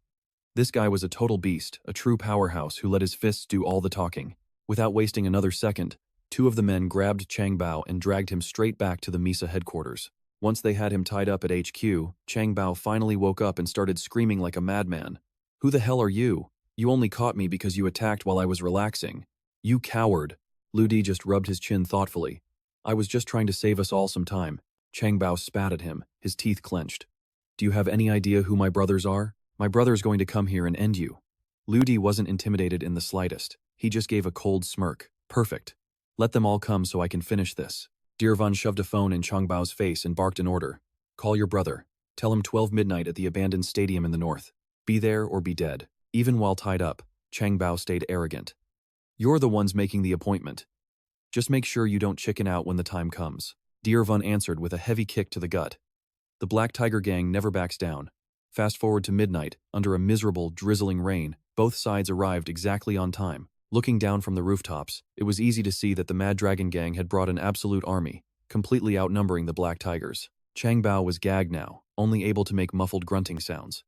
This guy was a total beast, a true powerhouse who let his fists do all the talking. Without wasting another second, 2 of the men grabbed Chang Bao and dragged him straight back to the Misa headquarters. Once they had him tied up at HQ, Chang Bao finally woke up and started screaming like a madman. Who the hell are you? You only caught me because you attacked while I was relaxing. You coward. Lu Di just rubbed his chin thoughtfully. I was just trying to save us all some time. Chang Bao spat at him, his teeth clenched. Do you have any idea who my brothers are? My brother's going to come here and end you. Lu Di wasn't intimidated in the slightest. He just gave a cold smirk. Perfect. Let them all come so I can finish this. Diorvan shoved a phone in Chang Bao's face and barked an order. Call your brother. Tell him 12 midnight at the abandoned stadium in the north. Be there or be dead. Even while tied up, Chang Bao stayed arrogant. You're the ones making the appointment. Just make sure you don't chicken out when the time comes. Diorvan answered with a heavy kick to the gut. The Black Tiger gang never backs down. Fast forward to midnight, under a miserable, drizzling rain, both sides arrived exactly on time. Looking down from the rooftops, it was easy to see that the Mad Dragon gang had brought an absolute army, completely outnumbering the Black Tigers. Chang Bao was gagged now, only able to make muffled grunting sounds.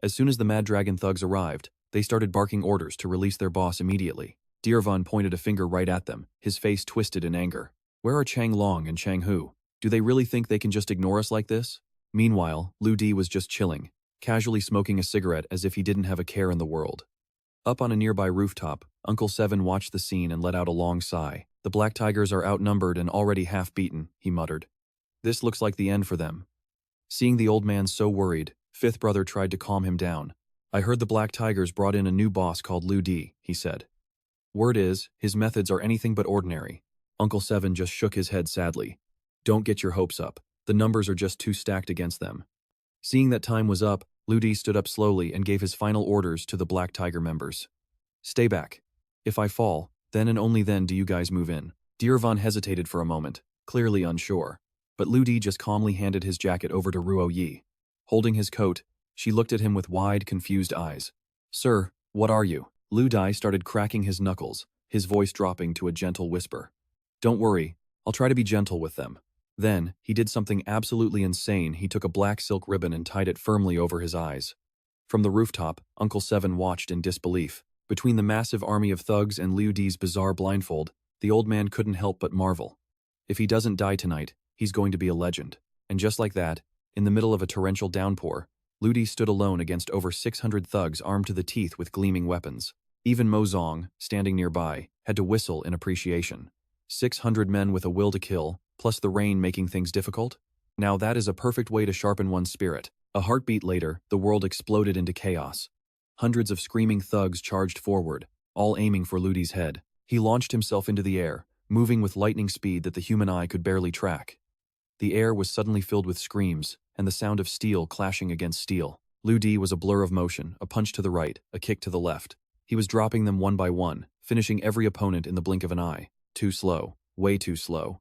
As soon as the Mad Dragon thugs arrived, they started barking orders to release their boss immediately. Diorvan pointed a finger right at them, his face twisted in anger. Where are Chang Long and Chang Hu? Do they really think they can just ignore us like this? Meanwhile, Lu Di was just chilling, casually smoking a cigarette as if he didn't have a care in the world. Up on a nearby rooftop, Uncle Seven watched the scene and let out a long sigh. The Black Tigers are outnumbered and already half-beaten, he muttered. This looks like the end for them. Seeing the old man so worried, Fifth Brother tried to calm him down. I heard the Black Tigers brought in a new boss called Lu Di, he said. Word is, his methods are anything but ordinary. Uncle Seven just shook his head sadly. Don't get your hopes up. The numbers are just too stacked against them. Seeing that time was up, Lu Di stood up slowly and gave his final orders to the Black Tiger members. Stay back. If I fall, then and only then do you guys move in. Diorvan hesitated for a moment, clearly unsure. But Lu Di just calmly handed his jacket over to Ruo Yi. Holding his coat, she looked at him with wide, confused eyes. Sir, What are you? Lu Dai started cracking his knuckles, his voice dropping to a gentle whisper. Don't worry, I'll try to be gentle with them. Then, he did something absolutely insane. He took a black silk ribbon and tied it firmly over his eyes. From the rooftop, Uncle Seven watched in disbelief. Between the massive army of thugs and Liu Di's bizarre blindfold, the old man couldn't help but marvel. If he doesn't die tonight, he's going to be a legend. And just like that, in the middle of a torrential downpour, Liu Di stood alone against over 600 thugs armed to the teeth with gleaming weapons. Even Mo Zong, standing nearby, had to whistle in appreciation. 600 men with a will to kill, plus the rain making things difficult? Now that is a perfect way to sharpen one's spirit. A heartbeat later, the world exploded into chaos. Hundreds of screaming thugs charged forward, all aiming for Liu Di's head. He launched himself into the air, moving with lightning speed that the human eye could barely track. The air was suddenly filled with screams, and the sound of steel clashing against steel. Liu Di was a blur of motion, a punch to the right, a kick to the left. He was dropping them one by one, finishing every opponent in the blink of an eye. Too slow, way too slow.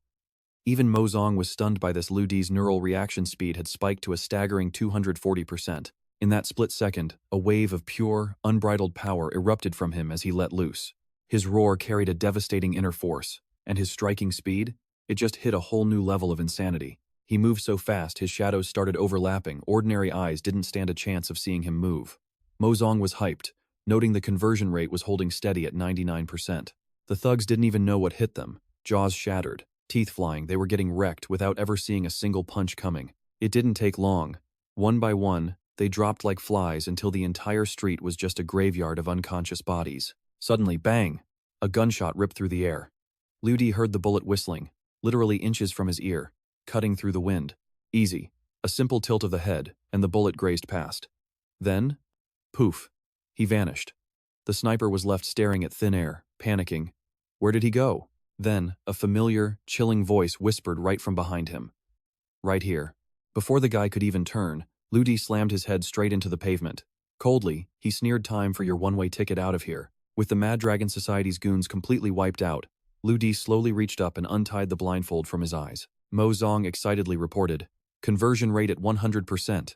Even Mo Zong was stunned by this. Liu Di's neural reaction speed had spiked to a staggering 240%. In that split second, a wave of pure, unbridled power erupted from him as he let loose. His roar carried a devastating inner force, and his striking speed? It just hit a whole new level of insanity. He moved so fast his shadows started overlapping. Ordinary eyes didn't stand a chance of seeing him move. Mo Zong was hyped, noting the conversion rate was holding steady at 99%. The thugs didn't even know what hit them. Jaws shattered, teeth flying, they were getting wrecked without ever seeing a single punch coming. It didn't take long. One by one, they dropped like flies until the entire street was just a graveyard of unconscious bodies. Suddenly, bang! A gunshot ripped through the air. Liu Di heard the bullet whistling, literally inches from his ear, cutting through the wind. Easy. A simple tilt of the head, and the bullet grazed past. Then, poof, he vanished. The sniper was left staring at thin air, panicking. Where did he go? Then, a familiar, chilling voice whispered right from behind him. Right here. Before the guy could even turn, Liu Di slammed his head straight into the pavement. Coldly, he sneered, time for your one-way ticket out of here. With the Mad Dragon Society's goons completely wiped out, Liu Di slowly reached up and untied the blindfold from his eyes. Mo Zong excitedly reported, conversion rate at 100%.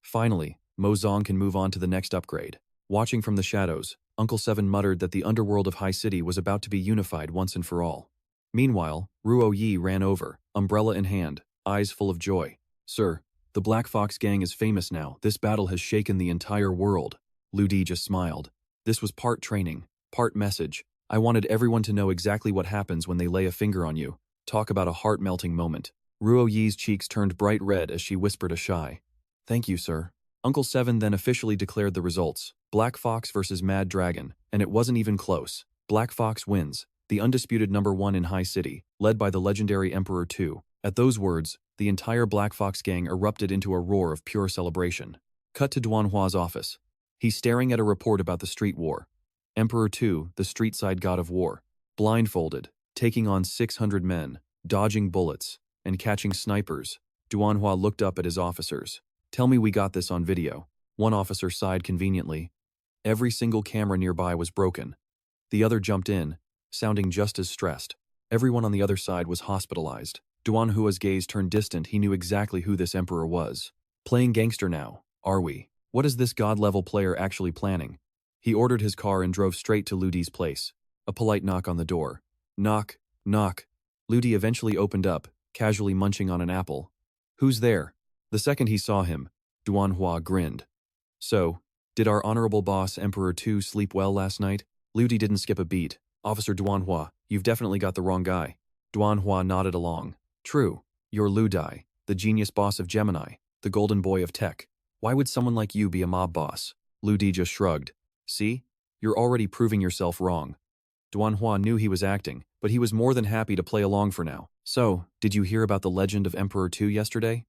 Finally, Mo Zong can move on to the next upgrade. Watching from the shadows, Uncle Seven muttered that the underworld of High City was about to be unified once and for all. Meanwhile, Ruo Yi ran over, umbrella in hand, eyes full of joy. Sir, the Black Fox gang is famous now. This battle has shaken the entire world. Liu Di just smiled. This was part training, part message. I wanted everyone to know exactly what happens when they lay a finger on you. Talk about a heart-melting moment. Ruo Yi's cheeks turned bright red as she whispered a shy, "Thank you, sir." Uncle Seven then officially declared the results. Black Fox versus Mad Dragon, and it wasn't even close. Black Fox wins, the undisputed #1 in High City, led by the legendary Emperor 2. At those words, the entire Black Fox gang erupted into a roar of pure celebration. Cut to Duanhua's office. He's staring at a report about the street war. Emperor 2, the street-side god of war, blindfolded, taking on 600 men, dodging bullets, and catching snipers. Duanhua looked up at his officers. Tell me we got this on video. One officer sighed conveniently. Every single camera nearby was broken. The other jumped in, sounding just as stressed. Everyone on the other side was hospitalized. Duanhua's gaze turned distant. He knew exactly who this emperor was. Playing gangster now, are we? What is this god-level player actually planning? He ordered his car and drove straight to Liu Di's place. A polite knock on the door. Knock, knock. Liu Di eventually opened up, casually munching on an apple. Who's there? The second he saw him, Duanhua grinned. So, did our honorable boss Emperor 2 sleep well last night? Liu Di didn't skip a beat. Officer Duanhua, you've definitely got the wrong guy. Duanhua nodded along. True, you're Liu Dai, the genius boss of Gemini, the golden boy of tech. Why would someone like you be a mob boss? Liu Di just shrugged. See? You're already proving yourself wrong. Duanhua knew he was acting, but he was more than happy to play along for now. So, did you hear about the legend of Emperor 2 yesterday?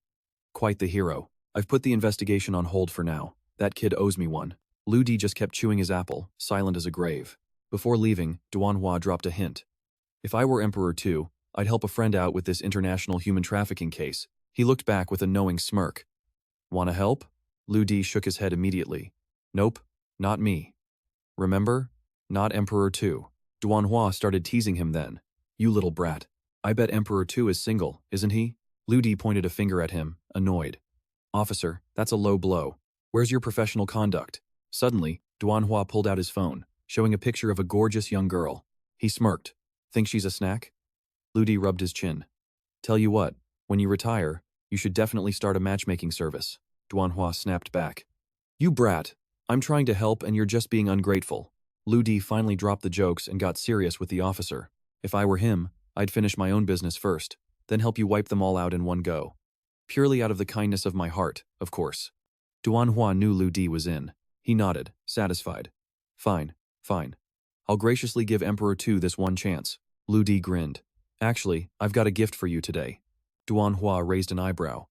Quite the hero. I've put the investigation on hold for now. That kid owes me one. Liu Di just kept chewing his apple, silent as a grave. Before leaving, Duanhua dropped a hint. If I were Emperor 2, I'd help a friend out with this international human trafficking case. He looked back with a knowing smirk. Wanna help? Liu Di shook his head immediately. Nope, not me. Remember? Not Emperor 2. Duanhua started teasing him then. You little brat. I bet Emperor 2 is single, isn't he? Liu Di pointed a finger at him, annoyed. Officer, that's a low blow. Where's your professional conduct? Suddenly, Duanhua pulled out his phone, showing a picture of a gorgeous young girl. He smirked. Think she's a snack? Ludi rubbed his chin. Tell you what, when you retire, you should definitely start a matchmaking service. Duanhua snapped back. You brat. I'm trying to help and you're just being ungrateful. Ludi finally dropped the jokes and got serious with the officer. If I were him, I'd finish my own business first, then help you wipe them all out in one go. Purely out of the kindness of my heart, of course. Duanhua knew Ludi was in. He nodded, satisfied. Fine, fine. I'll graciously give Emperor 2 this one chance. Ludi grinned. Actually, I've got a gift for you today. Duanhua raised an eyebrow.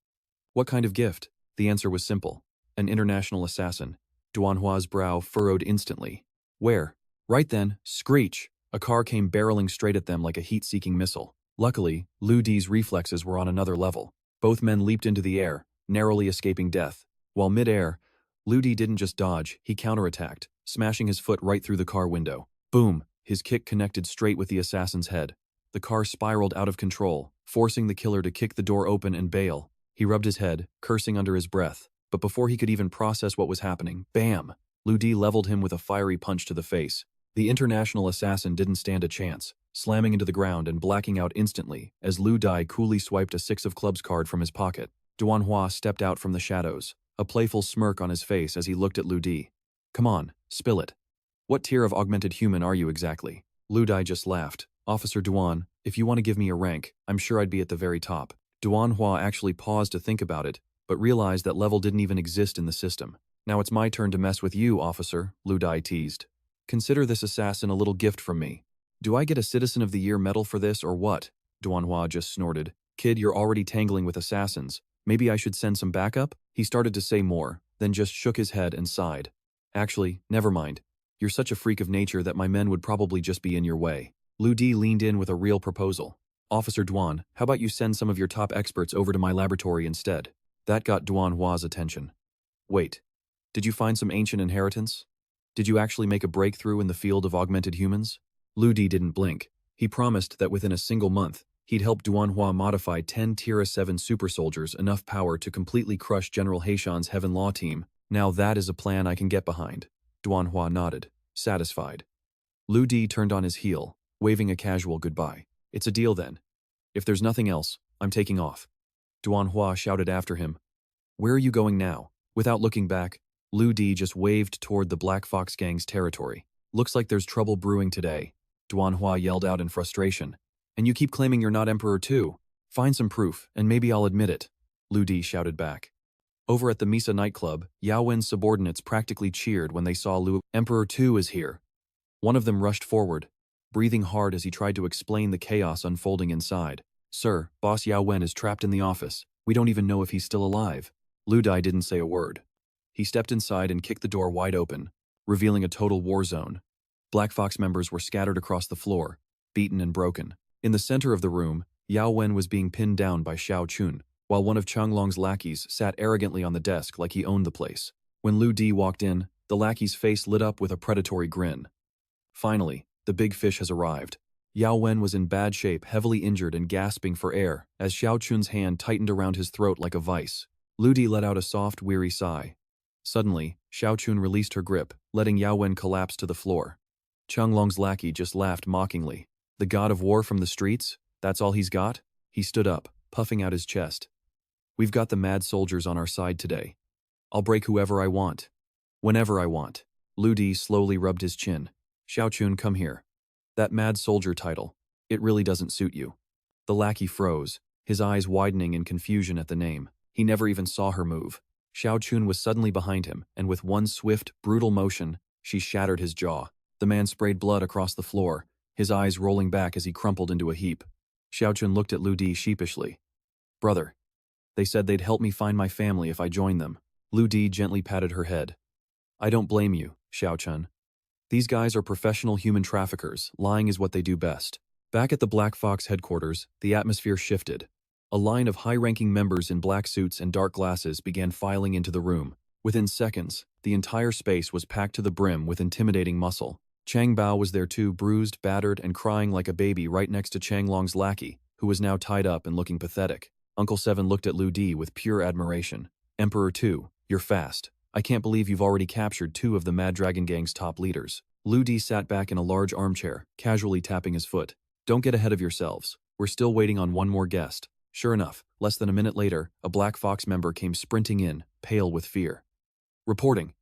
What kind of gift? The answer was simple. An international assassin. Duanhua's brow furrowed instantly. Where? Right then, screech! A car came barreling straight at them like a heat-seeking missile. Luckily, Ludi's reflexes were on another level. Both men leaped into the air, narrowly escaping death. While mid-air, Ludi didn't just dodge, he counterattacked, smashing his foot right through the car window. Boom! His kick connected straight with the assassin's head. The car spiraled out of control, forcing the killer to kick the door open and bail. He rubbed his head, cursing under his breath. But before he could even process what was happening, bam! Ludi leveled him with a fiery punch to the face. The international assassin didn't stand a chance, slamming into the ground and blacking out instantly as Ludi coolly swiped a 6 of clubs card from his pocket. Duanhua stepped out from the shadows, a playful smirk on his face as he looked at Ludi. Come on, spill it. What tier of augmented human are you exactly? Ludi just laughed. Officer Duan, if you want to give me a rank, I'm sure I'd be at the very top. Duanhua actually paused to think about it, but realized that level didn't even exist in the system. Now it's my turn to mess with you, officer, Ludi teased. Consider this assassin a little gift from me. Do I get a Citizen of the Year medal for this or what? Duanhua just snorted. Kid, you're already tangling with assassins. Maybe I should send some backup? He started to say more, then just shook his head and sighed. Actually, never mind. You're such a freak of nature that my men would probably just be in your way. Ludi leaned in with a real proposal. Officer Duan, how about you send some of your top experts over to my laboratory instead? That got Duanhua's attention. Wait, did you find some ancient inheritance? Did you actually make a breakthrough in the field of augmented humans? Ludi didn't blink. He promised that within a single month, he'd help Duanhua modify 10 Tier 7 super soldiers enough power to completely crush General Heishan's Heaven Law team. Now that is a plan I can get behind. Duanhua nodded, satisfied. Ludi turned on his heel, waving a casual goodbye. It's a deal then. If there's nothing else, I'm taking off. Duanhua shouted after him. Where are you going now? Without looking back, Ludi just waved toward the Black Fox Gang's territory. Looks like there's trouble brewing today. Duanhua yelled out in frustration. And you keep claiming you're not Emperor 2. Find some proof, and maybe I'll admit it. Ludi shouted back. Over at the Misa nightclub, Yao Wen's subordinates practically cheered when they saw Lu. Emperor 2 is here. One of them rushed forward, breathing hard as he tried to explain the chaos unfolding inside. Sir, Boss Yao Wen is trapped in the office. We don't even know if he's still alive. Ludi didn't say a word. He stepped inside and kicked the door wide open, revealing a total war zone. Black Fox members were scattered across the floor, beaten and broken. In the center of the room, Yao Wen was being pinned down by Xiao Chun, while one of Changlong's lackeys sat arrogantly on the desk like he owned the place. When Ludi walked in, the lackey's face lit up with a predatory grin. Finally, the big fish has arrived. Yao Wen was in bad shape, heavily injured and gasping for air, as Xiao Chun's hand tightened around his throat like a vice. Ludi let out a soft, weary sigh. Suddenly, Xiao Chun released her grip, letting Yao Wen collapse to the floor. Changlong's lackey just laughed mockingly. The god of war from the streets? That's all he's got? He stood up, puffing out his chest. We've got the mad soldiers on our side today. I'll break whoever I want. Whenever I want. Ludi slowly rubbed his chin. Xiao Chun, come here. That mad soldier title. It really doesn't suit you. The lackey froze, his eyes widening in confusion at the name. He never even saw her move. Xiao Chun was suddenly behind him, and with one swift, brutal motion, she shattered his jaw. The man sprayed blood across the floor, his eyes rolling back as he crumpled into a heap. Xiao Chun looked at Ludi sheepishly. Brother. They said they'd help me find my family if I joined them. Ludi gently patted her head. I don't blame you, Xiao Chun. These guys are professional human traffickers. Lying is what they do best. Back at the Black Fox headquarters, the atmosphere shifted. A line of high-ranking members in black suits and dark glasses began filing into the room. Within seconds, the entire space was packed to the brim with intimidating muscle. Chang Bao was there too, bruised, battered, and crying like a baby right next to Changlong's lackey, who was now tied up and looking pathetic. Uncle Seven looked at Ludi with pure admiration. Emperor 2, you're fast. I can't believe you've already captured 2 of the Mad Dragon Gang's top leaders. Lu Di sat back in a large armchair, casually tapping his foot. Don't get ahead of yourselves. We're still waiting on one more guest. Sure enough, less than a minute later, a Black Fox member came sprinting in, pale with fear. Reporting.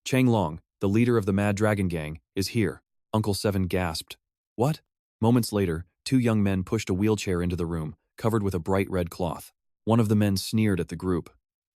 Chang Long, the leader of the Mad Dragon Gang, is here. Uncle Seven gasped. What? Moments later, 2 young men pushed a wheelchair into the room, covered with a bright red cloth. One of the men sneered at the group.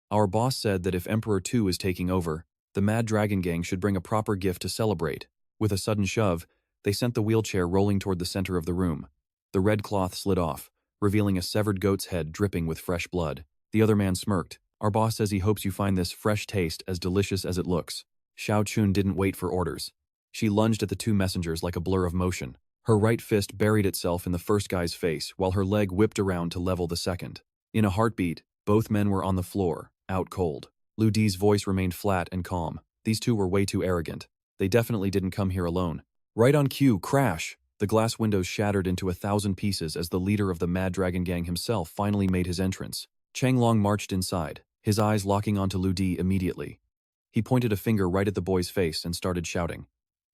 Our boss said that if Emperor 2 is taking over, the Mad Dragon Gang should bring a proper gift to celebrate. With a sudden shove, they sent the wheelchair rolling toward the center of the room. The red cloth slid off, revealing a severed goat's head dripping with fresh blood. The other man smirked. Our boss says he hopes you find this fresh taste as delicious as it looks. Xiao Chun didn't wait for orders. She lunged at the 2 messengers like a blur of motion. Her right fist buried itself in the first guy's face while her leg whipped around to level the second. In a heartbeat, both men were on the floor, out cold. Lu Di's voice remained flat and calm. These 2 were way too arrogant. They definitely didn't come here alone. Right on cue, crash! The glass windows shattered into 1,000 pieces as the leader of the Mad Dragon Gang himself finally made his entrance. Chang Long marched inside, his eyes locking onto Lu Di immediately. He pointed a finger right at the boy's face and started shouting.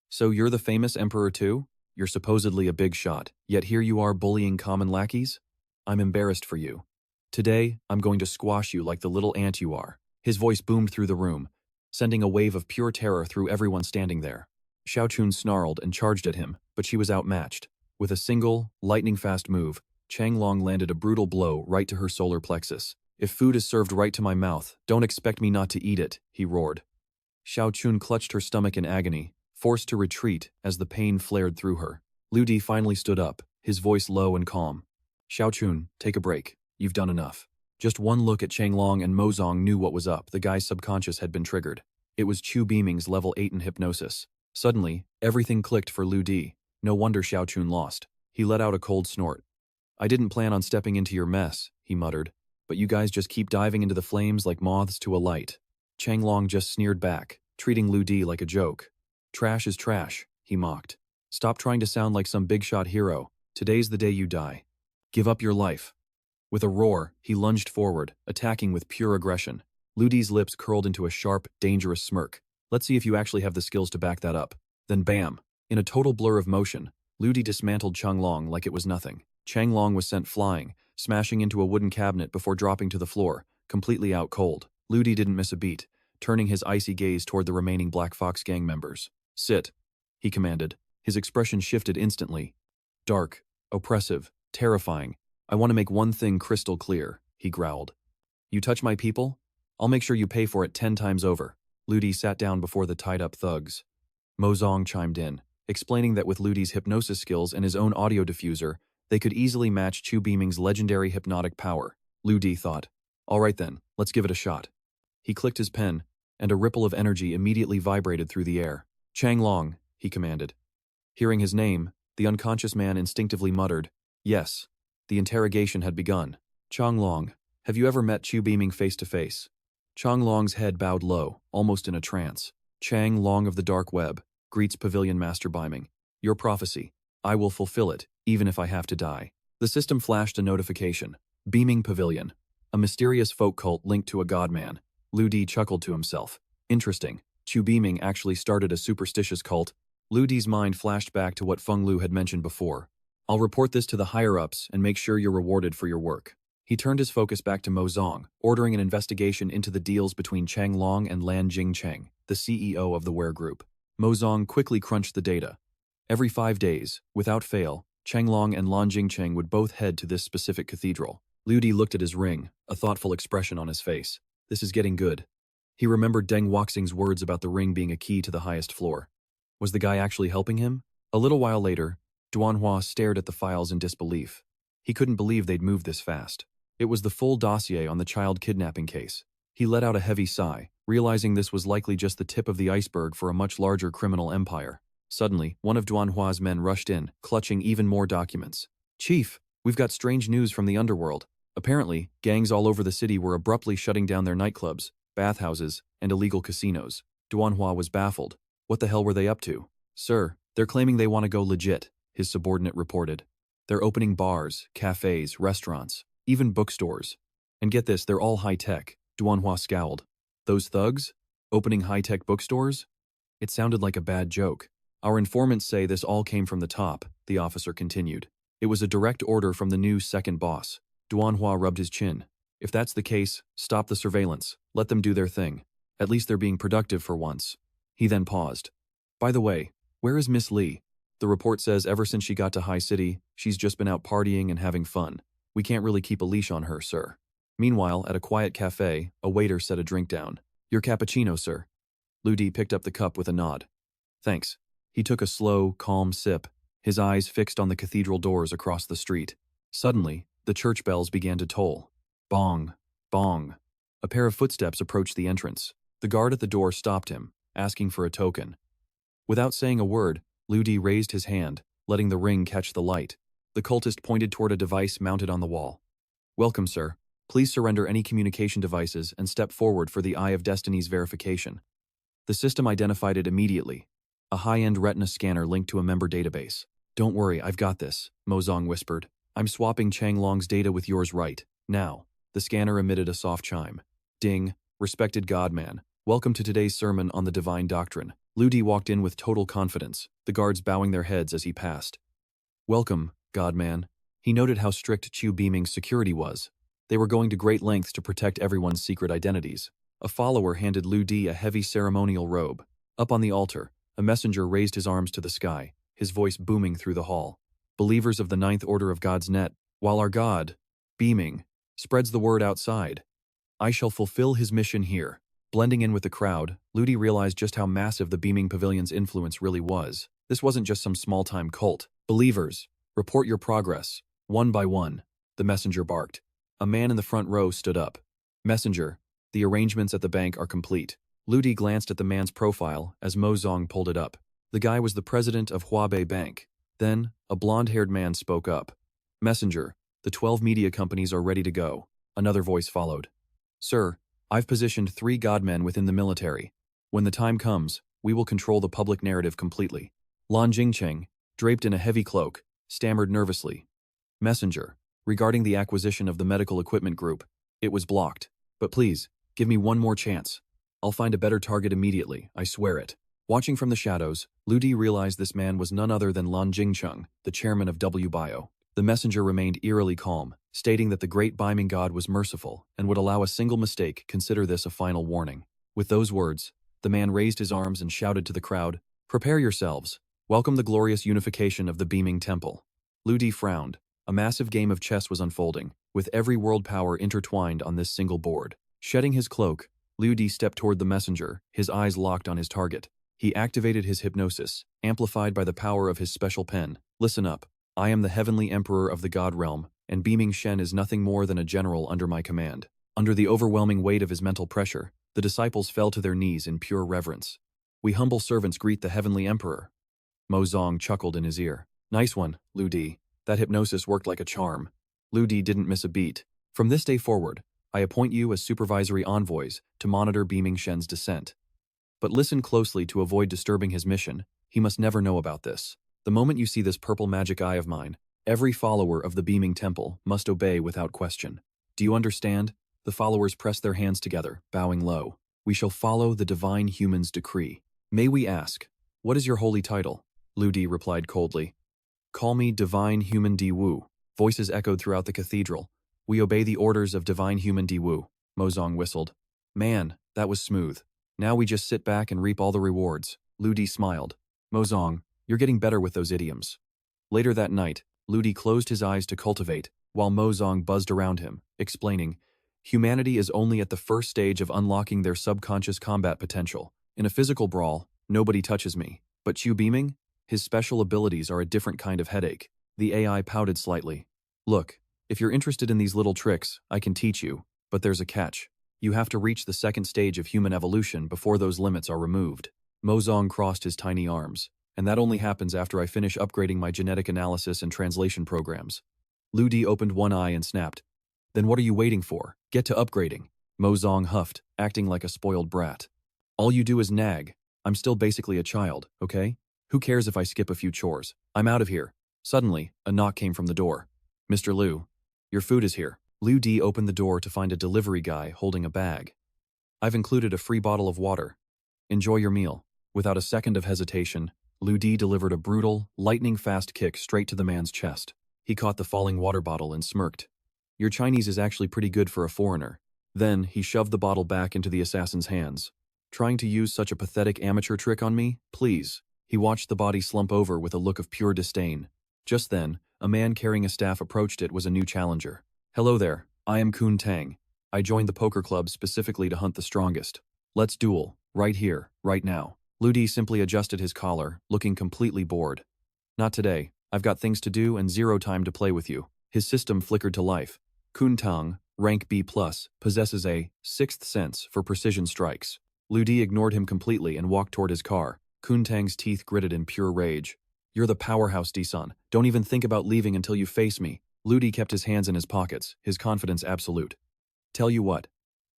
So you're the famous Emperor 2? You're supposedly a big shot, yet here you are bullying common lackeys? I'm embarrassed for you. Today, I'm going to squash you like the little ant you are. His voice boomed through the room, sending a wave of pure terror through everyone standing there. Xiao Chun snarled and charged at him, but she was outmatched. With a single, lightning-fast move, Chang Long landed a brutal blow right to her solar plexus. If food is served right to my mouth, don't expect me not to eat it, he roared. Xiao Chun clutched her stomach in agony, forced to retreat as the pain flared through her. Lu Di finally stood up, his voice low and calm. Xiao Chun, take a break. You've done enough. Just one look at Chang Long and Mozong knew what was up. The guy's subconscious had been triggered. It was Chu Beaming's level 8 in hypnosis. Suddenly, everything clicked for Lu Di. No wonder Xiao Chun lost. He let out a cold snort. I didn't plan on stepping into your mess, he muttered. But you guys just keep diving into the flames like moths to a light. Chang Long just sneered back, treating Lu Di like a joke. Trash is trash, he mocked. Stop trying to sound like some big-shot hero. Today's the day you die. Give up your life. With a roar, he lunged forward, attacking with pure aggression. Lu Di's lips curled into a sharp, dangerous smirk. Let's see if you actually have the skills to back that up. Then bam! In a total blur of motion, Lu Di dismantled Chang Long like it was nothing. Chang Long was sent flying, smashing into a wooden cabinet before dropping to the floor, completely out cold. Lu Di didn't miss a beat, turning his icy gaze toward the remaining Black Fox gang members. Sit, he commanded. His expression shifted instantly. Dark, oppressive, terrifying. I want to make one thing crystal clear, he growled. You touch my people? I'll make sure you pay for it 10 times over. Lu Di sat down before the tied-up thugs. Mozong chimed in, explaining that with Lu Di's hypnosis skills and his own audio diffuser, they could easily match Chu Beaming's legendary hypnotic power. Lu Di thought, all right then, let's give it a shot. He clicked his pen, and a ripple of energy immediately vibrated through the air. Chang Long, he commanded. Hearing his name, the unconscious man instinctively muttered, yes. The interrogation had begun. Chang Long, have you ever met Chu Beaming face to face? Chang Long's head bowed low, almost in a trance. Chang Long of the dark web, greets Pavilion Master Beiming. Your prophecy. I will fulfill it, even if I have to die. The system flashed a notification. Beaming Pavilion. A mysterious folk cult linked to a godman. Lu Di chuckled to himself. Interesting. Chu Beaming actually started a superstitious cult. Lu Di's mind flashed back to what Feng Lu had mentioned before. I'll report this to the higher-ups and make sure you're rewarded for your work. He turned his focus back to Mozong, ordering an investigation into the deals between Chang Long and Lan Jingcheng, the CEO of the Ware Group. Mozong quickly crunched the data. Every 5 days, without fail, Chang Long and Lan Jingcheng would both head to this specific cathedral. Lu Di looked at his ring, a thoughtful expression on his face. This is getting good. He remembered Deng Wuxing's words about the ring being a key to the highest floor. Was the guy actually helping him? A little while later, Duanhua stared at the files in disbelief. He couldn't believe they'd moved this fast. It was the full dossier on the child kidnapping case. He let out a heavy sigh, realizing this was likely just the tip of the iceberg for a much larger criminal empire. Suddenly, one of Duanhua's men rushed in, clutching even more documents. Chief, we've got strange news from the underworld. Apparently, gangs all over the city were abruptly shutting down their nightclubs, bathhouses, and illegal casinos. Duanhua was baffled. What the hell were they up to? Sir, they're claiming they want to go legit, his subordinate reported. They're opening bars, cafes, restaurants, even bookstores. And get this, they're all high-tech. Duanhua scowled. Those thugs? Opening high-tech bookstores? It sounded like a bad joke. Our informants say this all came from the top, the officer continued. It was a direct order from the new second boss. Duanhua rubbed his chin. If that's the case, stop the surveillance. Let them do their thing. At least they're being productive for once. He then paused. By the way, where is Miss Lee? The report says ever since she got to High City, she's just been out partying and having fun. We can't really keep a leash on her, sir. Meanwhile, at a quiet cafe, a waiter set a drink down. Your cappuccino, sir. Ludi picked up the cup with a nod. Thanks. He took a slow, calm sip, his eyes fixed on the cathedral doors across the street. Suddenly, the church bells began to toll. Bong, bong. A pair of footsteps approached the entrance. The guard at the door stopped him, asking for a token. Without saying a word, Ludi raised his hand, letting the ring catch the light. The cultist pointed toward a device mounted on the wall. Welcome, sir. Please surrender any communication devices and step forward for the Eye of Destiny's verification. The system identified it immediately. A high-end retina scanner linked to a member database. Don't worry, I've got this, Mozong whispered. I'm swapping Changlong's data with yours right now. The scanner emitted a soft chime. Ding, respected Godman. Welcome to today's sermon on the divine doctrine. Ludi walked in with total confidence, the guards bowing their heads as he passed. Welcome, Godman. He noted how strict Chu Beaming's security was. They were going to great lengths to protect everyone's secret identities. A follower handed Ludi a heavy ceremonial robe. Up on the altar, a messenger raised his arms to the sky, his voice booming through the hall. Believers of the Ninth Order of God's Net, while our God, Beaming, spreads the word outside, I shall fulfill his mission here. Blending in with the crowd, Ludi realized just how massive the Beaming Pavilion's influence really was. This wasn't just some small-time cult. Believers, report your progress, one by one, the messenger barked. A man in the front row stood up. Messenger, the arrangements at the bank are complete. Ludi glanced at the man's profile as Mozong pulled it up. The guy was the president of Huabei Bank. Then, a blonde-haired man spoke up. Messenger, the 12 media companies are ready to go. Another voice followed. Sir, I've positioned 3 godmen within the military. When the time comes, we will control the public narrative completely. Lan Jingcheng, draped in a heavy cloak, stammered nervously. Messenger, regarding the acquisition of the medical equipment group, it was blocked. But please, give me one more chance. I'll find a better target immediately, I swear it. Watching from the shadows, Ludi realized this man was none other than Lan Jingcheng, the chairman of WBio. The messenger remained eerily calm, stating that the great Beiming god was merciful and would allow a single mistake, consider this a final warning. With those words, the man raised his arms and shouted to the crowd, Prepare yourselves. Welcome the glorious unification of the Beaming Temple. Ludi frowned. A massive game of chess was unfolding, with every world power intertwined on this single board. Shedding his cloak, Ludi stepped toward the messenger, his eyes locked on his target. He activated his hypnosis, amplified by the power of his special pen. Listen up. I am the heavenly emperor of the god realm, and Beaming Shen is nothing more than a general under my command. Under the overwhelming weight of his mental pressure, the disciples fell to their knees in pure reverence. We humble servants greet the heavenly emperor. Mozong chuckled in his ear. Nice one, Ludi. That hypnosis worked like a charm. Ludi didn't miss a beat. From this day forward, I appoint you as supervisory envoys to monitor Beaming Shen's descent. But listen closely to avoid disturbing his mission. He must never know about this. The moment you see this purple magic eye of mine, every follower of the Beaming Temple must obey without question. Do you understand? The followers pressed their hands together, bowing low. We shall follow the divine human's decree. May we ask, what is your holy title? Ludi replied coldly. Call me Divine Human Di Wu. Voices echoed throughout the cathedral. We obey the orders of Divine Human Di Wu. Mozong whistled. Man, that was smooth. Now we just sit back and reap all the rewards. Ludi smiled. Mozong, you're getting better with those idioms. Later that night, Ludi closed his eyes to cultivate, while Mozong buzzed around him, explaining, humanity is only at the first stage of unlocking their subconscious combat potential. In a physical brawl, nobody touches me. But Chu Beaming? His special abilities are a different kind of headache. The AI pouted slightly. Look, if you're interested in these little tricks, I can teach you, but there's a catch. You have to reach the second stage of human evolution before those limits are removed. Mozong crossed his tiny arms. And that only happens after I finish upgrading my genetic analysis and translation programs. Ludi opened one eye and snapped. Then what are you waiting for? Get to upgrading. Mozong huffed, acting like a spoiled brat. All you do is nag. I'm still basically a child, okay? Who cares if I skip a few chores? I'm out of here. Suddenly, a knock came from the door. Mr. Liu, your food is here. Ludi opened the door to find a delivery guy holding a bag. I've included a free bottle of water. Enjoy your meal." Without a second of hesitation, Lu Di delivered a brutal, lightning-fast kick straight to the man's chest. He caught the falling water bottle and smirked. "Your Chinese is actually pretty good for a foreigner." Then, he shoved the bottle back into the assassin's hands. "Trying to use such a pathetic amateur trick on me? Please." He watched the body slump over with a look of pure disdain. Just then, a man carrying a staff approached. It was a new challenger. "Hello there, I am Kun Tang. I joined the poker club specifically to hunt the strongest. Let's duel, right here, right now." Lu Di simply adjusted his collar, looking completely bored. "Not today. I've got things to do and zero time to play with you." His system flickered to life. Kun Tang, rank B+, possesses a sixth sense for precision strikes. Lu Di ignored him completely and walked toward his car. Kun Tang's teeth gritted in pure rage. "You're the powerhouse, D-san. Don't even think about leaving until you face me." Lu Di kept his hands in his pockets, his confidence absolute. "Tell you what.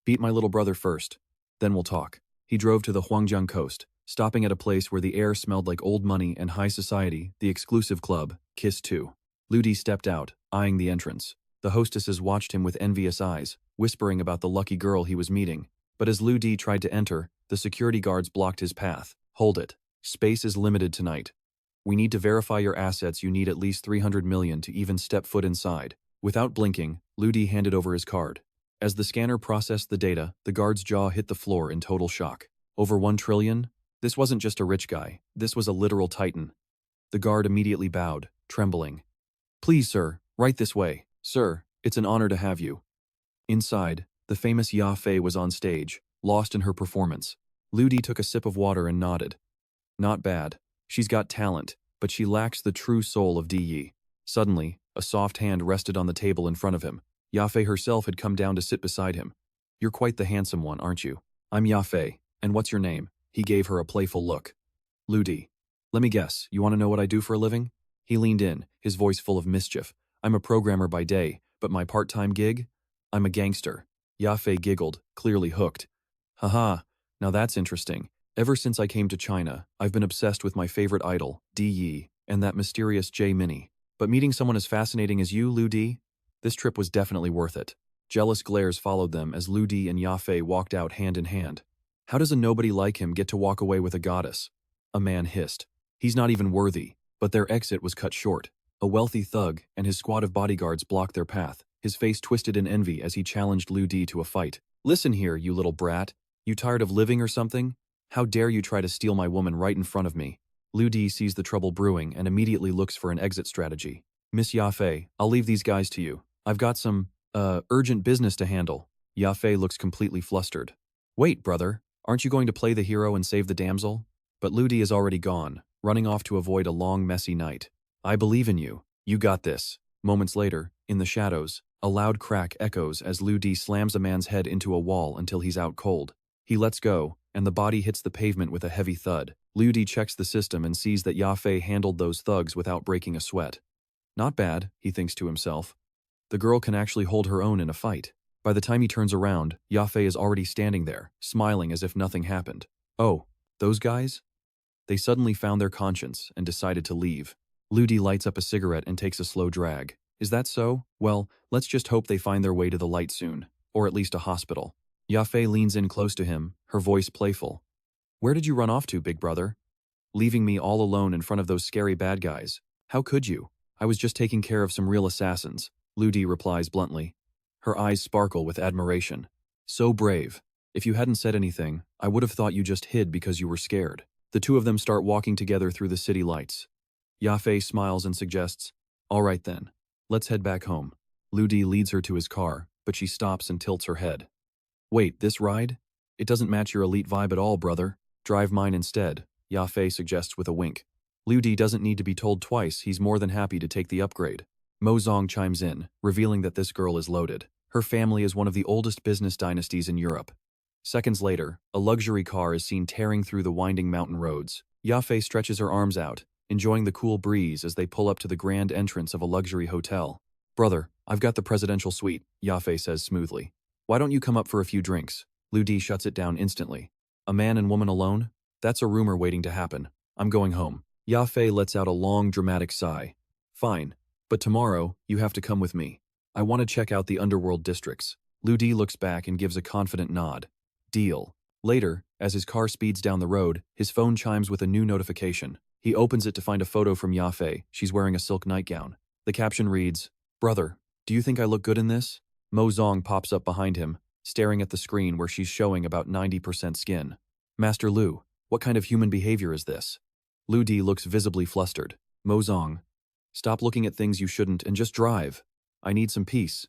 Beat my little brother first. Then we'll talk." He drove to the Huangjiang coast, stopping at a place where the air smelled like old money and high society, the exclusive club, Kiss 2. Lu Di stepped out, eyeing the entrance. The hostesses watched him with envious eyes, whispering about the lucky girl he was meeting. But as Lu Di tried to enter, the security guards blocked his path. "Hold it. Space is limited tonight. We need to verify your assets. You need at least 300 million to even step foot inside." Without blinking, Lu Di handed over his card. As the scanner processed the data, the guard's jaw hit the floor in total shock. Over 1 trillion? This wasn't just a rich guy. This was a literal titan. The guard immediately bowed, trembling. "Please, sir, right this way. Sir, it's an honor to have you." Inside, the famous Ya Fei was on stage, lost in her performance. Lu Di took a sip of water and nodded. "Not bad. She's got talent, but she lacks the true soul of Di Yi." Suddenly, a soft hand rested on the table in front of him. Ya Fei herself had come down to sit beside him. "You're quite the handsome one, aren't you?" "I'm Ya Fei, and what's your name?" He gave her a playful look. "Lu Di. Let me guess, you want to know what I do for a living?" He leaned in, his voice full of mischief. "I'm a programmer by day, but my part-time gig? I'm a gangster." Ya Fei giggled, clearly hooked. "Haha, now that's interesting. Ever since I came to China, I've been obsessed with my favorite idol, Di Yi, and that mysterious J Mini. But meeting someone as fascinating as you, Lu Di, this trip was definitely worth it." Jealous glares followed them as Lu Di and Ya Fei walked out hand in hand. "How does a nobody like him get to walk away with a goddess?" A man hissed. "He's not even worthy." But their exit was cut short. A wealthy thug and his squad of bodyguards blocked their path, his face twisted in envy as he challenged Lu Di to a fight. "Listen here, you little brat. You tired of living or something? How dare you try to steal my woman right in front of me?" Lu Di sees the trouble brewing and immediately looks for an exit strategy. "Miss Ya Fei, I'll leave these guys to you. I've got some, urgent business to handle." Ya Fei looks completely flustered. "Wait, brother, aren't you going to play the hero and save the damsel?" But Lu Di is already gone, running off to avoid a long, messy night. "I believe in you. You got this." Moments later, in the shadows, a loud crack echoes as Lu Di slams a man's head into a wall until he's out cold. He lets go, and the body hits the pavement with a heavy thud. Lu Di checks the system and sees that Ya Fei handled those thugs without breaking a sweat. Not bad, he thinks to himself. The girl can actually hold her own in a fight. By the time he turns around, Ya Fei is already standing there, smiling as if nothing happened. "Oh, those guys?" They suddenly found their conscience and decided to leave. Lu Di lights up a cigarette and takes a slow drag. "Is that so? Well, let's just hope they find their way to the light soon. Or at least a hospital." Ya Fei leans in close to him, her voice playful. "Where did you run off to, big brother? Leaving me all alone in front of those scary bad guys. How could you?" "I was just taking care of some real assassins," Lu Di replies bluntly. Her eyes sparkle with admiration. "So brave. If you hadn't said anything, I would have thought you just hid because you were scared." The two of them start walking together through the city lights. Ya Fei smiles and suggests, "All right then, let's head back home." Lu Di leads her to his car, but she stops and tilts her head. "Wait, this ride? It doesn't match your elite vibe at all, brother. Drive mine instead," Ya Fei suggests with a wink. Lu Di doesn't need to be told twice, he's more than happy to take the upgrade. Mo Zong chimes in, revealing that this girl is loaded. Her family is one of the oldest business dynasties in Europe. Seconds later, a luxury car is seen tearing through the winding mountain roads. Ya Fei stretches her arms out, enjoying the cool breeze as they pull up to the grand entrance of a luxury hotel. "Brother, I've got the presidential suite," Ya Fei says smoothly. "Why don't you come up for a few drinks?" Lu Di shuts it down instantly. "A man and woman alone? That's a rumor waiting to happen. I'm going home." Ya Fei lets out a long, dramatic sigh. "Fine, but tomorrow, you have to come with me. I want to check out the underworld districts." Lu Di looks back and gives a confident nod. "Deal." Later, As his car speeds down the road, his phone chimes with a new notification. He opens it to find a photo from Yafei. She's wearing a silk nightgown. The caption reads, "Brother, do you think I look good in this?" Mo Zong pops up behind him, staring at the screen where she's showing about 90% skin. "Master Lu, what kind of human behavior is this?" Lu Di looks visibly flustered. "Mo Zong, stop looking at things you shouldn't and just drive. I need some peace."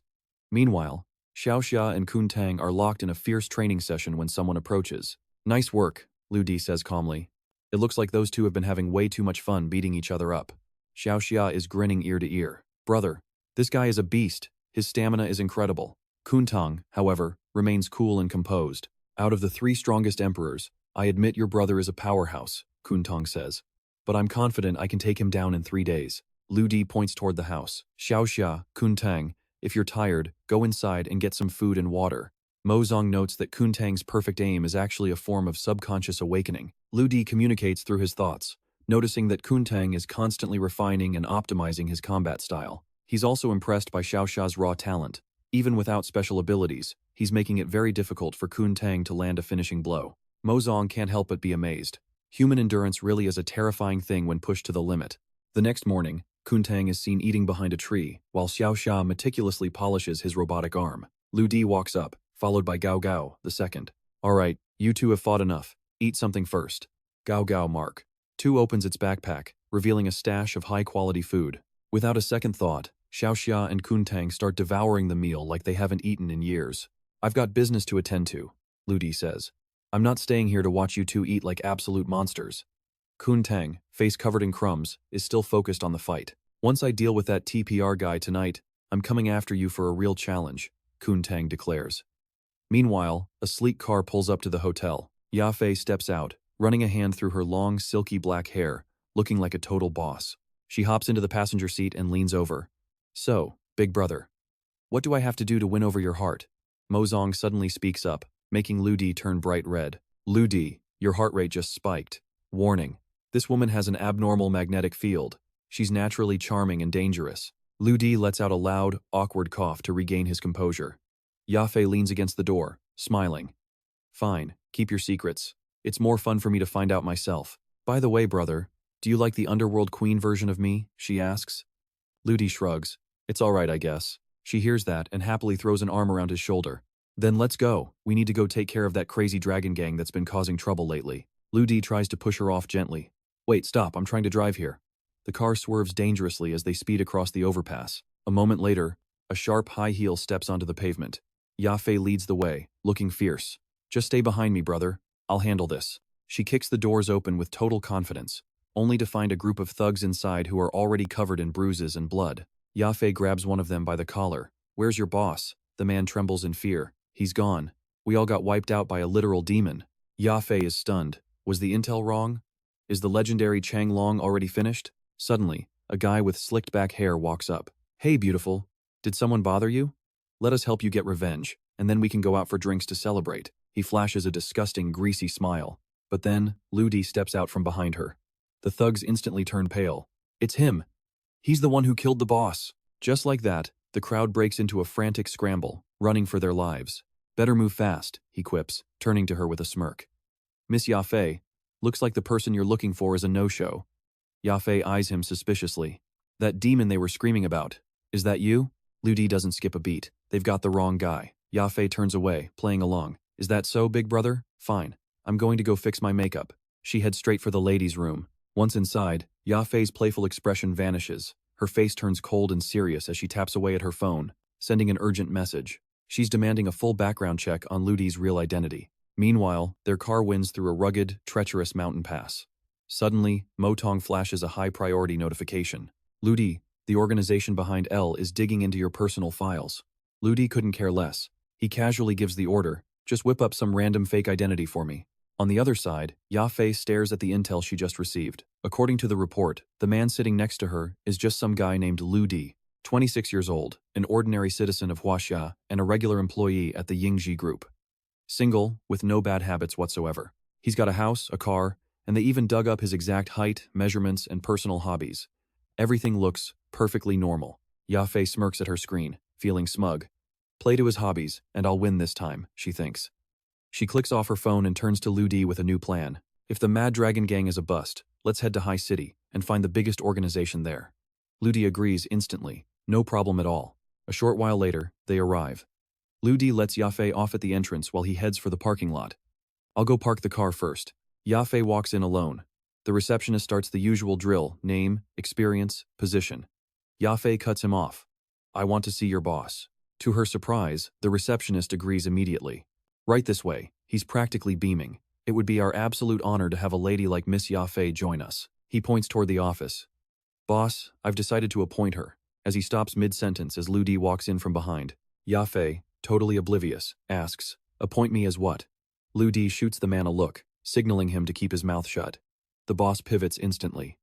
Meanwhile, Xiaoxia and Kun Tang are locked in a fierce training session when someone approaches. "Nice work," Lu Di says calmly. "It looks like those two have been having way too much fun beating each other up." Xiaoxia is grinning ear to ear. "Brother, this guy is a beast. His stamina is incredible." Kun Tang, however, remains cool and composed. "Out of the 3 strongest emperors, I admit your brother is a powerhouse," Kun Tang says. "But I'm confident I can take him down in 3 days." Lu Di points toward the house. "Xiaoxia, Kun Tang, if you're tired, go inside and get some food and water." Mo Zong notes that Kun Tang's perfect aim is actually a form of subconscious awakening. Lu Di communicates through his thoughts, noticing that Kun Tang is constantly refining and optimizing his combat style. He's also impressed by Xiaoxia's raw talent. Even without special abilities, he's making it very difficult for Kun Tang to land a finishing blow. Mo Zong can't help but be amazed. Human endurance really is a terrifying thing when pushed to the limit. The next morning, Kun Tang is seen eating behind a tree, while Xiaoxia meticulously polishes his robotic arm. Lu Di walks up, followed by Gao Gao, the second. "All right, you two have fought enough. Eat something first." Gao Gao Mark 2 opens its backpack, revealing a stash of high-quality food. Without a second thought, Xiaoxia and Kun Tang start devouring the meal like they haven't eaten in years. "I've got business to attend to," Lu Di says. "I'm not staying here to watch you two eat like absolute monsters." Kun Tang, face covered in crumbs, is still focused on the fight. "Once I deal with that TPR guy tonight, I'm coming after you for a real challenge," Kun Tang declares. Meanwhile, a sleek car pulls up to the hotel. Yafei steps out, running a hand through her long, silky black hair, looking like a total boss. She hops into the passenger seat and leans over. "So, big brother, what do I have to do to win over your heart?" Mo Zong suddenly speaks up, making Lu Di turn bright red. "Lu Di, your heart rate just spiked. Warning. This woman has an abnormal magnetic field. She's naturally charming and dangerous." Lu Di lets out a loud, awkward cough to regain his composure. Yafei leans against the door, smiling. "Fine, keep your secrets. It's more fun for me to find out myself. By the way, brother, do you like the underworld queen version of me?" she asks. Lu Di shrugs. "It's alright, I guess." She hears that and happily throws an arm around his shoulder. "Then let's go. We need to go take care of that crazy dragon gang that's been causing trouble lately." Lu Di tries to push her off gently. "Wait, stop, I'm trying to drive here." The car swerves dangerously as they speed across the overpass. A moment later, a sharp high heel steps onto the pavement. Yafei leads the way, looking fierce. "Just stay behind me, brother. I'll handle this." She kicks the doors open with total confidence, only to find a group of thugs inside who are already covered in bruises and blood. Yafei grabs one of them by the collar. "Where's your boss?" The man trembles in fear. "He's gone. We all got wiped out by a literal demon." Yafei is stunned. Was the intel wrong? Is the legendary Chang Long already finished? Suddenly, a guy with slicked back hair walks up. "Hey, beautiful. Did someone bother you? Let us help you get revenge, and then we can go out for drinks to celebrate." He flashes a disgusting, greasy smile. But then, Lu Di steps out from behind her. The thugs instantly turn pale. "It's him. He's the one who killed the boss." Just like that, the crowd breaks into a frantic scramble, running for their lives. "Better move fast," he quips, turning to her with a smirk. "Miss Yafei, looks like the person you're looking for is a no-show." Yafei eyes him suspiciously. "That demon they were screaming about, is that you?" Lu Di doesn't skip a beat. "They've got the wrong guy." Yafei turns away, playing along. "Is that so, big brother? Fine. I'm going to go fix my makeup." She heads straight for the ladies' room. Once inside, Yafei's playful expression vanishes. Her face turns cold and serious as she taps away at her phone, sending an urgent message. She's demanding a full background check on Lu Di's real identity. Meanwhile, their car winds through a rugged, treacherous mountain pass. Suddenly, Moton flashes a high-priority notification. "Lu Di, the organization behind L is digging into your personal files." Lu Di couldn't care less. He casually gives the order, "Just whip up some random fake identity for me." On the other side, Yafei stares at the intel she just received. According to the report, the man sitting next to her is just some guy named Lu Di, 26 years old, an ordinary citizen of Huaxia and a regular employee at the Yingji Group. Single, with no bad habits whatsoever. He's got a house, a car, and they even dug up his exact height, measurements, and personal hobbies. Everything looks perfectly normal. Yafei smirks at her screen, feeling smug. Play to his hobbies, and I'll win this time, she thinks. She clicks off her phone and turns to Lu Di with a new plan. If the Mad Dragon Gang is a bust, let's head to High City and find the biggest organization there. Lu Di agrees instantly. No problem at all. A short while later, they arrive. Lu Di lets Yafei off at the entrance while he heads for the parking lot. I'll go park the car first. Yafei walks in alone. The receptionist starts the usual drill: name, experience, position. Yafei cuts him off. I want to see your boss. To her surprise, the receptionist agrees immediately. Right this way. He's practically beaming. It would be our absolute honor to have a lady like Miss Yafei join us. He points toward the office. Boss, I've decided to appoint her. As he stops mid-sentence as Lu Di walks in from behind. Yafei, totally oblivious, asks, appoint me as what? Lu Di shoots the man a look, signaling him to keep his mouth shut. The boss pivots instantly.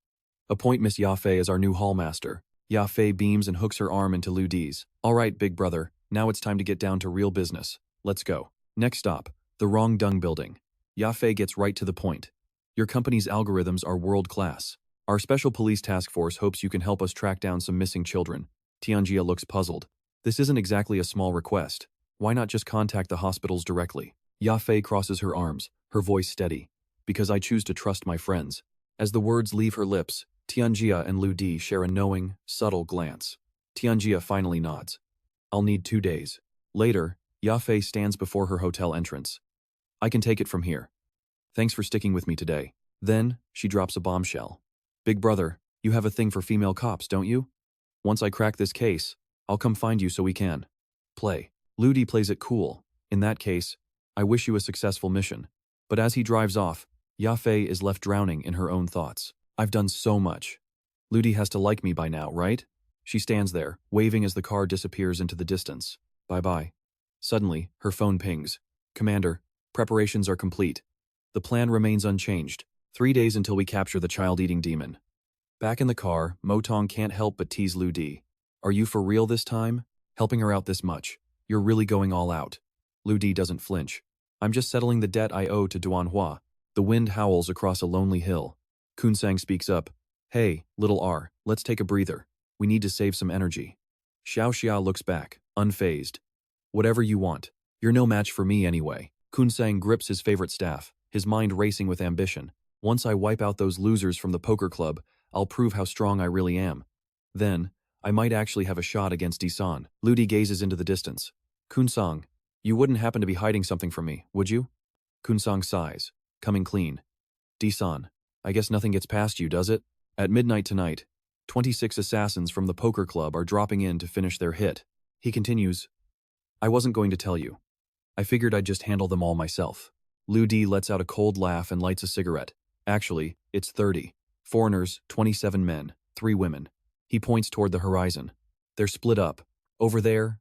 Appoint Miss Yafei as our new hallmaster. Yafei beams and hooks her arm into Lu Di's. All right, big brother, now it's time to get down to real business. Let's go. Next stop, the Wrong Dung building. Yafei gets right to the point. Your company's algorithms are world-class. Our special police task force hopes you can help us track down some missing children. Tianjia looks puzzled. This isn't exactly a small request. Why not just contact the hospitals directly? Yafei crosses her arms, her voice steady. Because I choose to trust my friends. As the words leave her lips, Tianjia and Lu Di share a knowing, subtle glance. Tianjia finally nods. I'll need 2 days. Later, Yafei stands before her hotel entrance. I can take it from here. Thanks for sticking with me today. Then, she drops a bombshell. Big brother, you have a thing for female cops, don't you? Once I crack this case, I'll come find you so we can play. Lu Di plays it cool. In that case, I wish you a successful mission. But as he drives off, Yafei is left drowning in her own thoughts. I've done so much. Lu Di has to like me by now, right? She stands there, waving as the car disappears into the distance. Bye-bye. Suddenly, her phone pings. Commander, preparations are complete. The plan remains unchanged. 3 days until we capture the child-eating demon. Back in the car, Moton can't help but tease Lu Di. Are you for real this time? Helping her out this much. You're really going all out. Lu Di doesn't flinch. I'm just settling the debt I owe to Duanhua. The wind howls across a lonely hill. Kunsang speaks up. Hey, little R, let's take a breather. We need to save some energy. Xiao Xia looks back, unfazed. Whatever you want. You're no match for me anyway. Kunsang grips his favorite staff, his mind racing with ambition. Once I wipe out those losers from the poker club, I'll prove how strong I really am. Then, I might actually have a shot against Disan. Lu Di gazes into the distance. Kunsang, you wouldn't happen to be hiding something from me, would you? Kunsang sighs, coming clean. Disan, I guess nothing gets past you, does it? At midnight tonight, 26 assassins from the poker club are dropping in to finish their hit. He continues, I wasn't going to tell you. I figured I'd just handle them all myself. Lu Di lets out a cold laugh and lights a cigarette. Actually, it's 30. Foreigners, 27 men, 3 women. He points toward the horizon. They're split up. Over there,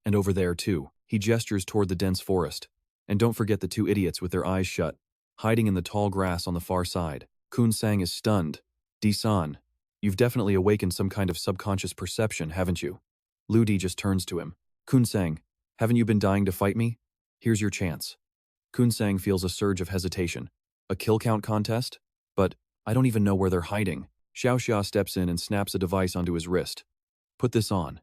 and over there too. He gestures toward the dense forest. And don't forget the 2 idiots with their eyes shut, hiding in the tall grass on the far side. Kunsang is stunned. Disan, you've definitely awakened some kind of subconscious perception, haven't you? Lu Di just turns to him. Kunsang, haven't you been dying to fight me? Here's your chance. Kunsang feels a surge of hesitation. A kill count contest? But I don't even know where they're hiding. Xiao Xia steps in and snaps a device onto his wrist. Put this on.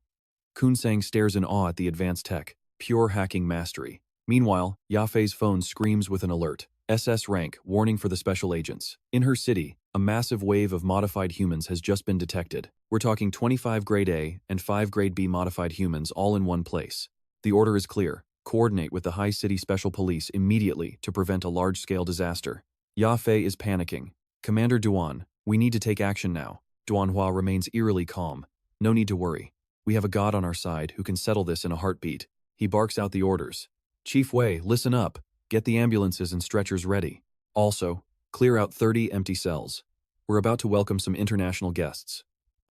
Kunsang stares in awe at the advanced tech. Pure hacking mastery. Meanwhile, Yafei's phone screams with an alert. SS rank, warning for the special agents. In her city, a massive wave of modified humans has just been detected. We're talking 25 grade A and 5 grade B modified humans all in one place. The order is clear. Coordinate with the High City Special Police immediately to prevent a large-scale disaster. Yafei is panicking. Commander Duan, we need to take action now. Duanhua remains eerily calm. No need to worry. We have a god on our side who can settle this in a heartbeat. He barks out the orders. Chief Wei, listen up. Get the ambulances and stretchers ready. Also, clear out 30 empty cells. We're about to welcome some international guests.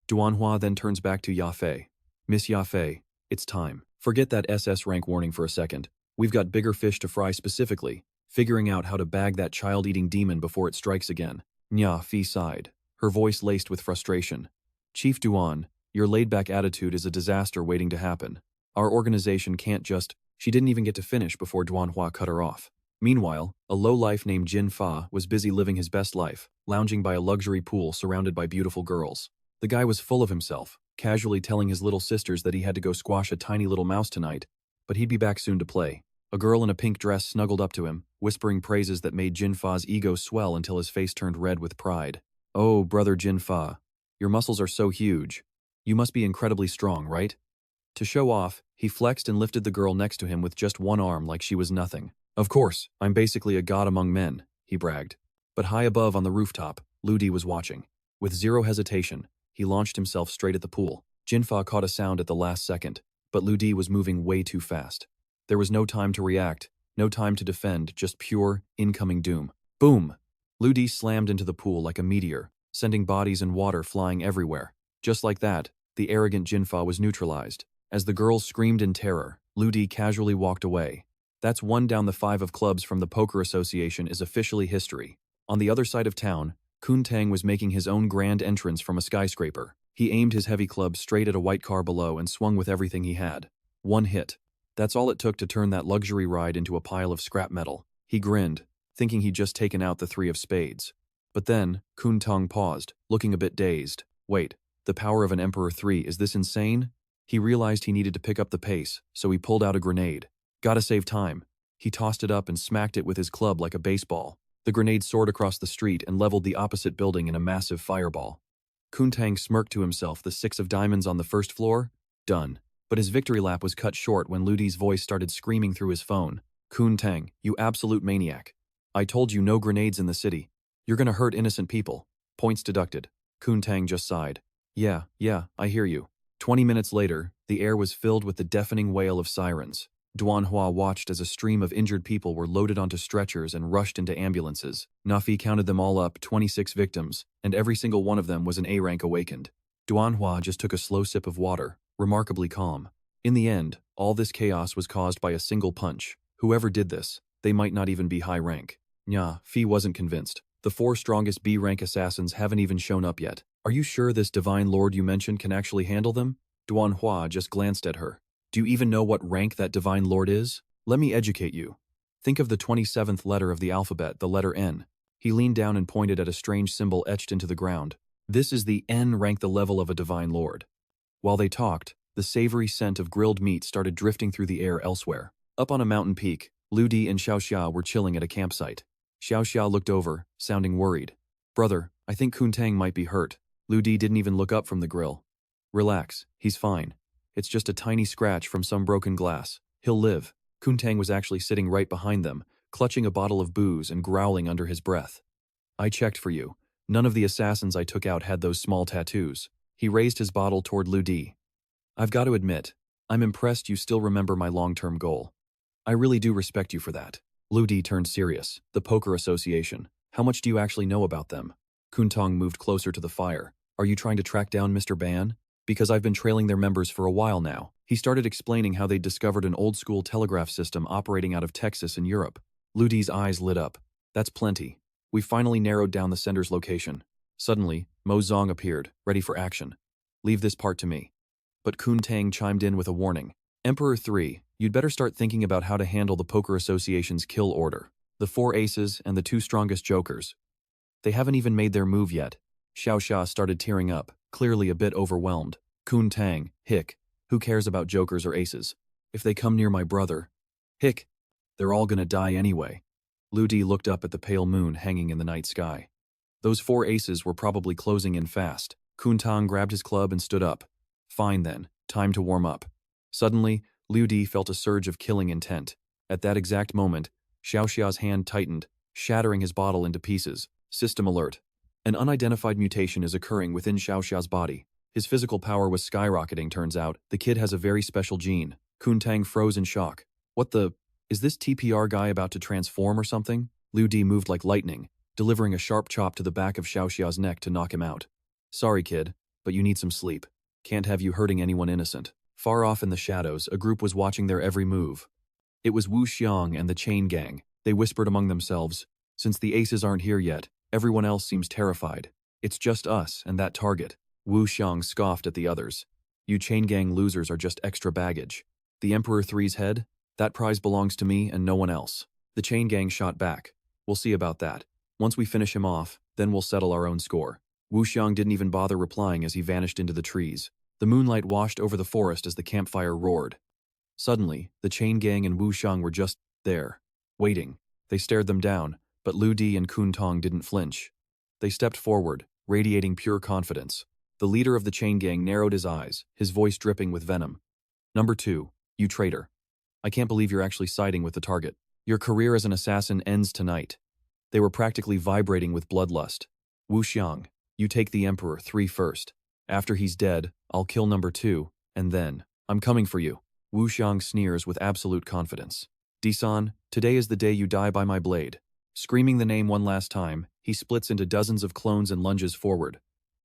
Duanhua then turns back to Yafei. Miss Yafei, it's time. Forget that SS rank warning for a second. We've got bigger fish to fry, specifically figuring out how to bag that child-eating demon before it strikes again. Nya Fi sighed, her voice laced with frustration. Chief Duan, your laid-back attitude is a disaster waiting to happen. Our organization can't just... She didn't even get to finish before Duanhua cut her off. Meanwhile, a lowlife named Jin Fa was busy living his best life, lounging by a luxury pool surrounded by beautiful girls. The guy was full of himself, casually telling his little sisters that he had to go squash a tiny little mouse tonight, but he'd be back soon to play. A girl in a pink dress snuggled up to him, whispering praises that made Jinfa's ego swell until his face turned red with pride. "Oh, brother Jinfa, your muscles are so huge. You must be incredibly strong, right?" To show off, he flexed and lifted the girl next to him with just one arm like she was nothing. "Of course, I'm basically a god among men," he bragged. But high above on the rooftop, Ludi was watching. With zero hesitation, he launched himself straight at the pool. Jinfa caught a sound at the last second, but Ludi was moving way too fast. There was no time to react, no time to defend, just pure, incoming doom. Boom! Ludi slammed into the pool like a meteor, sending bodies and water flying everywhere. Just like that, the arrogant Jinfa was neutralized. As the girls screamed in terror, Ludi casually walked away. That's one down the 5 of clubs from the Poker Association is officially history. On the other side of town, Kuntang was making his own grand entrance from a skyscraper. He aimed his heavy club straight at a white car below and swung with everything he had. One hit. That's all it took to turn that luxury ride into a pile of scrap metal. He grinned, thinking he'd just taken out the 3 of spades. But then, Kuntang paused, looking a bit dazed. Wait, the power of an Emperor 3, is this insane? He realized he needed to pick up the pace, so he pulled out a grenade. Gotta save time. He tossed it up and smacked it with his club like a baseball. The grenade soared across the street and leveled the opposite building in a massive fireball. Kuntang smirked to himself, the 6 of diamonds on the first floor? Done. But his victory lap was cut short when Ludi's voice started screaming through his phone. "Kuntang, you absolute maniac. I told you no grenades in the city. You're gonna hurt innocent people. Points deducted." Kuntang just sighed. Yeah, I hear you." 20 minutes later, the air was filled with the deafening wail of sirens. Duanhua watched as a stream of injured people were loaded onto stretchers and rushed into ambulances. Nafi counted them all up, 26 victims, and every single one of them was an A rank awakened. Duanhua just took a slow sip of water, remarkably calm. In the end, all this chaos was caused by a single punch. Whoever did this, they might not even be high rank. Nya, Fi wasn't convinced. The 4 strongest B rank assassins haven't even shown up yet. "Are you sure this divine lord you mentioned can actually handle them?" Duanhua just glanced at her. "Do you even know what rank that divine lord is? Let me educate you. Think of the 27th letter of the alphabet, the letter N." He leaned down and pointed at a strange symbol etched into the ground. "This is the N rank, the level of a divine lord." While they talked, the savory scent of grilled meat started drifting through the air elsewhere. Up on a mountain peak, Ludi and Xiaoxia were chilling at a campsite. Xiaoxia looked over, sounding worried. "Brother, I think Kuntang might be hurt." Ludi didn't even look up from the grill. "Relax, he's fine. It's just a tiny scratch from some broken glass. He'll live." Kuntang was actually sitting right behind them, clutching a bottle of booze and growling under his breath. "I checked for you. None of the assassins I took out had those small tattoos." He raised his bottle toward Ludi. "I've got to admit, I'm impressed you still remember my long-term goal. I really do respect you for that." Ludi turned serious. "The Poker Association. How much do you actually know about them?" Kuntang moved closer to the fire. "Are you trying to track down Mr. Ban? Because I've been trailing their members for a while now." He started explaining how they'd discovered an old-school telegraph system operating out of Texas in Europe. Ludi's eyes lit up. "That's plenty. We finally narrowed down the sender's location." Suddenly, Mo Zong appeared, ready for action. "Leave this part to me." But Kuntang chimed in with a warning. "Emperor 3, you'd better start thinking about how to handle the Poker Association's kill order. The 4 aces and the 2 strongest jokers. They haven't even made their move yet." Xiaoxia started tearing up, clearly a bit overwhelmed. "Kuntang, hick. Who cares about jokers or aces? If they come near my brother, hick, they're all gonna die anyway." Ludi looked up at the pale moon hanging in the night sky. Those 4 aces were probably closing in fast. Kuntang grabbed his club and stood up. "Fine then, time to warm up." Suddenly, Ludi felt a surge of killing intent. At that exact moment, Xiaoxia's hand tightened, shattering his bottle into pieces. System alert. An unidentified mutation is occurring within Xiaoxia's body. His physical power was skyrocketing, turns out. The kid has a very special gene. Kuntang froze in shock. "What the? Is this TPR guy about to transform or something?" Ludi moved like lightning, delivering a sharp chop to the back of Xiaoxia's neck to knock him out. "Sorry, kid, but you need some sleep. Can't have you hurting anyone innocent." Far off in the shadows, a group was watching their every move. It was Wu Xiang and the Chain Gang. They whispered among themselves, "Since the aces aren't here yet, everyone else seems terrified. It's just us and that target." Wu Xiang scoffed at the others. "You Chain Gang losers are just extra baggage. The Emperor 3's head? That prize belongs to me and no one else." The Chain Gang shot back. "We'll see about that. Once we finish him off, then we'll settle our own score." Wu Xiang didn't even bother replying as he vanished into the trees. The moonlight washed over the forest as the campfire roared. Suddenly, the chain gang and Wu Xiang were just there, waiting. They stared them down, but Lu Di and Kun Tong didn't flinch. They stepped forward, radiating pure confidence. The leader of the chain gang narrowed his eyes, his voice dripping with venom. "Number 2, you traitor. I can't believe you're actually siding with the target. Your career as an assassin ends tonight." They were practically vibrating with bloodlust. "Wu Xiang, you take the Emperor 3 first. After he's dead, I'll kill number 2, and then, I'm coming for you." Wu Xiang sneers with absolute confidence. "Disan, today is the day you die by my blade." Screaming the name one last time, he splits into dozens of clones and lunges forward.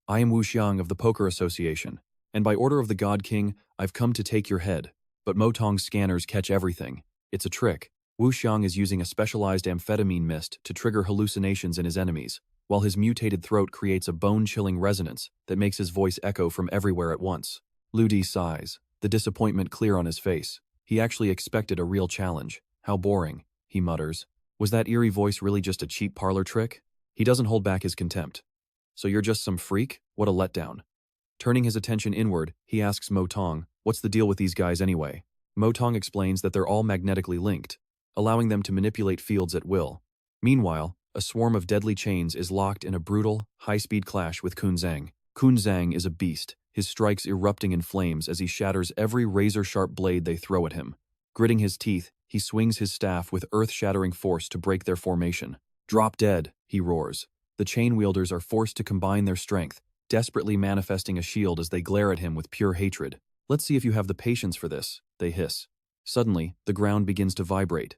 "I am Wu Xiang of the Poker Association, and by order of the God King, I've come to take your head." But Motong's scanners catch everything. It's a trick. Wu Xiang is using a specialized amphetamine mist to trigger hallucinations in his enemies, while his mutated throat creates a bone-chilling resonance that makes his voice echo from everywhere at once. Lu Di sighs, the disappointment clear on his face. He actually expected a real challenge. "How boring," he mutters. Was that eerie voice really just a cheap parlor trick? He doesn't hold back his contempt. "So you're just some freak? What a letdown." Turning his attention inward, he asks Motong, "What's the deal with these guys anyway?" Motong explains that they're all magnetically linked, allowing them to manipulate fields at will. Meanwhile, a swarm of deadly chains is locked in a brutal, high-speed clash with Kun Zhang. Kun Zhang is a beast, his strikes erupting in flames as he shatters every razor-sharp blade they throw at him. Gritting his teeth, he swings his staff with earth-shattering force to break their formation. "Drop dead," he roars. The chain wielders are forced to combine their strength, desperately manifesting a shield as they glare at him with pure hatred. "Let's see if you have the patience for this," they hiss. Suddenly, the ground begins to vibrate.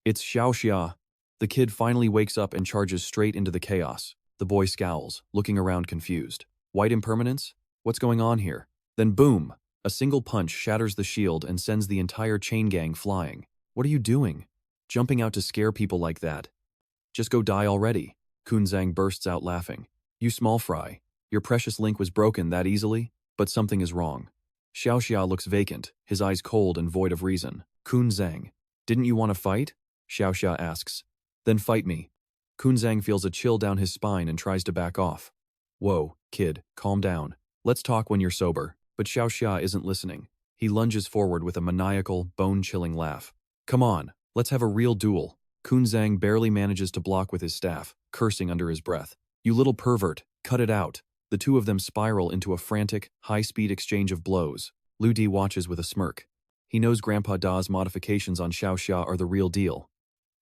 It's Xiaoxia. The kid finally wakes up and charges straight into the chaos. The boy scowls, looking around confused. White impermanence? What's going on here? Then boom! A single punch shatters the shield and sends the entire chain gang flying. "What are you doing? Jumping out to scare people like that? Just go die already." Kun Zhang bursts out laughing. "You small fry. Your precious link was broken that easily? But something is wrong." Xiaoxia looks vacant, his eyes cold and void of reason. "Kun Zhang, didn't you want to fight?" Xiaoxia asks. "Then fight me." Kun Zhang feels a chill down his spine and tries to back off. "Whoa, kid, calm down. Let's talk when you're sober." But Xiaoxia isn't listening. He lunges forward with a maniacal, bone-chilling laugh. "Come on, let's have a real duel." Kun Zhang barely manages to block with his staff, cursing under his breath. "You little pervert, cut it out." The two of them spiral into a frantic, high-speed exchange of blows. Lu Di watches with a smirk. He knows Grandpa Da's modifications on Xiaoxia are the real deal.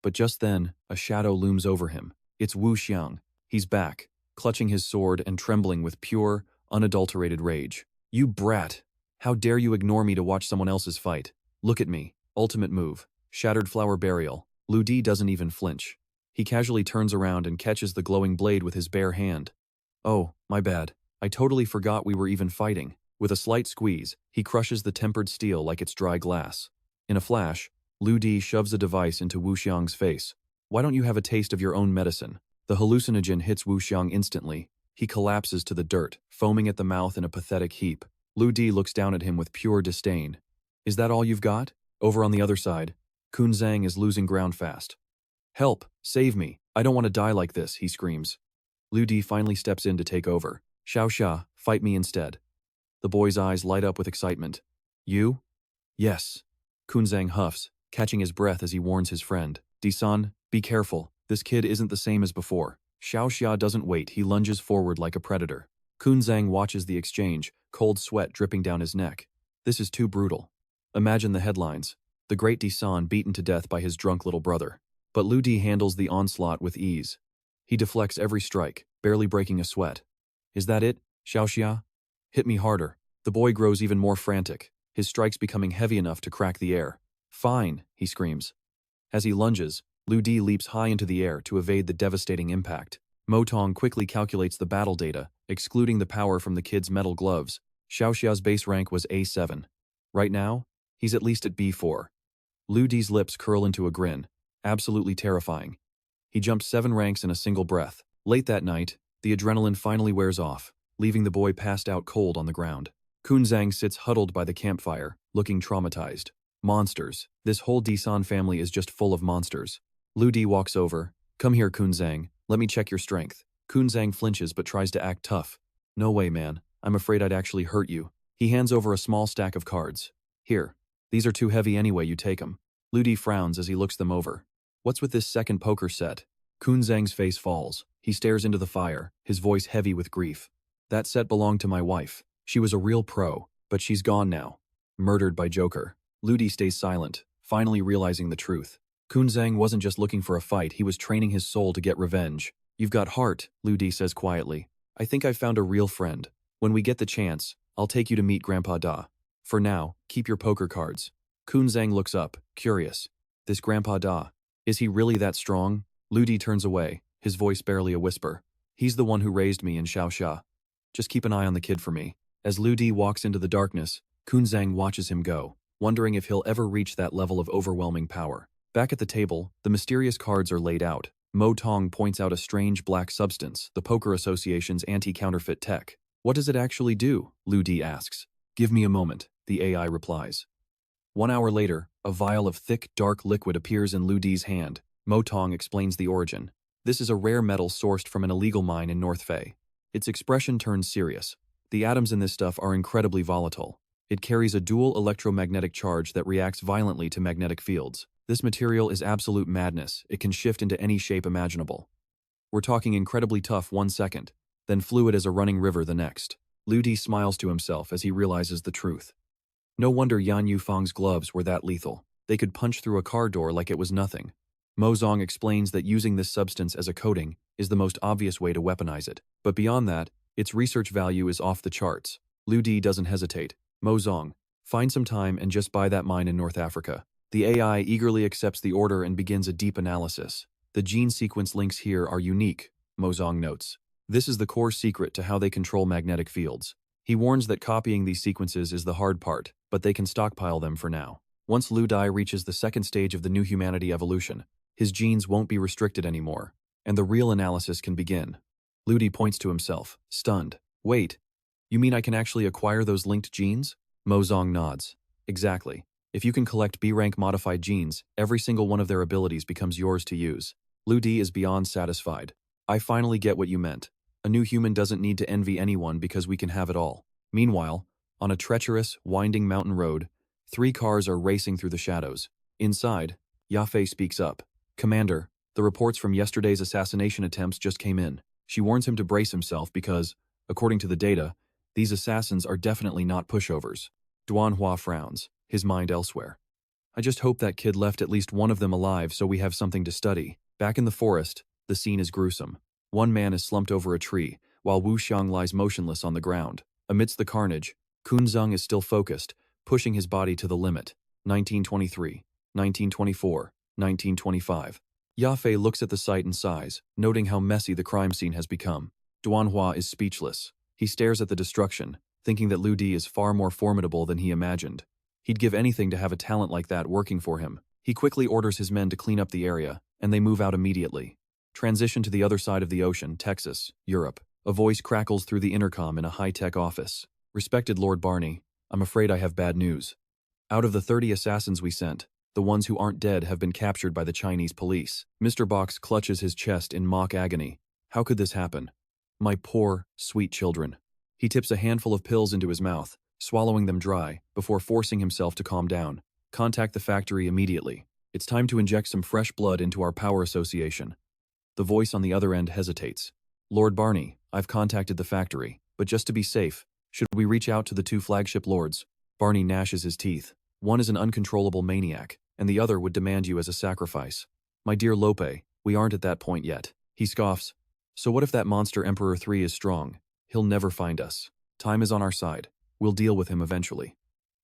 But just then, a shadow looms over him. It's Wu Xiang. He's back, clutching his sword and trembling with pure, unadulterated rage. "You brat! How dare you ignore me to watch someone else's fight? Look at me." Ultimate move. Shattered flower burial. Lu Di doesn't even flinch. He casually turns around and catches the glowing blade with his bare hand. "Oh, my bad. I totally forgot we were even fighting." With a slight squeeze, he crushes the tempered steel like it's dry glass. In a flash, Lu Di shoves a device into Wu Xiang's face. "Why don't you have a taste of your own medicine?" The hallucinogen hits Wu Xiang instantly. He collapses to the dirt, foaming at the mouth in a pathetic heap. Lu Di looks down at him with pure disdain. "Is that all you've got?" Over on the other side, Kun Zhang is losing ground fast. "Help! Save me! I don't want to die like this," he screams. Lu Di finally steps in to take over. "Xiaoxia, fight me instead." The boy's eyes light up with excitement. "You?" "Yes." Kun Zhang huffs, catching his breath as he warns his friend. "Disan, be careful. This kid isn't the same as before." Xiaoxia doesn't wait, he lunges forward like a predator. Kun Zhang watches the exchange, cold sweat dripping down his neck. This is too brutal. Imagine the headlines. The great Disan beaten to death by his drunk little brother. But Lu Di handles the onslaught with ease. He deflects every strike, barely breaking a sweat. "Is that it, Xiaoxia? Hit me harder." The boy grows even more frantic, his strikes becoming heavy enough to crack the air. "Fine," he screams. As he lunges, Lu Di leaps high into the air to evade the devastating impact. Motong quickly calculates the battle data, excluding the power from the kid's metal gloves. Xiaoxia's base rank was A7. Right now, he's at least at B4. Lu Di's lips curl into a grin, absolutely terrifying. He jumps 7 ranks in a single breath. Late that night, the adrenaline finally wears off, leaving the boy passed out cold on the ground. Kun Zhang sits huddled by the campfire, looking traumatized. Monsters. This whole Disan family is just full of monsters. Lu Di walks over. "Come here, Kun Zhang. Let me check your strength." Kun Zhang flinches but tries to act tough. "No way, man. I'm afraid I'd actually hurt you." He hands over a small stack of cards. "Here. These are too heavy anyway, you take 'em. Ludi frowns as he looks them over. What's with this second poker set? Kun Zhang's face falls. He stares into the fire, his voice heavy with grief. That set belonged to my wife. She was a real pro, but she's gone now. Murdered by Joker. Ludi stays silent, finally realizing the truth. Kun Zhang wasn't just looking for a fight, he was training his soul to get revenge. You've got heart, Ludi says quietly. I think I've found a real friend. When we get the chance, I'll take you to meet Grandpa Da. For now, keep your poker cards. Kun Zhang looks up, curious. This Grandpa Da, is he really that strong? Ludi turns away, his voice barely a whisper. He's the one who raised me in Shaosha. Just keep an eye on the kid for me. As Ludi walks into the darkness, Kun Zhang watches him go, wondering if he'll ever reach that level of overwhelming power. Back at the table, the mysterious cards are laid out. Moton points out a strange black substance, the Poker Association's anti-counterfeit tech. What does it actually do? Ludi asks. Give me a moment, the AI replies. 1 hour later, a vial of thick, dark liquid appears in Ludi's hand. Moton explains the origin. This is a rare metal sourced from an illegal mine in North Fei. Its expression turns serious. The atoms in this stuff are incredibly volatile. It carries a dual electromagnetic charge that reacts violently to magnetic fields. This material is absolute madness. It can shift into any shape imaginable. We're talking incredibly tough 1 second, then fluid as a running river the next. Ludi smiles to himself as he realizes the truth. No wonder Yan Yufeng's gloves were that lethal. They could punch through a car door like it was nothing. Mozong explains that using this substance as a coating is the most obvious way to weaponize it. But beyond that, its research value is off the charts. Ludi doesn't hesitate. Mozong, find some time and just buy that mine in North Africa. The AI eagerly accepts the order and begins a deep analysis. The gene sequence links here are unique, Mozong notes. This is the core secret to how they control magnetic fields. He warns that copying these sequences is the hard part, but they can stockpile them for now. Once Ludi reaches the second stage of the new humanity evolution, his genes won't be restricted anymore, and the real analysis can begin. Ludi points to himself, stunned. Wait, you mean I can actually acquire those linked genes? Mozong nods. Exactly. If you can collect B-rank modified genes, every single one of their abilities becomes yours to use. Ludi is beyond satisfied. I finally get what you meant. A new human doesn't need to envy anyone because we can have it all. Meanwhile, on a treacherous, winding mountain road, 3 cars are racing through the shadows. Inside, Yafei speaks up. Commander, the reports from yesterday's assassination attempts just came in. She warns him to brace himself because, according to the data, these assassins are definitely not pushovers. Duanhua frowns, his mind elsewhere. I just hope that kid left at least one of them alive so we have something to study. Back in the forest, the scene is gruesome. One man is slumped over a tree, while Wu Xiang lies motionless on the ground. Amidst the carnage, Kun Zhang is still focused, pushing his body to the limit. 1923, 1924, 1925. Yafei looks at the site and sighs, noting how messy the crime scene has become. Duanhua is speechless. He stares at the destruction, thinking that Ludi is far more formidable than he imagined. He'd give anything to have a talent like that working for him. He quickly orders his men to clean up the area, and they move out immediately. Transition to the other side of the ocean, Texas, Europe. A voice crackles through the intercom in a high-tech office. Respected Lord Barney, I'm afraid I have bad news. Out of the 30 assassins we sent, the ones who aren't dead have been captured by the Chinese police. Mr. Box clutches his chest in mock agony. How could this happen? My poor, sweet children. He tips a handful of pills into his mouth, swallowing them dry, before forcing himself to calm down. Contact the factory immediately. It's time to inject some fresh blood into our power association. The voice on the other end hesitates. Lord Barney, I've contacted the factory, but just to be safe, should we reach out to the 2 flagship lords? Barney gnashes his teeth. One is an uncontrollable maniac, and the other would demand you as a sacrifice. My dear Lope, we aren't at that point yet. He scoffs. So what if that monster Emperor 3 is strong? He'll never find us. Time is on our side. We'll deal with him eventually.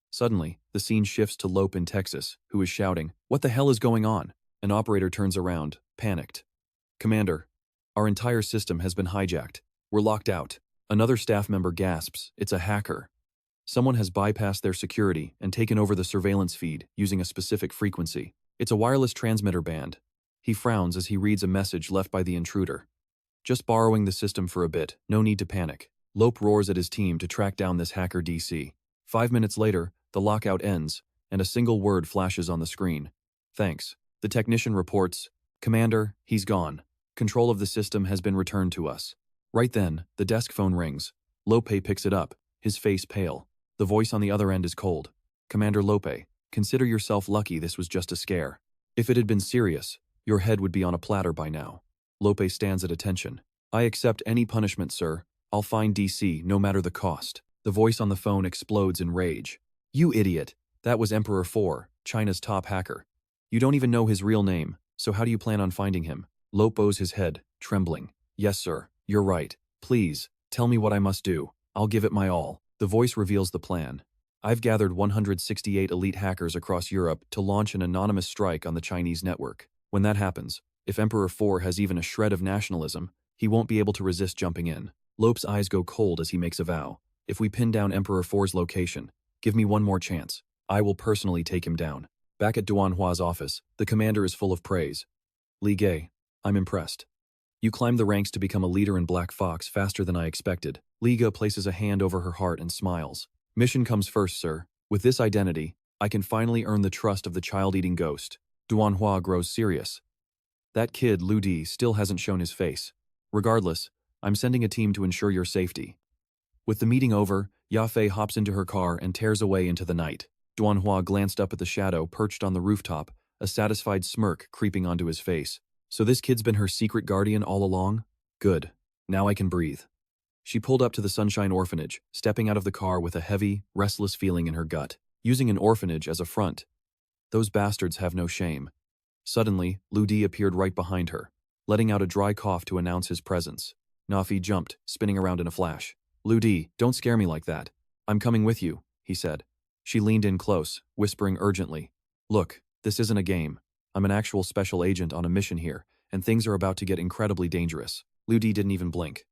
Suddenly, the scene shifts to Lope in Texas, who is shouting, What the hell is going on? An operator turns around, panicked. Commander, our entire system has been hijacked. We're locked out. Another staff member gasps, It's a hacker. Someone has bypassed their security and taken over the surveillance feed using a specific frequency. It's a wireless transmitter band. He frowns as he reads a message left by the intruder. Just borrowing the system for a bit, no need to panic. Lope roars at his team to track down this hacker DC. 5 minutes later, the lockout ends, and a single word flashes on the screen. Thanks. The technician reports, Commander, he's gone. Control of the system has been returned to us. Right then, the desk phone rings. Lope picks it up, his face pale. The voice on the other end is cold. Commander Lope, Consider yourself lucky this was just a scare. If it had been serious, your head would be on a platter by now. Lope stands at attention. I accept any punishment, sir. I'll find DC, no matter the cost. The voice on the phone explodes in rage. You idiot. That was Emperor 4, China's top hacker. You don't even know his real name, so how do you plan on finding him? Lope bows his head, trembling. Yes, sir. You're right. Please, tell me what I must do. I'll give it my all. The voice reveals the plan. I've gathered 168 elite hackers across Europe to launch an anonymous strike on the Chinese network. When that happens, if Emperor 4 has even a shred of nationalism, he won't be able to resist jumping in. Lope's eyes go cold as he makes a vow. If we pin down Emperor 4's location, give me one more chance. I will personally take him down. Back at Duanhua's office, the commander is full of praise. Li Gay, I'm impressed. You climbed the ranks to become a leader in Black Fox faster than I expected. Li Ge places a hand over her heart and smiles. Mission comes first, sir. With this identity, I can finally earn the trust of the child-eating ghost. Duanhua grows serious. That kid, Lu Di, still hasn't shown his face. Regardless, I'm sending a team to ensure your safety. With the meeting over, Yafei hops into her car and tears away into the night. Duanhua glanced up at the shadow perched on the rooftop, a satisfied smirk creeping onto his face. So this kid's been her secret guardian all along? Good. Now I can breathe. She pulled up to the Sunshine Orphanage, stepping out of the car with a heavy, restless feeling in her gut, using an orphanage as a front. Those bastards have no shame. Suddenly, Lu Di appeared right behind her, letting out a dry cough to announce his presence. Nafi jumped, spinning around in a flash. Lu Di, don't scare me like that. I'm coming with you, he said. She leaned in close, whispering urgently. Look, this isn't a game. I'm an actual special agent on a mission here, and things are about to get incredibly dangerous. Lu Di didn't even blink.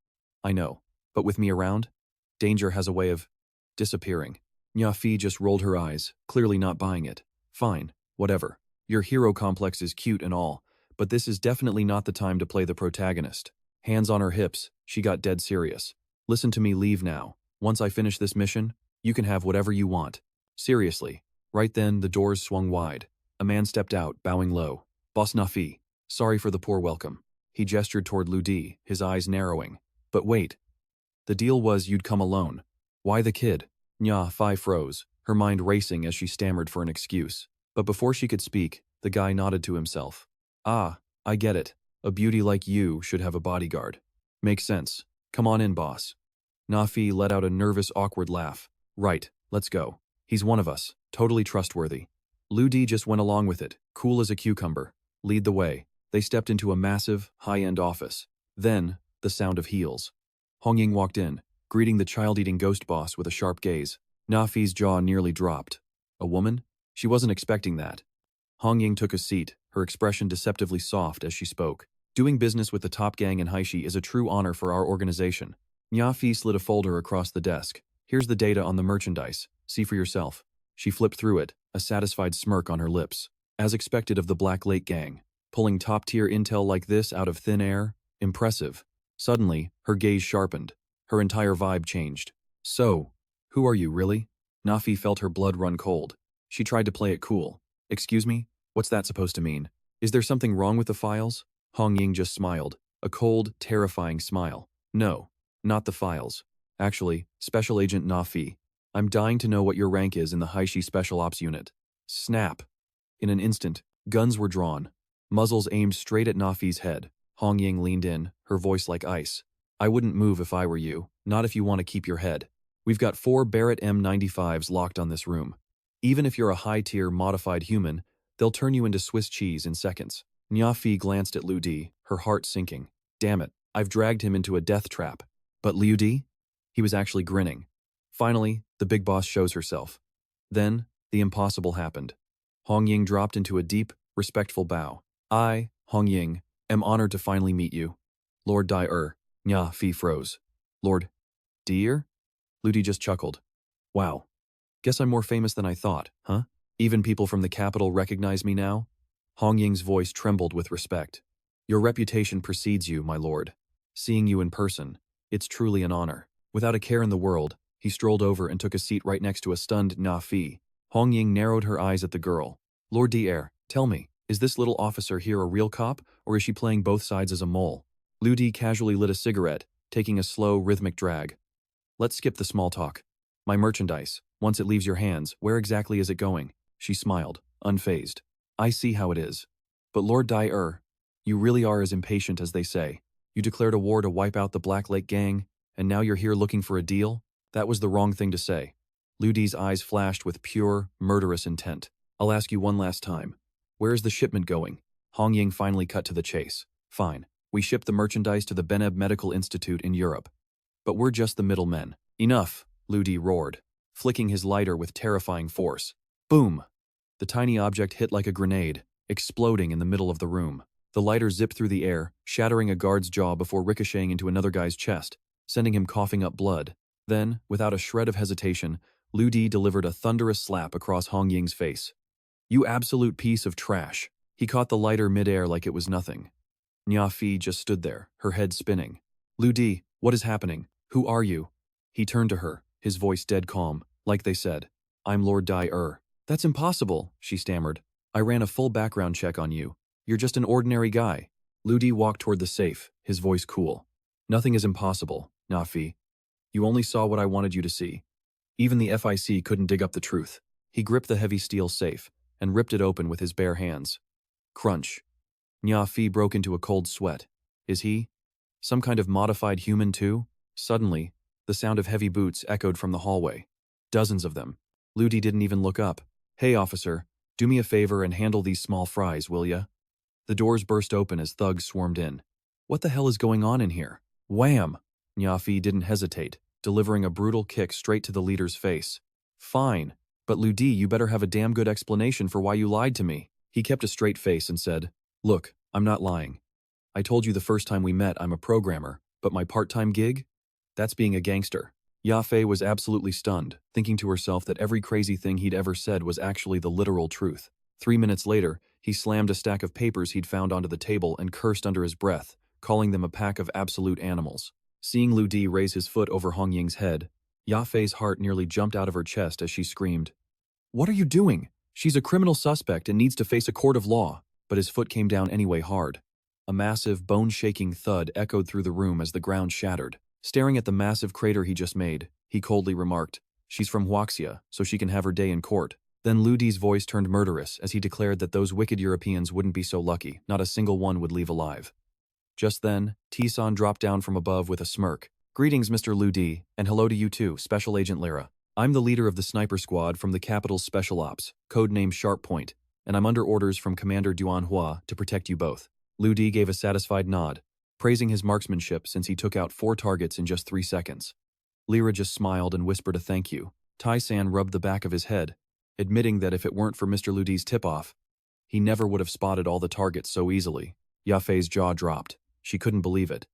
I know, but with me around, danger has a way of disappearing. Nya Fi just rolled her eyes, clearly not buying it. Fine, whatever. Your hero complex is cute and all, but this is definitely not the time to play the protagonist. Hands on her hips, she got dead serious. Listen to me, leave now. Once I finish this mission, you can have whatever you want. Seriously. Right then, the doors swung wide. A man stepped out, bowing low. Boss Nafi, sorry for the poor welcome. He gestured toward Lu Di, his eyes narrowing. But wait. The deal was you'd come alone. Why the kid? Nya Fi froze, her mind racing as she stammered for an excuse. But before she could speak, the guy nodded to himself. Ah, I get it. A beauty like you should have a bodyguard. Makes sense. Come on in, boss. Nafi let out a nervous, awkward laugh. Right, let's go. He's one of us, totally trustworthy. Lu Di just went along with it, cool as a cucumber. Lead the way. They stepped into a massive, high-end office. Then, the sound of heels. Hongying walked in, greeting the child-eating ghost boss with a sharp gaze. Nafi's jaw nearly dropped. A woman? She wasn't expecting that. Hongying took a seat, her expression deceptively soft as she spoke. Doing business with the top gang in Haishi is a true honor for our organization. Nafi slid a folder across the desk. Here's the data on the merchandise. See for yourself. She flipped through it, a satisfied smirk on her lips. As expected of the Black Lake gang. Pulling top-tier intel like this out of thin air? Impressive. Suddenly, her gaze sharpened. Her entire vibe changed. So, who are you, really? Nafi felt her blood run cold. She tried to play it cool. Excuse me? What's that supposed to mean? Is there something wrong with the files? Hongying just smiled. A cold, terrifying smile. No, not the files. Actually, Special Agent Nafi. I'm dying to know what your rank is in the Haishi Special Ops Unit. Snap. In an instant, guns were drawn. Muzzles aimed straight at Nafi's head. Hongying leaned in, her voice like ice. I wouldn't move if I were you, not if you want to keep your head. We've got 4 Barrett M95s locked on this room. Even if you're a high-tier modified human, they'll turn you into Swiss cheese in seconds. Nafi glanced at Lu Di, her heart sinking. Damn it, I've dragged him into a death trap. But Liu Di? He was actually grinning. Finally, the big boss shows herself. Then, the impossible happened. Hongying dropped into a deep, respectful bow. I, Hongying, am honored to finally meet you. Lord Dai Nya Fi froze. Lord Deer? Lu Di just chuckled. Wow. Guess I'm more famous than I thought, huh? Even people from the capital recognize me now? Hongying's voice trembled with respect. Your reputation precedes you, my lord. Seeing you in person, it's truly an honor. Without a care in the world, he strolled over and took a seat right next to a stunned Nafi. Hongying narrowed her eyes at the girl. Lord Dier, tell me, is this little officer here a real cop, or is she playing both sides as a mole? Lu Di casually lit a cigarette, taking a slow, rhythmic drag. Let's skip the small talk. My merchandise, once it leaves your hands, where exactly is it going? She smiled, unfazed. I see how it is. But Lord Dai, you really are as impatient as they say. You declared a war to wipe out the Black Lake gang, and now you're here looking for a deal? That was the wrong thing to say. Lu Di's eyes flashed with pure, murderous intent. I'll ask you one last time. Where is the shipment going? Hongying finally cut to the chase. Fine. We ship the merchandise to the Beneb Medical Institute in Europe. But we're just the middlemen. Enough, Lu Di roared, flicking his lighter with terrifying force. Boom! The tiny object hit like a grenade, exploding in the middle of the room. The lighter zipped through the air, shattering a guard's jaw before ricocheting into another guy's chest, sending him coughing up blood. Then, without a shred of hesitation, Lu Di delivered a thunderous slap across Hongying's face. You absolute piece of trash. He caught the lighter midair like it was nothing. Nya Fi just stood there, her head spinning. Lu Di, what is happening? Who are you? He turned to her, his voice dead calm, like they said. I'm Lord Dai. That's impossible, she stammered. I ran a full background check on you. You're just an ordinary guy. Lu Di walked toward the safe, his voice cool. Nothing is impossible, Nya Fi. You only saw what I wanted you to see. Even the FIC couldn't dig up the truth. He gripped the heavy steel safe and ripped it open with his bare hands. Crunch. Nya Fi broke into a cold sweat. Is he some kind of modified human too? Suddenly, the sound of heavy boots echoed from the hallway. Dozens of them. Lu Di didn't even look up. Hey officer, do me a favor and handle these small fries, will ya? The doors burst open as thugs swarmed in. What the hell is going on in here? Wham! Nya Fi didn't hesitate, delivering a brutal kick straight to the leader's face. Fine, but Lu Di, you better have a damn good explanation for why you lied to me. He kept a straight face and said, Look, I'm not lying. I told you the first time we met I'm a programmer, but my part-time gig? That's being a gangster. Yafei was absolutely stunned, thinking to herself that every crazy thing he'd ever said was actually the literal truth. 3 minutes later, he slammed a stack of papers he'd found onto the table and cursed under his breath, calling them a pack of absolute animals. Seeing Lu Di raise his foot over Hongying's head, Yafei's heart nearly jumped out of her chest as she screamed, What are you doing? She's a criminal suspect and needs to face a court of law. But his foot came down anyway hard. A massive, bone-shaking thud echoed through the room as the ground shattered. Staring at the massive crater he just made, he coldly remarked, She's from Huaxia, so she can have her day in court. Then Lu Di's voice turned murderous as he declared that those wicked Europeans wouldn't be so lucky, not a single one would leave alive. Just then, T-san dropped down from above with a smirk. Greetings, Mr. Lu Di, and hello to you too, Special Agent Lyra. I'm the leader of the sniper squad from the capital's Special Ops, codenamed Sharp Point, and I'm under orders from Commander Duanhua to protect you both. Lu Di gave a satisfied nod, praising his marksmanship since he took out 4 targets in just 3 seconds. Lyra just smiled and whispered a thank you. Tai-san rubbed the back of his head, admitting that if it weren't for Mr. Lu Di's tip-off, he never would have spotted all the targets so easily. Yafei's jaw dropped. She couldn't believe it.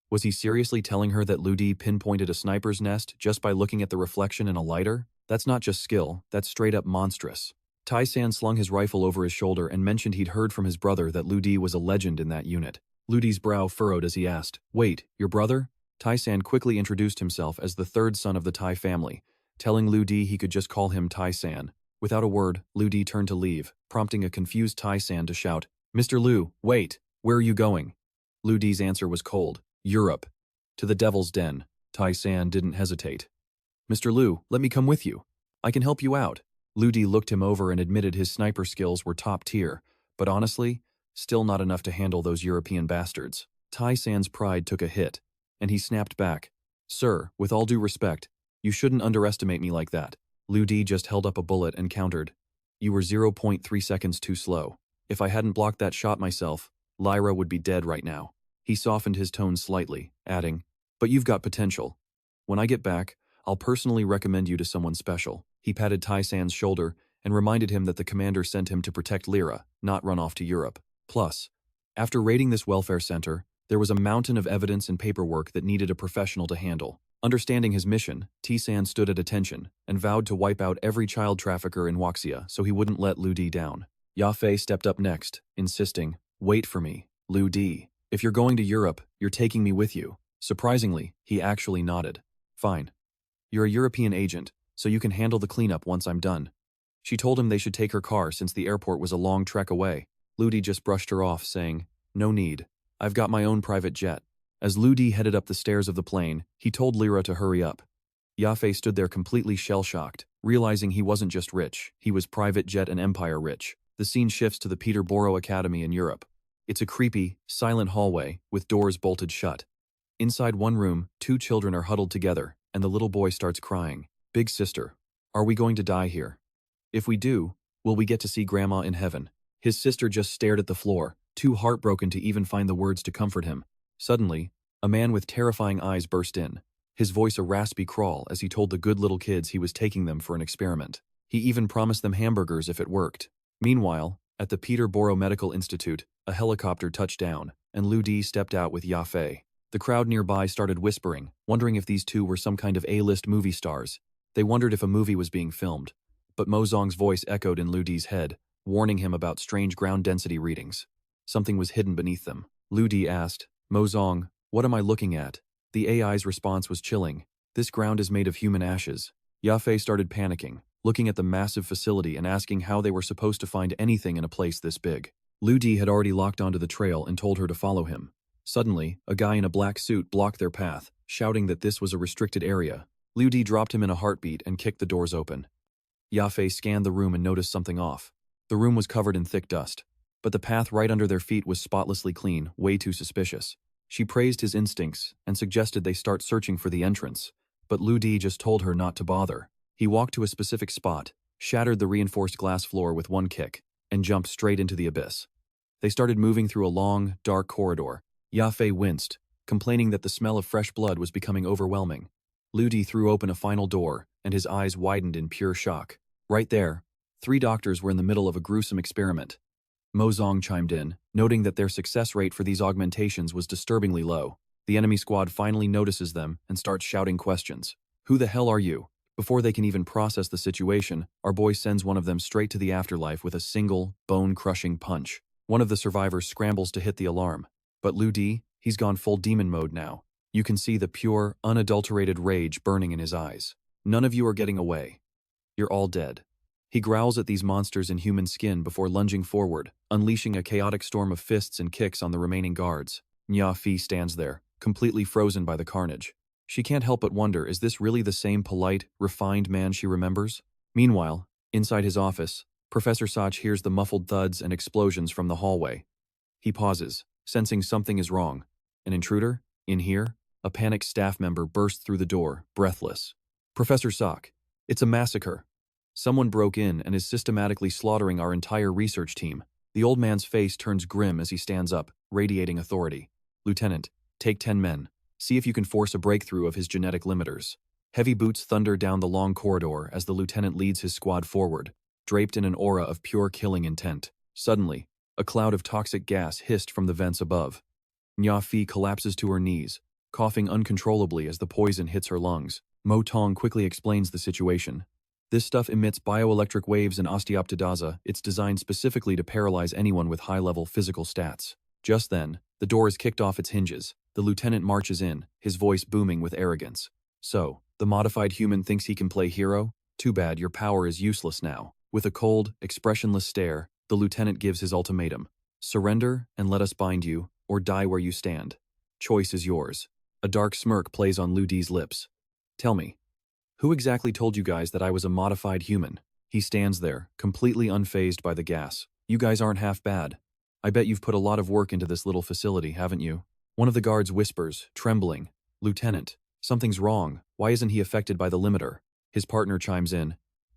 Was he seriously telling her that Lu Di pinpointed a sniper's nest just by looking at the reflection in a lighter? That's not just skill, that's straight-up monstrous. Tai-san slung his rifle over his shoulder and mentioned he'd heard from his brother that Lu Di was a legend in that unit. Lu Di's brow furrowed as he asked, Wait, your brother? Tai-san quickly introduced himself as the 3rd son of the Tai family, telling Lu Di he could just call him Tai-san. Without a word, Lu Di turned to leave, prompting a confused Tai-san to shout, Mr. Lu, wait, where are you going? Lu Di's answer was cold, Europe. To the Devil's Den. Tai-san didn't hesitate. Mr. Lu, let me come with you. I can help you out. Lu Di looked him over and admitted his sniper skills were top tier, but honestly, still not enough to handle those European bastards. Tai-san's pride took a hit, and he snapped back. Sir, with all due respect, you shouldn't underestimate me like that. Lu Di just held up a bullet and countered. You were 0.3 seconds too slow. If I hadn't blocked that shot myself, Lyra would be dead right now. He softened his tone slightly, adding, But you've got potential. When I get back, I'll personally recommend you to someone special. He patted Tai-san's shoulder and reminded him that the commander sent him to protect Lyra, not run off to Europe. Plus, after raiding this welfare center, there was a mountain of evidence and paperwork that needed a professional to handle. Understanding his mission, T-san stood at attention and vowed to wipe out every child trafficker in Huaxia so he wouldn't let Lu Di down. Yafei stepped up next, insisting, Wait for me, Lu Di. If you're going to Europe, you're taking me with you. Surprisingly, he actually nodded. Fine. You're a European agent, so you can handle the cleanup once I'm done. She told him they should take her car since the airport was a long trek away. Lu Di just brushed her off, saying, No need. I've got my own private jet. As Lu Di headed up the stairs of the plane, he told Lyra to hurry up. Yafei stood there completely shell-shocked, realizing he wasn't just rich, he was private jet and empire rich. The scene shifts to the Peterborough Academy in Europe. It's a creepy, silent hallway with doors bolted shut. Inside one room, two children are huddled together, and the little boy starts crying. Big sister, are we going to die here? If we do, will we get to see Grandma in heaven? His sister just stared at the floor, too heartbroken to even find the words to comfort him. Suddenly, a man with terrifying eyes burst in, his voice a raspy crawl as he told the good little kids he was taking them for an experiment. He even promised them hamburgers if it worked. Meanwhile, at the Peterborough Medical Institute, a helicopter touched down, and Lu Di stepped out with Ya Fei. The crowd nearby started whispering, wondering if these two were some kind of A-list movie stars. They wondered if a movie was being filmed. But Mo Zong's voice echoed in Lu Di's head, warning him about strange ground density readings. Something was hidden beneath them. Lu Di asked, Mo Zong, what am I looking at? The AI's response was chilling. This ground is made of human ashes. Ya Fei started panicking, looking at the massive facility and asking how they were supposed to find anything in a place this big. Lu Di had already locked onto the trail and told her to follow him. Suddenly, a guy in a black suit blocked their path, shouting that this was a restricted area. Lu Di dropped him in a heartbeat and kicked the doors open. Ya Fei scanned the room and noticed something off. The room was covered in thick dust, but the path right under their feet was spotlessly clean, way too suspicious. She praised his instincts and suggested they start searching for the entrance, but Lu Di just told her not to bother. He walked to a specific spot, shattered the reinforced glass floor with one kick, and jumped straight into the abyss. They started moving through a long, dark corridor. Ya Fei winced, complaining that the smell of fresh blood was becoming overwhelming. Lu Di threw open a final door, and his eyes widened in pure shock. Right there, 3 doctors were in the middle of a gruesome experiment. Mo Zong chimed in, noting that their success rate for these augmentations was disturbingly low. The enemy squad finally notices them and starts shouting questions. Who the hell are you? Before they can even process the situation, our boy sends one of them straight to the afterlife with a single, bone-crushing punch. One of the survivors scrambles to hit the alarm. But Lu Di, he's gone full demon mode now. You can see the pure, unadulterated rage burning in his eyes. None of you are getting away. You're all dead. He growls at these monsters in human skin before lunging forward, unleashing a chaotic storm of fists and kicks on the remaining guards. Ya Fei stands there, completely frozen by the carnage. She can't help but wonder, is this really the same polite, refined man she remembers? Meanwhile, inside his office, Professor Sach hears the muffled thuds and explosions from the hallway. He pauses, sensing something is wrong. An intruder? In here? A panicked staff member bursts through the door, breathless. Professor Sach, it's a massacre. Someone broke in and is systematically slaughtering our entire research team. The old man's face turns grim as he stands up, radiating authority. Lieutenant, take 10 men. See if you can force a breakthrough of his genetic limiters. Heavy boots thunder down the long corridor as the lieutenant leads his squad forward, draped in an aura of pure killing intent. Suddenly, a cloud of toxic gas hissed from the vents above. Ya Fei collapses to her knees, coughing uncontrollably as the poison hits her lungs. Mo Tong quickly explains the situation. This stuff emits bioelectric waves and osteoptodasa. It's designed specifically to paralyze anyone with high-level physical stats. Just then, the door is kicked off its hinges. The lieutenant marches in, his voice booming with arrogance. So, the modified human thinks he can play hero? Too bad, your power is useless now. With a cold, expressionless stare, the lieutenant gives his ultimatum. Surrender and let us bind you, or die where you stand. Choice is yours. A dark smirk plays on Lu Di's lips. Tell me, who exactly told you guys that I was a modified human? He stands there, completely unfazed by the gas. You guys aren't half bad. I bet you've put a lot of work into this little facility, haven't you? One of the guards whispers, trembling, Lieutenant, something's wrong. Why isn't he affected by the limiter? His partner chimes in.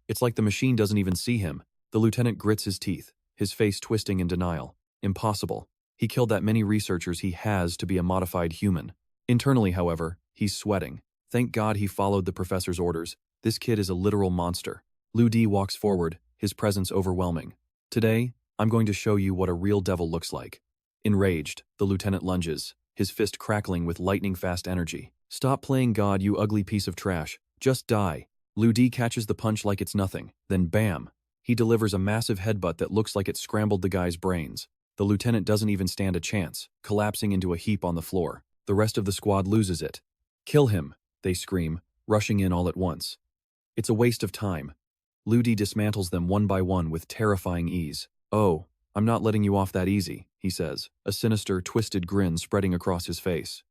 It's like the machine doesn't even see him. The lieutenant grits his teeth, his face twisting in denial. Impossible. He killed that many researchers. He has to be a modified human. Internally, however, he's sweating. Thank God he followed the professor's orders. This kid is a literal monster. Lu Di walks forward, his presence overwhelming. Today, I'm going to show you what a real devil looks like. Enraged, the lieutenant lunges, his fist crackling with lightning-fast energy. Stop playing God, you ugly piece of trash. Just die. Lu Di catches the punch like it's nothing. Then bam! He delivers a massive headbutt that looks like it scrambled the guy's brains. The lieutenant doesn't even stand a chance, collapsing into a heap on the floor. The rest of the squad loses it. Kill him, they scream, rushing in all at once. It's a waste of time. Lu Di dismantles them one by one with terrifying ease. Oh, I'm not letting you off that easy, he says, a sinister, twisted grin spreading across his face.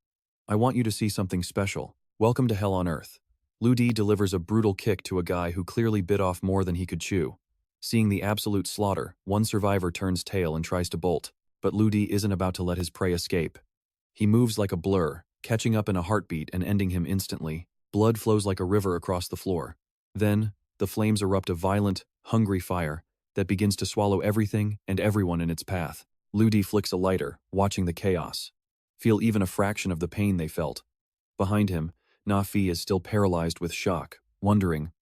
I want you to see something special. Welcome to hell on earth. Lu Di delivers a brutal kick to a guy who clearly bit off more than he could chew. Seeing the absolute slaughter, one survivor turns tail and tries to bolt, but Lu Di isn't about to let his prey escape. He moves like a blur, catching up in a heartbeat and ending him instantly. Blood flows like a river across the floor. Then, the flames erupt a violent, hungry fire that begins to swallow everything and everyone in its path. Lu Di flicks a lighter, watching the chaos. Feel even a fraction of the pain they felt. Behind him, Na Fi is still paralyzed with shock, wondering,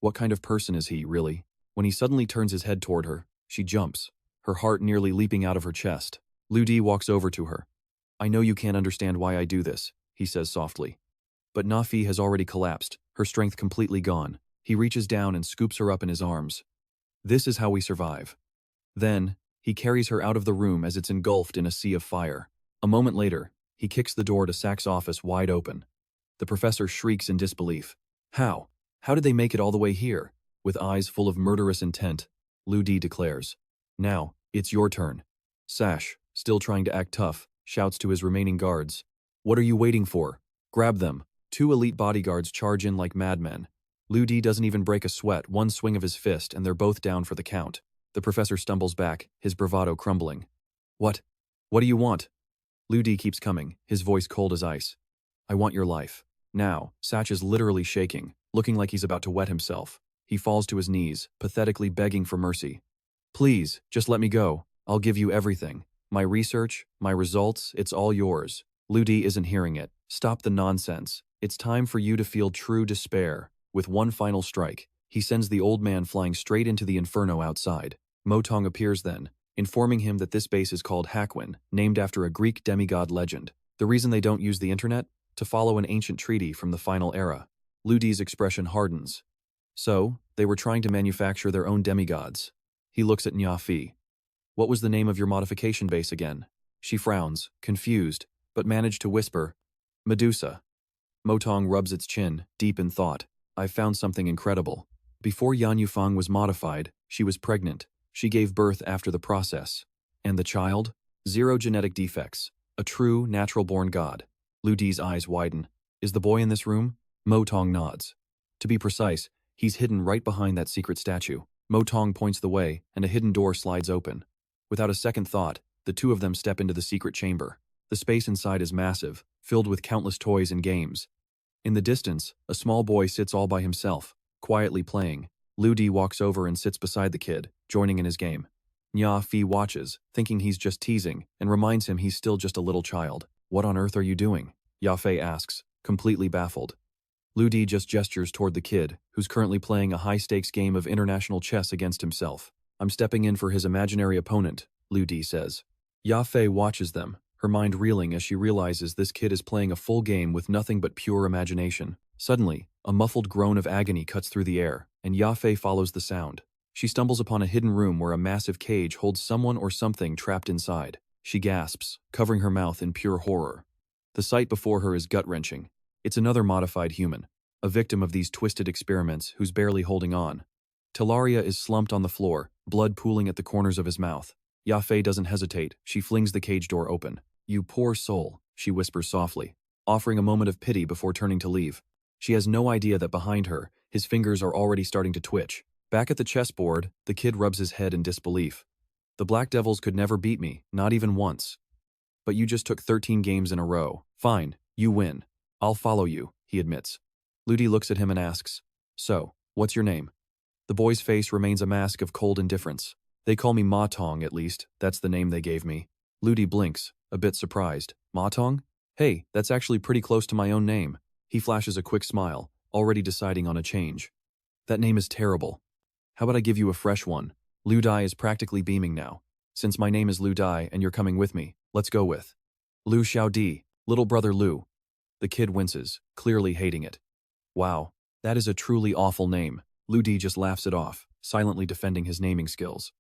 what kind of person is he, really? When he suddenly turns his head toward her, she jumps, her heart nearly leaping out of her chest. Lu Di walks over to her. I know you can't understand why I do this, he says softly. But Na Fi has already collapsed, her strength completely gone. He reaches down and scoops her up in his arms. This is how we survive. Then, he carries her out of the room as it's engulfed in a sea of fire. A moment later, he kicks the door to Sack's office wide open. The professor shrieks in disbelief. How? How did they make it all the way here? With eyes full of murderous intent, Lu Di declares, now, it's your turn. Sash, still trying to act tough, shouts to his remaining guards. What are you waiting for? Grab them. 2 elite bodyguards charge in like madmen. Lu Di doesn't even break a sweat, one swing of his fist, and they're both down for the count. The professor stumbles back, his bravado crumbling. What? What do you want? Lu Di keeps coming, his voice cold as ice. I want your life. Now, Sash is literally shaking, looking like he's about to wet himself. He falls to his knees, pathetically begging for mercy. Please, just let me go. I'll give you everything. My research, my results, it's all yours. Lu Di isn't hearing it. Stop the nonsense. It's time for you to feel true despair. With one final strike, he sends the old man flying straight into the inferno outside. Moton appears then, informing him that this base is called Hakwin, named after a Greek demigod legend. The reason they don't use the internet? To follow an ancient treaty from the final era. Lu Di's expression hardens. So, they were trying to manufacture their own demigods. He looks at Na Fi. What was the name of your modification base again? She frowns, confused, but managed to whisper, Medusa. Moton rubs its chin, deep in thought. I've found something incredible. Before Yan Yufeng was modified, she was pregnant. She gave birth after the process. And the child? 0 genetic defects. A true, natural-born god. Lu Di's eyes widen. Is the boy in this room? Moton nods. To be precise, he's hidden right behind that secret statue. Moton points the way, and a hidden door slides open. Without a second thought, the two of them step into the secret chamber. The space inside is massive, filled with countless toys and games. In the distance, a small boy sits all by himself, quietly playing. Lu Di walks over and sits beside the kid, joining in his game. Na Fi watches, thinking he's just teasing, and reminds him he's still just a little child. What on earth are you doing? Ya Fei asks, completely baffled. Lu Di just gestures toward the kid, who's currently playing a high-stakes game of international chess against himself. I'm stepping in for his imaginary opponent, Lu Di says. Ya Fei watches them, her mind reeling as she realizes this kid is playing a full game with nothing but pure imagination. Suddenly, a muffled groan of agony cuts through the air, and Ya Fei follows the sound. She stumbles upon a hidden room where a massive cage holds someone or something trapped inside. She gasps, covering her mouth in pure horror. The sight before her is gut-wrenching. It's another modified human, a victim of these twisted experiments who's barely holding on. Talaria is slumped on the floor, blood pooling at the corners of his mouth. Ya Fei doesn't hesitate, she flings the cage door open. You poor soul, she whispers softly, offering a moment of pity before turning to leave. She has no idea that behind her, his fingers are already starting to twitch. Back at the chessboard, the kid rubs his head in disbelief. The Black Devils could never beat me, not even once. But you just took 13 games in a row. Fine, you win. I'll follow you, he admits. Lu Di looks at him and asks, so, what's your name? The boy's face remains a mask of cold indifference. They call me Moton, at least, that's the name they gave me. Lu Di blinks, a bit surprised. Moton? Hey, that's actually pretty close to my own name. He flashes a quick smile, already deciding on a change. That name is terrible. How about I give you a fresh one? Lu Di is practically beaming now. Since my name is Lu Di and you're coming with me, let's go with Lu Xiaodi, little brother Lu. The kid winces, clearly hating it. Wow, that is a truly awful name. Lu Di just laughs it off, silently defending his naming skills.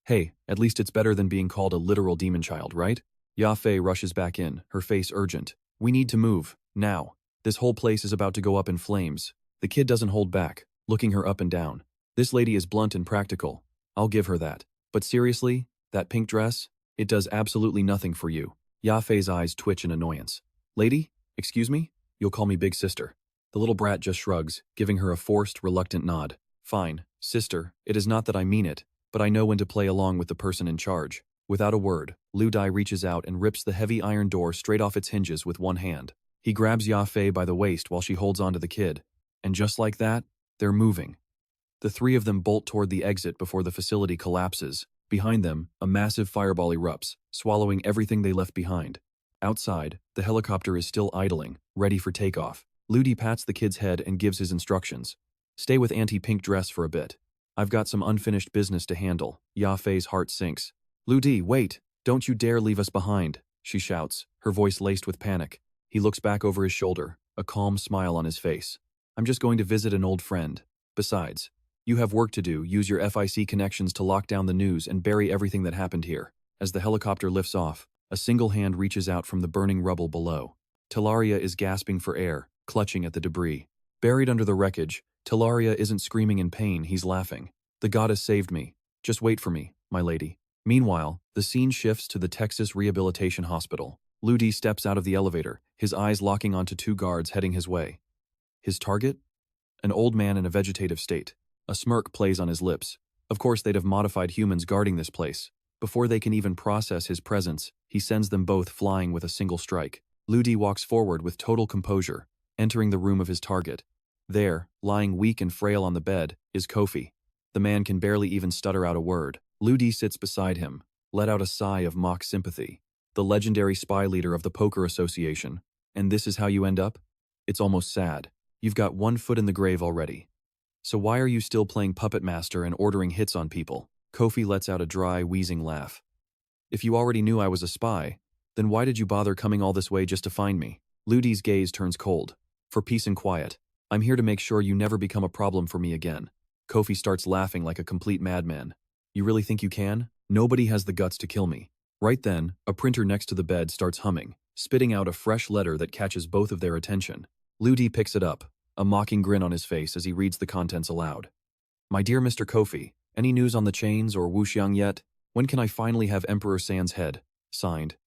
Hey, at least it's better than being called a literal demon child, right? Ya Fei rushes back in, her face urgent. We need to move, now. This whole place is about to go up in flames. The kid doesn't hold back, looking her up and down. This lady is blunt and practical. I'll give her that. But seriously, that pink dress? It does absolutely nothing for you. Ya Fei's eyes twitch in annoyance. Lady? Excuse me? You'll call me big sister. The little brat just shrugs, giving her a forced, reluctant nod. Fine, sister, it is not that I mean it, but I know when to play along with the person in charge. Without a word, Lu Dai reaches out and rips the heavy iron door straight off its hinges with one hand. He grabs Ya Fei by the waist while she holds onto the kid. And just like that, they're moving. The three of them bolt toward the exit before the facility collapses. Behind them, a massive fireball erupts, swallowing everything they left behind. Outside, the helicopter is still idling, ready for takeoff. Ludi pats the kid's head and gives his instructions. Stay with Auntie Pink Dress for a bit. I've got some unfinished business to handle. Ya Fei's heart sinks. Ludi, wait! Don't you dare leave us behind, she shouts, her voice laced with panic. He looks back over his shoulder, a calm smile on his face. I'm just going to visit an old friend. Besides, you have work to do. Use your FIC connections to lock down the news and bury everything that happened here. As the helicopter lifts off, a single hand reaches out from the burning rubble below. Talaria is gasping for air, clutching at the debris. Buried under the wreckage, Talaria isn't screaming in pain, he's laughing. The goddess saved me. Just wait for me, my lady. Meanwhile, the scene shifts to the Texas Rehabilitation Hospital. Ludi steps out of the elevator, his eyes locking onto two guards heading his way. His target? An old man in a vegetative state. A smirk plays on his lips. Of course they'd have modified humans guarding this place. Before they can even process his presence, he sends them both flying with a single strike. Ludi walks forward with total composure, entering the room of his target. There, lying weak and frail on the bed, is Kofi. The man can barely even stutter out a word. Ludi sits beside him, let out a sigh of mock sympathy. The legendary spy leader of the Poker Association. And this is how you end up? It's almost sad. You've got one foot in the grave already. So why are you still playing puppet master and ordering hits on people? Kofi lets out a dry, wheezing laugh. If you already knew I was a spy, then why did you bother coming all this way just to find me? Ludi's gaze turns cold. For peace and quiet. I'm here to make sure you never become a problem for me again. Kofi starts laughing like a complete madman. You really think you can? Nobody has the guts to kill me. Right then, a printer next to the bed starts humming, spitting out a fresh letter that catches both of their attention. Ludi picks it up, a mocking grin on his face as he reads the contents aloud. My dear Mr. Kofi, any news on the chains or Ouyang yet? When can I finally have Emperor San's head? Signed.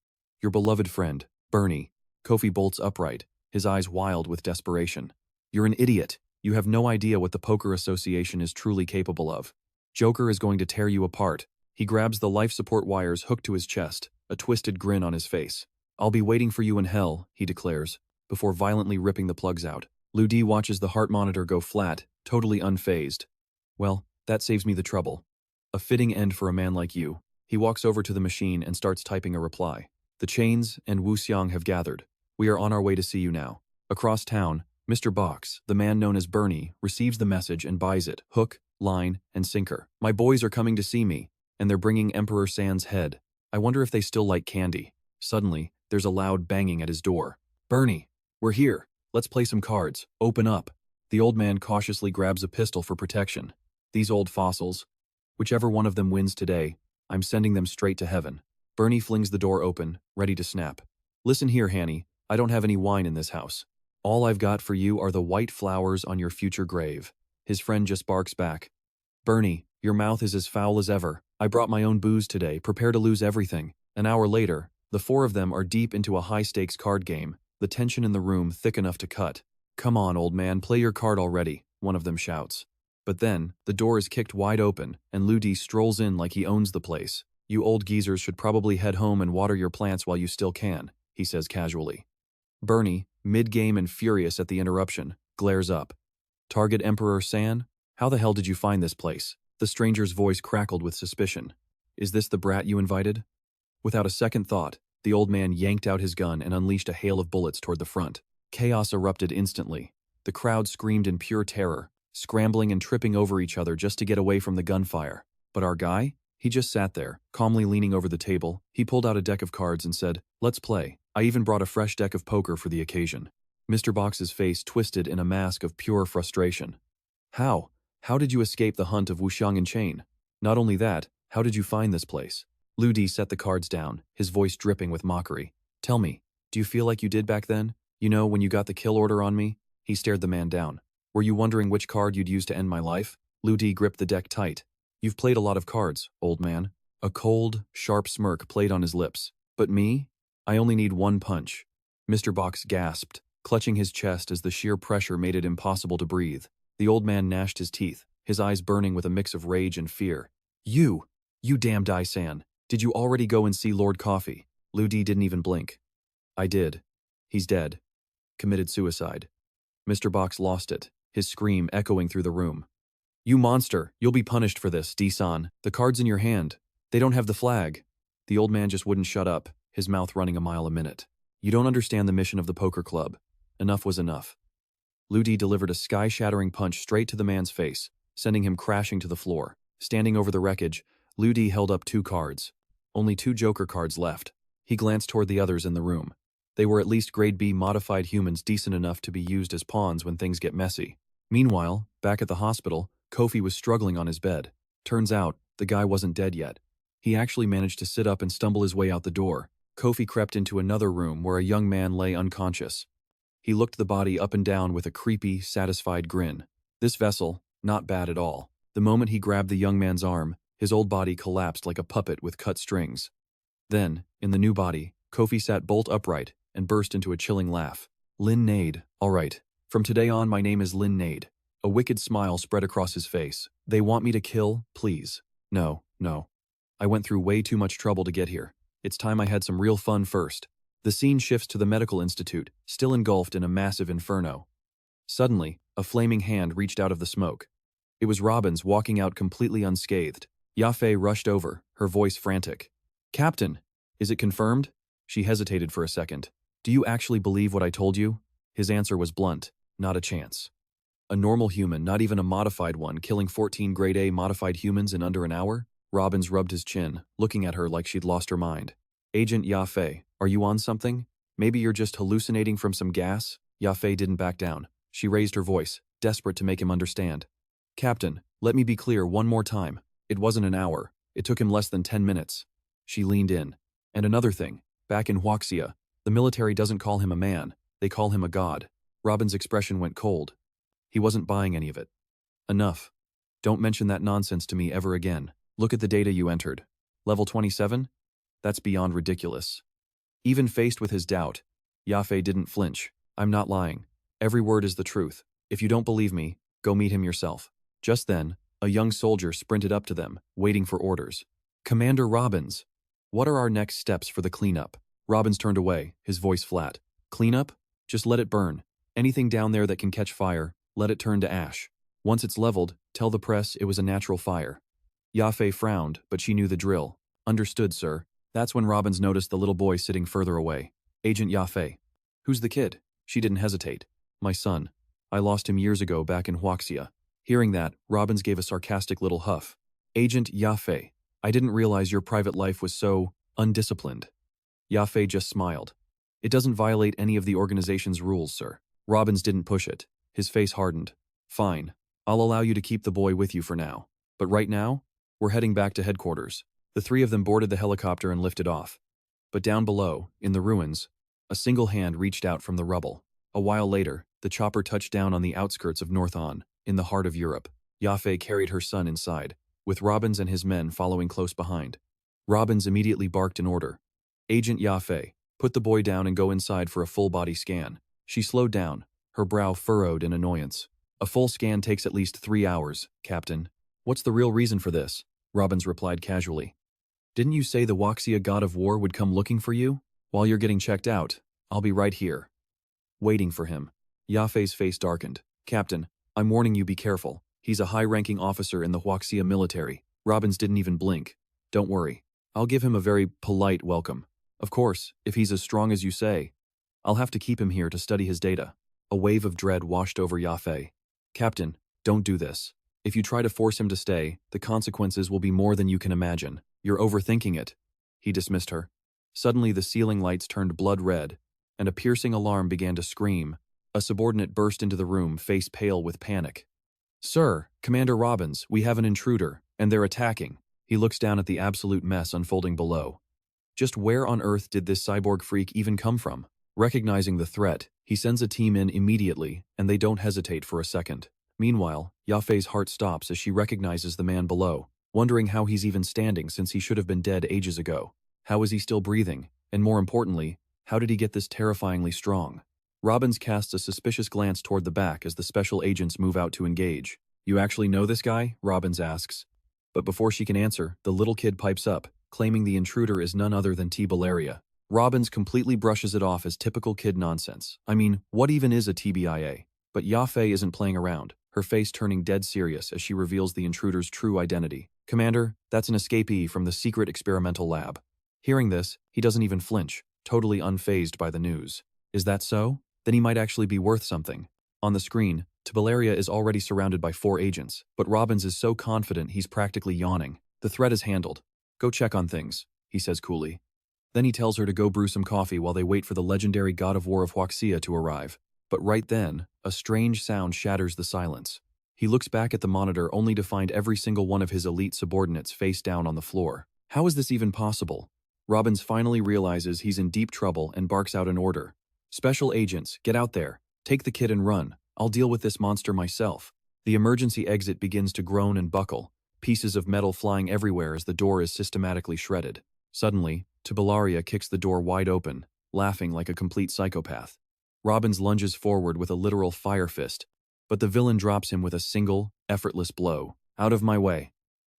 Your beloved friend, Bernie. Kofi bolts upright, his eyes wild with desperation. You're an idiot. You have no idea what the Poker Association is truly capable of. Joker is going to tear you apart. He grabs the life support wires hooked to his chest, a twisted grin on his face. I'll be waiting for you in hell, he declares, before violently ripping the plugs out. Ludi watches the heart monitor go flat, totally unfazed. Well, that saves me the trouble. A fitting end for a man like you. He walks over to the machine and starts typing a reply. The chains and Ouyang have gathered. We are on our way to see you now. Across town, Mr. Box, the man known as Bernie, receives the message and buys it, hook, line, and sinker. My boys are coming to see me, and they're bringing Emperor San's head. I wonder if they still like candy. Suddenly, there's a loud banging at his door. Bernie, we're here. Let's play some cards. Open up. The old man cautiously grabs a pistol for protection. These old fossils. Whichever one of them wins today, I'm sending them straight to heaven. Bernie flings the door open, ready to snap. Listen here, Hanny. I don't have any wine in this house. All I've got for you are the white flowers on your future grave. His friend just barks back. Bernie, your mouth is as foul as ever. I brought my own booze today, prepare to lose everything. An hour later, the four of them are deep into a high-stakes card game, the tension in the room thick enough to cut. Come on, old man, play your card already, one of them shouts. But then, the door is kicked wide open, and Ludi strolls in like he owns the place. You old geezers should probably head home and water your plants while you still can, he says casually. Bernie, mid-game and furious at the interruption, glares up. Target Emperor San? How the hell did you find this place? The stranger's voice crackled with suspicion. Is this the brat you invited? Without a second thought, the old man yanked out his gun and unleashed a hail of bullets toward the front. Chaos erupted instantly. The crowd screamed in pure terror, scrambling and tripping over each other just to get away from the gunfire. But our guy? He just sat there, calmly leaning over the table. He pulled out a deck of cards and said, "Let's play." I even brought a fresh deck of poker for the occasion. Mr. Box's face twisted in a mask of pure frustration. How? How did you escape the hunt of Ouyang and Chain? Not only that, how did you find this place? Ludi set the cards down, his voice dripping with mockery. Tell me, do you feel like you did back then? You know, when you got the kill order on me? He stared the man down. Were you wondering which card you'd use to end my life? Ludi gripped the deck tight. You've played a lot of cards, old man. A cold, sharp smirk played on his lips. But me? I only need one punch. Mr. Box gasped, clutching his chest as the sheer pressure made it impossible to breathe. The old man gnashed his teeth, his eyes burning with a mix of rage and fear. You damn Dai-san. Did you already go and see Lord Coffee? Lu Di didn't even blink. I did. He's dead. Committed suicide. Mr. Box lost it, his scream echoing through the room. You monster, you'll be punished for this, Di-san. The card's in your hand. They don't have the flag. The old man just wouldn't shut up, his mouth running a mile a minute. You don't understand the mission of the poker club. Enough was enough. Lu Di delivered a sky-shattering punch straight to the man's face, sending him crashing to the floor. Standing over the wreckage, Lu Di held up 2 cards. Only 2 joker cards left. He glanced toward the others in the room. They were at least grade B modified humans decent enough to be used as pawns when things get messy. Meanwhile, back at the hospital, Kofi was struggling on his bed. Turns out, the guy wasn't dead yet. He actually managed to sit up and stumble his way out the door. Kofi crept into another room where a young man lay unconscious. He looked the body up and down with a creepy, satisfied grin. This vessel, not bad at all. The moment he grabbed the young man's arm, his old body collapsed like a puppet with cut strings. Then, in the new body, Kofi sat bolt upright and burst into a chilling laugh. Lin Nade, all right. From today on, my name is Lin Nade. A wicked smile spread across his face. They want me to kill, please. No. I went through way too much trouble to get here. It's time I had some real fun first. The scene shifts to the medical institute, still engulfed in a massive inferno. Suddenly, a flaming hand reached out of the smoke. It was Robbins walking out completely unscathed. Yafei rushed over, her voice frantic. Captain, is it confirmed? She hesitated for a second. Do you actually believe what I told you? His answer was blunt. Not a chance. A normal human, not even a modified one, killing 14 grade A modified humans in under an hour? Robbins rubbed his chin, looking at her like she'd lost her mind. Agent Yafei, are you on something? Maybe you're just hallucinating from some gas? Yafei didn't back down. She raised her voice, desperate to make him understand. Captain, let me be clear one more time. It wasn't an hour. It took him less than 10 minutes. She leaned in. And another thing, back in Huaxia, the military doesn't call him a man, they call him a god. Robin's expression went cold. He wasn't buying any of it. Enough. Don't mention that nonsense to me ever again. Look at the data you entered. Level 27? That's beyond ridiculous. Even faced with his doubt, Yafei didn't flinch. I'm not lying. Every word is the truth. If you don't believe me, go meet him yourself. Just then, a young soldier sprinted up to them, waiting for orders. Commander Robbins, what are our next steps for the cleanup? Robbins turned away, his voice flat. Cleanup? Just let it burn. Anything down there that can catch fire, let it turn to ash. Once it's leveled, tell the press it was a natural fire. Yafei frowned, but she knew the drill. Understood, sir. That's when Robbins noticed the little boy sitting further away. Agent Yafei. Who's the kid? She didn't hesitate. My son. I lost him years ago back in Huaxia. Hearing that, Robbins gave a sarcastic little huff. Agent Yafei, I didn't realize your private life was so undisciplined. Yafei just smiled. It doesn't violate any of the organization's rules, sir. Robbins didn't push it. His face hardened. Fine. I'll allow you to keep the boy with you for now. But right now, we're heading back to headquarters. The 3 of them boarded the helicopter and lifted off. But down below, in the ruins, a single hand reached out from the rubble. A while later, the chopper touched down on the outskirts of North On, in the heart of Europe. Yafei carried her son inside, with Robbins and his men following close behind. Robbins immediately barked an order. Agent Yafei, put the boy down and go inside for a full-body scan. She slowed down, her brow furrowed in annoyance. A full scan takes at least 3 hours, Captain. What's the real reason for this? Robbins replied casually. Didn't you say the Huaxia god of war would come looking for you? While you're getting checked out, I'll be right here. Waiting for him. Yafei's face darkened. Captain, I'm warning you, be careful. He's a high-ranking officer in the Huaxia military. Robbins didn't even blink. Don't worry. I'll give him a very polite welcome. Of course, if he's as strong as you say, I'll have to keep him here to study his data. A wave of dread washed over Yafei. Captain, don't do this. If you try to force him to stay, the consequences will be more than you can imagine. You're overthinking it. He dismissed her. Suddenly the ceiling lights turned blood red, and a piercing alarm began to scream. A subordinate burst into the room, face pale with panic. Sir, Commander Robbins, we have an intruder, and they're attacking. He looks down at the absolute mess unfolding below. Just where on earth did this cyborg freak even come from? Recognizing the threat, he sends a team in immediately, and they don't hesitate for a second. Meanwhile, Yafei's heart stops as she recognizes the man below, wondering how he's even standing since he should have been dead ages ago. How is he still breathing? And more importantly, how did he get this terrifyingly strong? Robbins casts a suspicious glance toward the back as the special agents move out to engage. You actually know this guy? Robbins asks. But before she can answer, the little kid pipes up, claiming the intruder is none other than T-Baleria. Robbins completely brushes it off as typical kid nonsense. I mean, what even is a TBIA? But Yafei isn't playing around, her face turning dead serious as she reveals the intruder's true identity. Commander, that's an escapee from the secret experimental lab. Hearing this, he doesn't even flinch, totally unfazed by the news. Is that so? Then he might actually be worth something. On the screen, T-Baleria is already surrounded by 4 agents, but Robbins is so confident he's practically yawning. The threat is handled. Go check on things, he says coolly. Then he tells her to go brew some coffee while they wait for the legendary god of war of Huaxia to arrive. But right then, a strange sound shatters the silence. He looks back at the monitor only to find every single one of his elite subordinates face down on the floor. How is this even possible? Robbins finally realizes he's in deep trouble and barks out an order. Special agents, get out there. Take the kid and run. I'll deal with this monster myself. The emergency exit begins to groan and buckle, pieces of metal flying everywhere as the door is systematically shredded. Suddenly, T-Baleria kicks the door wide open, laughing like a complete psychopath. Robbins lunges forward with a literal fire fist, but the villain drops him with a single, effortless blow. Out of my way.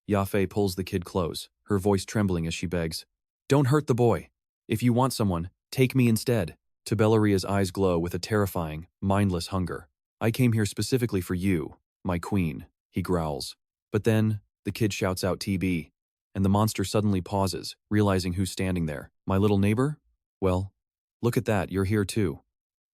Yafei pulls the kid close, her voice trembling as she begs, "Don't hurt the boy. If you want someone, take me instead." T-Baleria's eyes glow with a terrifying, mindless hunger. "I came here specifically for you, my queen," he growls. But then, the kid shouts out TB, and the monster suddenly pauses, realizing who's standing there. "My little neighbor? Well, look at that, you're here too."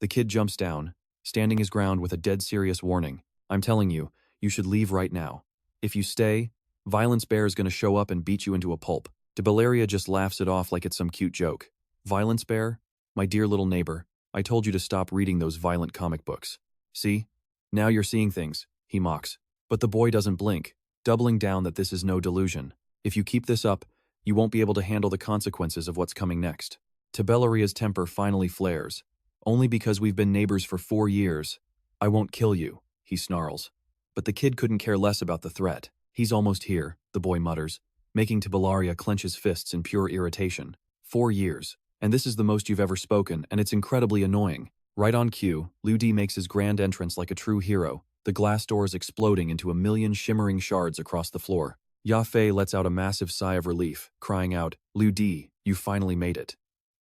The kid jumps down, standing his ground with a dead serious warning. "I'm telling you, you should leave right now. If you stay, Violence Bear is going to show up and beat you into a pulp." T-Baleria just laughs it off like it's some cute joke. "Violence Bear? My dear little neighbor, I told you to stop reading those violent comic books. See? Now you're seeing things," he mocks. But the boy doesn't blink, doubling down that this is no delusion. "If you keep this up, you won't be able to handle the consequences of what's coming next." T-Baleria's temper finally flares. "Only because we've been neighbors for 4 years. I won't kill you," he snarls. But the kid couldn't care less about the threat. "He's almost here," the boy mutters, making T-Baleria clench his fists in pure irritation. 4 years. And this is the most you've ever spoken, and it's incredibly annoying. Right on cue, Liu Di makes his grand entrance like a true hero, the glass doors exploding into a million shimmering shards across the floor. Yafei lets out a massive sigh of relief, crying out, "Liu Di, you finally made it."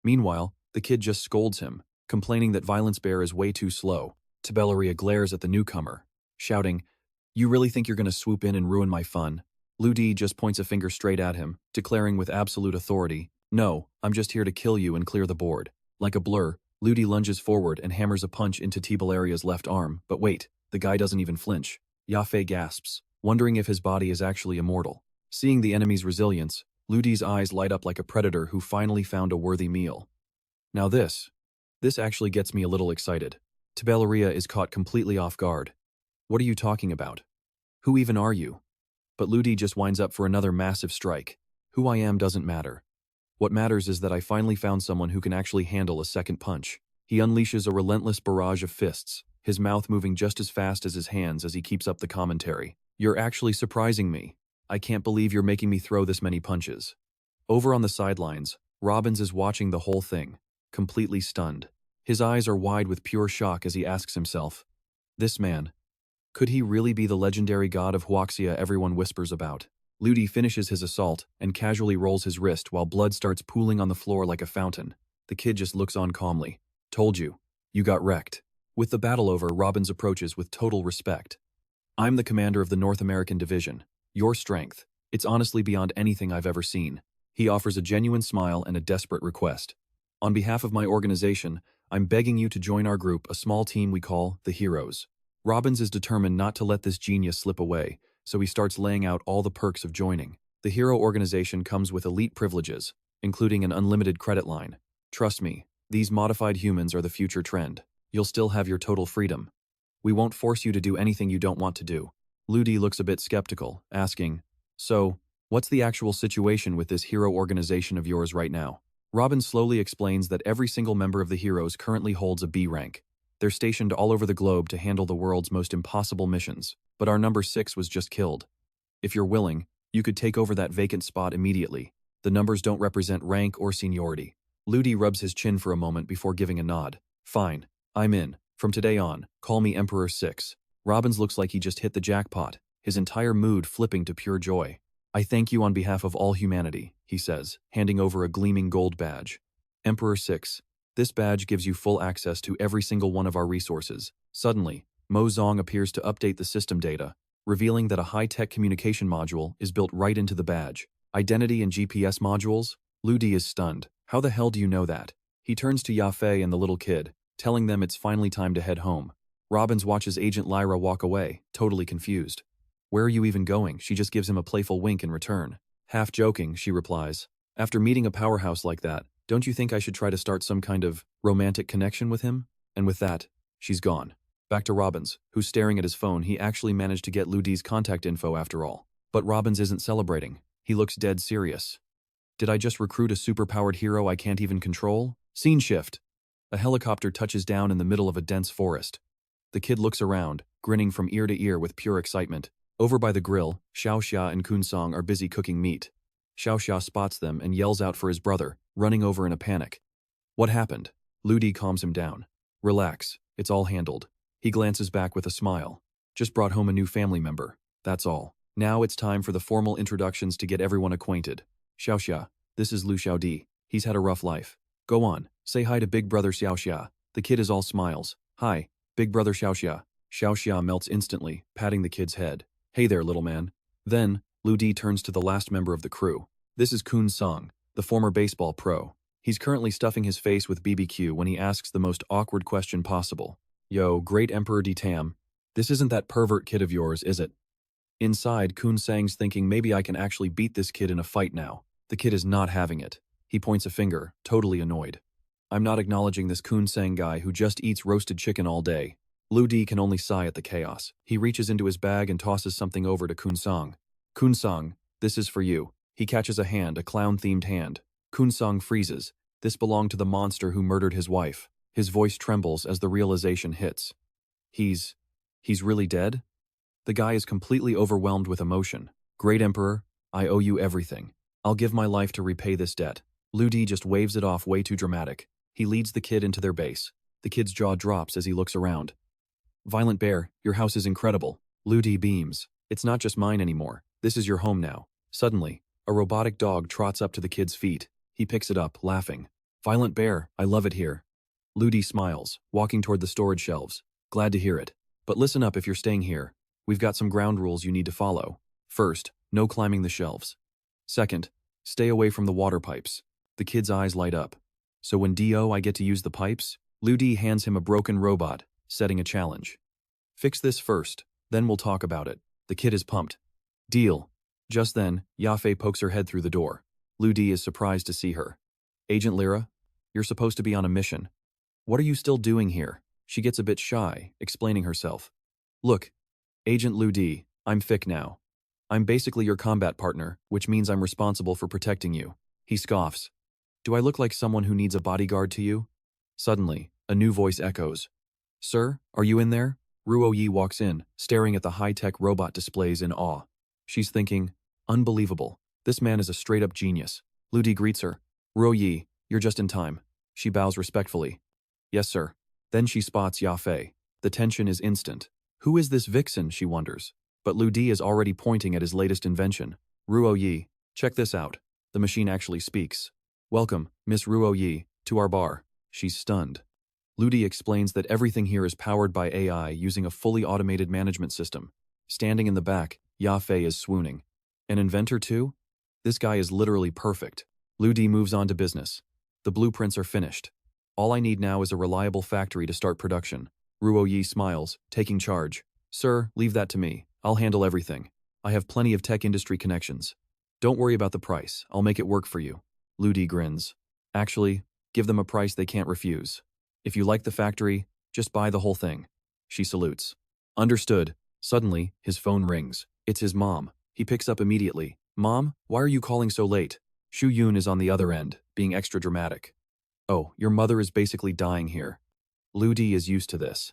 Meanwhile, the kid just scolds him, complaining that Violence Bear is way too slow. T-Baleria glares at the newcomer, shouting, "You really think you're going to swoop in and ruin my fun?" Liu Di just points a finger straight at him, declaring with absolute authority, "No, I'm just here to kill you and clear the board." Like a blur, Liu Di lunges forward and hammers a punch into T-Baleria's left arm, but wait, the guy doesn't even flinch. Yafei gasps, wondering if his body is actually immortal. Seeing the enemy's resilience, Liu Di's eyes light up like a predator who finally found a worthy meal. Now this actually gets me a little excited. T-Baleria is caught completely off guard. "What are you talking about? Who even are you?" But Liu Di just winds up for another massive strike. "Who I am doesn't matter. What matters is that I finally found someone who can actually handle a second punch." He unleashes a relentless barrage of fists, his mouth moving just as fast as his hands as he keeps up the commentary. "You're actually surprising me. I can't believe you're making me throw this many punches." Over on the sidelines, Robbins is watching the whole thing, completely stunned. His eyes are wide with pure shock as he asks himself, "This man, could he really be the legendary god of Huaxia everyone whispers about?" Liu Di finishes his assault and casually rolls his wrist while blood starts pooling on the floor like a fountain. The kid just looks on calmly. "Told you. You got wrecked." With the battle over, Robbins approaches with total respect. "I'm the commander of the North American Division. Your strength, it's honestly beyond anything I've ever seen." He offers a genuine smile and a desperate request. "On behalf of my organization, I'm begging you to join our group, a small team we call the Heroes." Robbins is determined not to let this genius slip away, so he starts laying out all the perks of joining. The hero organization comes with elite privileges, including an unlimited credit line. "Trust me, these modified humans are the future trend. You'll still have your total freedom. We won't force you to do anything you don't want to do." Liu Di looks a bit skeptical, asking, "So, what's the actual situation with this hero organization of yours right now?" Robbins slowly explains that every single member of the Heroes currently holds a B rank. They're stationed all over the globe to handle the world's most impossible missions, but our number 6 was just killed. If you're willing, you could take over that vacant spot immediately. The numbers don't represent rank or seniority. Liu Di rubs his chin for a moment before giving a nod. "Fine, I'm in. From today on, call me Emperor 6. Robbins looks like he just hit the jackpot, his entire mood flipping to pure joy. I thank you on behalf of all humanity, he says, handing over a gleaming gold badge. Emperor 6. This badge gives you full access to every single one of our resources. Suddenly, Mo Zong appears to update the system data, revealing that a high-tech communication module is built right into the badge. Identity and GPS modules? Ludi is stunned. How the hell do you know that? He turns to Yafei and the little kid, telling them it's finally time to head home. Robbins watches Agent Lyra walk away, totally confused. Where are you even going? She just gives him a playful wink in return. Half joking, she replies. After meeting a powerhouse like that, don't you think I should try to start some kind of romantic connection with him? And with that, she's gone. Back to Robbins, who's staring at his phone. He actually managed to get Ludi's contact info after all. But Robbins isn't celebrating. He looks dead serious. Did I just recruit a superpowered hero I can't even control? Scene shift. A helicopter touches down in the middle of a dense forest. The kid looks around, grinning from ear to ear with pure excitement. Over by the grill, Xiaoxia and Kunsong are busy cooking meat. Xiaoxia spots them and yells out for his brother, running over in a panic. What happened? Ludi calms him down. Relax, it's all handled. He glances back with a smile. Just brought home a new family member. That's all. Now it's time for the formal introductions to get everyone acquainted. Xiaoxia, this is Lu Xiaodi. He's had a rough life. Go on, say hi to big brother Xiaoxia. The kid is all smiles. Hi, big brother Xiaoxia. Xiaoxia melts instantly, patting the kid's head. Hey there, little man. Then, Ludi turns to the last member of the crew. This is Kun Song, the former baseball pro. He's currently stuffing his face with BBQ when he asks the most awkward question possible. Yo, great Emperor D. Tam. This isn't that pervert kid of yours, is it? Inside, Kun Sang's thinking maybe I can actually beat this kid in a fight now. The kid is not having it. He points a finger, totally annoyed. I'm not acknowledging this Kun Sang guy who just eats roasted chicken all day. Ludi can only sigh at the chaos. He reaches into his bag and tosses something over to Kun Sang. Kun Sang, this is for you. He catches a hand, a clown-themed hand. Kun Sang freezes. This belonged to the monster who murdered his wife. His voice trembles as the realization hits. He's really dead? The guy is completely overwhelmed with emotion. Great Emperor, I owe you everything. I'll give my life to repay this debt. Ludi just waves it off way too dramatic. He leads the kid into their base. The kid's jaw drops as he looks around. Violent Bear, your house is incredible. Ludi beams. It's not just mine anymore. This is your home now. Suddenly, a robotic dog trots up to the kid's feet. He picks it up, laughing. Violent Bear, I love it here. Ludi smiles, walking toward the storage shelves. Glad to hear it. But listen up if you're staying here. We've got some ground rules you need to follow. First, no climbing the shelves. Second, stay away from the water pipes. The kid's eyes light up. So when I get to use the pipes? Ludi hands him a broken robot, setting a challenge. Fix this first, then we'll talk about it. The kid is pumped. Deal. Just then, Yafei pokes her head through the door. Ludi is surprised to see her. Agent Lyra, you're supposed to be on a mission. What are you still doing here? She gets a bit shy, explaining herself. Look, Agent Ludi, I'm Fick now. I'm basically your combat partner, which means I'm responsible for protecting you. He scoffs. Do I look like someone who needs a bodyguard to you? Suddenly, a new voice echoes. Sir, are you in there? Ruo Yi walks in, staring at the high-tech robot displays in awe. She's thinking, unbelievable. This man is a straight-up genius. Ludi greets her. Ruo Yi, you're just in time. She bows respectfully. Yes, sir. Then she spots Yafei. The tension is instant. Who is this vixen, she wonders. But Ludi is already pointing at his latest invention. Ruo Yi, check this out. The machine actually speaks. Welcome, Miss Ruo Yi, to our bar. She's stunned. Ludi explains that everything here is powered by AI using a fully automated management system. Standing in the back, Yafei is swooning. An inventor too? This guy is literally perfect. Ludi moves on to business. The blueprints are finished. All I need now is a reliable factory to start production. Ruo Yi smiles, taking charge. Sir, leave that to me. I'll handle everything. I have plenty of tech industry connections. Don't worry about the price. I'll make it work for you. Ludi grins. Actually, give them a price they can't refuse. If you like the factory, just buy the whole thing. She salutes. Understood. Suddenly, his phone rings. It's his mom. He picks up immediately. Mom, why are you calling so late? Shu Yun is on the other end, being extra dramatic. Oh, your mother is basically dying here. Ludi is used to this.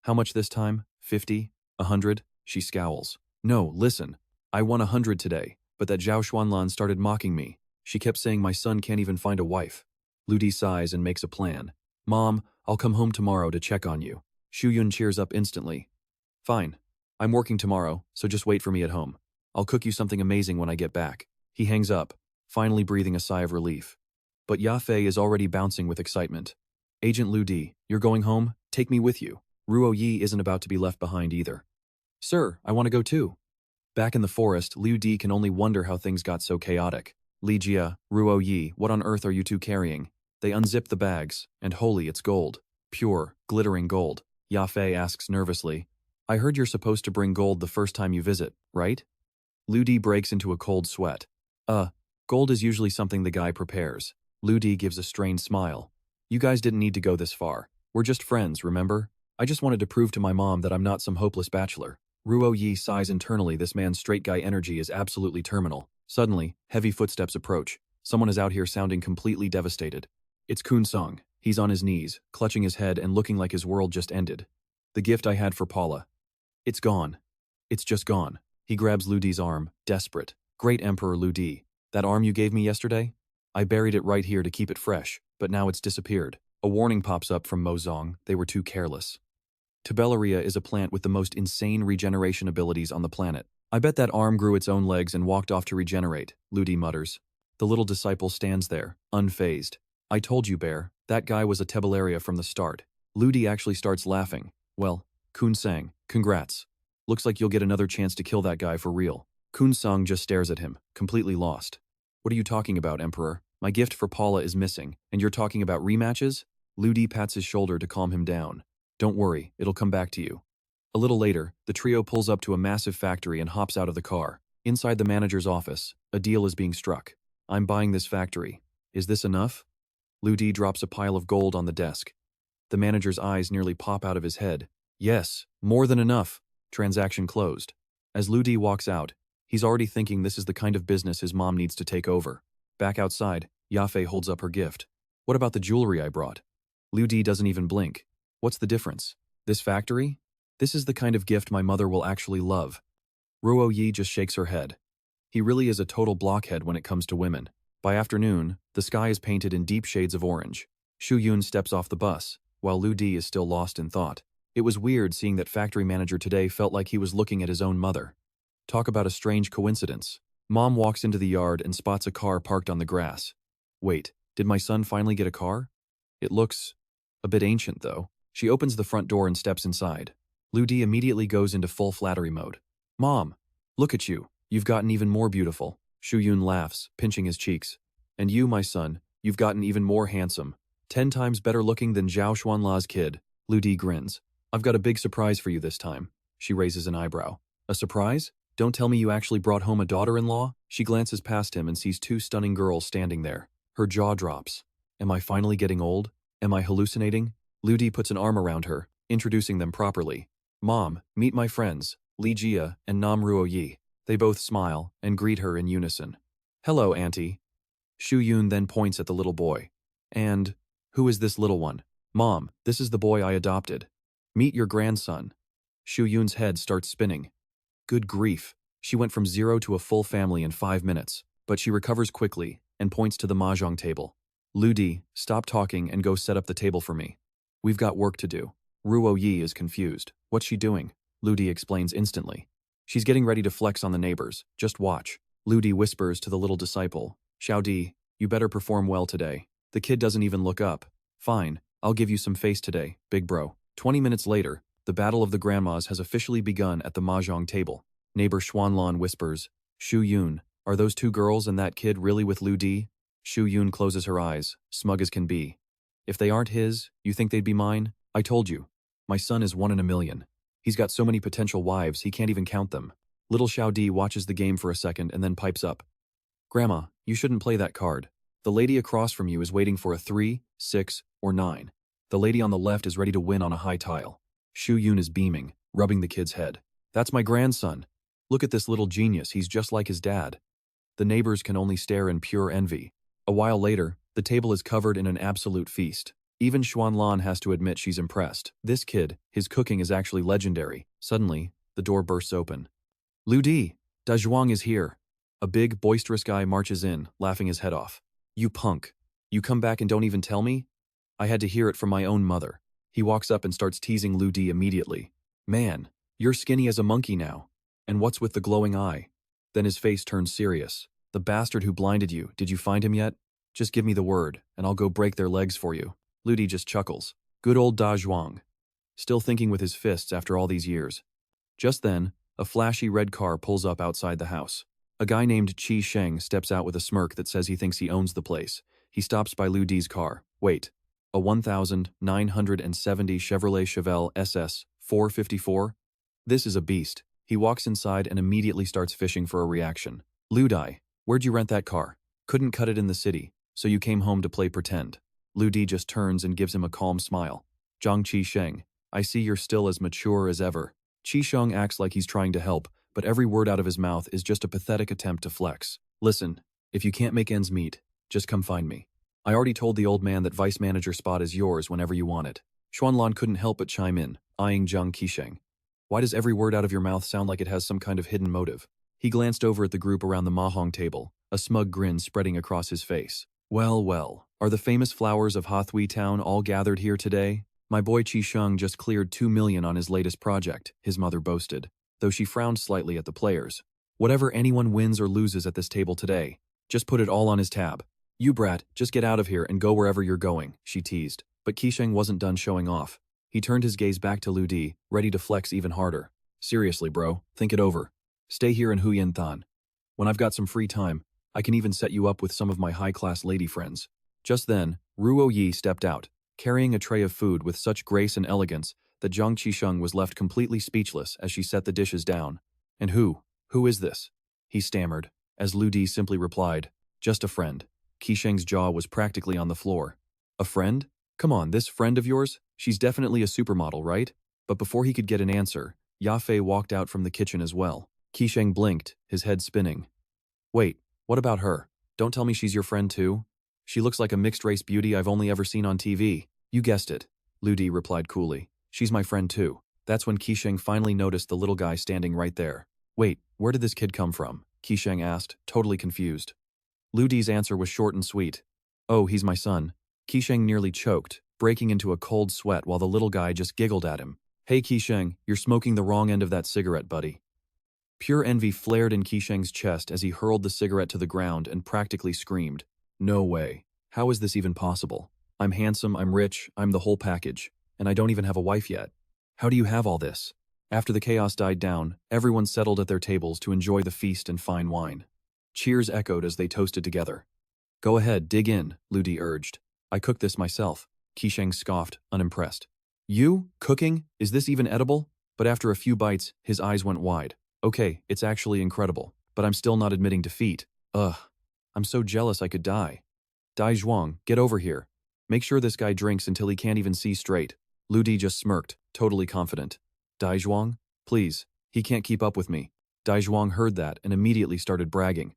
How much this time? 50? 100? She scowls. No, listen. I won 100 today, but that Zhao Xuanlan started mocking me. She kept saying my son can't even find a wife. Ludi sighs and makes a plan. Mom, I'll come home tomorrow to check on you. Yun cheers up instantly. Fine. I'm working tomorrow, so just wait for me at home. I'll cook you something amazing when I get back. He hangs up, finally breathing a sigh of relief. But Yafei is already bouncing with excitement. Agent Lu Di, you're going home? Take me with you. Ruo Yi isn't about to be left behind either. Sir, I want to go too. Back in the forest, Liu Di can only wonder how things got so chaotic. Li Jia, Ruo Yi, what on earth are you two carrying? They unzip the bags, and holy, it's gold. Pure, glittering gold. Yafei asks nervously. I heard you're supposed to bring gold the first time you visit, right? Liu Di breaks into a cold sweat. Gold is usually something the guy prepares. Liu Di gives a strained smile. You guys didn't need to go this far. We're just friends, remember? I just wanted to prove to my mom that I'm not some hopeless bachelor. Ruo Yi sighs internally. This man's straight guy energy is absolutely terminal. Suddenly, heavy footsteps approach. Someone is out here sounding completely devastated. It's Kun Sung. He's on his knees, clutching his head and looking like his world just ended. The gift I had for Paula. It's gone. It's just gone. He grabs Liu Di's arm, desperate. Great Emperor Liu Di. That arm you gave me yesterday? I buried it right here to keep it fresh, but now it's disappeared. A warning pops up from Mozong. They were too careless. Tabellaria is a plant with the most insane regeneration abilities on the planet. I bet that arm grew its own legs and walked off to regenerate, Liu Di mutters. The little disciple stands there, unfazed. I told you, Bear, that guy was a Tabellaria from the start. Liu Di actually starts laughing. Well, Kun Sang, congrats. Looks like you'll get another chance to kill that guy for real. Kun Sang just stares at him, completely lost. What are you talking about, Emperor? My gift for Paula is missing, and you're talking about rematches? Liu Di pats his shoulder to calm him down. Don't worry, it'll come back to you. A little later, the trio pulls up to a massive factory and hops out of the car. Inside the manager's office, a deal is being struck. I'm buying this factory. Is this enough? Liu Di drops a pile of gold on the desk. The manager's eyes nearly pop out of his head. Yes, more than enough. Transaction closed. As Liu Di walks out, he's already thinking this is the kind of business his mom needs to take over. Back outside, Yafei holds up her gift. What about the jewelry I brought? Liu Di doesn't even blink. What's the difference? This factory? This is the kind of gift my mother will actually love. Ruo Yi just shakes her head. He really is a total blockhead when it comes to women. By afternoon, the sky is painted in deep shades of orange. Yun steps off the bus, while Liu Di is still lost in thought. It was weird seeing that factory manager today felt like he was looking at his own mother. Talk about a strange coincidence. Mom walks into the yard and spots a car parked on the grass. Wait, did my son finally get a car? It looks a bit ancient, though. She opens the front door and steps inside. Liu Di immediately goes into full flattery mode. Mom, look at you. You've gotten even more beautiful. Yun laughs, pinching his cheeks. And you, my son, you've gotten even more handsome. 10 times better looking than Zhao Xuanla's kid. Liu Di grins. I've got a big surprise for you this time. She raises an eyebrow. A surprise? Don't tell me you actually brought home a daughter-in-law? She glances past him and sees two stunning girls standing there. Her jaw drops. Am I finally getting old? Am I hallucinating? Liu Di puts an arm around her, introducing them properly. Mom, meet my friends, Li Jia and Nam Ruo Yi. They both smile and greet her in unison. Hello, Auntie. Yun then points at the little boy. And who is this little one? Mom, this is the boy I adopted. Meet your grandson. Yun's head starts spinning. Good grief. She went from 0 to a full family in 5 minutes, but she recovers quickly and points to the mahjong table. Liu Di, stop talking and go set up the table for me. We've got work to do. Ruo Yi is confused. What's she doing? Liu Di explains instantly. She's getting ready to flex on the neighbors. Just watch. Liu Di whispers to the little disciple. Xiao Di, you better perform well today. The kid doesn't even look up. Fine, I'll give you some face today, big bro. 20 minutes later, the battle of the grandmas has officially begun at the mahjong table. Neighbor Xuanlan whispers, Yun, are those two girls and that kid really with Liu Di? Yun closes her eyes, smug as can be. If they aren't his, you think they'd be mine? I told you. My son is 1 in a million. He's got so many potential wives, he can't even count them. Little Xiao Di watches the game for a second and then pipes up. Grandma, you shouldn't play that card. The lady across from you is waiting for a 3, 6, or 9. The lady on the left is ready to win on a high tile. Yun is beaming, rubbing the kid's head. That's my grandson. Look at this little genius, he's just like his dad. The neighbors can only stare in pure envy. A while later, the table is covered in an absolute feast. Even Xuanlan has to admit she's impressed. This kid, his cooking is actually legendary. Suddenly, the door bursts open. Liu Di, Da Zhuang is here. A big, boisterous guy marches in, laughing his head off. You punk. You come back and don't even tell me? I had to hear it from my own mother. He walks up and starts teasing Lu Di immediately. Man, you're skinny as a monkey now. And what's with the glowing eye? Then his face turns serious. The bastard who blinded you, did you find him yet? Just give me the word, and I'll go break their legs for you. Lu Di just chuckles. Good old Da Zhuang. Still thinking with his fists after all these years. Just then, a flashy red car pulls up outside the house. A guy named Qi Sheng steps out with a smirk that says he thinks he owns the place. He stops by Lu Di's car. Wait, a 1970 Chevrolet Chevelle SS 454? This is a beast. He walks inside and immediately starts fishing for a reaction. Lu Di, where'd you rent that car? Couldn't cut it in the city, so you came home to play pretend. Lu Di just turns and gives him a calm smile. Zhang Qi Sheng, I see you're still as mature as ever. Qi Sheng acts like he's trying to help, but every word out of his mouth is just a pathetic attempt to flex. Listen, if you can't make ends meet, just come find me. I already told the old man that vice manager spot is yours whenever you want it. Xuanlan couldn't help but chime in, eyeing Zhang Qisheng. Why does every word out of your mouth sound like it has some kind of hidden motive? He glanced over at the group around the mahjong table, a smug grin spreading across his face. Well, well, are the famous flowers of Hathui Town all gathered here today? My boy Qi Sheng just cleared 2 million on his latest project, his mother boasted, though she frowned slightly at the players. Whatever anyone wins or loses at this table today, just put it all on his tab. You brat, just get out of here and go wherever you're going, she teased. But Qisheng wasn't done showing off. He turned his gaze back to Lu Di, ready to flex even harder. Seriously, bro, think it over. Stay here in Huyan Than. When I've got some free time, I can even set you up with some of my high-class lady friends. Just then, Ruo Yi stepped out, carrying a tray of food with such grace and elegance that Zhang Qisheng was left completely speechless as she set the dishes down. And who is this? He stammered, as Lu Di simply replied, just a friend. Qisheng's jaw was practically on the floor. A friend? Come on, this friend of yours? She's definitely a supermodel, right? But before he could get an answer, Yafei walked out from the kitchen as well. Qisheng blinked, his head spinning. Wait, what about her? Don't tell me she's your friend too? She looks like a mixed-race beauty I've only ever seen on TV. You guessed it, Lu Di replied coolly. She's my friend too. That's when Qisheng finally noticed the little guy standing right there. Wait, where did this kid come from? Qisheng asked, totally confused. Lu Di's answer was short and sweet. Oh, he's my son. Qisheng nearly choked, breaking into a cold sweat while the little guy just giggled at him. Hey Qisheng, you're smoking the wrong end of that cigarette, buddy. Pure envy flared in Qisheng's chest as he hurled the cigarette to the ground and practically screamed. No way. How is this even possible? I'm handsome, I'm rich, I'm the whole package, and I don't even have a wife yet. How do you have all this? After the chaos died down, everyone settled at their tables to enjoy the feast and fine wine. Cheers echoed as they toasted together. Go ahead, dig in, Lu Di urged. I cooked this myself. Qisheng scoffed, unimpressed. You? Cooking? Is this even edible? But after a few bites, his eyes went wide. Okay, it's actually incredible, but I'm still not admitting defeat. Ugh. I'm so jealous I could die. Dai Zhuang, get over here. Make sure this guy drinks until he can't even see straight. Lu Di just smirked, totally confident. Dai Zhuang? Please, he can't keep up with me. Dai Zhuang heard that and immediately started bragging.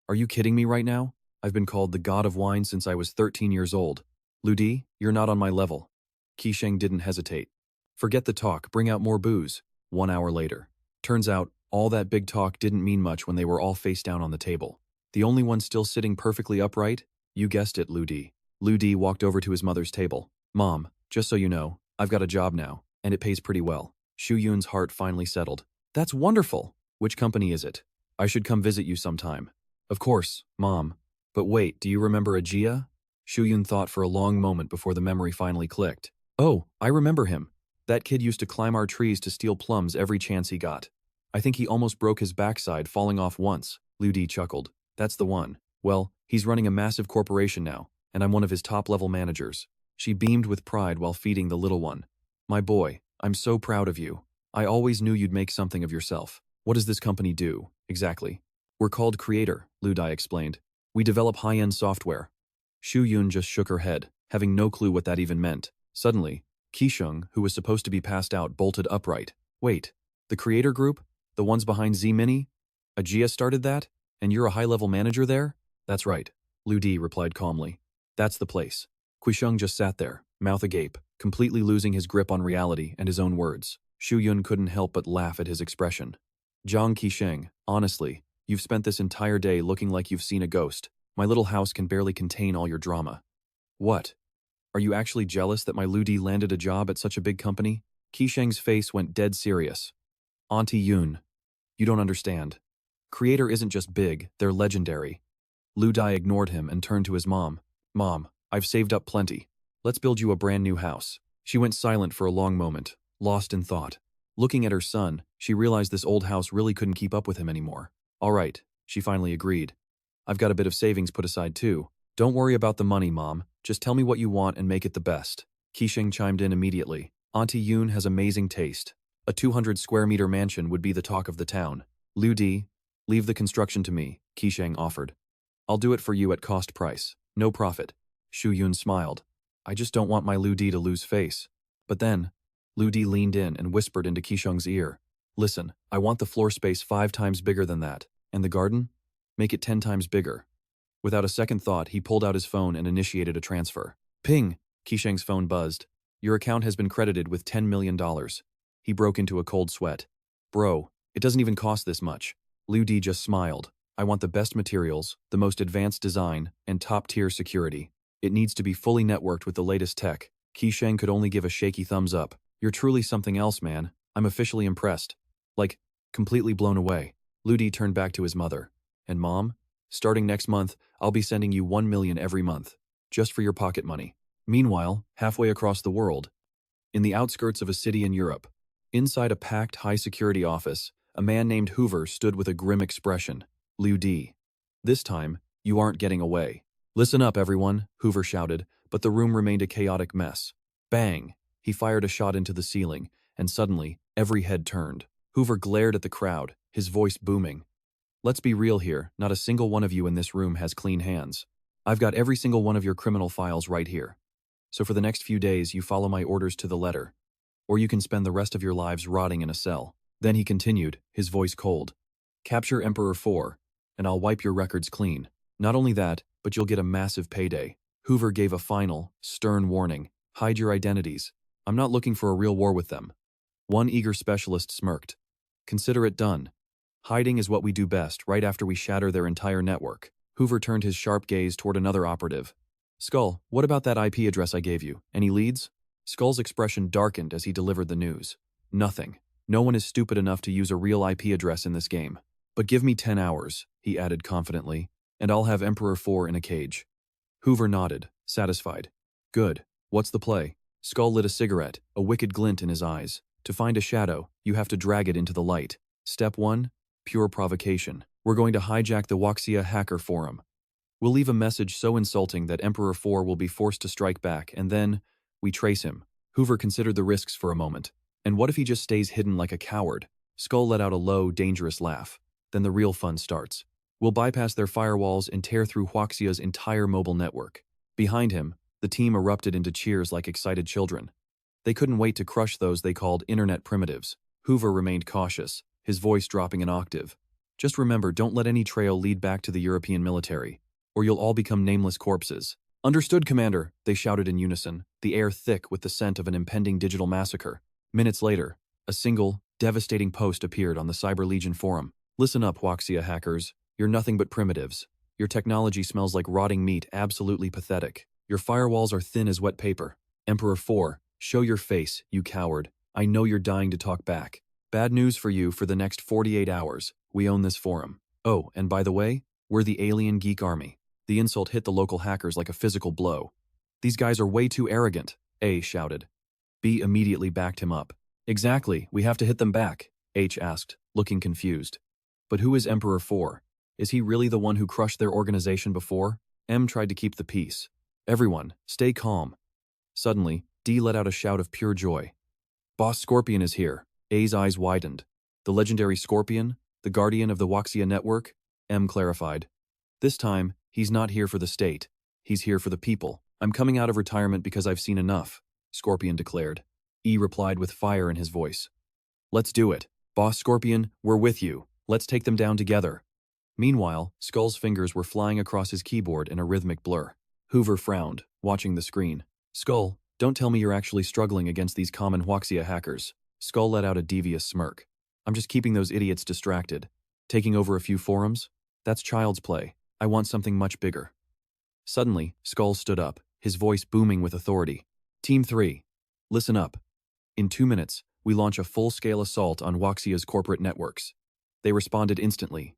Are you kidding me right now? I've been called the god of wine since I was 13 years old. Lu Di, you're not on my level. Qisheng didn't hesitate. Forget the talk, bring out more booze. 1 hour later. Turns out, all that big talk didn't mean much when they were all face down on the table. The only one still sitting perfectly upright? You guessed it, Lu Di. Lu Di walked over to his mother's table. Mom, just so you know, I've got a job now, and it pays pretty well. Shu Yun's heart finally settled. That's wonderful! Which company is it? I should come visit you sometime. Of course, Mom. But wait, do you remember Ajia? Shu Yun thought for a long moment before the memory finally clicked. Oh, I remember him. That kid used to climb our trees to steal plums every chance he got. I think he almost broke his backside falling off once, Lu Di chuckled. That's the one. Well, he's running a massive corporation now, and I'm one of his top-level managers. She beamed with pride while feeding the little one. My boy, I'm so proud of you. I always knew you'd make something of yourself. What does this company do, exactly? We're called Creator, Lu Di explained. We develop high-end software. Shu Yun just shook her head, having no clue what that even meant. Suddenly, Qisheng, who was supposed to be passed out, bolted upright. Wait, the Creator Group? The ones behind Z-Mini? Ajia started that? And you're a high-level manager there? That's right, Lu Di replied calmly. That's the place. Qisheng just sat there, mouth agape, completely losing his grip on reality and his own words. Shu Yun couldn't help but laugh at his expression. Zhang Qisheng, honestly, you've spent this entire day looking like you've seen a ghost. My little house can barely contain all your drama. What? Are you actually jealous that my Ludi landed a job at such a big company? Qisheng's face went dead serious. Auntie Yun, you don't understand. Creator isn't just big, they're legendary. Lu Dai ignored him and turned to his mom. Mom, I've saved up plenty. Let's build you a brand new house. She went silent for a long moment, lost in thought. Looking at her son, she realized this old house really couldn't keep up with him anymore. All right, she finally agreed. I've got a bit of savings put aside too. Don't worry about the money, Mom. Just tell me what you want and make it the best. Qisheng chimed in immediately. Auntie Yun has amazing taste. A 200 square meter mansion would be the talk of the town. Liu Di, leave the construction to me, Qisheng offered. I'll do it for you at cost price. No profit. Shu Yun smiled. I just don't want my Liu Di to lose face. But then, Liu Di leaned in and whispered into Qisheng's ear. Listen, I want the floor space 5 times bigger than that. And the garden? Make it 10 times bigger. Without a second thought, he pulled out his phone and initiated a transfer. Ping! Qisheng's phone buzzed. Your account has been credited with $10 million. He broke into a cold sweat. Bro, it doesn't even cost this much. Liu Di just smiled. I want the best materials, the most advanced design, and top-tier security. It needs to be fully networked with the latest tech. Qisheng could only give a shaky thumbs up. You're truly something else, man. I'm officially impressed. Like, completely blown away. Liu Di turned back to his mother. And Mom? Starting next month, I'll be sending you 1 million every month, just for your pocket money. Meanwhile, halfway across the world, in the outskirts of a city in Europe, inside a packed high-security office, a man named Hoover stood with a grim expression. Liu Di. This time, you aren't getting away. Listen up, everyone, Hoover shouted, but the room remained a chaotic mess. Bang! He fired a shot into the ceiling, and suddenly, every head turned. Hoover glared at the crowd, his voice booming. Let's be real here, not a single one of you in this room has clean hands. I've got every single one of your criminal files right here. So for the next few days, you follow my orders to the letter. Or you can spend the rest of your lives rotting in a cell. Then he continued, his voice cold. Capture Emperor 4, and I'll wipe your records clean. Not only that, but you'll get a massive payday. Hoover gave a final, stern warning. Hide your identities. I'm not looking for a real war with them. One eager specialist smirked. Consider it done. Hiding is what we do best right after we shatter their entire network. Hoover turned his sharp gaze toward another operative. Skull, what about that IP address I gave you? Any leads? Skull's expression darkened as he delivered the news. Nothing. No one is stupid enough to use a real IP address in this game. But give me 10 hours, he added confidently, and I'll have Emperor 4 in a cage. Hoover nodded, satisfied. Good. What's the play? Skull lit a cigarette, a wicked glint in his eyes. To find a shadow, you have to drag it into the light. Step 1. Pure provocation. We're going to hijack the Wuxia hacker forum. We'll leave a message so insulting that Emperor 4 will be forced to strike back, and then, we trace him. Hoover considered the risks for a moment. And what if he just stays hidden like a coward? Skull let out a low, dangerous laugh. Then the real fun starts. We'll bypass their firewalls and tear through Wuxia's entire mobile network. Behind him, the team erupted into cheers like excited children. They couldn't wait to crush those they called internet primitives. Hoover remained cautious, his voice dropping an octave. Just remember, don't let any trail lead back to the European military, or you'll all become nameless corpses. Understood, Commander, they shouted in unison, the air thick with the scent of an impending digital massacre. Minutes later, a single, devastating post appeared on the Cyber Legion forum. Listen up, Wuxia hackers. You're nothing but primitives. Your technology smells like rotting meat, absolutely pathetic. Your firewalls are thin as wet paper. Emperor 4, show your face, you coward. I know you're dying to talk back. Bad news for you for the next 48 hours. We own this forum. Oh, and by the way, we're the Alien Geek Army. The insult hit the local hackers like a physical blow. These guys are way too arrogant, A shouted. B immediately backed him up. Exactly, we have to hit them back, H asked, looking confused. But who is Emperor 4? Is he really the one who crushed their organization before? M tried to keep the peace. Everyone, stay calm. Suddenly, D let out a shout of pure joy. Boss Scorpion is here. A's eyes widened. The legendary Scorpion, the guardian of the Wuxia network? M clarified. This time, he's not here for the state. He's here for the people. I'm coming out of retirement because I've seen enough, Scorpion declared. E replied with fire in his voice. Let's do it. Boss Scorpion, we're with you. Let's take them down together. Meanwhile, Skull's fingers were flying across his keyboard in a rhythmic blur. Hoover frowned, watching the screen. Skull, don't tell me you're actually struggling against these common Wuxia hackers. Skull let out a devious smirk. I'm just keeping those idiots distracted. Taking over a few forums? That's child's play. I want something much bigger. Suddenly, Skull stood up, his voice booming with authority. Team 3. Listen up. In 2 minutes, we launch a full-scale assault on Wuxia's corporate networks. They responded instantly.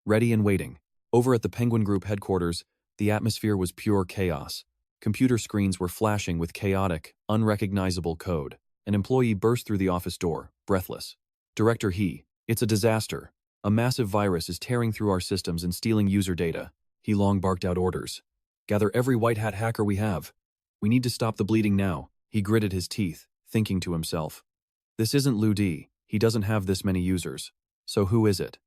Ready and waiting. Over at the Penguin Group headquarters, the atmosphere was pure chaos. Computer screens were flashing with chaotic, unrecognizable code. An employee burst through the office door, breathless. Director He, it's a disaster. A massive virus is tearing through our systems and stealing user data. Yulong barked out orders. Gather every white hat hacker we have. We need to stop the bleeding now. He gritted his teeth, thinking to himself. This isn't Lu Di. He doesn't have this many users. So who is it?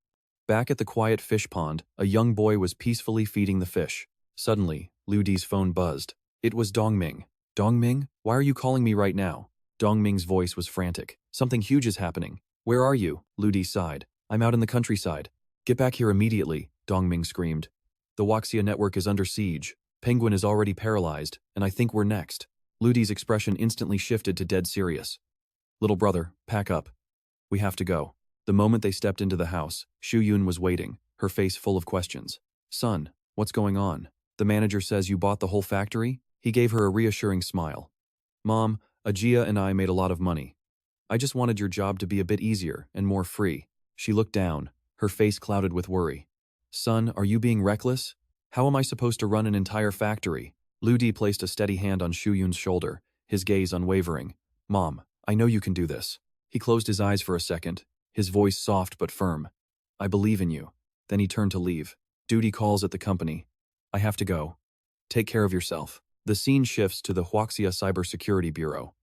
Back at the quiet fish pond, a young boy was peacefully feeding the fish. Suddenly, Lu Di's phone buzzed. It was Dongming. Dongming, why are you calling me right now? Dongming's voice was frantic. Something huge is happening. Where are you? Lu Di sighed. I'm out in the countryside. Get back here immediately, Dongming screamed. The Wuxia network is under siege. Penguin is already paralyzed, and I think we're next. Lu Di's expression instantly shifted to dead serious. Little brother, pack up. We have to go. The moment they stepped into the house, Shu Yun was waiting, her face full of questions. Son, what's going on? The manager says you bought the whole factory? He gave her a reassuring smile. Mom, Ajia and I made a lot of money. I just wanted your job to be a bit easier and more free. She looked down, her face clouded with worry. Son, are you being reckless? How am I supposed to run an entire factory? Lu Di placed a steady hand on Shu Yun's shoulder, his gaze unwavering. Mom, I know you can do this. He closed his eyes for a second, his voice soft but firm. I believe in you. Then he turned to leave. Duty calls at the company. I have to go. Take care of yourself. The scene shifts to the Wuxia Cybersecurity Bureau.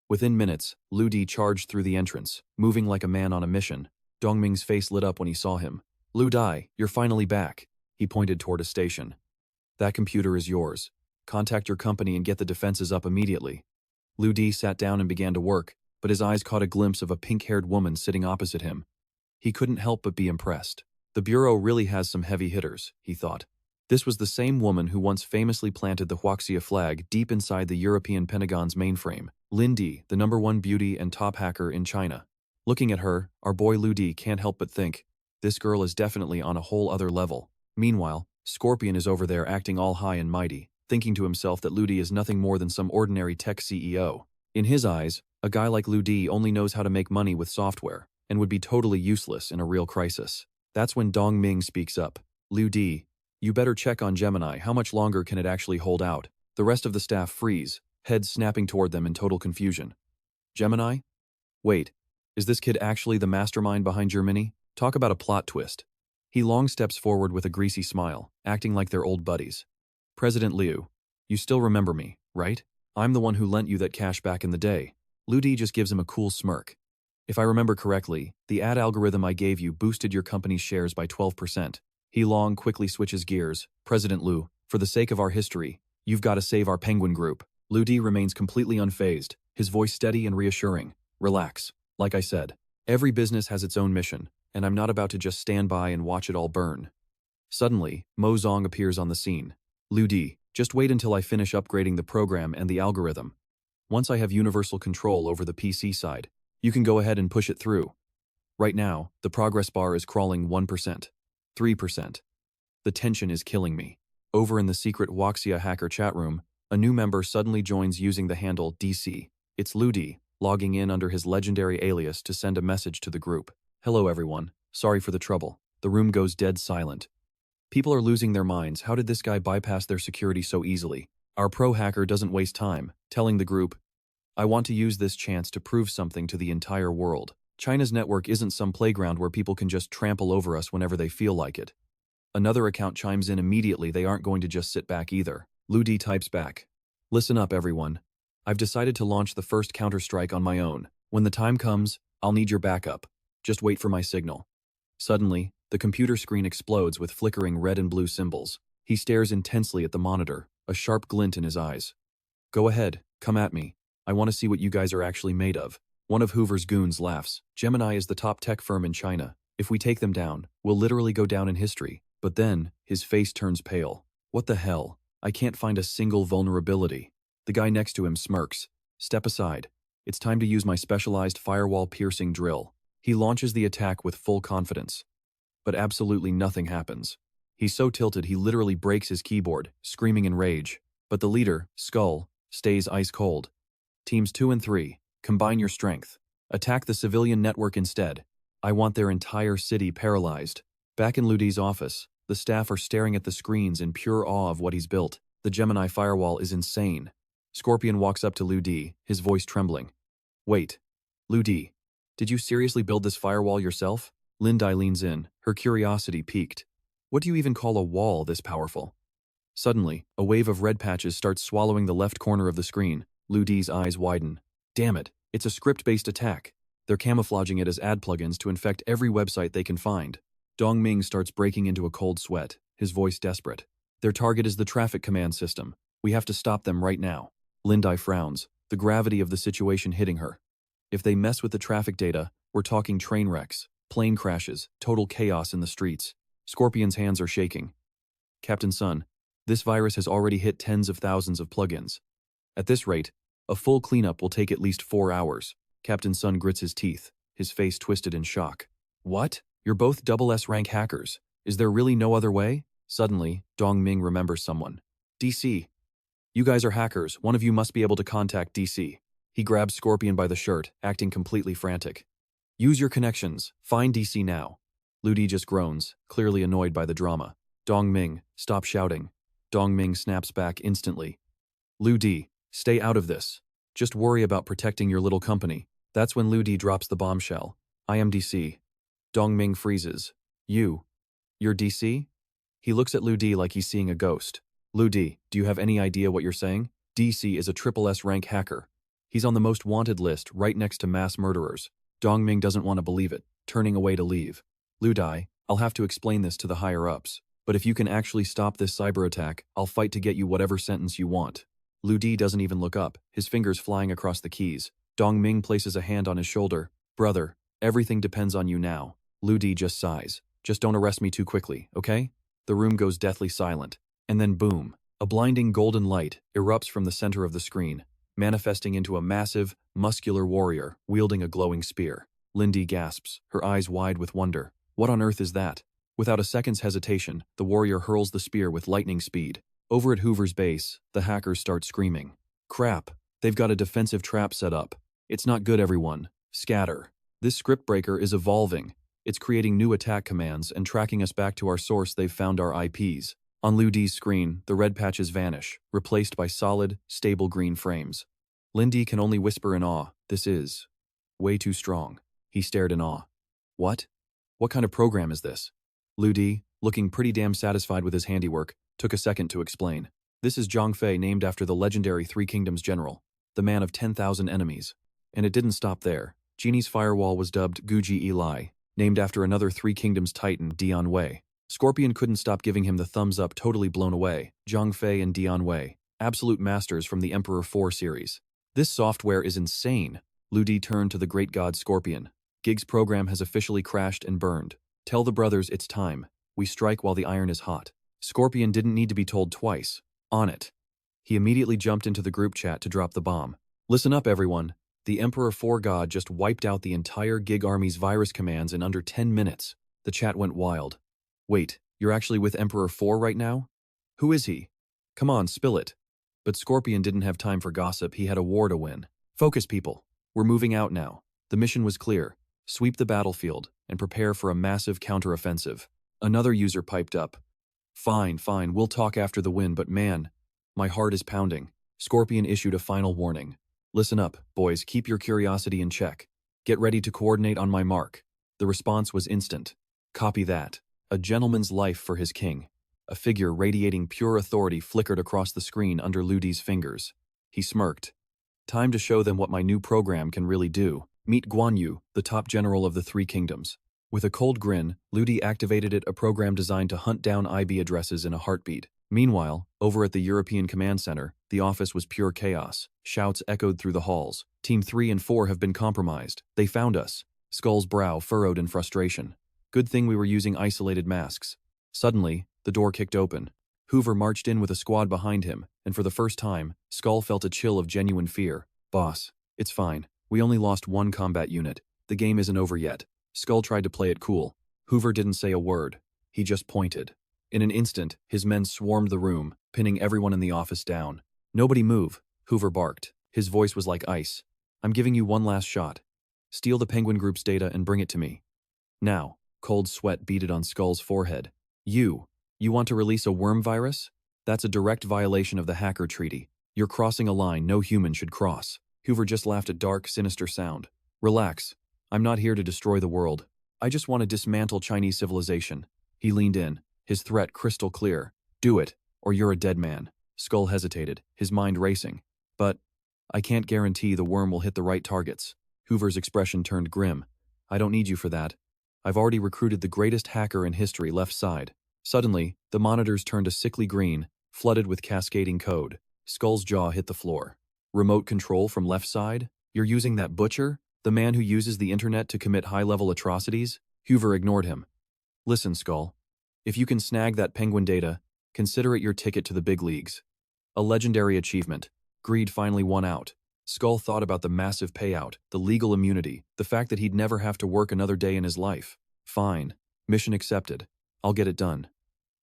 Within minutes, Lu Di charged through the entrance, moving like a man on a mission. Dongming's face lit up when he saw him. Lu Di, you're finally back. He pointed toward a station. That computer is yours. Contact your company and get the defenses up immediately. Lu Di sat down and began to work, but his eyes caught a glimpse of a pink-haired woman sitting opposite him. He couldn't help but be impressed. The Bureau really has some heavy hitters, he thought. This was the same woman who once famously planted the Wuxia flag deep inside the European Pentagon's mainframe. Lin Di, the #1 beauty and top hacker in China. Looking at her, our boy Lu Di can't help but think, this girl is definitely on a whole other level. Meanwhile, Scorpion is over there acting all high and mighty, thinking to himself that Lu Di is nothing more than some ordinary tech CEO. In his eyes, a guy like Lu Di only knows how to make money with software, and would be totally useless in a real crisis. That's when Dongming speaks up. Lu Di, you better check on Gemini. How much longer can it actually hold out? The rest of the staff freeze, heads snapping toward them in total confusion. Gemini? Wait, is this kid actually the mastermind behind Germany? Talk about a plot twist. He long steps forward with a greasy smile, acting like they're old buddies. President Liu, you still remember me, right? I'm the one who lent you that cash back in the day. Lu Di just gives him a cool smirk. If I remember correctly, the ad algorithm I gave you boosted your company's shares by 12%. He long quickly switches gears. President Liu, for the sake of our history, you've got to save our Penguin Group. Lu Di remains completely unfazed, his voice steady and reassuring. Relax. Like I said, every business has its own mission, and I'm not about to just stand by and watch it all burn. Suddenly, Mo Zong appears on the scene. Lu Di, just wait until I finish upgrading the program and the algorithm. Once I have universal control over the PC side, you can go ahead and push it through. Right now, the progress bar is crawling 1%, 3%. The tension is killing me. Over in the secret Wuxia hacker chat room, a new member suddenly joins using the handle DC. It's Lu Di, logging in under his legendary alias to send a message to the group. Hello everyone, sorry for the trouble. The room goes dead silent. People are losing their minds. How did this guy bypass their security so easily? Our pro hacker doesn't waste time, telling the group, I want to use this chance to prove something to the entire world. China's network isn't some playground where people can just trample over us whenever they feel like it. Another account chimes in immediately. They aren't going to just sit back either. Lu Di types back. Listen up everyone. I've decided to launch the first counter-strike on my own. When the time comes, I'll need your backup. Just wait for my signal. Suddenly, the computer screen explodes with flickering red and blue symbols. He stares intensely at the monitor, a sharp glint in his eyes. Go ahead, come at me. I want to see what you guys are actually made of. One of Hoover's goons laughs. Gemini is the top tech firm in China. If we take them down, we'll literally go down in history. But then, his face turns pale. What the hell? I can't find a single vulnerability. The guy next to him smirks. Step aside. It's time to use my specialized firewall-piercing drill. He launches the attack with full confidence. But absolutely nothing happens. He's so tilted he literally breaks his keyboard, screaming in rage. But the leader, Skull, stays ice cold. Teams 2 and 3, combine your strength. Attack the civilian network instead. I want their entire city paralyzed. Back in Ludi's office, the staff are staring at the screens in pure awe of what he's built. The Gemini firewall is insane. Scorpion walks up to Ludi, his voice trembling. Wait, Ludi, did you seriously build this firewall yourself? Lindai leans in, her curiosity piqued. What do you even call a wall this powerful? Suddenly, a wave of red patches starts swallowing the left corner of the screen. Ludi's eyes widen. Damn it, it's a script-based attack. They're camouflaging it as ad plugins to infect every website they can find. Dongming starts breaking into a cold sweat, his voice desperate. Their target is the traffic command system. We have to stop them right now. Lindai frowns, the gravity of the situation hitting her. If they mess with the traffic data, we're talking train wrecks, plane crashes, total chaos in the streets. Scorpion's hands are shaking. Captain Sun, this virus has already hit tens of thousands of plugins. At this rate, a full cleanup will take at least 4 hours. Captain Sun grits his teeth, his face twisted in shock. What? You're both SS rank hackers. Is there really no other way? Suddenly, Dongming remembers someone. DC. You guys are hackers. One of you must be able to contact DC. He grabs Scorpion by the shirt, acting completely frantic. Use your connections. Find DC now. Ludi just groans, clearly annoyed by the drama. Dongming, stop shouting. Dongming snaps back instantly. Ludi, stay out of this. Just worry about protecting your little company. That's when Ludi drops the bombshell. I am DC. Dongming freezes. You're DC? He looks at Ludi like he's seeing a ghost. Ludi, do you have any idea what you're saying? DC is a SS rank hacker. He's on the most wanted list right next to mass murderers. Dongming doesn't want to believe it, turning away to leave. Ludi, I'll have to explain this to the higher-ups. But if you can actually stop this cyber attack, I'll fight to get you whatever sentence you want. Ludi doesn't even look up, his fingers flying across the keys. Dongming places a hand on his shoulder. Brother, everything depends on you now. Ludi just sighs. Just don't arrest me too quickly, okay? The room goes deathly silent. And then boom, a blinding golden light erupts from the center of the screen, manifesting into a massive, muscular warrior wielding a glowing spear. Lindy gasps, her eyes wide with wonder. What on earth is that? Without a second's hesitation, the warrior hurls the spear with lightning speed. Over at Hoover's base, the hackers start screaming. Crap, they've got a defensive trap set up. It's not good, everyone. Scatter. This script breaker is evolving. It's creating new attack commands and tracking us back to our source. They've found our IPs. On Ludi's screen, the red patches vanish, replaced by solid, stable green frames. Lindy can only whisper in awe, this is way too strong. He stared in awe. What? What kind of program is this? Ludi, looking pretty damn satisfied with his handiwork, took a second to explain. This is Zhang Fei, named after the legendary Three Kingdoms general, the man of 10,000 enemies. And it didn't stop there. Genie's firewall was dubbed Guji Eli, named after another Three Kingdoms titan, Dian Wei. Scorpion couldn't stop giving him the thumbs up, totally blown away. Zhang Fei and Dian Wei, absolute masters from the Emperor 4 series. This software is insane. Ludi turned to the great god Scorpion. Gig's program has officially crashed and burned. Tell the brothers it's time. We strike while the iron is hot. Scorpion didn't need to be told twice. On it. He immediately jumped into the group chat to drop the bomb. Listen up, everyone. The Emperor 4 god just wiped out the entire Gig army's virus commands in under 10 minutes. The chat went wild. Wait, you're actually with Emperor 4 right now? Who is he? Come on, spill it. But Scorpion didn't have time for gossip, he had a war to win. Focus, people. We're moving out now. The mission was clear. Sweep the battlefield and prepare for a massive counteroffensive. Another user piped up. Fine, we'll talk after the win, but man, my heart is pounding. Scorpion issued a final warning. Listen up, boys, keep your curiosity in check. Get ready to coordinate on my mark. The response was instant. Copy that. A gentleman's life for his king. A figure radiating pure authority flickered across the screen under Ludi's fingers. He smirked. Time to show them what my new program can really do. Meet Guan Yu, the top general of the Three Kingdoms. With a cold grin, Ludi activated a program designed to hunt down IB addresses in a heartbeat. Meanwhile, over at the European Command Center, the office was pure chaos. Shouts echoed through the halls. Team 3 and 4 have been compromised. They found us. Skull's brow furrowed in frustration. Good thing we were using isolated masks. Suddenly, the door kicked open. Hoover marched in with a squad behind him, and for the first time, Skull felt a chill of genuine fear. Boss, it's fine. We only lost one combat unit. The game isn't over yet. Skull tried to play it cool. Hoover didn't say a word. He just pointed. In an instant, his men swarmed the room, pinning everyone in the office down. "Nobody move," Hoover barked. His voice was like ice. "I'm giving you one last shot. Steal the Penguin Group's data and bring it to me. Now." Cold sweat beaded on Skull's forehead. You want to release a worm virus? That's a direct violation of the hacker treaty. You're crossing a line no human should cross. Hoover just laughed a dark, sinister sound. "Relax. I'm not here to destroy the world. I just want to dismantle Chinese civilization." He leaned in, his threat crystal clear. "Do it, or you're a dead man." Skull hesitated, his mind racing. "But I can't guarantee the worm will hit the right targets." Hoover's expression turned grim. "I don't need you for that. I've already recruited the greatest hacker in history left side." Suddenly, the monitors turned a sickly green, flooded with cascading code. Skull's jaw hit the floor. "Remote control from left side? You're using that butcher? The man who uses the internet to commit high-level atrocities?" Hoover ignored him. "Listen, Skull. If you can snag that penguin data, consider it your ticket to the big leagues. A legendary achievement. Greed finally won out." Skull thought about the massive payout, the legal immunity, the fact that he'd never have to work another day in his life. "Fine. Mission accepted. I'll get it done."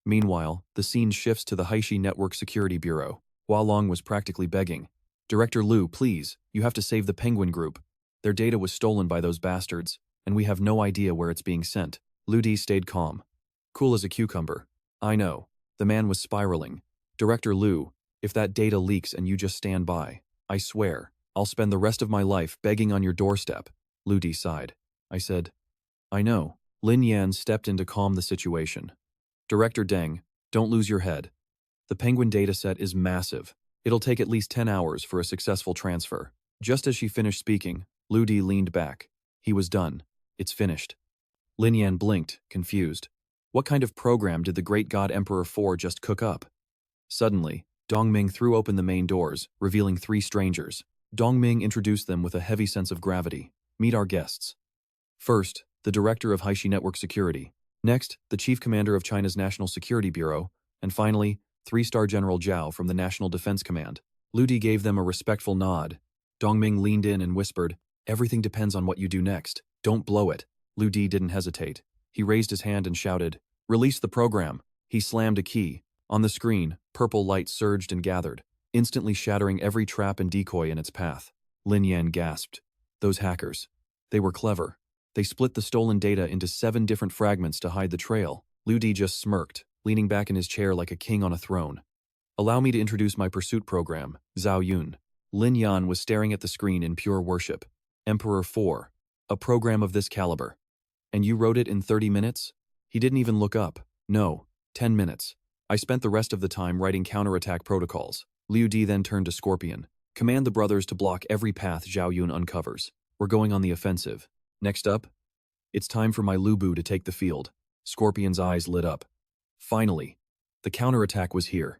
Meanwhile, the scene shifts to the Haishi Network Security Bureau. Hualong was practically begging. "Director Liu, please, you have to save the Penguin Group. Their data was stolen by those bastards, and we have no idea where it's being sent." Liu Di stayed calm. Cool as a cucumber. "I know." The man was spiraling. "Director Liu, if that data leaks and you just stand by, I swear, I'll spend the rest of my life begging on your doorstep." Liu Di sighed. "I said, I know." Lin Yan stepped in to calm the situation. "Director Deng, don't lose your head. The Penguin dataset is massive. It'll take at least 10 hours for a successful transfer." Just as she finished speaking, Liu Di leaned back. He was done. "It's finished." Lin Yan blinked, confused. What kind of program did the great god Emperor 4 just cook up? Suddenly, Dongming threw open the main doors, revealing 3 strangers. Dongming introduced them with a heavy sense of gravity. "Meet our guests. First, the director of Haishi Network Security. Next, the chief commander of China's National Security Bureau. And finally, 3-star General Zhao from the National Defense Command." Liu Di gave them a respectful nod. Dongming leaned in and whispered, "Everything depends on what you do next. Don't blow it." Liu Di didn't hesitate. He raised his hand and shouted, "Release the program." He slammed a key. On the screen, purple light surged and gathered, instantly shattering every trap and decoy in its path. Lin Yan gasped. Those hackers. They were clever. They split the stolen data into 7 different fragments to hide the trail. Liu Di just smirked, leaning back in his chair like a king on a throne. "Allow me to introduce my pursuit program, Zhao Yun." Lin Yan was staring at the screen in pure worship. "Emperor 4. A program of this caliber. And you wrote it in 30 minutes? He didn't even look up. "No, 10 minutes. I spent the rest of the time writing counterattack protocols." Liu Di then turned to Scorpion. "Command the brothers to block every path Zhao Yun uncovers. We're going on the offensive. Next up, it's time for my Lu Bu to take the field." Scorpion's eyes lit up. Finally, the counterattack was here.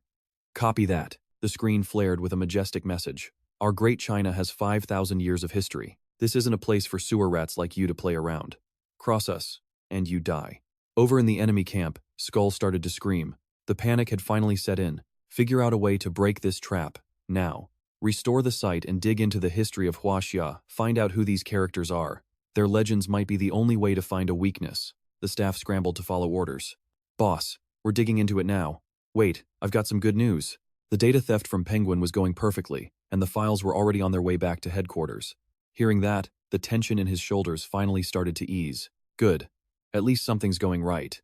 "Copy that." The screen flared with a majestic message. "Our great China has 5,000 years of history. This isn't a place for sewer rats like you to play around. Cross us, and you die." Over in the enemy camp, Skull started to scream. The panic had finally set in. Figure out a way to break this trap, now. Restore the site and dig into the history of Huaxia, find out who these characters are. Their legends might be the only way to find a weakness. The staff scrambled to follow orders. "Boss, we're digging into it now. Wait, I've got some good news." The data theft from Penguin was going perfectly, and the files were already on their way back to headquarters. Hearing that, the tension in his shoulders finally started to ease. Good. At least something's going right.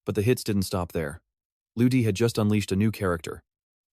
But the hits didn't stop there. Liu Di had just unleashed a new character.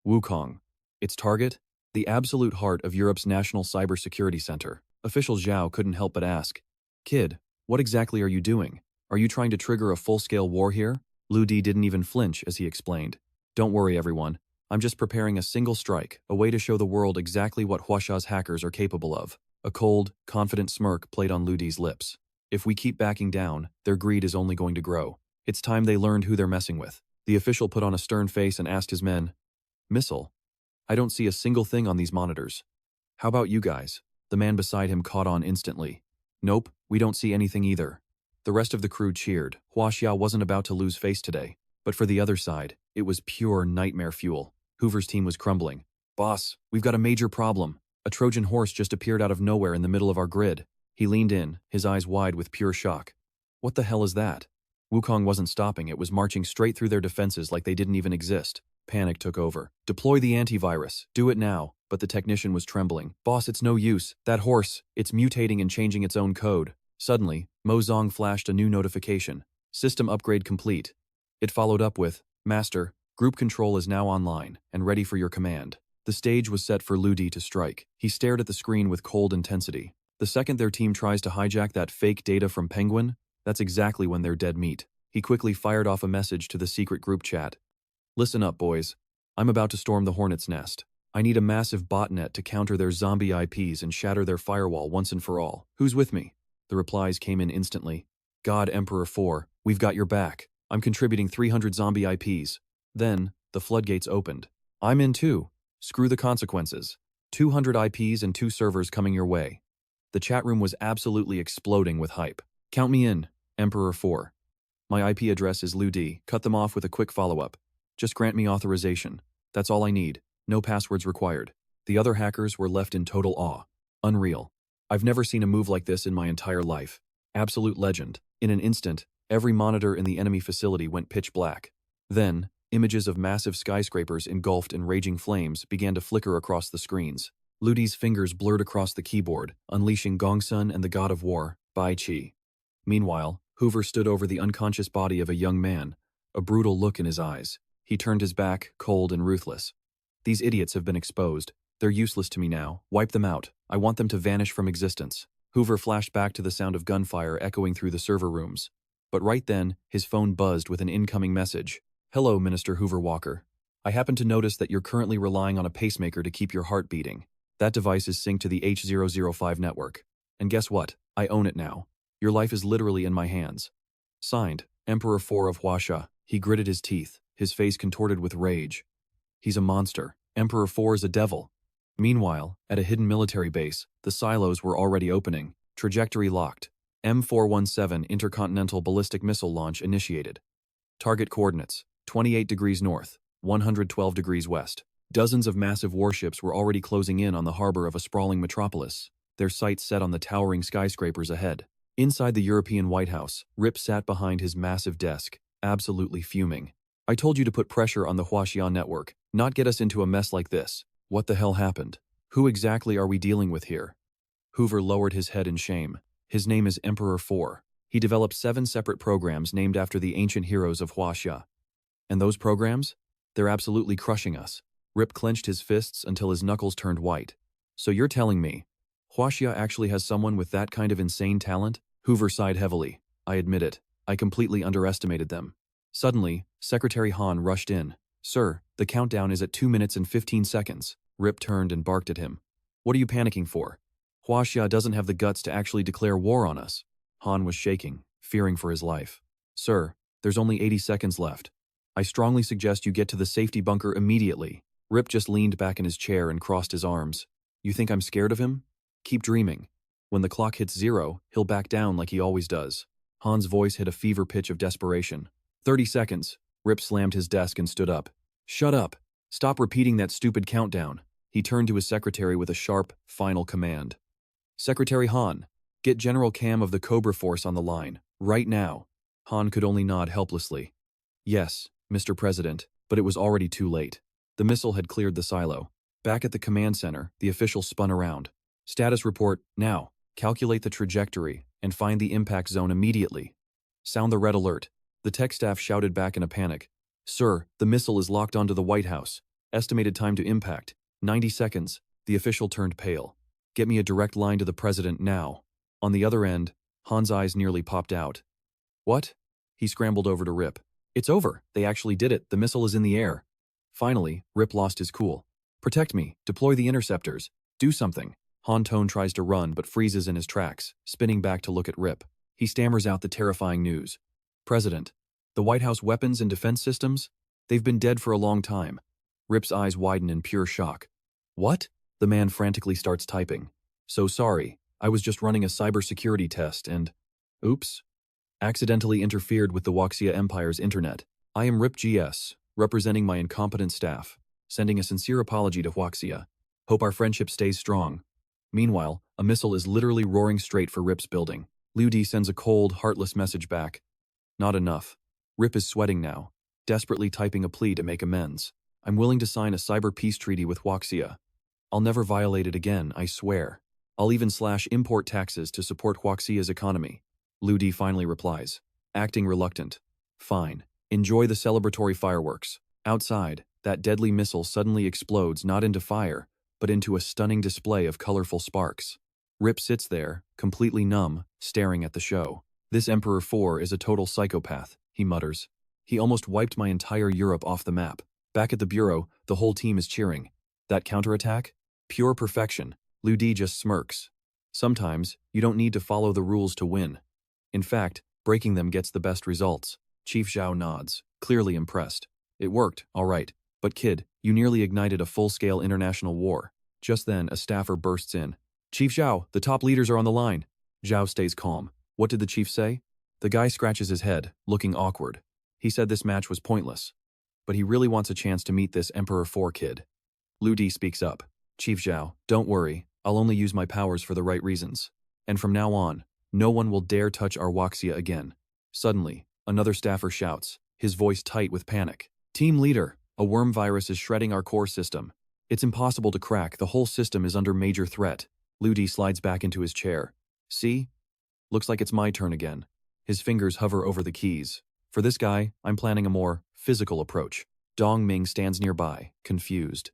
Wukong. Its target? The absolute heart of Europe's National Cybersecurity Center. Official Zhao couldn't help but ask, "Kid, what exactly are you doing? Are you trying to trigger a full-scale war here?" Liu Di didn't even flinch as he explained. "Don't worry, everyone. I'm just preparing a single strike, a way to show the world exactly what Huaxia's hackers are capable of." A cold, confident smirk played on Liu Di's lips. If we keep backing down, their greed is only going to grow. It's time they learned who they're messing with. The official put on a stern face and asked his men, "Missile? I don't see a single thing on these monitors. How about you guys?" The man beside him caught on instantly. "Nope, we don't see anything either." The rest of the crew cheered. Huaxia wasn't about to lose face today. But for the other side, it was pure nightmare fuel. Hoover's team was crumbling. "Boss, we've got a major problem. A Trojan horse just appeared out of nowhere in the middle of our grid." He leaned in, his eyes wide with pure shock. "What the hell is that?" Wukong wasn't stopping, it was marching straight through their defenses like they didn't even exist. Panic took over. Deploy the antivirus. Do it now. But the technician was trembling. Boss, it's no use. That horse, it's mutating and changing its own code. Suddenly, Mo Zong flashed a new notification. System upgrade complete. It followed up with, Master, group control is now online and ready for your command. The stage was set for Lu Di to strike. He stared at the screen with cold intensity. The second their team tries to hijack that fake data from Penguin, that's exactly when they're dead meat. He quickly fired off a message to the secret group chat. Listen up, boys. I'm about to storm the Hornet's Nest. I need a massive botnet to counter their zombie IPs and shatter their firewall once and for all. Who's with me? The replies came in instantly. God Emperor 4, we've got your back. I'm contributing 300 zombie IPs. Then, the floodgates opened. I'm in too. Screw the consequences. 200 IPs and 2 servers coming your way. The chat room was absolutely exploding with hype. Count me in, Emperor 4. My IP address is Lu Di. Cut them off with a quick follow-up. Just grant me authorization. That's all I need. No passwords required. The other hackers were left in total awe. Unreal. I've never seen a move like this in my entire life. Absolute legend. In an instant, every monitor in the enemy facility went pitch black. Then, images of massive skyscrapers engulfed in raging flames began to flicker across the screens. Lu Di's fingers blurred across the keyboard, unleashing Gongsun and the god of war, Bai Qi. Meanwhile, Hoover stood over the unconscious body of a young man, a brutal look in his eyes. He turned his back, cold and ruthless. These idiots have been exposed. They're useless to me now. Wipe them out. I want them to vanish from existence. Hoover flashed back to the sound of gunfire echoing through the server rooms. But right then, his phone buzzed with an incoming message. Hello, Minister Hoover Walker. I happen to notice that you're currently relying on a pacemaker to keep your heart beating. That device is synced to the H005 network. And guess what? I own it now. Your life is literally in my hands. Signed, Emperor 4 of Huaxia. He gritted his teeth, his face contorted with rage. He's a monster. Emperor 4 is a devil. Meanwhile, at a hidden military base, the silos were already opening. Trajectory locked. M417 intercontinental ballistic missile launch initiated. Target coordinates, 28 degrees north, 112 degrees west. Dozens of massive warships were already closing in on the harbor of a sprawling metropolis, their sights set on the towering skyscrapers ahead. Inside the European White House, Rip sat behind his massive desk, absolutely fuming. I told you to put pressure on the Huaxia network, not get us into a mess like this. What the hell happened? Who exactly are we dealing with here? Hoover lowered his head in shame. His name is Emperor 4. He developed 7 separate programs named after the ancient heroes of Huaxia. And those programs? They're absolutely crushing us. Rip clenched his fists until his knuckles turned white. So you're telling me, Huaxia actually has someone with that kind of insane talent? Hoover sighed heavily. I admit it. I completely underestimated them. Suddenly, Secretary Han rushed in. Sir, the countdown is at 2 minutes and 15 seconds. Rip turned and barked at him. What are you panicking for? Huaxia doesn't have the guts to actually declare war on us. Han was shaking, fearing for his life. Sir, there's only 80 seconds left. I strongly suggest you get to the safety bunker immediately. Rip just leaned back in his chair and crossed his arms. You think I'm scared of him? Keep dreaming. When the clock hits 0, he'll back down like he always does. Han's voice hit a fever pitch of desperation. 30 seconds. Rip slammed his desk and stood up. Shut up. Stop repeating that stupid countdown. He turned to his secretary with a sharp, final command. Secretary Han, get General Cam of the Cobra Force on the line, right now. Han could only nod helplessly. Yes, Mr. President, but it was already too late. The missile had cleared the silo. Back at the command center, the official spun around. Status report, now. Calculate the trajectory and find the impact zone immediately. Sound the red alert. The tech staff shouted back in a panic. Sir, the missile is locked onto the White House. Estimated time to impact, 90 seconds. The official turned pale. Get me a direct line to the president now. On the other end, Han's eyes nearly popped out. What? He scrambled over to Rip. It's over. They actually did it. The missile is in the air. Finally, Rip lost his cool. Protect me. Deploy the interceptors. Do something. Han Tone tries to run but freezes in his tracks, spinning back to look at Rip. He stammers out the terrifying news. President, the White House weapons and defense systems? They've been dead for a long time. Rip's eyes widen in pure shock. What? The man frantically starts typing. So sorry, I was just running a cybersecurity test and… Oops. Accidentally interfered with the Huaxia Empire's internet. I am Rip GS, representing my incompetent staff, sending a sincere apology to Huaxia. Hope our friendship stays strong. Meanwhile, a missile is literally roaring straight for Rip's building. Liu Di sends a cold, heartless message back. Not enough. Rip is sweating now, desperately typing a plea to make amends. I'm willing to sign a cyber peace treaty with Huaxia. I'll never violate it again, I swear. I'll even slash import taxes to support Huaxia's economy. Lu Di finally replies, acting reluctant. Fine. Enjoy the celebratory fireworks. Outside, that deadly missile suddenly explodes not into fire, but into a stunning display of colorful sparks. Rip sits there, completely numb, staring at the show. This Emperor 4 is a total psychopath, he mutters. He almost wiped my entire Europe off the map. Back at the bureau, the whole team is cheering. That counterattack? Pure perfection. Lu Di just smirks. Sometimes, you don't need to follow the rules to win. In fact, breaking them gets the best results. Chief Zhao nods, clearly impressed. It worked, all right. But kid, you nearly ignited a full-scale international war. Just then, a staffer bursts in. Chief Zhao, the top leaders are on the line. Zhao stays calm. What did the chief say? The guy scratches his head, looking awkward. He said this match was pointless. But he really wants a chance to meet this Emperor 4 kid. Lu Di speaks up. Chief Zhao, don't worry. I'll only use my powers for the right reasons. And from now on, no one will dare touch our Huaxia again. Suddenly, another staffer shouts, his voice tight with panic. Team leader, a worm virus is shredding our core system. It's impossible to crack, the whole system is under major threat. Lu Di slides back into his chair. See? Looks like it's my turn again. His fingers hover over the keys. For this guy, I'm planning a more physical approach. Dong Ming stands nearby, confused.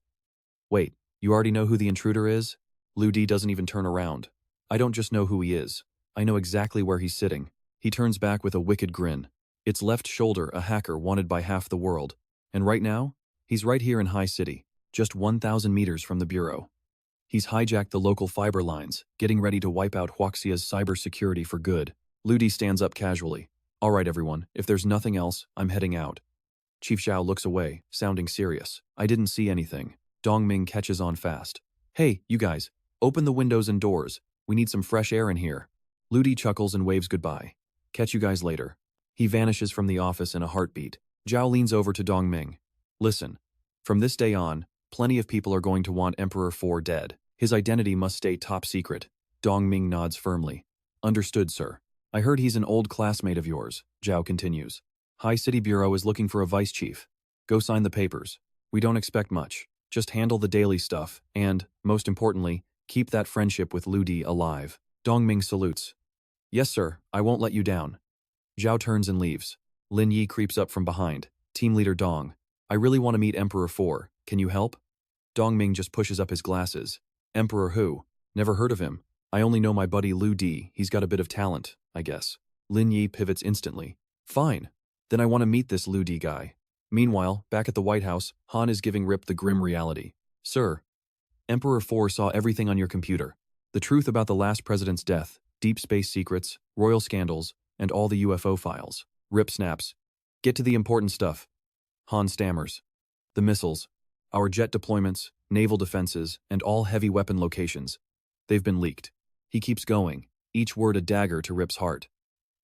Wait, you already know who the intruder is? Lu Di doesn't even turn around. I don't just know who he is. I know exactly where he's sitting. He turns back with a wicked grin. It's left shoulder, a hacker wanted by half the world. And right now, he's right here in High City, just 1,000 meters from the bureau. He's hijacked the local fiber lines, getting ready to wipe out Huaxia's cybersecurity for good. Lu Di stands up casually. All right, everyone, if there's nothing else, I'm heading out. Chief Zhao looks away, sounding serious. I didn't see anything. Dong Ming catches on fast. Hey, you guys, open the windows and doors. We need some fresh air in here. Lu Di chuckles and waves goodbye. Catch you guys later. He vanishes from the office in a heartbeat. Zhao leans over to Dong Ming. Listen, from this day on, plenty of people are going to want Emperor 4 dead. His identity must stay top secret. Dong Ming nods firmly. Understood, sir. I heard he's an old classmate of yours, Zhao continues. High City Bureau is looking for a vice chief. Go sign the papers. We don't expect much. Just handle the daily stuff, and, most importantly, keep that friendship with Lu Di alive. Dong Ming salutes. Yes, sir, I won't let you down. Zhao turns and leaves. Lin Yi creeps up from behind. Team leader Dong. I really want to meet Emperor 4. Can you help? Dong Ming just pushes up his glasses. Emperor who? Never heard of him. I only know my buddy Lu Di. He's got a bit of talent, I guess. Lin Yi pivots instantly. Fine. Then I want to meet this Lu Di guy. Meanwhile, back at the White House, Han is giving Rip the grim reality. Sir, Emperor 4 saw everything on your computer. The truth about the last president's death, deep space secrets, royal scandals, and all the UFO files. Rip snaps. Get to the important stuff. Han stammers. The missiles, our jet deployments, naval defenses, and all heavy weapon locations. They've been leaked. He keeps going, each word a dagger to Rip's heart.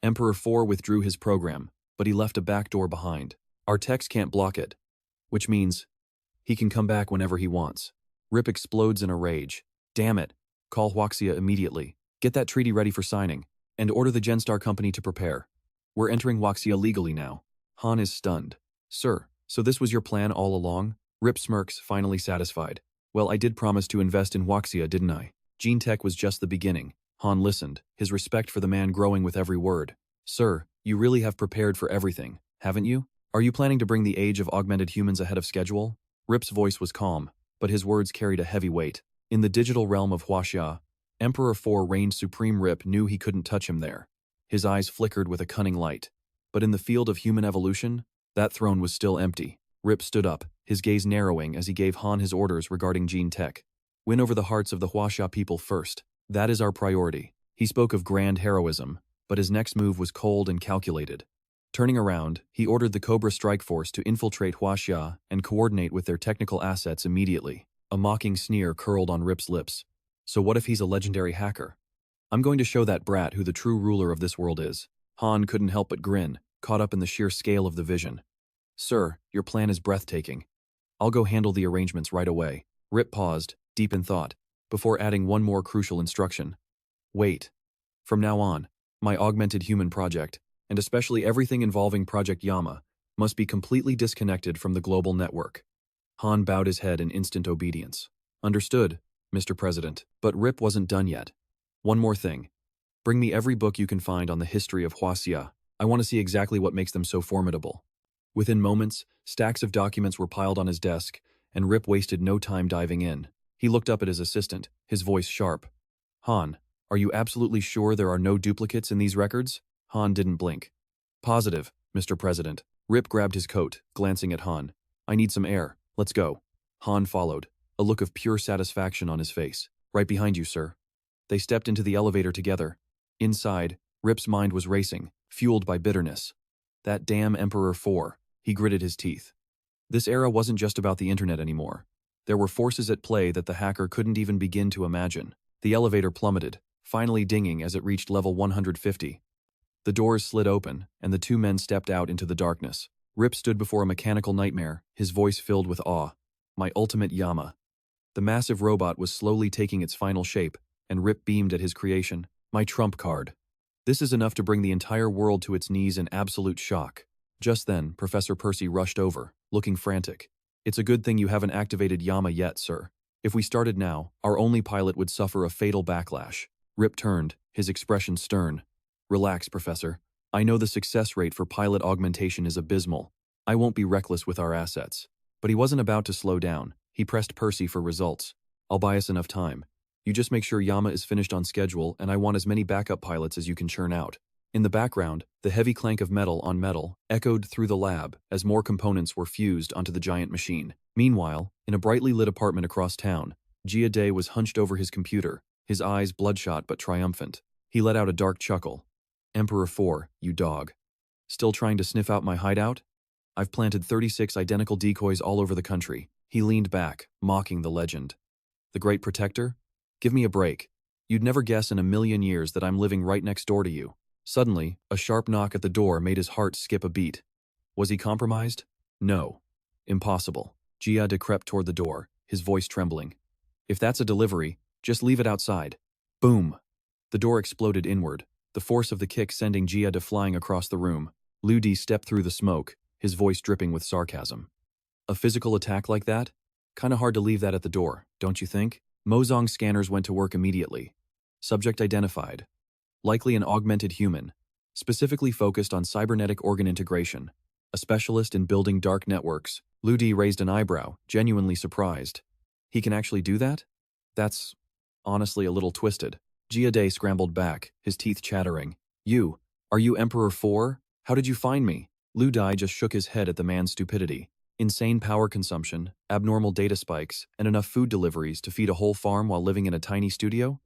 Emperor 4 withdrew his program, but he left a back door behind. Our techs can't block it. Which means, he can come back whenever he wants. Rip explodes in a rage. Damn it. Call Huaxia immediately. Get that treaty ready for signing. And order the Genstar company to prepare. We're entering Huaxia legally now. Han is stunned. Sir, so this was your plan all along? Rip smirks, finally satisfied. Well, I did promise to invest in Huaxia, didn't I? Gene tech was just the beginning. Han listened, his respect for the man growing with every word. Sir, you really have prepared for everything, haven't you? Are you planning to bring the age of augmented humans ahead of schedule? Rip's voice was calm, but his words carried a heavy weight. In the digital realm of Huaxia, Emperor 4 reigned supreme. Rip knew he couldn't touch him there. His eyes flickered with a cunning light. But in the field of human evolution, that throne was still empty. Rip stood up, his gaze narrowing as he gave Han his orders regarding gene tech. Win over the hearts of the Huaxia people first. That is our priority. He spoke of grand heroism, but his next move was cold and calculated. Turning around, he ordered the Cobra Strike Force to infiltrate Huaxia and coordinate with their technical assets immediately. A mocking sneer curled on Rip's lips. So what if he's a legendary hacker? I'm going to show that brat who the true ruler of this world is. Han couldn't help but grin, caught up in the sheer scale of the vision. Sir, your plan is breathtaking. I'll go handle the arrangements right away. Rip paused, deep in thought, before adding one more crucial instruction. Wait. From now on, my augmented human project, and especially everything involving Project Yama, must be completely disconnected from the global network. Han bowed his head in instant obedience. Understood, Mr. President, but Rip wasn't done yet. One more thing. Bring me every book you can find on the history of Huaxia. I want to see exactly what makes them so formidable. Within moments, stacks of documents were piled on his desk, and Rip wasted no time diving in. He looked up at his assistant, his voice sharp. Han, are you absolutely sure there are no duplicates in these records? Han didn't blink. Positive, Mr. President. Rip grabbed his coat, glancing at Han. I need some air. Let's go. Han followed, a look of pure satisfaction on his face. Right behind you, sir. They stepped into the elevator together. Inside, Rip's mind was racing, fueled by bitterness. That damn Emperor 4, he gritted his teeth. This era wasn't just about the internet anymore. There were forces at play that the hacker couldn't even begin to imagine. The elevator plummeted, finally dinging as it reached level 150. The doors slid open, and the two men stepped out into the darkness. Rip stood before a mechanical nightmare, his voice filled with awe. My ultimate Yama. The massive robot was slowly taking its final shape, and Rip beamed at his creation. My trump card. This is enough to bring the entire world to its knees in absolute shock. Just then, Professor Percy rushed over, looking frantic. It's a good thing you haven't activated Yama yet, sir. If we started now, our only pilot would suffer a fatal backlash. Rip turned, his expression stern. Relax, Professor. I know the success rate for pilot augmentation is abysmal. I won't be reckless with our assets. But he wasn't about to slow down. He pressed Percy for results. I'll buy us enough time. You just make sure Yama is finished on schedule, and I want as many backup pilots as you can churn out. In the background, the heavy clank of metal on metal echoed through the lab as more components were fused onto the giant machine. Meanwhile, in a brightly lit apartment across town, Jia Day was hunched over his computer, his eyes bloodshot but triumphant. He let out a dark chuckle. Emperor 4, you dog. Still trying to sniff out my hideout? I've planted 36 identical decoys all over the country. He leaned back, mocking the legend. The Great Protector? Give me a break. You'd never guess in a million years that I'm living right next door to you. Suddenly, a sharp knock at the door made his heart skip a beat. Was he compromised? No. Impossible. Jia crept toward the door, his voice trembling. If that's a delivery, just leave it outside. Boom. The door exploded inward, the force of the kick sending Jia flying across the room. Liu Di stepped through the smoke, his voice dripping with sarcasm. A physical attack like that? Kinda hard to leave that at the door, don't you think? Mozong's scanners went to work immediately. Subject identified. Likely an augmented human, specifically focused on cybernetic organ integration. A specialist in building dark networks. Liu Di raised an eyebrow, genuinely surprised. He can actually do that? That's honestly a little twisted. Jia Day scrambled back, his teeth chattering. Are you Emperor 4? How did you find me? Liu Di just shook his head at the man's stupidity. Insane power consumption, abnormal data spikes, and enough food deliveries to feed a whole farm while living in a tiny studio?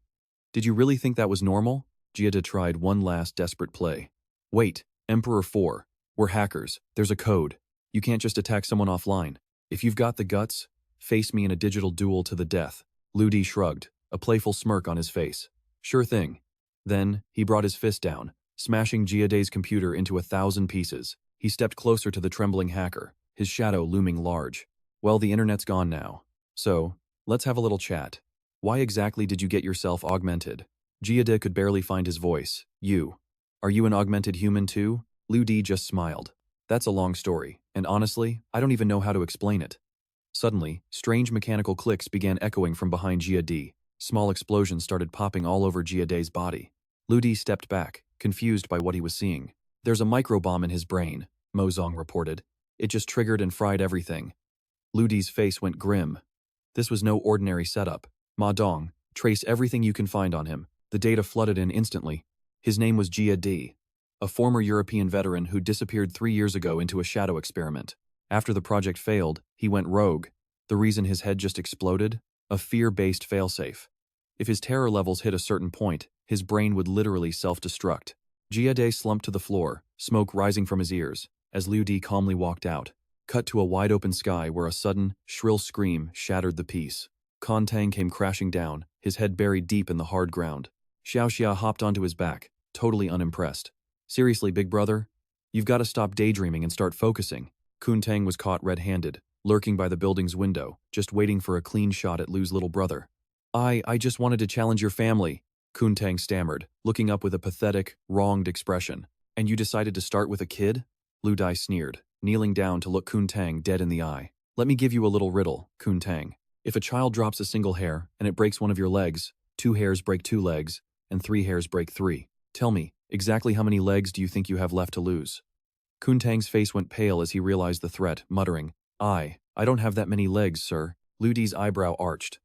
Did you really think that was normal? Jia tried one last desperate play. Wait, Emperor 4. We're hackers. There's a code. You can't just attack someone offline. If you've got the guts, face me in a digital duel to the death. Liu Di shrugged, a playful smirk on his face. Sure thing. Then, he brought his fist down, smashing Jia Day's computer into 1,000 pieces. He stepped closer to the trembling hacker, his shadow looming large. Well, the internet's gone now. So, let's have a little chat. Why exactly did you get yourself augmented? Jia Day could barely find his voice. Are you an augmented human too? Liu Di just smiled. That's a long story, and honestly, I don't even know how to explain it. Suddenly, strange mechanical clicks began echoing from behind Jia Di. Small explosions started popping all over Jia Day's body. Liu Di stepped back, confused by what he was seeing. There's a microbomb in his brain, Mozong reported. It just triggered and fried everything. Liu Di's face went grim. This was no ordinary setup. Ma Dong, trace everything you can find on him. The data flooded in instantly. His name was Jia Di, a former European veteran who disappeared 3 years ago into a shadow experiment. After the project failed, he went rogue. The reason his head just exploded? A fear-based failsafe. If his terror levels hit a certain point, his brain would literally self-destruct. Jia Day slumped to the floor, smoke rising from his ears, as Liu Di calmly walked out. Cut to a wide-open sky where a sudden, shrill scream shattered the peace. Con Tang came crashing down, his head buried deep in the hard ground. Xiao Xia hopped onto his back, totally unimpressed. Seriously, big brother? You've got to stop daydreaming and start focusing. Kun Tang was caught red-handed, lurking by the building's window, just waiting for a clean shot at Lu's little brother. I just wanted to challenge your family, Kun Tang stammered, looking up with a pathetic, wronged expression. And you decided to start with a kid? Lu Dai sneered, kneeling down to look Kun Tang dead in the eye. Let me give you a little riddle, Kun Tang. If a child drops a single hair and it breaks one of your legs, 2 hairs break 2 legs, and 3 hairs break 3. Tell me, exactly how many legs do you think you have left to lose? Kun Tang's face went pale as he realized the threat, muttering, I don't have that many legs, sir. Lu Di's eyebrow arched.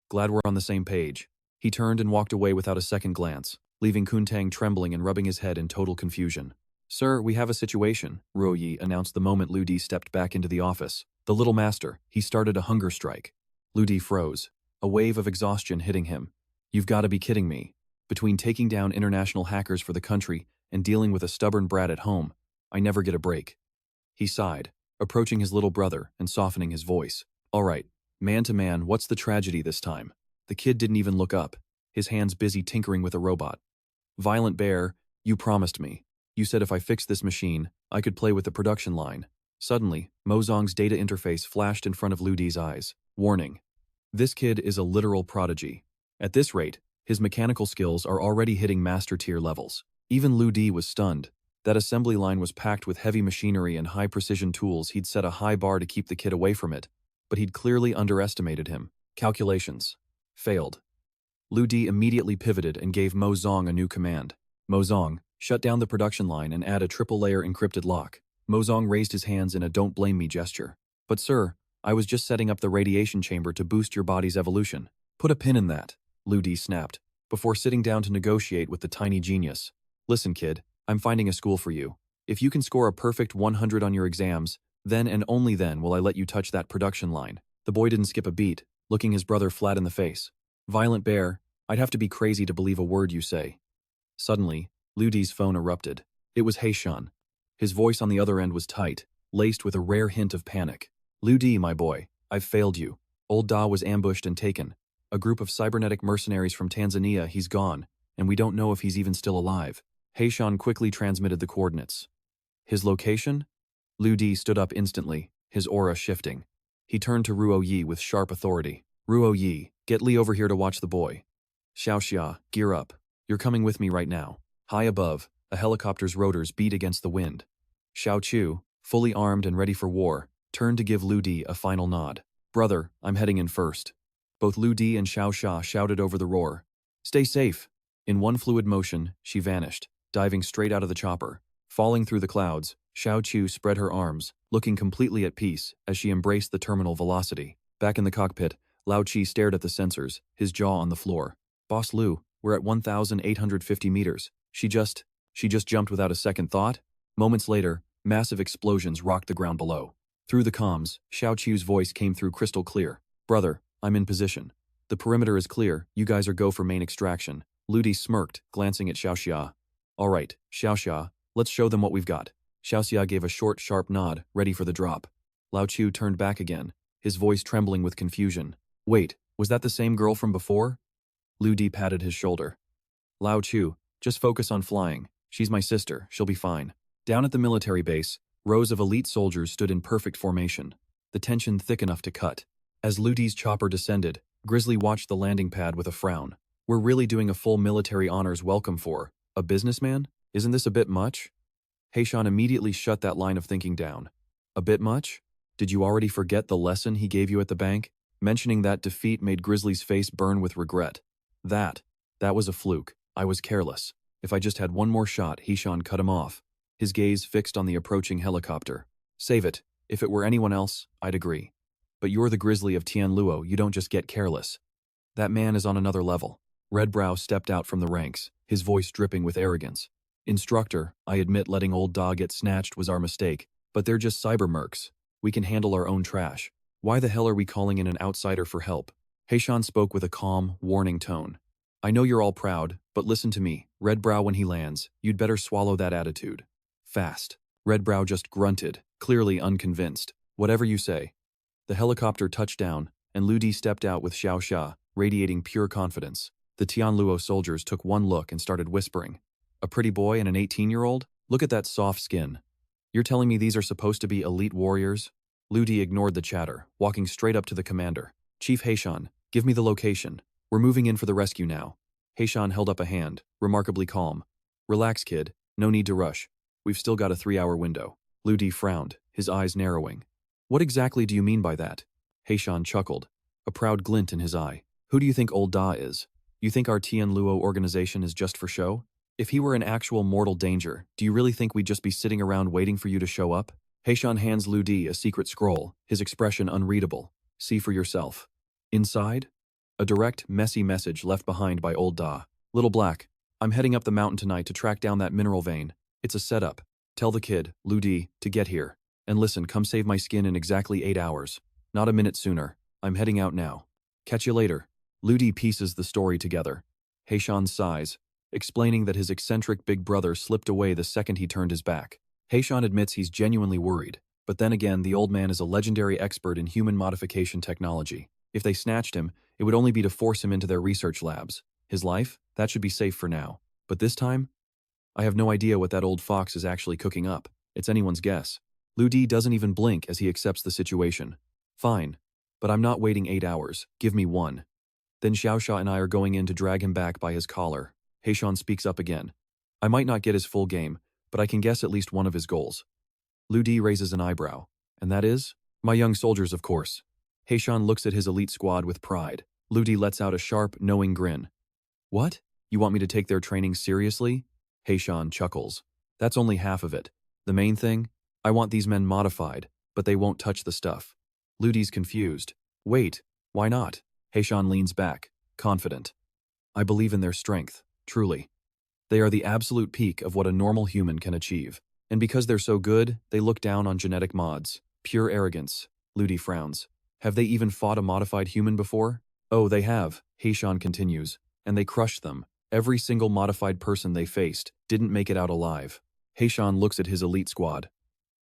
Glad we're on the same page. He turned and walked away without a second glance, leaving Kun Tang trembling and rubbing his head in total confusion. Sir, we have a situation, Ruo Yi announced the moment Lu Di stepped back into the office. The little master, he started a hunger strike. Lu Di froze, a wave of exhaustion hitting him. You've got to be kidding me. Between taking down international hackers for the country and dealing with a stubborn brat at home, I never get a break. He sighed, approaching his little brother and softening his voice. All right, man to man, what's the tragedy this time? The kid didn't even look up, his hands busy tinkering with a robot. Violent Bear, you promised me. You said if I fixed this machine, I could play with the production line. Suddenly, Mozong's data interface flashed in front of Lu Di's eyes. Warning. This kid is a literal prodigy. At this rate, his mechanical skills are already hitting master tier levels. Even Lu Di was stunned. That assembly line was packed with heavy machinery and high-precision tools. He'd set a high bar to keep the kid away from it, but he'd clearly underestimated him. Calculations. Failed. Lu Di immediately pivoted and gave Mozong a new command. Mozong, shut down the production line and add a triple-layer encrypted lock. Mozong raised his hands in a don't blame me gesture. But sir, I was just setting up the radiation chamber to boost your body's evolution. Put a pin in that, Lu Di snapped, before sitting down to negotiate with the tiny genius. Listen kid, I'm finding a school for you. If you can score a perfect 100 on your exams, then and only then will I let you touch that production line. The boy didn't skip a beat, looking his brother flat in the face. Violent Bear, I'd have to be crazy to believe a word you say. Suddenly, Lu Di's phone erupted. It was Heishan. His voice on the other end was tight, laced with a rare hint of panic. Lu Di, my boy, I've failed you. Old Da was ambushed and taken. A group of cybernetic mercenaries from Tanzania, he's gone, and we don't know if he's even still alive. Heishan quickly transmitted the coordinates. His location? Lu Di stood up instantly, his aura shifting. He turned to Ruo Yi with sharp authority. Ruo Yi, get Li over here to watch the boy. Xiaoxia, gear up. You're coming with me right now. High above, a helicopter's rotors beat against the wind. Xiao Chu, fully armed and ready for war, turned to give Lu Di a final nod. Brother, I'm heading in first. Both Lu Di and Xiaoxia shouted over the roar. Stay safe. In one fluid motion, she vanished, diving straight out of the chopper. Falling through the clouds, Xiao Chu spread her arms, looking completely at peace as she embraced the terminal velocity. Back in the cockpit, Lao Chi stared at the sensors, his jaw on the floor. Boss Lu, we're at 1,850 meters. She just jumped without a second thought. Moments later, massive explosions rocked the ground below. Through the comms, Xiao Chu's voice came through crystal clear. Brother, I'm in position. The perimeter is clear, you guys are go for main extraction. Lu Di smirked, glancing at Xiaoxia. All right, Xiaoxia, let's show them what we've got. Xiaoxia gave a short, sharp nod, ready for the drop. Lao Chu turned back again, his voice trembling with confusion. Wait, was that the same girl from before? Lu Di patted his shoulder. Lao Chu, just focus on flying. She's my sister, she'll be fine. Down at the military base, rows of elite soldiers stood in perfect formation, the tension thick enough to cut. As Lu Di's chopper descended, Grizzly watched the landing pad with a frown. We're really doing a full military honors welcome for a businessman? Isn't this a bit much? Heishan immediately shut that line of thinking down. A bit much? Did you already forget the lesson he gave you at the bank? Mentioning that defeat made Grizzly's face burn with regret. That was a fluke. I was careless. If I just had one more shot, Heishan cut him off, his gaze fixed on the approaching helicopter. Save it. If it were anyone else, I'd agree. But you're the Grizzly of Tianluo, you don't just get careless. That man is on another level. Redbrow stepped out from the ranks, his voice dripping with arrogance. Instructor, I admit letting old Da get snatched was our mistake, but they're just cyber mercs. We can handle our own trash. Why the hell are we calling in an outsider for help? Heishan spoke with a calm, warning tone. I know you're all proud, but listen to me. Redbrow, when he lands, you'd better swallow that attitude. Fast. Redbrow just grunted, clearly unconvinced. Whatever you say. The helicopter touched down, and Lu Di stepped out with Xiaoxia, radiating pure confidence. The Tianluo soldiers took one look and started whispering. A pretty boy and an 18-year-old? Look at that soft skin. You're telling me these are supposed to be elite warriors? Lu Di ignored the chatter, walking straight up to the commander. Chief Heishan, give me the location. We're moving in for the rescue now. Heishan held up a hand, remarkably calm. Relax, kid. No need to rush. We've still got a 3-hour window. Lu Di frowned, his eyes narrowing. What exactly do you mean by that? Heishan chuckled, a proud glint in his eye. Who do you think old Da is? You think our Tian Luo organization is just for show? If he were in actual mortal danger, do you really think we'd just be sitting around waiting for you to show up? Heishan hands Lu Di a secret scroll, his expression unreadable. See for yourself. Inside? A direct, messy message left behind by old Da. Little Black, I'm heading up the mountain tonight to track down that mineral vein. It's a setup. Tell the kid, Lu Di, to get here. And listen, come save my skin in exactly 8 hours. Not a minute sooner. I'm heading out now. Catch you later. Lu Di pieces the story together. Heishan sighs, explaining that his eccentric big brother slipped away the second he turned his back. Heishan admits he's genuinely worried, but then again the old man is a legendary expert in human modification technology. If they snatched him, it would only be to force him into their research labs. His life? That should be safe for now. But this time? I have no idea what that old fox is actually cooking up. It's anyone's guess. Lu Di doesn't even blink as he accepts the situation. Fine. But I'm not waiting 8 hours. Give me 1. Then Xiaosha and I are going in to drag him back by his collar. Heishan speaks up again. I might not get his full game, but I can guess at least one of his goals. Lu Di raises an eyebrow. And that is? My young soldiers, of course. Heishan looks at his elite squad with pride. Lu Di lets out a sharp, knowing grin. What? You want me to take their training seriously? Heishan chuckles. That's only half of it. The main thing? I want these men modified, but they won't touch the stuff. Lu Di's confused. Wait, why not? Heishan leans back, confident. I believe in their strength, truly. They are the absolute peak of what a normal human can achieve. And because they're so good, they look down on genetic mods. Pure arrogance. Lu Di frowns. Have they even fought a modified human before? Oh, they have, Heishan continues. And they crushed them. Every single modified person they faced didn't make it out alive. Heishan looks at his elite squad.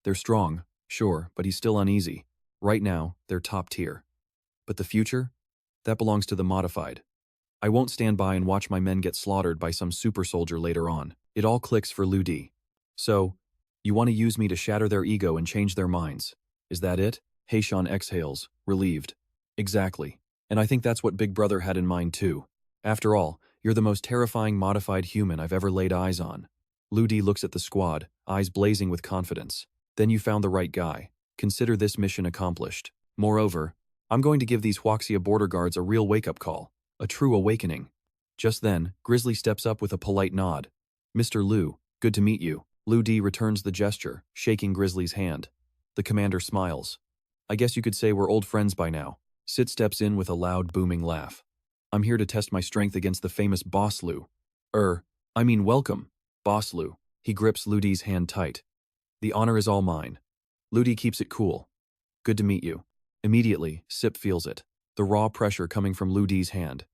They're strong, sure, but he's still uneasy. Right now, they're top tier. But the future? That belongs to the modified. I won't stand by and watch my men get slaughtered by some super soldier later on. It all clicks for Lu Di. So, you want to use me to shatter their ego and change their minds. Is that it? Heishan exhales, relieved. Exactly. And I think that's what Big Brother had in mind too. After all, you're the most terrifying modified human I've ever laid eyes on. Lu Di looks at the squad, eyes blazing with confidence. Then you found the right guy. Consider this mission accomplished. Moreover, I'm going to give these Huaxia border guards a real wake-up call. A true awakening. Just then, Grizzly steps up with a polite nod. Mr. Lu, good to meet you. Lu Di returns the gesture, shaking Grizzly's hand. The commander smiles. I guess you could say we're old friends by now. Sid steps in with a loud, booming laugh. I'm here to test my strength against the famous Boss Lu. Welcome, Boss Lu. He grips Lu Di's hand tight. The honor is all mine. Lu Di keeps it cool. Good to meet you. Immediately, Sip feels it. The raw pressure coming from Lu Di's hand.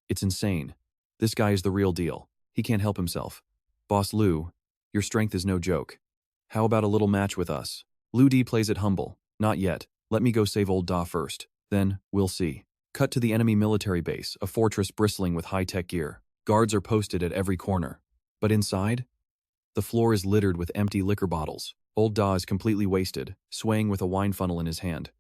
It's insane. This guy is the real deal. He can't help himself. Boss Lu, your strength is no joke. How about a little match with us? Lu Di plays it humble. Not yet. Let me go save old Da first. Then, we'll see. Cut to the enemy military base, a fortress bristling with high-tech gear. Guards are posted at every corner. But inside? The floor is littered with empty liquor bottles. Old Da is completely wasted, swaying with a wine funnel in his hand.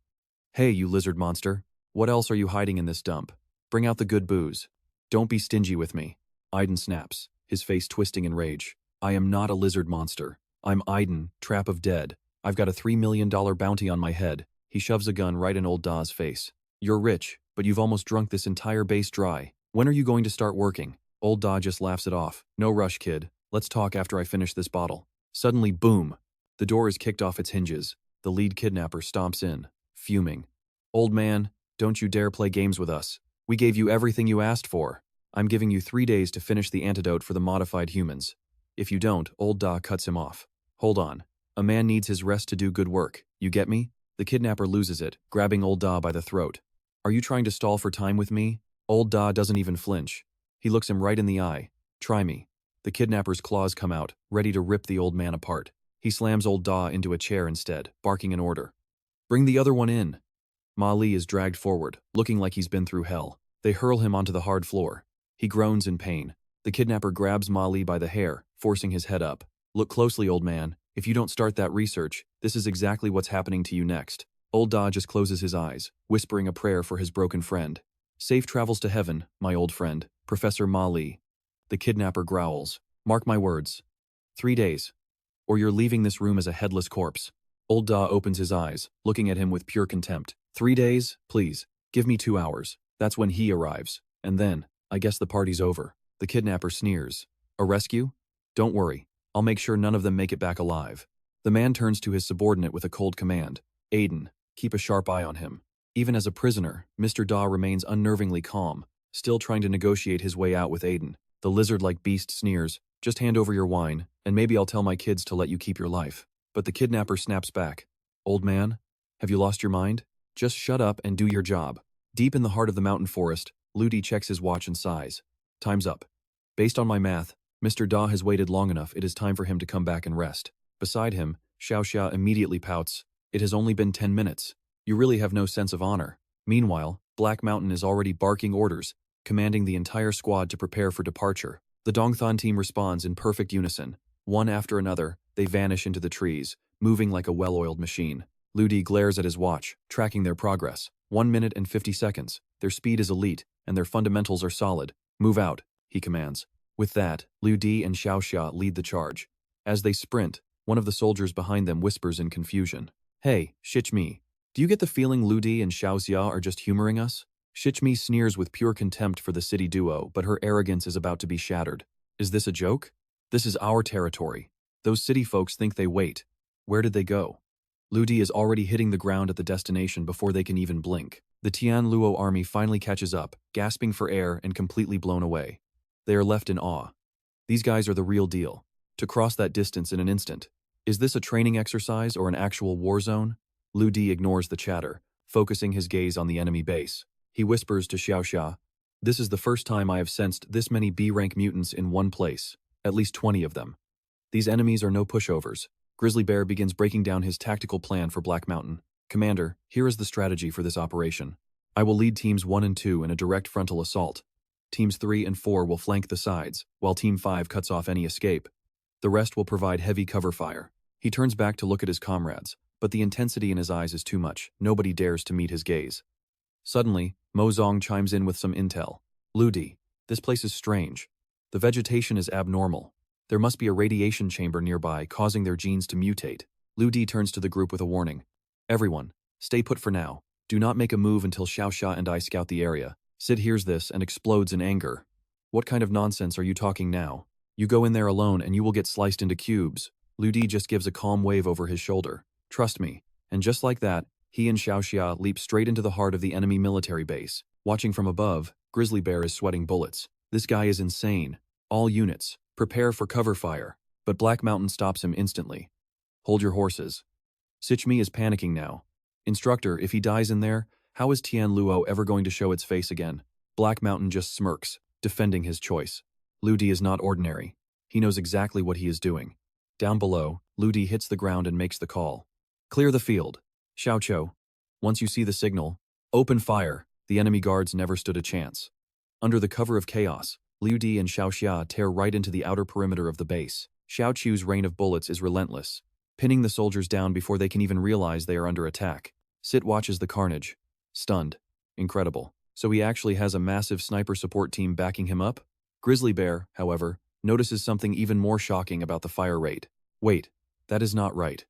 Hey, you lizard monster. What else are you hiding in this dump? Bring out the good booze. Don't be stingy with me. Aiden snaps, his face twisting in rage. I am not a lizard monster. I'm Aiden, Trap of Dead. I've got a $3 million bounty on my head. He shoves a gun right in old Da's face. You're rich, but you've almost drunk this entire base dry. When are you going to start working? Old Da just laughs it off. No rush, kid. Let's talk after I finish this bottle. Suddenly, boom! The door is kicked off its hinges. The lead kidnapper stomps in, fuming. Old man, don't you dare play games with us. We gave you everything you asked for. I'm giving you 3 days to finish the antidote for the modified humans. If you don't, old Da cuts him off. Hold on. A man needs his rest to do good work. You get me? The kidnapper loses it, grabbing old Da by the throat. Are you trying to stall for time with me? Old Da doesn't even flinch. He looks him right in the eye. Try me. The kidnapper's claws come out, ready to rip the old man apart. He slams old Da into a chair instead, barking an order. Bring the other one in. Ma Li is dragged forward, looking like he's been through hell. They hurl him onto the hard floor. He groans in pain. The kidnapper grabs Ma Li by the hair, forcing his head up. Look closely, old man. If you don't start that research, this is exactly what's happening to you next. Old Da just closes his eyes, whispering a prayer for his broken friend. Safe travels to heaven, my old friend, Professor Ma Li. The kidnapper growls. Mark my words. 3 days. or you're leaving this room as a headless corpse. Old Da opens his eyes, looking at him with pure contempt. 3 days? Please. Give me 2 hours. That's when he arrives. And then, I guess the party's over. The kidnapper sneers. A rescue? Don't worry. I'll make sure none of them make it back alive. The man turns to his subordinate with a cold command. Aiden, keep a sharp eye on him. Even as a prisoner, Mr. Da remains unnervingly calm, still trying to negotiate his way out with Aiden. The lizard-like beast sneers. Just hand over your wine, and maybe I'll tell my kids to let you keep your life. But the kidnapper snaps back. Old man, have you lost your mind? Just shut up and do your job. Deep in the heart of the mountain forest, Ludi checks his watch and sighs. Time's up. Based on my math, Mr. Da has waited long enough. It is time for him to come back and rest. Beside him, Xiaoxia immediately pouts. It has only been 10 minutes. You really have no sense of honor. Meanwhile, Black Mountain is already barking orders, commanding the entire squad to prepare for departure. The Dongthon team responds in perfect unison. One after another, they vanish into the trees, moving like a well-oiled machine. Ludi glares at his watch, tracking their progress. 1 minute and 50 seconds. Their speed is elite, and their fundamentals are solid. Move out, he commands. With that, Ludi and Xiaoxia lead the charge. As they sprint, one of the soldiers behind them whispers in confusion. Hey, Shichmi, do you get the feeling Ludi and Xiaoxia are just humoring us? Shichmi sneers with pure contempt for the city duo, but her arrogance is about to be shattered. Is this a joke? This is our territory. Those city folks think they wait. Where did they go? Ludi is already hitting the ground at the destination before they can even blink. The Tian Luo army finally catches up, gasping for air and completely blown away. They are left in awe. These guys are the real deal. To cross that distance in an instant. Is this a training exercise or an actual war zone? Ludi ignores the chatter, focusing his gaze on the enemy base. He whispers to Xiaoxia, "This is the first time I have sensed this many B-rank mutants in one place, at least 20 of them. These enemies are no pushovers." Grizzly Bear begins breaking down his tactical plan for Black Mountain. "Commander, here is the strategy for this operation. I will lead teams 1 and 2 in a direct frontal assault. Teams 3 and 4 will flank the sides, while Team 5 cuts off any escape. The rest will provide heavy cover fire." He turns back to look at his comrades, but the intensity in his eyes is too much. Nobody dares to meet his gaze. Suddenly, Mo Zong chimes in with some intel. "Ludi, this place is strange. The vegetation is abnormal. There must be a radiation chamber nearby causing their genes to mutate." Ludi turns to the group with a warning. "Everyone, stay put for now. Do not make a move until Xiaoxia and I scout the area." Sid hears this and explodes in anger. "What kind of nonsense are you talking now? You go in there alone and you will get sliced into cubes." Ludi just gives a calm wave over his shoulder. "Trust me." And just like that, he and Xiaoxia leap straight into the heart of the enemy military base. Watching from above, Grizzly Bear is sweating bullets. This guy is insane. "All units, prepare for cover fire." But Black Mountain stops him instantly. "Hold your horses." Sichmi is panicking now. "Instructor, if he dies in there, how is Tian Luo ever going to show its face again?" Black Mountain just smirks, defending his choice. Ludi is not ordinary. He knows exactly what he is doing. Down below, Ludi hits the ground and makes the call. "Clear the field. Xiaoqiu. Once you see the signal, open fire." The enemy guards never stood a chance. Under the cover of chaos, Liu Di and Xiaoxia tear right into the outer perimeter of the base. Xiaoqiu's rain of bullets is relentless, pinning the soldiers down before they can even realize they are under attack. Sit watches the carnage. Stunned. Incredible. So he actually has a massive sniper support team backing him up? Grizzly Bear, however, notices something even more shocking about the fire rate. Wait, that is not right.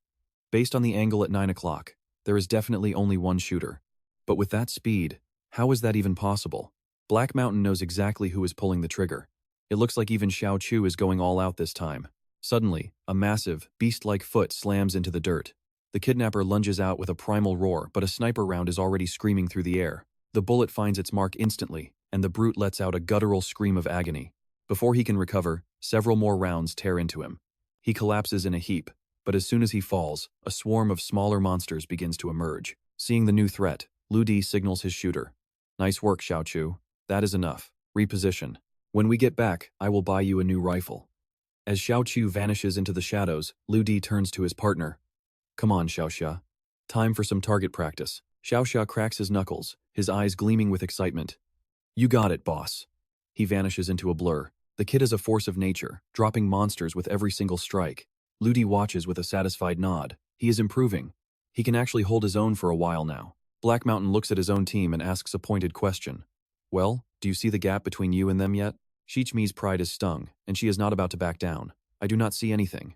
Based on the angle at 9 o'clock, there is definitely only one shooter. But with that speed, how is that even possible? Black Mountain knows exactly who is pulling the trigger. It looks like even Xiaoqiu is going all out this time. Suddenly, a massive, beast-like foot slams into the dirt. The kidnapper lunges out with a primal roar, but a sniper round is already screaming through the air. The bullet finds its mark instantly, and the brute lets out a guttural scream of agony. Before he can recover, several more rounds tear into him. He collapses in a heap, but as soon as he falls, a swarm of smaller monsters begins to emerge. Seeing the new threat, Lu Di signals his shooter. "Nice work, Xiaoqiu. That is enough. Reposition. When we get back, I will buy you a new rifle." As Xiaoqiu vanishes into the shadows, Lu Di turns to his partner. "Come on, Xiaoxia. Time for some target practice." Xiaoxia cracks his knuckles, his eyes gleaming with excitement. "You got it, boss." He vanishes into a blur. The kid is a force of nature, dropping monsters with every single strike. Lu Di watches with a satisfied nod. He is improving. He can actually hold his own for a while now. Black Mountain looks at his own team and asks a pointed question. "Well, do you see the gap between you and them yet?" Shichmi's pride is stung, and she is not about to back down. "I do not see anything."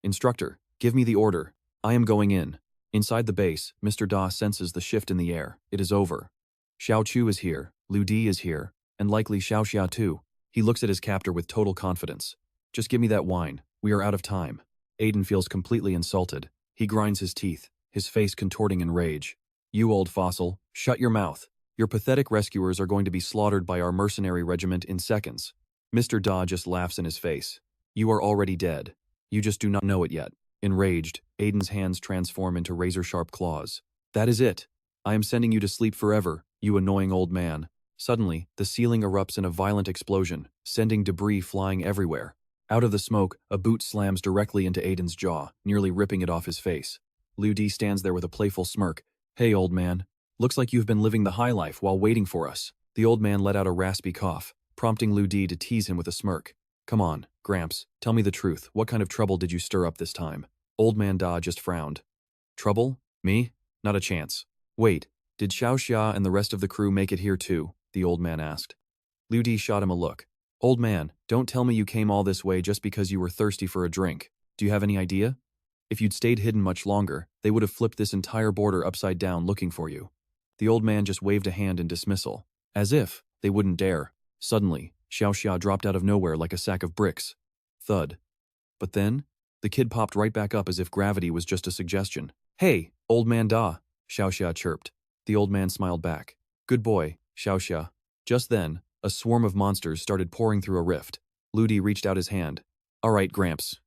Instructor, give me the order. I am going in. Inside the base, Mr. Da senses the shift in the air. It is over. Xiao Chu is here, Lu Di is here, and likely Xiao Xia too. He looks at his captor with total confidence. Just give me that wine. We are out of time. Aiden feels completely insulted. He grinds his teeth, his face contorting in rage. You old fossil, shut your mouth. Your pathetic rescuers are going to be slaughtered by our mercenary regiment in seconds. Mr. Da just laughs in his face. You are already dead. You just do not know it yet. Enraged, Aiden's hands transform into razor-sharp claws. That is it. I am sending you to sleep forever, you annoying old man. Suddenly, the ceiling erupts in a violent explosion, sending debris flying everywhere. Out of the smoke, a boot slams directly into Aiden's jaw, nearly ripping it off his face. Lu Di stands there with a playful smirk. Hey, old man. Looks like you've been living the high life while waiting for us. The old man let out a raspy cough, prompting Lu Di to tease him with a smirk. Come on, Gramps, tell me the truth. What kind of trouble did you stir up this time? Old man Da just frowned. Trouble? Me? Not a chance. Wait, did Xiao Xia and the rest of the crew make it here too? The old man asked. Lu Di shot him a look. Old man, don't tell me you came all this way just because you were thirsty for a drink. Do you have any idea? If you'd stayed hidden much longer, they would have flipped this entire border upside down looking for you. The old man just waved a hand in dismissal. As if they wouldn't dare. Suddenly, Xiao Xia dropped out of nowhere like a sack of bricks. Thud. But then, the kid popped right back up as if gravity was just a suggestion. Hey, old man Da, Xiao Xia chirped. The old man smiled back. Good boy, Xiao Xia. Just then, a swarm of monsters started pouring through a rift. Lu Di reached out his hand. All right, Gramps.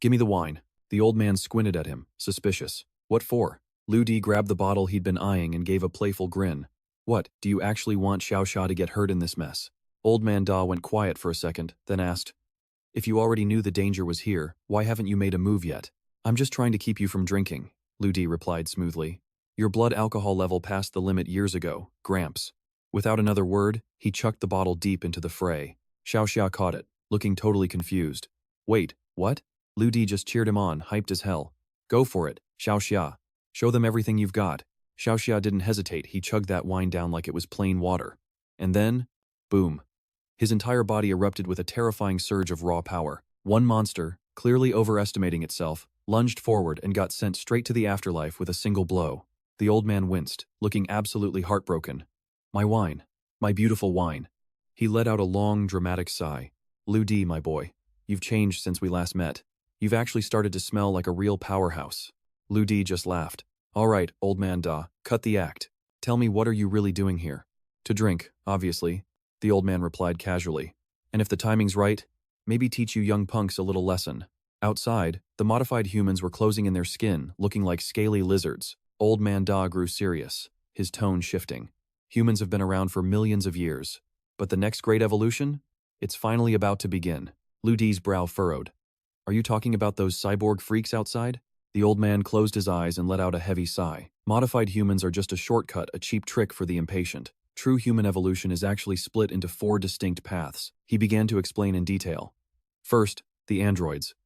Give me the wine. The old man squinted at him, suspicious. What for? Lu Di grabbed the bottle he'd been eyeing and gave a playful grin. What, do you actually want Xiao Xia to get hurt in this mess? Old man Da went quiet for a second, then asked, If you already knew the danger was here, why haven't you made a move yet? I'm just trying to keep you from drinking, Lu Di replied smoothly. Your blood alcohol level passed the limit years ago, Gramps. Without another word, he chucked the bottle deep into the fray. Xiao Xia caught it, looking totally confused. Wait, what? Lu Di just cheered him on, hyped as hell. Go for it, Xiao Xia. Show them everything you've got. Xiao Xia didn't hesitate, he chugged that wine down like it was plain water. And then, boom. His entire body erupted with a terrifying surge of raw power. One monster, clearly overestimating itself, lunged forward and got sent straight to the afterlife with a single blow. The old man winced, looking absolutely heartbroken. My wine. My beautiful wine. He let out a long, dramatic sigh. Lu Di, my boy. You've changed since we last met. You've actually started to smell like a real powerhouse. Lu Di just laughed. All right, old man Da, cut the act. Tell me, what are you really doing here? To drink, obviously, the old man replied casually. And if the timing's right, maybe teach you young punks a little lesson. Outside, the modified humans were closing in their skin, looking like scaly lizards. Old man Da grew serious, his tone shifting. Humans have been around for millions of years. But the next great evolution? It's finally about to begin. Lu Di's brow furrowed. Are you talking about those cyborg freaks outside? The old man closed his eyes and let out a heavy sigh. Modified humans are just a shortcut, a cheap trick for the impatient. True human evolution is actually split into 4 distinct paths. He began to explain in detail. First, the androids.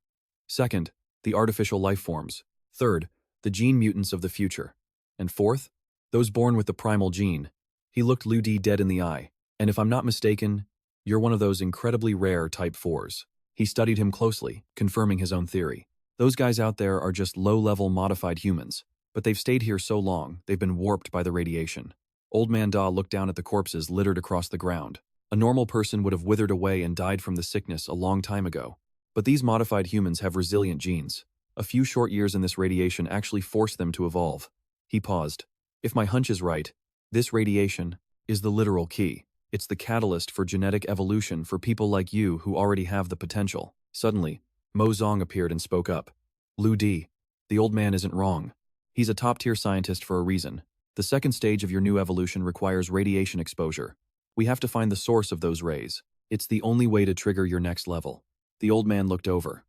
Second, the artificial life forms. Third, the gene mutants of the future. And fourth, those born with the primal gene. He looked Lu Di dead in the eye. And if I'm not mistaken, you're one of those incredibly rare Type 4s. He studied him closely, confirming his own theory. Those guys out there are just low-level modified humans, but they've stayed here so long, they've been warped by the radiation. Old man Da looked down at the corpses littered across the ground. A normal person would have withered away and died from the sickness a long time ago. But these modified humans have resilient genes. A few short years in this radiation actually forced them to evolve. He paused. If my hunch is right, this radiation is the literal key. It's the catalyst for genetic evolution for people like you who already have the potential. Suddenly, Mo Zong appeared and spoke up. Lu Di, the old man isn't wrong. He's a top-tier scientist for a reason. The second stage of your new evolution requires radiation exposure. We have to find the source of those rays. It's the only way to trigger your next level. The old man looked over.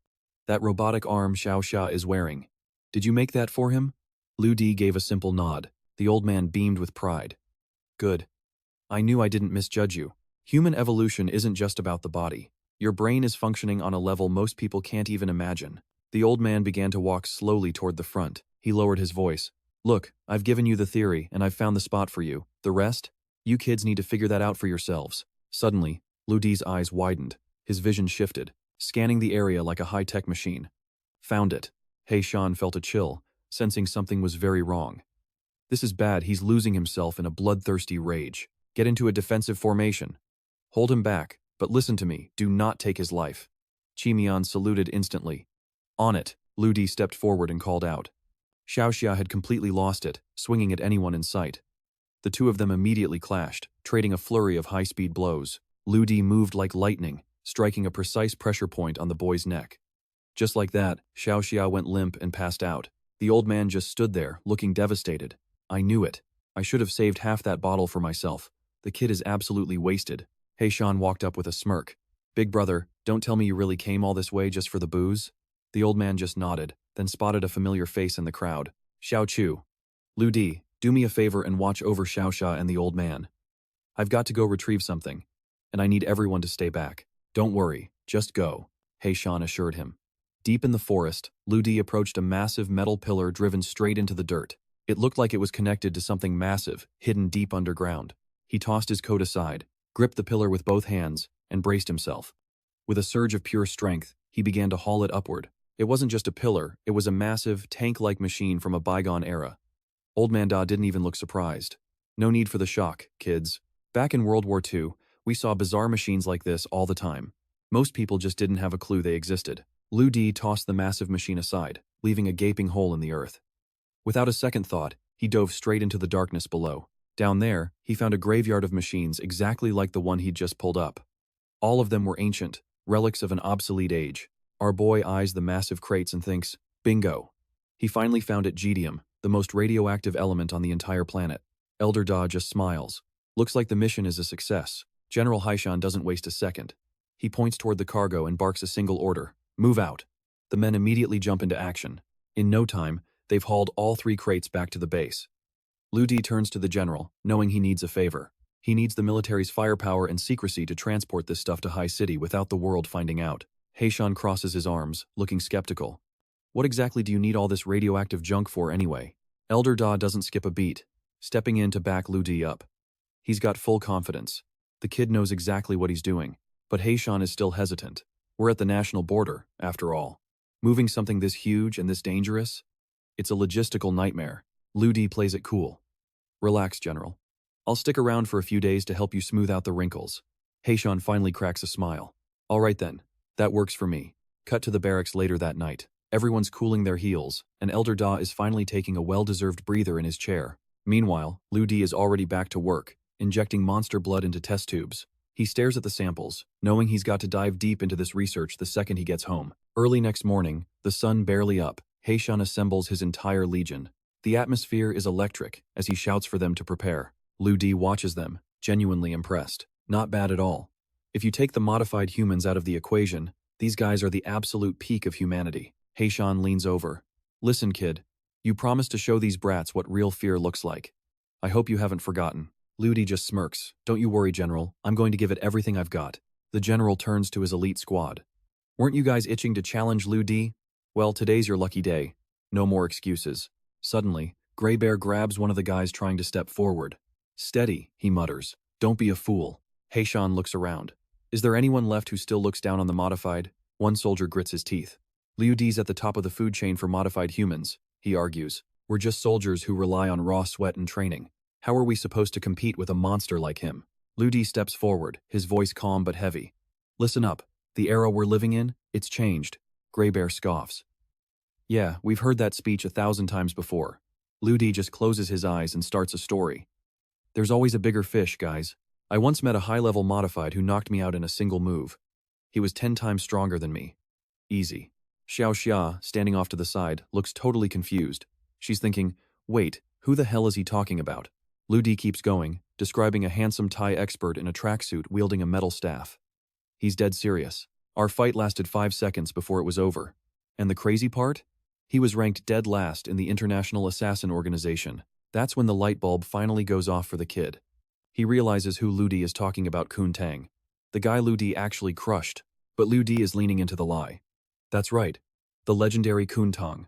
That robotic arm Xiao Xia is wearing. Did you make that for him? Lu Di gave a simple nod. The old man beamed with pride. Good. I knew I didn't misjudge you. Human evolution isn't just about the body. Your brain is functioning on a level most people can't even imagine. The old man began to walk slowly toward the front. He lowered his voice. Look, I've given you the theory, and I've found the spot for you. The rest? You kids need to figure that out for yourselves. Suddenly, Lu Di's eyes widened. His vision shifted, scanning the area like a high-tech machine. Found it. He Shan felt a chill, sensing something was very wrong. This is bad, he's losing himself in a bloodthirsty rage. Get into a defensive formation. Hold him back, but listen to me, do not take his life. Qimian saluted instantly. On it, Lu Di stepped forward and called out. Xiaoxia had completely lost it, swinging at anyone in sight. The two of them immediately clashed, trading a flurry of high-speed blows. Lu Di moved like lightning, striking a precise pressure point on the boy's neck. Just like that, Xiaoxia went limp and passed out. The old man just stood there, looking devastated. I knew it. I should have saved half that bottle for myself. The kid is absolutely wasted. He Shan walked up with a smirk. Big brother, don't tell me you really came all this way just for the booze? The old man just nodded, then spotted a familiar face in the crowd. Xiao Chu. Lu Di, do me a favor and watch over Xiaoxia and the old man. I've got to go retrieve something, and I need everyone to stay back. Don't worry, just go, He Shan assured him. Deep in the forest, Lu Di approached a massive metal pillar driven straight into the dirt. It looked like it was connected to something massive, hidden deep underground. He tossed his coat aside, gripped the pillar with both hands, and braced himself. With a surge of pure strength, he began to haul it upward. It wasn't just a pillar, it was a massive, tank-like machine from a bygone era. Old Man Da didn't even look surprised. No need for the shock, kids. Back in World War II, we saw bizarre machines like this all the time. Most people just didn't have a clue they existed. Lu Di tossed the massive machine aside, leaving a gaping hole in the earth. Without a second thought, he dove straight into the darkness below. Down there, he found a graveyard of machines exactly like the one he'd just pulled up. All of them were ancient, relics of an obsolete age. Our boy eyes the massive crates and thinks, bingo. He finally found it Gedium, the most radioactive element on the entire planet. Elder Da just smiles. Looks like the mission is a success. General Haishan doesn't waste a second. He points toward the cargo and barks a single order. Move out. The men immediately jump into action. In no time, they've hauled all 3 crates back to the base. Lu Di turns to the general, knowing he needs a favor. He needs the military's firepower and secrecy to transport this stuff to High City without the world finding out. He Shan crosses his arms, looking skeptical. What exactly do you need all this radioactive junk for anyway? Elder Da doesn't skip a beat, stepping in to back Lu Di up. He's got full confidence. The kid knows exactly what he's doing, but He Shan is still hesitant. We're at the national border, after all. Moving something this huge and this dangerous? It's a logistical nightmare. Lu Di plays it cool. Relax, General. I'll stick around for a few days to help you smooth out the wrinkles. He Shan finally cracks a smile. All right then, that works for me. Cut to the barracks later that night. Everyone's cooling their heels, and Elder Da is finally taking a well-deserved breather in his chair. Meanwhile, Lu Di is already back to work, injecting monster blood into test tubes. He stares at the samples, knowing he's got to dive deep into this research the second he gets home. Early next morning, the sun barely up, He Shan assembles his entire legion. The atmosphere is electric as he shouts for them to prepare. Lu Di watches them, genuinely impressed. Not bad at all. If you take the modified humans out of the equation, these guys are the absolute peak of humanity. He Shan leans over. Listen, kid. You promised to show these brats what real fear looks like. I hope you haven't forgotten. Lu Di just smirks. Don't you worry, General. I'm going to give it everything I've got. The general turns to his elite squad. Weren't you guys itching to challenge Lu Di? Well, today's your lucky day. No more excuses. Suddenly, Grey Bear grabs one of the guys trying to step forward. Steady, he mutters. Don't be a fool. He Shan looks around. Is there anyone left who still looks down on the modified? One soldier grits his teeth. Liu Di's at the top of the food chain for modified humans, he argues. We're just soldiers who rely on raw sweat and training. How are we supposed to compete with a monster like him? Liu Di steps forward, his voice calm but heavy. Listen up. The era we're living in, it's changed. Grey Bear scoffs. Yeah, we've heard that speech 1,000 times before. Liu Di just closes his eyes and starts a story. There's always a bigger fish, guys. I once met a high-level modified who knocked me out in a single move. He was 10 times stronger than me. Easy. Xiaoxia, standing off to the side, looks totally confused. She's thinking, wait, who the hell is he talking about? Liu Di keeps going, describing a handsome Thai expert in a tracksuit wielding a metal staff. He's dead serious. Our fight lasted 5 seconds before it was over. And the crazy part? He was ranked dead last in the International Assassin Organization. That's when the light bulb finally goes off for the kid. He realizes who Liu Di is talking about. Kun Tang. The guy Liu Di actually crushed, but Liu Di is leaning into the lie. That's right. The legendary Kun Tang.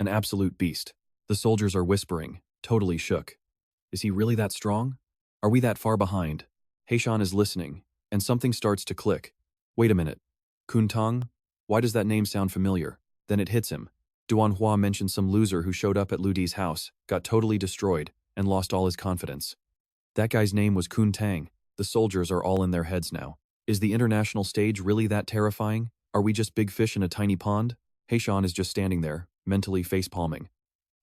An absolute beast. The soldiers are whispering, totally shook. Is he really that strong? Are we that far behind? He Shan is listening, and something starts to click. Wait a minute. Kun Tang? Why does that name sound familiar? Then it hits him. Duanhua mentioned some loser who showed up at Lu Di's house, got totally destroyed, and lost all his confidence. That guy's name was Kun Tang. The soldiers are all in their heads now. Is the international stage really that terrifying? Are we just big fish in a tiny pond? Heishan is just standing there, mentally face-palming.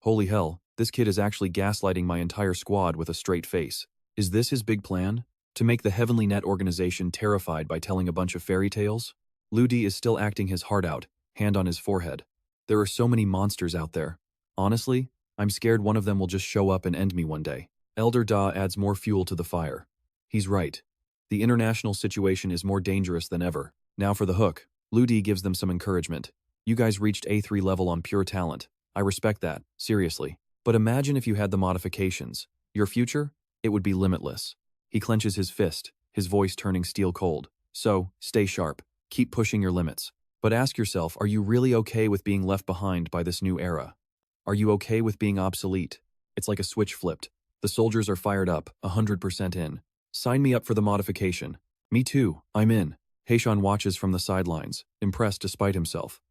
Holy hell, this kid is actually gaslighting my entire squad with a straight face. Is this his big plan? To make the Heavenly Net organization terrified by telling a bunch of fairy tales? Lu Di is still acting his heart out, hand on his forehead. There are so many monsters out there. Honestly, I'm scared one of them will just show up and end me one day. Elder Da adds more fuel to the fire. He's right. The international situation is more dangerous than ever. Now for the hook. Lu Di gives them some encouragement. You guys reached A3 level on pure talent. I respect that, seriously. But imagine if you had the modifications. Your future? It would be limitless. He clenches his fist, his voice turning steel cold. So, stay sharp. Keep pushing your limits. But ask yourself, are you really okay with being left behind by this new era? Are you okay with being obsolete? It's like a switch flipped. The soldiers are fired up, 100% in. Sign me up for the modification. Me too, I'm in. Heishan watches from the sidelines, impressed despite himself.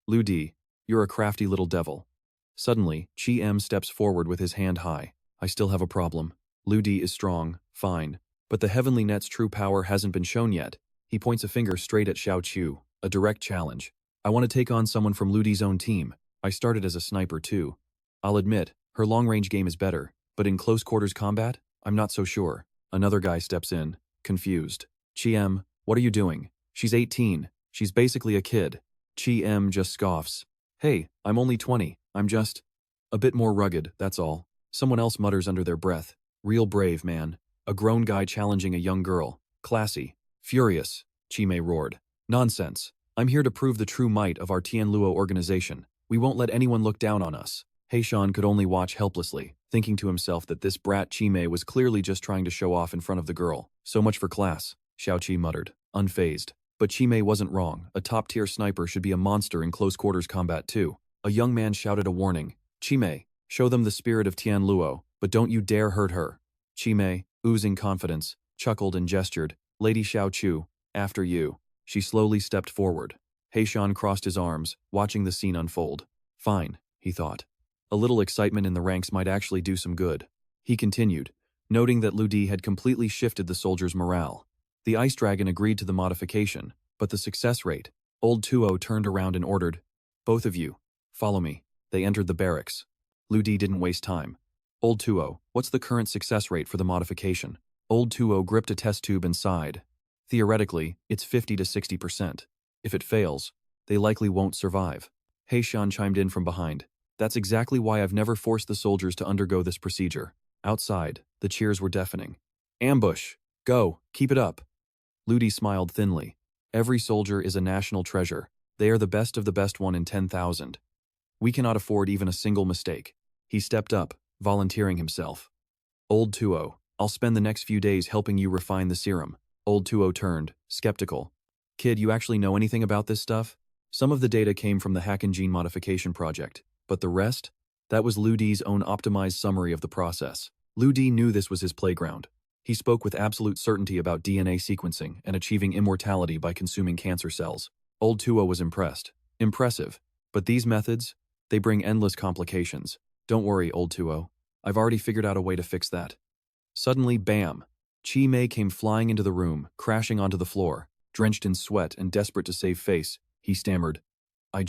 Lu Di, you're a crafty little devil. Suddenly, Chi M steps forward with his hand high. I still have a problem. Lu Di is strong, fine. But the Heavenly Net's true power hasn't been shown yet. He points a finger straight at Xiao Chu, a direct challenge. I want to take on someone from Lu Di's own team. I started as a sniper too. I'll admit, her long-range game is better, but in close-quarters combat, I'm not so sure. Another guy steps in, confused. Chi M, what are you doing? She's 18. She's basically a kid. Chi M just scoffs. Hey, I'm only 20. I'm just a bit more rugged, that's all. Someone else mutters under their breath. Real brave, man. A grown guy challenging a young girl. Classy. Furious. Chi Mei roared. Nonsense. I'm here to prove the true might of our Tianluo organization. We won't let anyone look down on us. Heishan could only watch helplessly, thinking to himself that this brat Chi Mei was clearly just trying to show off in front of the girl. So much for class, Xiao Qi muttered, unfazed. But Chi Mei wasn't wrong. A top-tier sniper should be a monster in close-quarters combat too. A young man shouted a warning. Chi Mei, show them the spirit of Tianluo, but don't you dare hurt her. Chi Mei, oozing confidence, chuckled and gestured. Lady Xiao Chu, after you. She slowly stepped forward. Heishan crossed his arms, watching the scene unfold. Fine, he thought. A little excitement in the ranks might actually do some good. He continued, noting that Lu Di had completely shifted the soldiers' morale. The Ice Dragon agreed to the modification, but the success rate. Old Tuo turned around and ordered, both of you, follow me. They entered the barracks. Lu Di didn't waste time. Old Tuo, what's the current success rate for the modification? Old Tuo gripped a test tube and sighed. Theoretically, it's 50 to 60%. If it fails, they likely won't survive. Heishan chimed in from behind. That's exactly why I've never forced the soldiers to undergo this procedure. Outside, the cheers were deafening. Ambush! Go! Keep it up! Lu Di smiled thinly. Every soldier is a national treasure. They are the best of the best one in 10,000. We cannot afford even a single mistake. He stepped up, volunteering himself. Old Tuo, I'll spend the next few days helping you refine the serum. Old Tuo turned, skeptical. Kid, you actually know anything about this stuff? Some of the data came from the Hack and Gene Modification Project, but the rest? That was Lu Di's own optimized summary of the process. Lu Di knew this was his playground. He spoke with absolute certainty about DNA sequencing and achieving immortality by consuming cancer cells. Old Tuo was impressed. Impressive. But these methods, they bring endless complications. Don't worry, Old Tuo. I've already figured out a way to fix that. Suddenly, bam! Chi Mei came flying into the room, crashing onto the floor. Drenched in sweat and desperate to save face, he stammered. I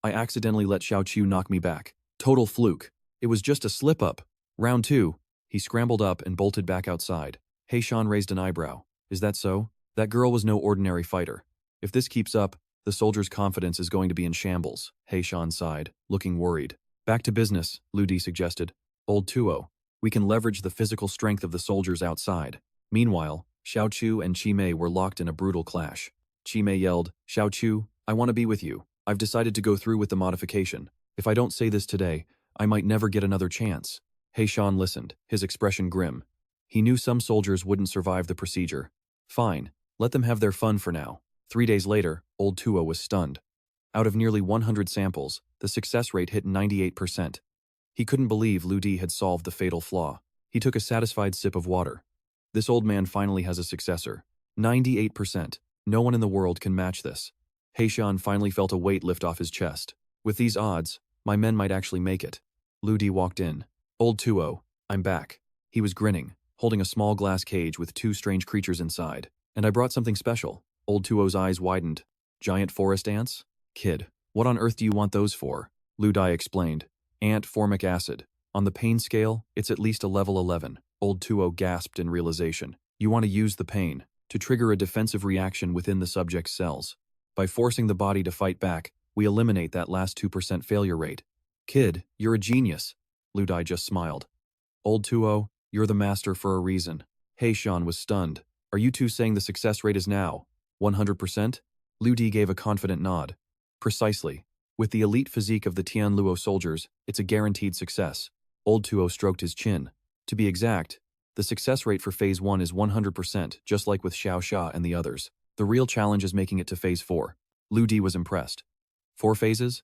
accidentally let Xiao Chu knock me back. Total fluke. It was just a slip-up. Round 2. He scrambled up and bolted back outside. Heishan raised an eyebrow. Is that so? That girl was no ordinary fighter. If this keeps up, the soldier's confidence is going to be in shambles. Heishan sighed, looking worried. Back to business, Lu Di suggested. Old Tuo, we can leverage the physical strength of the soldiers outside. Meanwhile, Xiao Chu and Chi Mei were locked in a brutal clash. Chi Mei yelled, Xiao Chu, I want to be with you. I've decided to go through with the modification. If I don't say this today, I might never get another chance. Heishan listened, his expression grim. He knew some soldiers wouldn't survive the procedure. Fine, let them have their fun for now. 3 days later, Old Tuo was stunned. Out of nearly 100 samples, the success rate hit 98%. He couldn't believe Lu Di had solved the fatal flaw. He took a satisfied sip of water. This old man finally has a successor. 98%. No one in the world can match this. Heishan finally felt a weight lift off his chest. With these odds, my men might actually make it. Lu Di walked in. Old Tuo, I'm back. He was grinning, holding a small glass cage with two strange creatures inside. And I brought something special. Old Tuo's eyes widened. Giant forest ants? Kid, what on earth do you want those for? Lu Di explained. Ant formic acid. On the pain scale, it's at least a level 11. Old Tuo gasped in realization. You want to use the pain to trigger a defensive reaction within the subject's cells. By forcing the body to fight back, we eliminate that last 2% failure rate. Kid, you're a genius. Lu Di just smiled. Old Tuo, you're the master for a reason. He Shan was stunned. Are you two saying the success rate is now 100%? Lu Di gave a confident nod. Precisely. With the elite physique of the Tianluo soldiers, it's a guaranteed success. Old Tuo stroked his chin. To be exact, the success rate for Phase 1 is 100%, just like with Xiao Xia and the others. The real challenge is making it to Phase 4. Lu Di was impressed. 4 phases?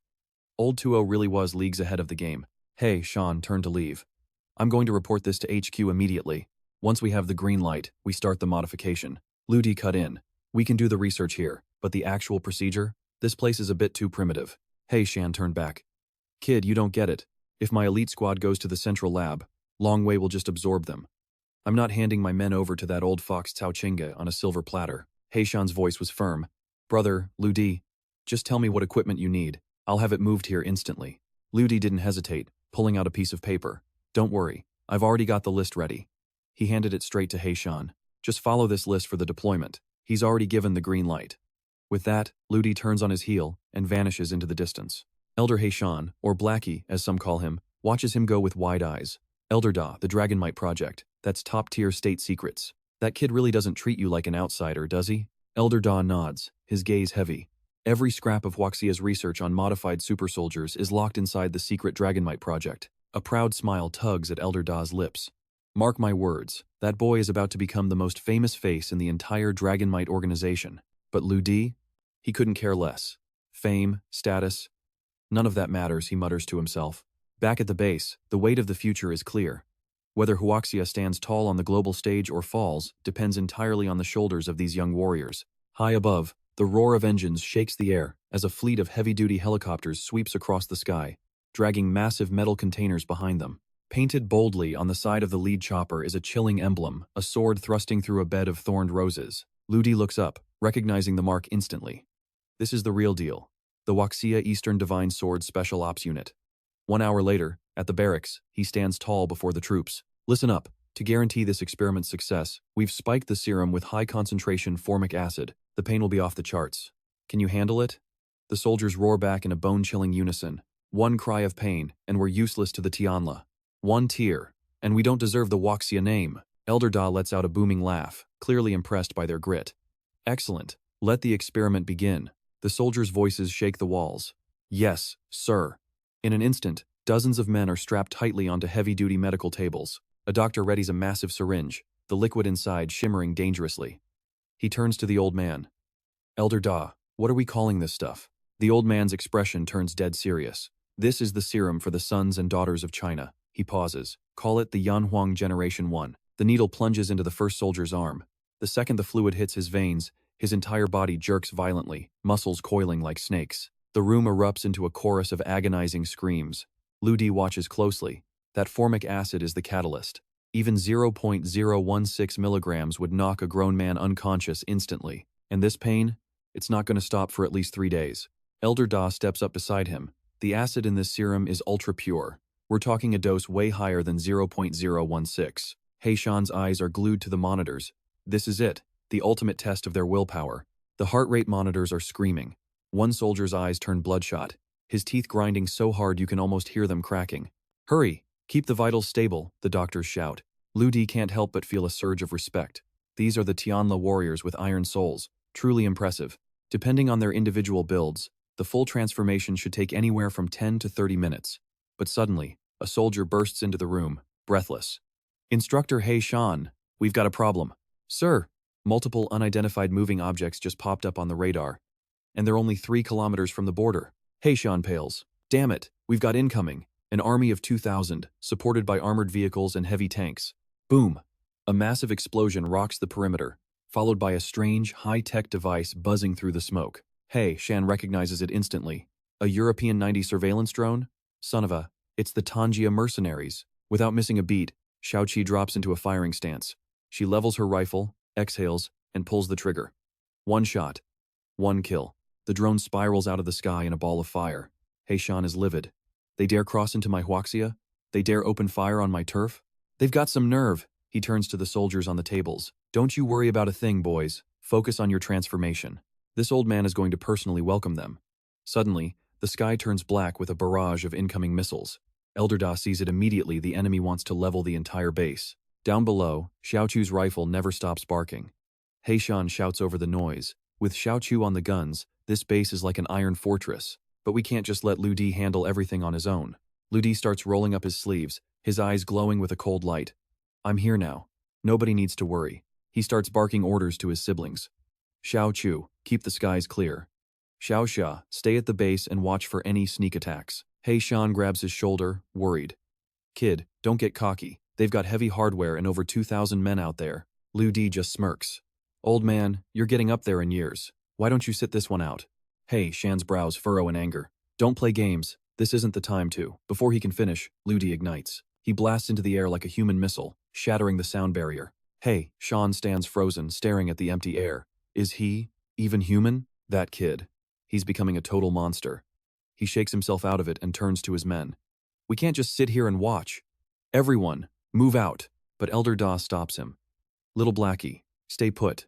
Old Tuo really was leagues ahead of the game. Hey, Shan turned to leave. I'm going to report this to HQ immediately. Once we have the green light, we start the modification. Lu Di cut in. We can do the research here, but the actual procedure? This place is a bit too primitive. Hey, Shan turned back. Kid, you don't get it. If my elite squad goes to the central lab, Long Wei will just absorb them. I'm not handing my men over to that old fox Cao Chinga on a silver platter. He Shan's voice was firm. Brother, Lu Di, just tell me what equipment you need. I'll have it moved here instantly. Lu Di didn't hesitate, pulling out a piece of paper. Don't worry, I've already got the list ready. He handed it straight to He Shan. Just follow this list for the deployment. He's already given the green light. With that, Lu Di turns on his heel and vanishes into the distance. Elder He Shan, or Blackie as some call him, watches him go with wide eyes. Elder Da, the Dragonmite project, that's top-tier state secrets. That kid really doesn't treat you like an outsider, does he? Elder Da nods, his gaze heavy. Every scrap of Huaxia's research on modified super soldiers is locked inside the secret Dragonmite project. A proud smile tugs at Elder Da's lips. Mark my words, that boy is about to become the most famous face in the entire Dragonmite organization. But Lu Di? He couldn't care less. Fame, status, none of that matters, he mutters to himself. Back at the base, the weight of the future is clear. Whether Huaxia stands tall on the global stage or falls depends entirely on the shoulders of these young warriors. High above, the roar of engines shakes the air as a fleet of heavy-duty helicopters sweeps across the sky, dragging massive metal containers behind them. Painted boldly on the side of the lead chopper is a chilling emblem, a sword thrusting through a bed of thorned roses. Lu Di looks up, recognizing the mark instantly. This is the real deal. The Huaxia Eastern Divine Sword Special Ops Unit. 1 hour later, at the barracks, he stands tall before the troops. Listen up. To guarantee this experiment's success, we've spiked the serum with high-concentration formic acid. The pain will be off the charts. Can you handle it? The soldiers roar back in a bone-chilling unison. One cry of pain, and we're useless to the Tianla. One tear, and we don't deserve the Huaxia name. Elder Da lets out a booming laugh, clearly impressed by their grit. Excellent. Let the experiment begin. The soldiers' voices shake the walls. Yes, sir. In an instant, dozens of men are strapped tightly onto heavy-duty medical tables. A doctor readies a massive syringe, the liquid inside shimmering dangerously. He turns to the old man. Elder Da, what are we calling this stuff? The old man's expression turns dead serious. This is the serum for the sons and daughters of China. He pauses. Call it the Yanhuang Generation 1. The needle plunges into the first soldier's arm. The second the fluid hits his veins, his entire body jerks violently, muscles coiling like snakes. The room erupts into a chorus of agonizing screams. Lu Di watches closely. That formic acid is the catalyst. Even 0.016 milligrams would knock a grown man unconscious instantly. And this pain? It's not going to stop for at least 3 days. Elder Da steps up beside him. The acid in this serum is ultra-pure. We're talking a dose way higher than 0.016. He Shan's eyes are glued to the monitors. This is it, the ultimate test of their willpower. The heart rate monitors are screaming. One soldier's eyes turn bloodshot, his teeth grinding so hard you can almost hear them cracking. Hurry! Keep the vitals stable, the doctors shout. Lu Di can't help but feel a surge of respect. These are the Tianla warriors with iron souls, truly impressive. Depending on their individual builds, the full transformation should take anywhere from 10 to 30 minutes. But suddenly, a soldier bursts into the room, breathless. Instructor He Shan, we've got a problem. Sir, multiple unidentified moving objects just popped up on the radar. And they're only 3 kilometers from the border. He Shan pales. Damn it, we've got incoming. An army of 2,000, supported by armored vehicles and heavy tanks. Boom! A massive explosion rocks the perimeter, followed by a strange, high-tech device buzzing through the smoke. He Shan recognizes it instantly. A European 90 surveillance drone? Son of a... It's the Tanjia mercenaries. Without missing a beat, Xiaoqi drops into a firing stance. She levels her rifle, exhales, and pulls the trigger. One shot. One kill. The drone spirals out of the sky in a ball of fire. Heishan is livid. They dare cross into my huaxia? They dare open fire on my turf? They've got some nerve. He turns to the soldiers on the tables. Don't you worry about a thing, boys. Focus on your transformation. This old man is going to personally welcome them. Suddenly, the sky turns black with a barrage of incoming missiles. Elder Da sees it immediately. The enemy wants to level the entire base. Down below, Xiaochu's rifle never stops barking. Heishan shouts over the noise. With Xiaochu on the guns, this base is like an iron fortress. But we can't just let Lu Di handle everything on his own. Lu Di starts rolling up his sleeves, his eyes glowing with a cold light. I'm here now. Nobody needs to worry. He starts barking orders to his siblings. Xiaochu, keep the skies clear. Xiaoxia, stay at the base and watch for any sneak attacks. Heishan grabs his shoulder, worried. Kid, don't get cocky. They've got heavy hardware and over 2,000 men out there. Lu Di just smirks. Old man, you're getting up there in years. Why don't you sit this one out? Hey, Shan's brows furrow in anger. Don't play games. This isn't the time to. Before he can finish, Lu Di ignites. He blasts into the air like a human missile, shattering the sound barrier. Hey, Shan stands frozen, staring at the empty air. Is he even human? That kid. He's becoming a total monster. He shakes himself out of it and turns to his men. We can't just sit here and watch. Everyone, move out. But Elder Da stops him. Little Blackie, stay put.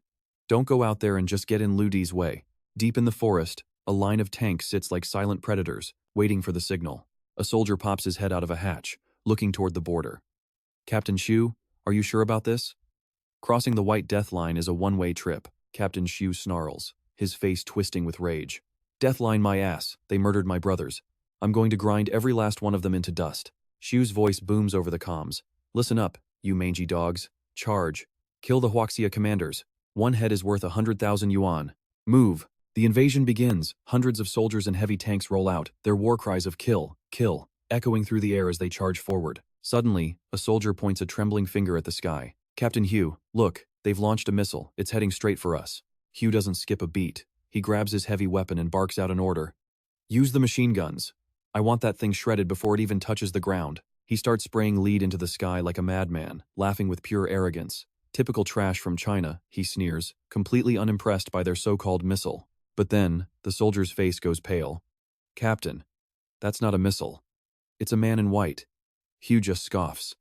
Don't go out there and just get in Lu Di's way. Deep in the forest, a line of tanks sits like silent predators, waiting for the signal. A soldier pops his head out of a hatch, looking toward the border. Captain Shu, are you sure about this? Crossing the White Death Line is a one-way trip. Captain Shu snarls, his face twisting with rage. Death Line my ass, they murdered my brothers. I'm going to grind every last one of them into dust. Shu's voice booms over the comms. Listen up, you mangy dogs. Charge. Kill the Huaxia commanders. One head is worth 100,000 yuan. Move. The invasion begins. Hundreds of soldiers and heavy tanks roll out, their war cries of kill, kill, echoing through the air as they charge forward. Suddenly, a soldier points a trembling finger at the sky. Captain Hugh, look, they've launched a missile. It's heading straight for us. Hugh doesn't skip a beat. He grabs his heavy weapon and barks out an order. Use the machine guns. I want that thing shredded before it even touches the ground. He starts spraying lead into the sky like a madman, laughing with pure arrogance. Typical trash from China, he sneers, completely unimpressed by their so-called missile. But then, the soldier's face goes pale. Captain, that's not a missile. It's a man in white. Hugh just scoffs.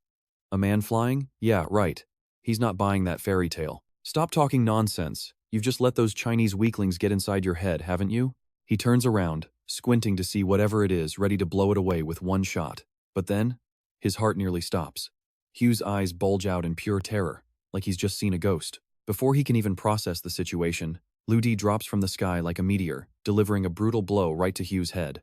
A man flying? Yeah, right. He's not buying that fairy tale. Stop talking nonsense. You've just let those Chinese weaklings get inside your head, haven't you? He turns around, squinting to see whatever it is, ready to blow it away with one shot. But then, his heart nearly stops. Hugh's eyes bulge out in pure terror, like he's just seen a ghost. Before he can even process the situation, Lu Di drops from the sky like a meteor, delivering a brutal blow right to Hugh's head.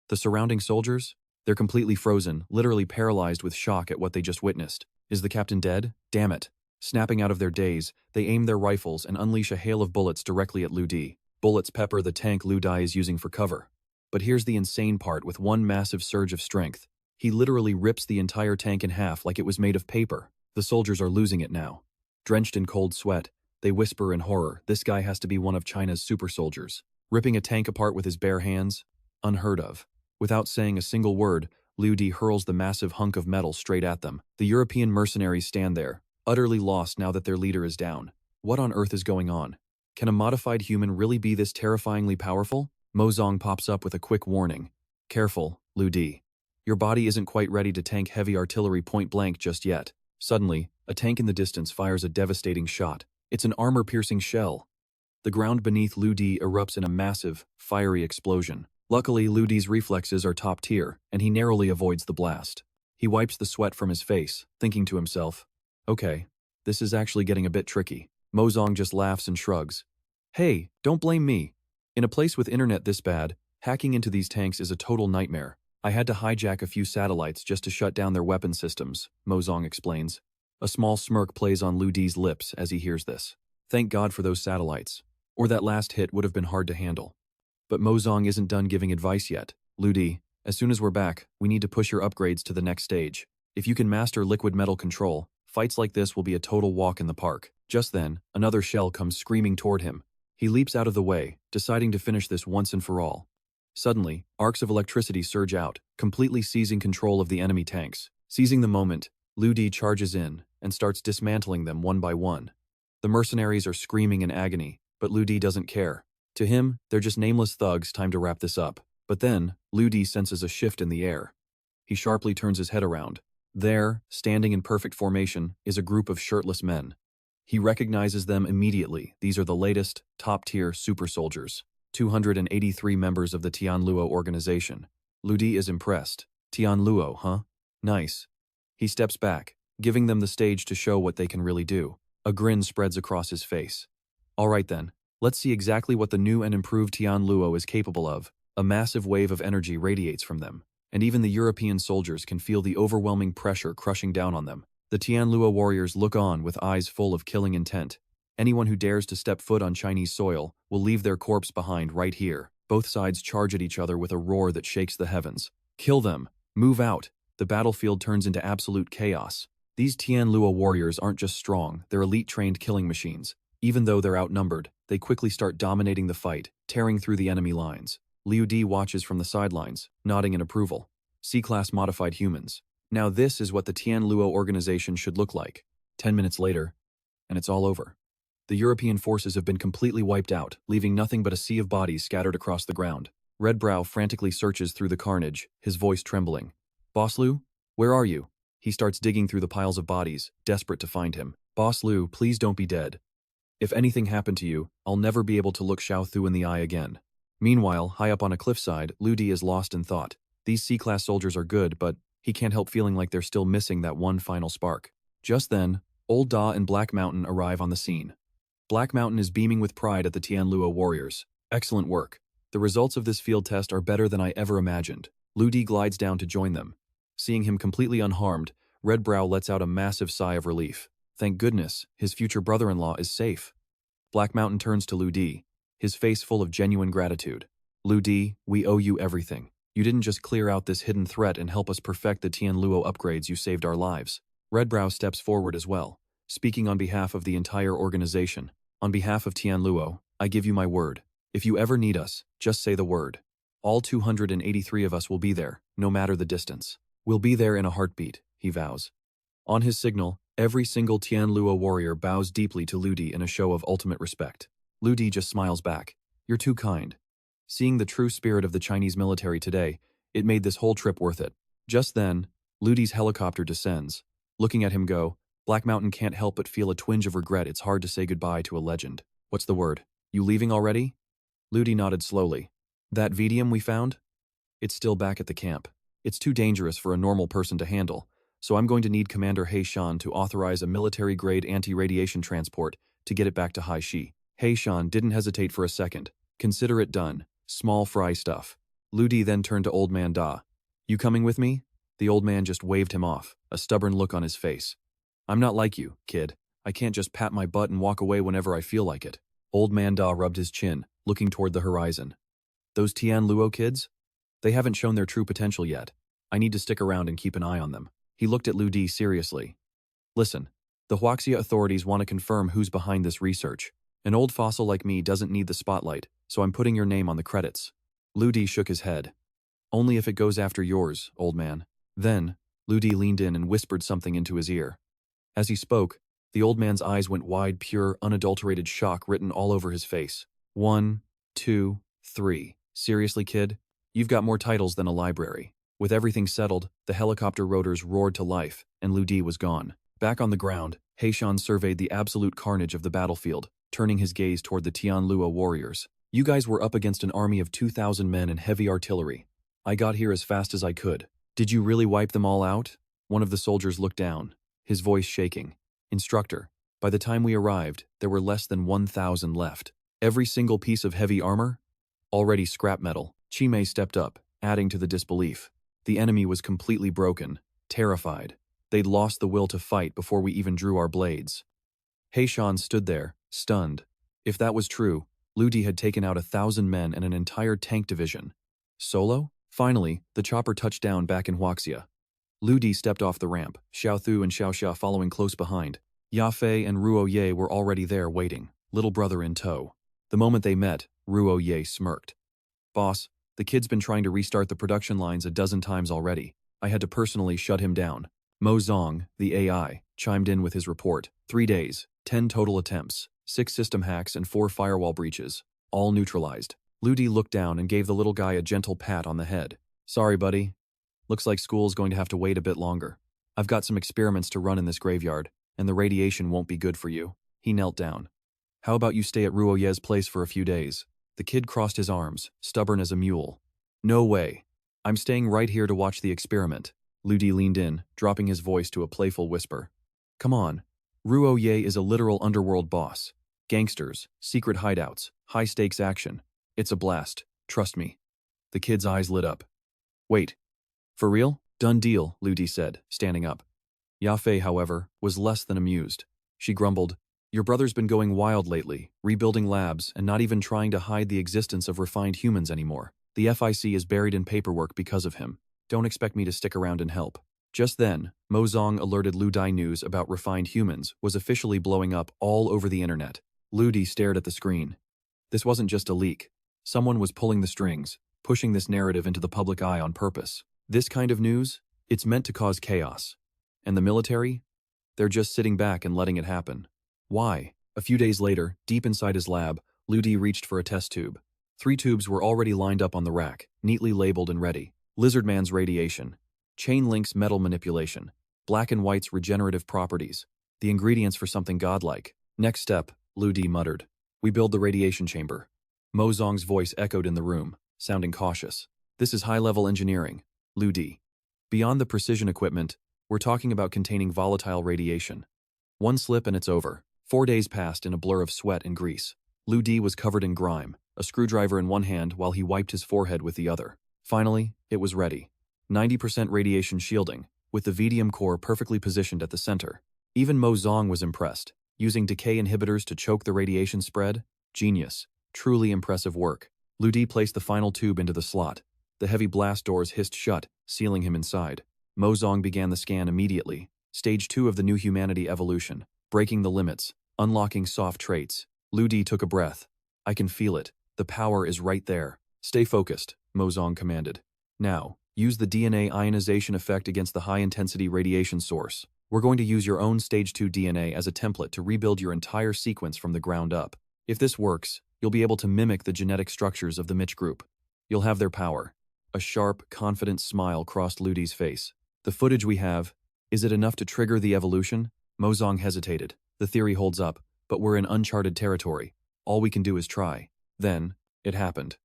The surrounding soldiers? They're completely frozen, literally paralyzed with shock at what they just witnessed. Is the captain dead? Damn it. Snapping out of their daze, they aim their rifles and unleash a hail of bullets directly at Lu Di. Bullets pepper the tank Lu Di is using for cover. But here's the insane part. With one massive surge of strength, he literally rips the entire tank in half like it was made of paper. The soldiers are losing it now. Drenched in cold sweat, they whisper in horror, this guy has to be one of China's super soldiers. Ripping a tank apart with his bare hands? Unheard of. Without saying a single word, Lu Di hurls the massive hunk of metal straight at them. The European mercenaries stand there, utterly lost now that their leader is down. What on earth is going on? Can a modified human really be this terrifyingly powerful? Mozong pops up with a quick warning. Careful, Lu Di. Your body isn't quite ready to tank heavy artillery point blank just yet. Suddenly, a tank in the distance fires a devastating shot. It's an armor-piercing shell. The ground beneath Lu Di erupts in a massive, fiery explosion. Luckily, Lu Di's reflexes are top tier, and he narrowly avoids the blast. He wipes the sweat from his face, thinking to himself, okay, this is actually getting a bit tricky. Mozong just laughs and shrugs. Hey, don't blame me. In a place with internet this bad, hacking into these tanks is a total nightmare. I had to hijack a few satellites just to shut down their weapon systems, Mozong explains. A small smirk plays on Lu Di's lips as he hears this. Thank God for those satellites, or that last hit would have been hard to handle. But Mozong isn't done giving advice yet. Lu Di, as soon as we're back, we need to push your upgrades to the next stage. If you can master liquid metal control, fights like this will be a total walk in the park. Just then, another shell comes screaming toward him. He leaps out of the way, deciding to finish this once and for all. Suddenly, arcs of electricity surge out, completely seizing control of the enemy tanks. Seizing the moment, Liu Di charges in and starts dismantling them one by one. The mercenaries are screaming in agony, but Liu Di doesn't care. To him, they're just nameless thugs, time to wrap this up. But then, Liu Di senses a shift in the air. He sharply turns his head around. There, standing in perfect formation, is a group of shirtless men. He recognizes them immediately. These are the latest, top-tier super soldiers. 283 members of the Tianluo organization. Liu Di is impressed. Tianluo, huh? Nice. He steps back, giving them the stage to show what they can really do. A grin spreads across his face. All right then, let's see exactly what the new and improved Tianluo is capable of. A massive wave of energy radiates from them, and even the European soldiers can feel the overwhelming pressure crushing down on them. The Tianluo warriors look on with eyes full of killing intent. Anyone who dares to step foot on Chinese soil will leave their corpse behind right here. Both sides charge at each other with a roar that shakes the heavens. Kill them! Move out! The battlefield turns into absolute chaos. These Tianluo warriors aren't just strong, they're elite-trained killing machines. Even though they're outnumbered, they quickly start dominating the fight, tearing through the enemy lines. Liu Di watches from the sidelines, nodding in approval. C-class modified humans. Now this is what the Tianluo organization should look like. 10 minutes later, and it's all over. The European forces have been completely wiped out, leaving nothing but a sea of bodies scattered across the ground. Redbrow frantically searches through the carnage, his voice trembling. Boss Liu, where are you? He starts digging through the piles of bodies, desperate to find him. Boss Liu, please don't be dead. If anything happened to you, I'll never be able to look Xiao Thu in the eye again. Meanwhile, high up on a cliffside, Liu Di is lost in thought. These C-class soldiers are good, but he can't help feeling like they're still missing that one final spark. Just then, Old Da and Black Mountain arrive on the scene. Black Mountain is beaming with pride at the Tianluo warriors. Excellent work. The results of this field test are better than I ever imagined. Liu Di glides down to join them. Seeing him completely unharmed, Redbrow lets out a massive sigh of relief. Thank goodness, his future brother-in-law is safe. Black Mountain turns to Liu Di, his face full of genuine gratitude. Liu Di, we owe you everything. You didn't just clear out this hidden threat and help us perfect the Tianluo upgrades, you saved our lives. Redbrow steps forward as well, speaking on behalf of the entire organization. On behalf of Tianluo, I give you my word. If you ever need us, just say the word. All 283 of us will be there, no matter the distance. We'll be there in a heartbeat, he vows. On his signal, every single Tianluo warrior bows deeply to Liu Di in a show of ultimate respect. Liu Di just smiles back. You're too kind. Seeing the true spirit of the Chinese military today, it made this whole trip worth it. Just then, Liu Di's helicopter descends. Looking at him go, Black Mountain can't help but feel a twinge of regret. It's hard to say goodbye to a legend. What's the word? You leaving already? Liu Di nodded slowly. That Vedium we found? It's still back at the camp. It's too dangerous for a normal person to handle, so I'm going to need Commander He Shan to authorize a military-grade anti-radiation transport to get it back to Hai Shi. He Shan didn't hesitate for a second. Consider it done. Small fry stuff. Liu Di then turned to Old Man Da. You coming with me? The old man just waved him off, a stubborn look on his face. I'm not like you, kid. I can't just pat my butt and walk away whenever I feel like it. Old Man Da rubbed his chin, looking toward the horizon. Those Tianluo kids? They haven't shown their true potential yet. I need to stick around and keep an eye on them. He looked at Liu Di seriously. Listen, the Huaxia authorities want to confirm who's behind this research. An old fossil like me doesn't need the spotlight, so I'm putting your name on the credits. Liu Di shook his head. Only if it goes after yours, old man. Then, Liu Di leaned in and whispered something into his ear. As he spoke, the old man's eyes went wide, pure, unadulterated shock written all over his face. 1, 2, 3. Seriously, kid? You've got more titles than a library. With everything settled, the helicopter rotors roared to life, and Liu Di was gone. Back on the ground, He Shan surveyed the absolute carnage of the battlefield, turning his gaze toward the Tianluo warriors. You guys were up against an army of 2,000 men and heavy artillery. I got here as fast as I could. Did you really wipe them all out? One of the soldiers looked down, his voice shaking. Instructor, by the time we arrived, there were less than 1,000 left. Every single piece of heavy armor? Already scrap metal. Chimei stepped up, adding to the disbelief. The enemy was completely broken, terrified. They'd lost the will to fight before we even drew our blades. He Shan stood there, stunned. If that was true, Liu Di had taken out 1,000 men and an entire tank division. Solo? Finally, the chopper touched down back in Huaxia. Liu Di stepped off the ramp, Xiao Thu and Xiao Xia following close behind. Ya Fei and Ruo Ye were already there waiting, little brother in tow. The moment they met, Ruo Ye smirked. Boss, The kid's been trying to restart the production lines a dozen times already. I had to personally shut him down. Mo Zong, the AI, chimed in with his report. 3 days, 10 total attempts, 6 system hacks and 4 firewall breaches. All neutralized. Ludi looked down and gave the little guy a gentle pat on the head. Sorry, buddy. Looks like school's going to have to wait a bit longer. I've got some experiments to run in this graveyard, and the radiation won't be good for you. He knelt down. How about you stay at Ruoye's place for a few days? The kid crossed his arms, stubborn as a mule. No way. I'm staying right here to watch the experiment. Ludi leaned in, dropping his voice to a playful whisper. Come on. Ruoye is a literal underworld boss. Gangsters, secret hideouts, high-stakes action. It's a blast, trust me. The kid's eyes lit up. Wait. For real? Done deal, Ludi said, standing up. Yafei, however, was less than amused. She grumbled, Your brother's been going wild lately, rebuilding labs and not even trying to hide the existence of refined humans anymore. The FIC is buried in paperwork because of him. Don't expect me to stick around and help. Just then, Mo Zong alerted Ludi news about refined humans was officially blowing up all over the internet. Ludi stared at the screen. This wasn't just a leak. Someone was pulling the strings, pushing this narrative into the public eye on purpose. This kind of news, it's meant to cause chaos. And the military? They're just sitting back and letting it happen. Why? A few days later, deep inside his lab, Ludi reached for a test tube. 3 tubes were already lined up on the rack, neatly labeled and ready. Lizardman's radiation, Chain Link's metal manipulation, Black and White's regenerative properties, the ingredients for something godlike. Next step, Ludi muttered. We build the radiation chamber. Mo Zong's voice echoed in the room, sounding cautious. This is high-level engineering, Ludi. Beyond the precision equipment, we're talking about containing volatile radiation. One slip and it's over. 4 days passed in a blur of sweat and grease. Ludi was covered in grime, a screwdriver in one hand while he wiped his forehead with the other. Finally, it was ready. 90% radiation shielding, with the VDM core perfectly positioned at the center. Even Mo Zong was impressed. Using decay inhibitors to choke the radiation spread? Genius. Truly impressive work. Ludi placed the final tube into the slot. The heavy blast doors hissed shut, sealing him inside. Mo Zong began the scan immediately. Stage 2 of the new humanity evolution. Breaking the limits. Unlocking soft traits. Ludi took a breath. I can feel it. The power is right there. Stay focused, Mo Zong commanded. Now, use the DNA ionization effect against the high-intensity radiation source. We're going to use your own Stage 2 DNA as a template to rebuild your entire sequence from the ground up. If this works, you'll be able to mimic the genetic structures of the Mitch group. You'll have their power. A sharp, confident smile crossed Ludi's face. The footage we have, is it enough to trigger the evolution? Mo Zong hesitated. The theory holds up, but we're in uncharted territory. All we can do is try. Then, it happened.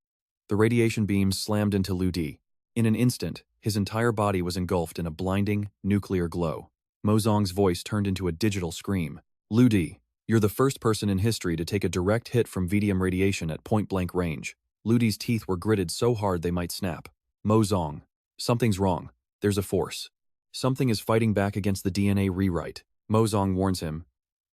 The radiation beams slammed into Ludi. In an instant, his entire body was engulfed in a blinding, nuclear glow. Mo Zong's voice turned into a digital scream. Ludi, you're the first person in history to take a direct hit from VDM radiation at point-blank range. Ludi's teeth were gritted so hard they might snap. Mo Zong, something's wrong. There's a force. Something is fighting back against the DNA rewrite. Mo Zong warns him.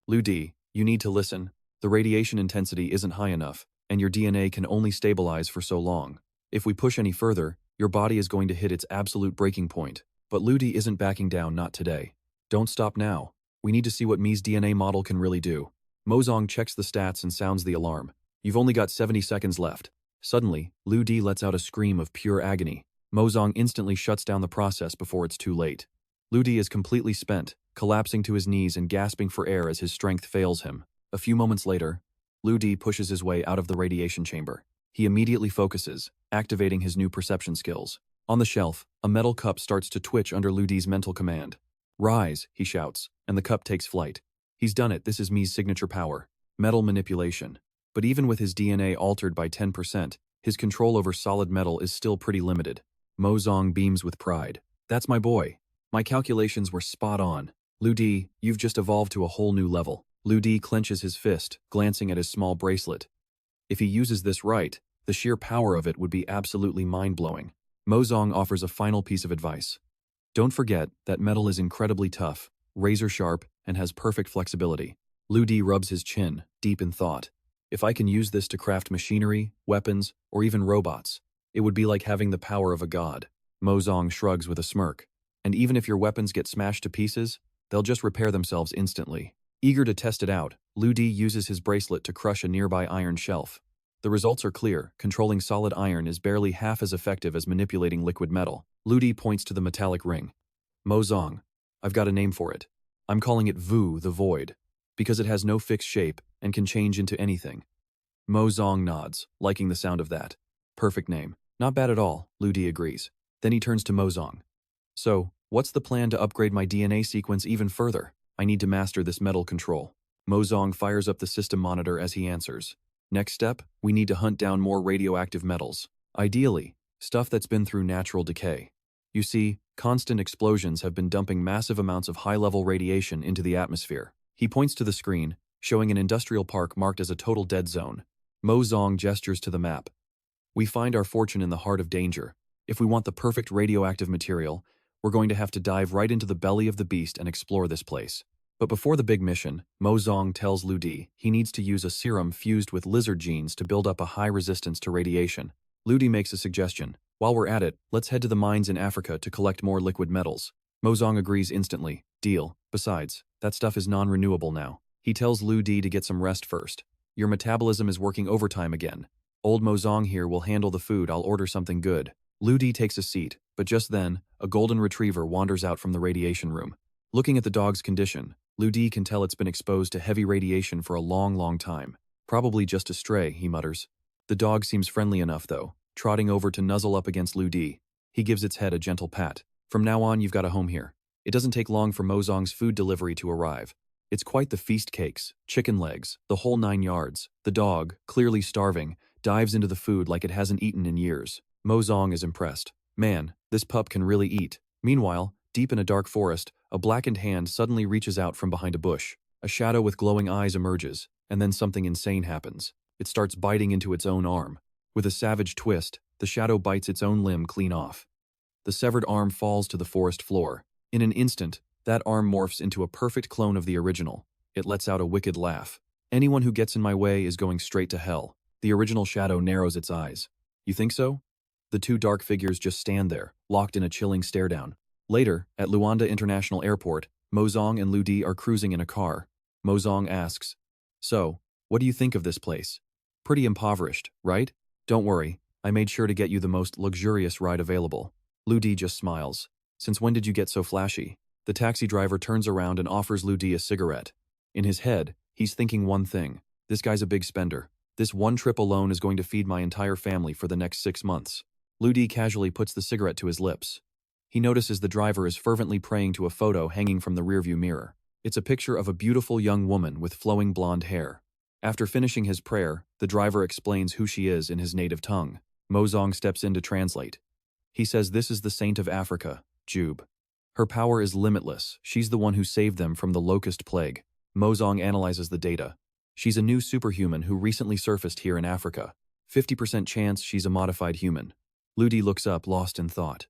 Ludi, you need to listen. The radiation intensity isn't high enough, and your DNA can only stabilize for so long. If we push any further, your body is going to hit its absolute breaking point. But Ludi isn't backing down, not today. Don't stop now. We need to see what Mi's DNA model can really do. Mo Zong checks the stats and sounds the alarm. You've only got 70 seconds left. Suddenly, Ludi lets out a scream of pure agony. Mo Zong instantly shuts down the process before it's too late. Ludi is completely spent, collapsing to his knees and gasping for air as his strength fails him. A few moments later, Ludi pushes his way out of the radiation chamber. He immediately focuses, activating his new perception skills. On the shelf, a metal cup starts to twitch under Ludi's mental command. Rise, he shouts, and the cup takes flight. He's done it, this is Mi's signature power. Metal manipulation. But even with his DNA altered by 10%, his control over solid metal is still pretty limited. Mo Zong beams with pride. That's my boy. My calculations were spot on. Ludi, you've just evolved to a whole new level. Ludi clenches his fist, glancing at his small bracelet. If he uses this right, the sheer power of it would be absolutely mind-blowing. Mo Zong offers a final piece of advice. Don't forget that metal is incredibly tough, razor-sharp, and has perfect flexibility. Ludi rubs his chin, deep in thought. If I can use this to craft machinery, weapons, or even robots, it would be like having the power of a god. Mo Zong shrugs with a smirk. And even if your weapons get smashed to pieces, they'll just repair themselves instantly. Eager to test it out, Ludi uses his bracelet to crush a nearby iron shelf. The results are clear. Controlling solid iron is barely half as effective as manipulating liquid metal. Ludi points to the metallic ring. Mozong. I've got a name for it. I'm calling it Vu, the Void, because it has no fixed shape and can change into anything. Mozong nods, liking the sound of that. Perfect name. Not bad at all, Ludi agrees. Then he turns to Mozong. So, what's the plan to upgrade my DNA sequence even further? I need to master this metal control. Mozong fires up the system monitor as he answers. Next step, we need to hunt down more radioactive metals. Ideally, stuff that's been through natural decay. You see, constant explosions have been dumping massive amounts of high-level radiation into the atmosphere. He points to the screen, showing an industrial park marked as a total dead zone. Mozong gestures to the map. We find our fortune in the heart of danger. If we want the perfect radioactive material, we're going to have to dive right into the belly of the beast and explore this place. But before the big mission, Mozong tells Ludi he needs to use a serum fused with lizard genes to build up a high resistance to radiation. Ludi makes a suggestion. While we're at it, let's head to the mines in Africa to collect more liquid metals. Mozong agrees instantly. Deal. Besides, that stuff is non-renewable now. He tells Ludi to get some rest first. Your metabolism is working overtime again. Old Mozong here will handle the food. I'll order something good. Ludi takes a seat, but just then, a golden retriever wanders out from the radiation room. Looking at the dog's condition, Ludi can tell it's been exposed to heavy radiation for a long time. Probably just a stray, he mutters. The dog seems friendly enough though, trotting over to nuzzle up against Ludi. He gives its head a gentle pat. From now on, you've got a home here. It doesn't take long for Mozong's food delivery to arrive. It's quite the feast: cakes, chicken legs, the whole 9 yards. The dog, clearly starving, dives into the food like it hasn't eaten in years. Mozong is impressed. Man, this pup can really eat. Meanwhile, deep in a dark forest, a blackened hand suddenly reaches out from behind a bush. A shadow with glowing eyes emerges, and then something insane happens. It starts biting into its own arm. With a savage twist, the shadow bites its own limb clean off. The severed arm falls to the forest floor. In an instant, that arm morphs into a perfect clone of the original. It lets out a wicked laugh. Anyone who gets in my way is going straight to hell. The original shadow narrows its eyes. You think so? The two dark figures just stand there, locked in a chilling stare-down. Later, at Luanda International Airport, Mozong and Ludi are cruising in a car. Mozong asks, "So, what do you think of this place? Pretty impoverished, right? Don't worry, I made sure to get you the most luxurious ride available." Ludi just smiles. "Since when did you get so flashy?" The taxi driver turns around and offers Ludi a cigarette. In his head, he's thinking one thing. This guy's a big spender. This one trip alone is going to feed my entire family for the next 6 months. Ludi casually puts the cigarette to his lips. He notices the driver is fervently praying to a photo hanging from the rearview mirror. It's a picture of a beautiful young woman with flowing blonde hair. After finishing his prayer, the driver explains who she is in his native tongue. Mozong steps in to translate. He says this is the Saint of Africa, Jube. Her power is limitless. She's the one who saved them from the locust plague. Mozong analyzes the data. She's a new superhuman who recently surfaced here in Africa. 50% chance she's a modified human. Ludi looks up, lost in thought.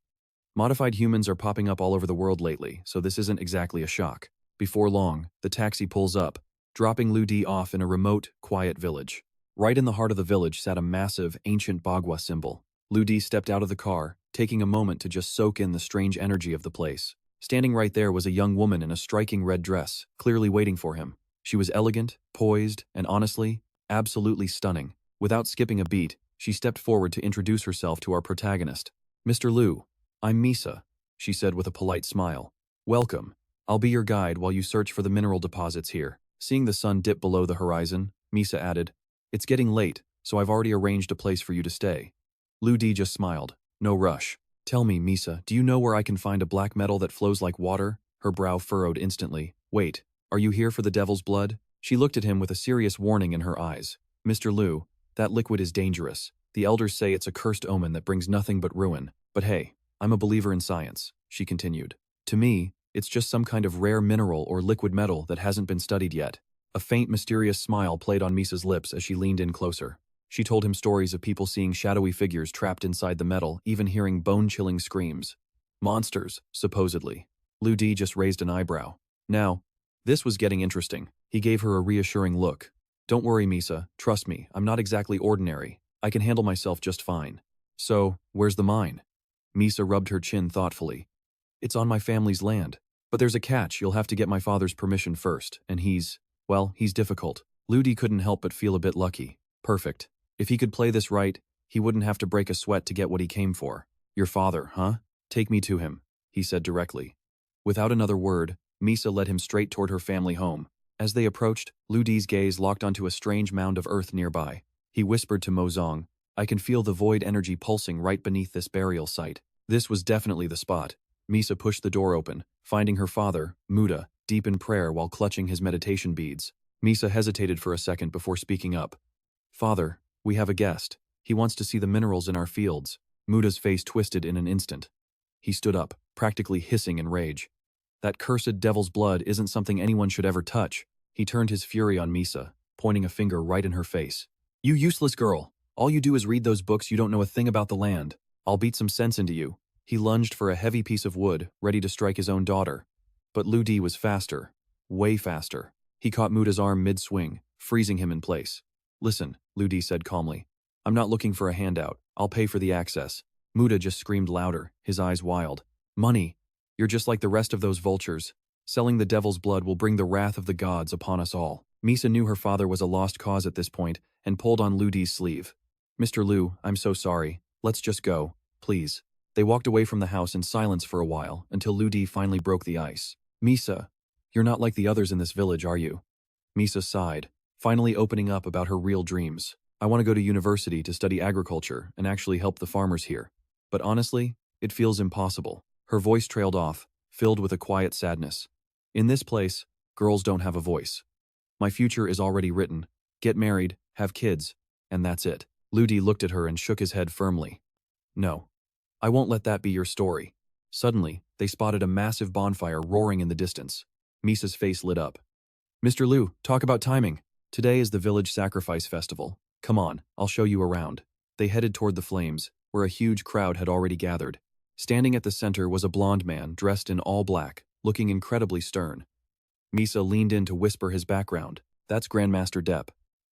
Modified humans are popping up all over the world lately, so this isn't exactly a shock. Before long, the taxi pulls up, dropping Ludi off in a remote, quiet village. Right in the heart of the village sat a massive, ancient Bagua symbol. Ludi stepped out of the car, taking a moment to just soak in the strange energy of the place. Standing right there was a young woman in a striking red dress, clearly waiting for him. She was elegant, poised, and honestly, absolutely stunning. Without skipping a beat, she stepped forward to introduce herself to our protagonist. "Mr. Liu, I'm Misa," she said with a polite smile. "Welcome. I'll be your guide while you search for the mineral deposits here." Seeing the sun dip below the horizon, Misa added, "It's getting late, so I've already arranged a place for you to stay." Ludi just smiled. "No rush. Tell me, Misa, do you know where I can find a black metal that flows like water?" Her brow furrowed instantly. "Wait, are you here for the devil's blood?" She looked at him with a serious warning in her eyes. "Mr. Liu, that liquid is dangerous. The elders say it's a cursed omen that brings nothing but ruin. But hey, I'm a believer in science," she continued. "To me, it's just some kind of rare mineral or liquid metal that hasn't been studied yet." A faint, mysterious smile played on Misa's lips as she leaned in closer. She told him stories of people seeing shadowy figures trapped inside the metal, even hearing bone-chilling screams. Monsters, supposedly. Ludi just raised an eyebrow. Now, this was getting interesting. He gave her a reassuring look. "Don't worry, Misa. Trust me, I'm not exactly ordinary. I can handle myself just fine." "So, where's the mine?" Misa rubbed her chin thoughtfully. "It's on my family's land. But there's a catch. You'll have to get my father's permission first, and he's difficult." Ludi couldn't help but feel a bit lucky. "Perfect. If he could play this right, he wouldn't have to break a sweat to get what he came for. Your father, huh? Take me to him, he said directly. Without another word, Misa led him straight toward her family home. As they approached, Lu Di's gaze locked onto a strange mound of earth nearby. He whispered to Mozong, I can feel the void energy pulsing right beneath this burial site. This was definitely the spot. Misa pushed the door open, finding her father, Muda, deep in prayer while clutching his meditation beads. Misa hesitated for a second before speaking up. Father, we have a guest. He wants to see the minerals in our fields. Muda's face twisted in an instant. He stood up, practically hissing in rage. That cursed devil's blood isn't something anyone should ever touch. He turned his fury on Misa, pointing a finger right in her face. You useless girl! All you do is read those books, you don't know a thing about the land. I'll beat some sense into you. He lunged for a heavy piece of wood, ready to strike his own daughter. But Lu Di was faster. Way faster. He caught Muda's arm mid-swing, freezing him in place. Listen, Lu Di said calmly. I'm not looking for a handout. I'll pay for the access. Muda just screamed louder, his eyes wild. Money! You're just like the rest of those vultures. Selling the devil's blood will bring the wrath of the gods upon us all. Misa knew her father was a lost cause at this point and pulled on Lu Di's sleeve. Mr. Lu, I'm so sorry. Let's just go, please. They walked away from the house in silence for a while until Lu Di finally broke the ice. Misa, you're not like the others in this village, are you? Misa sighed, finally opening up about her real dreams. I want to go to university to study agriculture and actually help the farmers here. But honestly, it feels impossible. Her voice trailed off, filled with a quiet sadness. In this place, girls don't have a voice. My future is already written. Get married, have kids, and that's it. Lu Di looked at her and shook his head firmly. No. I won't let that be your story. Suddenly, they spotted a massive bonfire roaring in the distance. Misa's face lit up. Mr. Lu, talk about timing. Today is the village sacrifice festival. Come on, I'll show you around. They headed toward the flames, where a huge crowd had already gathered. Standing at the center was a blond man dressed in all black, looking incredibly stern. Misa leaned in to whisper his background. That's Grandmaster Depp.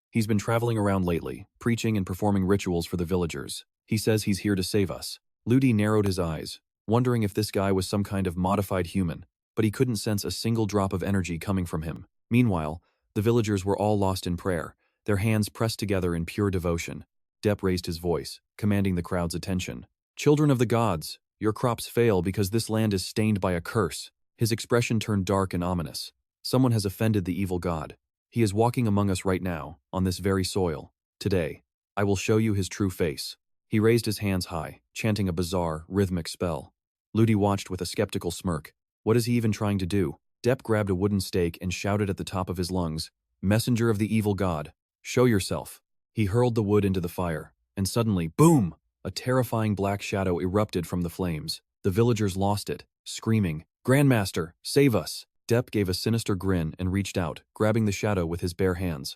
He's been traveling around lately, preaching and performing rituals for the villagers. He says he's here to save us. Lu Di narrowed his eyes, wondering if this guy was some kind of modified human, but he couldn't sense a single drop of energy coming from him. Meanwhile, the villagers were all lost in prayer, their hands pressed together in pure devotion. Depp raised his voice, commanding the crowd's attention. Children of the gods, your crops fail because this land is stained by a curse. His expression turned dark and ominous. Someone has offended the evil god. He is walking among us right now, on this very soil. Today, I will show you his true face. He raised his hands high, chanting a bizarre, rhythmic spell. Lu Di watched with a skeptical smirk. What is he even trying to do? Depp grabbed a wooden stake and shouted at the top of his lungs, Messenger of the evil god, show yourself. He hurled the wood into the fire, and suddenly, boom! A terrifying black shadow erupted from the flames. The villagers lost it, screaming, Grandmaster, save us! Depp gave a sinister grin and reached out, grabbing the shadow with his bare hands.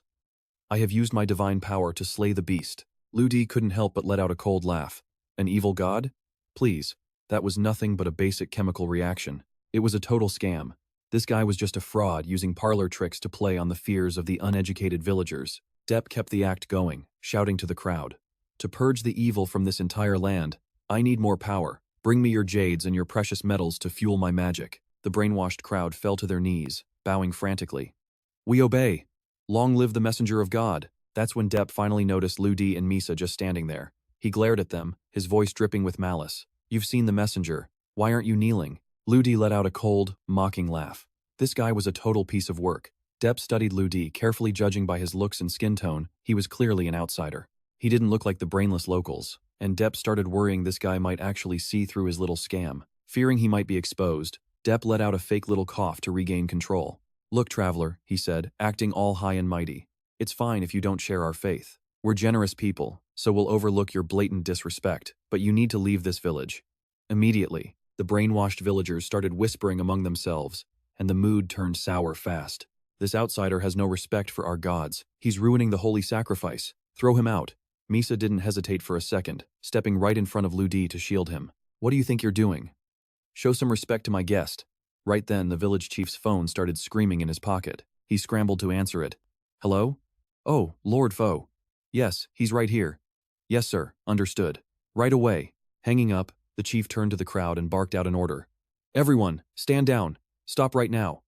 I have used my divine power to slay the beast. Lu Di couldn't help but let out a cold laugh. An evil god? Please, that was nothing but a basic chemical reaction. It was a total scam. This guy was just a fraud using parlor tricks to play on the fears of the uneducated villagers. Depp kept the act going, shouting to the crowd. To purge the evil from this entire land, I need more power. Bring me your jades and your precious metals to fuel my magic. The brainwashed crowd fell to their knees, bowing frantically. We obey. Long live the messenger of God. That's when Depp finally noticed Lu Di and Misa just standing there. He glared at them, his voice dripping with malice. You've seen the messenger. Why aren't you kneeling? Lu Di let out a cold, mocking laugh. This guy was a total piece of work. Depp studied Lu Di, carefully judging by his looks and skin tone. He was clearly an outsider. He didn't look like the brainless locals, and Depp started worrying this guy might actually see through his little scam. Fearing he might be exposed, Depp let out a fake little cough to regain control. Look, traveler, he said, acting all high and mighty. It's fine if you don't share our faith. We're generous people, so we'll overlook your blatant disrespect, but you need to leave this village. Immediately, the brainwashed villagers started whispering among themselves, and the mood turned sour fast. This outsider has no respect for our gods. He's ruining the holy sacrifice. Throw him out. Misa didn't hesitate for a second, stepping right in front of Lu Di to shield him. What do you think you're doing? Show some respect to my guest. Right then, the village chief's phone started screaming in his pocket. He scrambled to answer it. Hello? Oh, Lord Foe. Yes, he's right here. Yes, sir, understood. Right away. Hanging up, the chief turned to the crowd and barked out an order. Everyone, stand down. Stop right now.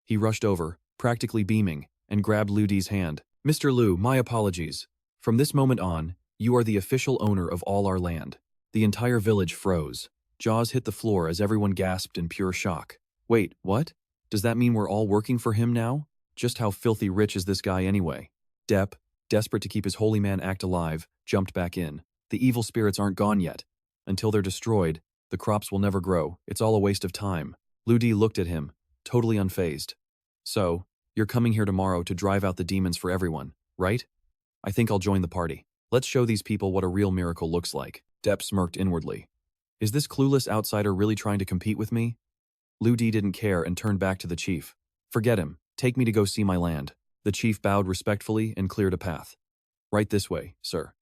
He rushed over, practically beaming, and grabbed Lu Di's hand. Mr. Lu, my apologies. From this moment on, you are the official owner of all our land." The entire village froze. Jaws hit the floor as everyone gasped in pure shock. Wait, what? Does that mean we're all working for him now? Just how filthy rich is this guy anyway? Depp, desperate to keep his holy man act alive, jumped back in. The evil spirits aren't gone yet. Until they're destroyed, the crops will never grow. It's all a waste of time. Ludi looked at him, totally unfazed. So, you're coming here tomorrow to drive out the demons for everyone, right? I think I'll join the party. Let's show these people what a real miracle looks like. Depp smirked inwardly. Is this clueless outsider really trying to compete with me? Ludi didn't care and turned back to the chief. Forget him. Take me to go see my land. The chief bowed respectfully and cleared a path. Right this way, sir.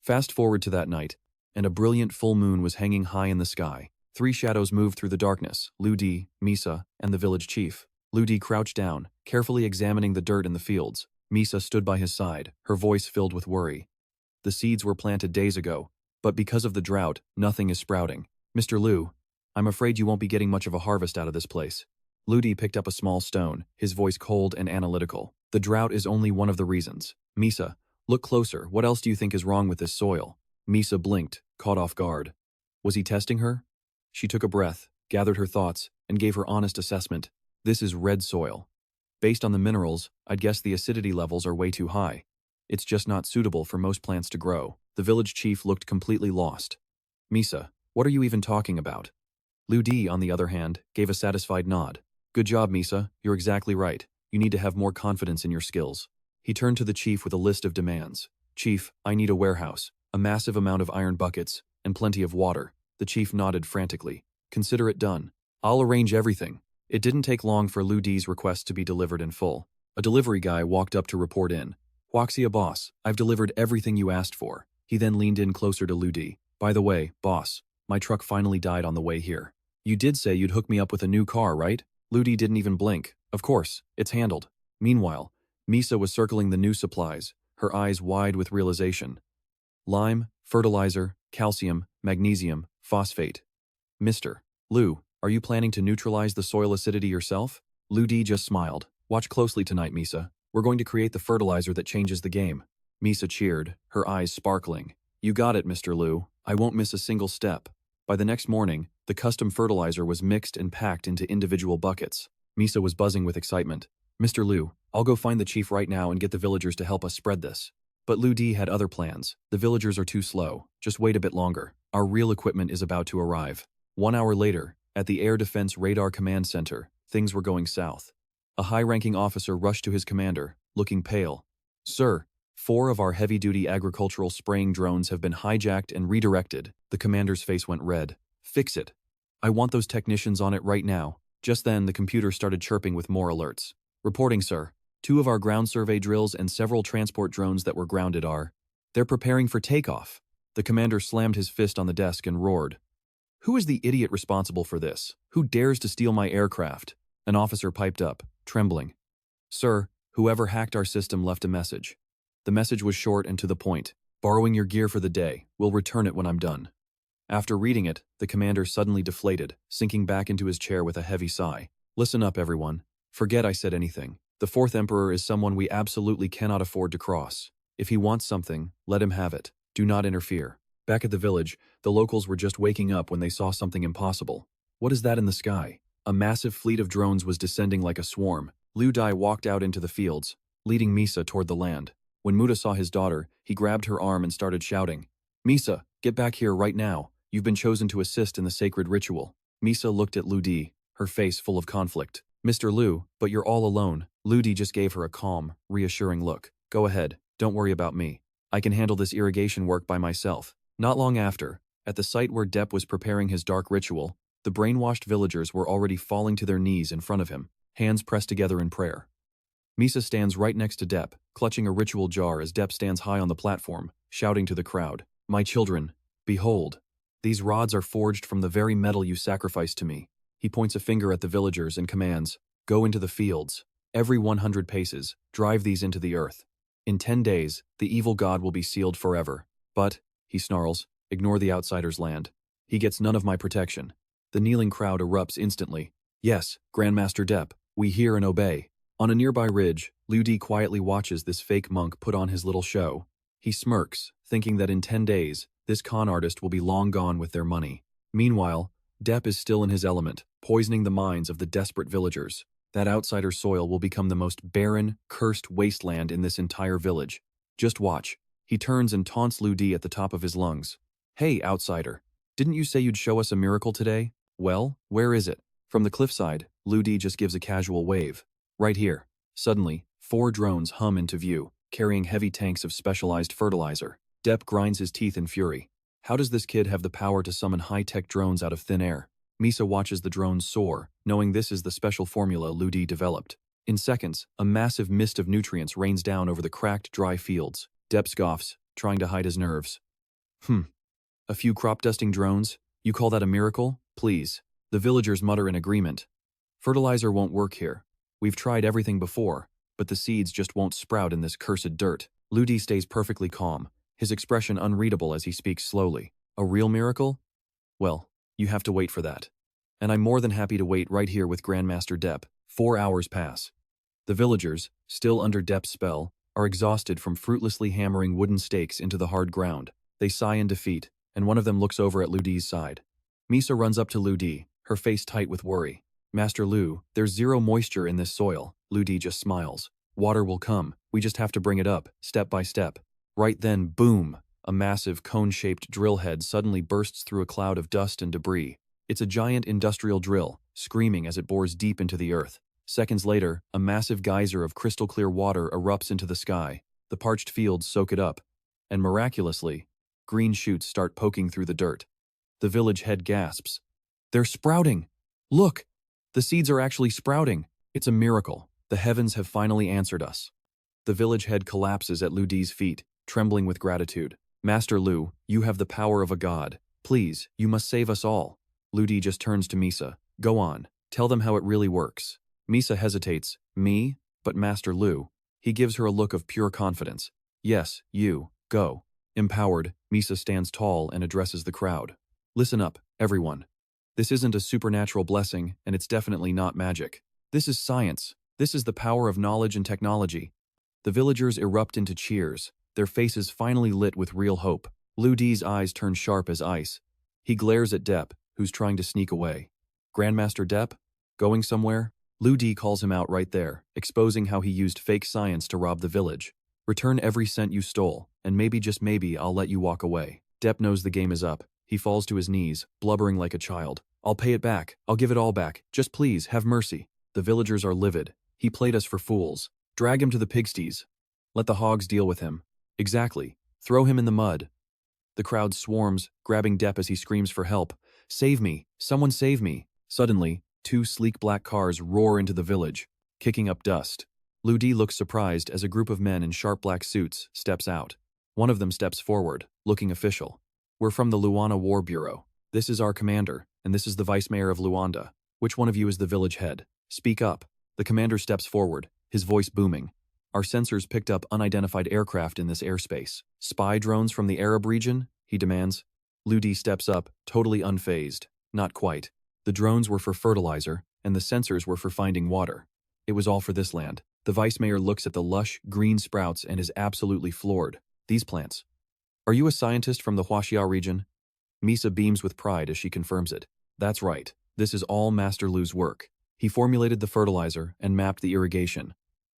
Fast forward to that night, and a brilliant full moon was hanging high in the sky. 3 shadows moved through the darkness, Ludi, Misa, and the village chief. Ludi crouched down, carefully examining the dirt in the fields. Misa stood by his side, her voice filled with worry. The seeds were planted days ago, but because of the drought, nothing is sprouting. Mr. Liu, I'm afraid you won't be getting much of a harvest out of this place. Ludi picked up a small stone, his voice cold and analytical. The drought is only one of the reasons. Misa, look closer. What else do you think is wrong with this soil? Misa blinked, caught off guard. Was he testing her? She took a breath, gathered her thoughts, and gave her honest assessment. This is red soil. Based on the minerals, I'd guess the acidity levels are way too high. It's just not suitable for most plants to grow. The village chief looked completely lost. Misa, what are you even talking about? Ludi, on the other hand, gave a satisfied nod. Good job, Misa. You're exactly right. You need to have more confidence in your skills. He turned to the chief with a list of demands. Chief, I need a warehouse, a massive amount of iron buckets, and plenty of water. The chief nodded frantically. Consider it done. I'll arrange everything. It didn't take long for Ludi's request to be delivered in full. A delivery guy walked up to report in. Huaxia boss, I've delivered everything you asked for. He then leaned in closer to Ludi. By the way, boss, my truck finally died on the way here. You did say you'd hook me up with a new car, right? Ludi didn't even blink. Of course, it's handled. Meanwhile, Misa was circling the new supplies, her eyes wide with realization. Lime, fertilizer, calcium, magnesium, phosphate. Mr. Liu, are you planning to neutralize the soil acidity yourself? Ludi just smiled. Watch closely tonight, Misa. We're going to create the fertilizer that changes the game. Misa cheered, her eyes sparkling. You got it, Mr. Liu. I won't miss a single step. By the next morning, the custom fertilizer was mixed and packed into individual buckets. Misa was buzzing with excitement. Mr. Liu, I'll go find the chief right now and get the villagers to help us spread this. But Ludi had other plans. The villagers are too slow. Just wait a bit longer. Our real equipment is about to arrive. 1 hour later, at the Air Defense Radar Command Center, things were going south. A high-ranking officer rushed to his commander, looking pale. Sir, 4 of our heavy-duty agricultural spraying drones have been hijacked and redirected. The commander's face went red. Fix it. I want those technicians on it right now. Just then, the computer started chirping with more alerts. Reporting, sir. 2 of our ground survey drills and several transport drones that were grounded are. They're preparing for takeoff. The commander slammed his fist on the desk and roared. Who is the idiot responsible for this? Who dares to steal my aircraft? An officer piped up, trembling. Sir, whoever hacked our system left a message. The message was short and to the point. Borrowing your gear for the day. We'll return it when I'm done. After reading it, the commander suddenly deflated, sinking back into his chair with a heavy sigh. Listen up, everyone. Forget I said anything. The 4th Emperor is someone we absolutely cannot afford to cross. If he wants something, let him have it. Do not interfere. Back at the village, the locals were just waking up when they saw something impossible. What is that in the sky? A massive fleet of drones was descending like a swarm. Liu Dai walked out into the fields, leading Misa toward the land. When Muda saw his daughter, he grabbed her arm and started shouting, Misa, get back here right now. You've been chosen to assist in the sacred ritual. Misa looked at Ludi, her face full of conflict. Mr. Liu, but you're all alone. Ludi just gave her a calm, reassuring look. Go ahead, don't worry about me. I can handle this irrigation work by myself. Not long after, at the site where Depp was preparing his dark ritual, the brainwashed villagers were already falling to their knees in front of him, hands pressed together in prayer. Misa stands right next to Depp, clutching a ritual jar as Depp stands high on the platform, shouting to the crowd, My children, behold, these rods are forged from the very metal you sacrificed to me. He points a finger at the villagers and commands, Go into the fields. Every 100 paces, drive these into the earth. In 10 days, the evil god will be sealed forever. But, he snarls, ignore the outsider's land. He gets none of my protection. The kneeling crowd erupts instantly. Yes, Grandmaster Depp, we hear and obey. On a nearby ridge, Liu Di quietly watches this fake monk put on his little show. He smirks, thinking that in 10 days, this con artist will be long gone with their money. Meanwhile, Depp is still in his element, poisoning the minds of the desperate villagers. That outsider soil will become the most barren, cursed wasteland in this entire village. Just watch. He turns and taunts Lu Di at the top of his lungs. Hey, outsider. Didn't you say you'd show us a miracle today? Well, where is it? From the cliffside, Lu Di just gives a casual wave. Right here. Suddenly, 4 drones hum into view, carrying heavy tanks of specialized fertilizer. Depp grinds his teeth in fury. How does this kid have the power to summon high-tech drones out of thin air? Misa watches the drones soar, knowing this is the special formula Lu Di developed. In seconds, a massive mist of nutrients rains down over the cracked, dry fields. Depp scoffs, trying to hide his nerves. A few crop-dusting drones? You call that a miracle? Please. The villagers mutter in agreement. Fertilizer won't work here. We've tried everything before, but the seeds just won't sprout in this cursed dirt. Lu Di stays perfectly calm, his expression unreadable as he speaks slowly. A real miracle? Well, you have to wait for that. And I'm more than happy to wait right here with Grandmaster Depp. 4 hours pass. The villagers, still under Depp's spell, are exhausted from fruitlessly hammering wooden stakes into the hard ground. They sigh in defeat, and one of them looks over at Lu Di's side. Misa runs up to Lu Di, her face tight with worry. Master Lu, there's zero moisture in this soil. Lu Di just smiles. Water will come, we just have to bring it up, step by step. Right then, boom! A massive cone-shaped drill head suddenly bursts through a cloud of dust and debris. It's a giant industrial drill, screaming as it bores deep into the earth. Seconds later, a massive geyser of crystal-clear water erupts into the sky. The parched fields soak it up. And miraculously, green shoots start poking through the dirt. The village head gasps. They're sprouting! Look! The seeds are actually sprouting! It's a miracle. The heavens have finally answered us. The village head collapses at Lu Di's feet, trembling with gratitude. Master Lu, you have the power of a god. Please, you must save us all. Lu Di just turns to Misa. Go on. Tell them how it really works. Misa hesitates. Me? But Master Lu. He gives her a look of pure confidence. Yes, you. Go. Empowered, Misa stands tall and addresses the crowd. Listen up, everyone. This isn't a supernatural blessing, and it's definitely not magic. This is science. This is the power of knowledge and technology. The villagers erupt into cheers, their faces finally lit with real hope. Lu Di's eyes turn sharp as ice. He glares at Depp, who's trying to sneak away. Grandmaster Depp? Going somewhere? Lu Di calls him out right there, exposing how he used fake science to rob the village. Return every cent you stole, and maybe, just maybe, I'll let you walk away. Depp knows the game is up. He falls to his knees, blubbering like a child. I'll pay it back. I'll give it all back. Just please, have mercy. The villagers are livid. He played us for fools. Drag him to the pigsties. Let the hogs deal with him. Exactly. Throw him in the mud. The crowd swarms, grabbing Depp as he screams for help. Save me! Someone save me! Suddenly, 2 sleek black cars roar into the village, kicking up dust. Lu Di looks surprised as a group of men in sharp black suits steps out. One of them steps forward, looking official. We're from the Luanda War Bureau. This is our commander, and this is the vice mayor of Luanda. Which one of you is the village head? Speak up. The commander steps forward, his voice booming. Our sensors picked up unidentified aircraft in this airspace. Spy drones from the Arab region? He demands. Lu Di steps up, totally unfazed. Not quite. The drones were for fertilizer, and the sensors were for finding water. It was all for this land. The vice mayor looks at the lush, green sprouts and is absolutely floored. These plants. Are you a scientist from the Huaxia region? Misa beams with pride as she confirms it. That's right. This is all Master Lu's work. He formulated the fertilizer and mapped the irrigation.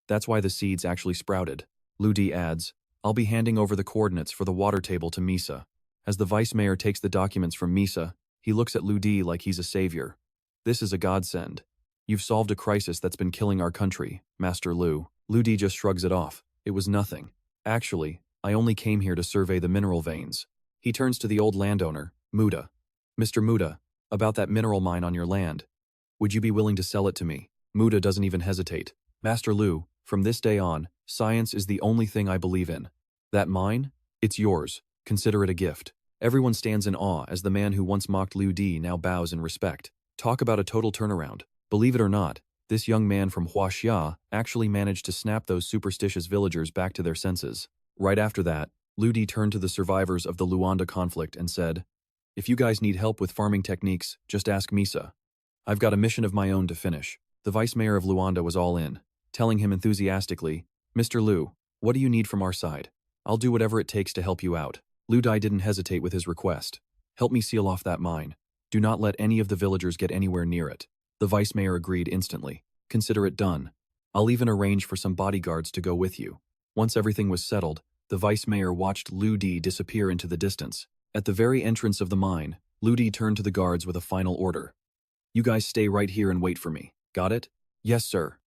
That's why the seeds actually sprouted. Lu Di adds, I'll be handing over the coordinates for the water table to Misa. As the vice mayor takes the documents from Misa, he looks at Lu Di like he's a savior. This is a godsend. You've solved a crisis that's been killing our country, Master Lu. Lu Di just shrugs it off. It was nothing. Actually, I only came here to survey the mineral veins. He turns to the old landowner, Muda. Mr. Muda, about that mineral mine on your land. Would you be willing to sell it to me? Muda doesn't even hesitate. Master Lu, from this day on, science is the only thing I believe in. That mine? It's yours. Consider it a gift. Everyone stands in awe as the man who once mocked Lu Di now bows in respect. Talk about a total turnaround. Believe it or not, this young man from Huaxia actually managed to snap those superstitious villagers back to their senses. Right after that, Lu Di turned to the survivors of the Luanda conflict and said, If you guys need help with farming techniques, just ask Misa. I've got a mission of my own to finish. The vice mayor of Luanda was all in, telling him enthusiastically, Mr. Lu, what do you need from our side? I'll do whatever it takes to help you out. Lu Dai didn't hesitate with his request. Help me seal off that mine. Do not let any of the villagers get anywhere near it. The vice mayor agreed instantly. Consider it done. I'll even arrange for some bodyguards to go with you. Once everything was settled, the vice mayor watched Lu Di disappear into the distance. At the very entrance of the mine, Lu Di turned to the guards with a final order. You guys stay right here and wait for me. Got it? Yes, sir.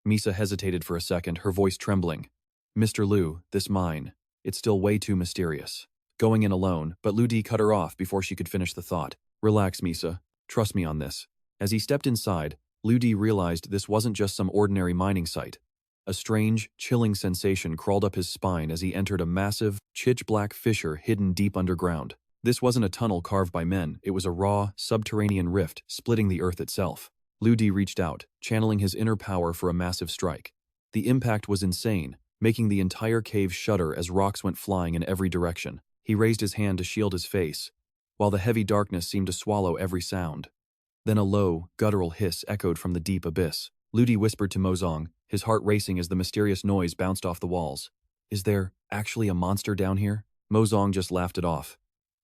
Misa hesitated for a second, her voice trembling. Mr. Lu, this mine, it's still way too mysterious. Going in alone, but Lu Di cut her off before she could finish the thought. Relax, Misa. Trust me on this. As he stepped inside, Lu Di realized this wasn't just some ordinary mining site. A strange, chilling sensation crawled up his spine as he entered a massive, pitch-black fissure hidden deep underground. This wasn't a tunnel carved by men, it was a raw, subterranean rift splitting the earth itself. Lu Di reached out, channeling his inner power for a massive strike. The impact was insane, making the entire cave shudder as rocks went flying in every direction. He raised his hand to shield his face, while the heavy darkness seemed to swallow every sound. Then a low, guttural hiss echoed from the deep abyss. Lu Di whispered to Mozong, his heart racing as the mysterious noise bounced off the walls. Is there actually a monster down here? Mozong just laughed it off.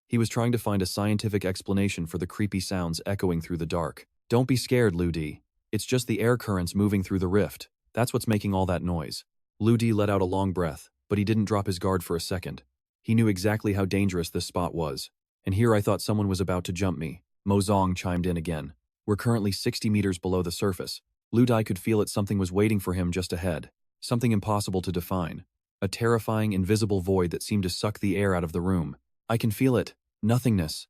He was trying to find a scientific explanation for the creepy sounds echoing through the dark. Don't be scared, Lu Di. It's just the air currents moving through the rift. That's what's making all that noise. Lu Di let out a long breath, but he didn't drop his guard for a second. He knew exactly how dangerous this spot was. And here I thought someone was about to jump me. Mozong chimed in again. We're currently 60 meters below the surface. Lu Di could feel that something was waiting for him just ahead. Something impossible to define. A terrifying, invisible void that seemed to suck the air out of the room. I can feel it. Nothingness.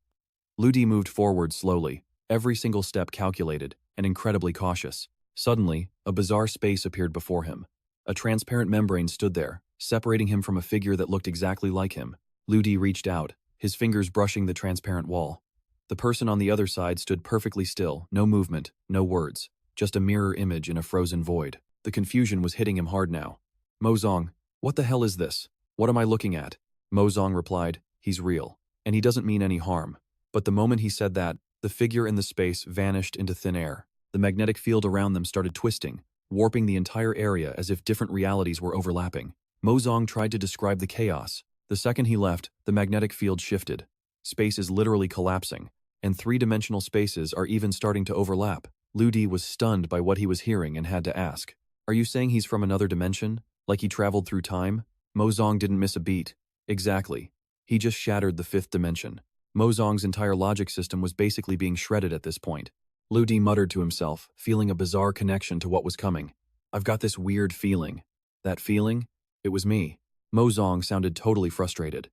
Lu Di moved forward slowly, every single step calculated and incredibly cautious. Suddenly, a bizarre space appeared before him. A transparent membrane stood there, separating him from a figure that looked exactly like him. Lu Di reached out, his fingers brushing the transparent wall. The person on the other side stood perfectly still, no movement, no words, just a mirror image in a frozen void. The confusion was hitting him hard now. Mozong, what the hell is this? What am I looking at? Mozong replied, he's real, and he doesn't mean any harm. But the moment he said that, the figure in the space vanished into thin air. The magnetic field around them started twisting, warping the entire area as if different realities were overlapping. Mozong tried to describe the chaos. The second he left, the magnetic field shifted. Space is literally collapsing, and three-dimensional spaces are even starting to overlap. Lu Di was stunned by what he was hearing and had to ask, are you saying he's from another dimension? Like he traveled through time? Mozong didn't miss a beat. Exactly. He just shattered the fifth dimension. Mozong's entire logic system was basically being shredded at this point. Lu Di muttered to himself, feeling a bizarre connection to what was coming. I've got this weird feeling. That feeling? It was me. Mozong sounded totally frustrated.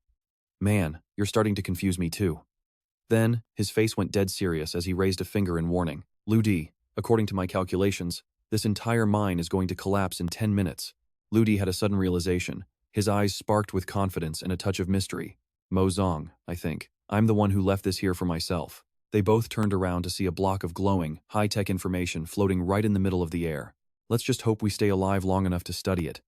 Man, you're starting to confuse me too. Then, his face went dead serious as he raised a finger in warning. Lu Di, according to my calculations, this entire mine is going to collapse in 10 minutes. Lu Di had a sudden realization. His eyes sparked with confidence and a touch of mystery. Mozong, I think. I'm the one who left this here for myself. They both turned around to see a block of glowing, high-tech information floating right in the middle of the air. Let's just hope we stay alive long enough to study it.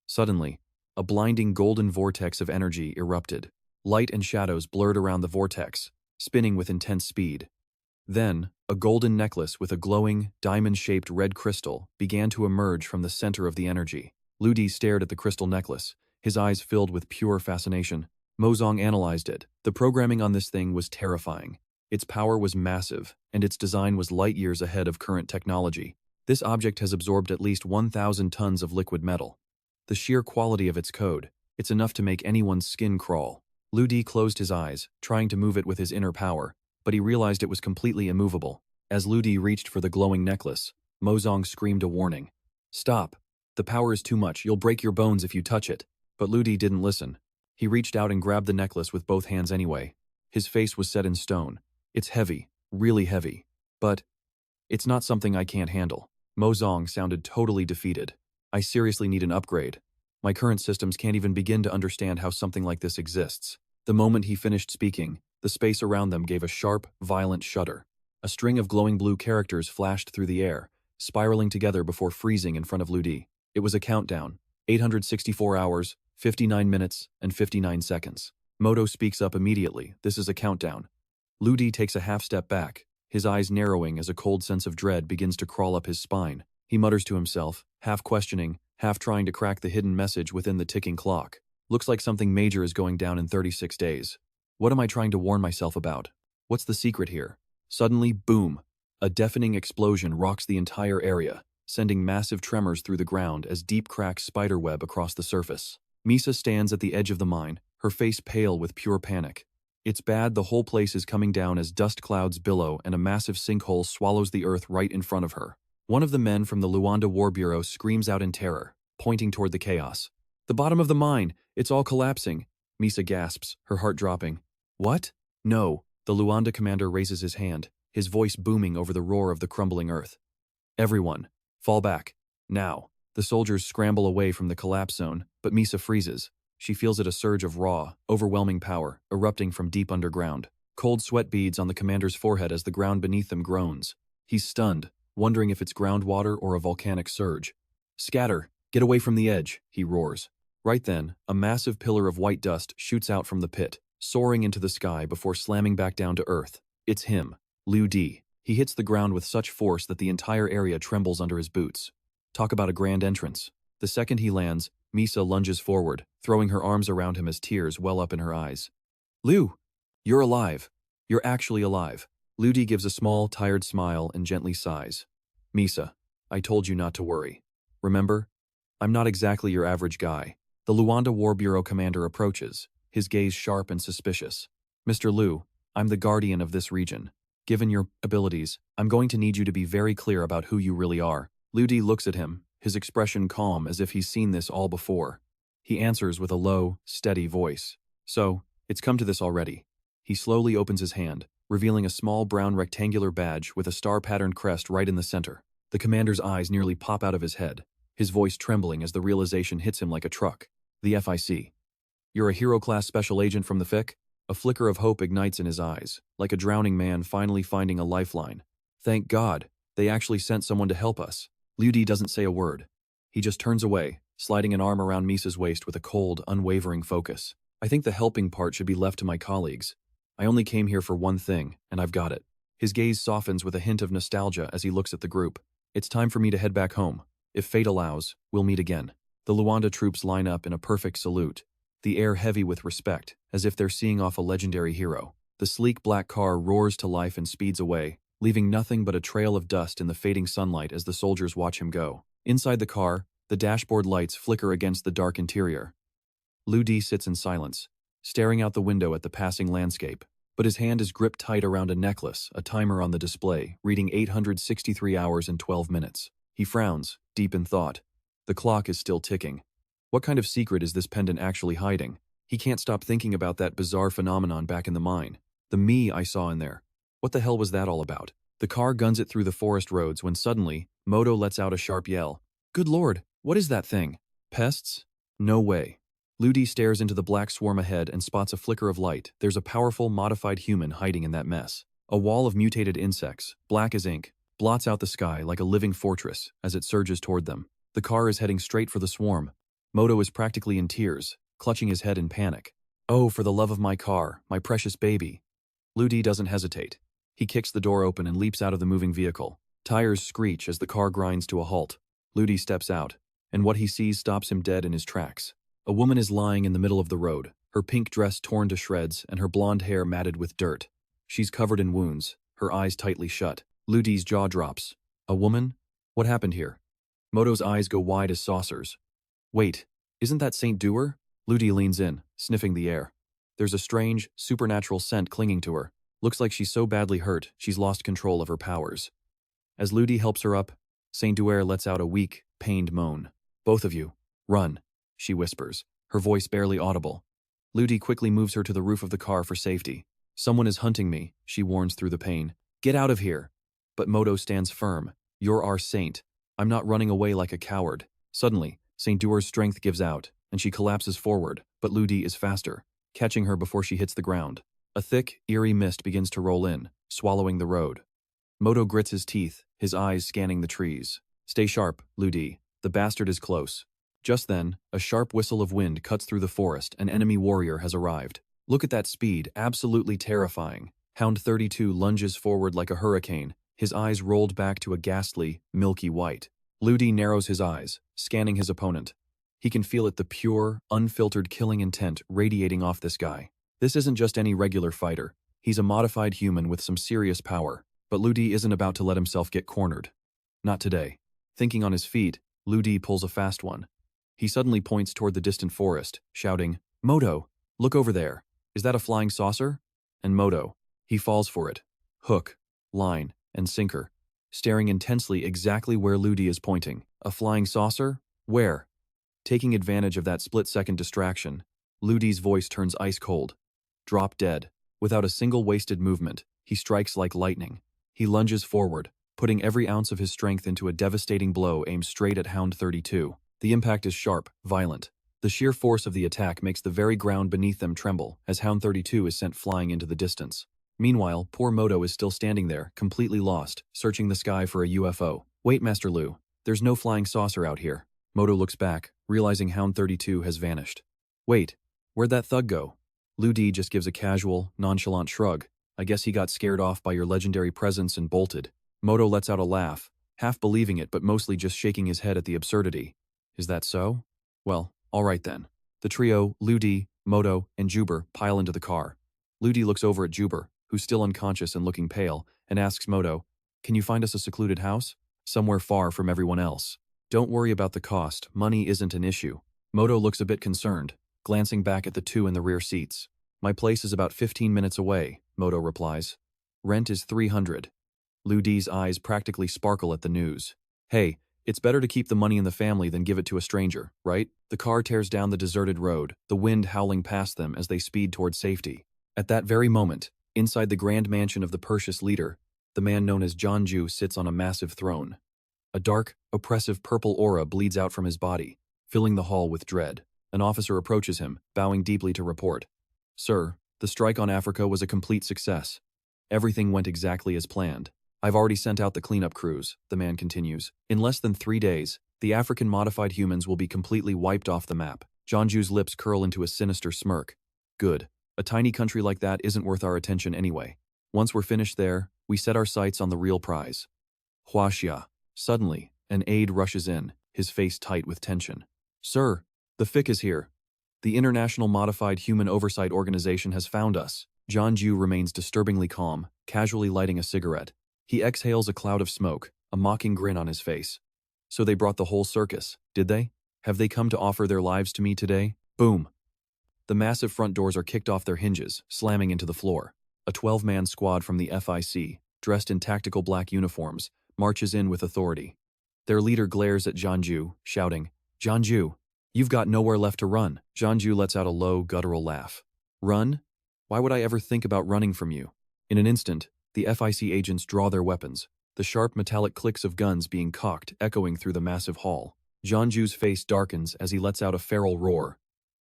Suddenly, a blinding golden vortex of energy erupted. Light and shadows blurred around the vortex, spinning with intense speed. Then, a golden necklace with a glowing, diamond-shaped red crystal began to emerge from the center of the energy. Lu Di stared at the crystal necklace, his eyes filled with pure fascination. Mozong analyzed it. The programming on this thing was terrifying. Its power was massive, and its design was light years ahead of current technology. This object has absorbed at least 1,000 tons of liquid metal. The sheer quality of its code, it's enough to make anyone's skin crawl. Lu Di closed his eyes, trying to move it with his inner power, but he realized it was completely immovable. As Lu Di reached for the glowing necklace, Mozong screamed a warning. Stop. The power is too much, you'll break your bones if you touch it. But Lu Di didn't listen. He reached out and grabbed the necklace with both hands anyway. His face was set in stone. It's heavy, really heavy. But it's not something I can't handle. Mozong sounded totally defeated. I seriously need an upgrade. My current systems can't even begin to understand how something like this exists. The moment he finished speaking, the space around them gave a sharp, violent shudder. A string of glowing blue characters flashed through the air, spiraling together before freezing in front of Lu Di. It was a countdown. 864 hours, 59 minutes, and 59 seconds. Moto speaks up immediately. This is a countdown. Lu Di takes a half step back, his eyes narrowing as a cold sense of dread begins to crawl up his spine. He mutters to himself, half questioning, half trying to crack the hidden message within the ticking clock. Looks like something major is going down in 36 days. What am I trying to warn myself about? What's the secret here? Suddenly, boom! A deafening explosion rocks the entire area, sending massive tremors through the ground as deep cracks spiderweb across the surface. Misa stands at the edge of the mine, her face pale with pure panic. It's bad, the whole place is coming down as dust clouds billow and a massive sinkhole swallows the earth right in front of her. One of the men from the Luanda War Bureau screams out in terror, pointing toward the chaos. The bottom of the mine, it's all collapsing. Misa gasps, her heart dropping. What? No, the Luanda commander raises his hand, his voice booming over the roar of the crumbling earth. Everyone, fall back, now. The soldiers scramble away from the collapse zone, but Misa freezes. She feels it, a surge of raw, overwhelming power, erupting from deep underground. Cold sweat beads on the commander's forehead as the ground beneath them groans. He's stunned, wondering if it's groundwater or a volcanic surge. Scatter! Get away from the edge, he roars. Right then, a massive pillar of white dust shoots out from the pit, soaring into the sky before slamming back down to earth. It's him, Liu Di. He hits the ground with such force that the entire area trembles under his boots. Talk about a grand entrance. The second he lands, Misa lunges forward, throwing her arms around him as tears well up in her eyes. Liu! You're alive. You're actually alive. Liu Di gives a small, tired smile and gently sighs. Misa, I told you not to worry. Remember? I'm not exactly your average guy. The Luanda War Bureau commander approaches, his gaze sharp and suspicious. Mr. Liu, I'm the guardian of this region. Given your abilities, I'm going to need you to be very clear about who you really are. Liu Di looks at him, his expression calm as if he's seen this all before. He answers with a low, steady voice. So, it's come to this already. He slowly opens his hand, revealing a small brown rectangular badge with a star-patterned crest right in the center. The commander's eyes nearly pop out of his head, his voice trembling as the realization hits him like a truck. The FIC. You're a hero-class special agent from the FIC? A flicker of hope ignites in his eyes, like a drowning man finally finding a lifeline. Thank God, they actually sent someone to help us. Liu Di doesn't say a word. He just turns away, sliding an arm around Misa's waist with a cold, unwavering focus. I think the helping part should be left to my colleagues. I only came here for one thing, and I've got it. His gaze softens with a hint of nostalgia as he looks at the group. It's time for me to head back home. If fate allows, we'll meet again. The Luanda troops line up in a perfect salute, the air heavy with respect, as if they're seeing off a legendary hero. The sleek black car roars to life and speeds away, leaving nothing but a trail of dust in the fading sunlight as the soldiers watch him go. Inside the car, the dashboard lights flicker against the dark interior. Liu Di sits in silence, staring out the window at the passing landscape, but his hand is gripped tight around a necklace, a timer on the display, reading 863 hours and 12 minutes. He frowns, deep in thought. The clock is still ticking. What kind of secret is this pendant actually hiding? He can't stop thinking about that bizarre phenomenon back in the mine. The me I saw in there. What the hell was that all about? The car guns it through the forest roads when suddenly, Moto lets out a sharp yell. Good lord, what is that thing? Pests? No way. Liu Di stares into the black swarm ahead and spots a flicker of light. There's a powerful, modified human hiding in that mess. A wall of mutated insects, black as ink, blots out the sky like a living fortress as it surges toward them. The car is heading straight for the swarm. Moto is practically in tears, clutching his head in panic. Oh, for the love of my car, my precious baby. Liu Di doesn't hesitate. He kicks the door open and leaps out of the moving vehicle. Tires screech as the car grinds to a halt. Liu Di steps out, and what he sees stops him dead in his tracks. A woman is lying in the middle of the road, her pink dress torn to shreds and her blonde hair matted with dirt. She's covered in wounds, her eyes tightly shut. Liu Di's jaw drops. A woman? What happened here? Moto's eyes go wide as saucers. Wait, isn't that Saint Duer? Liu Di leans in, sniffing the air. There's a strange, supernatural scent clinging to her. Looks like she's so badly hurt, she's lost control of her powers. As Liu Di helps her up, Saint Duer lets out a weak, pained moan. Both of you, run, she whispers, her voice barely audible. Liu Di quickly moves her to the roof of the car for safety. Someone is hunting me, she warns through the pain. Get out of here. But Moto stands firm. You're our saint. I'm not running away like a coward. Suddenly, Saint Duer's strength gives out, and she collapses forward, but Liu Di is faster, catching her before she hits the ground. A thick, eerie mist begins to roll in, swallowing the road. Moto grits his teeth, his eyes scanning the trees. Stay sharp, Liu Di. The bastard is close. Just then, a sharp whistle of wind cuts through the forest. An enemy warrior has arrived. Look at that speed, absolutely terrifying. Hound 32 lunges forward like a hurricane, his eyes rolled back to a ghastly, milky white. Liu Di narrows his eyes, scanning his opponent. He can feel it, the pure, unfiltered killing intent radiating off this guy. This isn't just any regular fighter. He's a modified human with some serious power. But Lu Di isn't about to let himself get cornered. Not today. Thinking on his feet, Lu Di pulls a fast one. He suddenly points toward the distant forest, shouting, "Moto, look over there. Is that a flying saucer?" And Moto, he falls for it. Hook, line, and sinker, staring intensely exactly where Lu Di is pointing. A flying saucer? Where? Taking advantage of that split-second distraction, Lu Di's voice turns ice cold. Drop dead. Without a single wasted movement, he strikes like lightning. He lunges forward, putting every ounce of his strength into a devastating blow aimed straight at Hound 32. The impact is sharp, violent. The sheer force of the attack makes the very ground beneath them tremble as Hound 32 is sent flying into the distance. Meanwhile, poor Moto is still standing there, completely lost, searching the sky for a UFO. "Wait, Master Lu, there's no flying saucer out here." Moto looks back, realizing Hound 32 has vanished. "Wait, where'd that thug go?" Lu Di just gives a casual, nonchalant shrug. "I guess he got scared off by your legendary presence and bolted." Moto lets out a laugh, half believing it but mostly just shaking his head at the absurdity. "Is that so? Well, all right then." The trio, Lu Di, Moto, and Juber, pile into the car. Lu Di looks over at Juber, who's still unconscious and looking pale, and asks Moto, "Can you find us a secluded house? Somewhere far from everyone else. Don't worry about the cost, money isn't an issue." Moto looks a bit concerned, glancing back at the two in the rear seats. "My place is about 15 minutes away," Moto replies. "Rent is 300. Lu Di's eyes practically sparkle at the news. "Hey, it's better to keep the money in the family than give it to a stranger, right?" The car tears down the deserted road, the wind howling past them as they speed toward safety. At that very moment, inside the grand mansion of the Perseus leader, the man known as Janju sits on a massive throne. A dark, oppressive purple aura bleeds out from his body, filling the hall with dread. An officer approaches him, bowing deeply to report. "Sir, the strike on Africa was a complete success. Everything went exactly as planned. I've already sent out the cleanup crews," the man continues. "In less than 3 days, the African modified humans will be completely wiped off the map." Janju's lips curl into a sinister smirk. "Good. A tiny country like that isn't worth our attention anyway. Once we're finished there, we set our sights on the real prize." Huaxia. Suddenly, an aide rushes in, his face tight with tension. "Sir, the FIC is here. The International Modified Human Oversight Organization has found us." Janju remains disturbingly calm, casually lighting a cigarette. He exhales a cloud of smoke, a mocking grin on his face. "So they brought the whole circus, did they? Have they come to offer their lives to me today?" Boom. The massive front doors are kicked off their hinges, slamming into the floor. A 12-man squad from the FIC, dressed in tactical black uniforms, marches in with authority. Their leader glares at Janju, shouting, "Janju, you've got nowhere left to run." Janju lets out a low, guttural laugh. "Run? Why would I ever think about running from you?" In an instant, the FIC agents draw their weapons, the sharp metallic clicks of guns being cocked echoing through the massive hall. Janju's face darkens as he lets out a feral roar.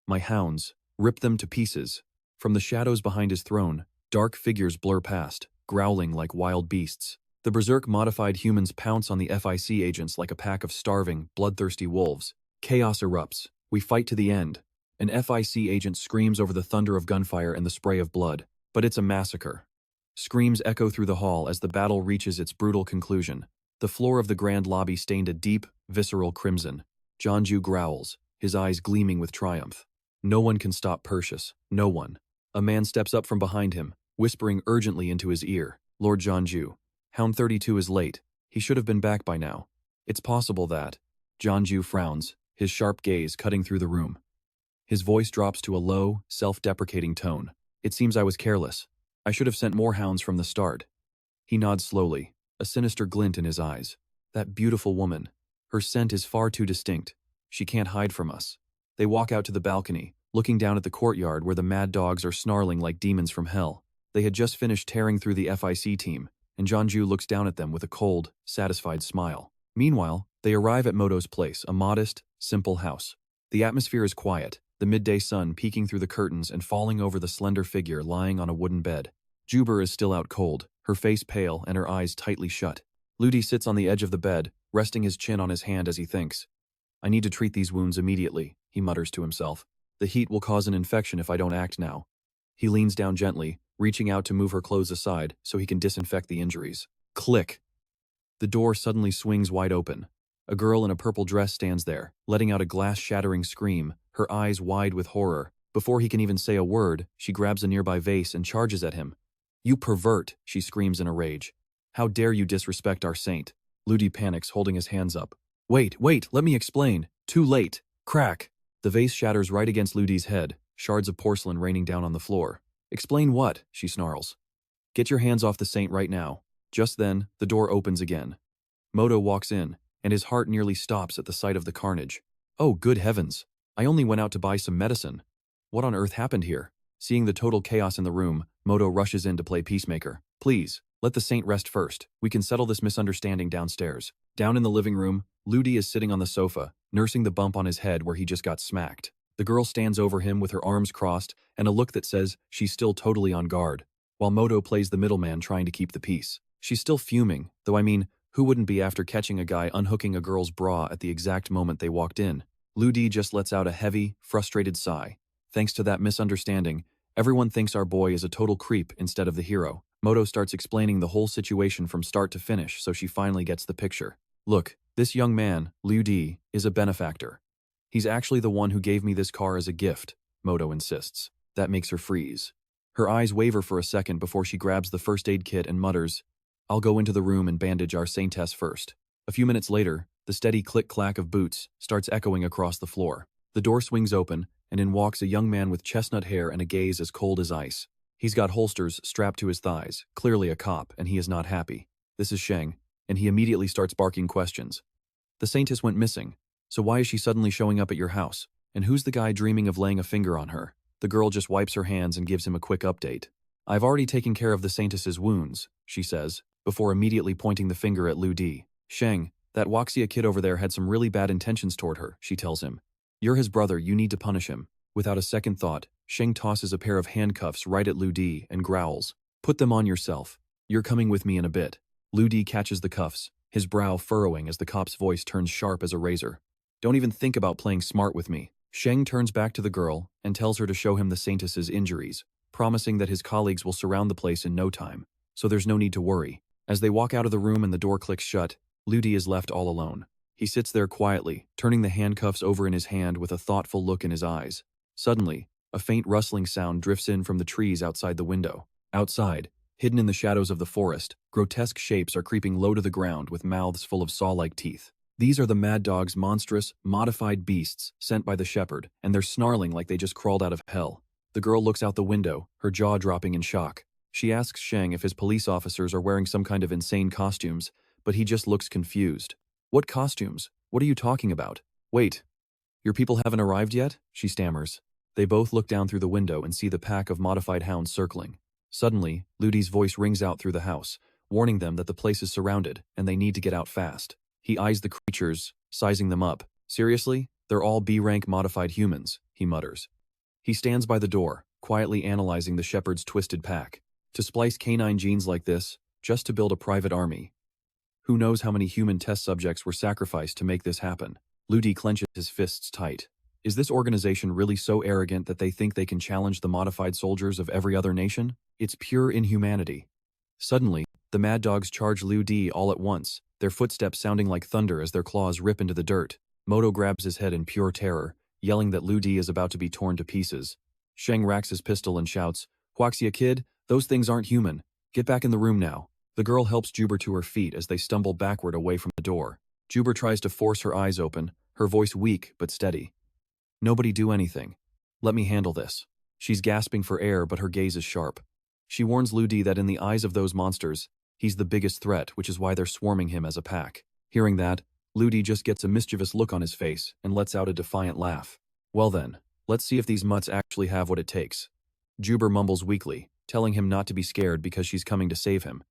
"My hounds, rip them to pieces." From the shadows behind his throne, dark figures blur past, growling like wild beasts. The berserk modified humans pounce on the FIC agents like a pack of starving, bloodthirsty wolves. Chaos erupts. "We fight to the end." An FIC agent screams over the thunder of gunfire and the spray of blood. But it's a massacre. Screams echo through the hall as the battle reaches its brutal conclusion. The floor of the grand lobby stained a deep, visceral crimson. Janju growls, his eyes gleaming with triumph. No one can stop Perseus. No one. A man steps up from behind him, whispering urgently into his ear. "Lord Janju, Hound 32 is late. He should have been back by now. It's possible that..." Janju frowns, his sharp gaze cutting through the room. His voice drops to a low, self-deprecating tone. "It seems I was careless. I should have sent more hounds from the start." He nods slowly, a sinister glint in his eyes. "That beautiful woman. Her scent is far too distinct. She can't hide from us." They walk out to the balcony, looking down at the courtyard where the mad dogs are snarling like demons from hell. They had just finished tearing through the FIC team, and Janju looks down at them with a cold, satisfied smile. Meanwhile, they arrive at Moto's place, a modest, simple house. The atmosphere is quiet, the midday sun peeking through the curtains and falling over the slender figure lying on a wooden bed. Juber is still out cold, her face pale and her eyes tightly shut. Lu Di sits on the edge of the bed, resting his chin on his hand as he thinks. "I need to treat these wounds immediately," he mutters to himself. "The heat will cause an infection if I don't act now." He leans down gently, reaching out to move her clothes aside so he can disinfect the injuries. Click! The door suddenly swings wide open. A girl in a purple dress stands there, letting out a glass-shattering scream, her eyes wide with horror. Before he can even say a word, she grabs a nearby vase and charges at him. "You pervert," she screams in a rage. "How dare you disrespect our saint?" Ludi panics, holding his hands up. Wait, let me explain. Too late. Crack. The vase shatters right against Ludi's head, shards of porcelain raining down on the floor. "Explain what?" she snarls. "Get your hands off the saint right now." Just then, the door opens again. Moto walks in, and his heart nearly stops at the sight of the carnage. "Oh, good heavens. I only went out to buy some medicine. What on earth happened here?" Seeing the total chaos in the room, Moto rushes in to play peacemaker. "Please, let the saint rest first. We can settle this misunderstanding downstairs." Down in the living room, Ludi is sitting on the sofa, nursing the bump on his head where he just got smacked. The girl stands over him with her arms crossed and a look that says she's still totally on guard, while Moto plays the middleman trying to keep the peace. She's still fuming, though I mean, who wouldn't be after catching a guy unhooking a girl's bra at the exact moment they walked in? Ludi just lets out a heavy, frustrated sigh. Thanks to that misunderstanding, everyone thinks our boy is a total creep instead of the hero. Moto starts explaining the whole situation from start to finish so she finally gets the picture. "Look, this young man, Ludi, is a benefactor. He's actually the one who gave me this car as a gift," Moto insists. That makes her freeze. Her eyes waver for a second before she grabs the first aid kit and mutters, "I'll go into the room and bandage our saintess first." A few minutes later, the steady click-clack of boots starts echoing across the floor. The door swings open, and in walks a young man with chestnut hair and a gaze as cold as ice. He's got holsters strapped to his thighs, clearly a cop, and he is not happy. This is Sheng, and he immediately starts barking questions. "The saintess went missing, so why is she suddenly showing up at your house? And who's the guy dreaming of laying a finger on her?" The girl just wipes her hands and gives him a quick update. "I've already taken care of the saintess's wounds," she says, before immediately pointing the finger at Ludi. "Sheng, that Waxia kid over there had some really bad intentions toward her," she tells him. "You're his brother, you need to punish him." Without a second thought, Sheng tosses a pair of handcuffs right at Ludi and growls, "Put them on yourself. You're coming with me in a bit." Ludi catches the cuffs, his brow furrowing as the cop's voice turns sharp as a razor. "Don't even think about playing smart with me." Sheng turns back to the girl and tells her to show him the saintess's injuries, promising that his colleagues will surround the place in no time, so there's no need to worry. As they walk out of the room and the door clicks shut, Ludi is left all alone. He sits there quietly, turning the handcuffs over in his hand with a thoughtful look in his eyes. Suddenly, a faint rustling sound drifts in from the trees outside the window. Outside, hidden in the shadows of the forest, grotesque shapes are creeping low to the ground with mouths full of saw-like teeth. These are the Mad Dog's monstrous, modified beasts sent by the shepherd, and they're snarling like they just crawled out of hell. The girl looks out the window, her jaw dropping in shock. She asks Sheng if his police officers are wearing some kind of insane costumes, but he just looks confused. "What costumes? What are you talking about?" "Wait, your people haven't arrived yet?" she stammers. They both look down through the window and see the pack of modified hounds circling. Suddenly, Ludi's voice rings out through the house, warning them that the place is surrounded and they need to get out fast. He eyes the creatures, sizing them up. "Seriously? They're all B-rank modified humans," he mutters. He stands by the door, quietly analyzing the shepherd's twisted pack. To splice canine genes like this, just to build a private army. Who knows how many human test subjects were sacrificed to make this happen? Ludi clenches his fists tight. Is this organization really so arrogant that they think they can challenge the modified soldiers of every other nation? It's pure inhumanity. Suddenly, the Mad Dogs charge Ludi all at once, their footsteps sounding like thunder as their claws rip into the dirt. Moto grabs his head in pure terror, yelling that Ludi is about to be torn to pieces. Sheng racks his pistol and shouts, "Huaxia kid, those things aren't human. Get back in the room now." The girl helps Juber to her feet as they stumble backward away from the door. Juber tries to force her eyes open, her voice weak but steady. "Nobody do anything. Let me handle this." She's gasping for air, but her gaze is sharp. She warns Ludi that in the eyes of those monsters, he's the biggest threat, which is why they're swarming him as a pack. Hearing that, Ludi just gets a mischievous look on his face and lets out a defiant laugh. "Well then, let's see if these mutts actually have what it takes." Juber mumbles weakly, telling him not to be scared because she's coming to save him.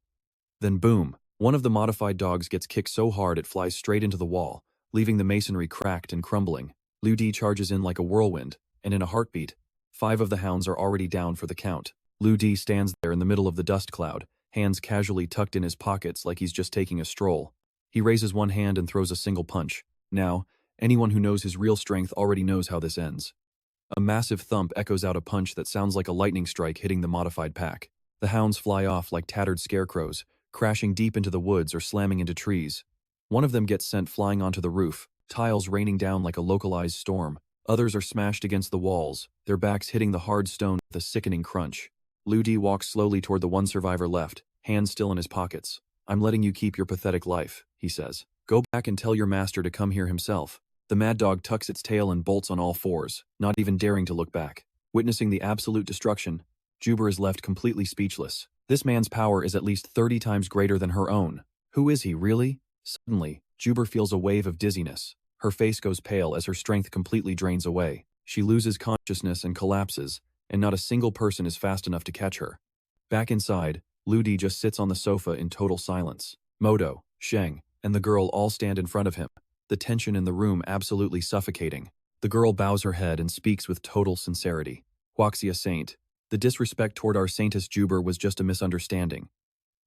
Then boom, one of the modified dogs gets kicked so hard it flies straight into the wall, leaving the masonry cracked and crumbling. Ludi charges in like a whirlwind, and in a heartbeat, 5 of the hounds are already down for the count. Ludi stands there in the middle of the dust cloud, hands casually tucked in his pockets like he's just taking a stroll. He raises one hand and throws a single punch. Now, anyone who knows his real strength already knows how this ends. A massive thump echoes out a punch that sounds like a lightning strike hitting the modified pack. The hounds fly off like tattered scarecrows, crashing deep into the woods or slamming into trees. One of them gets sent flying onto the roof, tiles raining down like a localized storm. Others are smashed against the walls, their backs hitting the hard stone with a sickening crunch. Lu Di walks slowly toward the one survivor left, hands still in his pockets. "I'm letting you keep your pathetic life," he says. "Go back and tell your master to come here himself." The mad dog tucks its tail and bolts on all fours, not even daring to look back. Witnessing the absolute destruction, Juber is left completely speechless. This man's power is at least 30 times greater than her own. Who is he, really? Suddenly, Juber feels a wave of dizziness. Her face goes pale as her strength completely drains away. She loses consciousness and collapses, and not a single person is fast enough to catch her. Back inside, Lu Di just sits on the sofa in total silence. Moto, Sheng, and the girl all stand in front of him, the tension in the room absolutely suffocating. The girl bows her head and speaks with total sincerity. "Huaxia Saint, the disrespect toward our Saintess Juber was just a misunderstanding.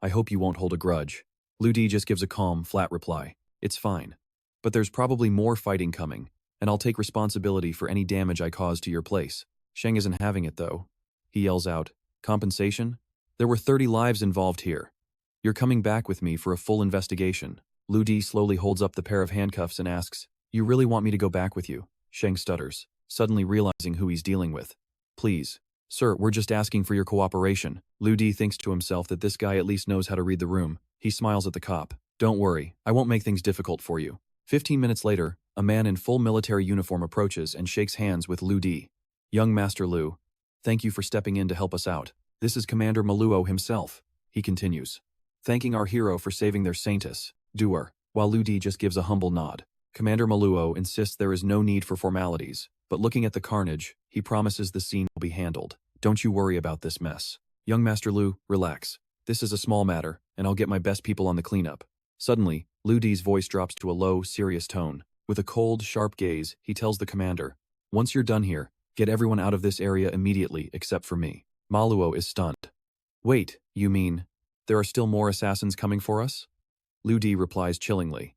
I hope you won't hold a grudge." Lu Di just gives a calm, flat reply. "It's fine. But there's probably more fighting coming, and I'll take responsibility for any damage I cause to your place." Sheng isn't having it, though. He yells out, "Compensation? There were 30 lives involved here. You're coming back with me for a full investigation." Lu Di slowly holds up the pair of handcuffs and asks, "You really want me to go back with you?" Sheng stutters, suddenly realizing who he's dealing with. "Please. Sir, we're just asking for your cooperation." Lu Di thinks to himself that this guy at least knows how to read the room. He smiles at the cop. "Don't worry, I won't make things difficult for you." 15 minutes later, a man in full military uniform approaches and shakes hands with Lu Di. "Young Master Lu, thank you for stepping in to help us out. This is Commander Maluo himself," he continues, thanking our hero for saving their Saintess, Duer, while Lu Di just gives a humble nod. Commander Maluo insists there is no need for formalities, but looking at the carnage, he promises the scene will be handled. "Don't you worry about this mess. Young Master Lu, relax. This is a small matter, and I'll get my best people on the cleanup." Suddenly, Lu Di's voice drops to a low, serious tone. With a cold, sharp gaze, he tells the commander, "Once you're done here, get everyone out of this area immediately except for me." Maluo is stunned. "Wait, you mean there are still more assassins coming for us?" Lu Di replies chillingly,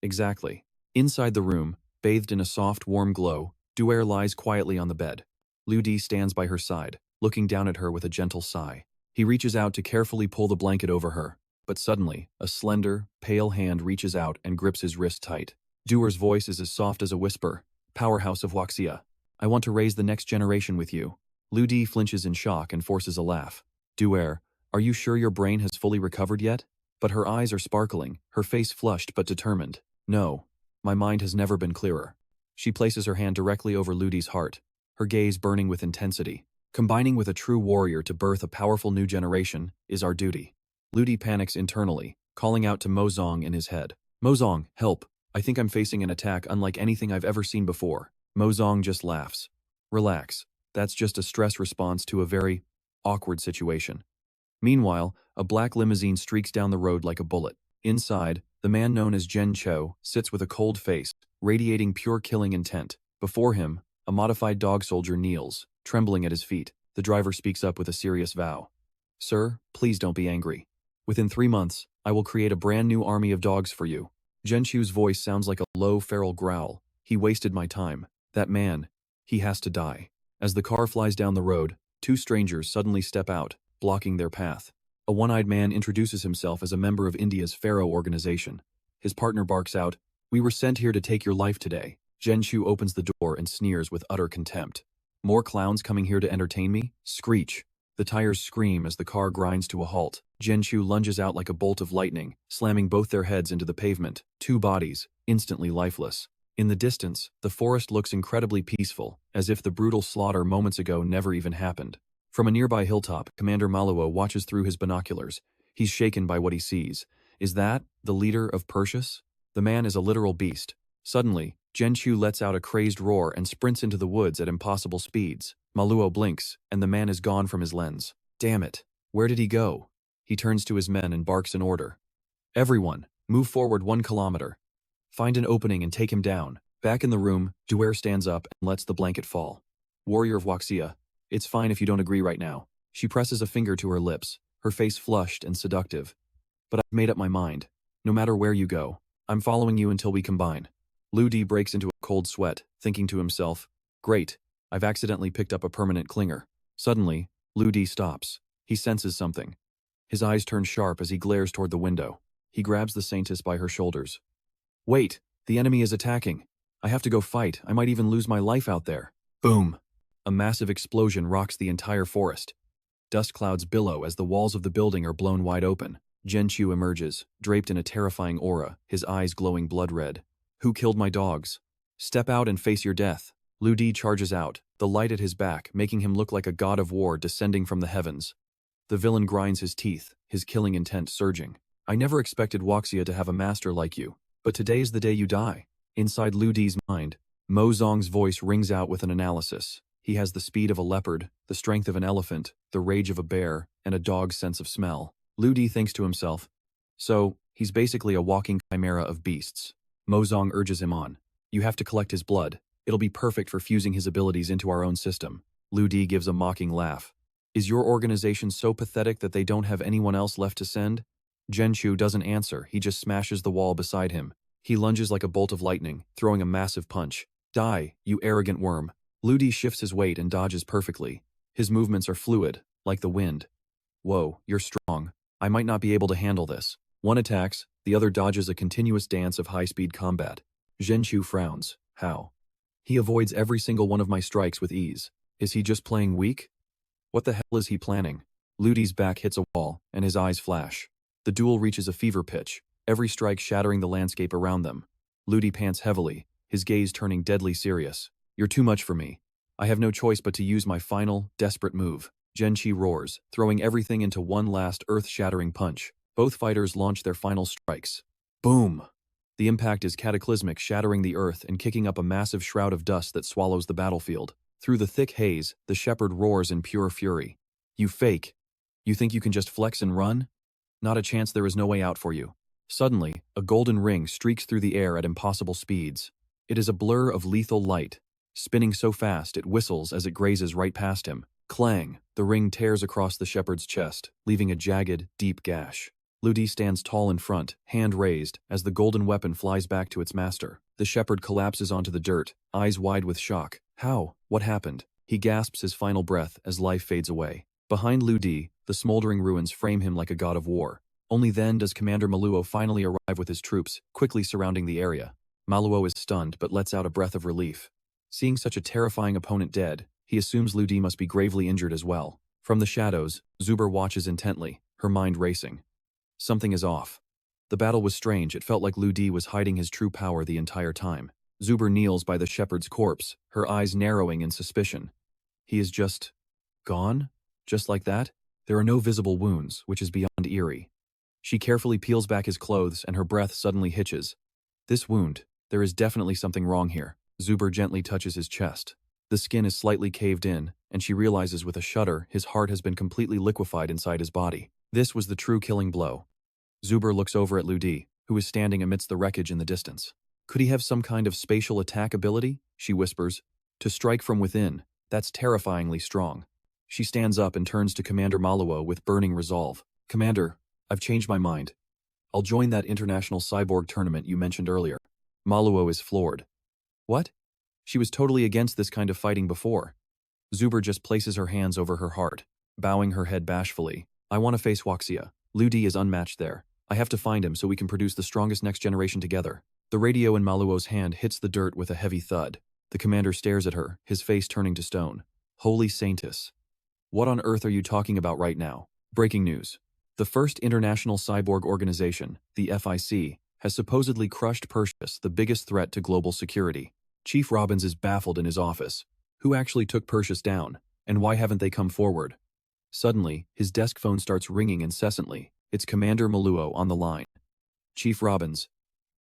"Exactly." Inside the room, bathed in a soft, warm glow, Duer lies quietly on the bed. Lu Di stands by her side, looking down at her with a gentle sigh. He reaches out to carefully pull the blanket over her, but suddenly, a slender, pale hand reaches out and grips his wrist tight. Duer's voice is as soft as a whisper. "Powerhouse of Huaxia, I want to raise the next generation with you." Lu Di flinches in shock and forces a laugh. "Duer, are you sure your brain has fully recovered yet?" But her eyes are sparkling, her face flushed but determined. "No, my mind has never been clearer." She places her hand directly over Lu Di's heart, her gaze burning with intensity. "Combining with a true warrior to birth a powerful new generation is our duty." Lu Di panics internally, calling out to Mozong in his head. "Mozong, help. I think I'm facing an attack unlike anything I've ever seen before." Mozong just laughs. "Relax. That's just a stress response to a very awkward situation." Meanwhile, a black limousine streaks down the road like a bullet. Inside, the man known as Zhen Cho sits with a cold face, radiating pure killing intent. Before him, a modified dog soldier kneels, trembling at his feet. The driver speaks up with a serious vow. "Sir, please don't be angry. Within 3 months, I will create a brand new army of dogs for you." Zhen Chu's voice sounds like a low, feral growl. "He wasted my time. That man, he has to die." As the car flies down the road, two strangers suddenly step out, blocking their path. A one-eyed man introduces himself as a member of India's Pharaoh organization. His partner barks out, "We were sent here to take your life today." Zhen Chu opens the door and sneers with utter contempt. "More clowns coming here to entertain me?" Screech. The tires scream as the car grinds to a halt. Zhen Chu lunges out like a bolt of lightning, slamming both their heads into the pavement. Two bodies, instantly lifeless. In the distance, the forest looks incredibly peaceful, as if the brutal slaughter moments ago never even happened. From a nearby hilltop, Commander Maluo watches through his binoculars. He's shaken by what he sees. Is that the leader of Perseus? The man is a literal beast. Suddenly, Zhen Chu lets out a crazed roar and sprints into the woods at impossible speeds. Maluo blinks, and the man is gone from his lens. Damn it. Where did he go? He turns to his men and barks an order. "Everyone, move forward 1 kilometer. Find an opening and take him down." Back in the room, Duer stands up and lets the blanket fall. "Warrior of Huaxia, it's fine if you don't agree right now." She presses a finger to her lips, her face flushed and seductive. "But I've made up my mind. No matter where you go, I'm following you until we combine." Lu Di breaks into a cold sweat, thinking to himself, "Great, I've accidentally picked up a permanent clinger." Suddenly, Lu Di stops. He senses something. His eyes turn sharp as he glares toward the window. He grabs the Saintess by her shoulders. Wait, the enemy is attacking. I have to go fight. I might even lose my life out there. Boom! A massive explosion rocks the entire forest. Dust clouds billow as the walls of the building are blown wide open. Zhenqiu emerges, draped in a terrifying aura, his eyes glowing blood red. Who killed my dogs? Step out and face your death. Lu Di charges out, the light at his back making him look like a god of war descending from the heavens. The villain grinds his teeth, his killing intent surging. I never expected Wuxia to have a master like you, but today's the day you die. Inside Lu Di's mind, Mo Zong's voice rings out with an analysis. He has the speed of a leopard, the strength of an elephant, the rage of a bear, and a dog's sense of smell. Lu Di thinks to himself, so, he's basically a walking chimera of beasts. Mo Zong urges him on. You have to collect his blood. It'll be perfect for fusing his abilities into our own system. Lu Di gives a mocking laugh. Is your organization so pathetic that they don't have anyone else left to send? Zhenqiu doesn't answer, he just smashes the wall beside him. He lunges like a bolt of lightning, throwing a massive punch. Die, you arrogant worm. Lu Di shifts his weight and dodges perfectly. His movements are fluid, like the wind. Whoa, you're strong. I might not be able to handle this. One attacks, the other dodges, a continuous dance of high-speed combat. Zhenqiu frowns. How? He avoids every single one of my strikes with ease. Is he just playing weak? What the hell is he planning? Lu Di's back hits a wall, and his eyes flash. The duel reaches a fever pitch, every strike shattering the landscape around them. Lu Di pants heavily, his gaze turning deadly serious. You're too much for me. I have no choice but to use my final, desperate move. Zhenqiu roars, throwing everything into one last earth-shattering punch. Both fighters launch their final strikes. Boom! The impact is cataclysmic, shattering the earth and kicking up a massive shroud of dust that swallows the battlefield. Through the thick haze, the shepherd roars in pure fury. You fake. You think you can just flex and run? Not a chance, there is no way out for you. Suddenly, a golden ring streaks through the air at impossible speeds. It is a blur of lethal light. Spinning so fast it whistles as it grazes right past him. Clang! The ring tears across the shepherd's chest, leaving a jagged, deep gash. Lu Di stands tall in front, hand raised, as the golden weapon flies back to its master. The shepherd collapses onto the dirt, eyes wide with shock. How? What happened? He gasps his final breath as life fades away. Behind Lu Di, the smoldering ruins frame him like a god of war. Only then does Commander Maluo finally arrive with his troops, quickly surrounding the area. Maluo is stunned but lets out a breath of relief. Seeing such a terrifying opponent dead, he assumes Lu Di must be gravely injured as well. From the shadows, Zuber watches intently, her mind racing. Something is off. The battle was strange, it felt like Lu Di was hiding his true power the entire time. Zuber kneels by the shepherd's corpse, her eyes narrowing in suspicion. He is just gone? Just like that? There are no visible wounds, which is beyond eerie. She carefully peels back his clothes and her breath suddenly hitches. This wound, there is definitely something wrong here. Zuber gently touches his chest. The skin is slightly caved in, and she realizes with a shudder his heart has been completely liquefied inside his body. This was the true killing blow. Zuber looks over at Lu Di, who is standing amidst the wreckage in the distance. Could he have some kind of spatial attack ability? She whispers. To strike from within, that's terrifyingly strong. She stands up and turns to Commander Maluo with burning resolve. Commander, I've changed my mind. I'll join that international cyborg tournament you mentioned earlier. Maluo is floored. What? She was totally against this kind of fighting before. Zuber just places her hands over her heart, bowing her head bashfully. I want to face Wuxia. Lu Di is unmatched there. I have to find him so we can produce the strongest next generation together. The radio in Maluo's hand hits the dirt with a heavy thud. The commander stares at her, his face turning to stone. Holy Saintus. What on earth are you talking about right now? Breaking news. The first international cyborg organization, the FIC, has supposedly crushed Perseus, the biggest threat to global security. Chief Robbins is baffled in his office. Who actually took Perseus down, and why haven't they come forward? Suddenly, his desk phone starts ringing incessantly. It's Commander Maluo on the line. Chief Robbins,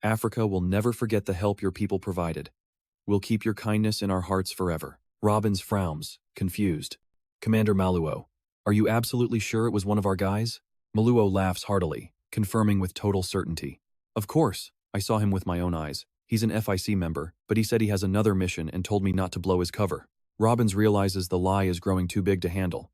Africa will never forget the help your people provided. We'll keep your kindness in our hearts forever. Robbins frowns, confused. Commander Maluo, are you absolutely sure it was one of our guys? Maluo laughs heartily, confirming with total certainty. Of course, I saw him with my own eyes. He's an FIC member, but he said he has another mission and told me not to blow his cover. Robbins realizes the lie is growing too big to handle.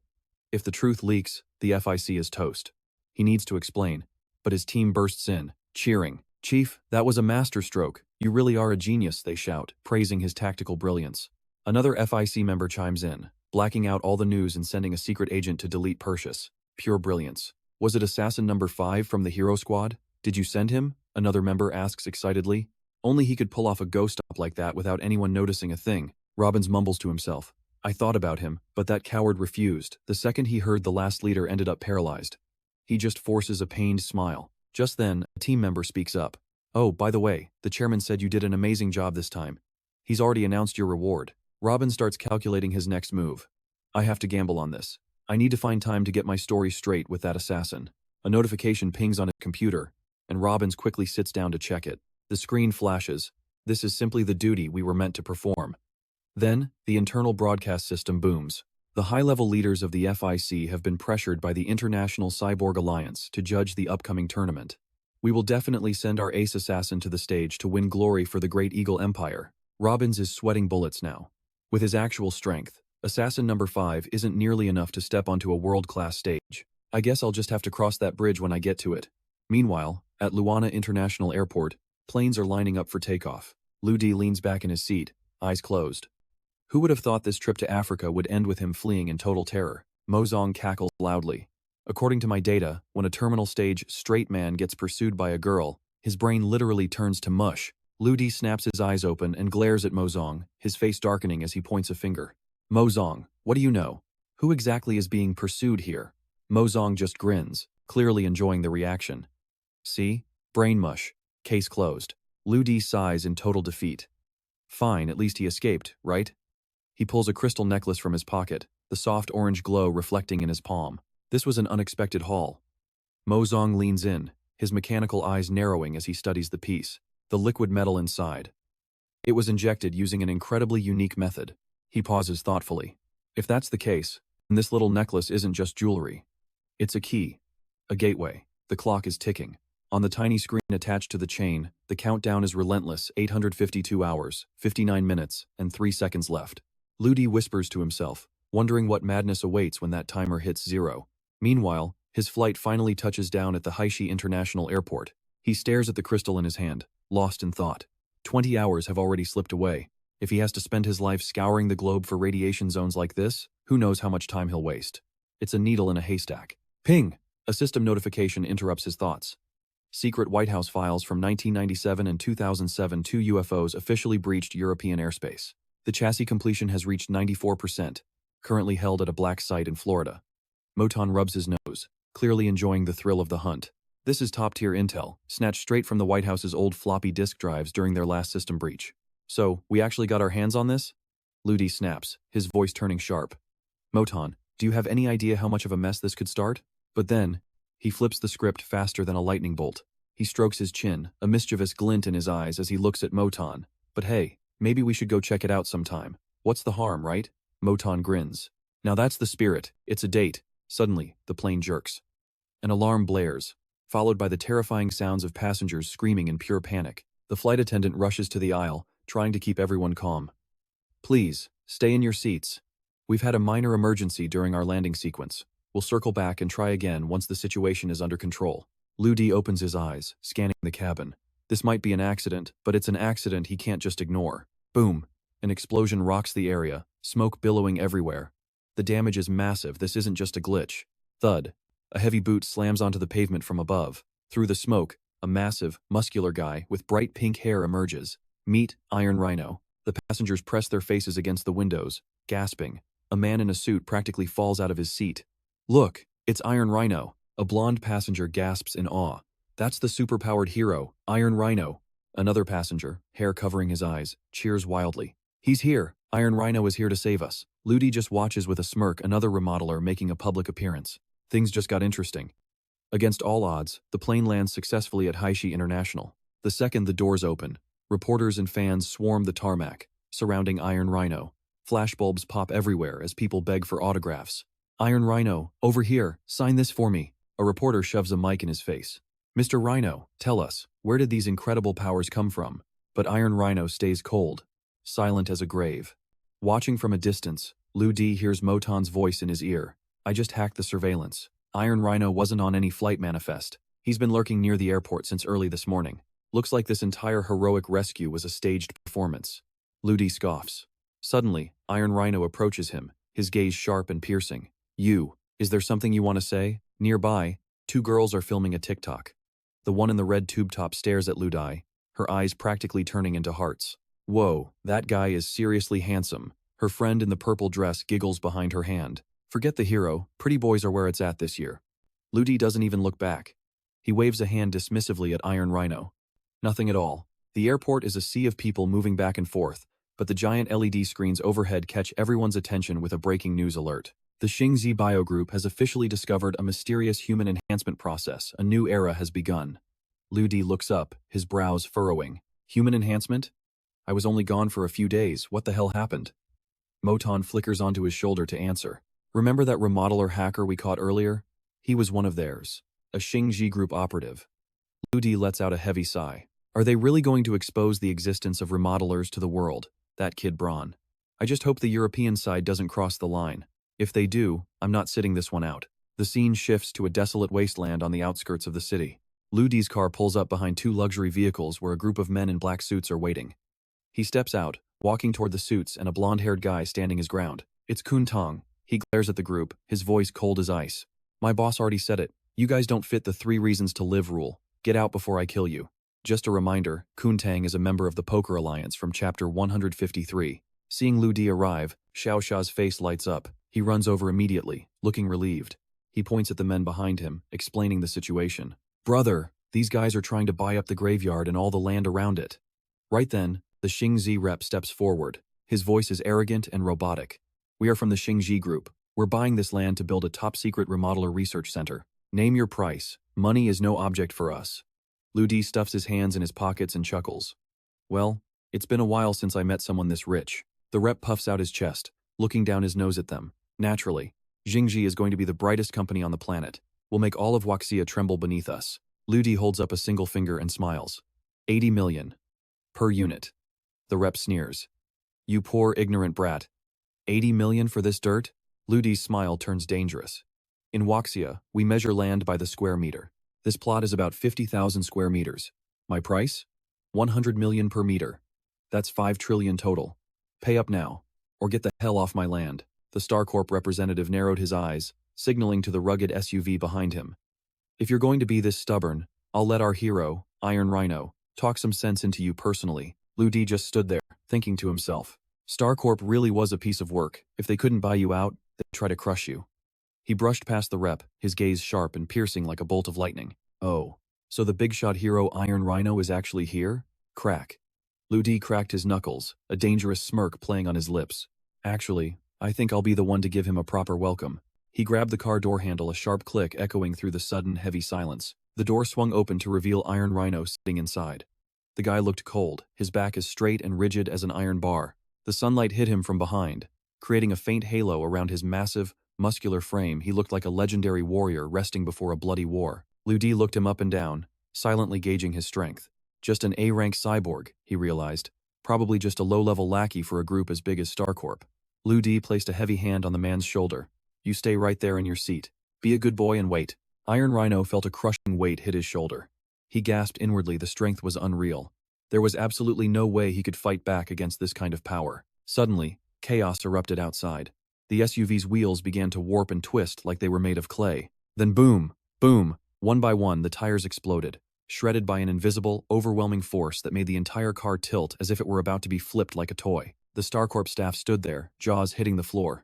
If the truth leaks, the FIC is toast. He needs to explain, but his team bursts in, cheering. Chief, that was a masterstroke. You really are a genius, they shout, praising his tactical brilliance. Another FIC member chimes in, blacking out all the news and sending a secret agent to delete Perseus. Pure brilliance. Was it assassin number 5 from the hero squad? Did you send him? Another member asks excitedly. Only he could pull off a ghost stop like that without anyone noticing a thing. Robbins mumbles to himself. I thought about him, but that coward refused. The second he heard the last leader ended up paralyzed. He just forces a pained smile. Just then, a team member speaks up. Oh, by the way, the chairman said you did an amazing job this time. He's already announced your reward. Robbins starts calculating his next move. I have to gamble on this. I need to find time to get my story straight with that assassin. A notification pings on his computer, and Robbins quickly sits down to check it. The screen flashes. This is simply the duty we were meant to perform. Then, the internal broadcast system booms. The high-level leaders of the FIC have been pressured by the International Cyborg Alliance to judge the upcoming tournament. We will definitely send our ace assassin to the stage to win glory for the Great Eagle Empire. Robbins is sweating bullets now. With his actual strength, assassin number 5 isn't nearly enough to step onto a world-class stage. I guess I'll just have to cross that bridge when I get to it. Meanwhile, at Luana International Airport, planes are lining up for takeoff. Ludi leans back in his seat, eyes closed. Who would have thought this trip to Africa would end with him fleeing in total terror? Mozong cackles loudly. According to my data, when a terminal stage straight man gets pursued by a girl, his brain literally turns to mush. Ludi snaps his eyes open and glares at Mozong, his face darkening as he points a finger. Mozong, what do you know? Who exactly is being pursued here? Mozong just grins, clearly enjoying the reaction. See? Brain mush. Case closed. Ludi sighs in total defeat. Fine, at least he escaped, right? He pulls a crystal necklace from his pocket, the soft orange glow reflecting in his palm. This was an unexpected haul. Mozong leans in, his mechanical eyes narrowing as he studies the piece, the liquid metal inside. It was injected using an incredibly unique method. He pauses thoughtfully. If that's the case, then this little necklace isn't just jewelry. It's a key. A gateway. The clock is ticking. On the tiny screen attached to the chain, the countdown is relentless, 852 hours, 59 minutes, and 3 seconds left. Ludi whispers to himself, wondering what madness awaits when that timer hits 0. Meanwhile, his flight finally touches down at the Haishi International Airport. He stares at the crystal in his hand, lost in thought. 20 hours have already slipped away. If he has to spend his life scouring the globe for radiation zones like this, who knows how much time he'll waste. It's a needle in a haystack. Ping! A system notification interrupts his thoughts. Secret White House files from 1997 and 2007. 2 UFOs officially breached European airspace. The chassis completion has reached 94%, currently held at a black site in Florida. Moton rubs his nose, clearly enjoying the thrill of the hunt. This is top-tier intel, snatched straight from the White House's old floppy disk drives during their last system breach. So, we actually got our hands on this? Ludi snaps, his voice turning sharp. Moton, do you have any idea how much of a mess this could start? But then, he flips the script faster than a lightning bolt. He strokes his chin, a mischievous glint in his eyes as he looks at Moton. But hey, maybe we should go check it out sometime. What's the harm, right? Moton grins. Now that's the spirit. It's a date. Suddenly, the plane jerks. An alarm blares, followed by the terrifying sounds of passengers screaming in pure panic. The flight attendant rushes to the aisle, trying to keep everyone calm. Please, stay in your seats. We've had a minor emergency during our landing sequence. We'll circle back and try again once the situation is under control. Ludi opens his eyes, scanning the cabin. This might be an accident, but it's an accident he can't just ignore. Boom! An explosion rocks the area, smoke billowing everywhere. The damage is massive, this isn't just a glitch. Thud. A heavy boot slams onto the pavement from above. Through the smoke, a massive, muscular guy with bright pink hair emerges. Meet Iron Rhino. The passengers press their faces against the windows, gasping. A man in a suit practically falls out of his seat. Look, it's Iron Rhino. A blonde passenger gasps in awe. That's the superpowered hero, Iron Rhino. Another passenger, hair covering his eyes, cheers wildly. He's here. Iron Rhino is here to save us. Ludi just watches with a smirk another remodeler making a public appearance. Things just got interesting. Against all odds, the plane lands successfully at Haishi International. The second the doors open, reporters and fans swarm the tarmac, surrounding Iron Rhino. Flashbulbs pop everywhere as people beg for autographs. Iron Rhino, over here, sign this for me. A reporter shoves a mic in his face. Mr. Rhino, tell us, where did these incredible powers come from? But Iron Rhino stays cold, silent as a grave. Watching from a distance, Ludi hears Moton's voice in his ear. I just hacked the surveillance. Iron Rhino wasn't on any flight manifest. He's been lurking near the airport since early this morning. Looks like this entire heroic rescue was a staged performance. Ludi scoffs. Suddenly, Iron Rhino approaches him, his gaze sharp and piercing. Is there something you want to say? Nearby, 2 girls are filming a TikTok. The one in the red tube top stares at Ludi, her eyes practically turning into hearts. Whoa, that guy is seriously handsome. Her friend in the purple dress giggles behind her hand. Forget the hero, pretty boys are where it's at this year. Ludi doesn't even look back. He waves a hand dismissively at Iron Rhino. Nothing at all. The airport is a sea of people moving back and forth, but the giant LED screens overhead catch everyone's attention with a breaking news alert. The Xingzi Bio Group has officially discovered a mysterious human enhancement process. A new era has begun. Ludi looks up, his brows furrowing. Human enhancement? I was only gone for a few days. What the hell happened? Moton flickers onto his shoulder to answer. Remember that remodeler hacker we caught earlier? He was one of theirs. A Xingji Group operative. Ludi lets out a heavy sigh. Are they really going to expose the existence of remodelers to the world? That kid Braun. I just hope the European side doesn't cross the line. If they do, I'm not sitting this one out. The scene shifts to a desolate wasteland on the outskirts of the city. Ludi's car pulls up behind two luxury vehicles where a group of men in black suits are waiting. He steps out, walking toward the suits and a blonde-haired guy standing his ground. It's Kun Tong. He glares at the group, his voice cold as ice. My boss already said it. You guys don't fit the 3 reasons to live rule. Get out before I kill you. Just a reminder, Kun Tang is a member of the Poker Alliance from chapter 153. Seeing Ludi arrive, Xiaoxia's face lights up. He runs over immediately, looking relieved. He points at the men behind him, explaining the situation. Brother, these guys are trying to buy up the graveyard and all the land around it. Right then, the Xingzi rep steps forward. His voice is arrogant and robotic. We are from the Xingji Group. We're buying this land to build a top-secret remodeler research center. Name your price. Money is no object for us. Ludi stuffs his hands in his pockets and chuckles. Well, it's been a while since I met someone this rich. The rep puffs out his chest, looking down his nose at them. Naturally, Xingji is going to be the brightest company on the planet. We'll make all of Waxia tremble beneath us. Ludi holds up a single finger and smiles. 80 million. Per unit. The rep sneers. You poor ignorant brat. 80 million for this dirt? Ludi's smile turns dangerous. In Waxia, we measure land by the square meter. This plot is about 50,000 square meters. My price? 100 million per meter. That's 5 trillion total. Pay up now, or get the hell off my land. The StarCorp representative narrowed his eyes, signaling to the rugged SUV behind him. If you're going to be this stubborn, I'll let our hero, Iron Rhino, talk some sense into you personally. Ludi just stood there, thinking to himself. StarCorp really was a piece of work. If they couldn't buy you out, they'd try to crush you. He brushed past the rep, his gaze sharp and piercing like a bolt of lightning. Oh, so the big-shot hero Iron Rhino is actually here? Crack. Ludi cracked his knuckles, a dangerous smirk playing on his lips. Actually, I think I'll be the one to give him a proper welcome. He grabbed the car door handle, a sharp click echoing through the sudden, heavy silence. The door swung open to reveal Iron Rhino sitting inside. The guy looked cold, his back as straight and rigid as an iron bar. The sunlight hit him from behind, creating a faint halo around his massive, muscular frame. He looked like a legendary warrior resting before a bloody war. Ludi looked him up and down, silently gauging his strength. Just an A-rank cyborg, he realized. Probably just a low-level lackey for a group as big as StarCorp. Ludi placed a heavy hand on the man's shoulder. You stay right there in your seat. Be a good boy and wait. Iron Rhino felt a crushing weight hit his shoulder. He gasped inwardly. The strength was unreal. There was absolutely no way he could fight back against this kind of power. Suddenly, chaos erupted outside. The SUV's wheels began to warp and twist like they were made of clay. Then boom, boom, one by one the tires exploded, shredded by an invisible, overwhelming force that made the entire car tilt as if it were about to be flipped like a toy. The StarCorp staff stood there, jaws hitting the floor.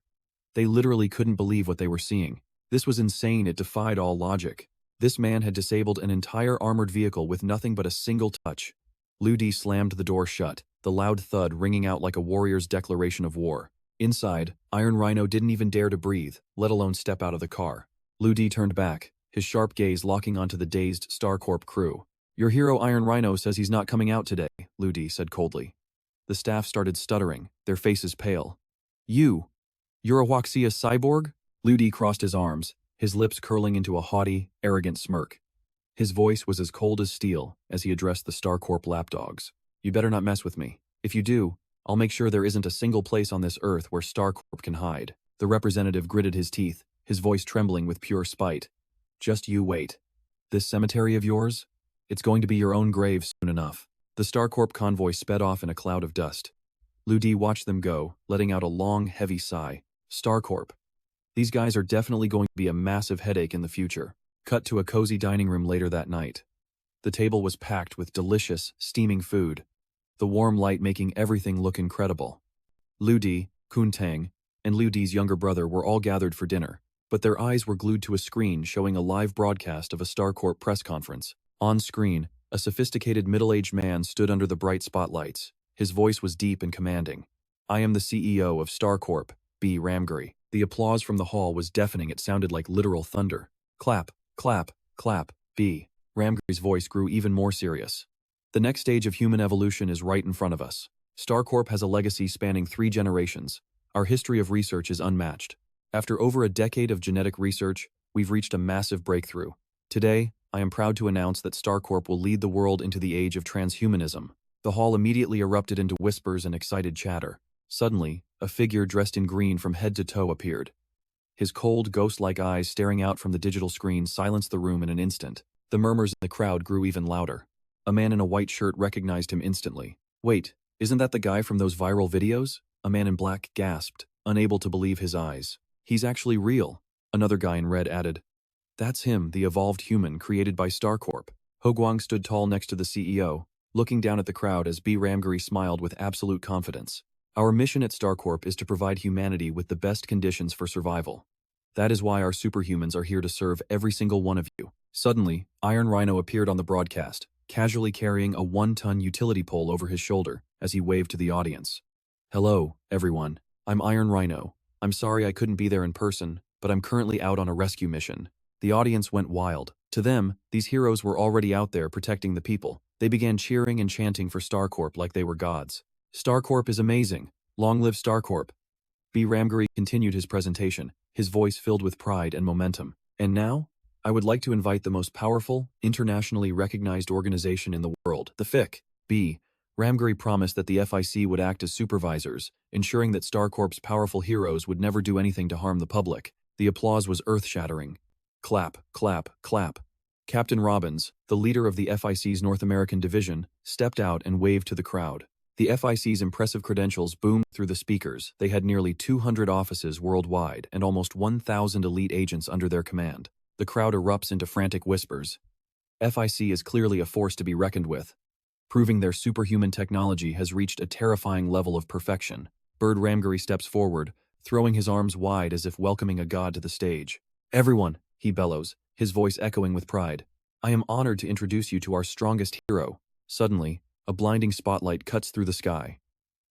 They literally couldn't believe what they were seeing. This was insane. It defied all logic. This man had disabled an entire armored vehicle with nothing but a single touch. Ludi slammed the door shut, the loud thud ringing out like a warrior's declaration of war. Inside, Iron Rhino didn't even dare to breathe, let alone step out of the car. Ludi turned back, his sharp gaze locking onto the dazed StarCorp crew. Your hero Iron Rhino says he's not coming out today, Ludi said coldly. The staff started stuttering, their faces pale. You're a Waxia cyborg? Ludi crossed his arms, his lips curling into a haughty, arrogant smirk. His voice was as cold as steel as he addressed the StarCorp lapdogs. You better not mess with me. If you do, I'll make sure there isn't a single place on this earth where StarCorp can hide. The representative gritted his teeth, his voice trembling with pure spite. Just you wait. This cemetery of yours? It's going to be your own grave soon enough. The StarCorp convoy sped off in a cloud of dust. Ludi watched them go, letting out a long, heavy sigh. StarCorp. These guys are definitely going to be a massive headache in the future. Cut to a cozy dining room later that night. The table was packed with delicious, steaming food, the warm light making everything look incredible. Liu Di, Kun Tang, and Liu Di's younger brother were all gathered for dinner, but their eyes were glued to a screen showing a live broadcast of a StarCorp press conference. On screen, a sophisticated middle-aged man stood under the bright spotlights. His voice was deep and commanding. "I am the CEO of StarCorp, B. Ramguri." The applause from the hall was deafening. It sounded like literal thunder. Clap, clap, clap, B. Ramguri's voice grew even more serious. "The next stage of human evolution is right in front of us. StarCorp has a legacy spanning 3 generations. Our history of research is unmatched. After over a decade of genetic research, we've reached a massive breakthrough. Today, I am proud to announce that StarCorp will lead the world into the age of transhumanism." The hall immediately erupted into whispers and excited chatter. Suddenly, a figure dressed in green from head to toe appeared. His cold, ghost-like eyes staring out from the digital screen silenced the room in an instant. The murmurs in the crowd grew even louder. A man in a white shirt recognized him instantly. "Wait, isn't that the guy from those viral videos?" A man in black gasped, unable to believe his eyes. "He's actually real." Another guy in red added, "That's him, the evolved human created by StarCorp." Ouyang stood tall next to the CEO, looking down at the crowd as B. Ramguri smiled with absolute confidence. "Our mission at StarCorp is to provide humanity with the best conditions for survival. That is why our superhumans are here to serve every single one of you." Suddenly, Iron Rhino appeared on the broadcast, casually carrying a 1-ton utility pole over his shoulder as he waved to the audience. "Hello, everyone. I'm Iron Rhino. I'm sorry I couldn't be there in person, but I'm currently out on a rescue mission." The audience went wild. To them, these heroes were already out there protecting the people. They began cheering and chanting for StarCorp like they were gods. "StarCorp is amazing. Long live StarCorp." B. Ramguri continued his presentation, his voice filled with pride and momentum. "And now, I would like to invite the most powerful, internationally recognized organization in the world, the FIC. B. Ramguri promised that the FIC would act as supervisors, ensuring that StarCorp's powerful heroes would never do anything to harm the public." The applause was earth-shattering. Clap, clap, clap. Captain Robbins, the leader of the FIC's North American division, stepped out and waved to the crowd. The FIC's impressive credentials boomed through the speakers. They had nearly 200 offices worldwide and almost 1,000 elite agents under their command. The crowd erupts into frantic whispers. FIC is clearly a force to be reckoned with, proving their superhuman technology has reached a terrifying level of perfection. Bird Ramguri steps forward, throwing his arms wide as if welcoming a god to the stage. "Everyone," he bellows, his voice echoing with pride, "I am honored to introduce you to our strongest hero." Suddenly, a blinding spotlight cuts through the sky.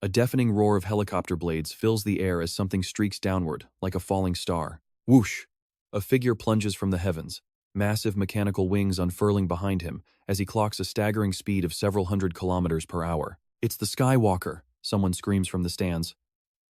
A deafening roar of helicopter blades fills the air as something streaks downward, like a falling star. Whoosh! A figure plunges from the heavens, massive mechanical wings unfurling behind him as he clocks a staggering speed of several hundred kilometers per hour. "It's the Skywalker," someone screams from the stands.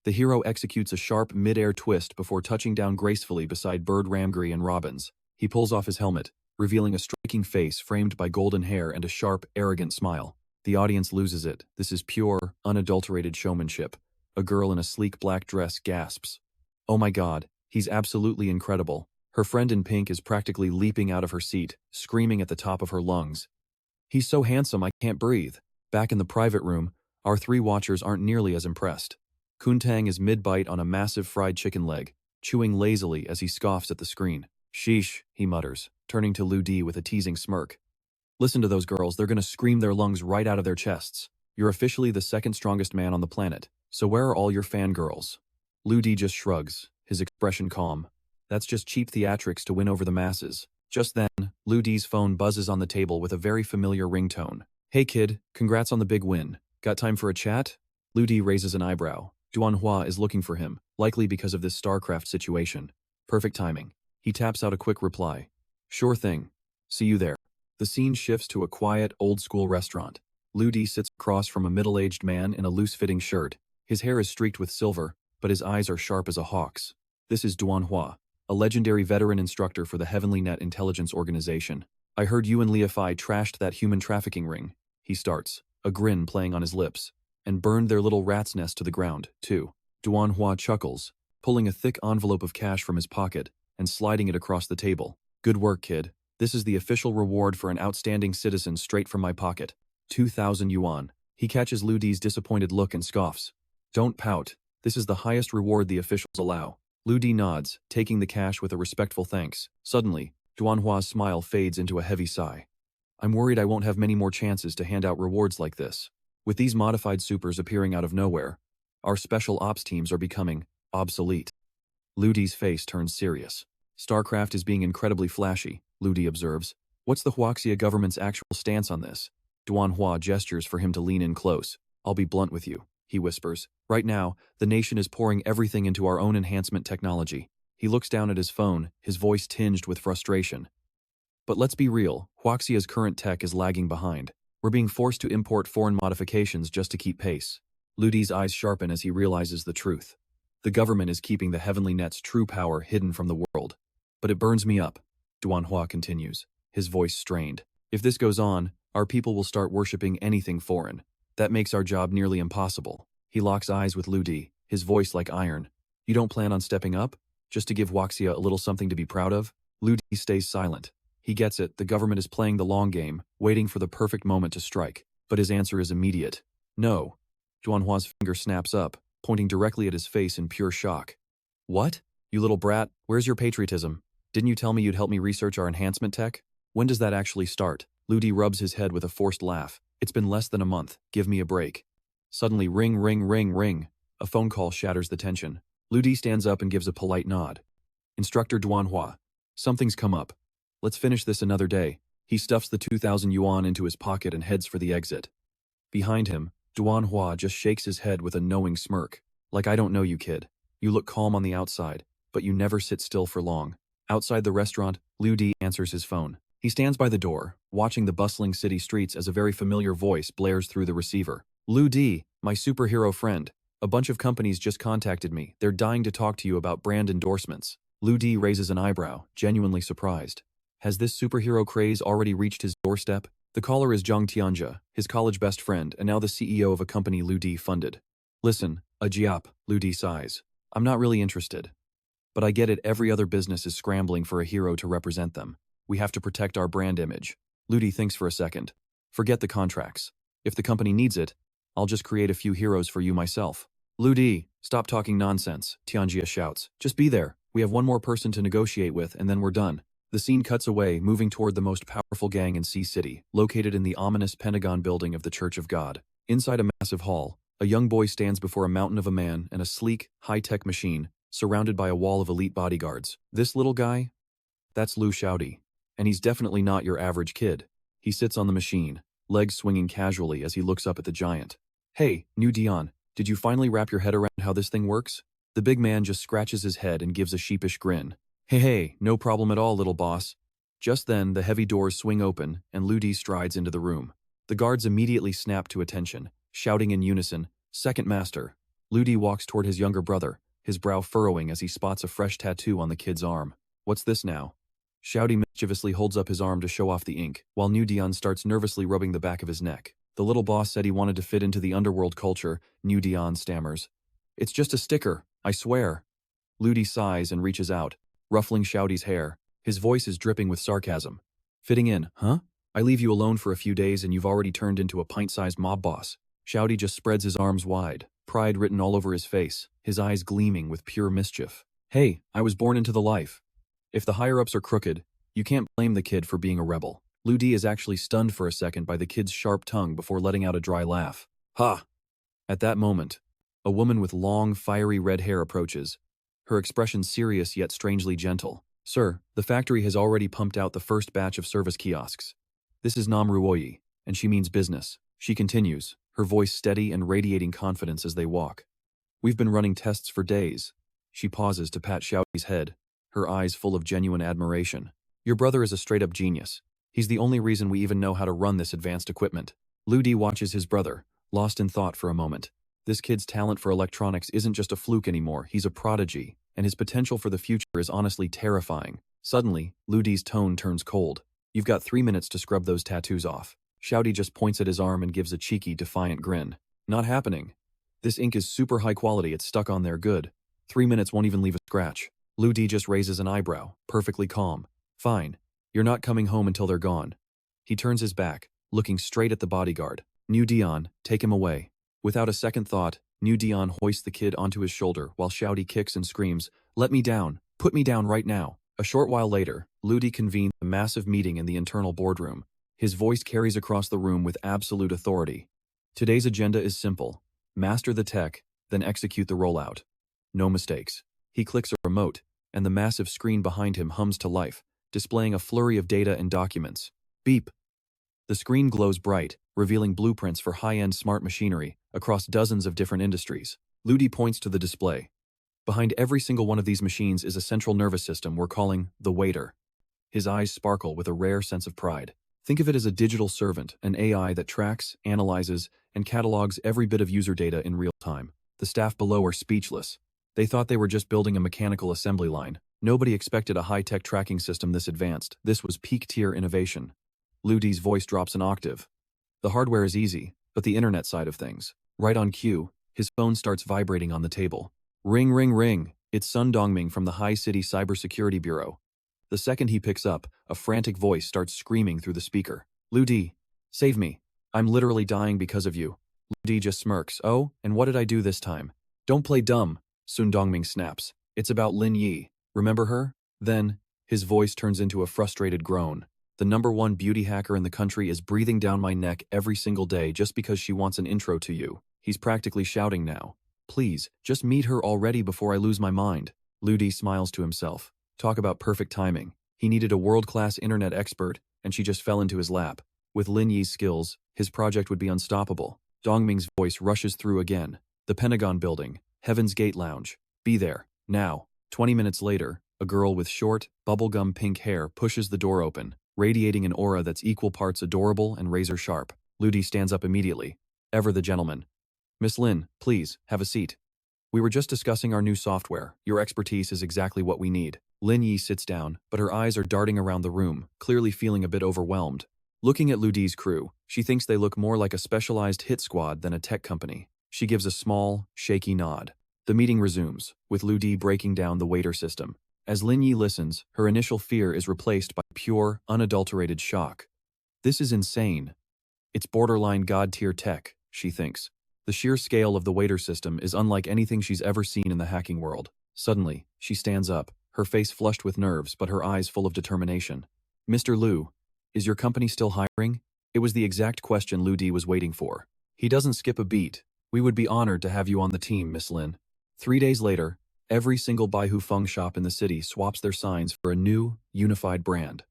The hero executes a sharp mid-air twist before touching down gracefully beside Bird Ramguri and Robbins. He pulls off his helmet, revealing a striking face framed by golden hair and a sharp, arrogant smile. The audience loses it. This is pure, unadulterated showmanship. A girl in a sleek black dress gasps. "Oh my god, he's absolutely incredible." Her friend in pink is practically leaping out of her seat, screaming at the top of her lungs. "He's so handsome I can't breathe." Back in the private room, our 3 watchers aren't nearly as impressed. Kun Tang is mid-bite on a massive fried chicken leg, chewing lazily as he scoffs at the screen. "Sheesh," he mutters, turning to Liu Di with a teasing smirk. "Listen to those girls, they're gonna scream their lungs right out of their chests. You're officially the second strongest man on the planet, so where are all your fangirls?" Liu Di just shrugs, his expression calm. That's just cheap theatrics to win over the masses. Just then, Liu Di's phone buzzes on the table with a very familiar ringtone. "Hey kid, congrats on the big win. Got time for a chat?" Liu Di raises an eyebrow. Duanhua is looking for him, likely because of this StarCraft situation. Perfect timing. He taps out a quick reply. "Sure thing. See you there." The scene shifts to a quiet, old-school restaurant. Liu Di sits across from a middle-aged man in a loose-fitting shirt. His hair is streaked with silver, but his eyes are sharp as a hawk's. This is Duanhua, a legendary veteran instructor for the Heavenly Net Intelligence Organization. "I heard you and Liafai trashed that human trafficking ring," he starts, a grin playing on his lips, "and burned their little rat's nest to the ground, too." Duanhua chuckles, pulling a thick envelope of cash from his pocket and sliding it across the table. "Good work, kid. This is the official reward for an outstanding citizen straight from my pocket. 2,000 yuan. He catches Liu Di's disappointed look and scoffs. "Don't pout. This is the highest reward the officials allow." Liu Di nods, taking the cash with a respectful thanks. Suddenly, Duanhua's smile fades into a heavy sigh. I'm worried I won't have many more chances to hand out rewards like this. With these modified supers appearing out of nowhere, our special ops teams are becoming obsolete. Ludi's face turns serious. StarCraft is being incredibly flashy, Ludi observes. What's the Huaxia government's actual stance on this? Duanhua gestures for him to lean in close. I'll be blunt with you, he whispers. Right now, the nation is pouring everything into our own enhancement technology. He looks down at his phone, his voice tinged with frustration. But let's be real, Huaxia's current tech is lagging behind. We're being forced to import foreign modifications just to keep pace. Ludi's eyes sharpen as he realizes the truth. The government is keeping the Heavenly Net's true power hidden from the world. But it burns me up, Duanhua continues, his voice strained. If this goes on, our people will start worshipping anything foreign. That makes our job nearly impossible. He locks eyes with Ludi, his voice like iron. You don't plan on stepping up? Just to give Huaxia a little something to be proud of? Ludi stays silent. He gets it, the government is playing the long game, waiting for the perfect moment to strike. But his answer is immediate. No. Duanhua's finger snaps up, pointing directly at his face in pure shock. What? You little brat, where's your patriotism? Didn't you tell me you'd help me research our enhancement tech? When does that actually start? Ludi rubs his head with a forced laugh. It's been less than a month, give me a break. Suddenly ring ring ring ring. A phone call shatters the tension. Ludi stands up and gives a polite nod. Instructor Duanhua. Something's come up. Let's finish this another day. He stuffs the 2,000 yuan into his pocket and heads for the exit. Behind him, Duanhua just shakes his head with a knowing smirk. Like I don't know you, kid. You look calm on the outside, but you never sit still for long. Outside the restaurant, Ludi answers his phone. He stands by the door, watching the bustling city streets as a very familiar voice blares through the receiver. Ludi, my superhero friend. A bunch of companies just contacted me. They're dying to talk to you about brand endorsements. Ludi raises an eyebrow, genuinely surprised. Has this superhero craze already reached his doorstep? The caller is Zhang Tianjia, his college best friend and now the CEO of a company Ludi funded. Listen, a jiap, Ludi sighs. I'm not really interested. But I get it, every other business is scrambling for a hero to represent them. We have to protect our brand image. Ludi thinks for a second. Forget the contracts. If the company needs it, I'll just create a few heroes for you myself. Ludi, stop talking nonsense, Tianjia shouts. Just be there. We have one more person to negotiate with and then we're done. The scene cuts away, moving toward the most powerful gang in Sea City, located in the ominous Pentagon building of the Church of God. Inside a massive hall, a young boy stands before a mountain of a man and a sleek, high-tech machine, surrounded by a wall of elite bodyguards. This little guy? That's Lu Xiaodi. And he's definitely not your average kid. He sits on the machine, legs swinging casually as he looks up at the giant. Hey, New Dion, did you finally wrap your head around how this thing works? The big man just scratches his head and gives a sheepish grin. Hey, no problem at all, little boss. Just then, the heavy doors swing open, and Ludi strides into the room. The guards immediately snap to attention, shouting in unison, Second Master. Ludi walks toward his younger brother, his brow furrowing as he spots a fresh tattoo on the kid's arm. What's this now? Xiaodi mischievously holds up his arm to show off the ink, while New Dion starts nervously rubbing the back of his neck. The little boss said he wanted to fit into the underworld culture, New Dion stammers. It's just a sticker, I swear. Ludi sighs and reaches out, ruffling Xiaodi's hair. His voice is dripping with sarcasm. Fitting in, huh? I leave you alone for a few days and you've already turned into a pint-sized mob boss. Xiaodi just spreads his arms wide, pride written all over his face, his eyes gleaming with pure mischief. Hey, I was born into the life. If the higher-ups are crooked, you can't blame the kid for being a rebel. Ludi is actually stunned for a second by the kid's sharp tongue before letting out a dry laugh. Ha! At that moment, a woman with long, fiery red hair approaches, her expression serious yet strangely gentle. Sir, the factory has already pumped out the first batch of service kiosks. This is Nam Ruoyi, and she means business. She continues, her voice steady and radiating confidence as they walk. We've been running tests for days. She pauses to pat Xiaodi's head, her eyes full of genuine admiration. Your brother is a straight-up genius. He's the only reason we even know how to run this advanced equipment. Ludi watches his brother, lost in thought for a moment. This kid's talent for electronics isn't just a fluke anymore, he's a prodigy, and his potential for the future is honestly terrifying. Suddenly, Ludi's tone turns cold. You've got 3 minutes to scrub those tattoos off. Xiaodi just points at his arm and gives a cheeky, defiant grin. Not happening. This ink is super high quality, it's stuck on there good. 3 minutes won't even leave a scratch. Ludi just raises an eyebrow, perfectly calm. Fine. You're not coming home until they're gone. He turns his back, looking straight at the bodyguard. New Dion, take him away. Without a second thought, New Dion hoists the kid onto his shoulder while Xiaodi kicks and screams, Let me down! Put me down right now! A short while later, Ludi convened a massive meeting in the internal boardroom. His voice carries across the room with absolute authority. Today's agenda is simple. Master the tech, then execute the rollout. No mistakes. He clicks a remote, and the massive screen behind him hums to life, displaying a flurry of data and documents. Beep. The screen glows bright, revealing blueprints for high-end smart machinery across dozens of different industries. Ludi points to the display. Behind every single one of these machines is a central nervous system we're calling the waiter. His eyes sparkle with a rare sense of pride. Think of it as a digital servant, an AI that tracks, analyzes, and catalogs every bit of user data in real time. The staff below are speechless. They thought they were just building a mechanical assembly line. Nobody expected a high-tech tracking system this advanced. This was peak-tier innovation. Ludi's voice drops an octave. The hardware is easy, but the internet side of things. Right on cue, his phone starts vibrating on the table. Ring, ring, ring. It's Sun Dongming from the High City Cybersecurity Bureau. The second he picks up, a frantic voice starts screaming through the speaker. Ludi, save me. I'm literally dying because of you. Ludi just smirks. Oh, and what did I do this time? Don't play dumb, Sun Dongming snaps. It's about Lin Yi. Remember her? Then, his voice turns into a frustrated groan. The #1 beauty hacker in the country is breathing down my neck every single day just because she wants an intro to you. He's practically shouting now. Please, just meet her already before I lose my mind. Ludi smiles to himself. Talk about perfect timing. He needed a world-class internet expert, and she just fell into his lap. With Lin Yi's skills, his project would be unstoppable. Dongming's voice rushes through again. The Pentagon Building, Heaven's Gate Lounge. Be there, now. 20 minutes later, a girl with short, bubblegum pink hair pushes the door open, radiating an aura that's equal parts adorable and razor-sharp. Ludi stands up immediately. Ever the gentleman. Miss Lin, please, have a seat. We were just discussing our new software. Your expertise is exactly what we need. Lin Yi sits down, but her eyes are darting around the room, clearly feeling a bit overwhelmed. Looking at Ludi's crew, she thinks they look more like a specialized hit squad than a tech company. She gives a small, shaky nod. The meeting resumes, with Ludi breaking down the waiter system. As Lin Yi listens, her initial fear is replaced by pure, unadulterated shock. This is insane. It's borderline god-tier tech, she thinks. The sheer scale of the waiter system is unlike anything she's ever seen in the hacking world. Suddenly, she stands up, her face flushed with nerves but her eyes full of determination. Mr. Liu, is your company still hiring? It was the exact question Ludi was waiting for. He doesn't skip a beat. We would be honored to have you on the team, Miss Lin. 3 days later, every single Bai Hu Feng shop in the city swaps their signs for a new, unified brand.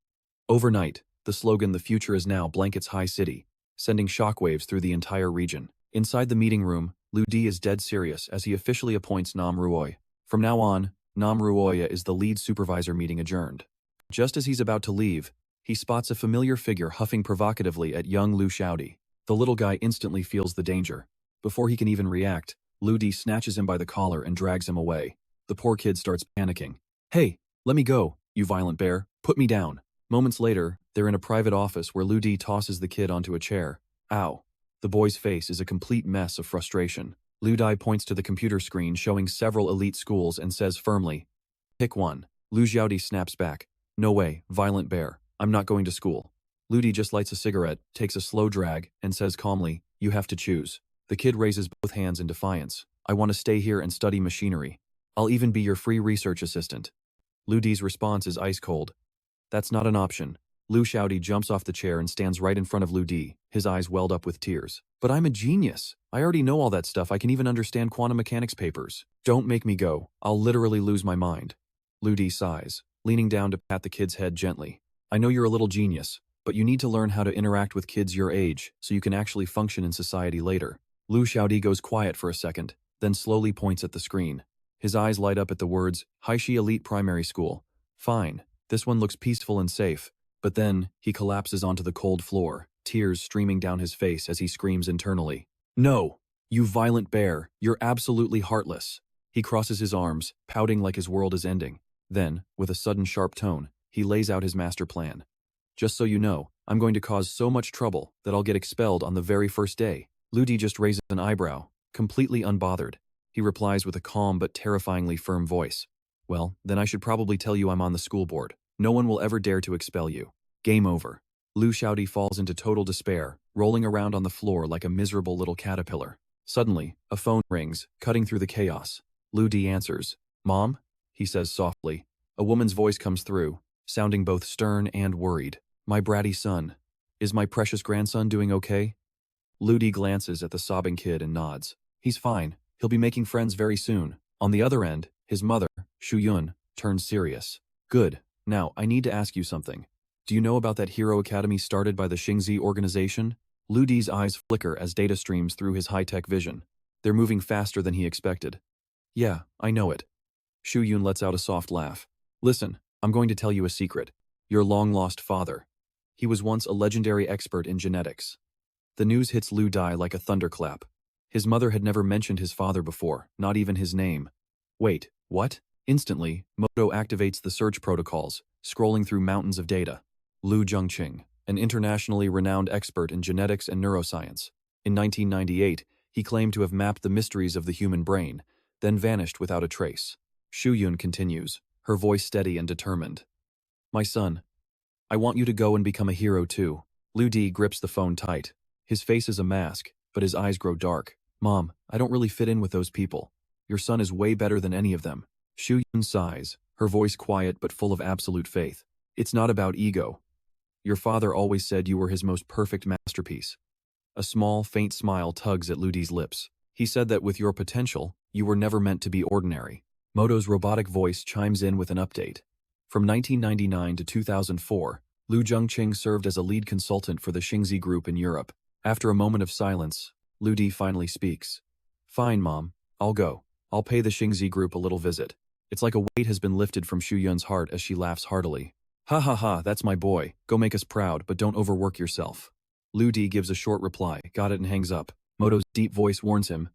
Overnight, the slogan "The future is now" blankets High City, sending shockwaves through the entire region. Inside the meeting room, Ludi is dead serious as he officially appoints Nam Ruoy. From now on, Nam Ruoya is the lead supervisor. Meeting adjourned. Just as he's about to leave, he spots a familiar figure huffing provocatively at young Lu Xiaodi. The little guy instantly feels the danger. Before he can even react, Ludi snatches him by the collar and drags him away. The poor kid starts panicking. Hey, let me go, you violent bear. Put me down. Moments later, they're in a private office where Ludi tosses the kid onto a chair. Ow. The boy's face is a complete mess of frustration. Ludi points to the computer screen showing several elite schools and says firmly, "Pick one." Lu Xiaodi snaps back. "No way, violent bear. I'm not going to school." Ludi just lights a cigarette, takes a slow drag, and says calmly, "You have to choose." The kid raises both hands in defiance. "I want to stay here and study machinery. I'll even be your free research assistant." Ludi's response is ice cold. "That's not an option." Lu Xiaodi jumps off the chair and stands right in front of Ludi, his eyes welled up with tears. "But I'm a genius. I already know all that stuff. I can even understand quantum mechanics papers. Don't make me go. I'll literally lose my mind." Ludi sighs, leaning down to pat the kid's head gently. "I know you're a little genius, but you need to learn how to interact with kids your age so you can actually function in society later." Lu Xiaodi goes quiet for a second, then slowly points at the screen. His eyes light up at the words, "Haishi Elite Primary School." Fine, this one looks peaceful and safe. But then, he collapses onto the cold floor, tears streaming down his face as he screams internally. "No! You violent bear, you're absolutely heartless." He crosses his arms, pouting like his world is ending. Then, with a sudden sharp tone, he lays out his master plan. "Just so you know, I'm going to cause so much trouble that I'll get expelled on the very first day." Ludi just raises an eyebrow, completely unbothered. He replies with a calm but terrifyingly firm voice. "Well, then I should probably tell you I'm on the school board. No one will ever dare to expel you. Game over." Lu Xiaodi falls into total despair, rolling around on the floor like a miserable little caterpillar. Suddenly, a phone rings, cutting through the chaos. Ludi answers. "Mom?" he says softly. A woman's voice comes through, sounding both stern and worried. "My bratty son. Is my precious grandson doing okay? Ludi glances at the sobbing kid and nods. He's fine. He'll be making friends very soon. On the other end, his mother, Shuyun, turns serious. Good. Now, I need to ask you something. Do you know about that hero academy started by the Xingzi organization? Ludi's eyes flicker as data streams through his high-tech vision. They're moving faster than he expected. Yeah, I know it. Shuyun lets out a soft laugh. Listen, I'm going to tell you a secret. Your long-lost father. He was once a legendary expert in genetics. The news hits Ludi like a thunderclap. His mother had never mentioned his father before, not even his name. Wait, what? Instantly, Moto activates the search protocols, scrolling through mountains of data. Lu Zhengqing, an internationally renowned expert in genetics and neuroscience. In 1998, he claimed to have mapped the mysteries of the human brain, then vanished without a trace. Shuyun continues, her voice steady and determined. My son, I want you to go and become a hero too. Lu Di grips the phone tight. His face is a mask, but his eyes grow dark. Mom, I don't really fit in with those people. Your son is way better than any of them. Shuyun sighs, her voice quiet but full of absolute faith. It's not about ego. Your father always said you were his most perfect masterpiece. A small, faint smile tugs at Ludi's lips. He said that with your potential, you were never meant to be ordinary. Moto's robotic voice chimes in with an update. From 1999 to 2004, Lu Zhengqing served as a lead consultant for the Xingzi Group in Europe. After a moment of silence, Ludi finally speaks. Fine, Mom. I'll go. I'll pay the Xingzi Group a little visit. It's like a weight has been lifted from Shuyun's heart as she laughs heartily. Ha ha ha, that's my boy. Go make us proud, but don't overwork yourself. Ludi gives a short reply, got it and hangs up. Moto's deep voice warns him.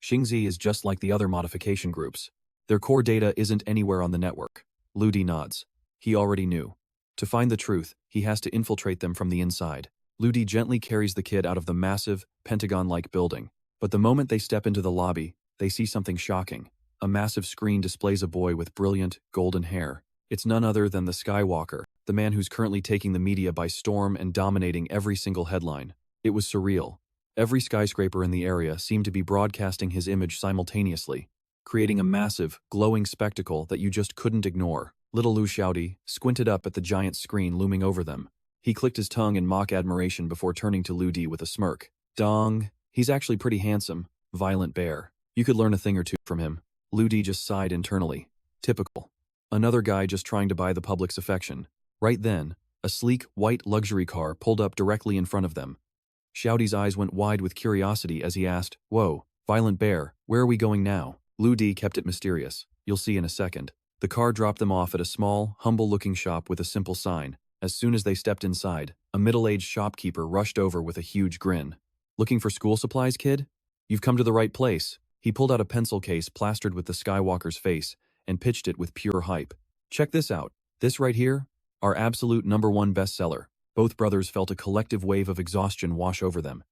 Xingzi is just like the other modification groups. Their core data isn't anywhere on the network. Ludi nods. He already knew. To find the truth, he has to infiltrate them from the inside. Ludi gently carries the kid out of the massive, pentagon-like building. But the moment they step into the lobby, they see something shocking. A massive screen displays a boy with brilliant, golden hair. It's none other than the Skywalker, the man who's currently taking the media by storm and dominating every single headline. It was surreal. Every skyscraper in the area seemed to be broadcasting his image simultaneously, creating a massive, glowing spectacle that you just couldn't ignore. Little Lu Xiaodi squinted up at the giant screen looming over them. He clicked his tongue in mock admiration before turning to Lu Di with a smirk. Dong, he's actually pretty handsome. Violent bear. You could learn a thing or two from him. Lu Di just sighed internally. Typical. Another guy just trying to buy the public's affection. Right then, a sleek, white luxury car pulled up directly in front of them. Xiaodi's eyes went wide with curiosity as he asked, Whoa, Violent Bear, where are we going now? Lu Di kept it mysterious. You'll see in a second. The car dropped them off at a small, humble-looking shop with a simple sign. As soon as they stepped inside, a middle-aged shopkeeper rushed over with a huge grin. Looking for school supplies, kid? You've come to the right place. He pulled out a pencil case plastered with the Skywalker's face and pitched it with pure hype. Check this out. This right here? Our absolute #1 bestseller. Both brothers felt a collective wave of exhaustion wash over them.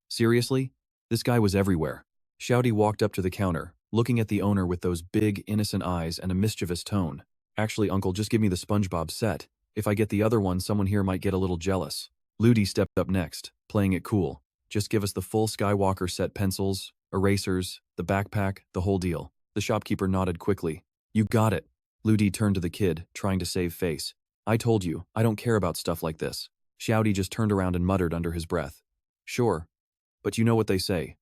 Seriously? This guy was everywhere. Xiaodi walked up to the counter, looking at the owner with those big, innocent eyes and a mischievous tone. Actually, Uncle, just give me the SpongeBob set. If I get the other one, someone here might get a little jealous. Ludi stepped up next, playing it cool. Just give us the full Skywalker set pencils, erasers, the backpack, the whole deal. The shopkeeper nodded quickly. You got it. Ludi turned to the kid, trying to save face. I told you, I don't care about stuff like this. Xiaodi just turned around and muttered under his breath. Sure. But you know what they say.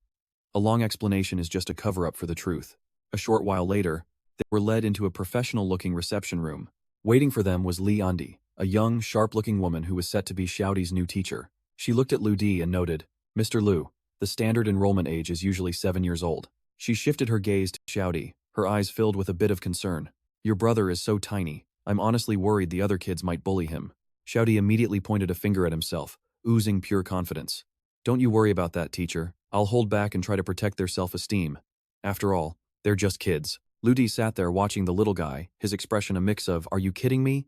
A long explanation is just a cover-up for the truth. A short while later, they were led into a professional-looking reception room. Waiting for them was Li Andi, a young, sharp-looking woman who was set to be Xiaodi's new teacher. She looked at Lu Di and noted, Mr. Lu, the standard enrollment age is usually 7 years old. She shifted her gaze to Xiaodi, her eyes filled with a bit of concern. Your brother is so tiny. I'm honestly worried the other kids might bully him. Xiaodi immediately pointed a finger at himself, oozing pure confidence. Don't you worry about that, teacher. I'll hold back and try to protect their self-esteem. After all, they're just kids. Ludi sat there watching the little guy, his expression a mix of, are you kidding me?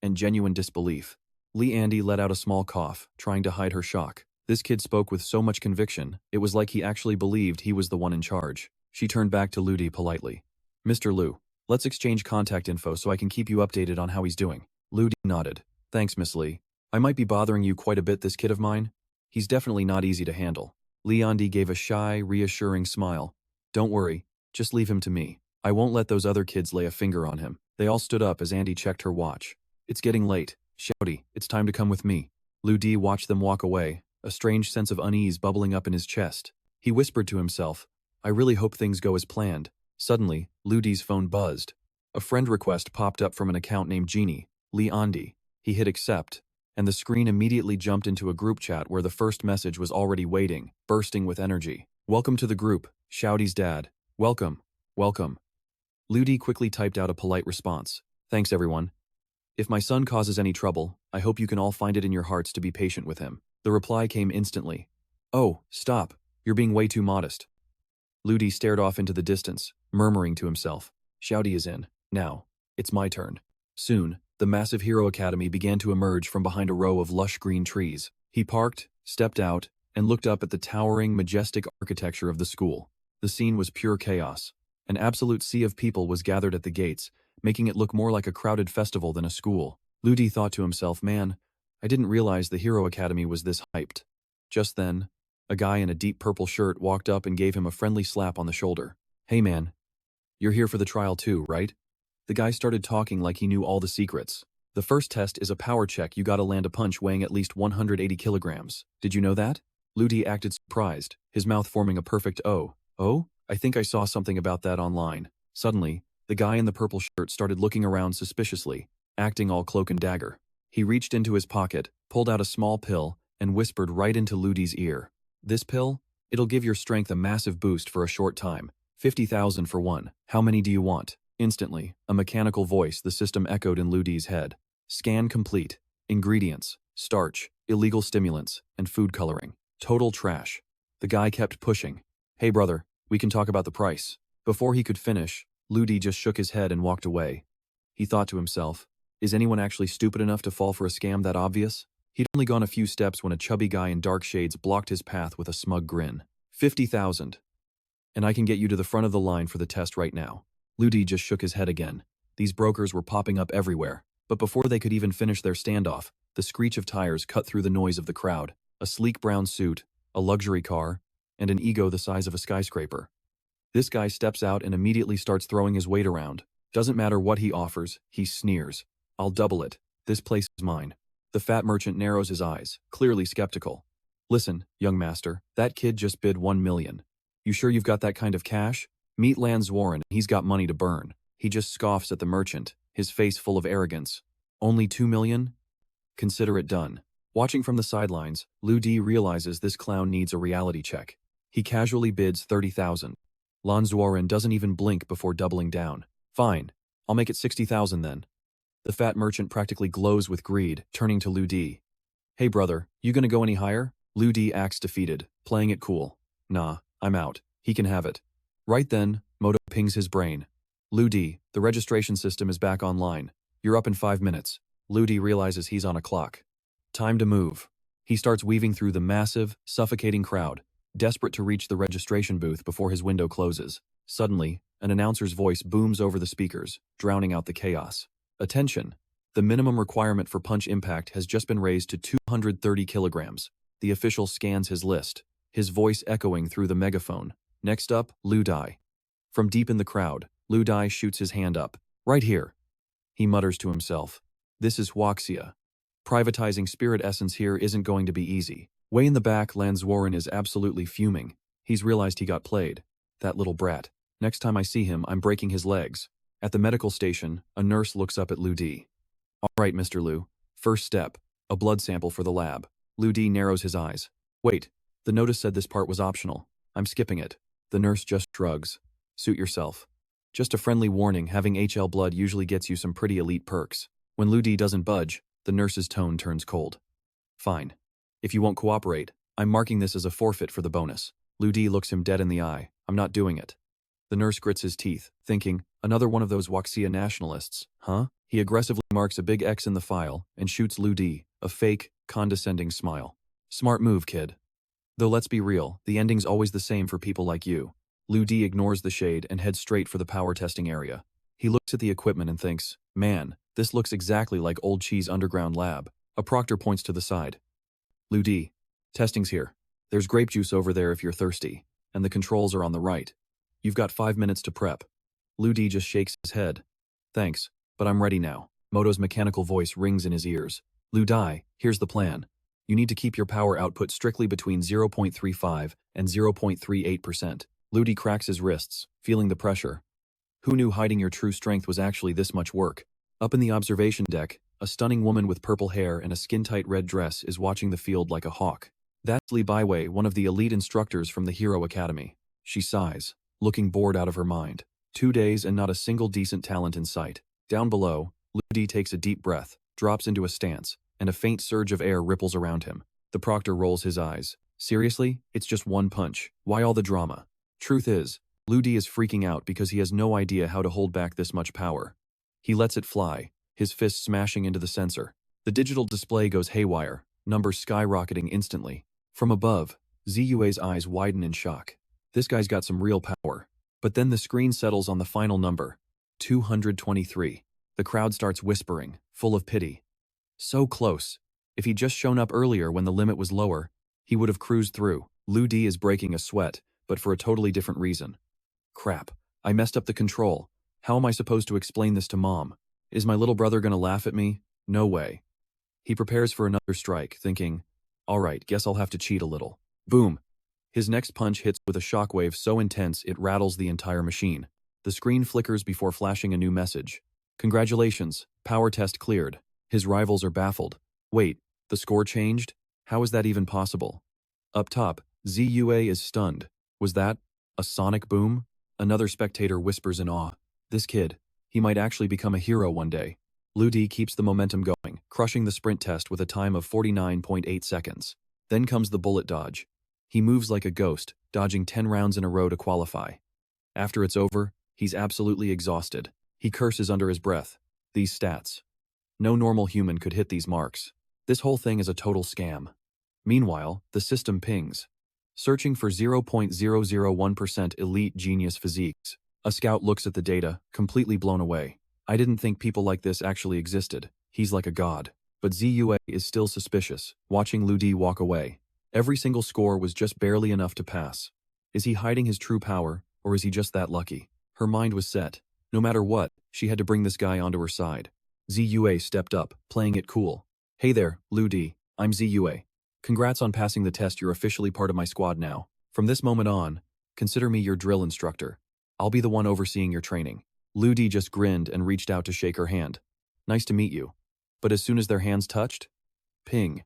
And genuine disbelief. Li Andi let out a small cough, trying to hide her shock. This kid spoke with so much conviction, it was like he actually believed he was the one in charge. She turned back to Ludi politely. Mr. Lu, let's exchange contact info so I can keep you updated on how he's doing. Ludi nodded. Thanks, Miss Li. I might be bothering you quite a bit, this kid of mine. He's definitely not easy to handle. Li Andi gave a shy, reassuring smile. Don't worry, just leave him to me. I won't let those other kids lay a finger on him. They all stood up as Andi checked her watch. It's getting late. Xiaodi, it's time to come with me. Lu Di watched them walk away, a strange sense of unease bubbling up in his chest. He whispered to himself, I really hope things go as planned. Suddenly, Lu Di's phone buzzed. A friend request popped up from an account named Genie, Lee Andi. He hit accept, and the screen immediately jumped into a group chat where the first message was already waiting, bursting with energy. Welcome to the group, Shouty's dad. Welcome. Welcome. Lu Di quickly typed out a polite response. Thanks everyone. If my son causes any trouble, I hope you can all find it in your hearts to be patient with him. The reply came instantly. Oh, stop. You're being way too modest. Lu Di stared off into the distance, murmuring to himself. Shouty is in. Now, it's my turn. Soon, the massive hero academy began to emerge from behind a row of lush green trees. He parked, stepped out, and looked up at the towering, majestic architecture of the school. The scene was pure chaos. An absolute sea of people was gathered at the gates, making it look more like a crowded festival than a school. Lu Di thought to himself, man, I didn't realize the Hero Academy was this hyped. Just then, a guy in a deep purple shirt walked up and gave him a friendly slap on the shoulder. Hey man, you're here for the trial too, right? The guy started talking like he knew all the secrets. The first test is a power check. You gotta land a punch weighing at least 180 kilograms. Did you know that? Lu Di acted surprised, his mouth forming a perfect O. Oh? I think I saw something about that online. Suddenly, the guy in the purple shirt started looking around suspiciously, acting all cloak and dagger. He reached into his pocket, pulled out a small pill, and whispered right into Lu Di's ear. This pill? It'll give your strength a massive boost for a short time. 50,000 for one. How many do you want? Instantly, a mechanical voice the system echoed in Lu Di's head. Scan complete. Ingredients, starch, illegal stimulants, and food coloring. Total trash. The guy kept pushing. Hey brother, we can talk about the price. Before he could finish, Lu Di just shook his head and walked away. He thought to himself, is anyone actually stupid enough to fall for a scam that obvious? He'd only gone a few steps when a chubby guy in dark shades blocked his path with a smug grin. 50,000. And I can get you to the front of the line for the test right now. Lu Di just shook his head again. These brokers were popping up everywhere. But before they could even finish their standoff, the screech of tires cut through the noise of the crowd. A sleek brown suit, a luxury car, and an ego the size of a skyscraper. This guy steps out and immediately starts throwing his weight around. Doesn't matter what he offers, he sneers. I'll double it. This place is mine. The fat merchant narrows his eyes, clearly skeptical. Listen, young master, that kid just bid 1 million. You sure you've got that kind of cash? Meet Lance Warren, he's got money to burn. He just scoffs at the merchant, his face full of arrogance. Only 2 million? Consider it done. Watching from the sidelines, Lu Di realizes this clown needs a reality check. He casually bids 30,000. Lance Warren doesn't even blink before doubling down. Fine, I'll make it 60,000 then. The fat merchant practically glows with greed, turning to Lu Di. Hey brother, you gonna go any higher? Lu Di acts defeated, playing it cool. Nah, I'm out. He can have it. Right then, Moto pings his brain. Lu Di, the registration system is back online. You're up in 5 minutes. Lu Di realizes he's on a clock. Time to move. He starts weaving through the massive, suffocating crowd, desperate to reach the registration booth before his window closes. Suddenly, an announcer's voice booms over the speakers, drowning out the chaos. Attention! The minimum requirement for punch impact has just been raised to 230 kilograms. The official scans his list, his voice echoing through the megaphone. Next up, Lu Di. From deep in the crowd, Lu Di shoots his hand up. Right here. He mutters to himself. This is Huaxia. Privatizing spirit essence here isn't going to be easy. Way in the back, Lance Warren is absolutely fuming. He's realized he got played. That little brat. Next time I see him, I'm breaking his legs. At the medical station, a nurse looks up at Lu Di. All right, Mr. Lu. First step, a blood sample for the lab. Lu Di narrows his eyes. Wait, the notice said this part was optional. I'm skipping it. The nurse just shrugs. Suit yourself. Just a friendly warning, having HL blood usually gets you some pretty elite perks. When Lu Di doesn't budge, the nurse's tone turns cold. Fine. If you won't cooperate, I'm marking this as a forfeit for the bonus. Lu Di looks him dead in the eye. I'm not doing it. The nurse grits his teeth, thinking, another one of those Huaxia nationalists, huh? He aggressively marks a big X in the file and shoots Lu Di, a fake, condescending smile. Smart move, kid. Though let's be real, the ending's always the same for people like you. Lu Di ignores the shade and heads straight for the power testing area. He looks at the equipment and thinks, man, this looks exactly like Old Cheese Underground Lab. A proctor points to the side. Lu Di, testing's here. There's grape juice over there if you're thirsty, and the controls are on the right. You've got 5 minutes to prep. Lu Di just shakes his head. Thanks, but I'm ready now. Moto's mechanical voice rings in his ears. Lu Di, here's the plan. You need to keep your power output strictly between 0.35 and 0.38%. Ludi cracks his wrists, feeling the pressure. Who knew hiding your true strength was actually this much work? Up in the observation deck, a stunning woman with purple hair and a skin-tight red dress is watching the field like a hawk. That's Lee Baiwei, one of the elite instructors from the Hero Academy. She sighs, looking bored out of her mind. 2 days and not a single decent talent in sight. Down below, Ludi takes a deep breath, drops into a stance, and a faint surge of air ripples around him. The proctor rolls his eyes. Seriously? It's just one punch. Why all the drama? Truth is, Ludi is freaking out because he has no idea how to hold back this much power. He lets it fly, his fist smashing into the sensor. The digital display goes haywire, numbers skyrocketing instantly. From above, Ziyue's eyes widen in shock. This guy's got some real power. But then the screen settles on the final number, 223. The crowd starts whispering, full of pity. So close. If he'd just shown up earlier when the limit was lower, he would have cruised through. Ludi is breaking a sweat, but for a totally different reason. Crap, I messed up the control. How am I supposed to explain this to Mom? Is my little brother gonna laugh at me? No way. He prepares for another strike, thinking, alright, guess I'll have to cheat a little. Boom. His next punch hits with a shockwave so intense it rattles the entire machine. The screen flickers before flashing a new message. Congratulations, power test cleared. His rivals are baffled. Wait, the score changed? How is that even possible? Up top, Ziyue is stunned. Was that a sonic boom? Another spectator whispers in awe. This kid, he might actually become a hero one day. Ludi keeps the momentum going, crushing the sprint test with a time of 49.8 seconds. Then comes the bullet dodge. He moves like a ghost, dodging 10 rounds in a row to qualify. After it's over, he's absolutely exhausted. He curses under his breath. These stats. No normal human could hit these marks. This whole thing is a total scam. Meanwhile, the system pings. Searching for 0.001% elite genius physiques. A scout looks at the data, completely blown away. I didn't think people like this actually existed. He's like a god. But Ziyue is still suspicious, watching Ludi walk away. Every single score was just barely enough to pass. Is he hiding his true power, or is he just that lucky? Her mind was set. No matter what, she had to bring this guy onto her side. Ziyue stepped up, playing it cool. Hey there, Ludi. I'm Ziyue. Congrats on passing the test. You're officially part of my squad now. From this moment on, consider me your drill instructor. I'll be the one overseeing your training. Ludi just grinned and reached out to shake her hand. Nice to meet you. But as soon as their hands touched, ping.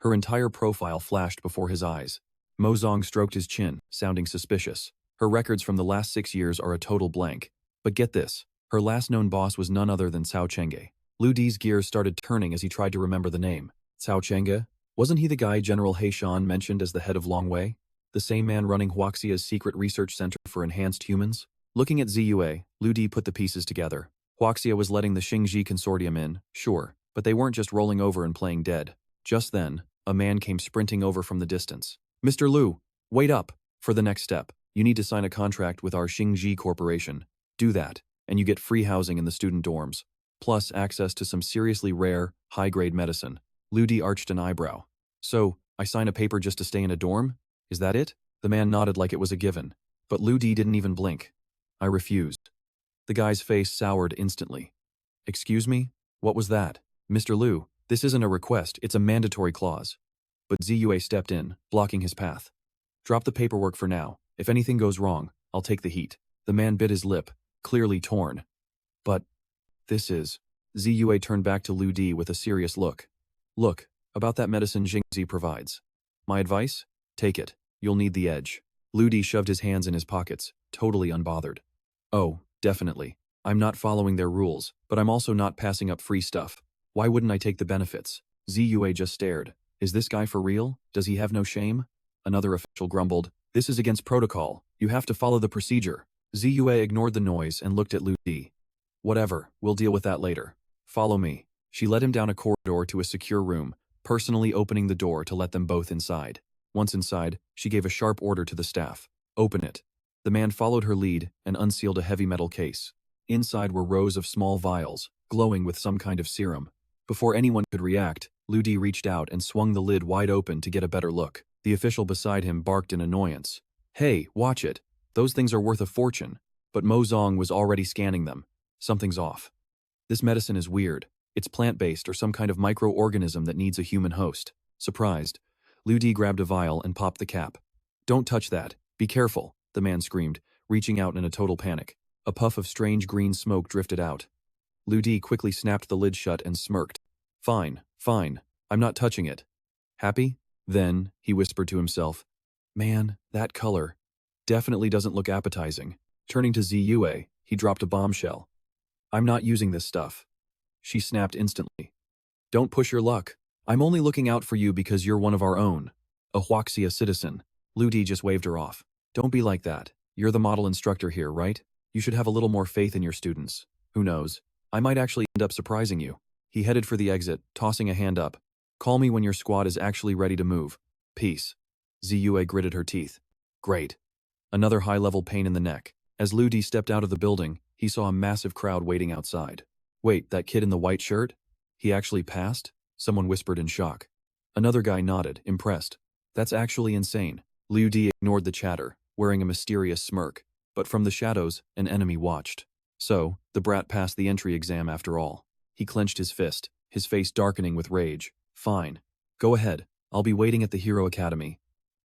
Her entire profile flashed before his eyes. Mozong stroked his chin, sounding suspicious. Her records from the last 6 years are a total blank. But get this, her last known boss was none other than Cao Chenge. Ludi's gears started turning as he tried to remember the name. Cao Chenge? Wasn't he the guy General Heishan mentioned as the head of Longwei? The same man running Huaxia's secret research center for enhanced humans? Looking at Ziyue, Ludi put the pieces together. Huaxia was letting the Xingji consortium in, sure, but they weren't just rolling over and playing dead. Just then, a man came sprinting over from the distance. Mr. Lu, wait up! For the next step, you need to sign a contract with our Xingji Corporation. Do that, and you get free housing in the student dorms, plus access to some seriously rare, high-grade medicine. Ludi arched an eyebrow. So, I sign a paper just to stay in a dorm? Is that it? The man nodded like it was a given. But Ludi didn't even blink. I refused. The guy's face soured instantly. Excuse me? What was that? Mr. Lu, this isn't a request, it's a mandatory clause. But Ziyue stepped in, blocking his path. Drop the paperwork for now. If anything goes wrong, I'll take the heat. The man bit his lip, clearly torn. But this is... Ziyue turned back to Ludi with a serious look. Look, about that medicine Jingzi provides. My advice? Take it. You'll need the edge. Ludi shoved his hands in his pockets, totally unbothered. Oh, definitely. I'm not following their rules, but I'm also not passing up free stuff. Why wouldn't I take the benefits? Ziyue just stared. Is this guy for real? Does he have no shame? Another official grumbled. This is against protocol. You have to follow the procedure. Ziyue ignored the noise and looked at Ludi. Whatever, we'll deal with that later. Follow me. She led him down a corridor to a secure room, personally opening the door to let them both inside. Once inside, she gave a sharp order to the staff. Open it. The man followed her lead and unsealed a heavy metal case. Inside were rows of small vials, glowing with some kind of serum. Before anyone could react, Ludi reached out and swung the lid wide open to get a better look. The official beside him barked in annoyance. Hey, watch it. Those things are worth a fortune. But Mozong was already scanning them. Something's off. This medicine is weird. It's plant-based or some kind of microorganism that needs a human host. Surprised, Lu Di grabbed a vial and popped the cap. "Don't touch that. Be careful," the man screamed, reaching out in a total panic. A puff of strange green smoke drifted out. Lu Di quickly snapped the lid shut and smirked. Fine, fine. I'm not touching it." "Happy?" Then, he whispered to himself, "Man, that color definitely doesn't look appetizing." Turning to Ziyue, he dropped a bombshell. "I'm not using this stuff." She snapped instantly. "Don't push your luck. I'm only looking out for you because you're one of our own. A Huaxia citizen." Lu Di just waved her off. "Don't be like that. You're the model instructor here, right? You should have a little more faith in your students. Who knows? I might actually end up surprising you." He headed for the exit, tossing a hand up. "Call me when your squad is actually ready to move. Peace." Ziyue gritted her teeth. Great. Another high-level pain in the neck. As Lu Di stepped out of the building, he saw a massive crowd waiting outside. "Wait, that kid in the white shirt? He actually passed?" Someone whispered in shock. Another guy nodded, impressed. "That's actually insane." Lu Di ignored the chatter, wearing a mysterious smirk. But from the shadows, an enemy watched. So, the brat passed the entry exam after all. He clenched his fist, his face darkening with rage. "Fine. Go ahead. I'll be waiting at the Hero Academy.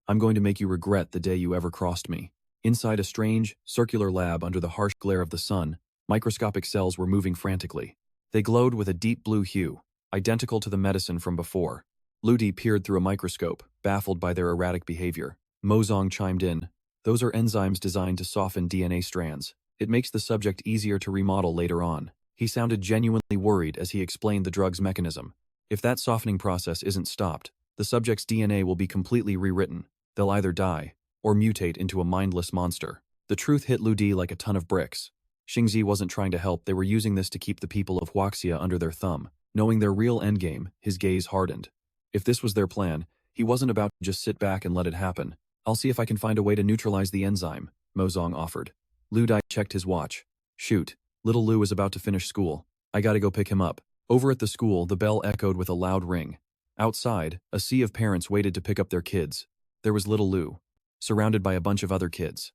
I'm going to make you regret the day you ever crossed me." Inside a strange, circular lab under the harsh glare of the sun, microscopic cells were moving frantically. They glowed with a deep blue hue, identical to the medicine from before. Lu Di peered through a microscope, baffled by their erratic behavior. Mozong chimed in. "Those are enzymes designed to soften DNA strands. It makes the subject easier to remodel later on." He sounded genuinely worried as he explained the drug's mechanism. If that softening process isn't stopped, the subject's DNA will be completely rewritten. They'll either die, or mutate into a mindless monster. The truth hit Lu Di like a ton of bricks. Xingzi wasn't trying to help, they were using this to keep the people of Huaxia under their thumb. Knowing their real endgame, his gaze hardened. If this was their plan, he wasn't about to just sit back and let it happen. "I'll see if I can find a way to neutralize the enzyme," Mozong offered. Lu Di checked his watch. "Shoot, little Lu is about to finish school. I gotta go pick him up." Over at the school, the bell echoed with a loud ring. Outside, a sea of parents waited to pick up their kids. There was little Lu, surrounded by a bunch of other kids.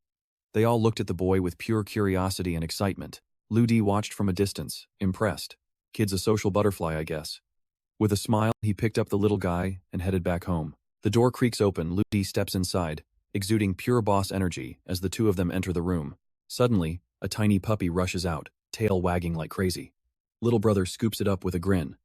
They all looked at the boy with pure curiosity and excitement. Lu Di watched from a distance, impressed. Kid's a social butterfly, I guess. With a smile, he picked up the little guy and headed back home. The door creaks open, Lu Di steps inside, exuding pure boss energy as the two of them enter the room. Suddenly, a tiny puppy rushes out, tail wagging like crazy. Little brother scoops it up with a grin.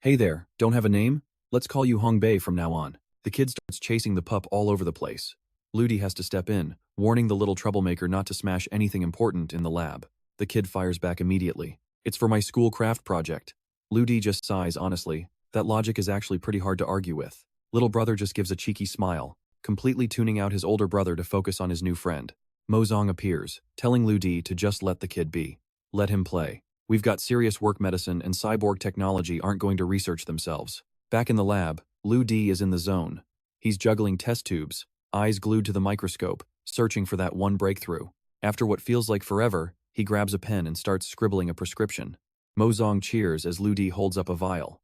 "Hey there, don't have a name? Let's call you Hongbei from now on." The kid starts chasing the pup all over the place. Lu Di has to step in, warning the little troublemaker not to smash anything important in the lab. The kid fires back immediately. "It's for my school craft project." Lu Di just sighs honestly. That logic is actually pretty hard to argue with. Little brother just gives a cheeky smile, completely tuning out his older brother to focus on his new friend. Mozong appears, telling Lu Di to just let the kid be. Let him play. We've got serious work, medicine and cyborg technology aren't going to research themselves. Back in the lab, Lu Di is in the zone. He's juggling test tubes, eyes glued to the microscope, searching for that one breakthrough. After what feels like forever, he grabs a pen and starts scribbling a prescription. Mozong cheers as Lu Di holds up a vial.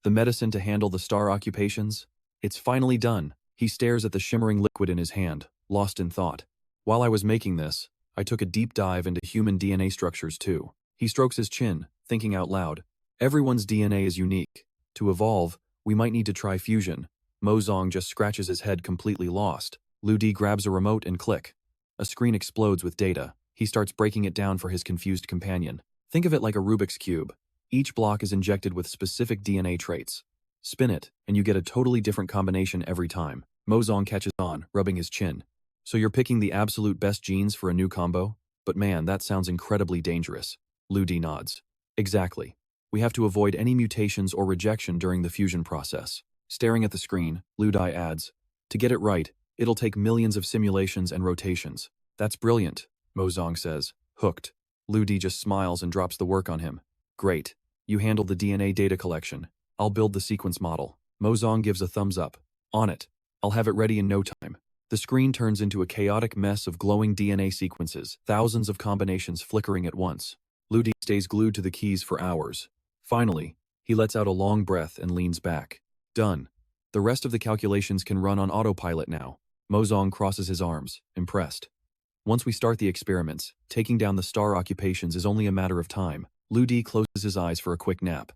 The medicine to handle the star occupations? It's finally done. He stares at the shimmering liquid in his hand, lost in thought. While I was making this, I took a deep dive into human DNA structures too. He strokes his chin, thinking out loud. Everyone's DNA is unique. To evolve, we might need to try fusion. Mozong just scratches his head, completely lost. Lu Di grabs a remote and click. A screen explodes with data. He starts breaking it down for his confused companion. Think of it like a Rubik's Cube. Each block is injected with specific DNA traits. Spin it, and you get a totally different combination every time. Mozong catches on, rubbing his chin. "So you're picking the absolute best genes for a new combo? But man, that sounds incredibly dangerous." Lu Di nods. "Exactly. We have to avoid any mutations or rejection during the fusion process." Staring at the screen, Lu Di adds, "To get it right, it'll take millions of simulations and rotations." "That's brilliant," Mozong says, hooked. Lu Di just smiles and drops the work on him. "Great. You handle the DNA data collection. I'll build the sequence model." Mozong gives a thumbs up. "On it. I'll have it ready in no time." The screen turns into a chaotic mess of glowing DNA sequences, thousands of combinations flickering at once. Lu Di stays glued to the keys for hours. Finally, he lets out a long breath and leans back. Done. The rest of the calculations can run on autopilot now. Mozong crosses his arms, impressed. Once we start the experiments, taking down the star occupations is only a matter of time. Lu Di closes his eyes for a quick nap.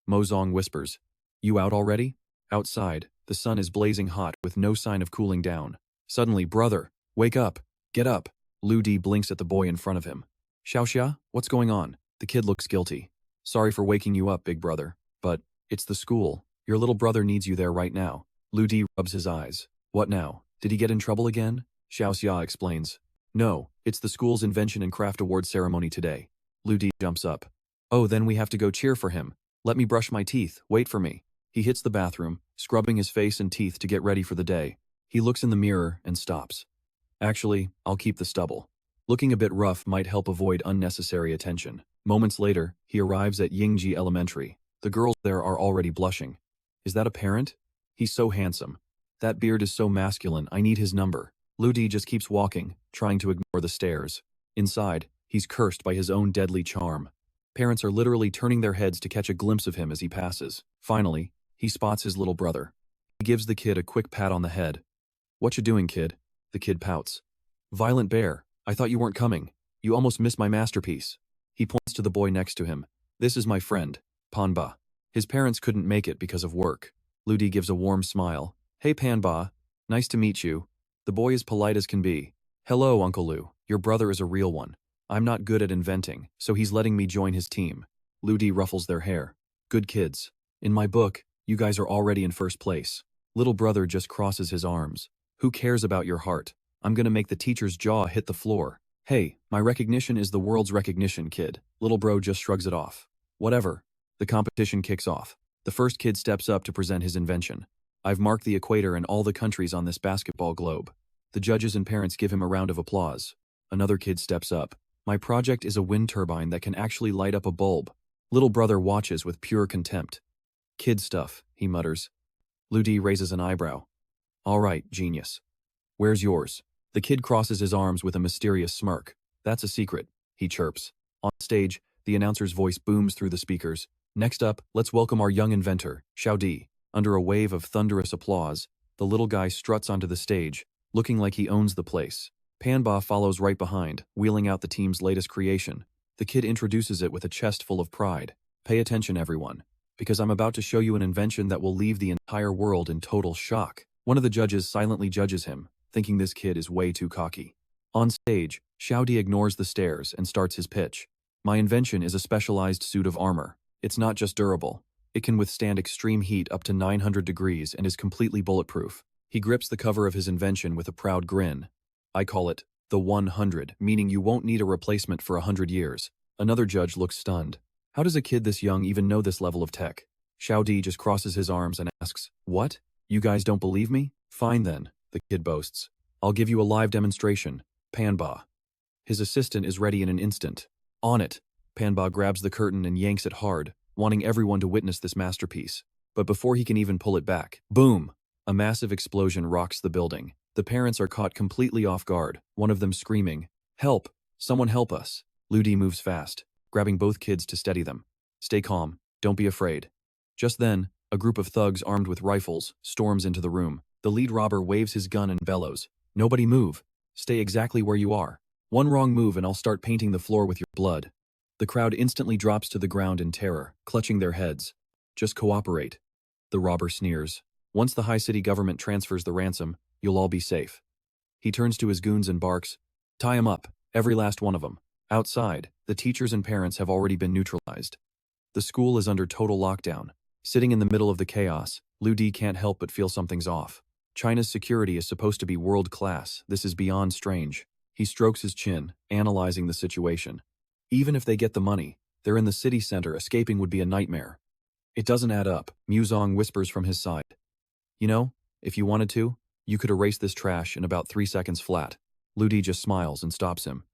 Mozong whispers, "You out already?" Outside, the The sun is blazing hot with no sign of cooling down. Suddenly, brother, wake up, get up. Lu Di blinks at the boy in front of him. Xiaoxia, what's going on? The kid looks guilty. Sorry for waking you up, big brother, but it's the school. Your little brother needs you there right now. Lu Di rubs his eyes. What now? Did he get in trouble again? Xiaoxia explains. No, it's the school's invention and craft award ceremony today. Lu Di jumps up. Oh, then we have to go cheer for him. Let me brush my teeth, wait for me. He hits the bathroom, scrubbing his face and teeth to get ready for the day. He looks in the mirror and stops. Actually, I'll keep the stubble. Looking a bit rough might help avoid unnecessary attention. Moments later, he arrives at Yingji Elementary. The girls there are already blushing. Is that a parent? He's so handsome. That beard is so masculine, I need his number. Lu Di just keeps walking, trying to ignore the stares. Inside, he's cursed by his own deadly charm. Parents are literally turning their heads to catch a glimpse of him as he passes. Finally, he spots his little brother. He gives the kid a quick pat on the head. What you doing, kid? The kid pouts. Violent bear, I thought you weren't coming. You almost missed my masterpiece. He points to the boy next to him. This is my friend, Panba. His parents couldn't make it because of work. Lu Di gives a warm smile. Hey Panba, nice to meet you. The boy is polite as can be. Hello, Uncle Lu, your brother is a real one. I'm not good at inventing, so he's letting me join his team. Lu Di ruffles their hair. Good kids. In my book, you guys are already in first place. Little brother just crosses his arms. Who cares about your heart? I'm gonna make the teacher's jaw hit the floor. Hey, my recognition is the world's recognition, kid. Little bro just shrugs it off. Whatever. The competition kicks off. The first kid steps up to present his invention. I've marked the equator and all the countries on this basketball globe. The judges and parents give him a round of applause. Another kid steps up. My project is a wind turbine that can actually light up a bulb. Little brother watches with pure contempt. Kid stuff, he mutters. Lu Di raises an eyebrow. All right, genius. Where's yours? The kid crosses his arms with a mysterious smirk. That's a secret, he chirps. On stage, the announcer's voice booms through the speakers. Next up, let's welcome our young inventor, Xiao Di. Under a wave of thunderous applause, the little guy struts onto the stage, looking like he owns the place. Panba follows right behind, wheeling out the team's latest creation. The kid introduces it with a chest full of pride. Pay attention, everyone, because I'm about to show you an invention that will leave the entire world in total shock. One of the judges silently judges him, thinking this kid is way too cocky. On stage, Xiao Di ignores the stares and starts his pitch. My invention is a specialized suit of armor. It's not just durable. It can withstand extreme heat up to 900 degrees and is completely bulletproof. He grips the cover of his invention with a proud grin. I call it the 100, meaning you won't need a replacement for 100 years. Another judge looks stunned. How does a kid this young even know this level of tech? Xiao Di just crosses his arms and asks, what? You guys don't believe me? Fine then, the kid boasts. I'll give you a live demonstration. Panba. His assistant is ready in an instant. On it. Panba grabs the curtain and yanks it hard, wanting everyone to witness this masterpiece. But before he can even pull it back, boom! A massive explosion rocks the building. The parents are caught completely off guard, one of them screaming, help! Someone help us! Lu Di moves fast, grabbing both kids to steady them. Stay calm, don't be afraid. Just then, a group of thugs armed with rifles storms into the room. The lead robber waves his gun and bellows. Nobody move. Stay exactly where you are. One wrong move and I'll start painting the floor with your blood. The crowd instantly drops to the ground in terror, clutching their heads. Just cooperate. The robber sneers. Once the high city government transfers the ransom, you'll all be safe. He turns to his goons and barks, tie 'em up, every last one of them. Outside, the teachers and parents have already been neutralized. The school is under total lockdown. Sitting in the middle of the chaos, Lu Di can't help but feel something's off. China's security is supposed to be world-class. This is beyond strange. He strokes his chin, analyzing the situation. Even if they get the money, they're in the city center. Escaping would be a nightmare. It doesn't add up, Muzong whispers from his side. You know, if you wanted to, you could erase this trash in about 3 seconds flat. Lu Di just smiles and stops him.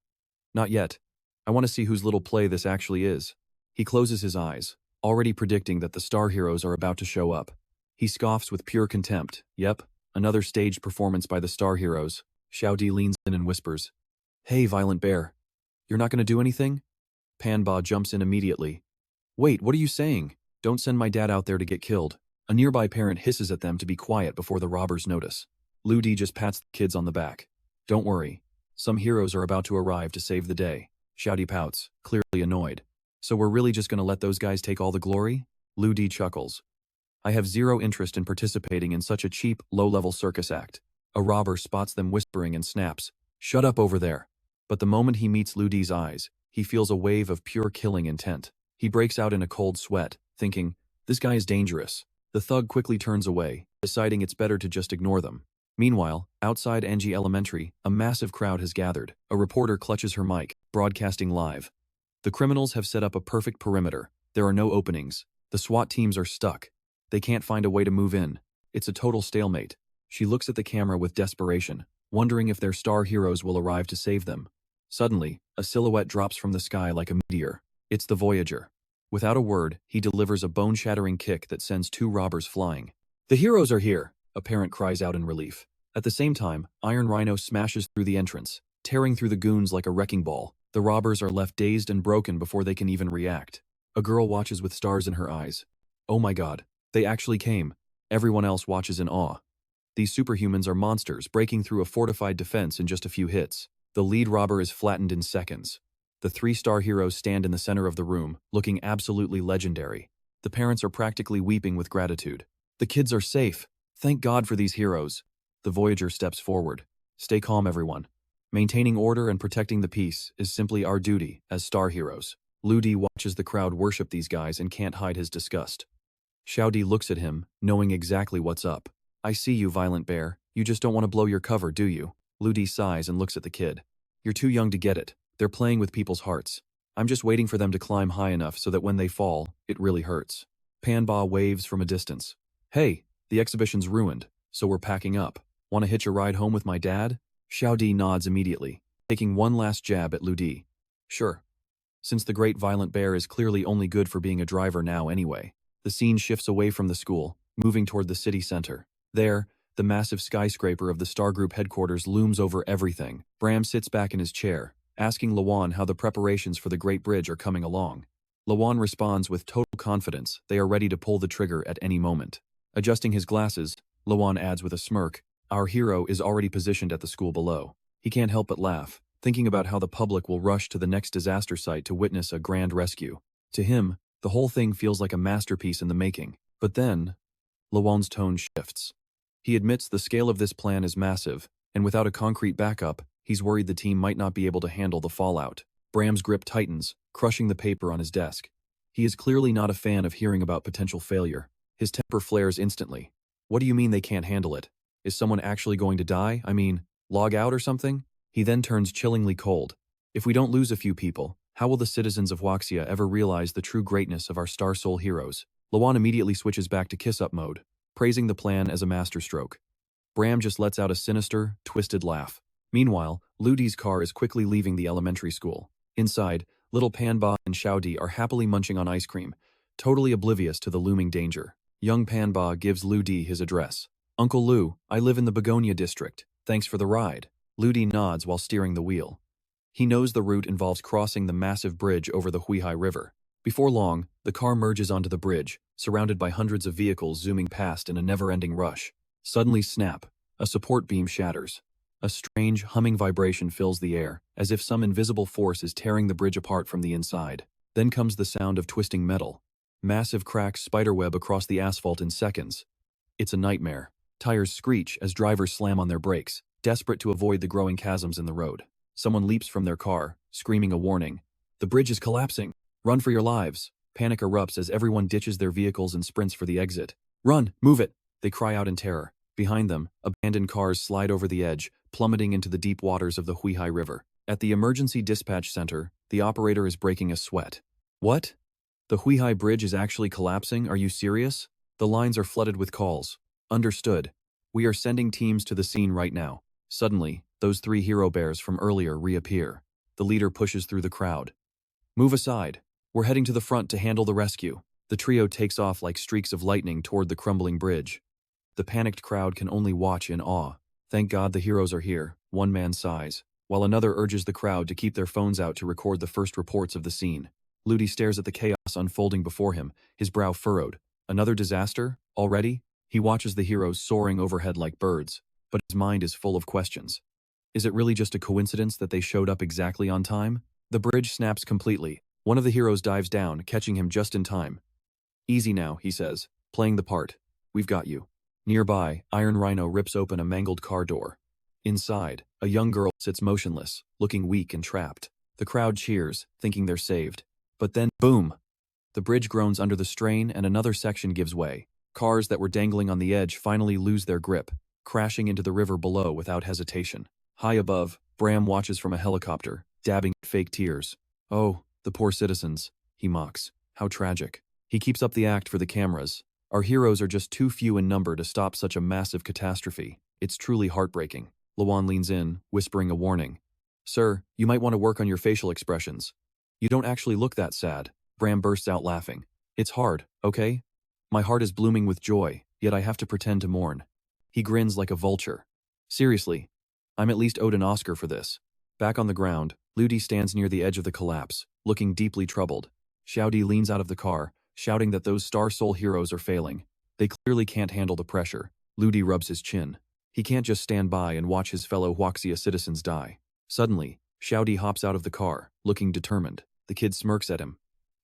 Not yet. I want to see whose little play this actually is. He closes his eyes, already predicting that the star heroes are about to show up. He scoffs with pure contempt. Yep, another staged performance by the star heroes. Xiao Di leans in and whispers, hey, violent bear. You're not going to do anything? Panba jumps in immediately. Wait, what are you saying? Don't send my dad out there to get killed. A nearby parent hisses at them to be quiet before the robbers notice. Lu Di just pats the kids on the back. Don't worry. Some heroes are about to arrive to save the day. Xiao Di pouts, clearly annoyed. So we're really just going to let those guys take all the glory? Lu Di chuckles. I have zero interest in participating in such a cheap, low-level circus act. A robber spots them whispering and snaps, "Shut up over there." But the moment he meets Lu Di's eyes, he feels a wave of pure killing intent. He breaks out in a cold sweat, thinking, "This guy is dangerous." The thug quickly turns away, deciding it's better to just ignore them. Meanwhile, outside NG Elementary, a massive crowd has gathered. A reporter clutches her mic, broadcasting live. The criminals have set up a perfect perimeter. There are no openings. The SWAT teams are stuck. They can't find a way to move in. It's a total stalemate. She looks at the camera with desperation, wondering if their star heroes will arrive to save them. Suddenly, a silhouette drops from the sky like a meteor. It's the Voyager. Without a word, he delivers a bone-shattering kick that sends two robbers flying. "The heroes are here!" a parent cries out in relief. At the same time, Iron Rhino smashes through the entrance, tearing through the goons like a wrecking ball. The robbers are left dazed and broken before they can even react. A girl watches with stars in her eyes. Oh my god, they actually came. Everyone else watches in awe. These superhumans are monsters breaking through a fortified defense in just a few hits. The lead robber is flattened in seconds. The three-star heroes stand in the center of the room, looking absolutely legendary. The parents are practically weeping with gratitude. "The kids are safe. Thank God for these heroes." The Voyager steps forward. "Stay calm, everyone. Maintaining order and protecting the peace is simply our duty as star heroes." Lu Di watches the crowd worship these guys and can't hide his disgust. Xiao Di looks at him, knowing exactly what's up. "I see you, Violent Bear. You just don't want to blow your cover, do you?" Lu Di sighs and looks at the kid. "You're too young to get it. They're playing with people's hearts. I'm just waiting for them to climb high enough so that when they fall, it really hurts." Panba waves from a distance. "Hey, the exhibition's ruined, so we're packing up. Want to hitch a ride home with my dad?" Xiao Di nods immediately, taking one last jab at Lu Di. "Sure." Since the great Violent Bear is clearly only good for being a driver now anyway. The scene shifts away from the school, moving toward the city center. There, the massive skyscraper of the Star Group headquarters looms over everything. Bram sits back in his chair, asking Lawan how the preparations for the Great Bridge are coming along. Lawan responds with total confidence they are ready to pull the trigger at any moment. Adjusting his glasses, Lawan adds with a smirk, "Our hero is already positioned at the school below." He can't help but laugh, thinking about how the public will rush to the next disaster site to witness a grand rescue. To him, the whole thing feels like a masterpiece in the making. But then, Lawan's tone shifts. He admits the scale of this plan is massive, and without a concrete backup, he's worried the team might not be able to handle the fallout. Bram's grip tightens, crushing the paper on his desk. He is clearly not a fan of hearing about potential failure. His temper flares instantly. "What do you mean they can't handle it? Is someone actually going to die? I mean, log out or something?" He then turns chillingly cold. "If we don't lose a few people, how will the citizens of Waxia ever realize the true greatness of our Star Soul heroes?" Lawan immediately switches back to kiss-up mode, praising the plan as a masterstroke. Bram just lets out a sinister, twisted laugh. Meanwhile, Lu Di's car is quickly leaving the elementary school. Inside, little Panba and Xiao Di are happily munching on ice cream, totally oblivious to the looming danger. Young Panba gives Lu Di his address. "Uncle Lu, I live in the Begonia district. Thanks for the ride." Lu Di nods while steering the wheel. He knows the route involves crossing the massive bridge over the Huihai River. Before long, the car merges onto the bridge, surrounded by hundreds of vehicles zooming past in a never-ending rush. Suddenly snap, a support beam shatters. A strange, humming vibration fills the air, as if some invisible force is tearing the bridge apart from the inside. Then comes the sound of twisting metal. Massive cracks spiderweb across the asphalt in seconds. It's a nightmare. Tires screech as drivers slam on their brakes, desperate to avoid the growing chasms in the road. Someone leaps from their car, screaming a warning. "The bridge is collapsing! Run for your lives!" Panic erupts as everyone ditches their vehicles and sprints for the exit. "Run! Move it!" They cry out in terror. Behind them, abandoned cars slide over the edge, plummeting into the deep waters of the Huihai River. At the emergency dispatch center, the operator is breaking a sweat. "What? The Huihai Bridge is actually collapsing? Are you serious?" The lines are flooded with calls. "Understood. We are sending teams to the scene right now." Suddenly, those three hero bears from earlier reappear. The leader pushes through the crowd. "Move aside. We're heading to the front to handle the rescue." The trio takes off like streaks of lightning toward the crumbling bridge. The panicked crowd can only watch in awe. "Thank God the heroes are here," one man sighs, while another urges the crowd to keep their phones out to record the first reports of the scene. Lu Di stares at the chaos unfolding before him, his brow furrowed. Another disaster? Already? He watches the heroes soaring overhead like birds, but his mind is full of questions. Is it really just a coincidence that they showed up exactly on time? The bridge snaps completely. One of the heroes dives down, catching him just in time. "Easy now," he says. Playing the part. We've got you. Nearby, Iron Rhino rips open a mangled car door. Inside, a young girl sits motionless, looking weak and trapped. The crowd cheers, thinking they're saved. But then, boom! The bridge groans under the strain and another section gives way. Cars that were dangling on the edge finally lose their grip, crashing into the river below without hesitation. High above, Bram watches from a helicopter, dabbing at fake tears. Oh, the poor citizens, he mocks. How tragic. He keeps up the act for the cameras. Our heroes are just too few in number to stop such a massive catastrophe. It's truly heartbreaking. Lawan leans in, whispering a warning. Sir, you might want to work on your facial expressions. You don't actually look that sad. Bram bursts out laughing. It's hard, okay? My heart is blooming with joy, yet I have to pretend to mourn. He grins like a vulture. Seriously, I'm at least owed an Oscar for this. Back on the ground, Ludi stands near the edge of the collapse, looking deeply troubled. Xiaodi leans out of the car, shouting that those Star Soul heroes are failing. They clearly can't handle the pressure. Ludi rubs his chin. He can't just stand by and watch his fellow Huaxia citizens die. Suddenly, Xiaodi hops out of the car, looking determined. The kid smirks at him.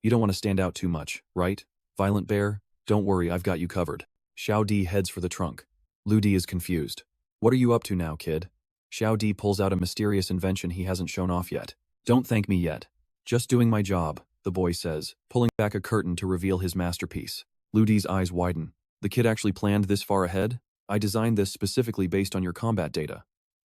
You don't want to stand out too much, right? Violent Bear? Don't worry, I've got you covered. Xiaodi heads for the trunk. Ludi is confused. What are you up to now, kid? Xiaodi pulls out a mysterious invention he hasn't shown off yet. Don't thank me yet. Just doing my job, the boy says, pulling back a curtain to reveal his masterpiece. Ludi's eyes widen. The kid actually planned this far ahead? I designed this specifically based on your combat data.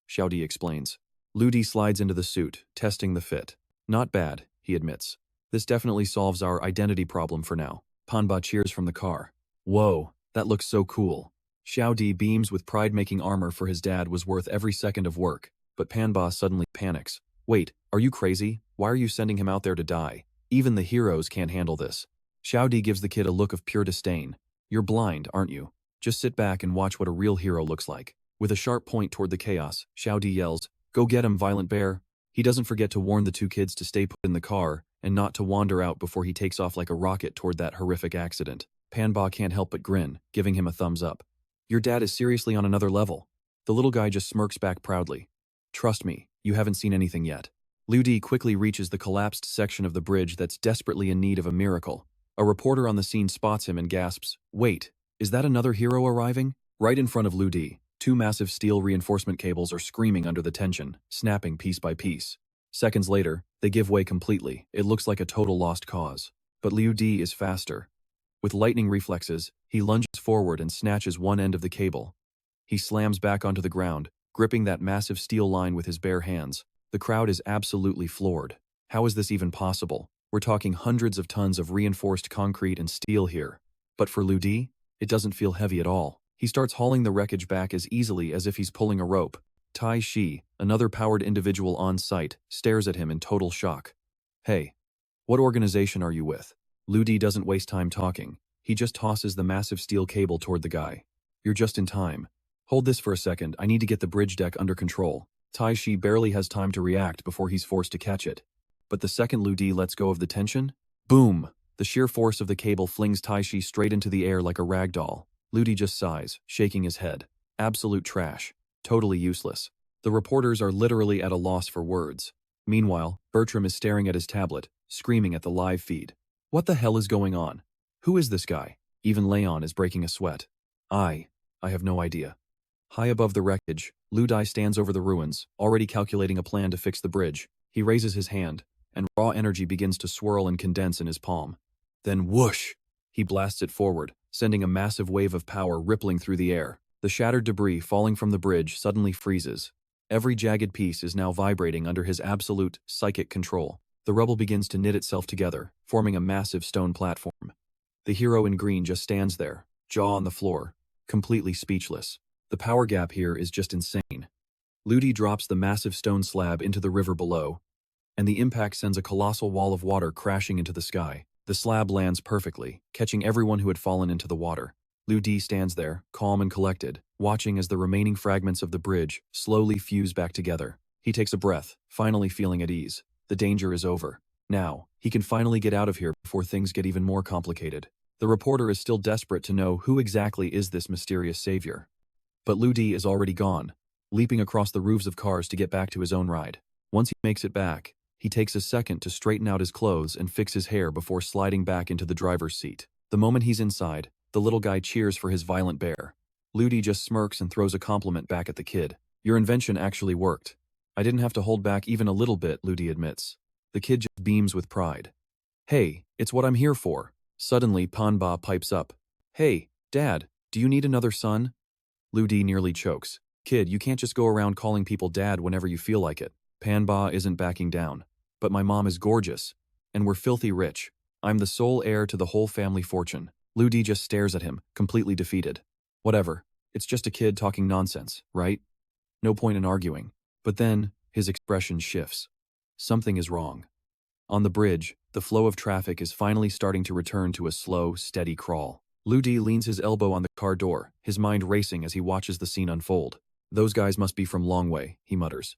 Xiaodi explains. Ludi slides into the suit, testing the fit. Not bad, he admits. This definitely solves our identity problem for now. Panba cheers from the car. Whoa, that looks so cool. Xiaodi beams with pride, making armor for his dad was worth every second of work, but Panba suddenly panics. Wait, are you crazy? Why are you sending him out there to die? Even the heroes can't handle this. Xiaodi gives the kid a look of pure disdain. You're blind, aren't you? Just sit back and watch what a real hero looks like. With a sharp point toward the chaos, Xiaodi yells, Go get him, Violent Bear. He doesn't forget to warn the two kids to stay put in the car and not to wander out before he takes off like a rocket toward that horrific accident. Panba can't help but grin, giving him a thumbs up. Your dad is seriously on another level. The little guy just smirks back proudly. Trust me, you haven't seen anything yet. Ludi quickly reaches the collapsed section of the bridge that's desperately in need of a miracle. A reporter on the scene spots him and gasps, Wait, is that another hero arriving? Right in front of Ludi, two massive steel reinforcement cables are screaming under the tension, snapping piece by piece. Seconds later, they give way completely. It looks like a total lost cause. But Liu Di is faster. With lightning reflexes, he lunges forward and snatches one end of the cable. He slams back onto the ground, gripping that massive steel line with his bare hands. The crowd is absolutely floored. How is this even possible? We're talking hundreds of tons of reinforced concrete and steel here. But for Liu Di, it doesn't feel heavy at all. He starts hauling the wreckage back as easily as if he's pulling a rope. Tai Shi, another powered individual on site, stares at him in total shock. Hey, what organization are you with? Ludi doesn't waste time talking. He just tosses the massive steel cable toward the guy. You're just in time. Hold this for a second, I need to get the bridge deck under control. Tai Shi barely has time to react before he's forced to catch it. But the second Ludi lets go of the tension, boom! The sheer force of the cable flings Tai Shi straight into the air like a rag doll. Ludi just sighs, shaking his head. Absolute trash. Totally useless. The reporters are literally at a loss for words. Meanwhile, Bertram is staring at his tablet, screaming at the live feed. What the hell is going on? Who is this guy? Even Leon is breaking a sweat. I have no idea. High above the wreckage, Ludi stands over the ruins, already calculating a plan to fix the bridge. He raises his hand, and raw energy begins to swirl and condense in his palm. Then whoosh! He blasts it forward, sending a massive wave of power rippling through the air. The shattered debris falling from the bridge suddenly freezes. Every jagged piece is now vibrating under his absolute, psychic control. The rubble begins to knit itself together, forming a massive stone platform. The hero in green just stands there, jaw on the floor, completely speechless. The power gap here is just insane. Ludi drops the massive stone slab into the river below, and the impact sends a colossal wall of water crashing into the sky. The slab lands perfectly, catching everyone who had fallen into the water. Ludi stands there, calm and collected, watching as the remaining fragments of the bridge slowly fuse back together. He takes a breath, finally feeling at ease. The danger is over. Now, he can finally get out of here before things get even more complicated. The reporter is still desperate to know who exactly is this mysterious savior. But Ludi is already gone, leaping across the roofs of cars to get back to his own ride. Once he makes it back, he takes a second to straighten out his clothes and fix his hair before sliding back into the driver's seat. The moment he's inside, The little guy cheers for his violent bear. Ludi just smirks and throws a compliment back at the kid. Your invention actually worked. I didn't have to hold back even a little bit, Ludi admits. The kid just beams with pride. Hey, it's what I'm here for. Suddenly, Panba pipes up. Hey, Dad, do you need another son? Ludi nearly chokes. Kid, you can't just go around calling people dad whenever you feel like it. Panba isn't backing down. But my mom is gorgeous. And we're filthy rich. I'm the sole heir to the whole family fortune. Ludi just stares at him, completely defeated. Whatever. It's just a kid talking nonsense, right? No point in arguing. But then, his expression shifts. Something is wrong. On the bridge, the flow of traffic is finally starting to return to a slow, steady crawl. Ludi leans his elbow on the car door, his mind racing as he watches the scene unfold. Those guys must be from Longway, he mutters.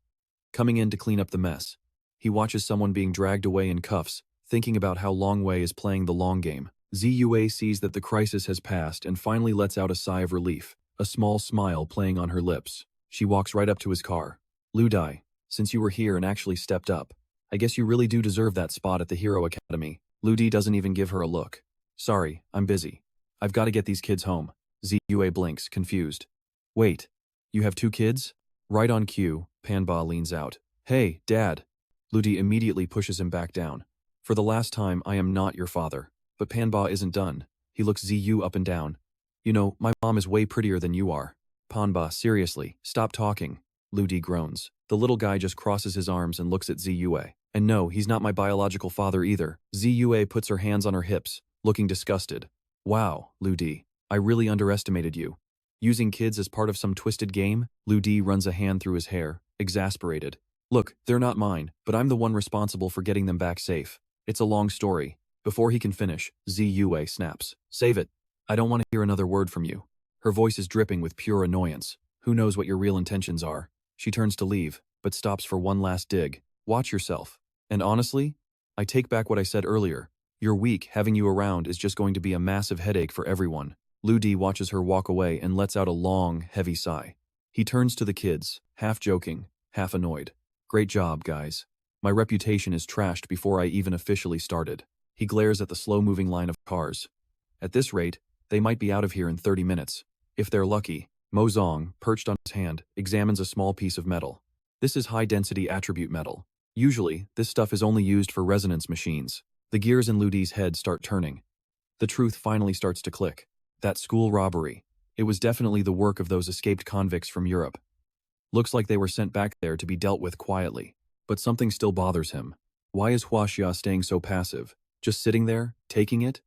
Coming in to clean up the mess. He watches someone being dragged away in cuffs, thinking about how Longway is playing the long game. Zua sees that the crisis has passed and finally lets out a sigh of relief, a small smile playing on her lips. She walks right up to his car. Ludi, since you were here and actually stepped up, I guess you really do deserve that spot at the Hero Academy. Ludi doesn't even give her a look. Sorry, I'm busy. I've got to get these kids home. Zua blinks, confused. Wait, you have 2 kids? Right on cue, Panba leans out. Hey, Dad. Ludi immediately pushes him back down. For the last time, I am not your father. But Panba isn't done. He looks Zu up and down. You know, my mom is way prettier than you are. Panba, seriously, stop talking. Ludi groans. The little guy just crosses his arms and looks at Zua. And no, he's not my biological father either. Zua puts her hands on her hips, looking disgusted. Wow, Ludi, I really underestimated you. Using kids as part of some twisted game? Ludi runs a hand through his hair, exasperated. Look, they're not mine, but I'm the one responsible for getting them back safe. It's a long story. Before he can finish, Zua snaps. Save it. I don't want to hear another word from you. Her voice is dripping with pure annoyance. Who knows what your real intentions are? She turns to leave, but stops for one last dig. Watch yourself. And honestly, I take back what I said earlier. You're weak, having you around is just going to be a massive headache for everyone. Ludi watches her walk away and lets out a long, heavy sigh. He turns to the kids, half joking, half annoyed. Great job, guys. My reputation is trashed before I even officially started. He glares at the slow-moving line of cars. At this rate, they might be out of here in 30 minutes. If they're lucky, Mozong, perched on his hand, examines a small piece of metal. This is high-density attribute metal. Usually, this stuff is only used for resonance machines. The gears in Ludi's head start turning. The truth finally starts to click. That school robbery. It was definitely the work of those escaped convicts from Europe. Looks like they were sent back there to be dealt with quietly. But something still bothers him. Why is Huaxia staying so passive? Just sitting there, taking it?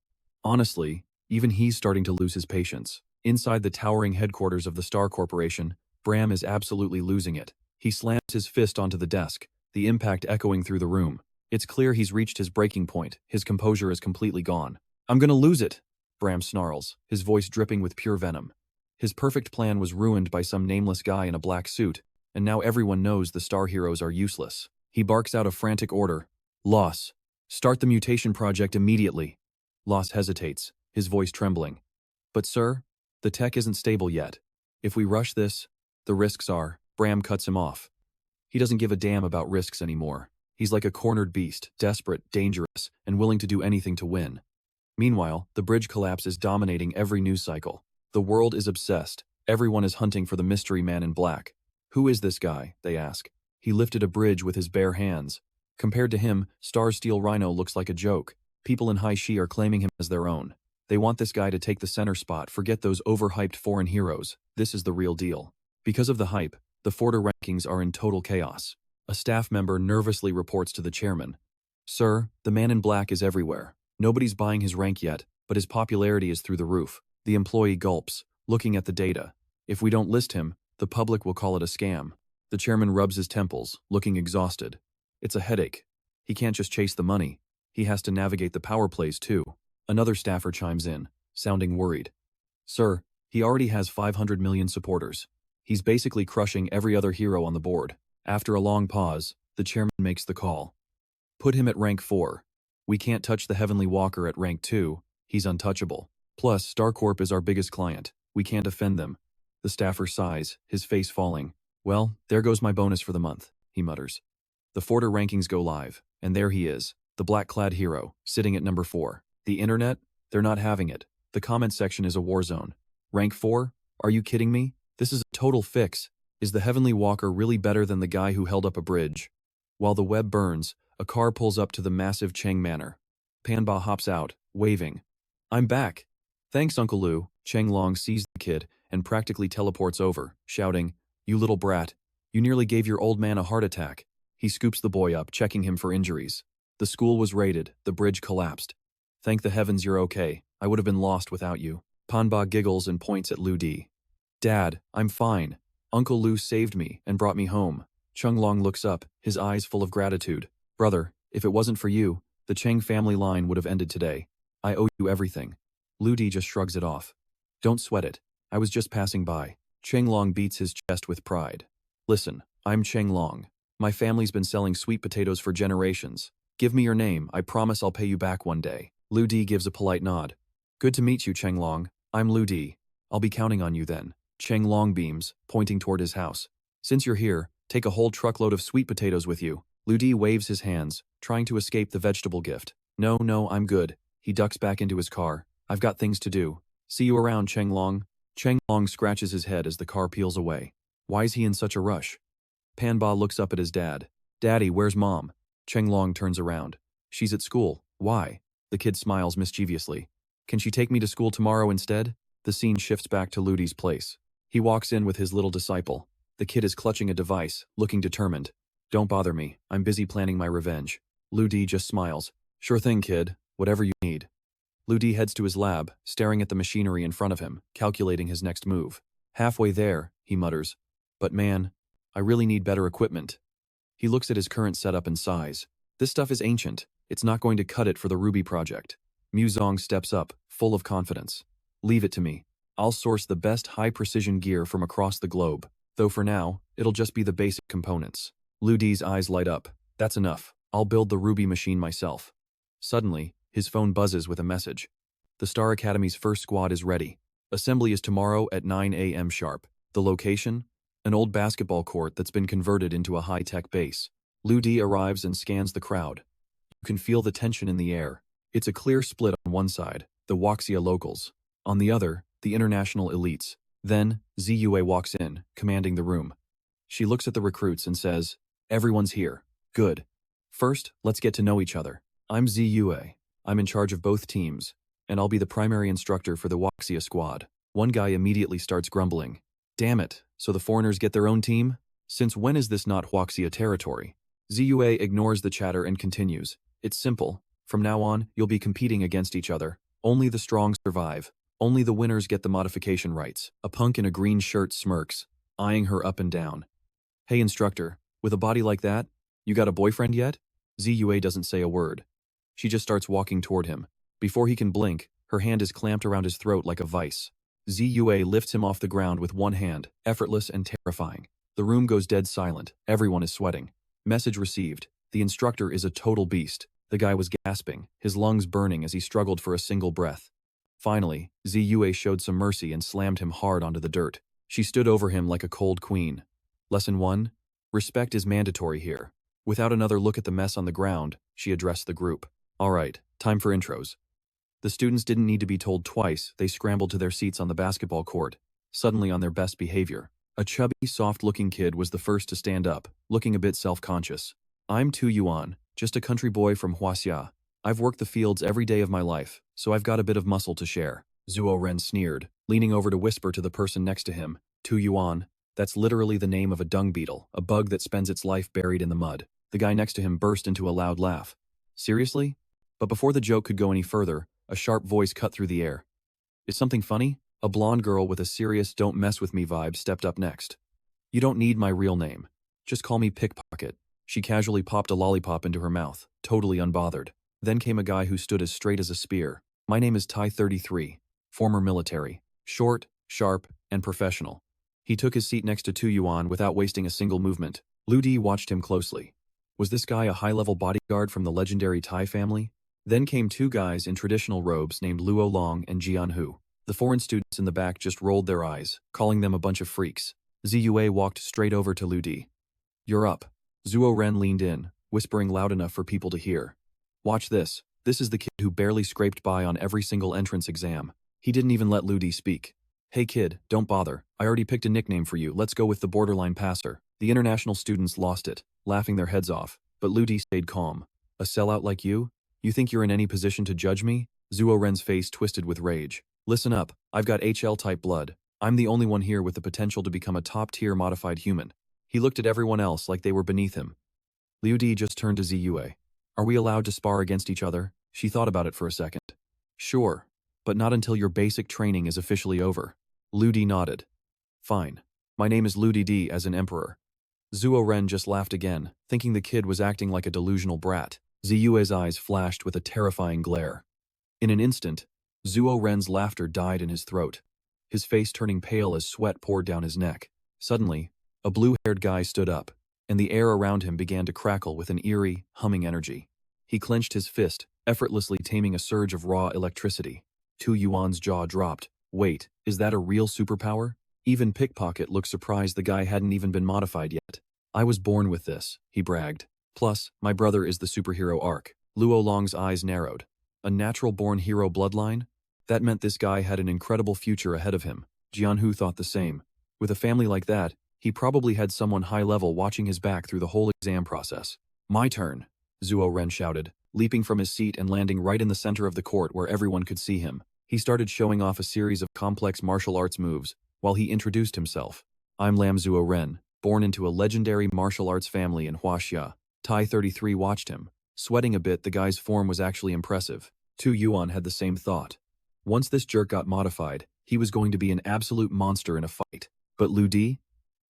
Honestly, even he's starting to lose his patience. Inside the towering headquarters of the Star Corporation, Bram is absolutely losing it. He slams his fist onto the desk, the impact echoing through the room. It's clear he's reached his breaking point. His composure is completely gone. I'm gonna lose it, Bram snarls, his voice dripping with pure venom. His perfect plan was ruined by some nameless guy in a black suit, and now everyone knows the Star Heroes are useless. He barks out a frantic order. Loss. Start the mutation project immediately. Loss hesitates, his voice trembling. But sir, the tech isn't stable yet. If we rush this, the risks are. Bram cuts him off. He doesn't give a damn about risks anymore. He's like a cornered beast, desperate, dangerous, and willing to do anything to win. Meanwhile, the bridge collapse is dominating every news cycle. The world is obsessed. Everyone is hunting for the mystery man in black. Who is this guy? They ask. He lifted a bridge with his bare hands. Compared to him, Star's Steel Rhino looks like a joke. People in High Shi are claiming him as their own. They want this guy to take the center spot, forget those overhyped foreign heroes. This is the real deal. Because of the hype, the Forder rankings are in total chaos. A staff member nervously reports to the chairman. Sir, the man in black is everywhere. Nobody's buying his rank yet, but his popularity is through the roof. The employee gulps, looking at the data. If we don't list him, the public will call it a scam. The chairman rubs his temples, looking exhausted. It's a headache. He can't just chase the money. He has to navigate the power plays too. Another staffer chimes in, sounding worried. Sir, he already has 500 million supporters. He's basically crushing every other hero on the board. After a long pause, the chairman makes the call. Put him at rank 4. We can't touch the Heavenly Walker at rank 2. He's untouchable. Plus, StarCorp is our biggest client. We can't offend them. The staffer sighs, his face falling. Well, there goes my bonus for the month, he mutters. The Forder rankings go live, and there he is, the black-clad hero, sitting at number 4. The internet? They're not having it. The comment section is a war zone. Rank 4? Are you kidding me? This is a total fix. Is the Heavenly Walker really better than the guy who held up a bridge? While the web burns, a car pulls up to the massive Cheng Manor. Panba hops out, waving. I'm back. Thanks, Uncle Lu. Cheng Long sees the kid and practically teleports over, shouting, You little brat. You nearly gave your old man a heart attack. He scoops the boy up, checking him for injuries. The school was raided, the bridge collapsed. Thank the heavens you're okay. I would have been lost without you. Panba giggles and points at Lu Di. Dad, I'm fine. Uncle Lu saved me and brought me home. Cheng Long looks up, his eyes full of gratitude. Brother, if it wasn't for you, the Cheng family line would have ended today. I owe you everything. Lu Di just shrugs it off. Don't sweat it. I was just passing by. Cheng Long beats his chest with pride. Listen, I'm Cheng Long. My family's been selling sweet potatoes for generations. Give me your name, I promise I'll pay you back one day. Lu Di gives a polite nod. Good to meet you, Cheng Long. I'm Lu Di. I'll be counting on you then. Cheng Long beams, pointing toward his house. Since you're here, take a whole truckload of sweet potatoes with you. Lu Di waves his hands, trying to escape the vegetable gift. No, I'm good. He ducks back into his car. I've got things to do. See you around, Cheng Long. Cheng Long scratches his head as the car peels away. Why is he in such a rush? Panba looks up at his dad. Daddy, where's Mom? Cheng Long turns around. She's at school. Why? The kid smiles mischievously. Can she take me to school tomorrow instead? The scene shifts back to Lu Di's place. He walks in with his little disciple. The kid is clutching a device, looking determined. Don't bother me. I'm busy planning my revenge. Lu Di just smiles. Sure thing, kid. Whatever you need. Lu Di heads to his lab, staring at the machinery in front of him, calculating his next move. Halfway there, he mutters. But man, I really need better equipment. He looks at his current setup and sighs. This stuff is ancient. It's not going to cut it for the Ruby project. Muzong steps up, full of confidence. Leave it to me. I'll source the best high-precision gear from across the globe. Though for now, it'll just be the basic components. Lu Di's eyes light up. That's enough. I'll build the Ruby machine myself. Suddenly, his phone buzzes with a message. The Star Academy's first squad is ready. Assembly is tomorrow at 9 a.m. sharp. The location? An old basketball court that's been converted into a high-tech base. Lu Di arrives and scans the crowd. You can feel the tension in the air. It's a clear split on one side, the Wuxia locals. On the other, the international elites. Then, Ziyue walks in, commanding the room. She looks at the recruits and says, Everyone's here. Good. First, let's get to know each other. I'm Ziyue. I'm in charge of both teams, and I'll be the primary instructor for the Wuxia squad. One guy immediately starts grumbling. Damn it, so the foreigners get their own team? Since when is this not Wuxia territory? Ziyue ignores the chatter and continues. It's simple. From now on, you'll be competing against each other. Only the strong survive. Only the winners get the modification rights. A punk in a green shirt smirks, eyeing her up and down. Hey instructor, with a body like that, you got a boyfriend yet? Ziyue doesn't say a word. She just starts walking toward him. Before he can blink, her hand is clamped around his throat like a vice. Ziyue lifts him off the ground with one hand, effortless and terrifying. The room goes dead silent. Everyone is sweating. Message received. The instructor is a total beast. The guy was gasping, his lungs burning as he struggled for a single breath. Finally, Ziyue showed some mercy and slammed him hard onto the dirt. She stood over him like a cold queen. Lesson 1. Respect is mandatory here. Without another look at the mess on the ground, she addressed the group. All right, time for intros. The students didn't need to be told twice. They scrambled to their seats on the basketball court, suddenly on their best behavior. A chubby, soft-looking kid was the first to stand up, looking a bit self-conscious. I'm Tu Yuan, just a country boy from Huaxia. I've worked the fields every day of my life, so I've got a bit of muscle to share. Zuo Ren sneered, leaning over to whisper to the person next to him. Tu Yuan, that's literally the name of a dung beetle, a bug that spends its life buried in the mud. The guy next to him burst into a loud laugh. Seriously? But before the joke could go any further, a sharp voice cut through the air. Is something funny? A blonde girl with a serious don't mess with me vibe stepped up next. You don't need my real name. Just call me Pickpocket. She casually popped a lollipop into her mouth, totally unbothered. Then came a guy who stood as straight as a spear. My name is Tai 33, former military. Short, sharp, and professional. He took his seat next to Tu Yuan without wasting a single movement. Lu Di watched him closely. Was this guy a high-level bodyguard from the legendary Tai family? Then came two guys in traditional robes named Luo Long and Jian Hu. The foreign students in the back just rolled their eyes, calling them a bunch of freaks. Ziyue walked straight over to Lu Di. You're up. Zuo Ren leaned in, whispering loud enough for people to hear. Watch this. This is the kid who barely scraped by on every single entrance exam. He didn't even let Ludi speak. Hey kid, don't bother. I already picked a nickname for you. Let's go with the borderline passer. The international students lost it, laughing their heads off, but Ludi stayed calm. A sellout like you? You think you're in any position to judge me? Zuo Ren's face twisted with rage. Listen up, I've got HL-type blood. I'm the only one here with the potential to become a top-tier modified human. He looked at everyone else like they were beneath him. Liu Di just turned to Ziyue. Are we allowed to spar against each other? She thought about it for a second. Sure, but not until your basic training is officially over. Liu Di nodded. Fine. My name is Liu Di as an emperor. Zuo Ren just laughed again, thinking the kid was acting like a delusional brat. Ziyue's eyes flashed with a terrifying glare. In an instant, Zuo Ren's laughter died in his throat, his face turning pale as sweat poured down his neck. Suddenly, a blue-haired guy stood up, and the air around him began to crackle with an eerie, humming energy. He clenched his fist, effortlessly taming a surge of raw electricity. Tu Yuan's jaw dropped. Wait, is that a real superpower? Even Pickpocket looked surprised the guy hadn't even been modified yet. I was born with this, he bragged. Plus, my brother is the superhero arc. Luo Long's eyes narrowed. A natural-born hero bloodline? That meant this guy had an incredible future ahead of him. Jianhu thought the same. With a family like that, he probably had someone high-level watching his back through the whole exam process. My turn, Zuo Ren shouted, leaping from his seat and landing right in the center of the court where everyone could see him. He started showing off a series of complex martial arts moves, while he introduced himself. I'm Lam Zuo Ren, born into a legendary martial arts family in Huaxia. Tai 33 watched him. Sweating a bit, the guy's form was actually impressive. Tu Yuan had the same thought. Once this jerk got modified, he was going to be an absolute monster in a fight. But Liu Di?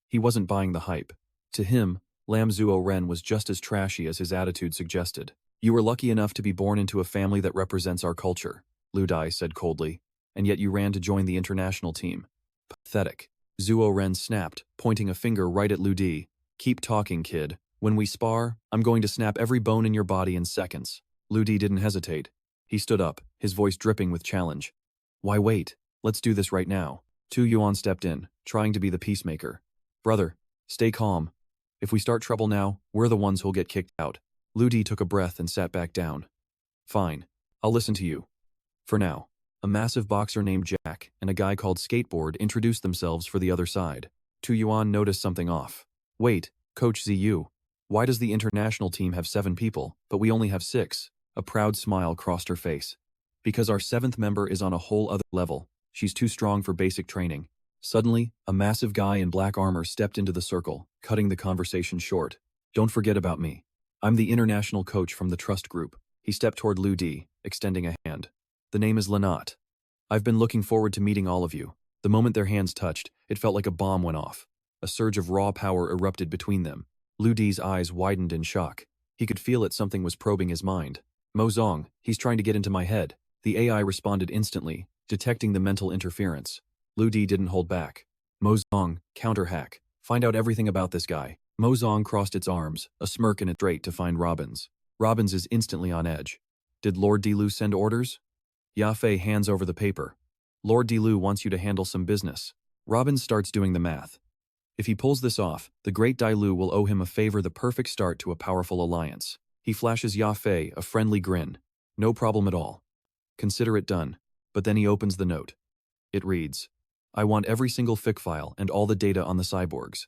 He wasn't buying the hype. To him, Lam Zuo Ren was just as trashy as his attitude suggested. You were lucky enough to be born into a family that represents our culture, Liu Di said coldly, and yet you ran to join the international team. Pathetic. Zuo Ren snapped, pointing a finger right at Liu Di. Keep talking, kid. When we spar, I'm going to snap every bone in your body in seconds. Liu Di didn't hesitate. He stood up, his voice dripping with challenge. Why wait? Let's do this right now. Tu Yuan stepped in, trying to be the peacemaker. Brother, stay calm. If we start trouble now, we're the ones who'll get kicked out. Liu Di took a breath and sat back down. Fine. I'll listen to you. For now. A massive boxer named Jack and a guy called Skateboard introduced themselves for the other side. Tu Yuan noticed something off. Wait, Coach Ziyu. Why does the international team have 7 people, but we only have 6? A proud smile crossed her face. Because our 7th member is on a whole other level. She's too strong for basic training. Suddenly, a massive guy in black armor stepped into the circle, cutting the conversation short. Don't forget about me. I'm the international coach from the Trust Group. He stepped toward Liu Di, extending a hand. The name is Lanat. I've been looking forward to meeting all of you. The moment their hands touched, it felt like a bomb went off. A surge of raw power erupted between them. Liu Di's eyes widened in shock. He could feel it something was probing his mind. Mo Zong, he's trying to get into my head. The AI responded instantly, detecting the mental interference. Liu Di didn't hold back. Mo Zong, counter-hack. Find out everything about this guy. Mo Zong crossed its arms, a smirk in its straight to find Robbins. Robbins is instantly on edge. Did Lord Dilu send orders? Ya Fei hands over the paper. Lord Dilu wants you to handle some business. Robbins starts doing the math. If he pulls this off, the great Dailu will owe him a favor, the perfect start to a powerful alliance. He flashes Ya Fei a friendly grin. No problem at all. Consider it done. But then he opens the note. It reads, I want every single FIC file and all the data on the cyborgs.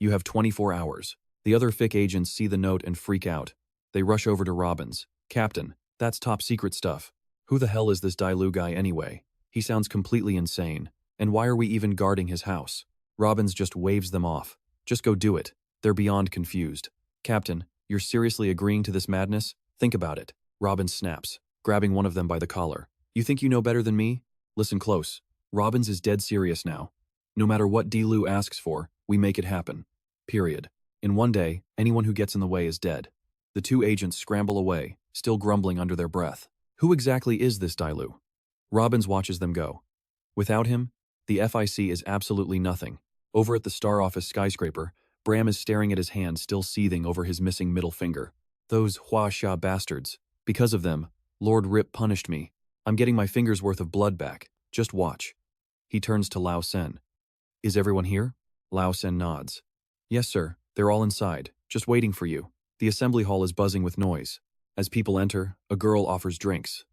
You have 24 hours. The other FIC agents see the note and freak out. They rush over to Robbins. Captain, that's top secret stuff. Who the hell is this Dailu guy anyway? He sounds completely insane. And why are we even guarding his house? Robbins just waves them off. Just go do it. They're beyond confused. Captain, you're seriously agreeing to this madness? Think about it. Robbins snaps, grabbing one of them by the collar. You think you know better than me? Listen close. Robbins is dead serious now. No matter what Dilu asks for, we make it happen. Period. In one day, anyone who gets in the way is dead. The 2 agents scramble away, still grumbling under their breath. Who exactly is this Dailu? Robbins watches them go. Without him, the FIC is absolutely nothing. Over at the Star Office skyscraper, Bram is staring at his hand still seething over his missing middle finger. Those Huaxia bastards. Because of them, Lord Rip punished me. I'm getting my finger's worth of blood back. Just watch. He turns to Lao Sen. Is everyone here? Lao Sen nods. Yes, sir. They're all inside, just waiting for you. The assembly hall is buzzing with noise. As people enter, a girl offers drinks.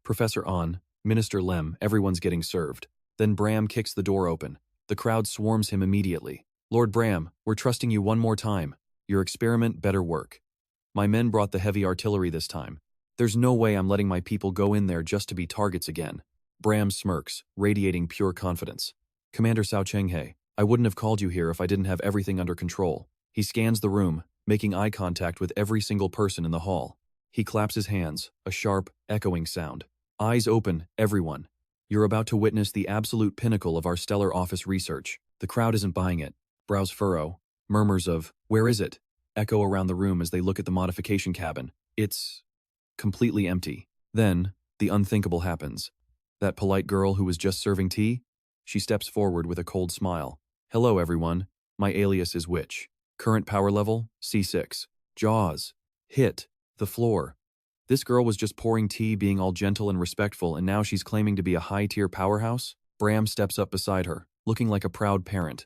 Professor An, Minister Lem, everyone's getting served. Then Bram kicks the door open. The crowd swarms him immediately. Lord Bram, we're trusting you one more time. Your experiment better work. My men brought the heavy artillery this time. There's no way I'm letting my people go in there just to be targets again. Bram smirks, radiating pure confidence. Commander Cao Chenghe, I wouldn't have called you here if I didn't have everything under control. He scans the room, making eye contact with every single person in the hall. He claps his hands, a sharp, echoing sound. Eyes open, everyone. You're about to witness the absolute pinnacle of our stellar office research. The crowd isn't buying it. Brows furrow. Murmurs of, "Where is it?" echo around the room as they look at the modification cabin. It's completely empty. Then, the unthinkable happens. That polite girl who was just serving tea? She steps forward with a cold smile. Hello, everyone. My alias is Witch. Current power level, C6. Jaws. Hit. The floor. This girl was just pouring tea, being all gentle and respectful, and now she's claiming to be a high-tier powerhouse? Bram steps up beside her, looking like a proud parent.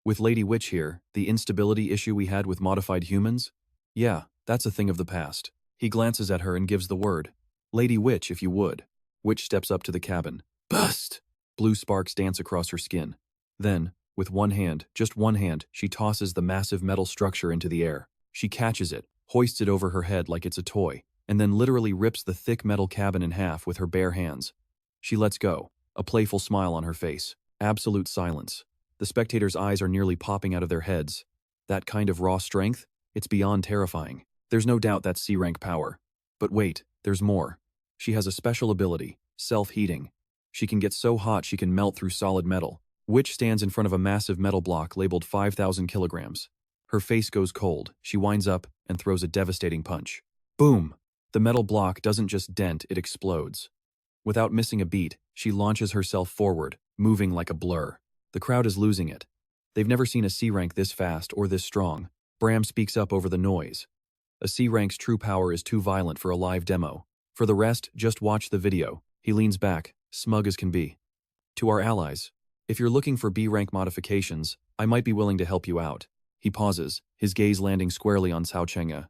With Lady Witch here, the instability issue we had with modified humans? Yeah, that's a thing of the past. He glances at her and gives the word. Lady Witch, if you would. Witch steps up to the cabin. Bust! Blue sparks dance across her skin. Then, with one hand, just one hand, she tosses the massive metal structure into the air. She catches it, hoists it over her head like it's a toy, and then literally rips the thick metal cabin in half with her bare hands. She lets go, a playful smile on her face. Absolute silence. The spectators' eyes are nearly popping out of their heads. That kind of raw strength? It's beyond terrifying. There's no doubt that's C-rank power. But wait, there's more. She has a special ability, self-heating. She can get so hot she can melt through solid metal. Witch stands in front of a massive metal block labeled 5,000 kilograms. Her face goes cold. She winds up and throws a devastating punch. Boom! The metal block doesn't just dent, it explodes. Without missing a beat, she launches herself forward, moving like a blur. The crowd is losing it. They've never seen a C-rank this fast or this strong. Bram speaks up over the noise. A C-rank's true power is too violent for a live demo. For the rest, just watch the video. He leans back, smug as can be. To our allies, if you're looking for B-rank modifications, I might be willing to help you out. He pauses, his gaze landing squarely on Cao Chenghe.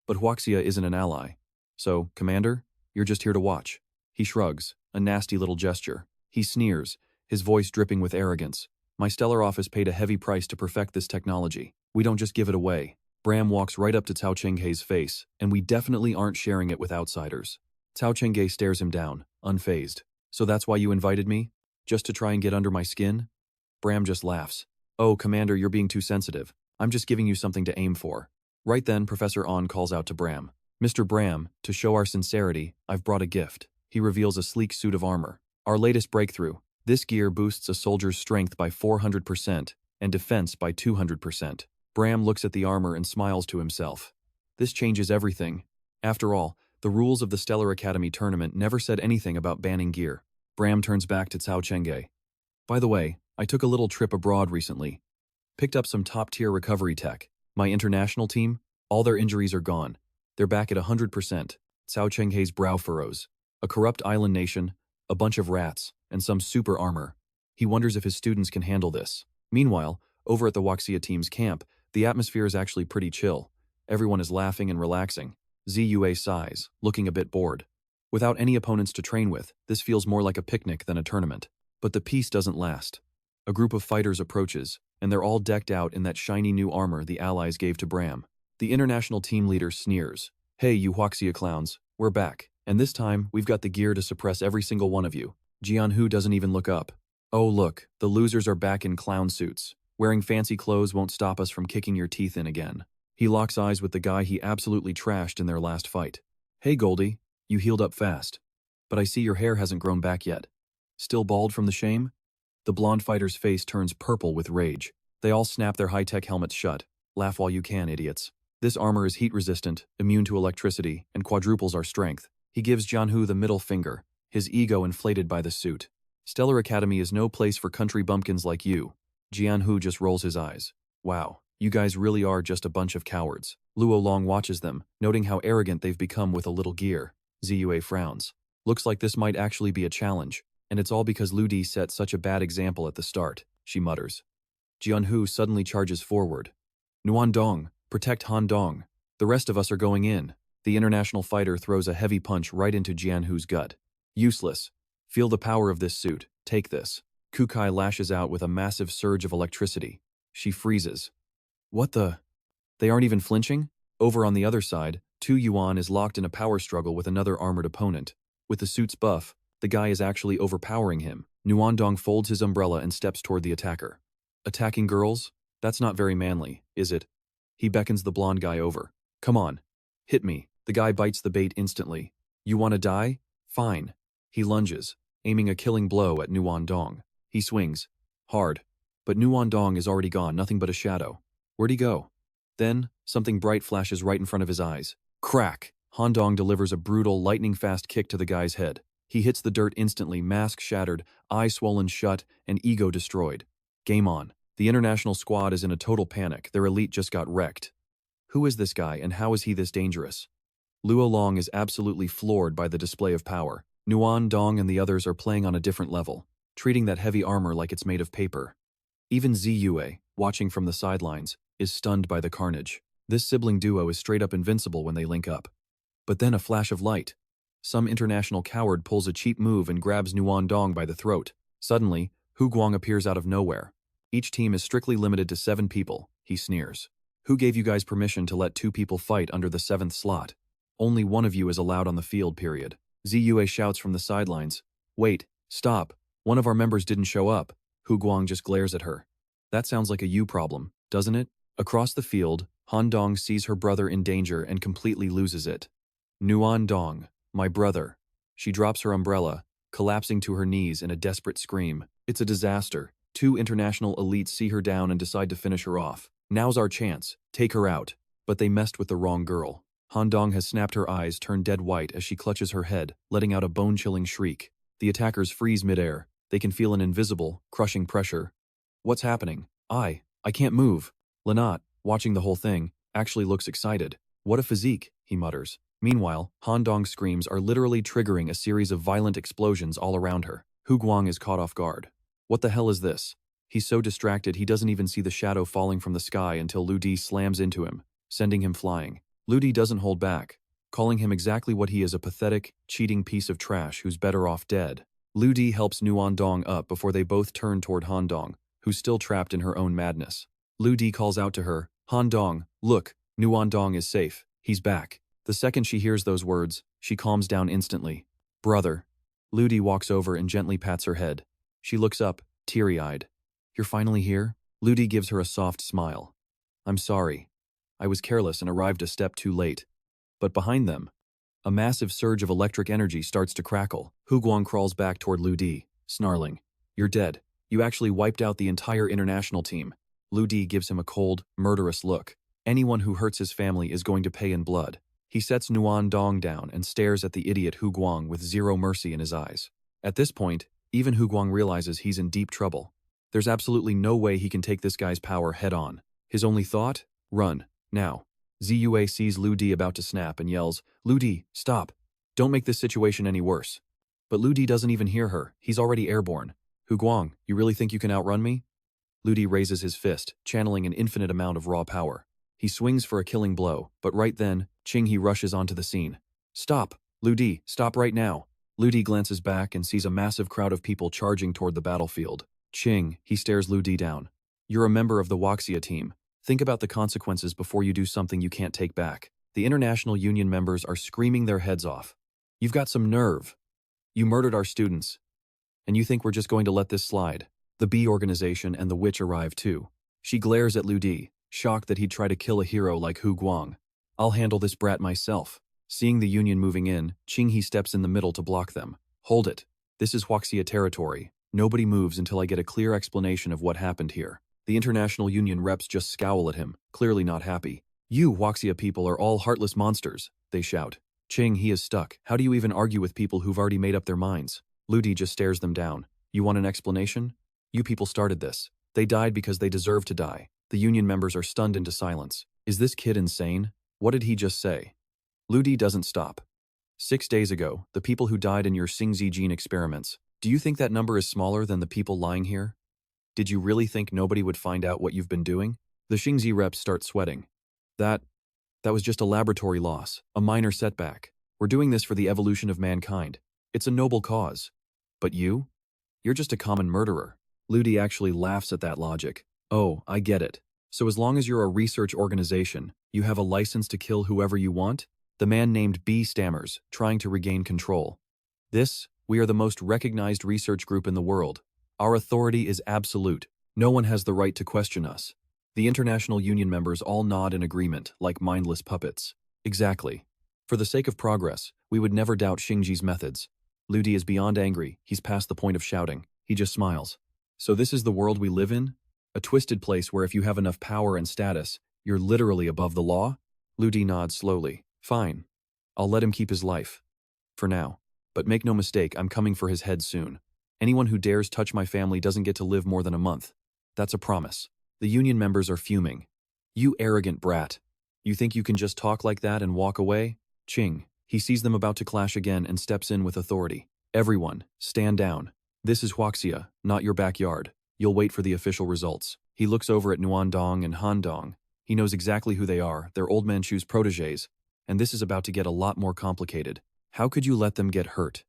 But Huaxia isn't an ally. So, Commander, you're just here to watch. He shrugs, a nasty little gesture. He sneers, his voice dripping with arrogance. My stellar office paid a heavy price to perfect this technology. We don't just give it away. Bram walks right up to Cao Chenghe's face, and we definitely aren't sharing it with outsiders. Cao Chenghe stares him down, unfazed. So that's why you invited me? Just to try and get under my skin? Bram just laughs. Oh, Commander, you're being too sensitive. I'm just giving you something to aim for. Right then, Professor On calls out to Bram. Mr. Bram, to show our sincerity, I've brought a gift. He reveals a sleek suit of armor. Our latest breakthrough. This gear boosts a soldier's strength by 400% and defense by 200%. Bram looks at the armor and smiles to himself. This changes everything. After all, the rules of the Stellar Academy tournament never said anything about banning gear. Bram turns back to Cao Chenghe. By the way, I took a little trip abroad recently. Picked up some top-tier recovery tech. My international team, all their injuries are gone. They're back at 100%. Cao Chenghe's brow furrows. A corrupt island nation, a bunch of rats, and some super armor. He wonders if his students can handle this. Meanwhile, over at the Huaxia team's camp, the atmosphere is actually pretty chill. Everyone is laughing and relaxing. Zua sighs, looking a bit bored. Without any opponents to train with, this feels more like a picnic than a tournament. But the peace doesn't last. A group of fighters approaches, and they're all decked out in that shiny new armor the allies gave to Bram. The international team leader sneers. Hey, you Huaxia clowns, we're back. And this time, we've got the gear to suppress every single one of you. Jianhu doesn't even look up. Oh look, the losers are back in clown suits. Wearing fancy clothes won't stop us from kicking your teeth in again. He locks eyes with the guy he absolutely trashed in their last fight. Hey Goldie, you healed up fast. But I see your hair hasn't grown back yet. Still bald from the shame? The blonde fighter's face turns purple with rage. They all snap their high-tech helmets shut. Laugh while you can, idiots. This armor is heat-resistant, immune to electricity, and quadruples our strength. He gives Jianhu the middle finger, his ego inflated by the suit. Stellar Academy is no place for country bumpkins like you. Jianhu just rolls his eyes. Wow, you guys really are just a bunch of cowards. Luolong watches them, noting how arrogant they've become with a little gear. Zua frowns. Looks like this might actually be a challenge, and it's all because Ludi set such a bad example at the start, she mutters. Jianhu suddenly charges forward. Nuandong, protect Han Dong. The rest of us are going in. The international fighter throws a heavy punch right into Jianhu's gut. Useless. Feel the power of this suit. Take this. Kukai lashes out with a massive surge of electricity. She freezes. What the? They aren't even flinching? Over on the other side, Tu Yuan is locked in a power struggle with another armored opponent. With the suit's buff, the guy is actually overpowering him. Nuandong folds his umbrella and steps toward the attacker. Attacking girls? That's not very manly, is it? He beckons the blonde guy over. Come on. Hit me. The guy bites the bait instantly. You wanna die? Fine. He lunges, aiming a killing blow at Nuandong. He swings. Hard. But Nuandong is already gone, nothing but a shadow. Where'd he go? Then, something bright flashes right in front of his eyes. Crack! Handong delivers a brutal, lightning-fast kick to the guy's head. He hits the dirt instantly, mask shattered, eye swollen shut, and ego destroyed. Game on. The international squad is in a total panic. Their elite just got wrecked. Who is this guy, and how is he this dangerous? Yulong is absolutely floored by the display of power. Nuandong and the others are playing on a different level, treating that heavy armor like it's made of paper. Even Ziyue, watching from the sidelines, is stunned by the carnage. This sibling duo is straight up invincible when they link up. But then a flash of light. Some international coward pulls a cheap move and grabs Nuandong by the throat. Suddenly, Hu Guang appears out of nowhere. Each team is strictly limited to 7 people, he sneers. Who gave you guys permission to let 2 people fight under the 7th slot? Only one of you is allowed on the field, period. Ziyue shouts from the sidelines. Wait, stop. One of our members didn't show up. Hu Guang just glares at her. That sounds like a you problem, doesn't it? Across the field, Handong sees her brother in danger and completely loses it. Nuandong, my brother. She drops her umbrella, collapsing to her knees in a desperate scream. It's a disaster. 2 international elites see her down and decide to finish her off. Now's our chance. Take her out. But they messed with the wrong girl. Handong has snapped her eyes, turned dead white as she clutches her head, letting out a bone-chilling shriek. The attackers freeze midair. They can feel an invisible, crushing pressure. What's happening? I can't move. Lanat, watching the whole thing, actually looks excited. What a physique, he mutters. Meanwhile, Handong's screams are literally triggering a series of violent explosions all around her. Hu Guang is caught off guard. What the hell is this? He's so distracted he doesn't even see the shadow falling from the sky until Lu Di slams into him, sending him flying. Lu Di doesn't hold back, calling him exactly what he is, a pathetic, cheating piece of trash who's better off dead. Lu Di helps Nuandong up before they both turn toward Handong, who's still trapped in her own madness. Lu Di calls out to her, Handong, look, Nuandong is safe. He's back. The second she hears those words, she calms down instantly. Brother. Lu Di walks over and gently pats her head. She looks up, teary-eyed. You're finally here? Lu Di gives her a soft smile. I'm sorry. I was careless and arrived a step too late. But behind them, a massive surge of electric energy starts to crackle. Hu Guang crawls back toward Lu Di, snarling. You're dead. You actually wiped out the entire international team. Lu Di gives him a cold, murderous look. Anyone who hurts his family is going to pay in blood. He sets Nuandong down and stares at the idiot Hu Guang with zero mercy in his eyes. At this point, even Hu Guang realizes he's in deep trouble. There's absolutely no way he can take this guy's power head-on. His only thought? Run. Now. Ziyue sees Lu Di about to snap and yells, Lu Di, stop. Don't make this situation any worse. But Lu Di doesn't even hear her. He's already airborne. Hu Guang, you really think you can outrun me? Lu Di raises his fist, channeling an infinite amount of raw power. He swings for a killing blow, but right then, Qinghe rushes onto the scene. Stop! Lu Di, stop right now! Lu Di glances back and sees a massive crowd of people charging toward the battlefield. He stares Lu Di down. You're a member of the Wuxia team. Think about the consequences before you do something you can't take back. The International Union members are screaming their heads off. You've got some nerve. You murdered our students. And you think we're just going to let this slide? The B organization and the witch arrive too. She glares at Lu Di, shocked that he'd try to kill a hero like Hu Guang. I'll handle this brat myself. Seeing the Union moving in, Qinghe steps in the middle to block them. Hold it. This is Wuxia territory. Nobody moves until I get a clear explanation of what happened here. The International Union reps just scowl at him, clearly not happy. You Wuxia people are all heartless monsters, they shout. Qinghe is stuck. How do you even argue with people who've already made up their minds? Lu Di just stares them down. You want an explanation? You people started this. They died because they deserve to die. The Union members are stunned into silence. Is this kid insane? What did he just say? Lu Di doesn't stop. 6 days ago, the people who died in your Xingzi gene experiments. Do you think that number is smaller than the people lying here? Did you really think nobody would find out what you've been doing? The Xingzi reps start sweating. That was just a laboratory loss, a minor setback. We're doing this for the evolution of mankind. It's a noble cause. But you? You're just a common murderer. Ludi actually laughs at that logic. Oh, I get it. So as long as you're a research organization, you have a license to kill whoever you want? The man named B stammers, trying to regain control. We are the most recognized research group in the world. Our authority is absolute. No one has the right to question us. The International Union members all nod in agreement, like mindless puppets. Exactly. For the sake of progress, we would never doubt Xingji's methods. Ludi is beyond angry. He's past the point of shouting. He just smiles. So this is the world we live in? A twisted place where if you have enough power and status, you're literally above the law? Ludi nods slowly. Fine. I'll let him keep his life. For now. But make no mistake, I'm coming for his head soon. Anyone who dares touch my family doesn't get to live more than a month. That's a promise. The union members are fuming. You arrogant brat. You think you can just talk like that and walk away? Ching. He sees them about to clash again and steps in with authority. Everyone, stand down. This is Huaxia, not your backyard. You'll wait for the official results. He looks over at Nuandong and Handong. He knows exactly who they are. They're Old Manchu's protégés. And this is about to get a lot more complicated. How could you let them get hurt?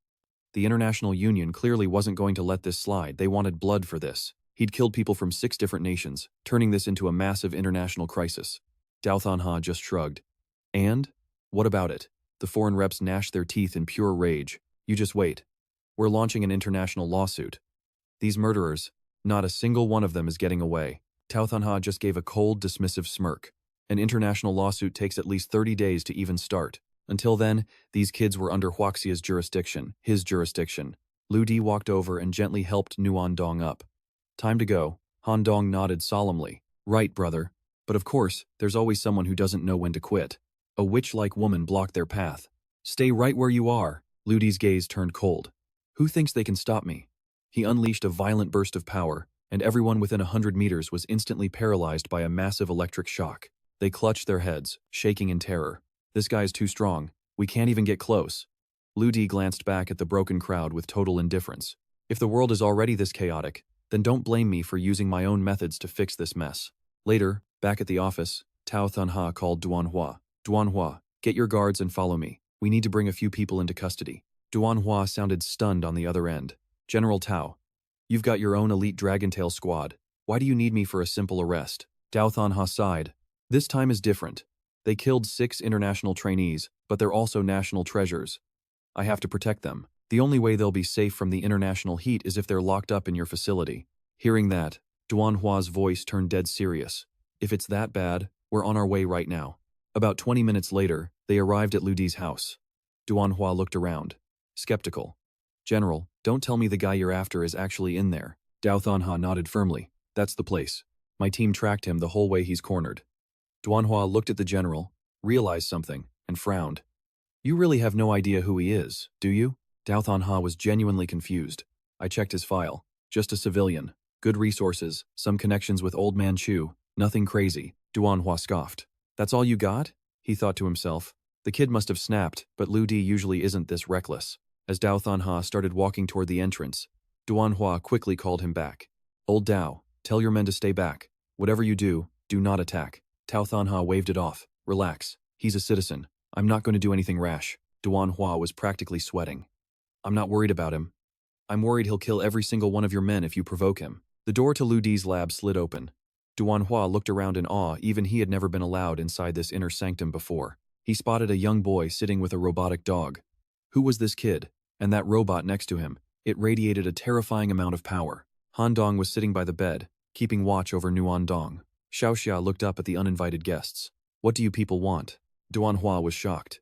The International Union clearly wasn't going to let this slide. They wanted blood for this. He'd killed people from 6 different nations, turning this into a massive international crisis. Dao Thanha just shrugged. And? What about it? The foreign reps gnashed their teeth in pure rage. You just wait. We're launching an international lawsuit. These murderers, not a single one of them is getting away. Dao Thanha just gave a cold, dismissive smirk. An international lawsuit takes at least 30 days to even start. Until then, these kids were under Huaxia's jurisdiction, his jurisdiction. Ludi walked over and gently helped Nuandong up. Time to go. Handong nodded solemnly. Right, brother. But of course, there's always someone who doesn't know when to quit. A witch-like woman blocked their path. Stay right where you are. Ludi's gaze turned cold. Who thinks they can stop me? He unleashed a violent burst of power, and everyone within 100 meters was instantly paralyzed by a massive electric shock. They clutched their heads, shaking in terror. This guy's too strong. We can't even get close. Ludi glanced back at the broken crowd with total indifference. If the world is already this chaotic, then don't blame me for using my own methods to fix this mess. Later, back at the office, Dao Thanha called Duanhua. Duanhua, get your guards and follow me. We need to bring a few people into custody. Duanhua sounded stunned on the other end. General Tao, you've got your own elite Dragontail squad. Why do you need me for a simple arrest? Dao Thanha sighed. This time is different. They killed 6 international trainees, but they're also national treasures. I have to protect them. The only way they'll be safe from the international heat is if they're locked up in your facility. Hearing that, Duanhua's voice turned dead serious. If it's that bad, we're on our way right now. About 20 minutes later, they arrived at Ludi's house. Duanhua looked around, skeptical. General, don't tell me the guy you're after is actually in there. Dao Thanha nodded firmly. That's the place. My team tracked him the whole way he's cornered. Duanhua looked at the general, realized something, and frowned. You really have no idea who he is, do you? Dao Thanha was genuinely confused. I checked his file. Just a civilian. Good resources, some connections with Old Manchu, nothing crazy. Duanhua scoffed. That's all you got? He thought to himself. The kid must have snapped, but Ludi usually isn't this reckless. As Dao Thanha started walking toward the entrance, Duanhua quickly called him back. Old Dao, tell your men to stay back. Whatever you do not attack. Dao Thanha waved it off. Relax. He's a citizen. I'm not going to do anything rash. Duanhua was practically sweating. I'm not worried about him. I'm worried he'll kill every single one of your men if you provoke him. The door to Ludi's lab slid open. Duanhua looked around in awe. Even he had never been allowed inside this inner sanctum before. He spotted a young boy sitting with a robotic dog. Who was this kid? And that robot next to him? It radiated a terrifying amount of power. Handong was sitting by the bed, keeping watch over Nuandong. Xiaoxia looked up at the uninvited guests. What do you people want? Duanhua was shocked.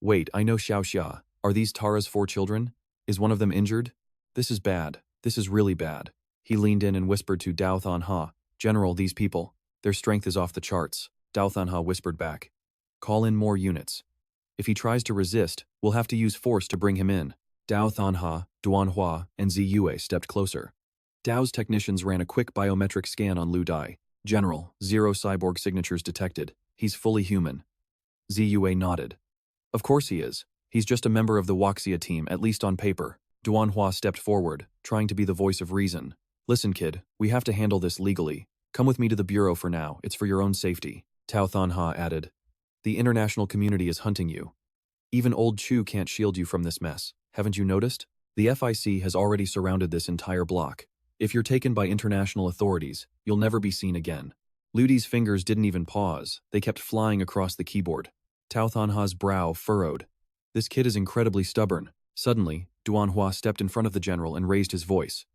Wait, I know Xiaoxia. Are these Tara's 4 children? Is one of them injured? This is bad. This is really bad. He leaned in and whispered to Dao Thanha. General, these people, their strength is off the charts. Dao Thanha whispered back. Call in more units. If he tries to resist, we'll have to use force to bring him in. Dao Thanha, Duanhua, and Ziyue stepped closer. Dao's technicians ran a quick biometric scan on Lu Dai. General, 0 cyborg signatures detected. He's fully human. Ziyue nodded. Of course he is. He's just a member of the Huaxia team, at least on paper. Duanhua stepped forward, trying to be the voice of reason. Listen, kid, we have to handle this legally. Come with me to the bureau for now. It's for your own safety. Dao Thanha added. The international community is hunting you. Even old Chu can't shield you from this mess. Haven't you noticed? The FIC has already surrounded this entire block. If you're taken by international authorities, you'll never be seen again. Ludi's fingers didn't even pause, they kept flying across the keyboard. Tao Thanha's brow furrowed. This kid is incredibly stubborn. Suddenly, Duanhua stepped in front of the general and raised his voice.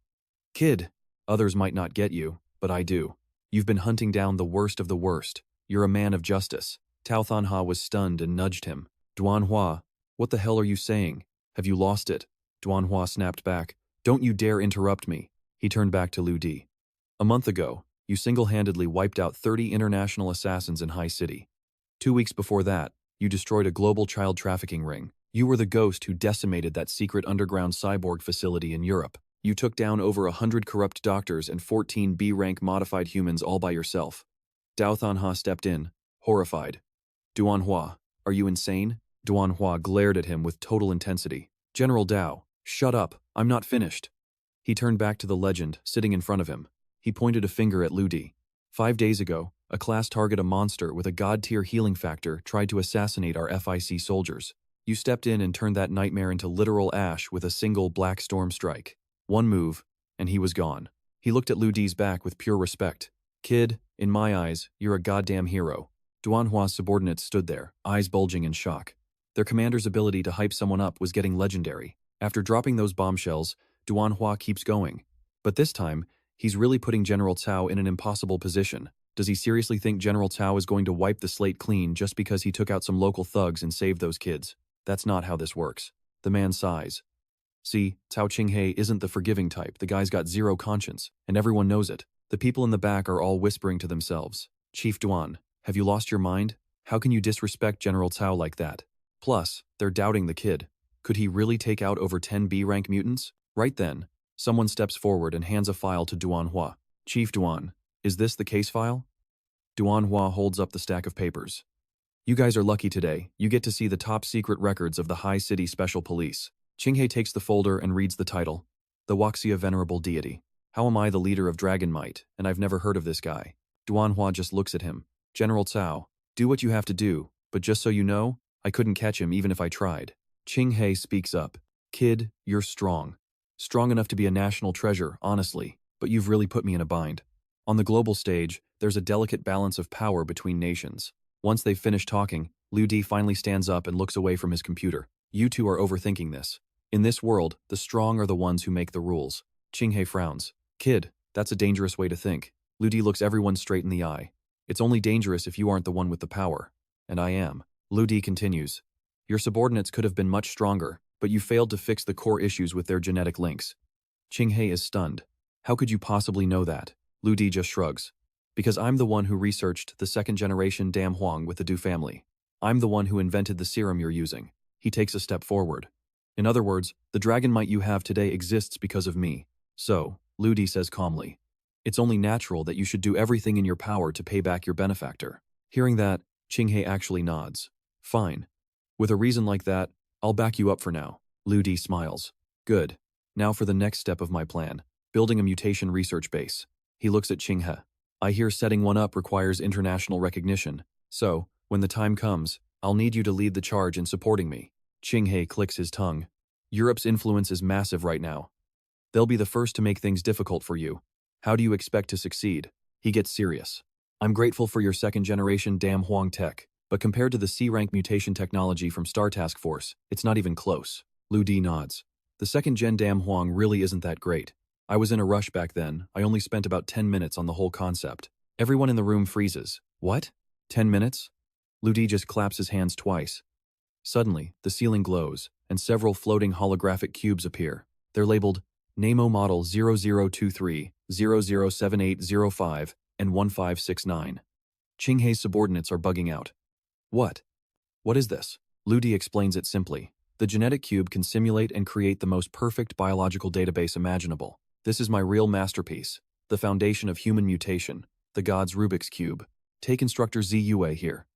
Kid, others might not get you, but I do. You've been hunting down the worst of the worst. You're a man of justice. Tao Thanha was stunned and nudged him. Duanhua, what the hell are you saying? Have you lost it? Duanhua snapped back. Don't you dare interrupt me. He turned back to Lu Di. A month ago, you single-handedly wiped out 30 international assassins in High City. 2 weeks before that, you destroyed a global child trafficking ring. You were the ghost who decimated that secret underground cyborg facility in Europe. You took down over 100 corrupt doctors and 14 B-rank modified humans all by yourself. Dao Thanha stepped in, horrified. Duanhua, are you insane? Duanhua glared at him with total intensity. General Dao, shut up, I'm not finished. He turned back to the legend, sitting in front of him. He pointed a finger at Lu Di. 5 days ago, a class target, a monster with a god-tier healing factor, tried to assassinate our FIC soldiers. You stepped in and turned that nightmare into literal ash with a single black storm strike. One move, and he was gone. He looked at Lu Di's back with pure respect. Kid, in my eyes, you're a goddamn hero. Duanhua's subordinates stood there, eyes bulging in shock. Their commander's ability to hype someone up was getting legendary. After dropping those bombshells, Duanhua keeps going. But this time, he's really putting General Cao in an impossible position. Does he seriously think General Cao is going to wipe the slate clean just because he took out some local thugs and saved those kids? That's not how this works. The man sighs. See, Cao Qinghe isn't the forgiving type. The guy's got zero conscience, and everyone knows it. The people in the back are all whispering to themselves. Chief Duan, have you lost your mind? How can you disrespect General Cao like that? Plus, they're doubting the kid. Could he really take out over 10 B-rank mutants? Right then, someone steps forward and hands a file to Duanhua. Chief Duan, is this the case file? Duanhua holds up the stack of papers. You guys are lucky today. You get to see the top secret records of the High City Special Police. Qinghe takes the folder and reads the title. The Wuxia Venerable Deity. How am I the leader of Dragon Might, and I've never heard of this guy? Duanhua just looks at him. General Cao, do what you have to do, but just so you know, I couldn't catch him even if I tried. Qinghe speaks up. Kid, you're strong. Strong enough to be a national treasure, honestly, but you've really put me in a bind. On the global stage, there's a delicate balance of power between nations. Once they've finished talking, Lu Di finally stands up and looks away from his computer. You two are overthinking this. In this world, the strong are the ones who make the rules. Qinghe frowns. Kid, that's a dangerous way to think. Lu Di looks everyone straight in the eye. It's only dangerous if you aren't the one with the power. And I am. Lu Di continues. Your subordinates could have been much stronger, but you failed to fix the core issues with their genetic links. Qinghe is stunned. How could you possibly know that? Lu Di just shrugs. Because I'm the one who researched the second-generation Dam Huang with the Du family. I'm the one who invented the serum you're using. He takes a step forward. In other words, the dragon might you have today exists because of me. So, Lu Di says calmly, it's only natural that you should do everything in your power to pay back your benefactor. Hearing that, Qinghe actually nods. Fine. With a reason like that, I'll back you up for now. Lu Di smiles. Good. Now for the next step of my plan, building a mutation research base. He looks at Qinghe. I hear setting one up requires international recognition, so, when the time comes, I'll need you to lead the charge in supporting me. Qinghe clicks his tongue. Europe's influence is massive right now. They'll be the first to make things difficult for you. How do you expect to succeed? He gets serious. I'm grateful for your second-generation Dam Huang tech, but compared to the C-rank mutation technology from Star Task Force, it's not even close. Lu Di nods. The second-gen Dam Huang really isn't that great. I was in a rush back then. I only spent about 10 minutes on the whole concept. Everyone in the room freezes. What? 10 minutes? Lu Di just claps his hands twice. Suddenly, the ceiling glows, and several floating holographic cubes appear. They're labeled Nemo Model 0023, 007805, and 1569. Qinghe's subordinates are bugging out. What? What is this? Lu Di explains it simply. The genetic cube can simulate and create the most perfect biological database imaginable. This is my real masterpiece, the foundation of human mutation, the god's Rubik's Cube. Take instructor Ziyue here.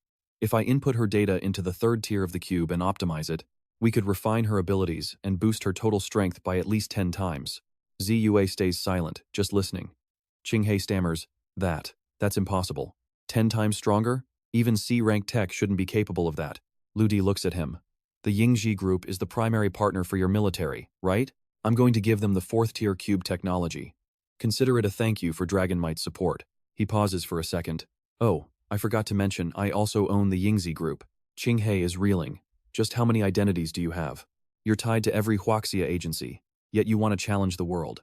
If I input her data into the third tier of the cube and optimize it, we could refine her abilities and boost her total strength by at least 10 times. Ziyue stays silent, just listening. Qinghe stammers, that's impossible. 10 times stronger? Even C-rank tech shouldn't be capable of that. Lu Di looks at him. The Yingji group is the primary partner for your military, right? I'm going to give them the 4th tier cube technology. Consider it a thank you for Dragonmite's support. He pauses for a second. Oh, I forgot to mention I also own the Yingzi group. Qinghe is reeling. Just how many identities do you have? You're tied to every Huaxia agency, yet you want to challenge the world.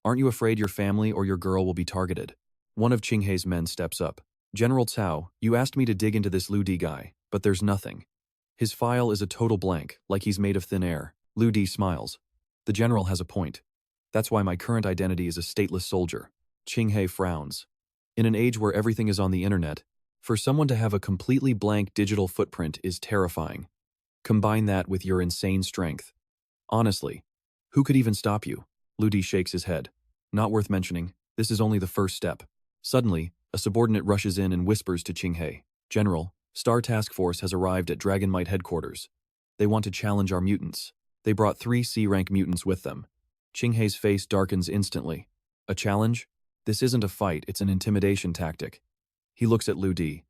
Aren't you afraid your family or your girl will be targeted? One of Qinghe's men steps up. General Cao, you asked me to dig into this Lu Di guy, but there's nothing. His file is a total blank, like he's made of thin air. Lu Di smiles. The general has a point. That's why my current identity is a stateless soldier. Qinghe frowns. In an age where everything is on the internet, for someone to have a completely blank digital footprint is terrifying. Combine that with your insane strength. Honestly, who could even stop you? Lu Di shakes his head. Not worth mentioning, this is only the first step. Suddenly, a subordinate rushes in and whispers to Qinghe. General, Star Task Force has arrived at Dragonmite headquarters. They want to challenge our mutants. They brought 3 C-rank mutants with them. Qinghe's face darkens instantly. A challenge? This isn't a fight, it's an intimidation tactic. He looks at Lu Di.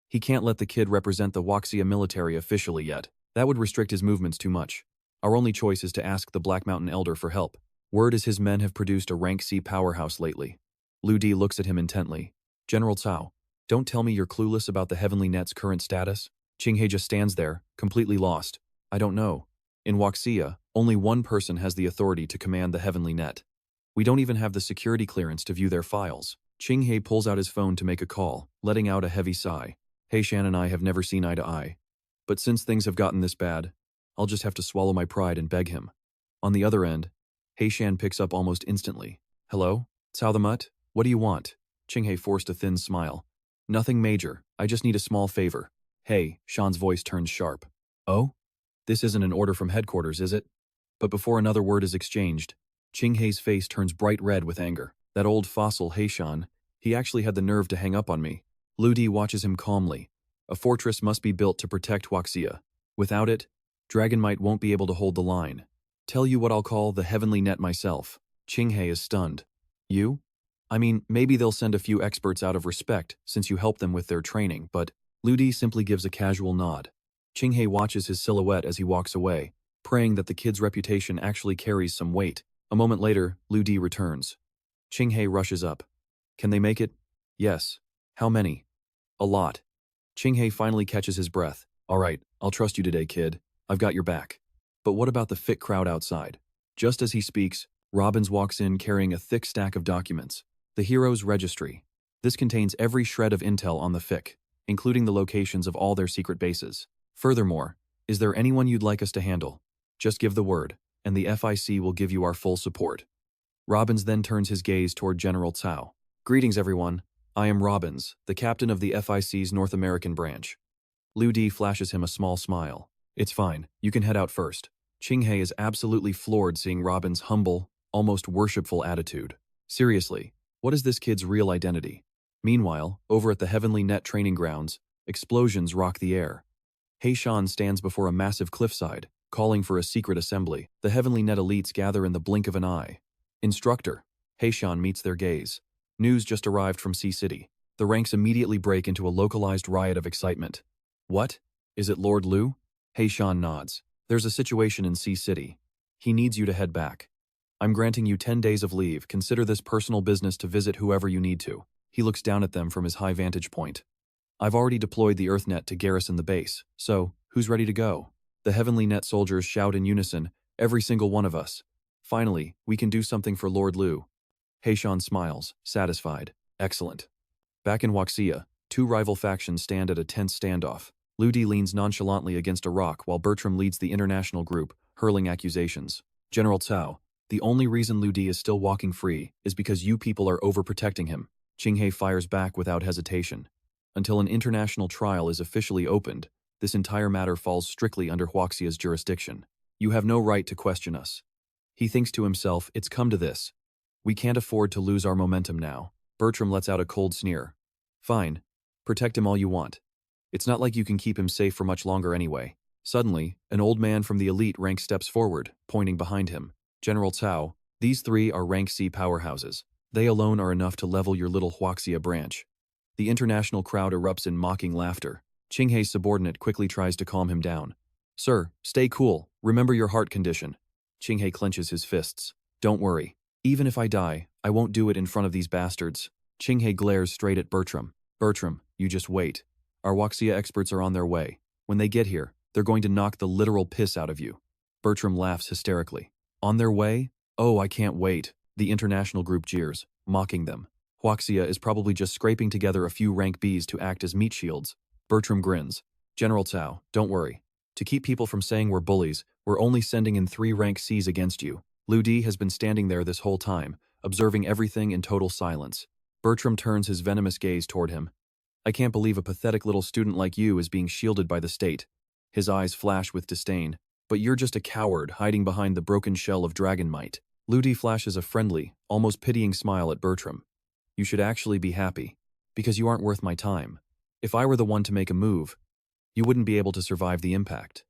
He can't let the kid represent the Huaxia military officially yet. That would restrict his movements too much. Our only choice is to ask the Black Mountain Elder for help. Word is his men have produced a rank C powerhouse lately. Lu Di looks at him intently. General Cao, don't tell me you're clueless about the Heavenly Net's current status? Qinghe just stands there, completely lost. I don't know. In Huaxia, only one person has the authority to command the Heavenly Net. We don't even have the security clearance to view their files. Qinghe pulls out his phone to make a call, letting out a heavy sigh. Heishan and I have never seen eye to eye. But since things have gotten this bad, I'll just have to swallow my pride and beg him. On the other end, Heishan picks up almost instantly. Hello? Cao the Mutt? What do you want? Qinghe forced a thin smile. Nothing major, I just need a small favor. Hey, Shan's voice turns sharp. Oh? This isn't an order from headquarters, is it? But before another word is exchanged, Qinghe's face turns bright red with anger. That old fossil Heishan, he actually had the nerve to hang up on me. Lu Di watches him calmly. A fortress must be built to protect Huaxia. Without it, Dragonmite won't be able to hold the line. Tell you what I'll call the Heavenly Net myself. Qinghe is stunned. You? I mean, maybe they'll send a few experts out of respect since you helped them with their training, but Lu Di simply gives a casual nod. Qinghe watches his silhouette as he walks away, praying that the kid's reputation actually carries some weight. A moment later, Lu Di returns. Qinghe rushes up. Can they make it? Yes. How many? A lot. Qinghe finally catches his breath. All right, I'll trust you today, kid. I've got your back. But what about the fit crowd outside? Just as he speaks, Robbins walks in carrying a thick stack of documents. The Hero's Registry. This contains every shred of intel on the FIC, including the locations of all their secret bases. Furthermore, is there anyone you'd like us to handle? Just give the word, and the FIC will give you our full support. Robbins then turns his gaze toward General Cao. Greetings, everyone. I am Robbins, the captain of the FIC's North American branch. Lu Di flashes him a small smile. It's fine, you can head out first. Qinghe is absolutely floored seeing Robbins' humble, almost worshipful attitude. Seriously, what is this kid's real identity? Meanwhile, over at the Heavenly Net training grounds, explosions rock the air. Heishan stands before a massive cliffside, calling for a secret assembly. The Heavenly Net elites gather in the blink of an eye. Instructor. Heishan meets their gaze. News just arrived from C-City. The ranks immediately break into a localized riot of excitement. What? Is it Lord Liu? Heishan nods. There's a situation in C-City. He needs you to head back. I'm granting you 10 days of leave. Consider this personal business to visit whoever you need to. He looks down at them from his high vantage point. I've already deployed the EarthNet to garrison the base, so who's ready to go? The Heavenly Net soldiers shout in unison, every single one of us. Finally, we can do something for Lord Liu. Heishan smiles, satisfied. Excellent. Back in Huaxia, 2 rival factions stand at a tense standoff. Lu Di leans nonchalantly against a rock while Bertram leads the international group, hurling accusations. General Cao, the only reason Lu Di is still walking free is because you people are overprotecting him. Qinghe fires back without hesitation. Until an international trial is officially opened, this entire matter falls strictly under Huaxia's jurisdiction. You have no right to question us. He thinks to himself, it's come to this. We can't afford to lose our momentum now. Bertram lets out a cold sneer. Fine. Protect him all you want. It's not like you can keep him safe for much longer anyway. Suddenly, an old man from the elite rank steps forward, pointing behind him. General Cao, these 3 are rank C powerhouses. They alone are enough to level your little Huaxia branch. The international crowd erupts in mocking laughter. Qinghe's subordinate quickly tries to calm him down. Sir, stay cool. Remember your heart condition. Qinghe clenches his fists. Don't worry. Even if I die, I won't do it in front of these bastards. Qinghe glares straight at Bertram. Bertram, you just wait. Our Wuxia experts are on their way. When they get here, they're going to knock the literal piss out of you. Bertram laughs hysterically. On their way? Oh, I can't wait. The international group jeers, mocking them. Wuxia is probably just scraping together a few rank Bs to act as meat shields. Bertram grins. General Cao, don't worry. To keep people from saying we're bullies, we're only sending in 3 rank Cs against you. Lu Di has been standing there this whole time, observing everything in total silence. Bertram turns his venomous gaze toward him. I can't believe a pathetic little student like you is being shielded by the state. His eyes flash with disdain. But you're just a coward hiding behind the broken shell of dragon might. Lu Di flashes a friendly, almost pitying smile at Bertram. You should actually be happy, because you aren't worth my time. If I were the one to make a move, you wouldn't be able to survive the impact.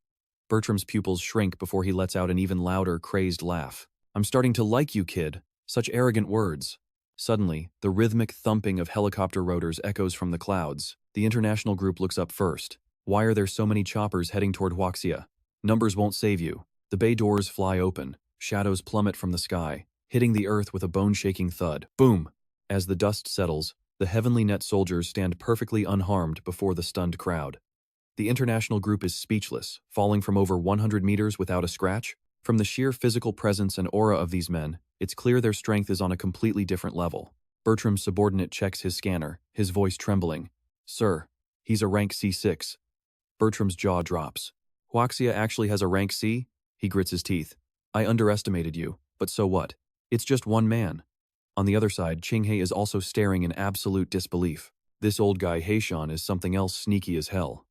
Bertram's pupils shrink before he lets out an even louder, crazed laugh. I'm starting to like you, kid. Such arrogant words. Suddenly, the rhythmic thumping of helicopter rotors echoes from the clouds. The international group looks up first. Why are there so many choppers heading toward Wuxia? Numbers won't save you. The bay doors fly open. Shadows plummet from the sky, hitting the earth with a bone-shaking thud. Boom! As the dust settles, the Heavenly Net soldiers stand perfectly unharmed before the stunned crowd. The international group is speechless, falling from over 100 meters without a scratch. From the sheer physical presence and aura of these men, it's clear their strength is on a completely different level. Bertram's subordinate checks his scanner, his voice trembling. Sir, he's a rank C6. Bertram's jaw drops. Wuxia actually has a rank C? He grits his teeth. I underestimated you, but so what? It's just one man. On the other side, Qinghe is also staring in absolute disbelief. This old guy Heishan is something else sneaky as hell.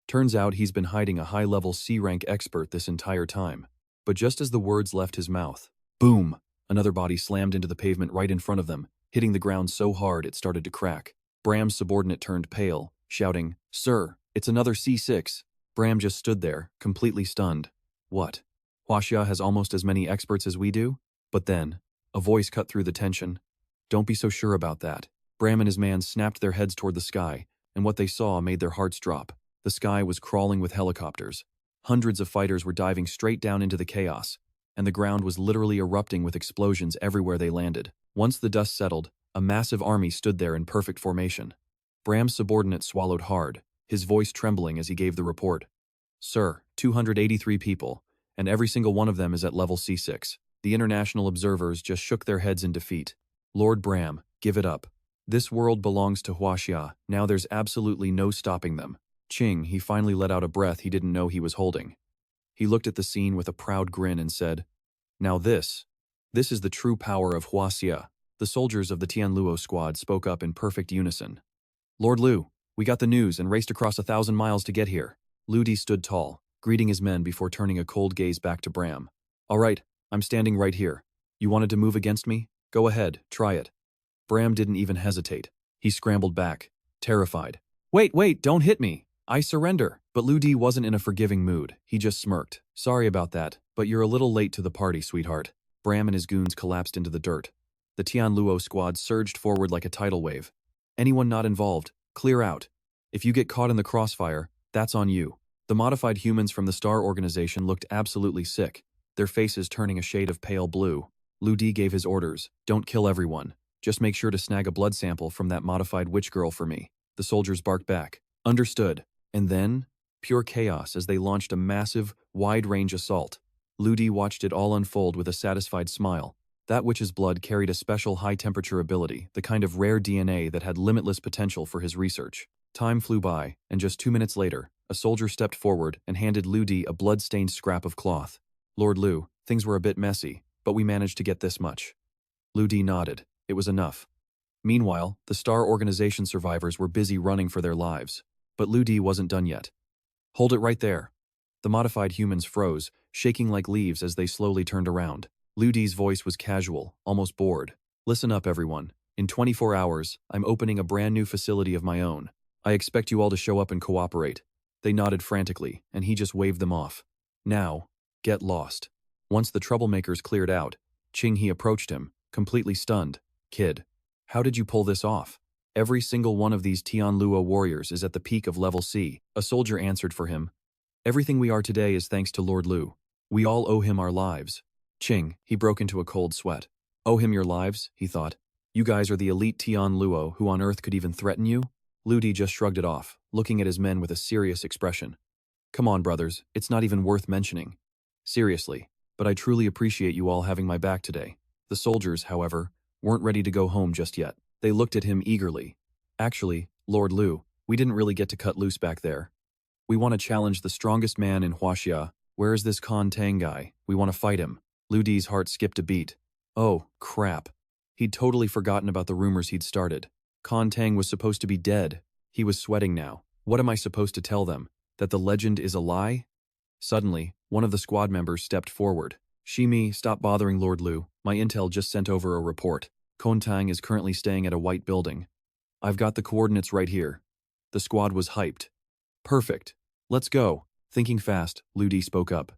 Turns out he's been hiding a high-level C-rank expert this entire time. But just as the words left his mouth, boom! Another body slammed into the pavement right in front of them, hitting the ground so hard it started to crack. Bram's subordinate turned pale, shouting, Sir, it's another C6. Bram just stood there, completely stunned. What? Wuxia has almost as many experts as we do? But then, a voice cut through the tension. Don't be so sure about that. Bram and his man snapped their heads toward the sky, and what they saw made their hearts drop. The sky was crawling with helicopters. Hundreds of fighters were diving straight down into the chaos, and the ground was literally erupting with explosions everywhere they landed. Once the dust settled, a massive army stood there in perfect formation. Bram's subordinate swallowed hard, his voice trembling as he gave the report. Sir, 283 people, and every single one of them is at level C6. The international observers just shook their heads in defeat. Lord Bram, give it up. This world belongs to Wuxia, now there's absolutely no stopping them. He finally let out a breath he didn't know he was holding. He looked at the scene with a proud grin and said, Now this is the true power of Wuxia. The soldiers of the Tianluo squad spoke up in perfect unison. Lord Lu, we got the news and raced across 1,000 miles to get here. Lu Di stood tall, greeting his men before turning a cold gaze back to Bram. All right, I'm standing right here. You wanted to move against me? Go ahead, try it. Bram didn't even hesitate. He scrambled back, terrified. Wait, don't hit me. I surrender. But Lu Di wasn't in a forgiving mood. He just smirked. Sorry about that, but you're a little late to the party, sweetheart. Bram and his goons collapsed into the dirt. The Tianluo squad surged forward like a tidal wave. Anyone not involved, clear out. If you get caught in the crossfire, that's on you. The modified humans from the Star Organization looked absolutely sick, their faces turning a shade of pale blue. Lu Di gave his orders. Don't kill everyone. Just make sure to snag a blood sample from that modified witch girl for me. The soldiers barked back. Understood. And then, pure chaos as they launched a massive, wide-range assault. Lu Di watched it all unfold with a satisfied smile. That witch's blood carried a special high-temperature ability, the kind of rare DNA that had limitless potential for his research. Time flew by, and just 2 minutes later, a soldier stepped forward and handed Lu Di a blood-stained scrap of cloth. Lord Lu, things were a bit messy, but we managed to get this much. Lu Di nodded. It was enough. Meanwhile, the Star Organization survivors were busy running for their lives. But Lu Di wasn't done yet. Hold it right there. The modified humans froze, shaking like leaves as they slowly turned around. Lu Di's voice was casual, almost bored. Listen up, everyone. In 24 hours, I'm opening a brand new facility of my own. I expect you all to show up and cooperate. They nodded frantically, and he just waved them off. Now, get lost. Once the troublemakers cleared out, Qinghe approached him, completely stunned. Kid, how did you pull this off? Every single one of these Tianluo warriors is at the peak of level C. A soldier answered for him. Everything we are today is thanks to Lord Lu. We all owe him our lives. Ching, he broke into a cold sweat. Owe him your lives, he thought. You guys are the elite Tian Luo who on earth could even threaten you? Ludi just shrugged it off, looking at his men with a serious expression. Come on, brothers, it's not even worth mentioning. Seriously, but I truly appreciate you all having my back today. The soldiers, however, weren't ready to go home just yet. They looked at him eagerly. Actually, Lord Lu, we didn't really get to cut loose back there. We want to challenge the strongest man in Huaxia. Where is this Con Tang guy? We want to fight him. Ludi's heart skipped a beat. Oh, crap. He'd totally forgotten about the rumors he'd started. Con Tang was supposed to be dead. He was sweating now. What am I supposed to tell them? That the legend is a lie? Suddenly, one of the squad members stepped forward. Shimi, stop bothering Lord Lu. My intel just sent over a report. Con Tang is currently staying at a white building. I've got the coordinates right here. The squad was hyped. Perfect. Let's go. Thinking fast, Ludi spoke up.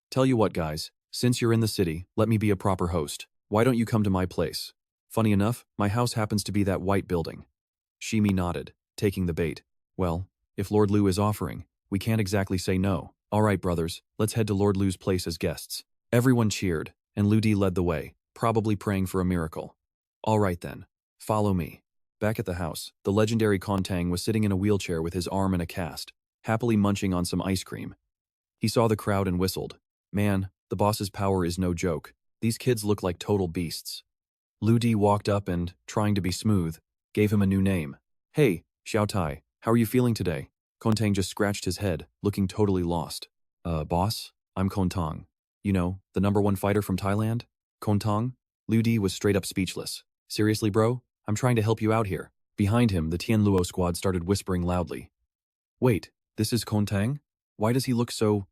Tell you what, guys, since you're in the city, let me be a proper host. Why don't you come to my place? Funny enough, my house happens to be that white building. Shimi nodded, taking the bait. Well, if Lord Lu is offering, we can't exactly say no. All right, brothers, let's head to Lord Lu's place as guests. Everyone cheered, and Ludi led the way, probably praying for a miracle. All right then, follow me. Back at the house, the legendary Con Tang was sitting in a wheelchair with his arm in a cast, happily munching on some ice cream. He saw the crowd and whistled. Man, the boss's power is no joke. These kids look like total beasts. Ludi walked up and, trying to be smooth, gave him a new name. Hey, Xiao Tai, how are you feeling today? Con Tang just scratched his head, looking totally lost. Boss? I'm Con Tang. You know, the #1 fighter from Thailand? Con Tang? Ludi was straight up speechless. Seriously, bro? I'm trying to help you out here. Behind him, the Tian Luo squad started whispering loudly. Wait, this is Con Tang? Why does he look so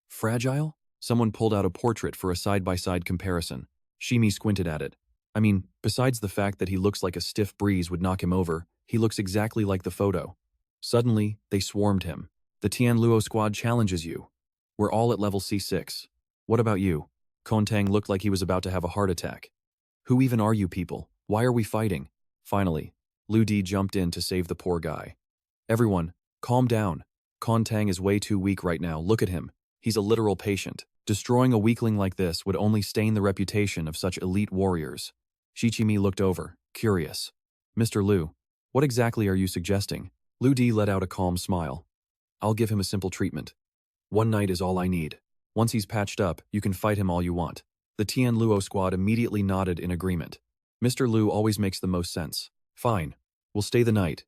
fragile? Someone pulled out a portrait for a side-by-side comparison. Shimi squinted at it. I mean, besides the fact that he looks like a stiff breeze would knock him over, he looks exactly like the photo. Suddenly, they swarmed him. The Tian Luo squad challenges you. We're all at level C6. What about you? Con Tang looked like he was about to have a heart attack. Who even are you people? Why are we fighting? Finally, Ludi jumped in to save the poor guy. Everyone, calm down. Con Tang is way too weak right now. Look at him. He's a literal patient. Destroying a weakling like this would only stain the reputation of such elite warriors. Shichimi looked over, curious. Mr. Lu, what exactly are you suggesting? Ludi let out a calm smile. I'll give him a simple treatment. 1 night is all I need. Once he's patched up, you can fight him all you want. The Tian Luo squad immediately nodded in agreement. Mr. Lu always makes the most sense. Fine. We'll stay the night.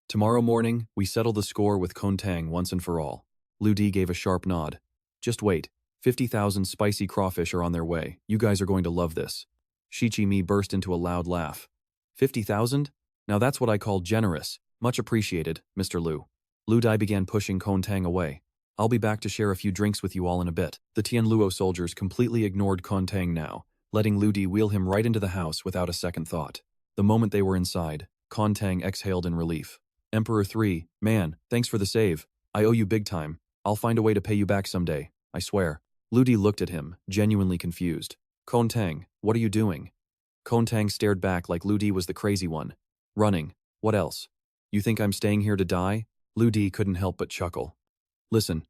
Tomorrow morning, we settle the score with Con Tang once and for all. Ludi gave a sharp nod. Just wait. 50,000 spicy crawfish are on their way. You guys are going to love this. Shichimi burst into a loud laugh. 50,000? Now that's what I call generous. Much appreciated, Mr. Lu. Ludi began pushing Con Tang away. I'll be back to share a few drinks with you all in a bit. The Tian Luo soldiers completely ignored Con Tang now, letting Ludi wheel him right into the house without a second thought. The moment they were inside, Con Tang exhaled in relief. Emperor 3, man, thanks for the save. I owe you big time. I'll find a way to pay you back someday, I swear. Ludi looked at him, genuinely confused. Con Tang, what are you doing? Con Tang stared back like Ludi was the crazy one. Running. What else? You think I'm staying here to die? Ludi couldn't help but chuckle. Listen,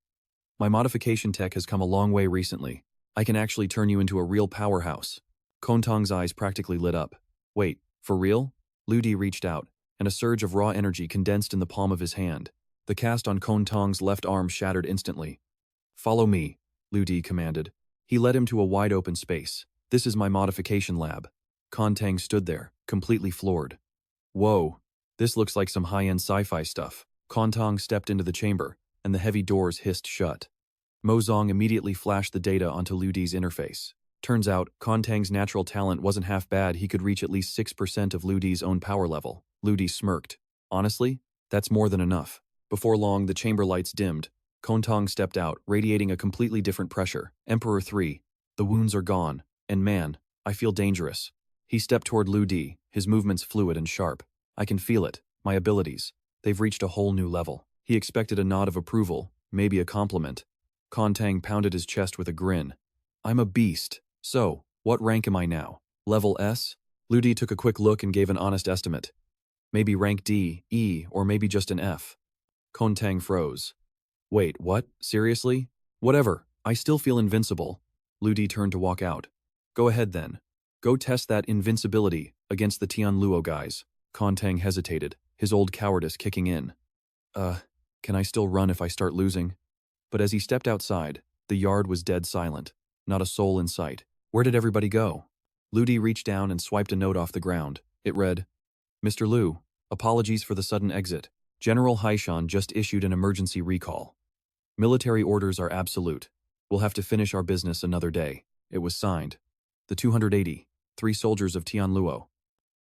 my modification tech has come a long way recently. I can actually turn you into a real powerhouse. Con Tang's eyes practically lit up. Wait, for real? Ludi reached out, and a surge of raw energy condensed in the palm of his hand. The cast on Con Tang's left arm shattered instantly. Follow me, Ludi commanded. He led him to a wide-open space. This is my modification lab. Con Tang stood there, completely floored. Whoa, this looks like some high-end sci-fi stuff. Con Tang stepped into the chamber, and the heavy doors hissed shut. Mozong immediately flashed the data onto Ludi's interface. Turns out, Con Tang's natural talent wasn't half bad. He could reach at least 6% of Ludi's own power level. Ludi smirked. Honestly, that's more than enough. Before long, the chamber lights dimmed. Con Tang stepped out, radiating a completely different pressure. Emperor 3. The wounds are gone. And man, I feel dangerous. He stepped toward Ludi, his movements fluid and sharp. I can feel it. My abilities. They've reached a whole new level. He expected a nod of approval, maybe a compliment. Con Tang pounded his chest with a grin. I'm a beast. So, what rank am I now? Level S? Ludi took a quick look and gave an honest estimate. Maybe rank D, E, or maybe just an F. Con Tang froze. Wait, what? Seriously? Whatever. I still feel invincible. Ludi turned to walk out. Go ahead then. Go test that invincibility against the Tianluo guys. Kontang hesitated, his old cowardice kicking in. Can I still run if I start losing? But as he stepped outside, the yard was dead silent. Not a soul in sight. Where did everybody go? Ludi reached down and swiped a note off the ground. It read, Mr. Liu, apologies for the sudden exit. General Haishan just issued an emergency recall. Military orders are absolute. We'll have to finish our business another day. It was signed. The 280, 3 soldiers of Tianluo.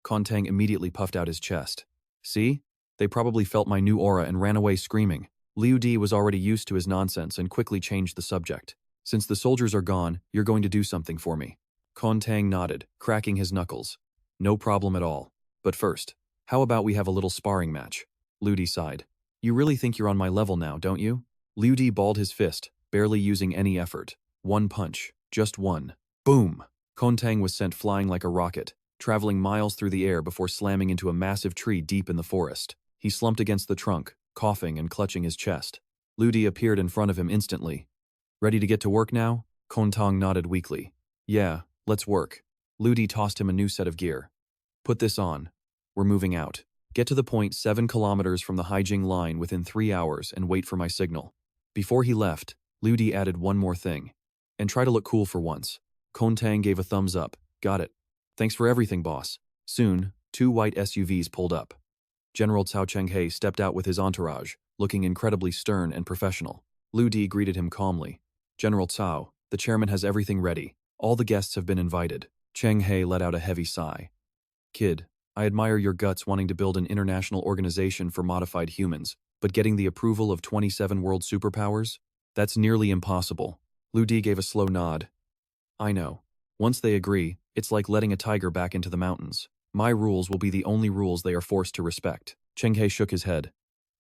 Kontang immediately puffed out his chest. See? They probably felt my new aura and ran away screaming. Liu Di was already used to his nonsense and quickly changed the subject. Since the soldiers are gone, you're going to do something for me. Kontang nodded, cracking his knuckles. No problem at all. But first, how about we have a little sparring match? Liu Di sighed. You really think you're on my level now, don't you? Liu Di balled his fist, barely using any effort. One punch. Just one. Boom! Kontang was sent flying like a rocket, traveling miles through the air before slamming into a massive tree deep in the forest. He slumped against the trunk, coughing and clutching his chest. Liu Di appeared in front of him instantly. Ready to get to work now? Kontang nodded weakly. Yeah, let's work. Liu Di tossed him a new set of gear. Put this on. We're moving out. Get to the point 7 kilometers from the Haijing line within 3 hours and wait for my signal. Before he left, Liu Di added one more thing. And try to look cool for once. Kontang gave a thumbs up. Got it. Thanks for everything, boss. Soon, 2 white SUVs pulled up. General Cao Chenghe stepped out with his entourage, looking incredibly stern and professional. Liu Di greeted him calmly. General Cao, the chairman has everything ready. All the guests have been invited. Chenghe let out a heavy sigh. Kid, I admire your guts wanting to build an international organization for modified humans, but getting the approval of 27 world superpowers? That's nearly impossible. Liu Di gave a slow nod. I know. Once they agree, it's like letting a tiger back into the mountains. My rules will be the only rules they are forced to respect. Chenghe shook his head.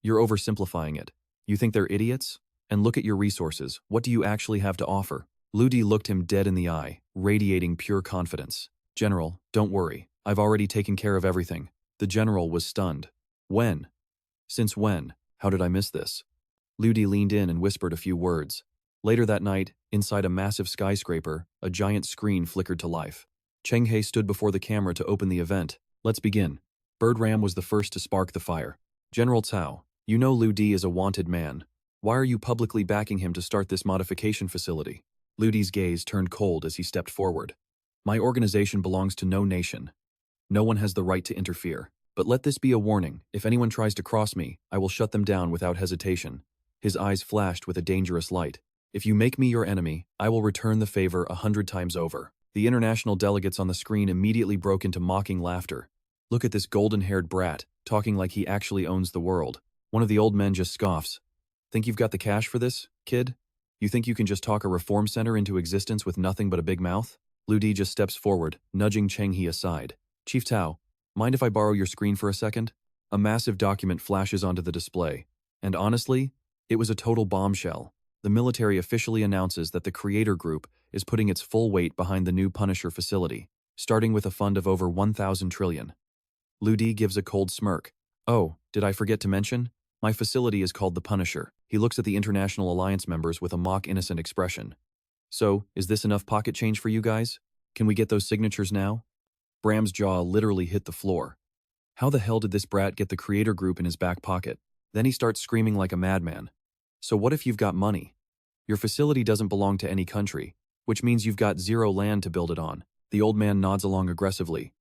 You're oversimplifying it. You think they're idiots? And look at your resources. What do you actually have to offer? Liu Di looked him dead in the eye, radiating pure confidence. General, don't worry. I've already taken care of everything. The general was stunned. When? Since when? How did I miss this? Liu Di leaned in and whispered a few words. Later that night, inside a massive skyscraper, a giant screen flickered to life. Chenghe stood before the camera to open the event. Let's begin. Bird Ram was the first to spark the fire. General Cao, you know Liu Di is a wanted man. Why are you publicly backing him to start this modification facility? Liu Di's gaze turned cold as he stepped forward. My organization belongs to no nation. No one has the right to interfere. But let this be a warning. If anyone tries to cross me, I will shut them down without hesitation. His eyes flashed with a dangerous light. If you make me your enemy, I will return the favor 100 times over. The international delegates on the screen immediately broke into mocking laughter. Look at this golden-haired brat, talking like he actually owns the world. One of the old men just scoffs. Think you've got the cash for this, kid? You think you can just talk a reform center into existence with nothing but a big mouth? Liu Di just steps forward, nudging Chenghe aside. Chief Tao, mind if I borrow your screen for a second? A massive document flashes onto the display. And honestly, it was a total bombshell. The military officially announces that the Creator Group is putting its full weight behind the new Punisher facility, starting with a fund of over 1,000 trillion. Liu Di gives a cold smirk. Oh, did I forget to mention? My facility is called the Punisher. He looks at the International Alliance members with a mock-innocent expression. So, is this enough pocket change for you guys? Can we get those signatures now? Bram's jaw literally hit the floor. How the hell did this brat get the Creator Group in his back pocket? Then he starts screaming like a madman. So what if you've got money? Your facility doesn't belong to any country, which means you've got 0 land to build it on. The old man nods along aggressively.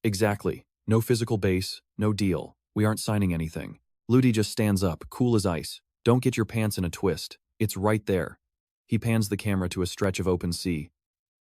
Exactly. No physical base, no deal. We aren't signing anything. Liu Di just stands up, cool as ice. Don't get your pants in a twist. It's right there. He pans the camera to a stretch of open sea.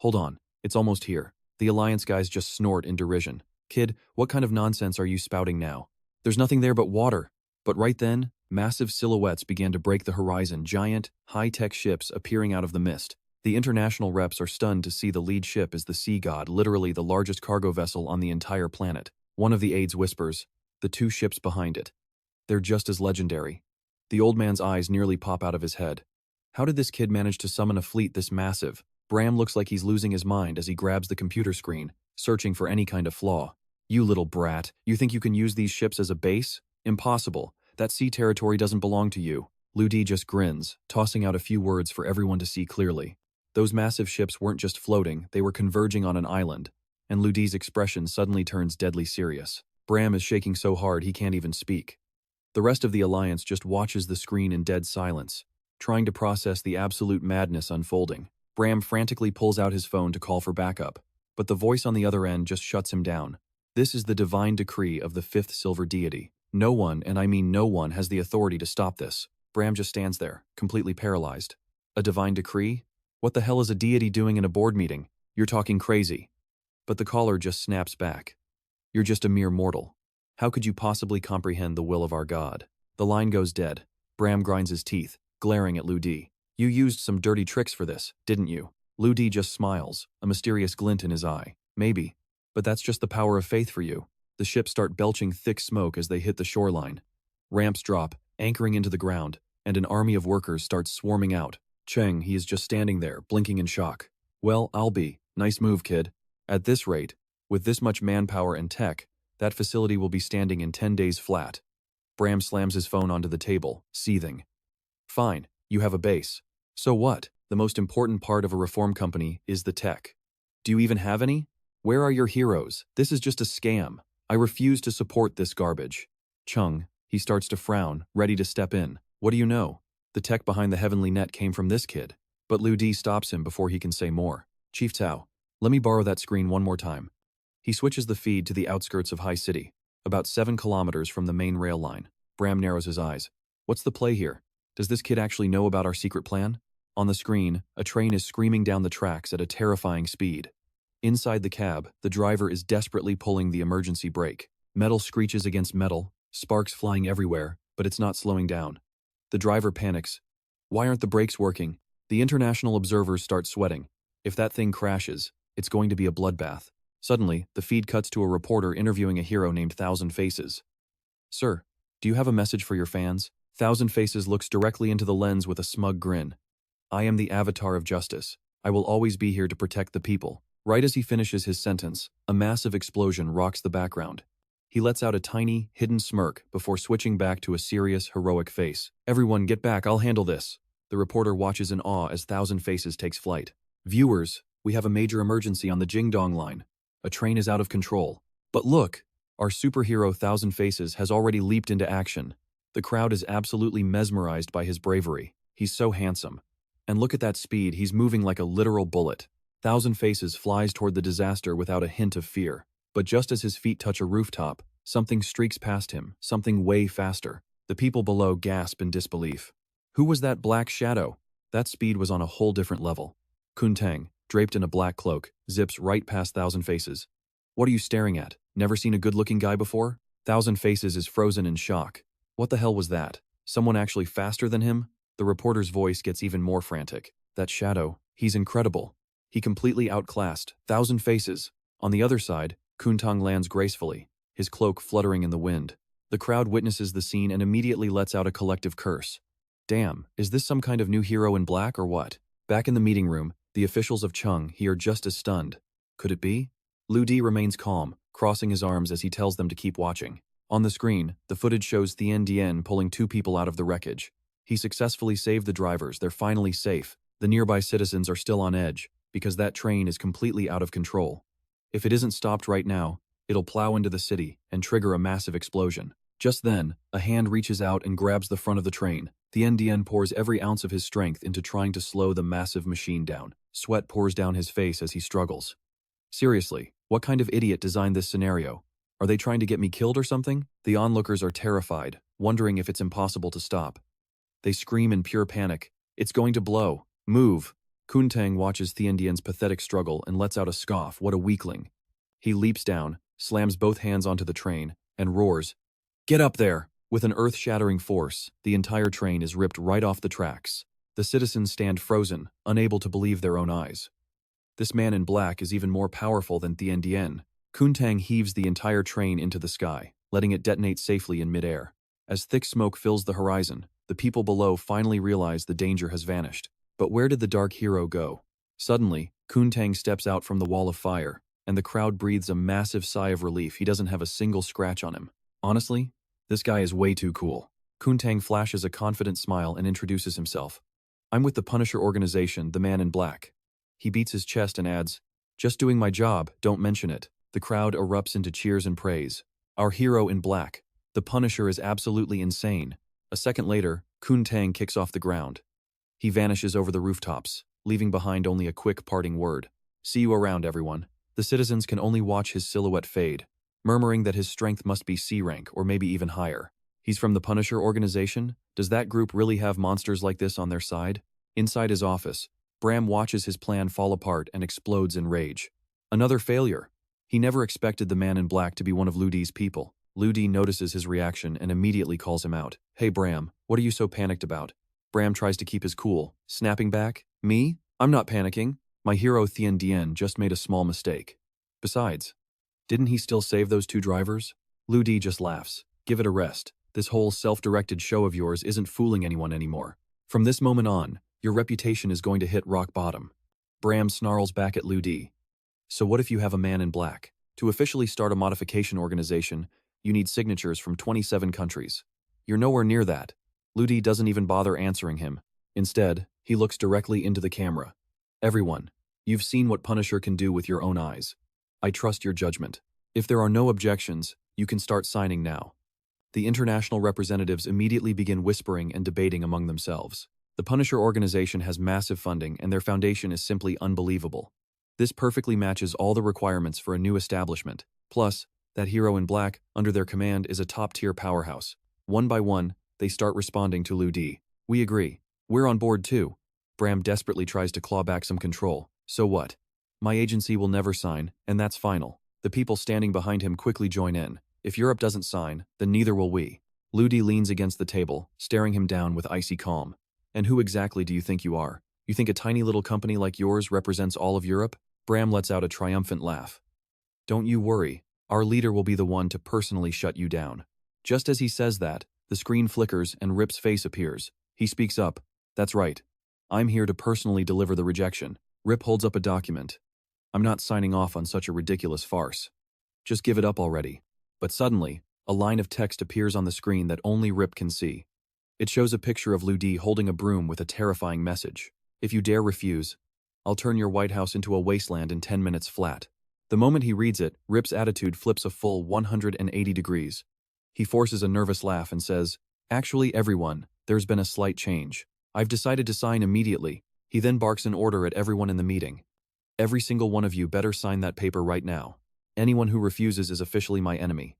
Hold on, it's almost here. The Alliance guys just snort in derision. Kid, what kind of nonsense are you spouting now? There's nothing there but water. But right then, massive silhouettes began to break the horizon, giant, high-tech ships appearing out of the mist. The international reps are stunned to see the lead ship is the Sea God, literally the largest cargo vessel on the entire planet. One of the aides whispers, the 2 ships behind it. They're just as legendary. The old man's eyes nearly pop out of his head. How did this kid manage to summon a fleet this massive? Bram looks like he's losing his mind as he grabs the computer screen, searching for any kind of flaw. You little brat, you think you can use these ships as a base? Impossible. That sea territory doesn't belong to you. Liu Di just grins, tossing out a few words for everyone to see clearly. Those massive ships weren't just floating, they were converging on an island, and Ludi's expression suddenly turns deadly serious. Bram is shaking so hard he can't even speak. The rest of the Alliance just watches the screen in dead silence, trying to process the absolute madness unfolding. Bram frantically pulls out his phone to call for backup, but the voice on the other end just shuts him down. This is the divine decree of the fifth silver deity. No one, and I mean no one, has the authority to stop this. Bram just stands there, completely paralyzed. A divine decree? What the hell is a deity doing in a board meeting? You're talking crazy. But the caller just snaps back. You're just a mere mortal. How could you possibly comprehend the will of our God? The line goes dead. Bram grinds his teeth, glaring at Ludi. You used some dirty tricks for this, didn't you? Ludi just smiles, a mysterious glint in his eye. Maybe. But that's just the power of faith for you. The ships start belching thick smoke as they hit the shoreline. Ramps drop, anchoring into the ground, and an army of workers starts swarming out. Cheng, he is just standing there, blinking in shock. Well, I'll be. Nice move, kid. At this rate, with this much manpower and tech, that facility will be standing in 10 days flat. Bram slams his phone onto the table, seething. Fine, you have a base. So what? The most important part of a reform company is the tech. Do you even have any? Where are your heroes? This is just a scam. I refuse to support this garbage. Chung, he starts to frown, ready to step in. What do you know? The tech behind the heavenly net came from this kid. But Ludi stops him before he can say more. Chief Tao, let me borrow that screen one more time. He switches the feed to the outskirts of High City, about 7 kilometers from the main rail line. Bram narrows his eyes. What's the play here? Does this kid actually know about our secret plan? On the screen, a train is screaming down the tracks at a terrifying speed. Inside the cab, the driver is desperately pulling the emergency brake. Metal screeches against metal, sparks flying everywhere, but it's not slowing down. The driver panics. Why aren't the brakes working? The international observers start sweating. If that thing crashes, it's going to be a bloodbath. Suddenly, the feed cuts to a reporter interviewing a hero named Thousand Faces. Sir, do you have a message for your fans? Thousand Faces looks directly into the lens with a smug grin. I am the avatar of justice. I will always be here to protect the people. Right as he finishes his sentence, a massive explosion rocks the background. He lets out a tiny, hidden smirk before switching back to a serious, heroic face. Everyone get back, I'll handle this. The reporter watches in awe as Thousand Faces takes flight. Viewers, we have a major emergency on the Jingdong line. A train is out of control. But look, our superhero Thousand Faces has already leaped into action. The crowd is absolutely mesmerized by his bravery. He's so handsome. And look at that speed, he's moving like a literal bullet. Thousand Faces flies toward the disaster without a hint of fear. But just as his feet touch a rooftop, something streaks past him, something way faster. The people below gasp in disbelief. Who was that black shadow? That speed was on a whole different level. Kuntang, draped in a black cloak, zips right past Thousand Faces. What are you staring at? Never seen a good-looking guy before? Thousand Faces is frozen in shock. What the hell was that? Someone actually faster than him? The reporter's voice gets even more frantic. That shadow, he's incredible. He completely outclassed Thousand Faces. On the other side, Kuntang lands gracefully, his cloak fluttering in the wind. The crowd witnesses the scene and immediately lets out a collective curse. Damn, is this some kind of new hero in black or what? Back in the meeting room, the officials of Chung are just as stunned. Could it be? Ludi remains calm, crossing his arms as he tells them to keep watching. On the screen, the footage shows Thien Dien pulling 2 people out of the wreckage. He successfully saved the drivers, they're finally safe. The nearby citizens are still on edge, because that train is completely out of control. If it isn't stopped right now, it'll plow into the city and trigger a massive explosion. Just then, a hand reaches out and grabs the front of the train. Thien Dien pours every ounce of his strength into trying to slow the massive machine down. Sweat pours down his face as he struggles. Seriously, what kind of idiot designed this scenario? Are they trying to get me killed or something? The onlookers are terrified, wondering if it's impossible to stop. They scream in pure panic. It's going to blow. Move. Kuntang watches Thien Dien's pathetic struggle and lets out a scoff. What a weakling. He leaps down, slams both hands onto the train, and roars, "Get up there!" With an earth-shattering force, the entire train is ripped right off the tracks. The citizens stand frozen, unable to believe their own eyes. This man in black is even more powerful than Thien Dien. Kuntang heaves the entire train into the sky, letting it detonate safely in midair. As thick smoke fills the horizon, the people below finally realize the danger has vanished. But where did the dark hero go? Suddenly, Kuntang steps out from the wall of fire, and the crowd breathes a massive sigh of relief. He doesn't have a single scratch on him. Honestly, this guy is way too cool. Kuntang flashes a confident smile and introduces himself. I'm with the Punisher organization, the Man in Black. He beats his chest and adds, "Just doing my job, don't mention it." The crowd erupts into cheers and praise. Our hero in black. The Punisher is absolutely insane. A second later, Kun Tang kicks off the ground. He vanishes over the rooftops, leaving behind only a quick parting word. "See you around, everyone." The citizens can only watch his silhouette fade, murmuring that his strength must be C rank or maybe even higher. He's from the Punisher organization? Does that group really have monsters like this on their side? Inside his office, Bram watches his plan fall apart and explodes in rage. Another failure. He never expected the man in black to be one of Ludi's people. Ludi notices his reaction and immediately calls him out. "Hey Bram, what are you so panicked about?" Bram tries to keep his cool, snapping back, "Me? I'm not panicking. My hero Thien Dien just made a small mistake. Besides, didn't he still save those 2 drivers?" Ludi just laughs. "Give it a rest. This whole self-directed show of yours isn't fooling anyone anymore. From this moment on, your reputation is going to hit rock bottom." Bram snarls back at Ludi. "So what if you have a man in black? To officially start a modification organization, you need signatures from 27 countries. You're nowhere near that." Ludi doesn't even bother answering him. Instead, he looks directly into the camera. "Everyone, you've seen what Punisher can do with your own eyes. I trust your judgment. If there are no objections, you can start signing now." The international representatives immediately begin whispering and debating among themselves. The Punisher organization has massive funding and their foundation is simply unbelievable. This perfectly matches all the requirements for a new establishment. Plus, that hero in black, under their command, is a top-tier powerhouse. One by one, they start responding to Ludi. "We agree. We're on board too." Bram desperately tries to claw back some control. "So what? My agency will never sign, and that's final." The people standing behind him quickly join in. "If Europe doesn't sign, then neither will we." Ludi leans against the table, staring him down with icy calm. "And who exactly do you think you are? You think a tiny little company like yours represents all of Europe?" Bram lets out a triumphant laugh. "Don't you worry. Our leader will be the one to personally shut you down." Just as he says that, the screen flickers and Rip's face appears. He speaks up. "That's right. I'm here to personally deliver the rejection." Rip holds up a document. "I'm not signing off on such a ridiculous farce. Just give it up already." But suddenly, a line of text appears on the screen that only Rip can see. It shows a picture of Ludi holding a broom with a terrifying message. "If you dare refuse, I'll turn your White House into a wasteland in 10 minutes flat." The moment he reads it, Rip's attitude flips a full 180 degrees. He forces a nervous laugh and says, "Actually, everyone, there's been a slight change. I've decided to sign immediately." He then barks an order at everyone in the meeting. "Every single one of you better sign that paper right now. Anyone who refuses is officially my enemy.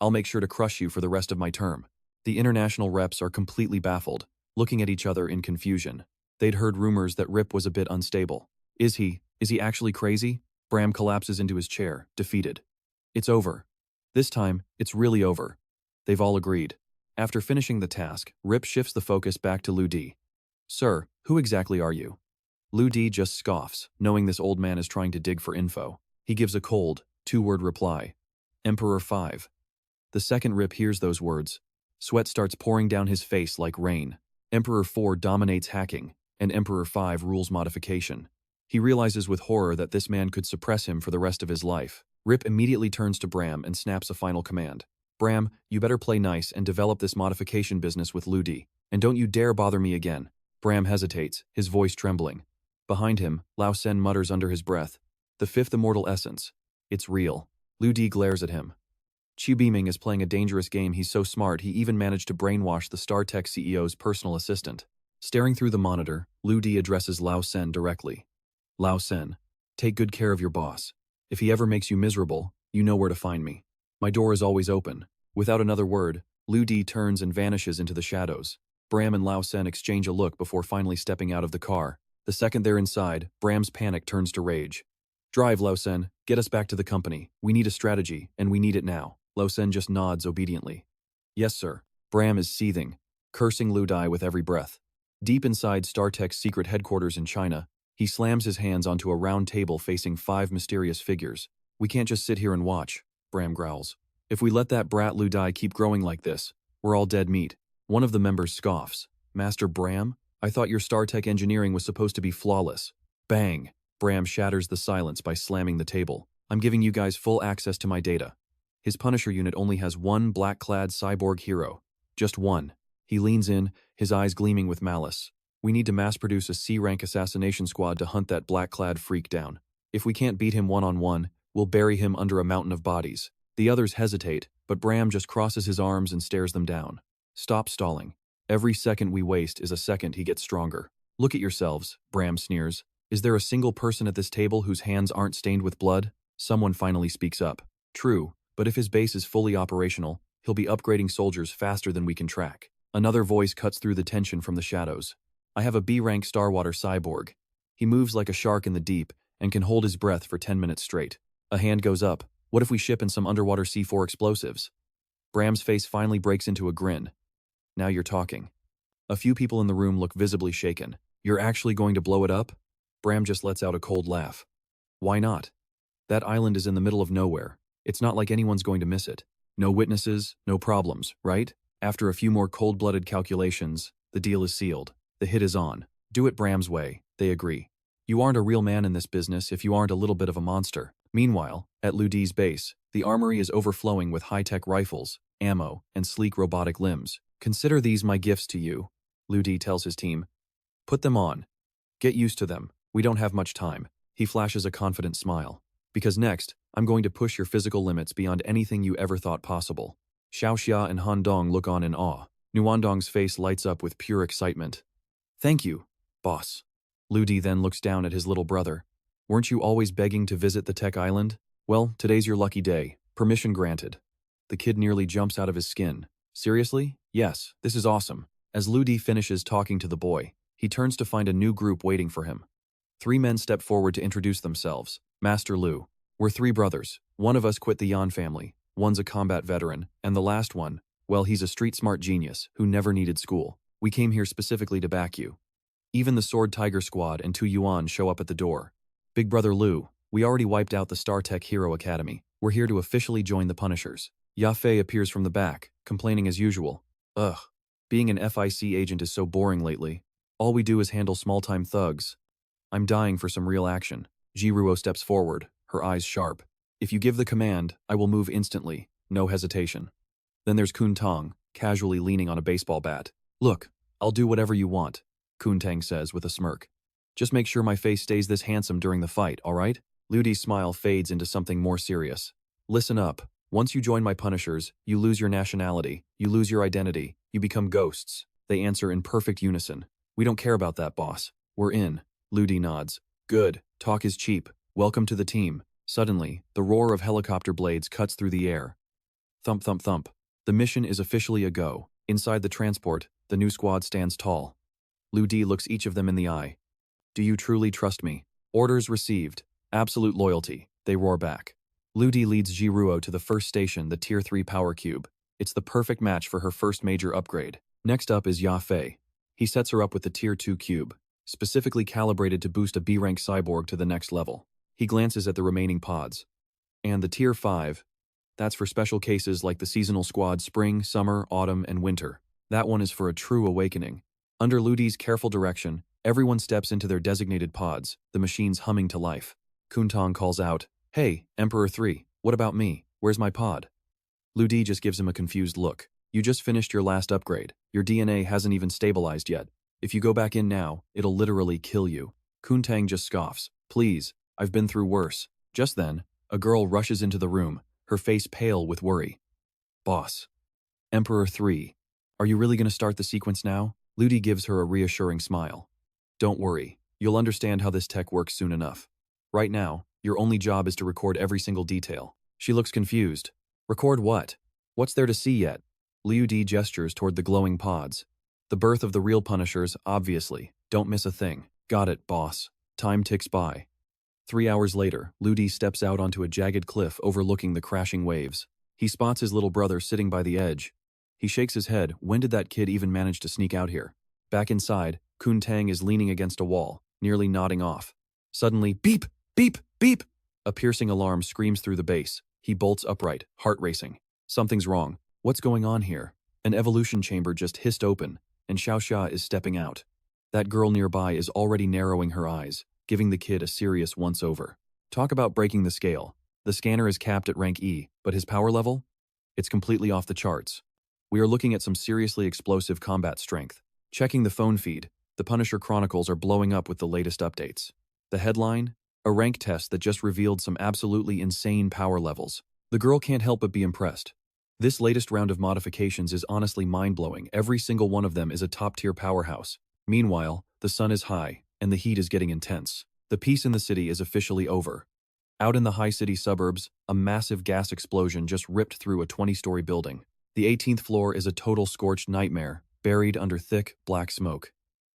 I'll make sure to crush you for the rest of my term." The international reps are completely baffled, looking at each other in confusion. They'd heard rumors that Rip was a bit unstable. Is he actually crazy? Bram collapses into his chair, defeated. It's over. This time, it's really over. They've all agreed. After finishing the task, Rip shifts the focus back to Ludi. "Sir, who exactly are you?" Ludi just scoffs, knowing this old man is trying to dig for info. He gives a cold, 2-word reply. "Emperor 5. The second Rip hears those words, sweat starts pouring down his face like rain. Emperor 4 dominates hacking, and Emperor 5 rules modification. He realizes with horror that this man could suppress him for the rest of his life. Rip immediately turns to Bram and snaps a final command. "Bram, you better play nice and develop this modification business with Ludi, and don't you dare bother me again." Bram hesitates, his voice trembling. Behind him, Lao Sen mutters under his breath, "The 5th immortal essence. It's real." Ludi glares at him. Chu Beaming is playing a dangerous game. He's so smart he even managed to brainwash the StarTech CEO's personal assistant. Staring through the monitor, Ludi addresses Lao Sen directly. "Lao Sen, take good care of your boss. If he ever makes you miserable, you know where to find me. My door is always open." Without another word, Ludi turns and vanishes into the shadows. Bram and Lao Sen exchange a look before finally stepping out of the car. The second they're inside, Bram's panic turns to rage. "Drive, Lao Sen. Get us back to the company. We need a strategy, and we need it now." Lao Sen just nods obediently. "Yes, sir." Bram is seething, cursing Ludi with every breath. Deep inside StarTech's secret headquarters in China, he slams his hands onto a round table facing 5 mysterious figures. "We can't just sit here and watch," Bram growls. "If we let that brat Ludi keep growing like this, we're all dead meat." One of the members scoffs. "Master Bram? I thought your StarTech engineering was supposed to be flawless." Bang! Bram shatters the silence by slamming the table. "I'm giving you guys full access to my data. His Punisher unit only has one black-clad cyborg hero. Just one." He leans in, his eyes gleaming with malice. We need to mass-produce a C-rank assassination squad to hunt that black-clad freak down. If we can't beat him one-on-one, we'll bury him under a mountain of bodies. The others hesitate, but Bram just crosses his arms and stares them down. Stop stalling. Every second we waste is a second he gets stronger. Look at yourselves, Bram sneers. Is there a single person at this table whose hands aren't stained with blood? Someone finally speaks up. True, but if his base is fully operational, he'll be upgrading soldiers faster than we can track. Another voice cuts through the tension from the shadows. I have a B-rank Starwater cyborg. He moves like a shark in the deep and can hold his breath for 10 minutes straight. A hand goes up. What if we ship in some underwater C4 explosives? Bram's face finally breaks into a grin. Now you're talking. A few people in the room look visibly shaken. You're actually going to blow it up? Bram just lets out a cold laugh. Why not? That island is in the middle of nowhere. It's not like anyone's going to miss it. No witnesses, no problems, right? After a few more cold-blooded calculations, the deal is sealed. The hit is on. Do it Bram's way, they agree. You aren't a real man in this business if you aren't a little bit of a monster. Meanwhile, at Ludi's base, the armory is overflowing with high-tech rifles, ammo, and sleek robotic limbs. Consider these my gifts to you, Ludi tells his team. Put them on. Get used to them. We don't have much time. He flashes a confident smile. Because next, I'm going to push your physical limits beyond anything you ever thought possible. Xiaoxia and Han Dong look on in awe. Nuandong's face lights up with pure excitement. Thank you, boss. Ludi then looks down at his little brother. Weren't you always begging to visit the tech island? Well, today's your lucky day. Permission granted. The kid nearly jumps out of his skin. Seriously? Yes, this is awesome. As Ludi finishes talking to the boy, he turns to find a new group waiting for him. 3 men step forward to introduce themselves. Master Lu. We're 3 brothers. One of us quit the Yan family. One's a combat veteran. And the last one, well, he's a street-smart genius who never needed school. We came here specifically to back you. Even the Sword Tiger Squad and 2 Yuan show up at the door. Big Brother Lu, we already wiped out the StarTech Hero Academy. We're here to officially join the Punishers. Yafei appears from the back, complaining as usual. Ugh, being an FIC agent is so boring lately. All we do is handle small-time thugs. I'm dying for some real action. Jiruo steps forward, her eyes sharp. If you give the command, I will move instantly, no hesitation. Then there's Kun Tong, casually leaning on a baseball bat. Look, I'll do whatever you want, Kun Tang says with a smirk. Just make sure my face stays this handsome during the fight, alright? Ludi's smile fades into something more serious. Listen up. Once you join my Punishers, you lose your nationality, you lose your identity, you become ghosts. They answer in perfect unison. We don't care about that, boss. We're in. Ludi nods. Good. Talk is cheap. Welcome to the team. Suddenly, the roar of helicopter blades cuts through the air. Thump, thump, thump. The mission is officially a go. Inside the transport, the new squad stands tall. Ludi looks each of them in the eye. Do you truly trust me? Orders received. Absolute loyalty. They roar back. Ludi leads Jiruo to the first station, the Tier 3 Power Cube. It's the perfect match for her first major upgrade. Next up is Yafei. He sets her up with the Tier 2 Cube, specifically calibrated to boost a B-rank cyborg to the next level. He glances at the remaining pods. And the Tier 5, that's for special cases like the seasonal squad spring, summer, autumn, and winter. That one is for a true awakening. Under Ludi's careful direction, everyone steps into their designated pods, the machines humming to life. Kuntong calls out, Hey, Emperor 3, what about me? Where's my pod? Ludi just gives him a confused look. You just finished your last upgrade. Your DNA hasn't even stabilized yet. If you go back in now, it'll literally kill you. Kuntang just scoffs. Please, I've been through worse. Just then, a girl rushes into the room, her face pale with worry. Boss. Emperor 3, are you really going to start the sequence now? Ludi gives her a reassuring smile. Don't worry, you'll understand how this tech works soon enough. Right now, your only job is to record every single detail. She looks confused. Record what? What's there to see yet? Liu Di gestures toward the glowing pods. The birth of the real Punishers, obviously. Don't miss a thing. Got it, boss. Time ticks by. 3 hours later, Ludi steps out onto a jagged cliff overlooking the crashing waves. He spots his little brother sitting by the edge. He shakes his head. When did that kid even manage to sneak out here? Back inside, Kun Tang is leaning against a wall, nearly nodding off. Suddenly, beep, beep, beep! A piercing alarm screams through the base. He bolts upright, heart racing. Something's wrong. What's going on here? An evolution chamber just hissed open, and Xiaoxia is stepping out. That girl nearby is already narrowing her eyes, giving the kid a serious once-over. Talk about breaking the scale. The scanner is capped at rank E, but his power level? It's completely off the charts. We are looking at some seriously explosive combat strength. Checking the phone feed, The Punisher Chronicles are blowing up with the latest updates. The headline? A rank test that just revealed some absolutely insane power levels. The girl can't help but be impressed. This latest round of modifications is honestly mind-blowing. Every single one of them is a top-tier powerhouse. Meanwhile, the sun is high, and the heat is getting intense. The peace in the city is officially over. Out in the high city suburbs, a massive gas explosion just ripped through a 20-story building. The 18th floor is a total scorched nightmare, buried under thick, black smoke.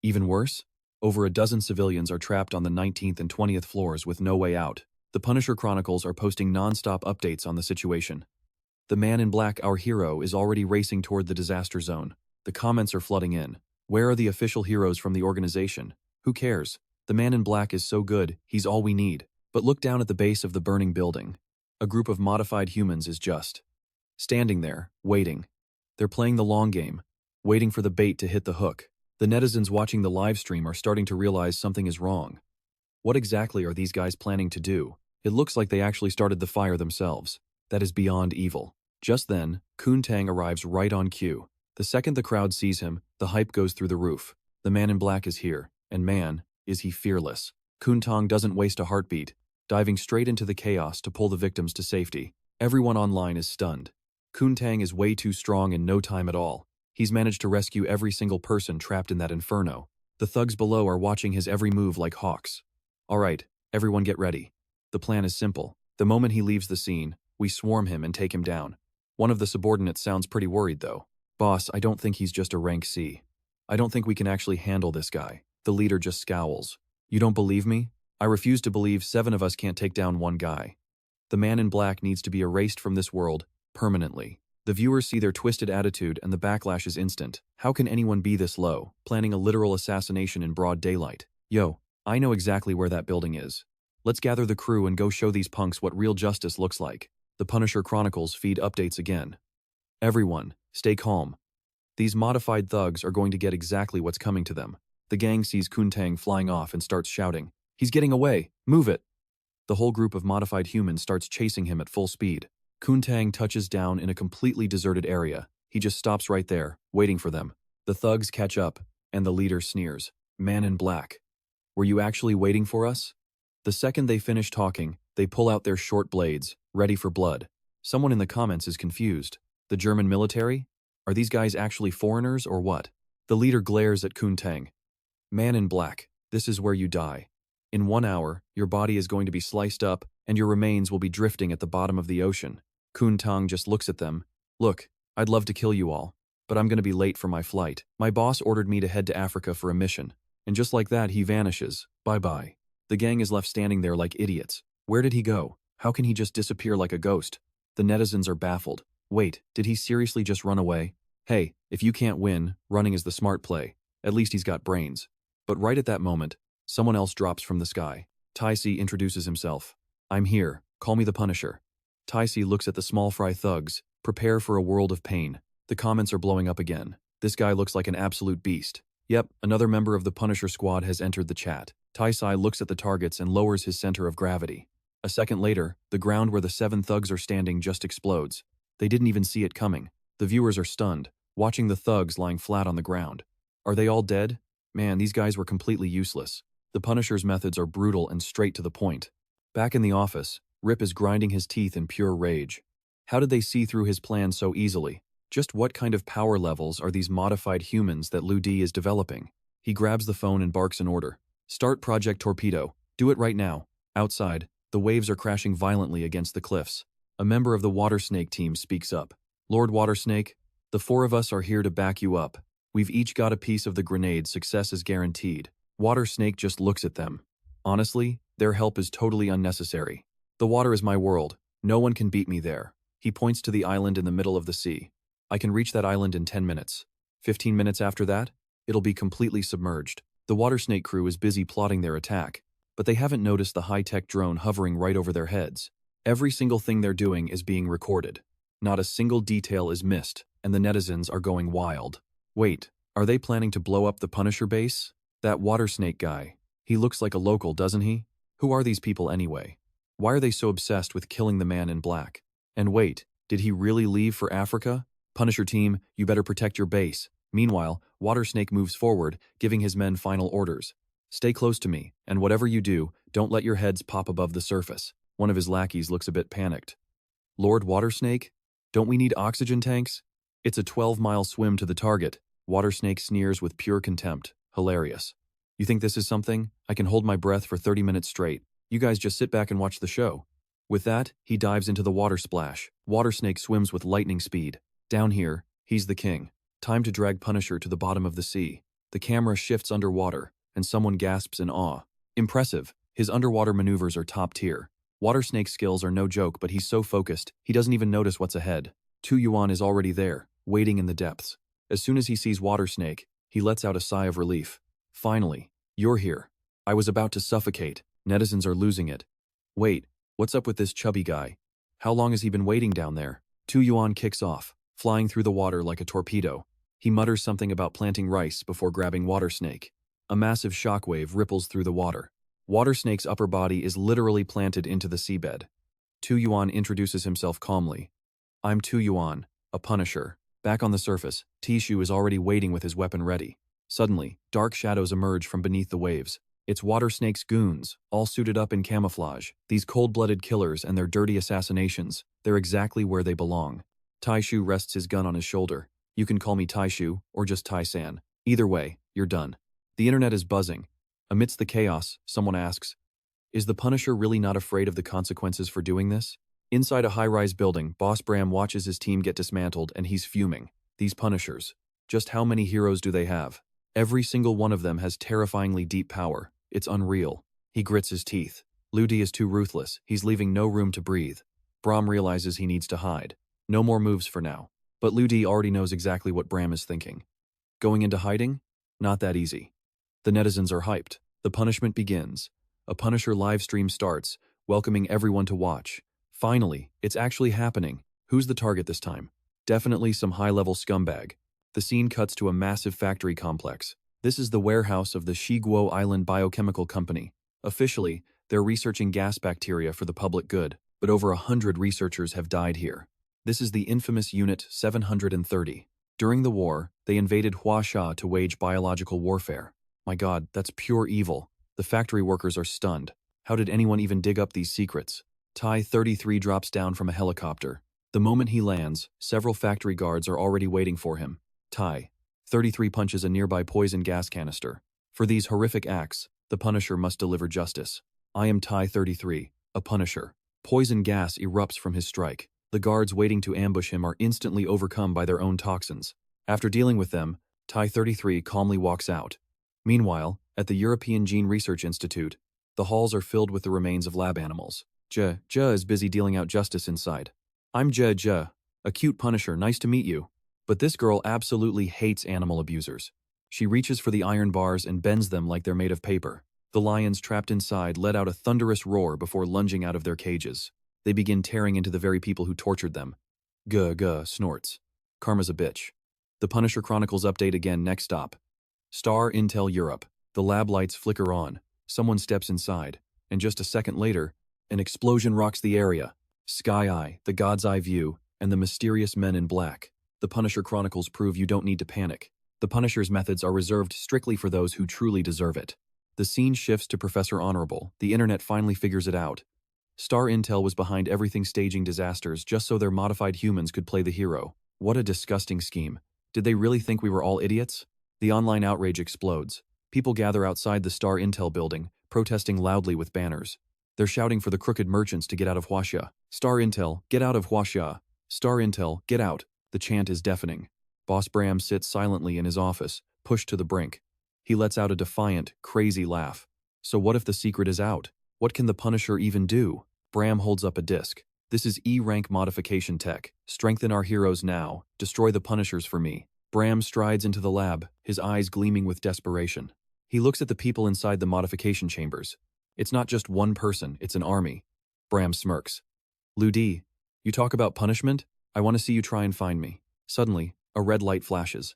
Even worse? Over a dozen civilians are trapped on the 19th and 20th floors with no way out. The Punisher Chronicles are posting non-stop updates on the situation. The man in black, our hero, is already racing toward the disaster zone. The comments are flooding in. Where are the official heroes from the organization? Who cares? The man in black is so good, he's all we need. But look down at the base of the burning building. A group of modified humans is just standing there, waiting. They're playing the long game, waiting for the bait to hit the hook. The netizens watching the live stream are starting to realize something is wrong. What exactly are these guys planning to do? It looks like they actually started the fire themselves. That is beyond evil. Just then, Kuntang arrives right on cue. The second the crowd sees him, the hype goes through the roof. The man in black is here, and man, is he fearless. Kuntang doesn't waste a heartbeat, diving straight into the chaos to pull the victims to safety. Everyone online is stunned. Kuntang is way too strong in no time at all. He's managed to rescue every single person trapped in that inferno. The thugs below are watching his every move like hawks. Alright, everyone get ready. The plan is simple. The moment he leaves the scene, we swarm him and take him down. One of the subordinates sounds pretty worried though. Boss, I don't think he's just a rank C. I don't think we can actually handle this guy. The leader just scowls. You don't believe me? I refuse to believe 7 of us can't take down one guy. The man in black needs to be erased from this world, permanently. The viewers see their twisted attitude and the backlash is instant. How can anyone be this low, planning a literal assassination in broad daylight? Yo, I know exactly where that building is. Let's gather the crew and go show these punks what real justice looks like. The Punisher Chronicles feed updates again. Everyone, stay calm. These modified thugs are going to get exactly what's coming to them. The gang sees Kuntang flying off and starts shouting, "He's getting away! Move it!" The whole group of modified humans starts chasing him at full speed. Kuntang touches down in a completely deserted area. He just stops right there, waiting for them. The thugs catch up, and the leader sneers. Man in black. Were you actually waiting for us? The second they finish talking, they pull out their short blades, ready for blood. Someone in the comments is confused. The German military? Are these guys actually foreigners or what? The leader glares at Kuntang. Man in black, this is where you die. In 1 hour, your body is going to be sliced up, and your remains will be drifting at the bottom of the ocean. Kuntang just looks at them. Look, I'd love to kill you all, but I'm going to be late for my flight. My boss ordered me to head to Africa for a mission, and just like that he vanishes. Bye-bye. The gang is left standing there like idiots. Where did he go? How can he just disappear like a ghost? The netizens are baffled. Wait, did he seriously just run away? Hey, if you can't win, running is the smart play. At least he's got brains. But right at that moment, someone else drops from the sky. Taisi introduces himself. I'm here, call me the Punisher. Taisi looks at the small fry thugs, prepare for a world of pain. The comments are blowing up again. This guy looks like an absolute beast. Yep, another member of the Punisher squad has entered the chat. Taisi looks at the targets and lowers his center of gravity. A second later, the ground where the 7 thugs are standing just explodes. They didn't even see it coming. The viewers are stunned, watching the thugs lying flat on the ground. Are they all dead? Man, these guys were completely useless. The Punisher's methods are brutal and straight to the point. Back in the office, Rip is grinding his teeth in pure rage. How did they see through his plan so easily? Just what kind of power levels are these modified humans that Lu Di is developing? He grabs the phone and barks an order. Start Project Torpedo. Do it right now. Outside, the waves are crashing violently against the cliffs. A member of the Water Snake team speaks up. Lord Water Snake, the 4 of us are here to back you up. We've each got a piece of the grenade. Success is guaranteed. Water Snake just looks at them. Honestly, their help is totally unnecessary. The water is my world. No one can beat me there. He points to the island in the middle of the sea. I can reach that island in 10 minutes. 15 minutes after that, it'll be completely submerged. The Water Snake crew is busy plotting their attack, but they haven't noticed the high-tech drone hovering right over their heads. Every single thing they're doing is being recorded. Not a single detail is missed, and the netizens are going wild. Wait, are they planning to blow up the Punisher base? That Water Snake guy. He looks like a local, doesn't he? Who are these people anyway? Why are they so obsessed with killing the man in black? And wait, did he really leave for Africa? Punisher team, you better protect your base. Meanwhile, Water Snake moves forward, giving his men final orders. Stay close to me, and whatever you do, don't let your heads pop above the surface. One of his lackeys looks a bit panicked. Lord Water Snake? Don't we need oxygen tanks? It's a 12-mile swim to the target. Water Snake sneers with pure contempt. Hilarious. You think this is something? I can hold my breath for 30 minutes straight. You guys just sit back and watch the show. With that, he dives into the water splash. Water Snake swims with lightning speed. Down here, he's the king. Time to drag Punisher to the bottom of the sea. The camera shifts underwater, and someone gasps in awe. Impressive. His underwater maneuvers are top tier. Water Snake's skills are no joke, but he's so focused, he doesn't even notice what's ahead. Yuan is already there, waiting in the depths. As soon as he sees Water Snake, he lets out a sigh of relief. Finally, you're here. I was about to suffocate. Netizens are losing it. Wait, what's up with this chubby guy? How long has he been waiting down there? Yuan kicks off, flying through the water like a torpedo. He mutters something about planting rice before grabbing Water Snake. A massive shockwave ripples through the water. Water Snake's upper body is literally planted into the seabed. Yuan introduces himself calmly. I'm Yuan, a Punisher. Back on the surface, Tishu is already waiting with his weapon ready. Suddenly, dark shadows emerge from beneath the waves. It's Water Snake's goons, all suited up in camouflage. These cold-blooded killers and their dirty assassinations, they're exactly where they belong. Taishu rests his gun on his shoulder. You can call me Taishu, or just Tai-san. Either way, you're done. The internet is buzzing. Amidst the chaos, someone asks, is the Punisher really not afraid of the consequences for doing this? Inside a high-rise building, Boss Bram watches his team get dismantled and he's fuming. These Punishers. Just how many heroes do they have? Every single one of them has terrifyingly deep power. It's unreal. He grits his teeth. Ludi is too ruthless. He's leaving no room to breathe. Bram realizes he needs to hide. No more moves for now. But Ludi already knows exactly what Bram is thinking. Going into hiding? Not that easy. The netizens are hyped. The punishment begins. A Punisher live stream starts, welcoming everyone to watch. Finally, it's actually happening. Who's the target this time? Definitely some high-level scumbag. The scene cuts to a massive factory complex. This is the warehouse of the Shiguo Island Biochemical Company. Officially, they're researching gas bacteria for the public good, but over 100 researchers have died here. This is the infamous Unit 730. During the war, they invaded Huasha to wage biological warfare. My god, that's pure evil. The factory workers are stunned. How did anyone even dig up these secrets? Tai-33 drops down from a helicopter. The moment he lands, several factory guards are already waiting for him. Tai-33 punches a nearby poison gas canister. For these horrific acts, the Punisher must deliver justice. I am Tai-33, a Punisher. Poison gas erupts from his strike. The guards waiting to ambush him are instantly overcome by their own toxins. After dealing with them, Tai-33 calmly walks out. Meanwhile, at the European Gene Research Institute, the halls are filled with the remains of lab animals. Ja is busy dealing out justice inside. I'm Ja, a cute Punisher, nice to meet you. But this girl absolutely hates animal abusers. She reaches for the iron bars and bends them like they're made of paper. The lions trapped inside let out a thunderous roar before lunging out of their cages. They begin tearing into the very people who tortured them. Snorts. Karma's a bitch. The Punisher Chronicles update again, next stop. Star Intel Europe. The lab lights flicker on. Someone steps inside, and just a second later, an explosion rocks the area. Sky Eye, the God's Eye view, and the mysterious men in black. The Punisher Chronicles prove you don't need to panic. The Punisher's methods are reserved strictly for those who truly deserve it. The scene shifts to Professor Honorable. The internet finally figures it out. Star Intel was behind everything, staging disasters just so their modified humans could play the hero. What a disgusting scheme. Did they really think we were all idiots? The online outrage explodes. People gather outside the Star Intel building, protesting loudly with banners. They're shouting for the crooked merchants to get out of Huasha. Star Intel, get out of Huasha. Star Intel, get out. The chant is deafening. Boss Bram sits silently in his office, pushed to the brink. He lets out a defiant, crazy laugh. So what if the secret is out? What can the Punisher even do? Bram holds up a disc. This is E-rank modification tech. Strengthen our heroes now. Destroy the Punishers for me. Bram strides into the lab, his eyes gleaming with desperation. He looks at the people inside the modification chambers. It's not just one person, it's an army. Bram smirks. Ludi, you talk about punishment? I want to see you try and find me. Suddenly, a red light flashes.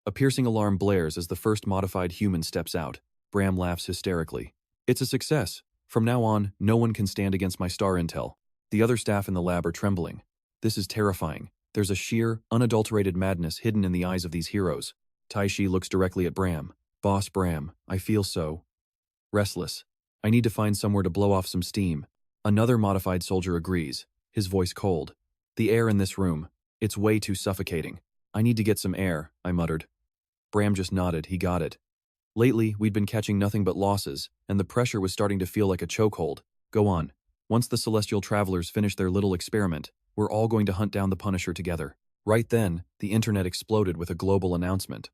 A piercing alarm blares as the first modified human steps out. Bram laughs hysterically. It's a success. From now on, no one can stand against my Star Intel. The other staff in the lab are trembling. This is terrifying. There's a sheer, unadulterated madness hidden in the eyes of these heroes. Taishi looks directly at Bram. Boss Bram, I feel so restless. I need to find somewhere to blow off some steam. Another modified soldier agrees, his voice cold. The air in this room, it's way too suffocating. I need to get some air, I muttered. Bram just nodded, he got it. Lately, we'd been catching nothing but losses, and the pressure was starting to feel like a chokehold. Go on. Once the celestial travelers finish their little experiment, we're all going to hunt down the Punisher together. Right then, the internet exploded with a global announcement.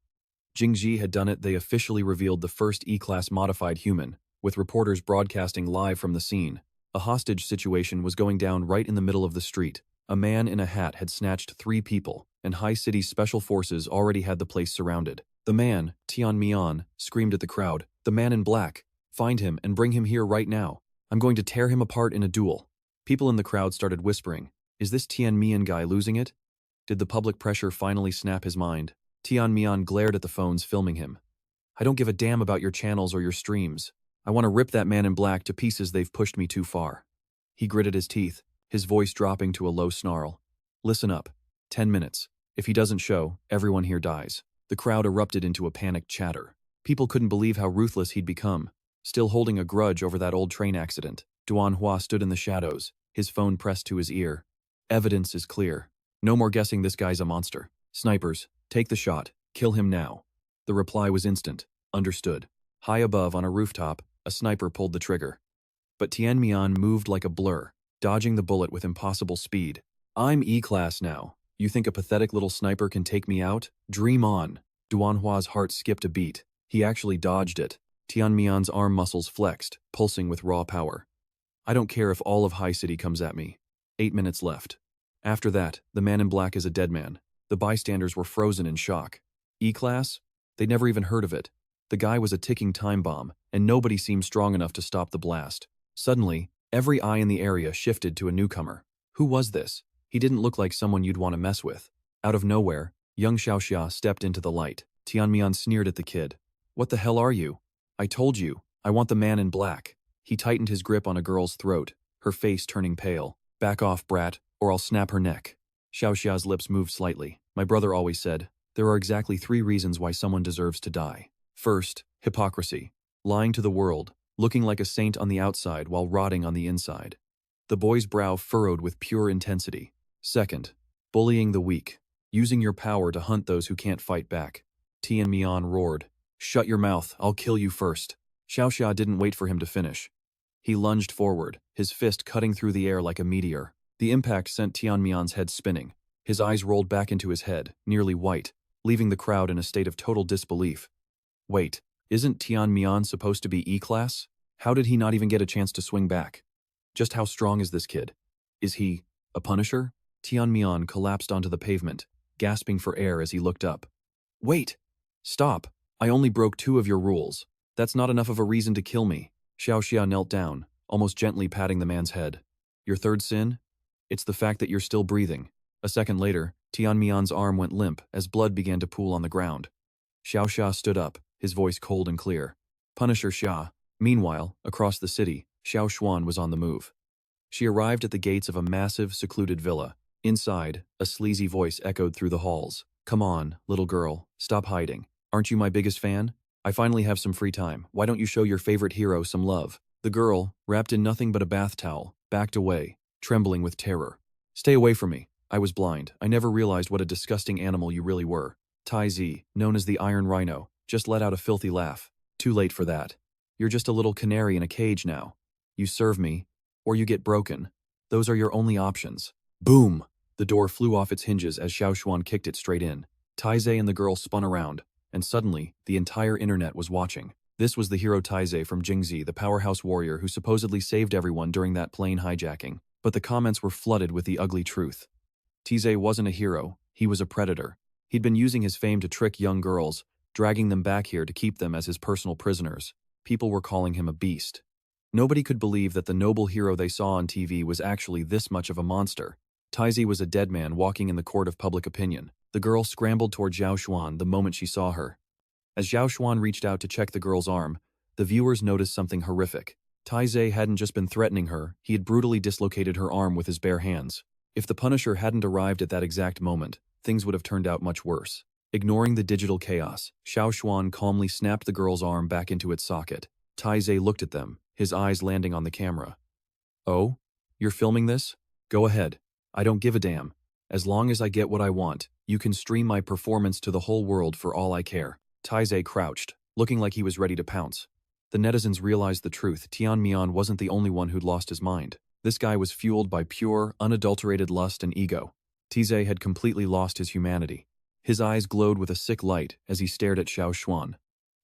Jingji had done it. They officially revealed the first E-class modified human, with reporters broadcasting live from the scene. A hostage situation was going down right in the middle of the street. A man in a hat had snatched 3 people, and High City's special forces already had the place surrounded. The man, Tian Mian, screamed at the crowd, "The man in black! Find him and bring him here right now. I'm going to tear him apart in a duel." People in the crowd started whispering, "Is this Tian Mian guy losing it?" Did the public pressure finally snap his mind? Tian Mian glared at the phones filming him. "I don't give a damn about your channels or your streams. I want to rip that man in black to pieces. They've pushed me too far." He gritted his teeth, his voice dropping to a low snarl. "Listen up. 10 minutes. If he doesn't show, everyone here dies." The crowd erupted into a panicked chatter. People couldn't believe how ruthless he'd become. Still holding a grudge over that old train accident, Duanhua stood in the shadows, his phone pressed to his ear. "Evidence is clear. No more guessing, this guy's a monster. Snipers, take the shot. Kill him now." The reply was instant. "Understood." High above on a rooftop, a sniper pulled the trigger. But Tian Mian moved like a blur, dodging the bullet with impossible speed. "I'm E-class now. You think a pathetic little sniper can take me out? Dream on." Duanhua's heart skipped a beat. He actually dodged it. Tian Mian's arm muscles flexed, pulsing with raw power. "I don't care if all of High City comes at me." 8 minutes left. After that, the man in black is a dead man. The bystanders were frozen in shock. E-class? They'd never even heard of it. The guy was a ticking time bomb, and nobody seemed strong enough to stop the blast. Suddenly, every eye in the area shifted to a newcomer. Who was this? He didn't look like someone you'd want to mess with. Out of nowhere, young Xiaoxia stepped into the light. Tian Mian sneered at the kid. "What the hell are you?" "I told you, I want the man in black." He tightened his grip on a girl's throat, her face turning pale. "Back off, brat, or I'll snap her neck." Xiaoxia's lips moved slightly. "My brother always said, there are exactly 3 reasons why someone deserves to die. First, hypocrisy. Lying to the world, looking like a saint on the outside while rotting on the inside." The boy's brow furrowed with pure intensity. "Second, bullying the weak. Using your power to hunt those who can't fight back." Tian Mian roared. "Shut your mouth, I'll kill you first." Xiaoxia didn't wait for him to finish. He lunged forward, his fist cutting through the air like a meteor. The impact sent Tian Mian's head spinning. His eyes rolled back into his head, nearly white, leaving the crowd in a state of total disbelief. Wait, isn't Tian Mian supposed to be E-class? How did he not even get a chance to swing back? Just how strong is this kid? Is he a Punisher? Tian Mian collapsed onto the pavement, gasping for air as he looked up. "Wait! Stop! I only broke 2 of your rules. That's not enough of a reason to kill me." Xiaoxia knelt down, almost gently patting the man's head. "Your third sin? It's the fact that you're still breathing." A second later, Tian Mian's arm went limp as blood began to pool on the ground. Xiaoxia stood up, his voice cold and clear. "Punisher Xia." Meanwhile, across the city, Xiao Xuan was on the move. She arrived at the gates of a massive, secluded villa. Inside, a sleazy voice echoed through the halls. "Come on, little girl, stop hiding. Aren't you my biggest fan? I finally have some free time. Why don't you show your favorite hero some love?" The girl, wrapped in nothing but a bath towel, backed away, trembling with terror. "Stay away from me. I was blind. I never realized what a disgusting animal you really were." Tai Zi, known as the Iron Rhino, just let out a filthy laugh. "Too late for that. You're just a little canary in a cage now. You serve me, or you get broken. Those are your only options." Boom! The door flew off its hinges as Xiao Xuan kicked it straight in. Taize and the girl spun around, and suddenly, the entire internet was watching. This was the hero Taize from Jingzi, the powerhouse warrior who supposedly saved everyone during that plane hijacking. But the comments were flooded with the ugly truth. Taize wasn't a hero, he was a predator. He'd been using his fame to trick young girls, dragging them back here to keep them as his personal prisoners. People were calling him a beast. Nobody could believe that the noble hero they saw on TV was actually this much of a monster. Taizi was a dead man walking in the court of public opinion. The girl scrambled toward Zhao Xuan the moment she saw her. As Zhao Xuan reached out to check the girl's arm, the viewers noticed something horrific. Taize hadn't just been threatening her, he had brutally dislocated her arm with his bare hands. If the Punisher hadn't arrived at that exact moment, things would have turned out much worse. Ignoring the digital chaos, Xiao Xuan calmly snapped the girl's arm back into its socket. Taizé looked at them, his eyes landing on the camera. "Oh? You're filming this? Go ahead. I don't give a damn. As long as I get what I want, you can stream my performance to the whole world for all I care." Taizé crouched, looking like he was ready to pounce. The netizens realized the truth. Tian Mian wasn't the only one who'd lost his mind. This guy was fueled by pure, unadulterated lust and ego. Taizé had completely lost his humanity. His eyes glowed with a sick light as he stared at Xiao Xuan.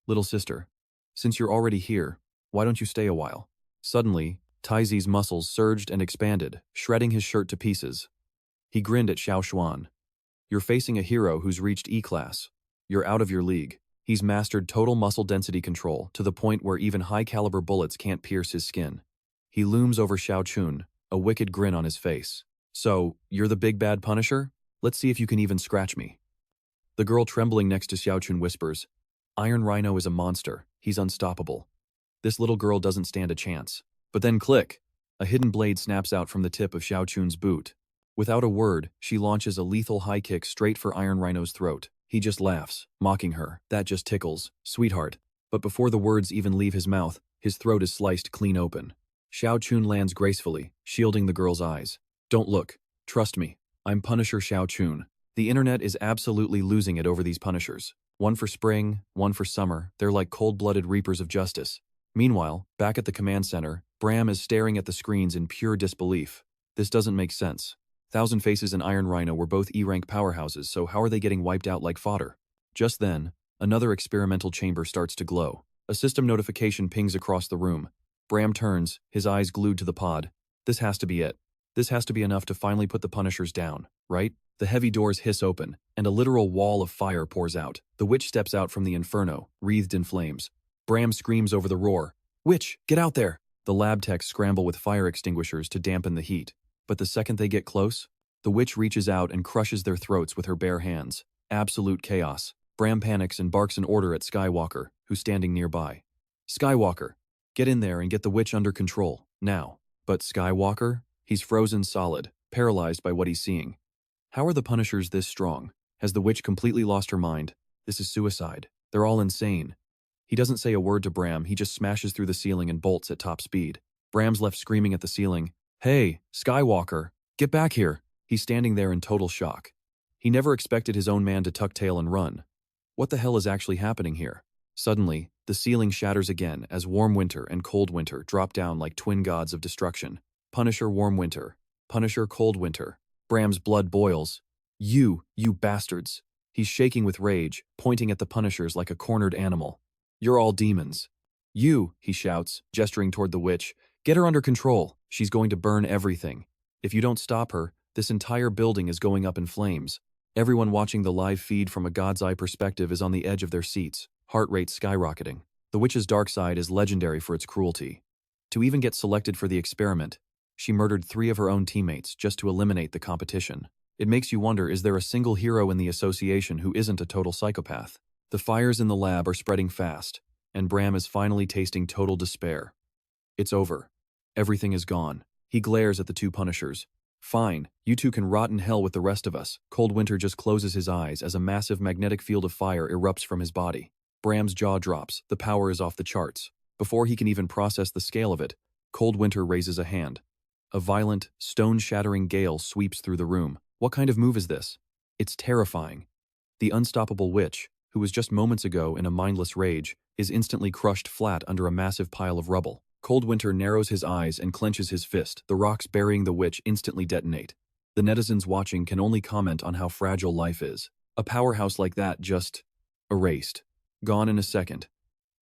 "Little sister, since you're already here, why don't you stay a while?" Suddenly, Taizé's muscles surged and expanded, shredding his shirt to pieces. He grinned at Xiao Xuan. "You're facing a hero who's reached E-class. You're out of your league. He's mastered total muscle density control to the point where even high-caliber bullets can't pierce his skin." He looms over Xiao Chun, a wicked grin on his face. "So, you're the big bad Punisher? Let's see if you can even scratch me." The girl trembling next to Xiao Chun whispers, "Iron Rhino is a monster. He's unstoppable. This little girl doesn't stand a chance." But then click! A hidden blade snaps out from the tip of Xiao Chun's boot. Without a word, she launches a lethal high kick straight for Iron Rhino's throat. He just laughs, mocking her. "That just tickles, sweetheart." But before the words even leave his mouth, his throat is sliced clean open. Xiao Chun lands gracefully, shielding the girl's eyes. "Don't look. Trust me. I'm Punisher Xiao Chun." The internet is absolutely losing it over these Punishers. One for spring, one for summer. They're like cold-blooded reapers of justice. Meanwhile, back at the command center, Bram is staring at the screens in pure disbelief. This doesn't make sense. Thousand Faces and Iron Rhino were both E-rank powerhouses, so how are they getting wiped out like fodder? Just then, another experimental chamber starts to glow. A system notification pings across the room. Bram turns, his eyes glued to the pod. This has to be it. This has to be enough to finally put the Punishers down, right? The heavy doors hiss open, and a literal wall of fire pours out. The witch steps out from the inferno, wreathed in flames. Bram screams over the roar, "Witch, get out there!" The lab techs scramble with fire extinguishers to dampen the heat. But the second they get close, the witch reaches out and crushes their throats with her bare hands. Absolute chaos. Bram panics and barks an order at Skywalker, who's standing nearby. "Skywalker, get in there and get the witch under control, now." But Skywalker? He's frozen solid, paralyzed by what he's seeing. How are the Punishers this strong? Has the witch completely lost her mind? This is suicide. They're all insane. He doesn't say a word to Bram, he just smashes through the ceiling and bolts at top speed. Bram's left screaming at the ceiling, "Hey, Skywalker, get back here!" He's standing there in total shock. He never expected his own man to tuck tail and run. What the hell is actually happening here? Suddenly, the ceiling shatters again as Warm Winter and Cold Winter drop down like twin gods of destruction. Punisher Warm Winter. Punisher Cold Winter. Bram's blood boils. You bastards." He's shaking with rage, pointing at the Punishers like a cornered animal. "You're all demons." "You," he shouts, gesturing toward the witch, "get her under control. She's going to burn everything. If you don't stop her, this entire building is going up in flames." Everyone watching the live feed from a God's Eye perspective is on the edge of their seats, heart rate skyrocketing. The witch's dark side is legendary for its cruelty. To even get selected for the experiment, she murdered 3 of her own teammates just to eliminate the competition. It makes you wonder, is there a single hero in the association who isn't a total psychopath? The fires in the lab are spreading fast, and Bram is finally tasting total despair. It's over. Everything is gone. He glares at the 2 Punishers. "Fine, you 2 can rot in hell with the rest of us." Cold Winter just closes his eyes as a massive magnetic field of fire erupts from his body. Bram's jaw drops, the power is off the charts. Before he can even process the scale of it, Cold Winter raises a hand. A violent, stone-shattering gale sweeps through the room. What kind of move is this? It's terrifying. The unstoppable witch, who was just moments ago in a mindless rage, is instantly crushed flat under a massive pile of rubble. Cold Winter narrows his eyes and clenches his fist. The rocks burying the witch instantly detonate. The netizens watching can only comment on how fragile life is. A powerhouse like that just erased. Gone in a second.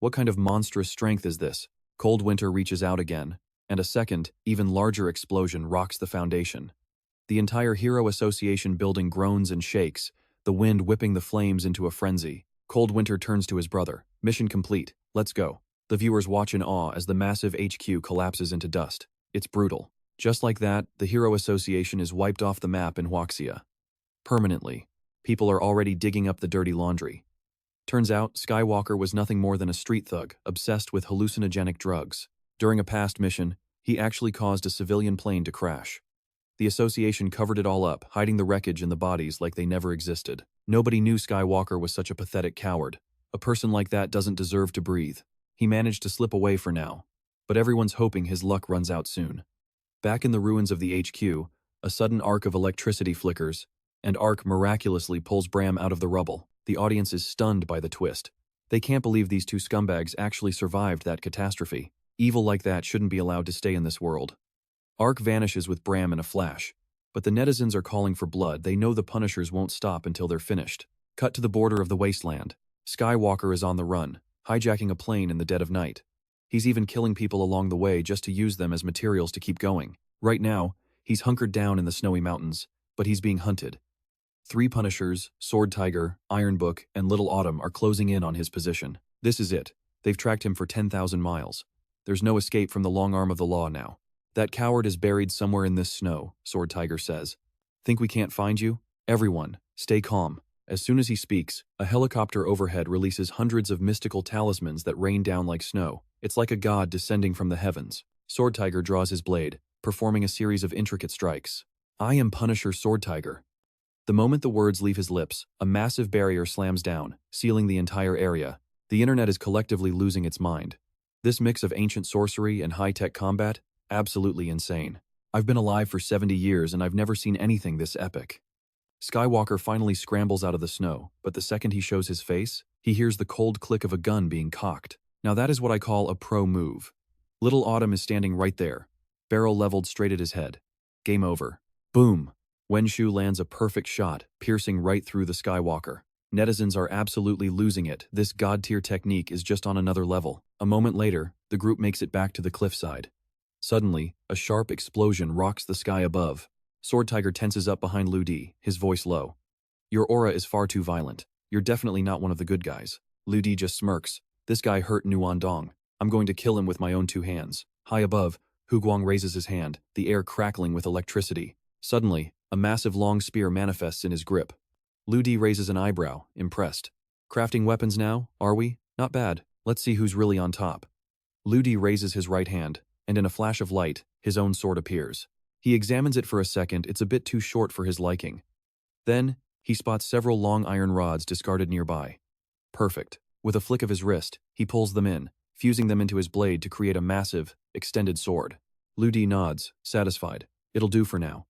What kind of monstrous strength is this? Cold Winter reaches out again, and a second, even larger explosion rocks the foundation. The entire Hero Association building groans and shakes, the wind whipping the flames into a frenzy. Cold Winter turns to his brother. "Mission complete. Let's go." The viewers watch in awe as the massive HQ collapses into dust. It's brutal. Just like that, the Hero Association is wiped off the map in Huaxia. Permanently. People are already digging up the dirty laundry. Turns out, Skywalker was nothing more than a street thug, obsessed with hallucinogenic drugs. During a past mission, he actually caused a civilian plane to crash. The association covered it all up, hiding the wreckage and the bodies like they never existed. Nobody knew Skywalker was such a pathetic coward. A person like that doesn't deserve to breathe. He managed to slip away for now, but everyone's hoping his luck runs out soon. Back in the ruins of the HQ, a sudden arc of electricity flickers, and Ark miraculously pulls Bram out of the rubble. The audience is stunned by the twist. They can't believe these two scumbags actually survived that catastrophe. Evil like that shouldn't be allowed to stay in this world. Ark vanishes with Bram in a flash, but the netizens are calling for blood. They know the Punishers won't stop until they're finished. Cut to the border of the wasteland. Skywalker is on the run, hijacking a plane in the dead of night. He's even killing people along the way just to use them as materials to keep going. Right now, he's hunkered down in the snowy mountains, but he's being hunted. 3 Punishers, Sword Tiger, Iron Book, and Little Autumn are closing in on his position. This is it. They've tracked him for 10,000 miles. There's no escape from the long arm of the law now. That coward is buried somewhere in this snow, Sword Tiger says. Think we can't find you? Everyone, stay calm. As soon as he speaks, a helicopter overhead releases hundreds of mystical talismans that rain down like snow. It's like a god descending from the heavens. Sword Tiger draws his blade, performing a series of intricate strikes. I am Punisher Sword Tiger. The moment the words leave his lips, a massive barrier slams down, sealing the entire area. The internet is collectively losing its mind. This mix of ancient sorcery and high-tech combat? Absolutely insane. I've been alive for 70 years and I've never seen anything this epic. Skywalker finally scrambles out of the snow, but the second he shows his face, he hears the cold click of a gun being cocked. Now that is what I call a pro move. Little Autumn is standing right there, barrel leveled straight at his head. Game over. Boom! Wenshu lands a perfect shot, piercing right through the Skywalker. Netizens are absolutely losing it. This god-tier technique is just on another level. A moment later, the group makes it back to the cliffside. Suddenly, a sharp explosion rocks the sky above. Sword Tiger tenses up behind Lu Di, his voice low. Your aura is far too violent. You're definitely not one of the good guys. Lu Di just smirks. This guy hurt Nuan Dong. I'm going to kill him with my own 2 hands. High above, Hu Guang raises his hand, the air crackling with electricity. Suddenly, a massive long spear manifests in his grip. Lu Di raises an eyebrow, impressed. Crafting weapons now, are we? Not bad. Let's see who's really on top. Lu Di raises his right hand, and in a flash of light, his own sword appears. He examines it for a second. It's a bit too short for his liking. Then, he spots several long iron rods discarded nearby. Perfect. With a flick of his wrist, he pulls them in, fusing them into his blade to create a massive, extended sword. Lu Di nods, satisfied. It'll do for now.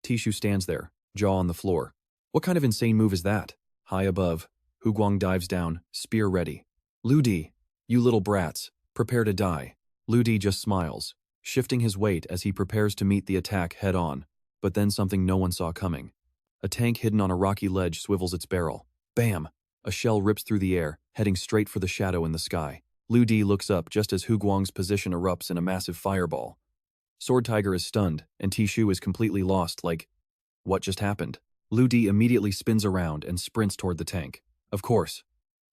Tishu stands there, jaw on the floor. What kind of insane move is that? High above, Hu Guang dives down, spear ready. Lu Di, you little brats, prepare to die. Lu Di just smiles, shifting his weight as he prepares to meet the attack head-on, but then something no one saw coming. A tank hidden on a rocky ledge swivels its barrel. Bam! A shell rips through the air, heading straight for the shadow in the sky. Lu Di looks up just as Hu Guang's position erupts in a massive fireball. Sword Tiger is stunned, and Tishu is completely lost, like, what just happened? Lu Di immediately spins around and sprints toward the tank. Of course.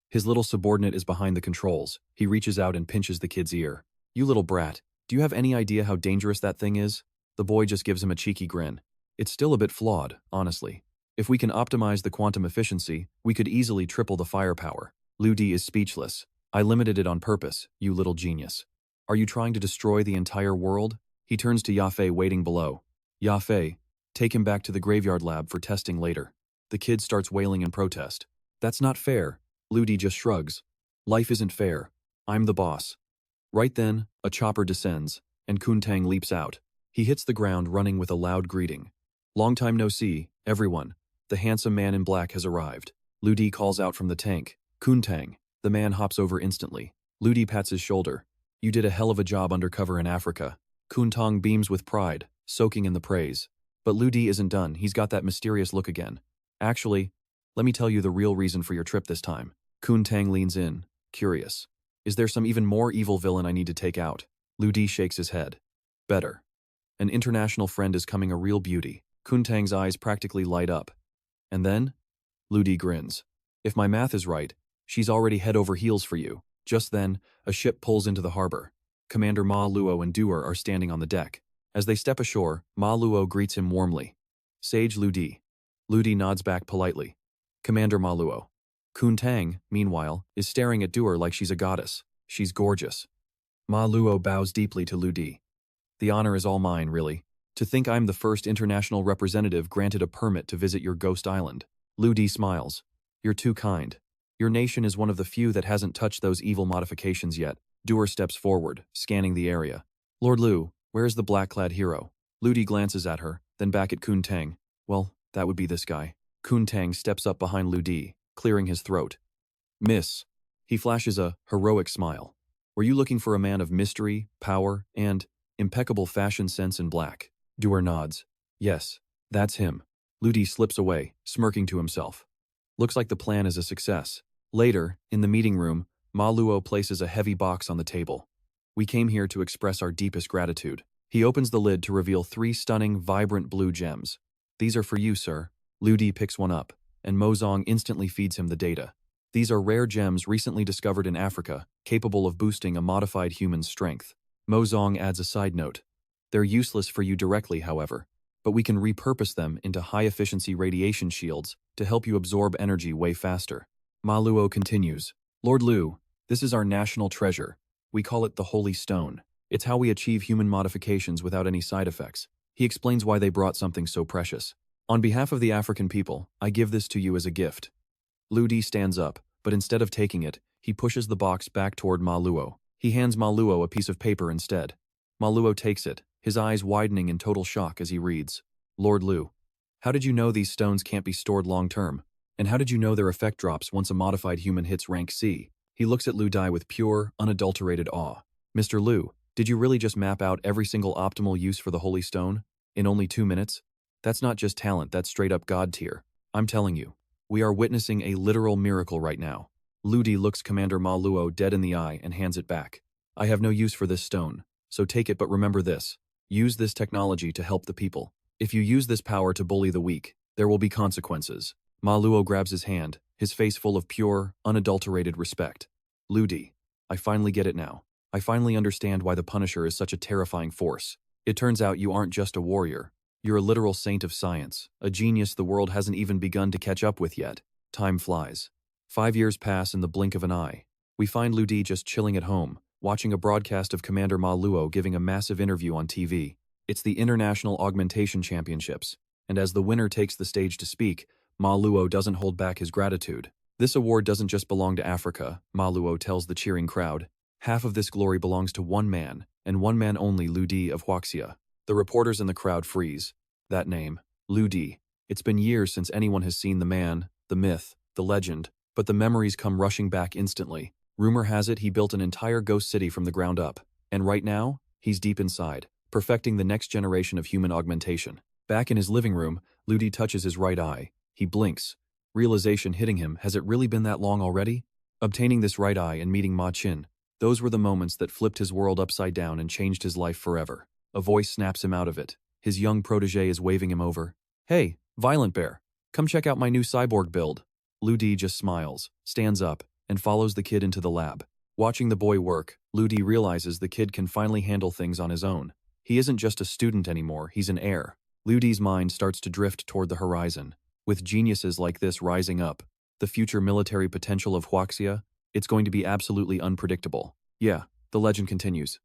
His little subordinate is behind the controls. He reaches out and pinches the kid's ear. You little brat, do you have any idea how dangerous that thing is? The boy just gives him a cheeky grin. It's still a bit flawed, honestly. If we can optimize the quantum efficiency, we could easily triple the firepower. Lu Di is speechless. I limited it on purpose, you little genius. Are you trying to destroy the entire world? He turns to Yafei waiting below. Yafei, take him back to the graveyard lab for testing later. The kid starts wailing in protest. That's not fair. Lu Di just shrugs. Life isn't fair. I'm the boss. Right then, a chopper descends, and Kuntang leaps out. He hits the ground running with a loud greeting. Long time no see, everyone. The handsome man in black has arrived. Lu Di calls out from the tank. Kuntang. The man hops over instantly. Lu Di pats his shoulder. You did a hell of a job undercover in Africa. Kuntang beams with pride, soaking in the praise. But Lu Di isn't done. He's got that mysterious look again. Actually, let me tell you the real reason for your trip this time. Kuntang leans in, curious. Is there some even more evil villain I need to take out? Lu Di shakes his head. Better. An international friend is coming, a real beauty. Kuntang's eyes practically light up. And then? Lu Di grins. If my math is right, she's already head over heels for you. Just then, a ship pulls into the harbor. Commander Ma Luo and Duer are standing on the deck. As they step ashore, Ma Luo greets him warmly. Sage Lu Di. Lu Di nods back politely. Commander Ma Luo. Kuntang, meanwhile, is staring at Duer like she's a goddess. She's gorgeous. Ma Luo bows deeply to Lu Di. The honor is all mine, really. To think I'm the first international representative granted a permit to visit your ghost island. Lu Di smiles. You're too kind. Your nation is one of the few that hasn't touched those evil modifications yet. Doer steps forward, scanning the area. Lord Lu, where is the black-clad hero? Lu Di glances at her, then back at Kun Tang. Well, that would be this guy. Kun Tang steps up behind Lu Di, clearing his throat. Miss. He flashes a heroic smile. Were you looking for a man of mystery, power, and impeccable fashion sense in black? Doer nods. Yes, that's him. Lu Di slips away, smirking to himself. Looks like the plan is a success. Later, in the meeting room, Ma Luo places a heavy box on the table. We came here to express our deepest gratitude. He opens the lid to reveal 3 stunning, vibrant blue gems. These are for you, sir. Lu Di picks one up, and Mo Zong instantly feeds him the data. These are rare gems recently discovered in Africa, capable of boosting a modified human's strength. Mo Zong adds a side note. They're useless for you directly, however, but we can repurpose them into high-efficiency radiation shields to help you absorb energy way faster. Ma Luo continues. Lord Lu, this is our national treasure. We call it the Holy Stone. It's how we achieve human modifications without any side effects. He explains why they brought something so precious. On behalf of the African people, I give this to you as a gift. Lu Di stands up, but instead of taking it, he pushes the box back toward Ma Luo. He hands Ma Luo a piece of paper instead. Ma Luo takes it, his eyes widening in total shock as he reads. Lord Lu, how did you know these stones can't be stored long-term? And how did you know their effect drops once a modified human hits rank C? He looks at Lu Di with pure, unadulterated awe. Mr. Lu, did you really just map out every single optimal use for the Holy Stone? In only 2 minutes? That's not just talent, that's straight-up God tier. I'm telling you, we are witnessing a literal miracle right now. Lu Di looks Commander Ma Luo dead in the eye and hands it back. I have no use for this stone, so take it, but remember this. Use this technology to help the people. If you use this power to bully the weak, there will be consequences. Ma Luo grabs his hand, his face full of pure, unadulterated respect. Lu Di, I finally get it now. I finally understand why the Punisher is such a terrifying force. It turns out you aren't just a warrior. You're a literal saint of science, a genius the world hasn't even begun to catch up with yet. Time flies. 5 years pass in the blink of an eye. We find Lu Di just chilling at home, watching a broadcast of Commander Ma Luo giving a massive interview on TV. It's the International Augmentation Championships, and as the winner takes the stage to speak, Ma Luo doesn't hold back his gratitude. This award doesn't just belong to Africa, Ma Luo tells the cheering crowd. Half of this glory belongs to one man, and one man only, Lu Di of Huaxia. The reporters in the crowd freeze. That name, Lu Di. It's been years since anyone has seen the man, the myth, the legend, but the memories come rushing back instantly. Rumor has it he built an entire ghost city from the ground up, and right now, he's deep inside, perfecting the next generation of human augmentation. Back in his living room, Lu Di touches his right eye. He blinks. Realization hitting him, has it really been that long already? Obtaining this right eye and meeting Ma Qin, those were the moments that flipped his world upside down and changed his life forever. A voice snaps him out of it. His young protege is waving him over. Hey, Violent Bear, come check out my new cyborg build. Lu Di just smiles, stands up, and follows the kid into the lab. Watching the boy work, Lu Di realizes the kid can finally handle things on his own. He isn't just a student anymore, he's an heir. Lu Di's mind starts to drift toward the horizon. With geniuses like this rising up, the future military potential of Huaxia, it's going to be absolutely unpredictable. Yeah, the legend continues.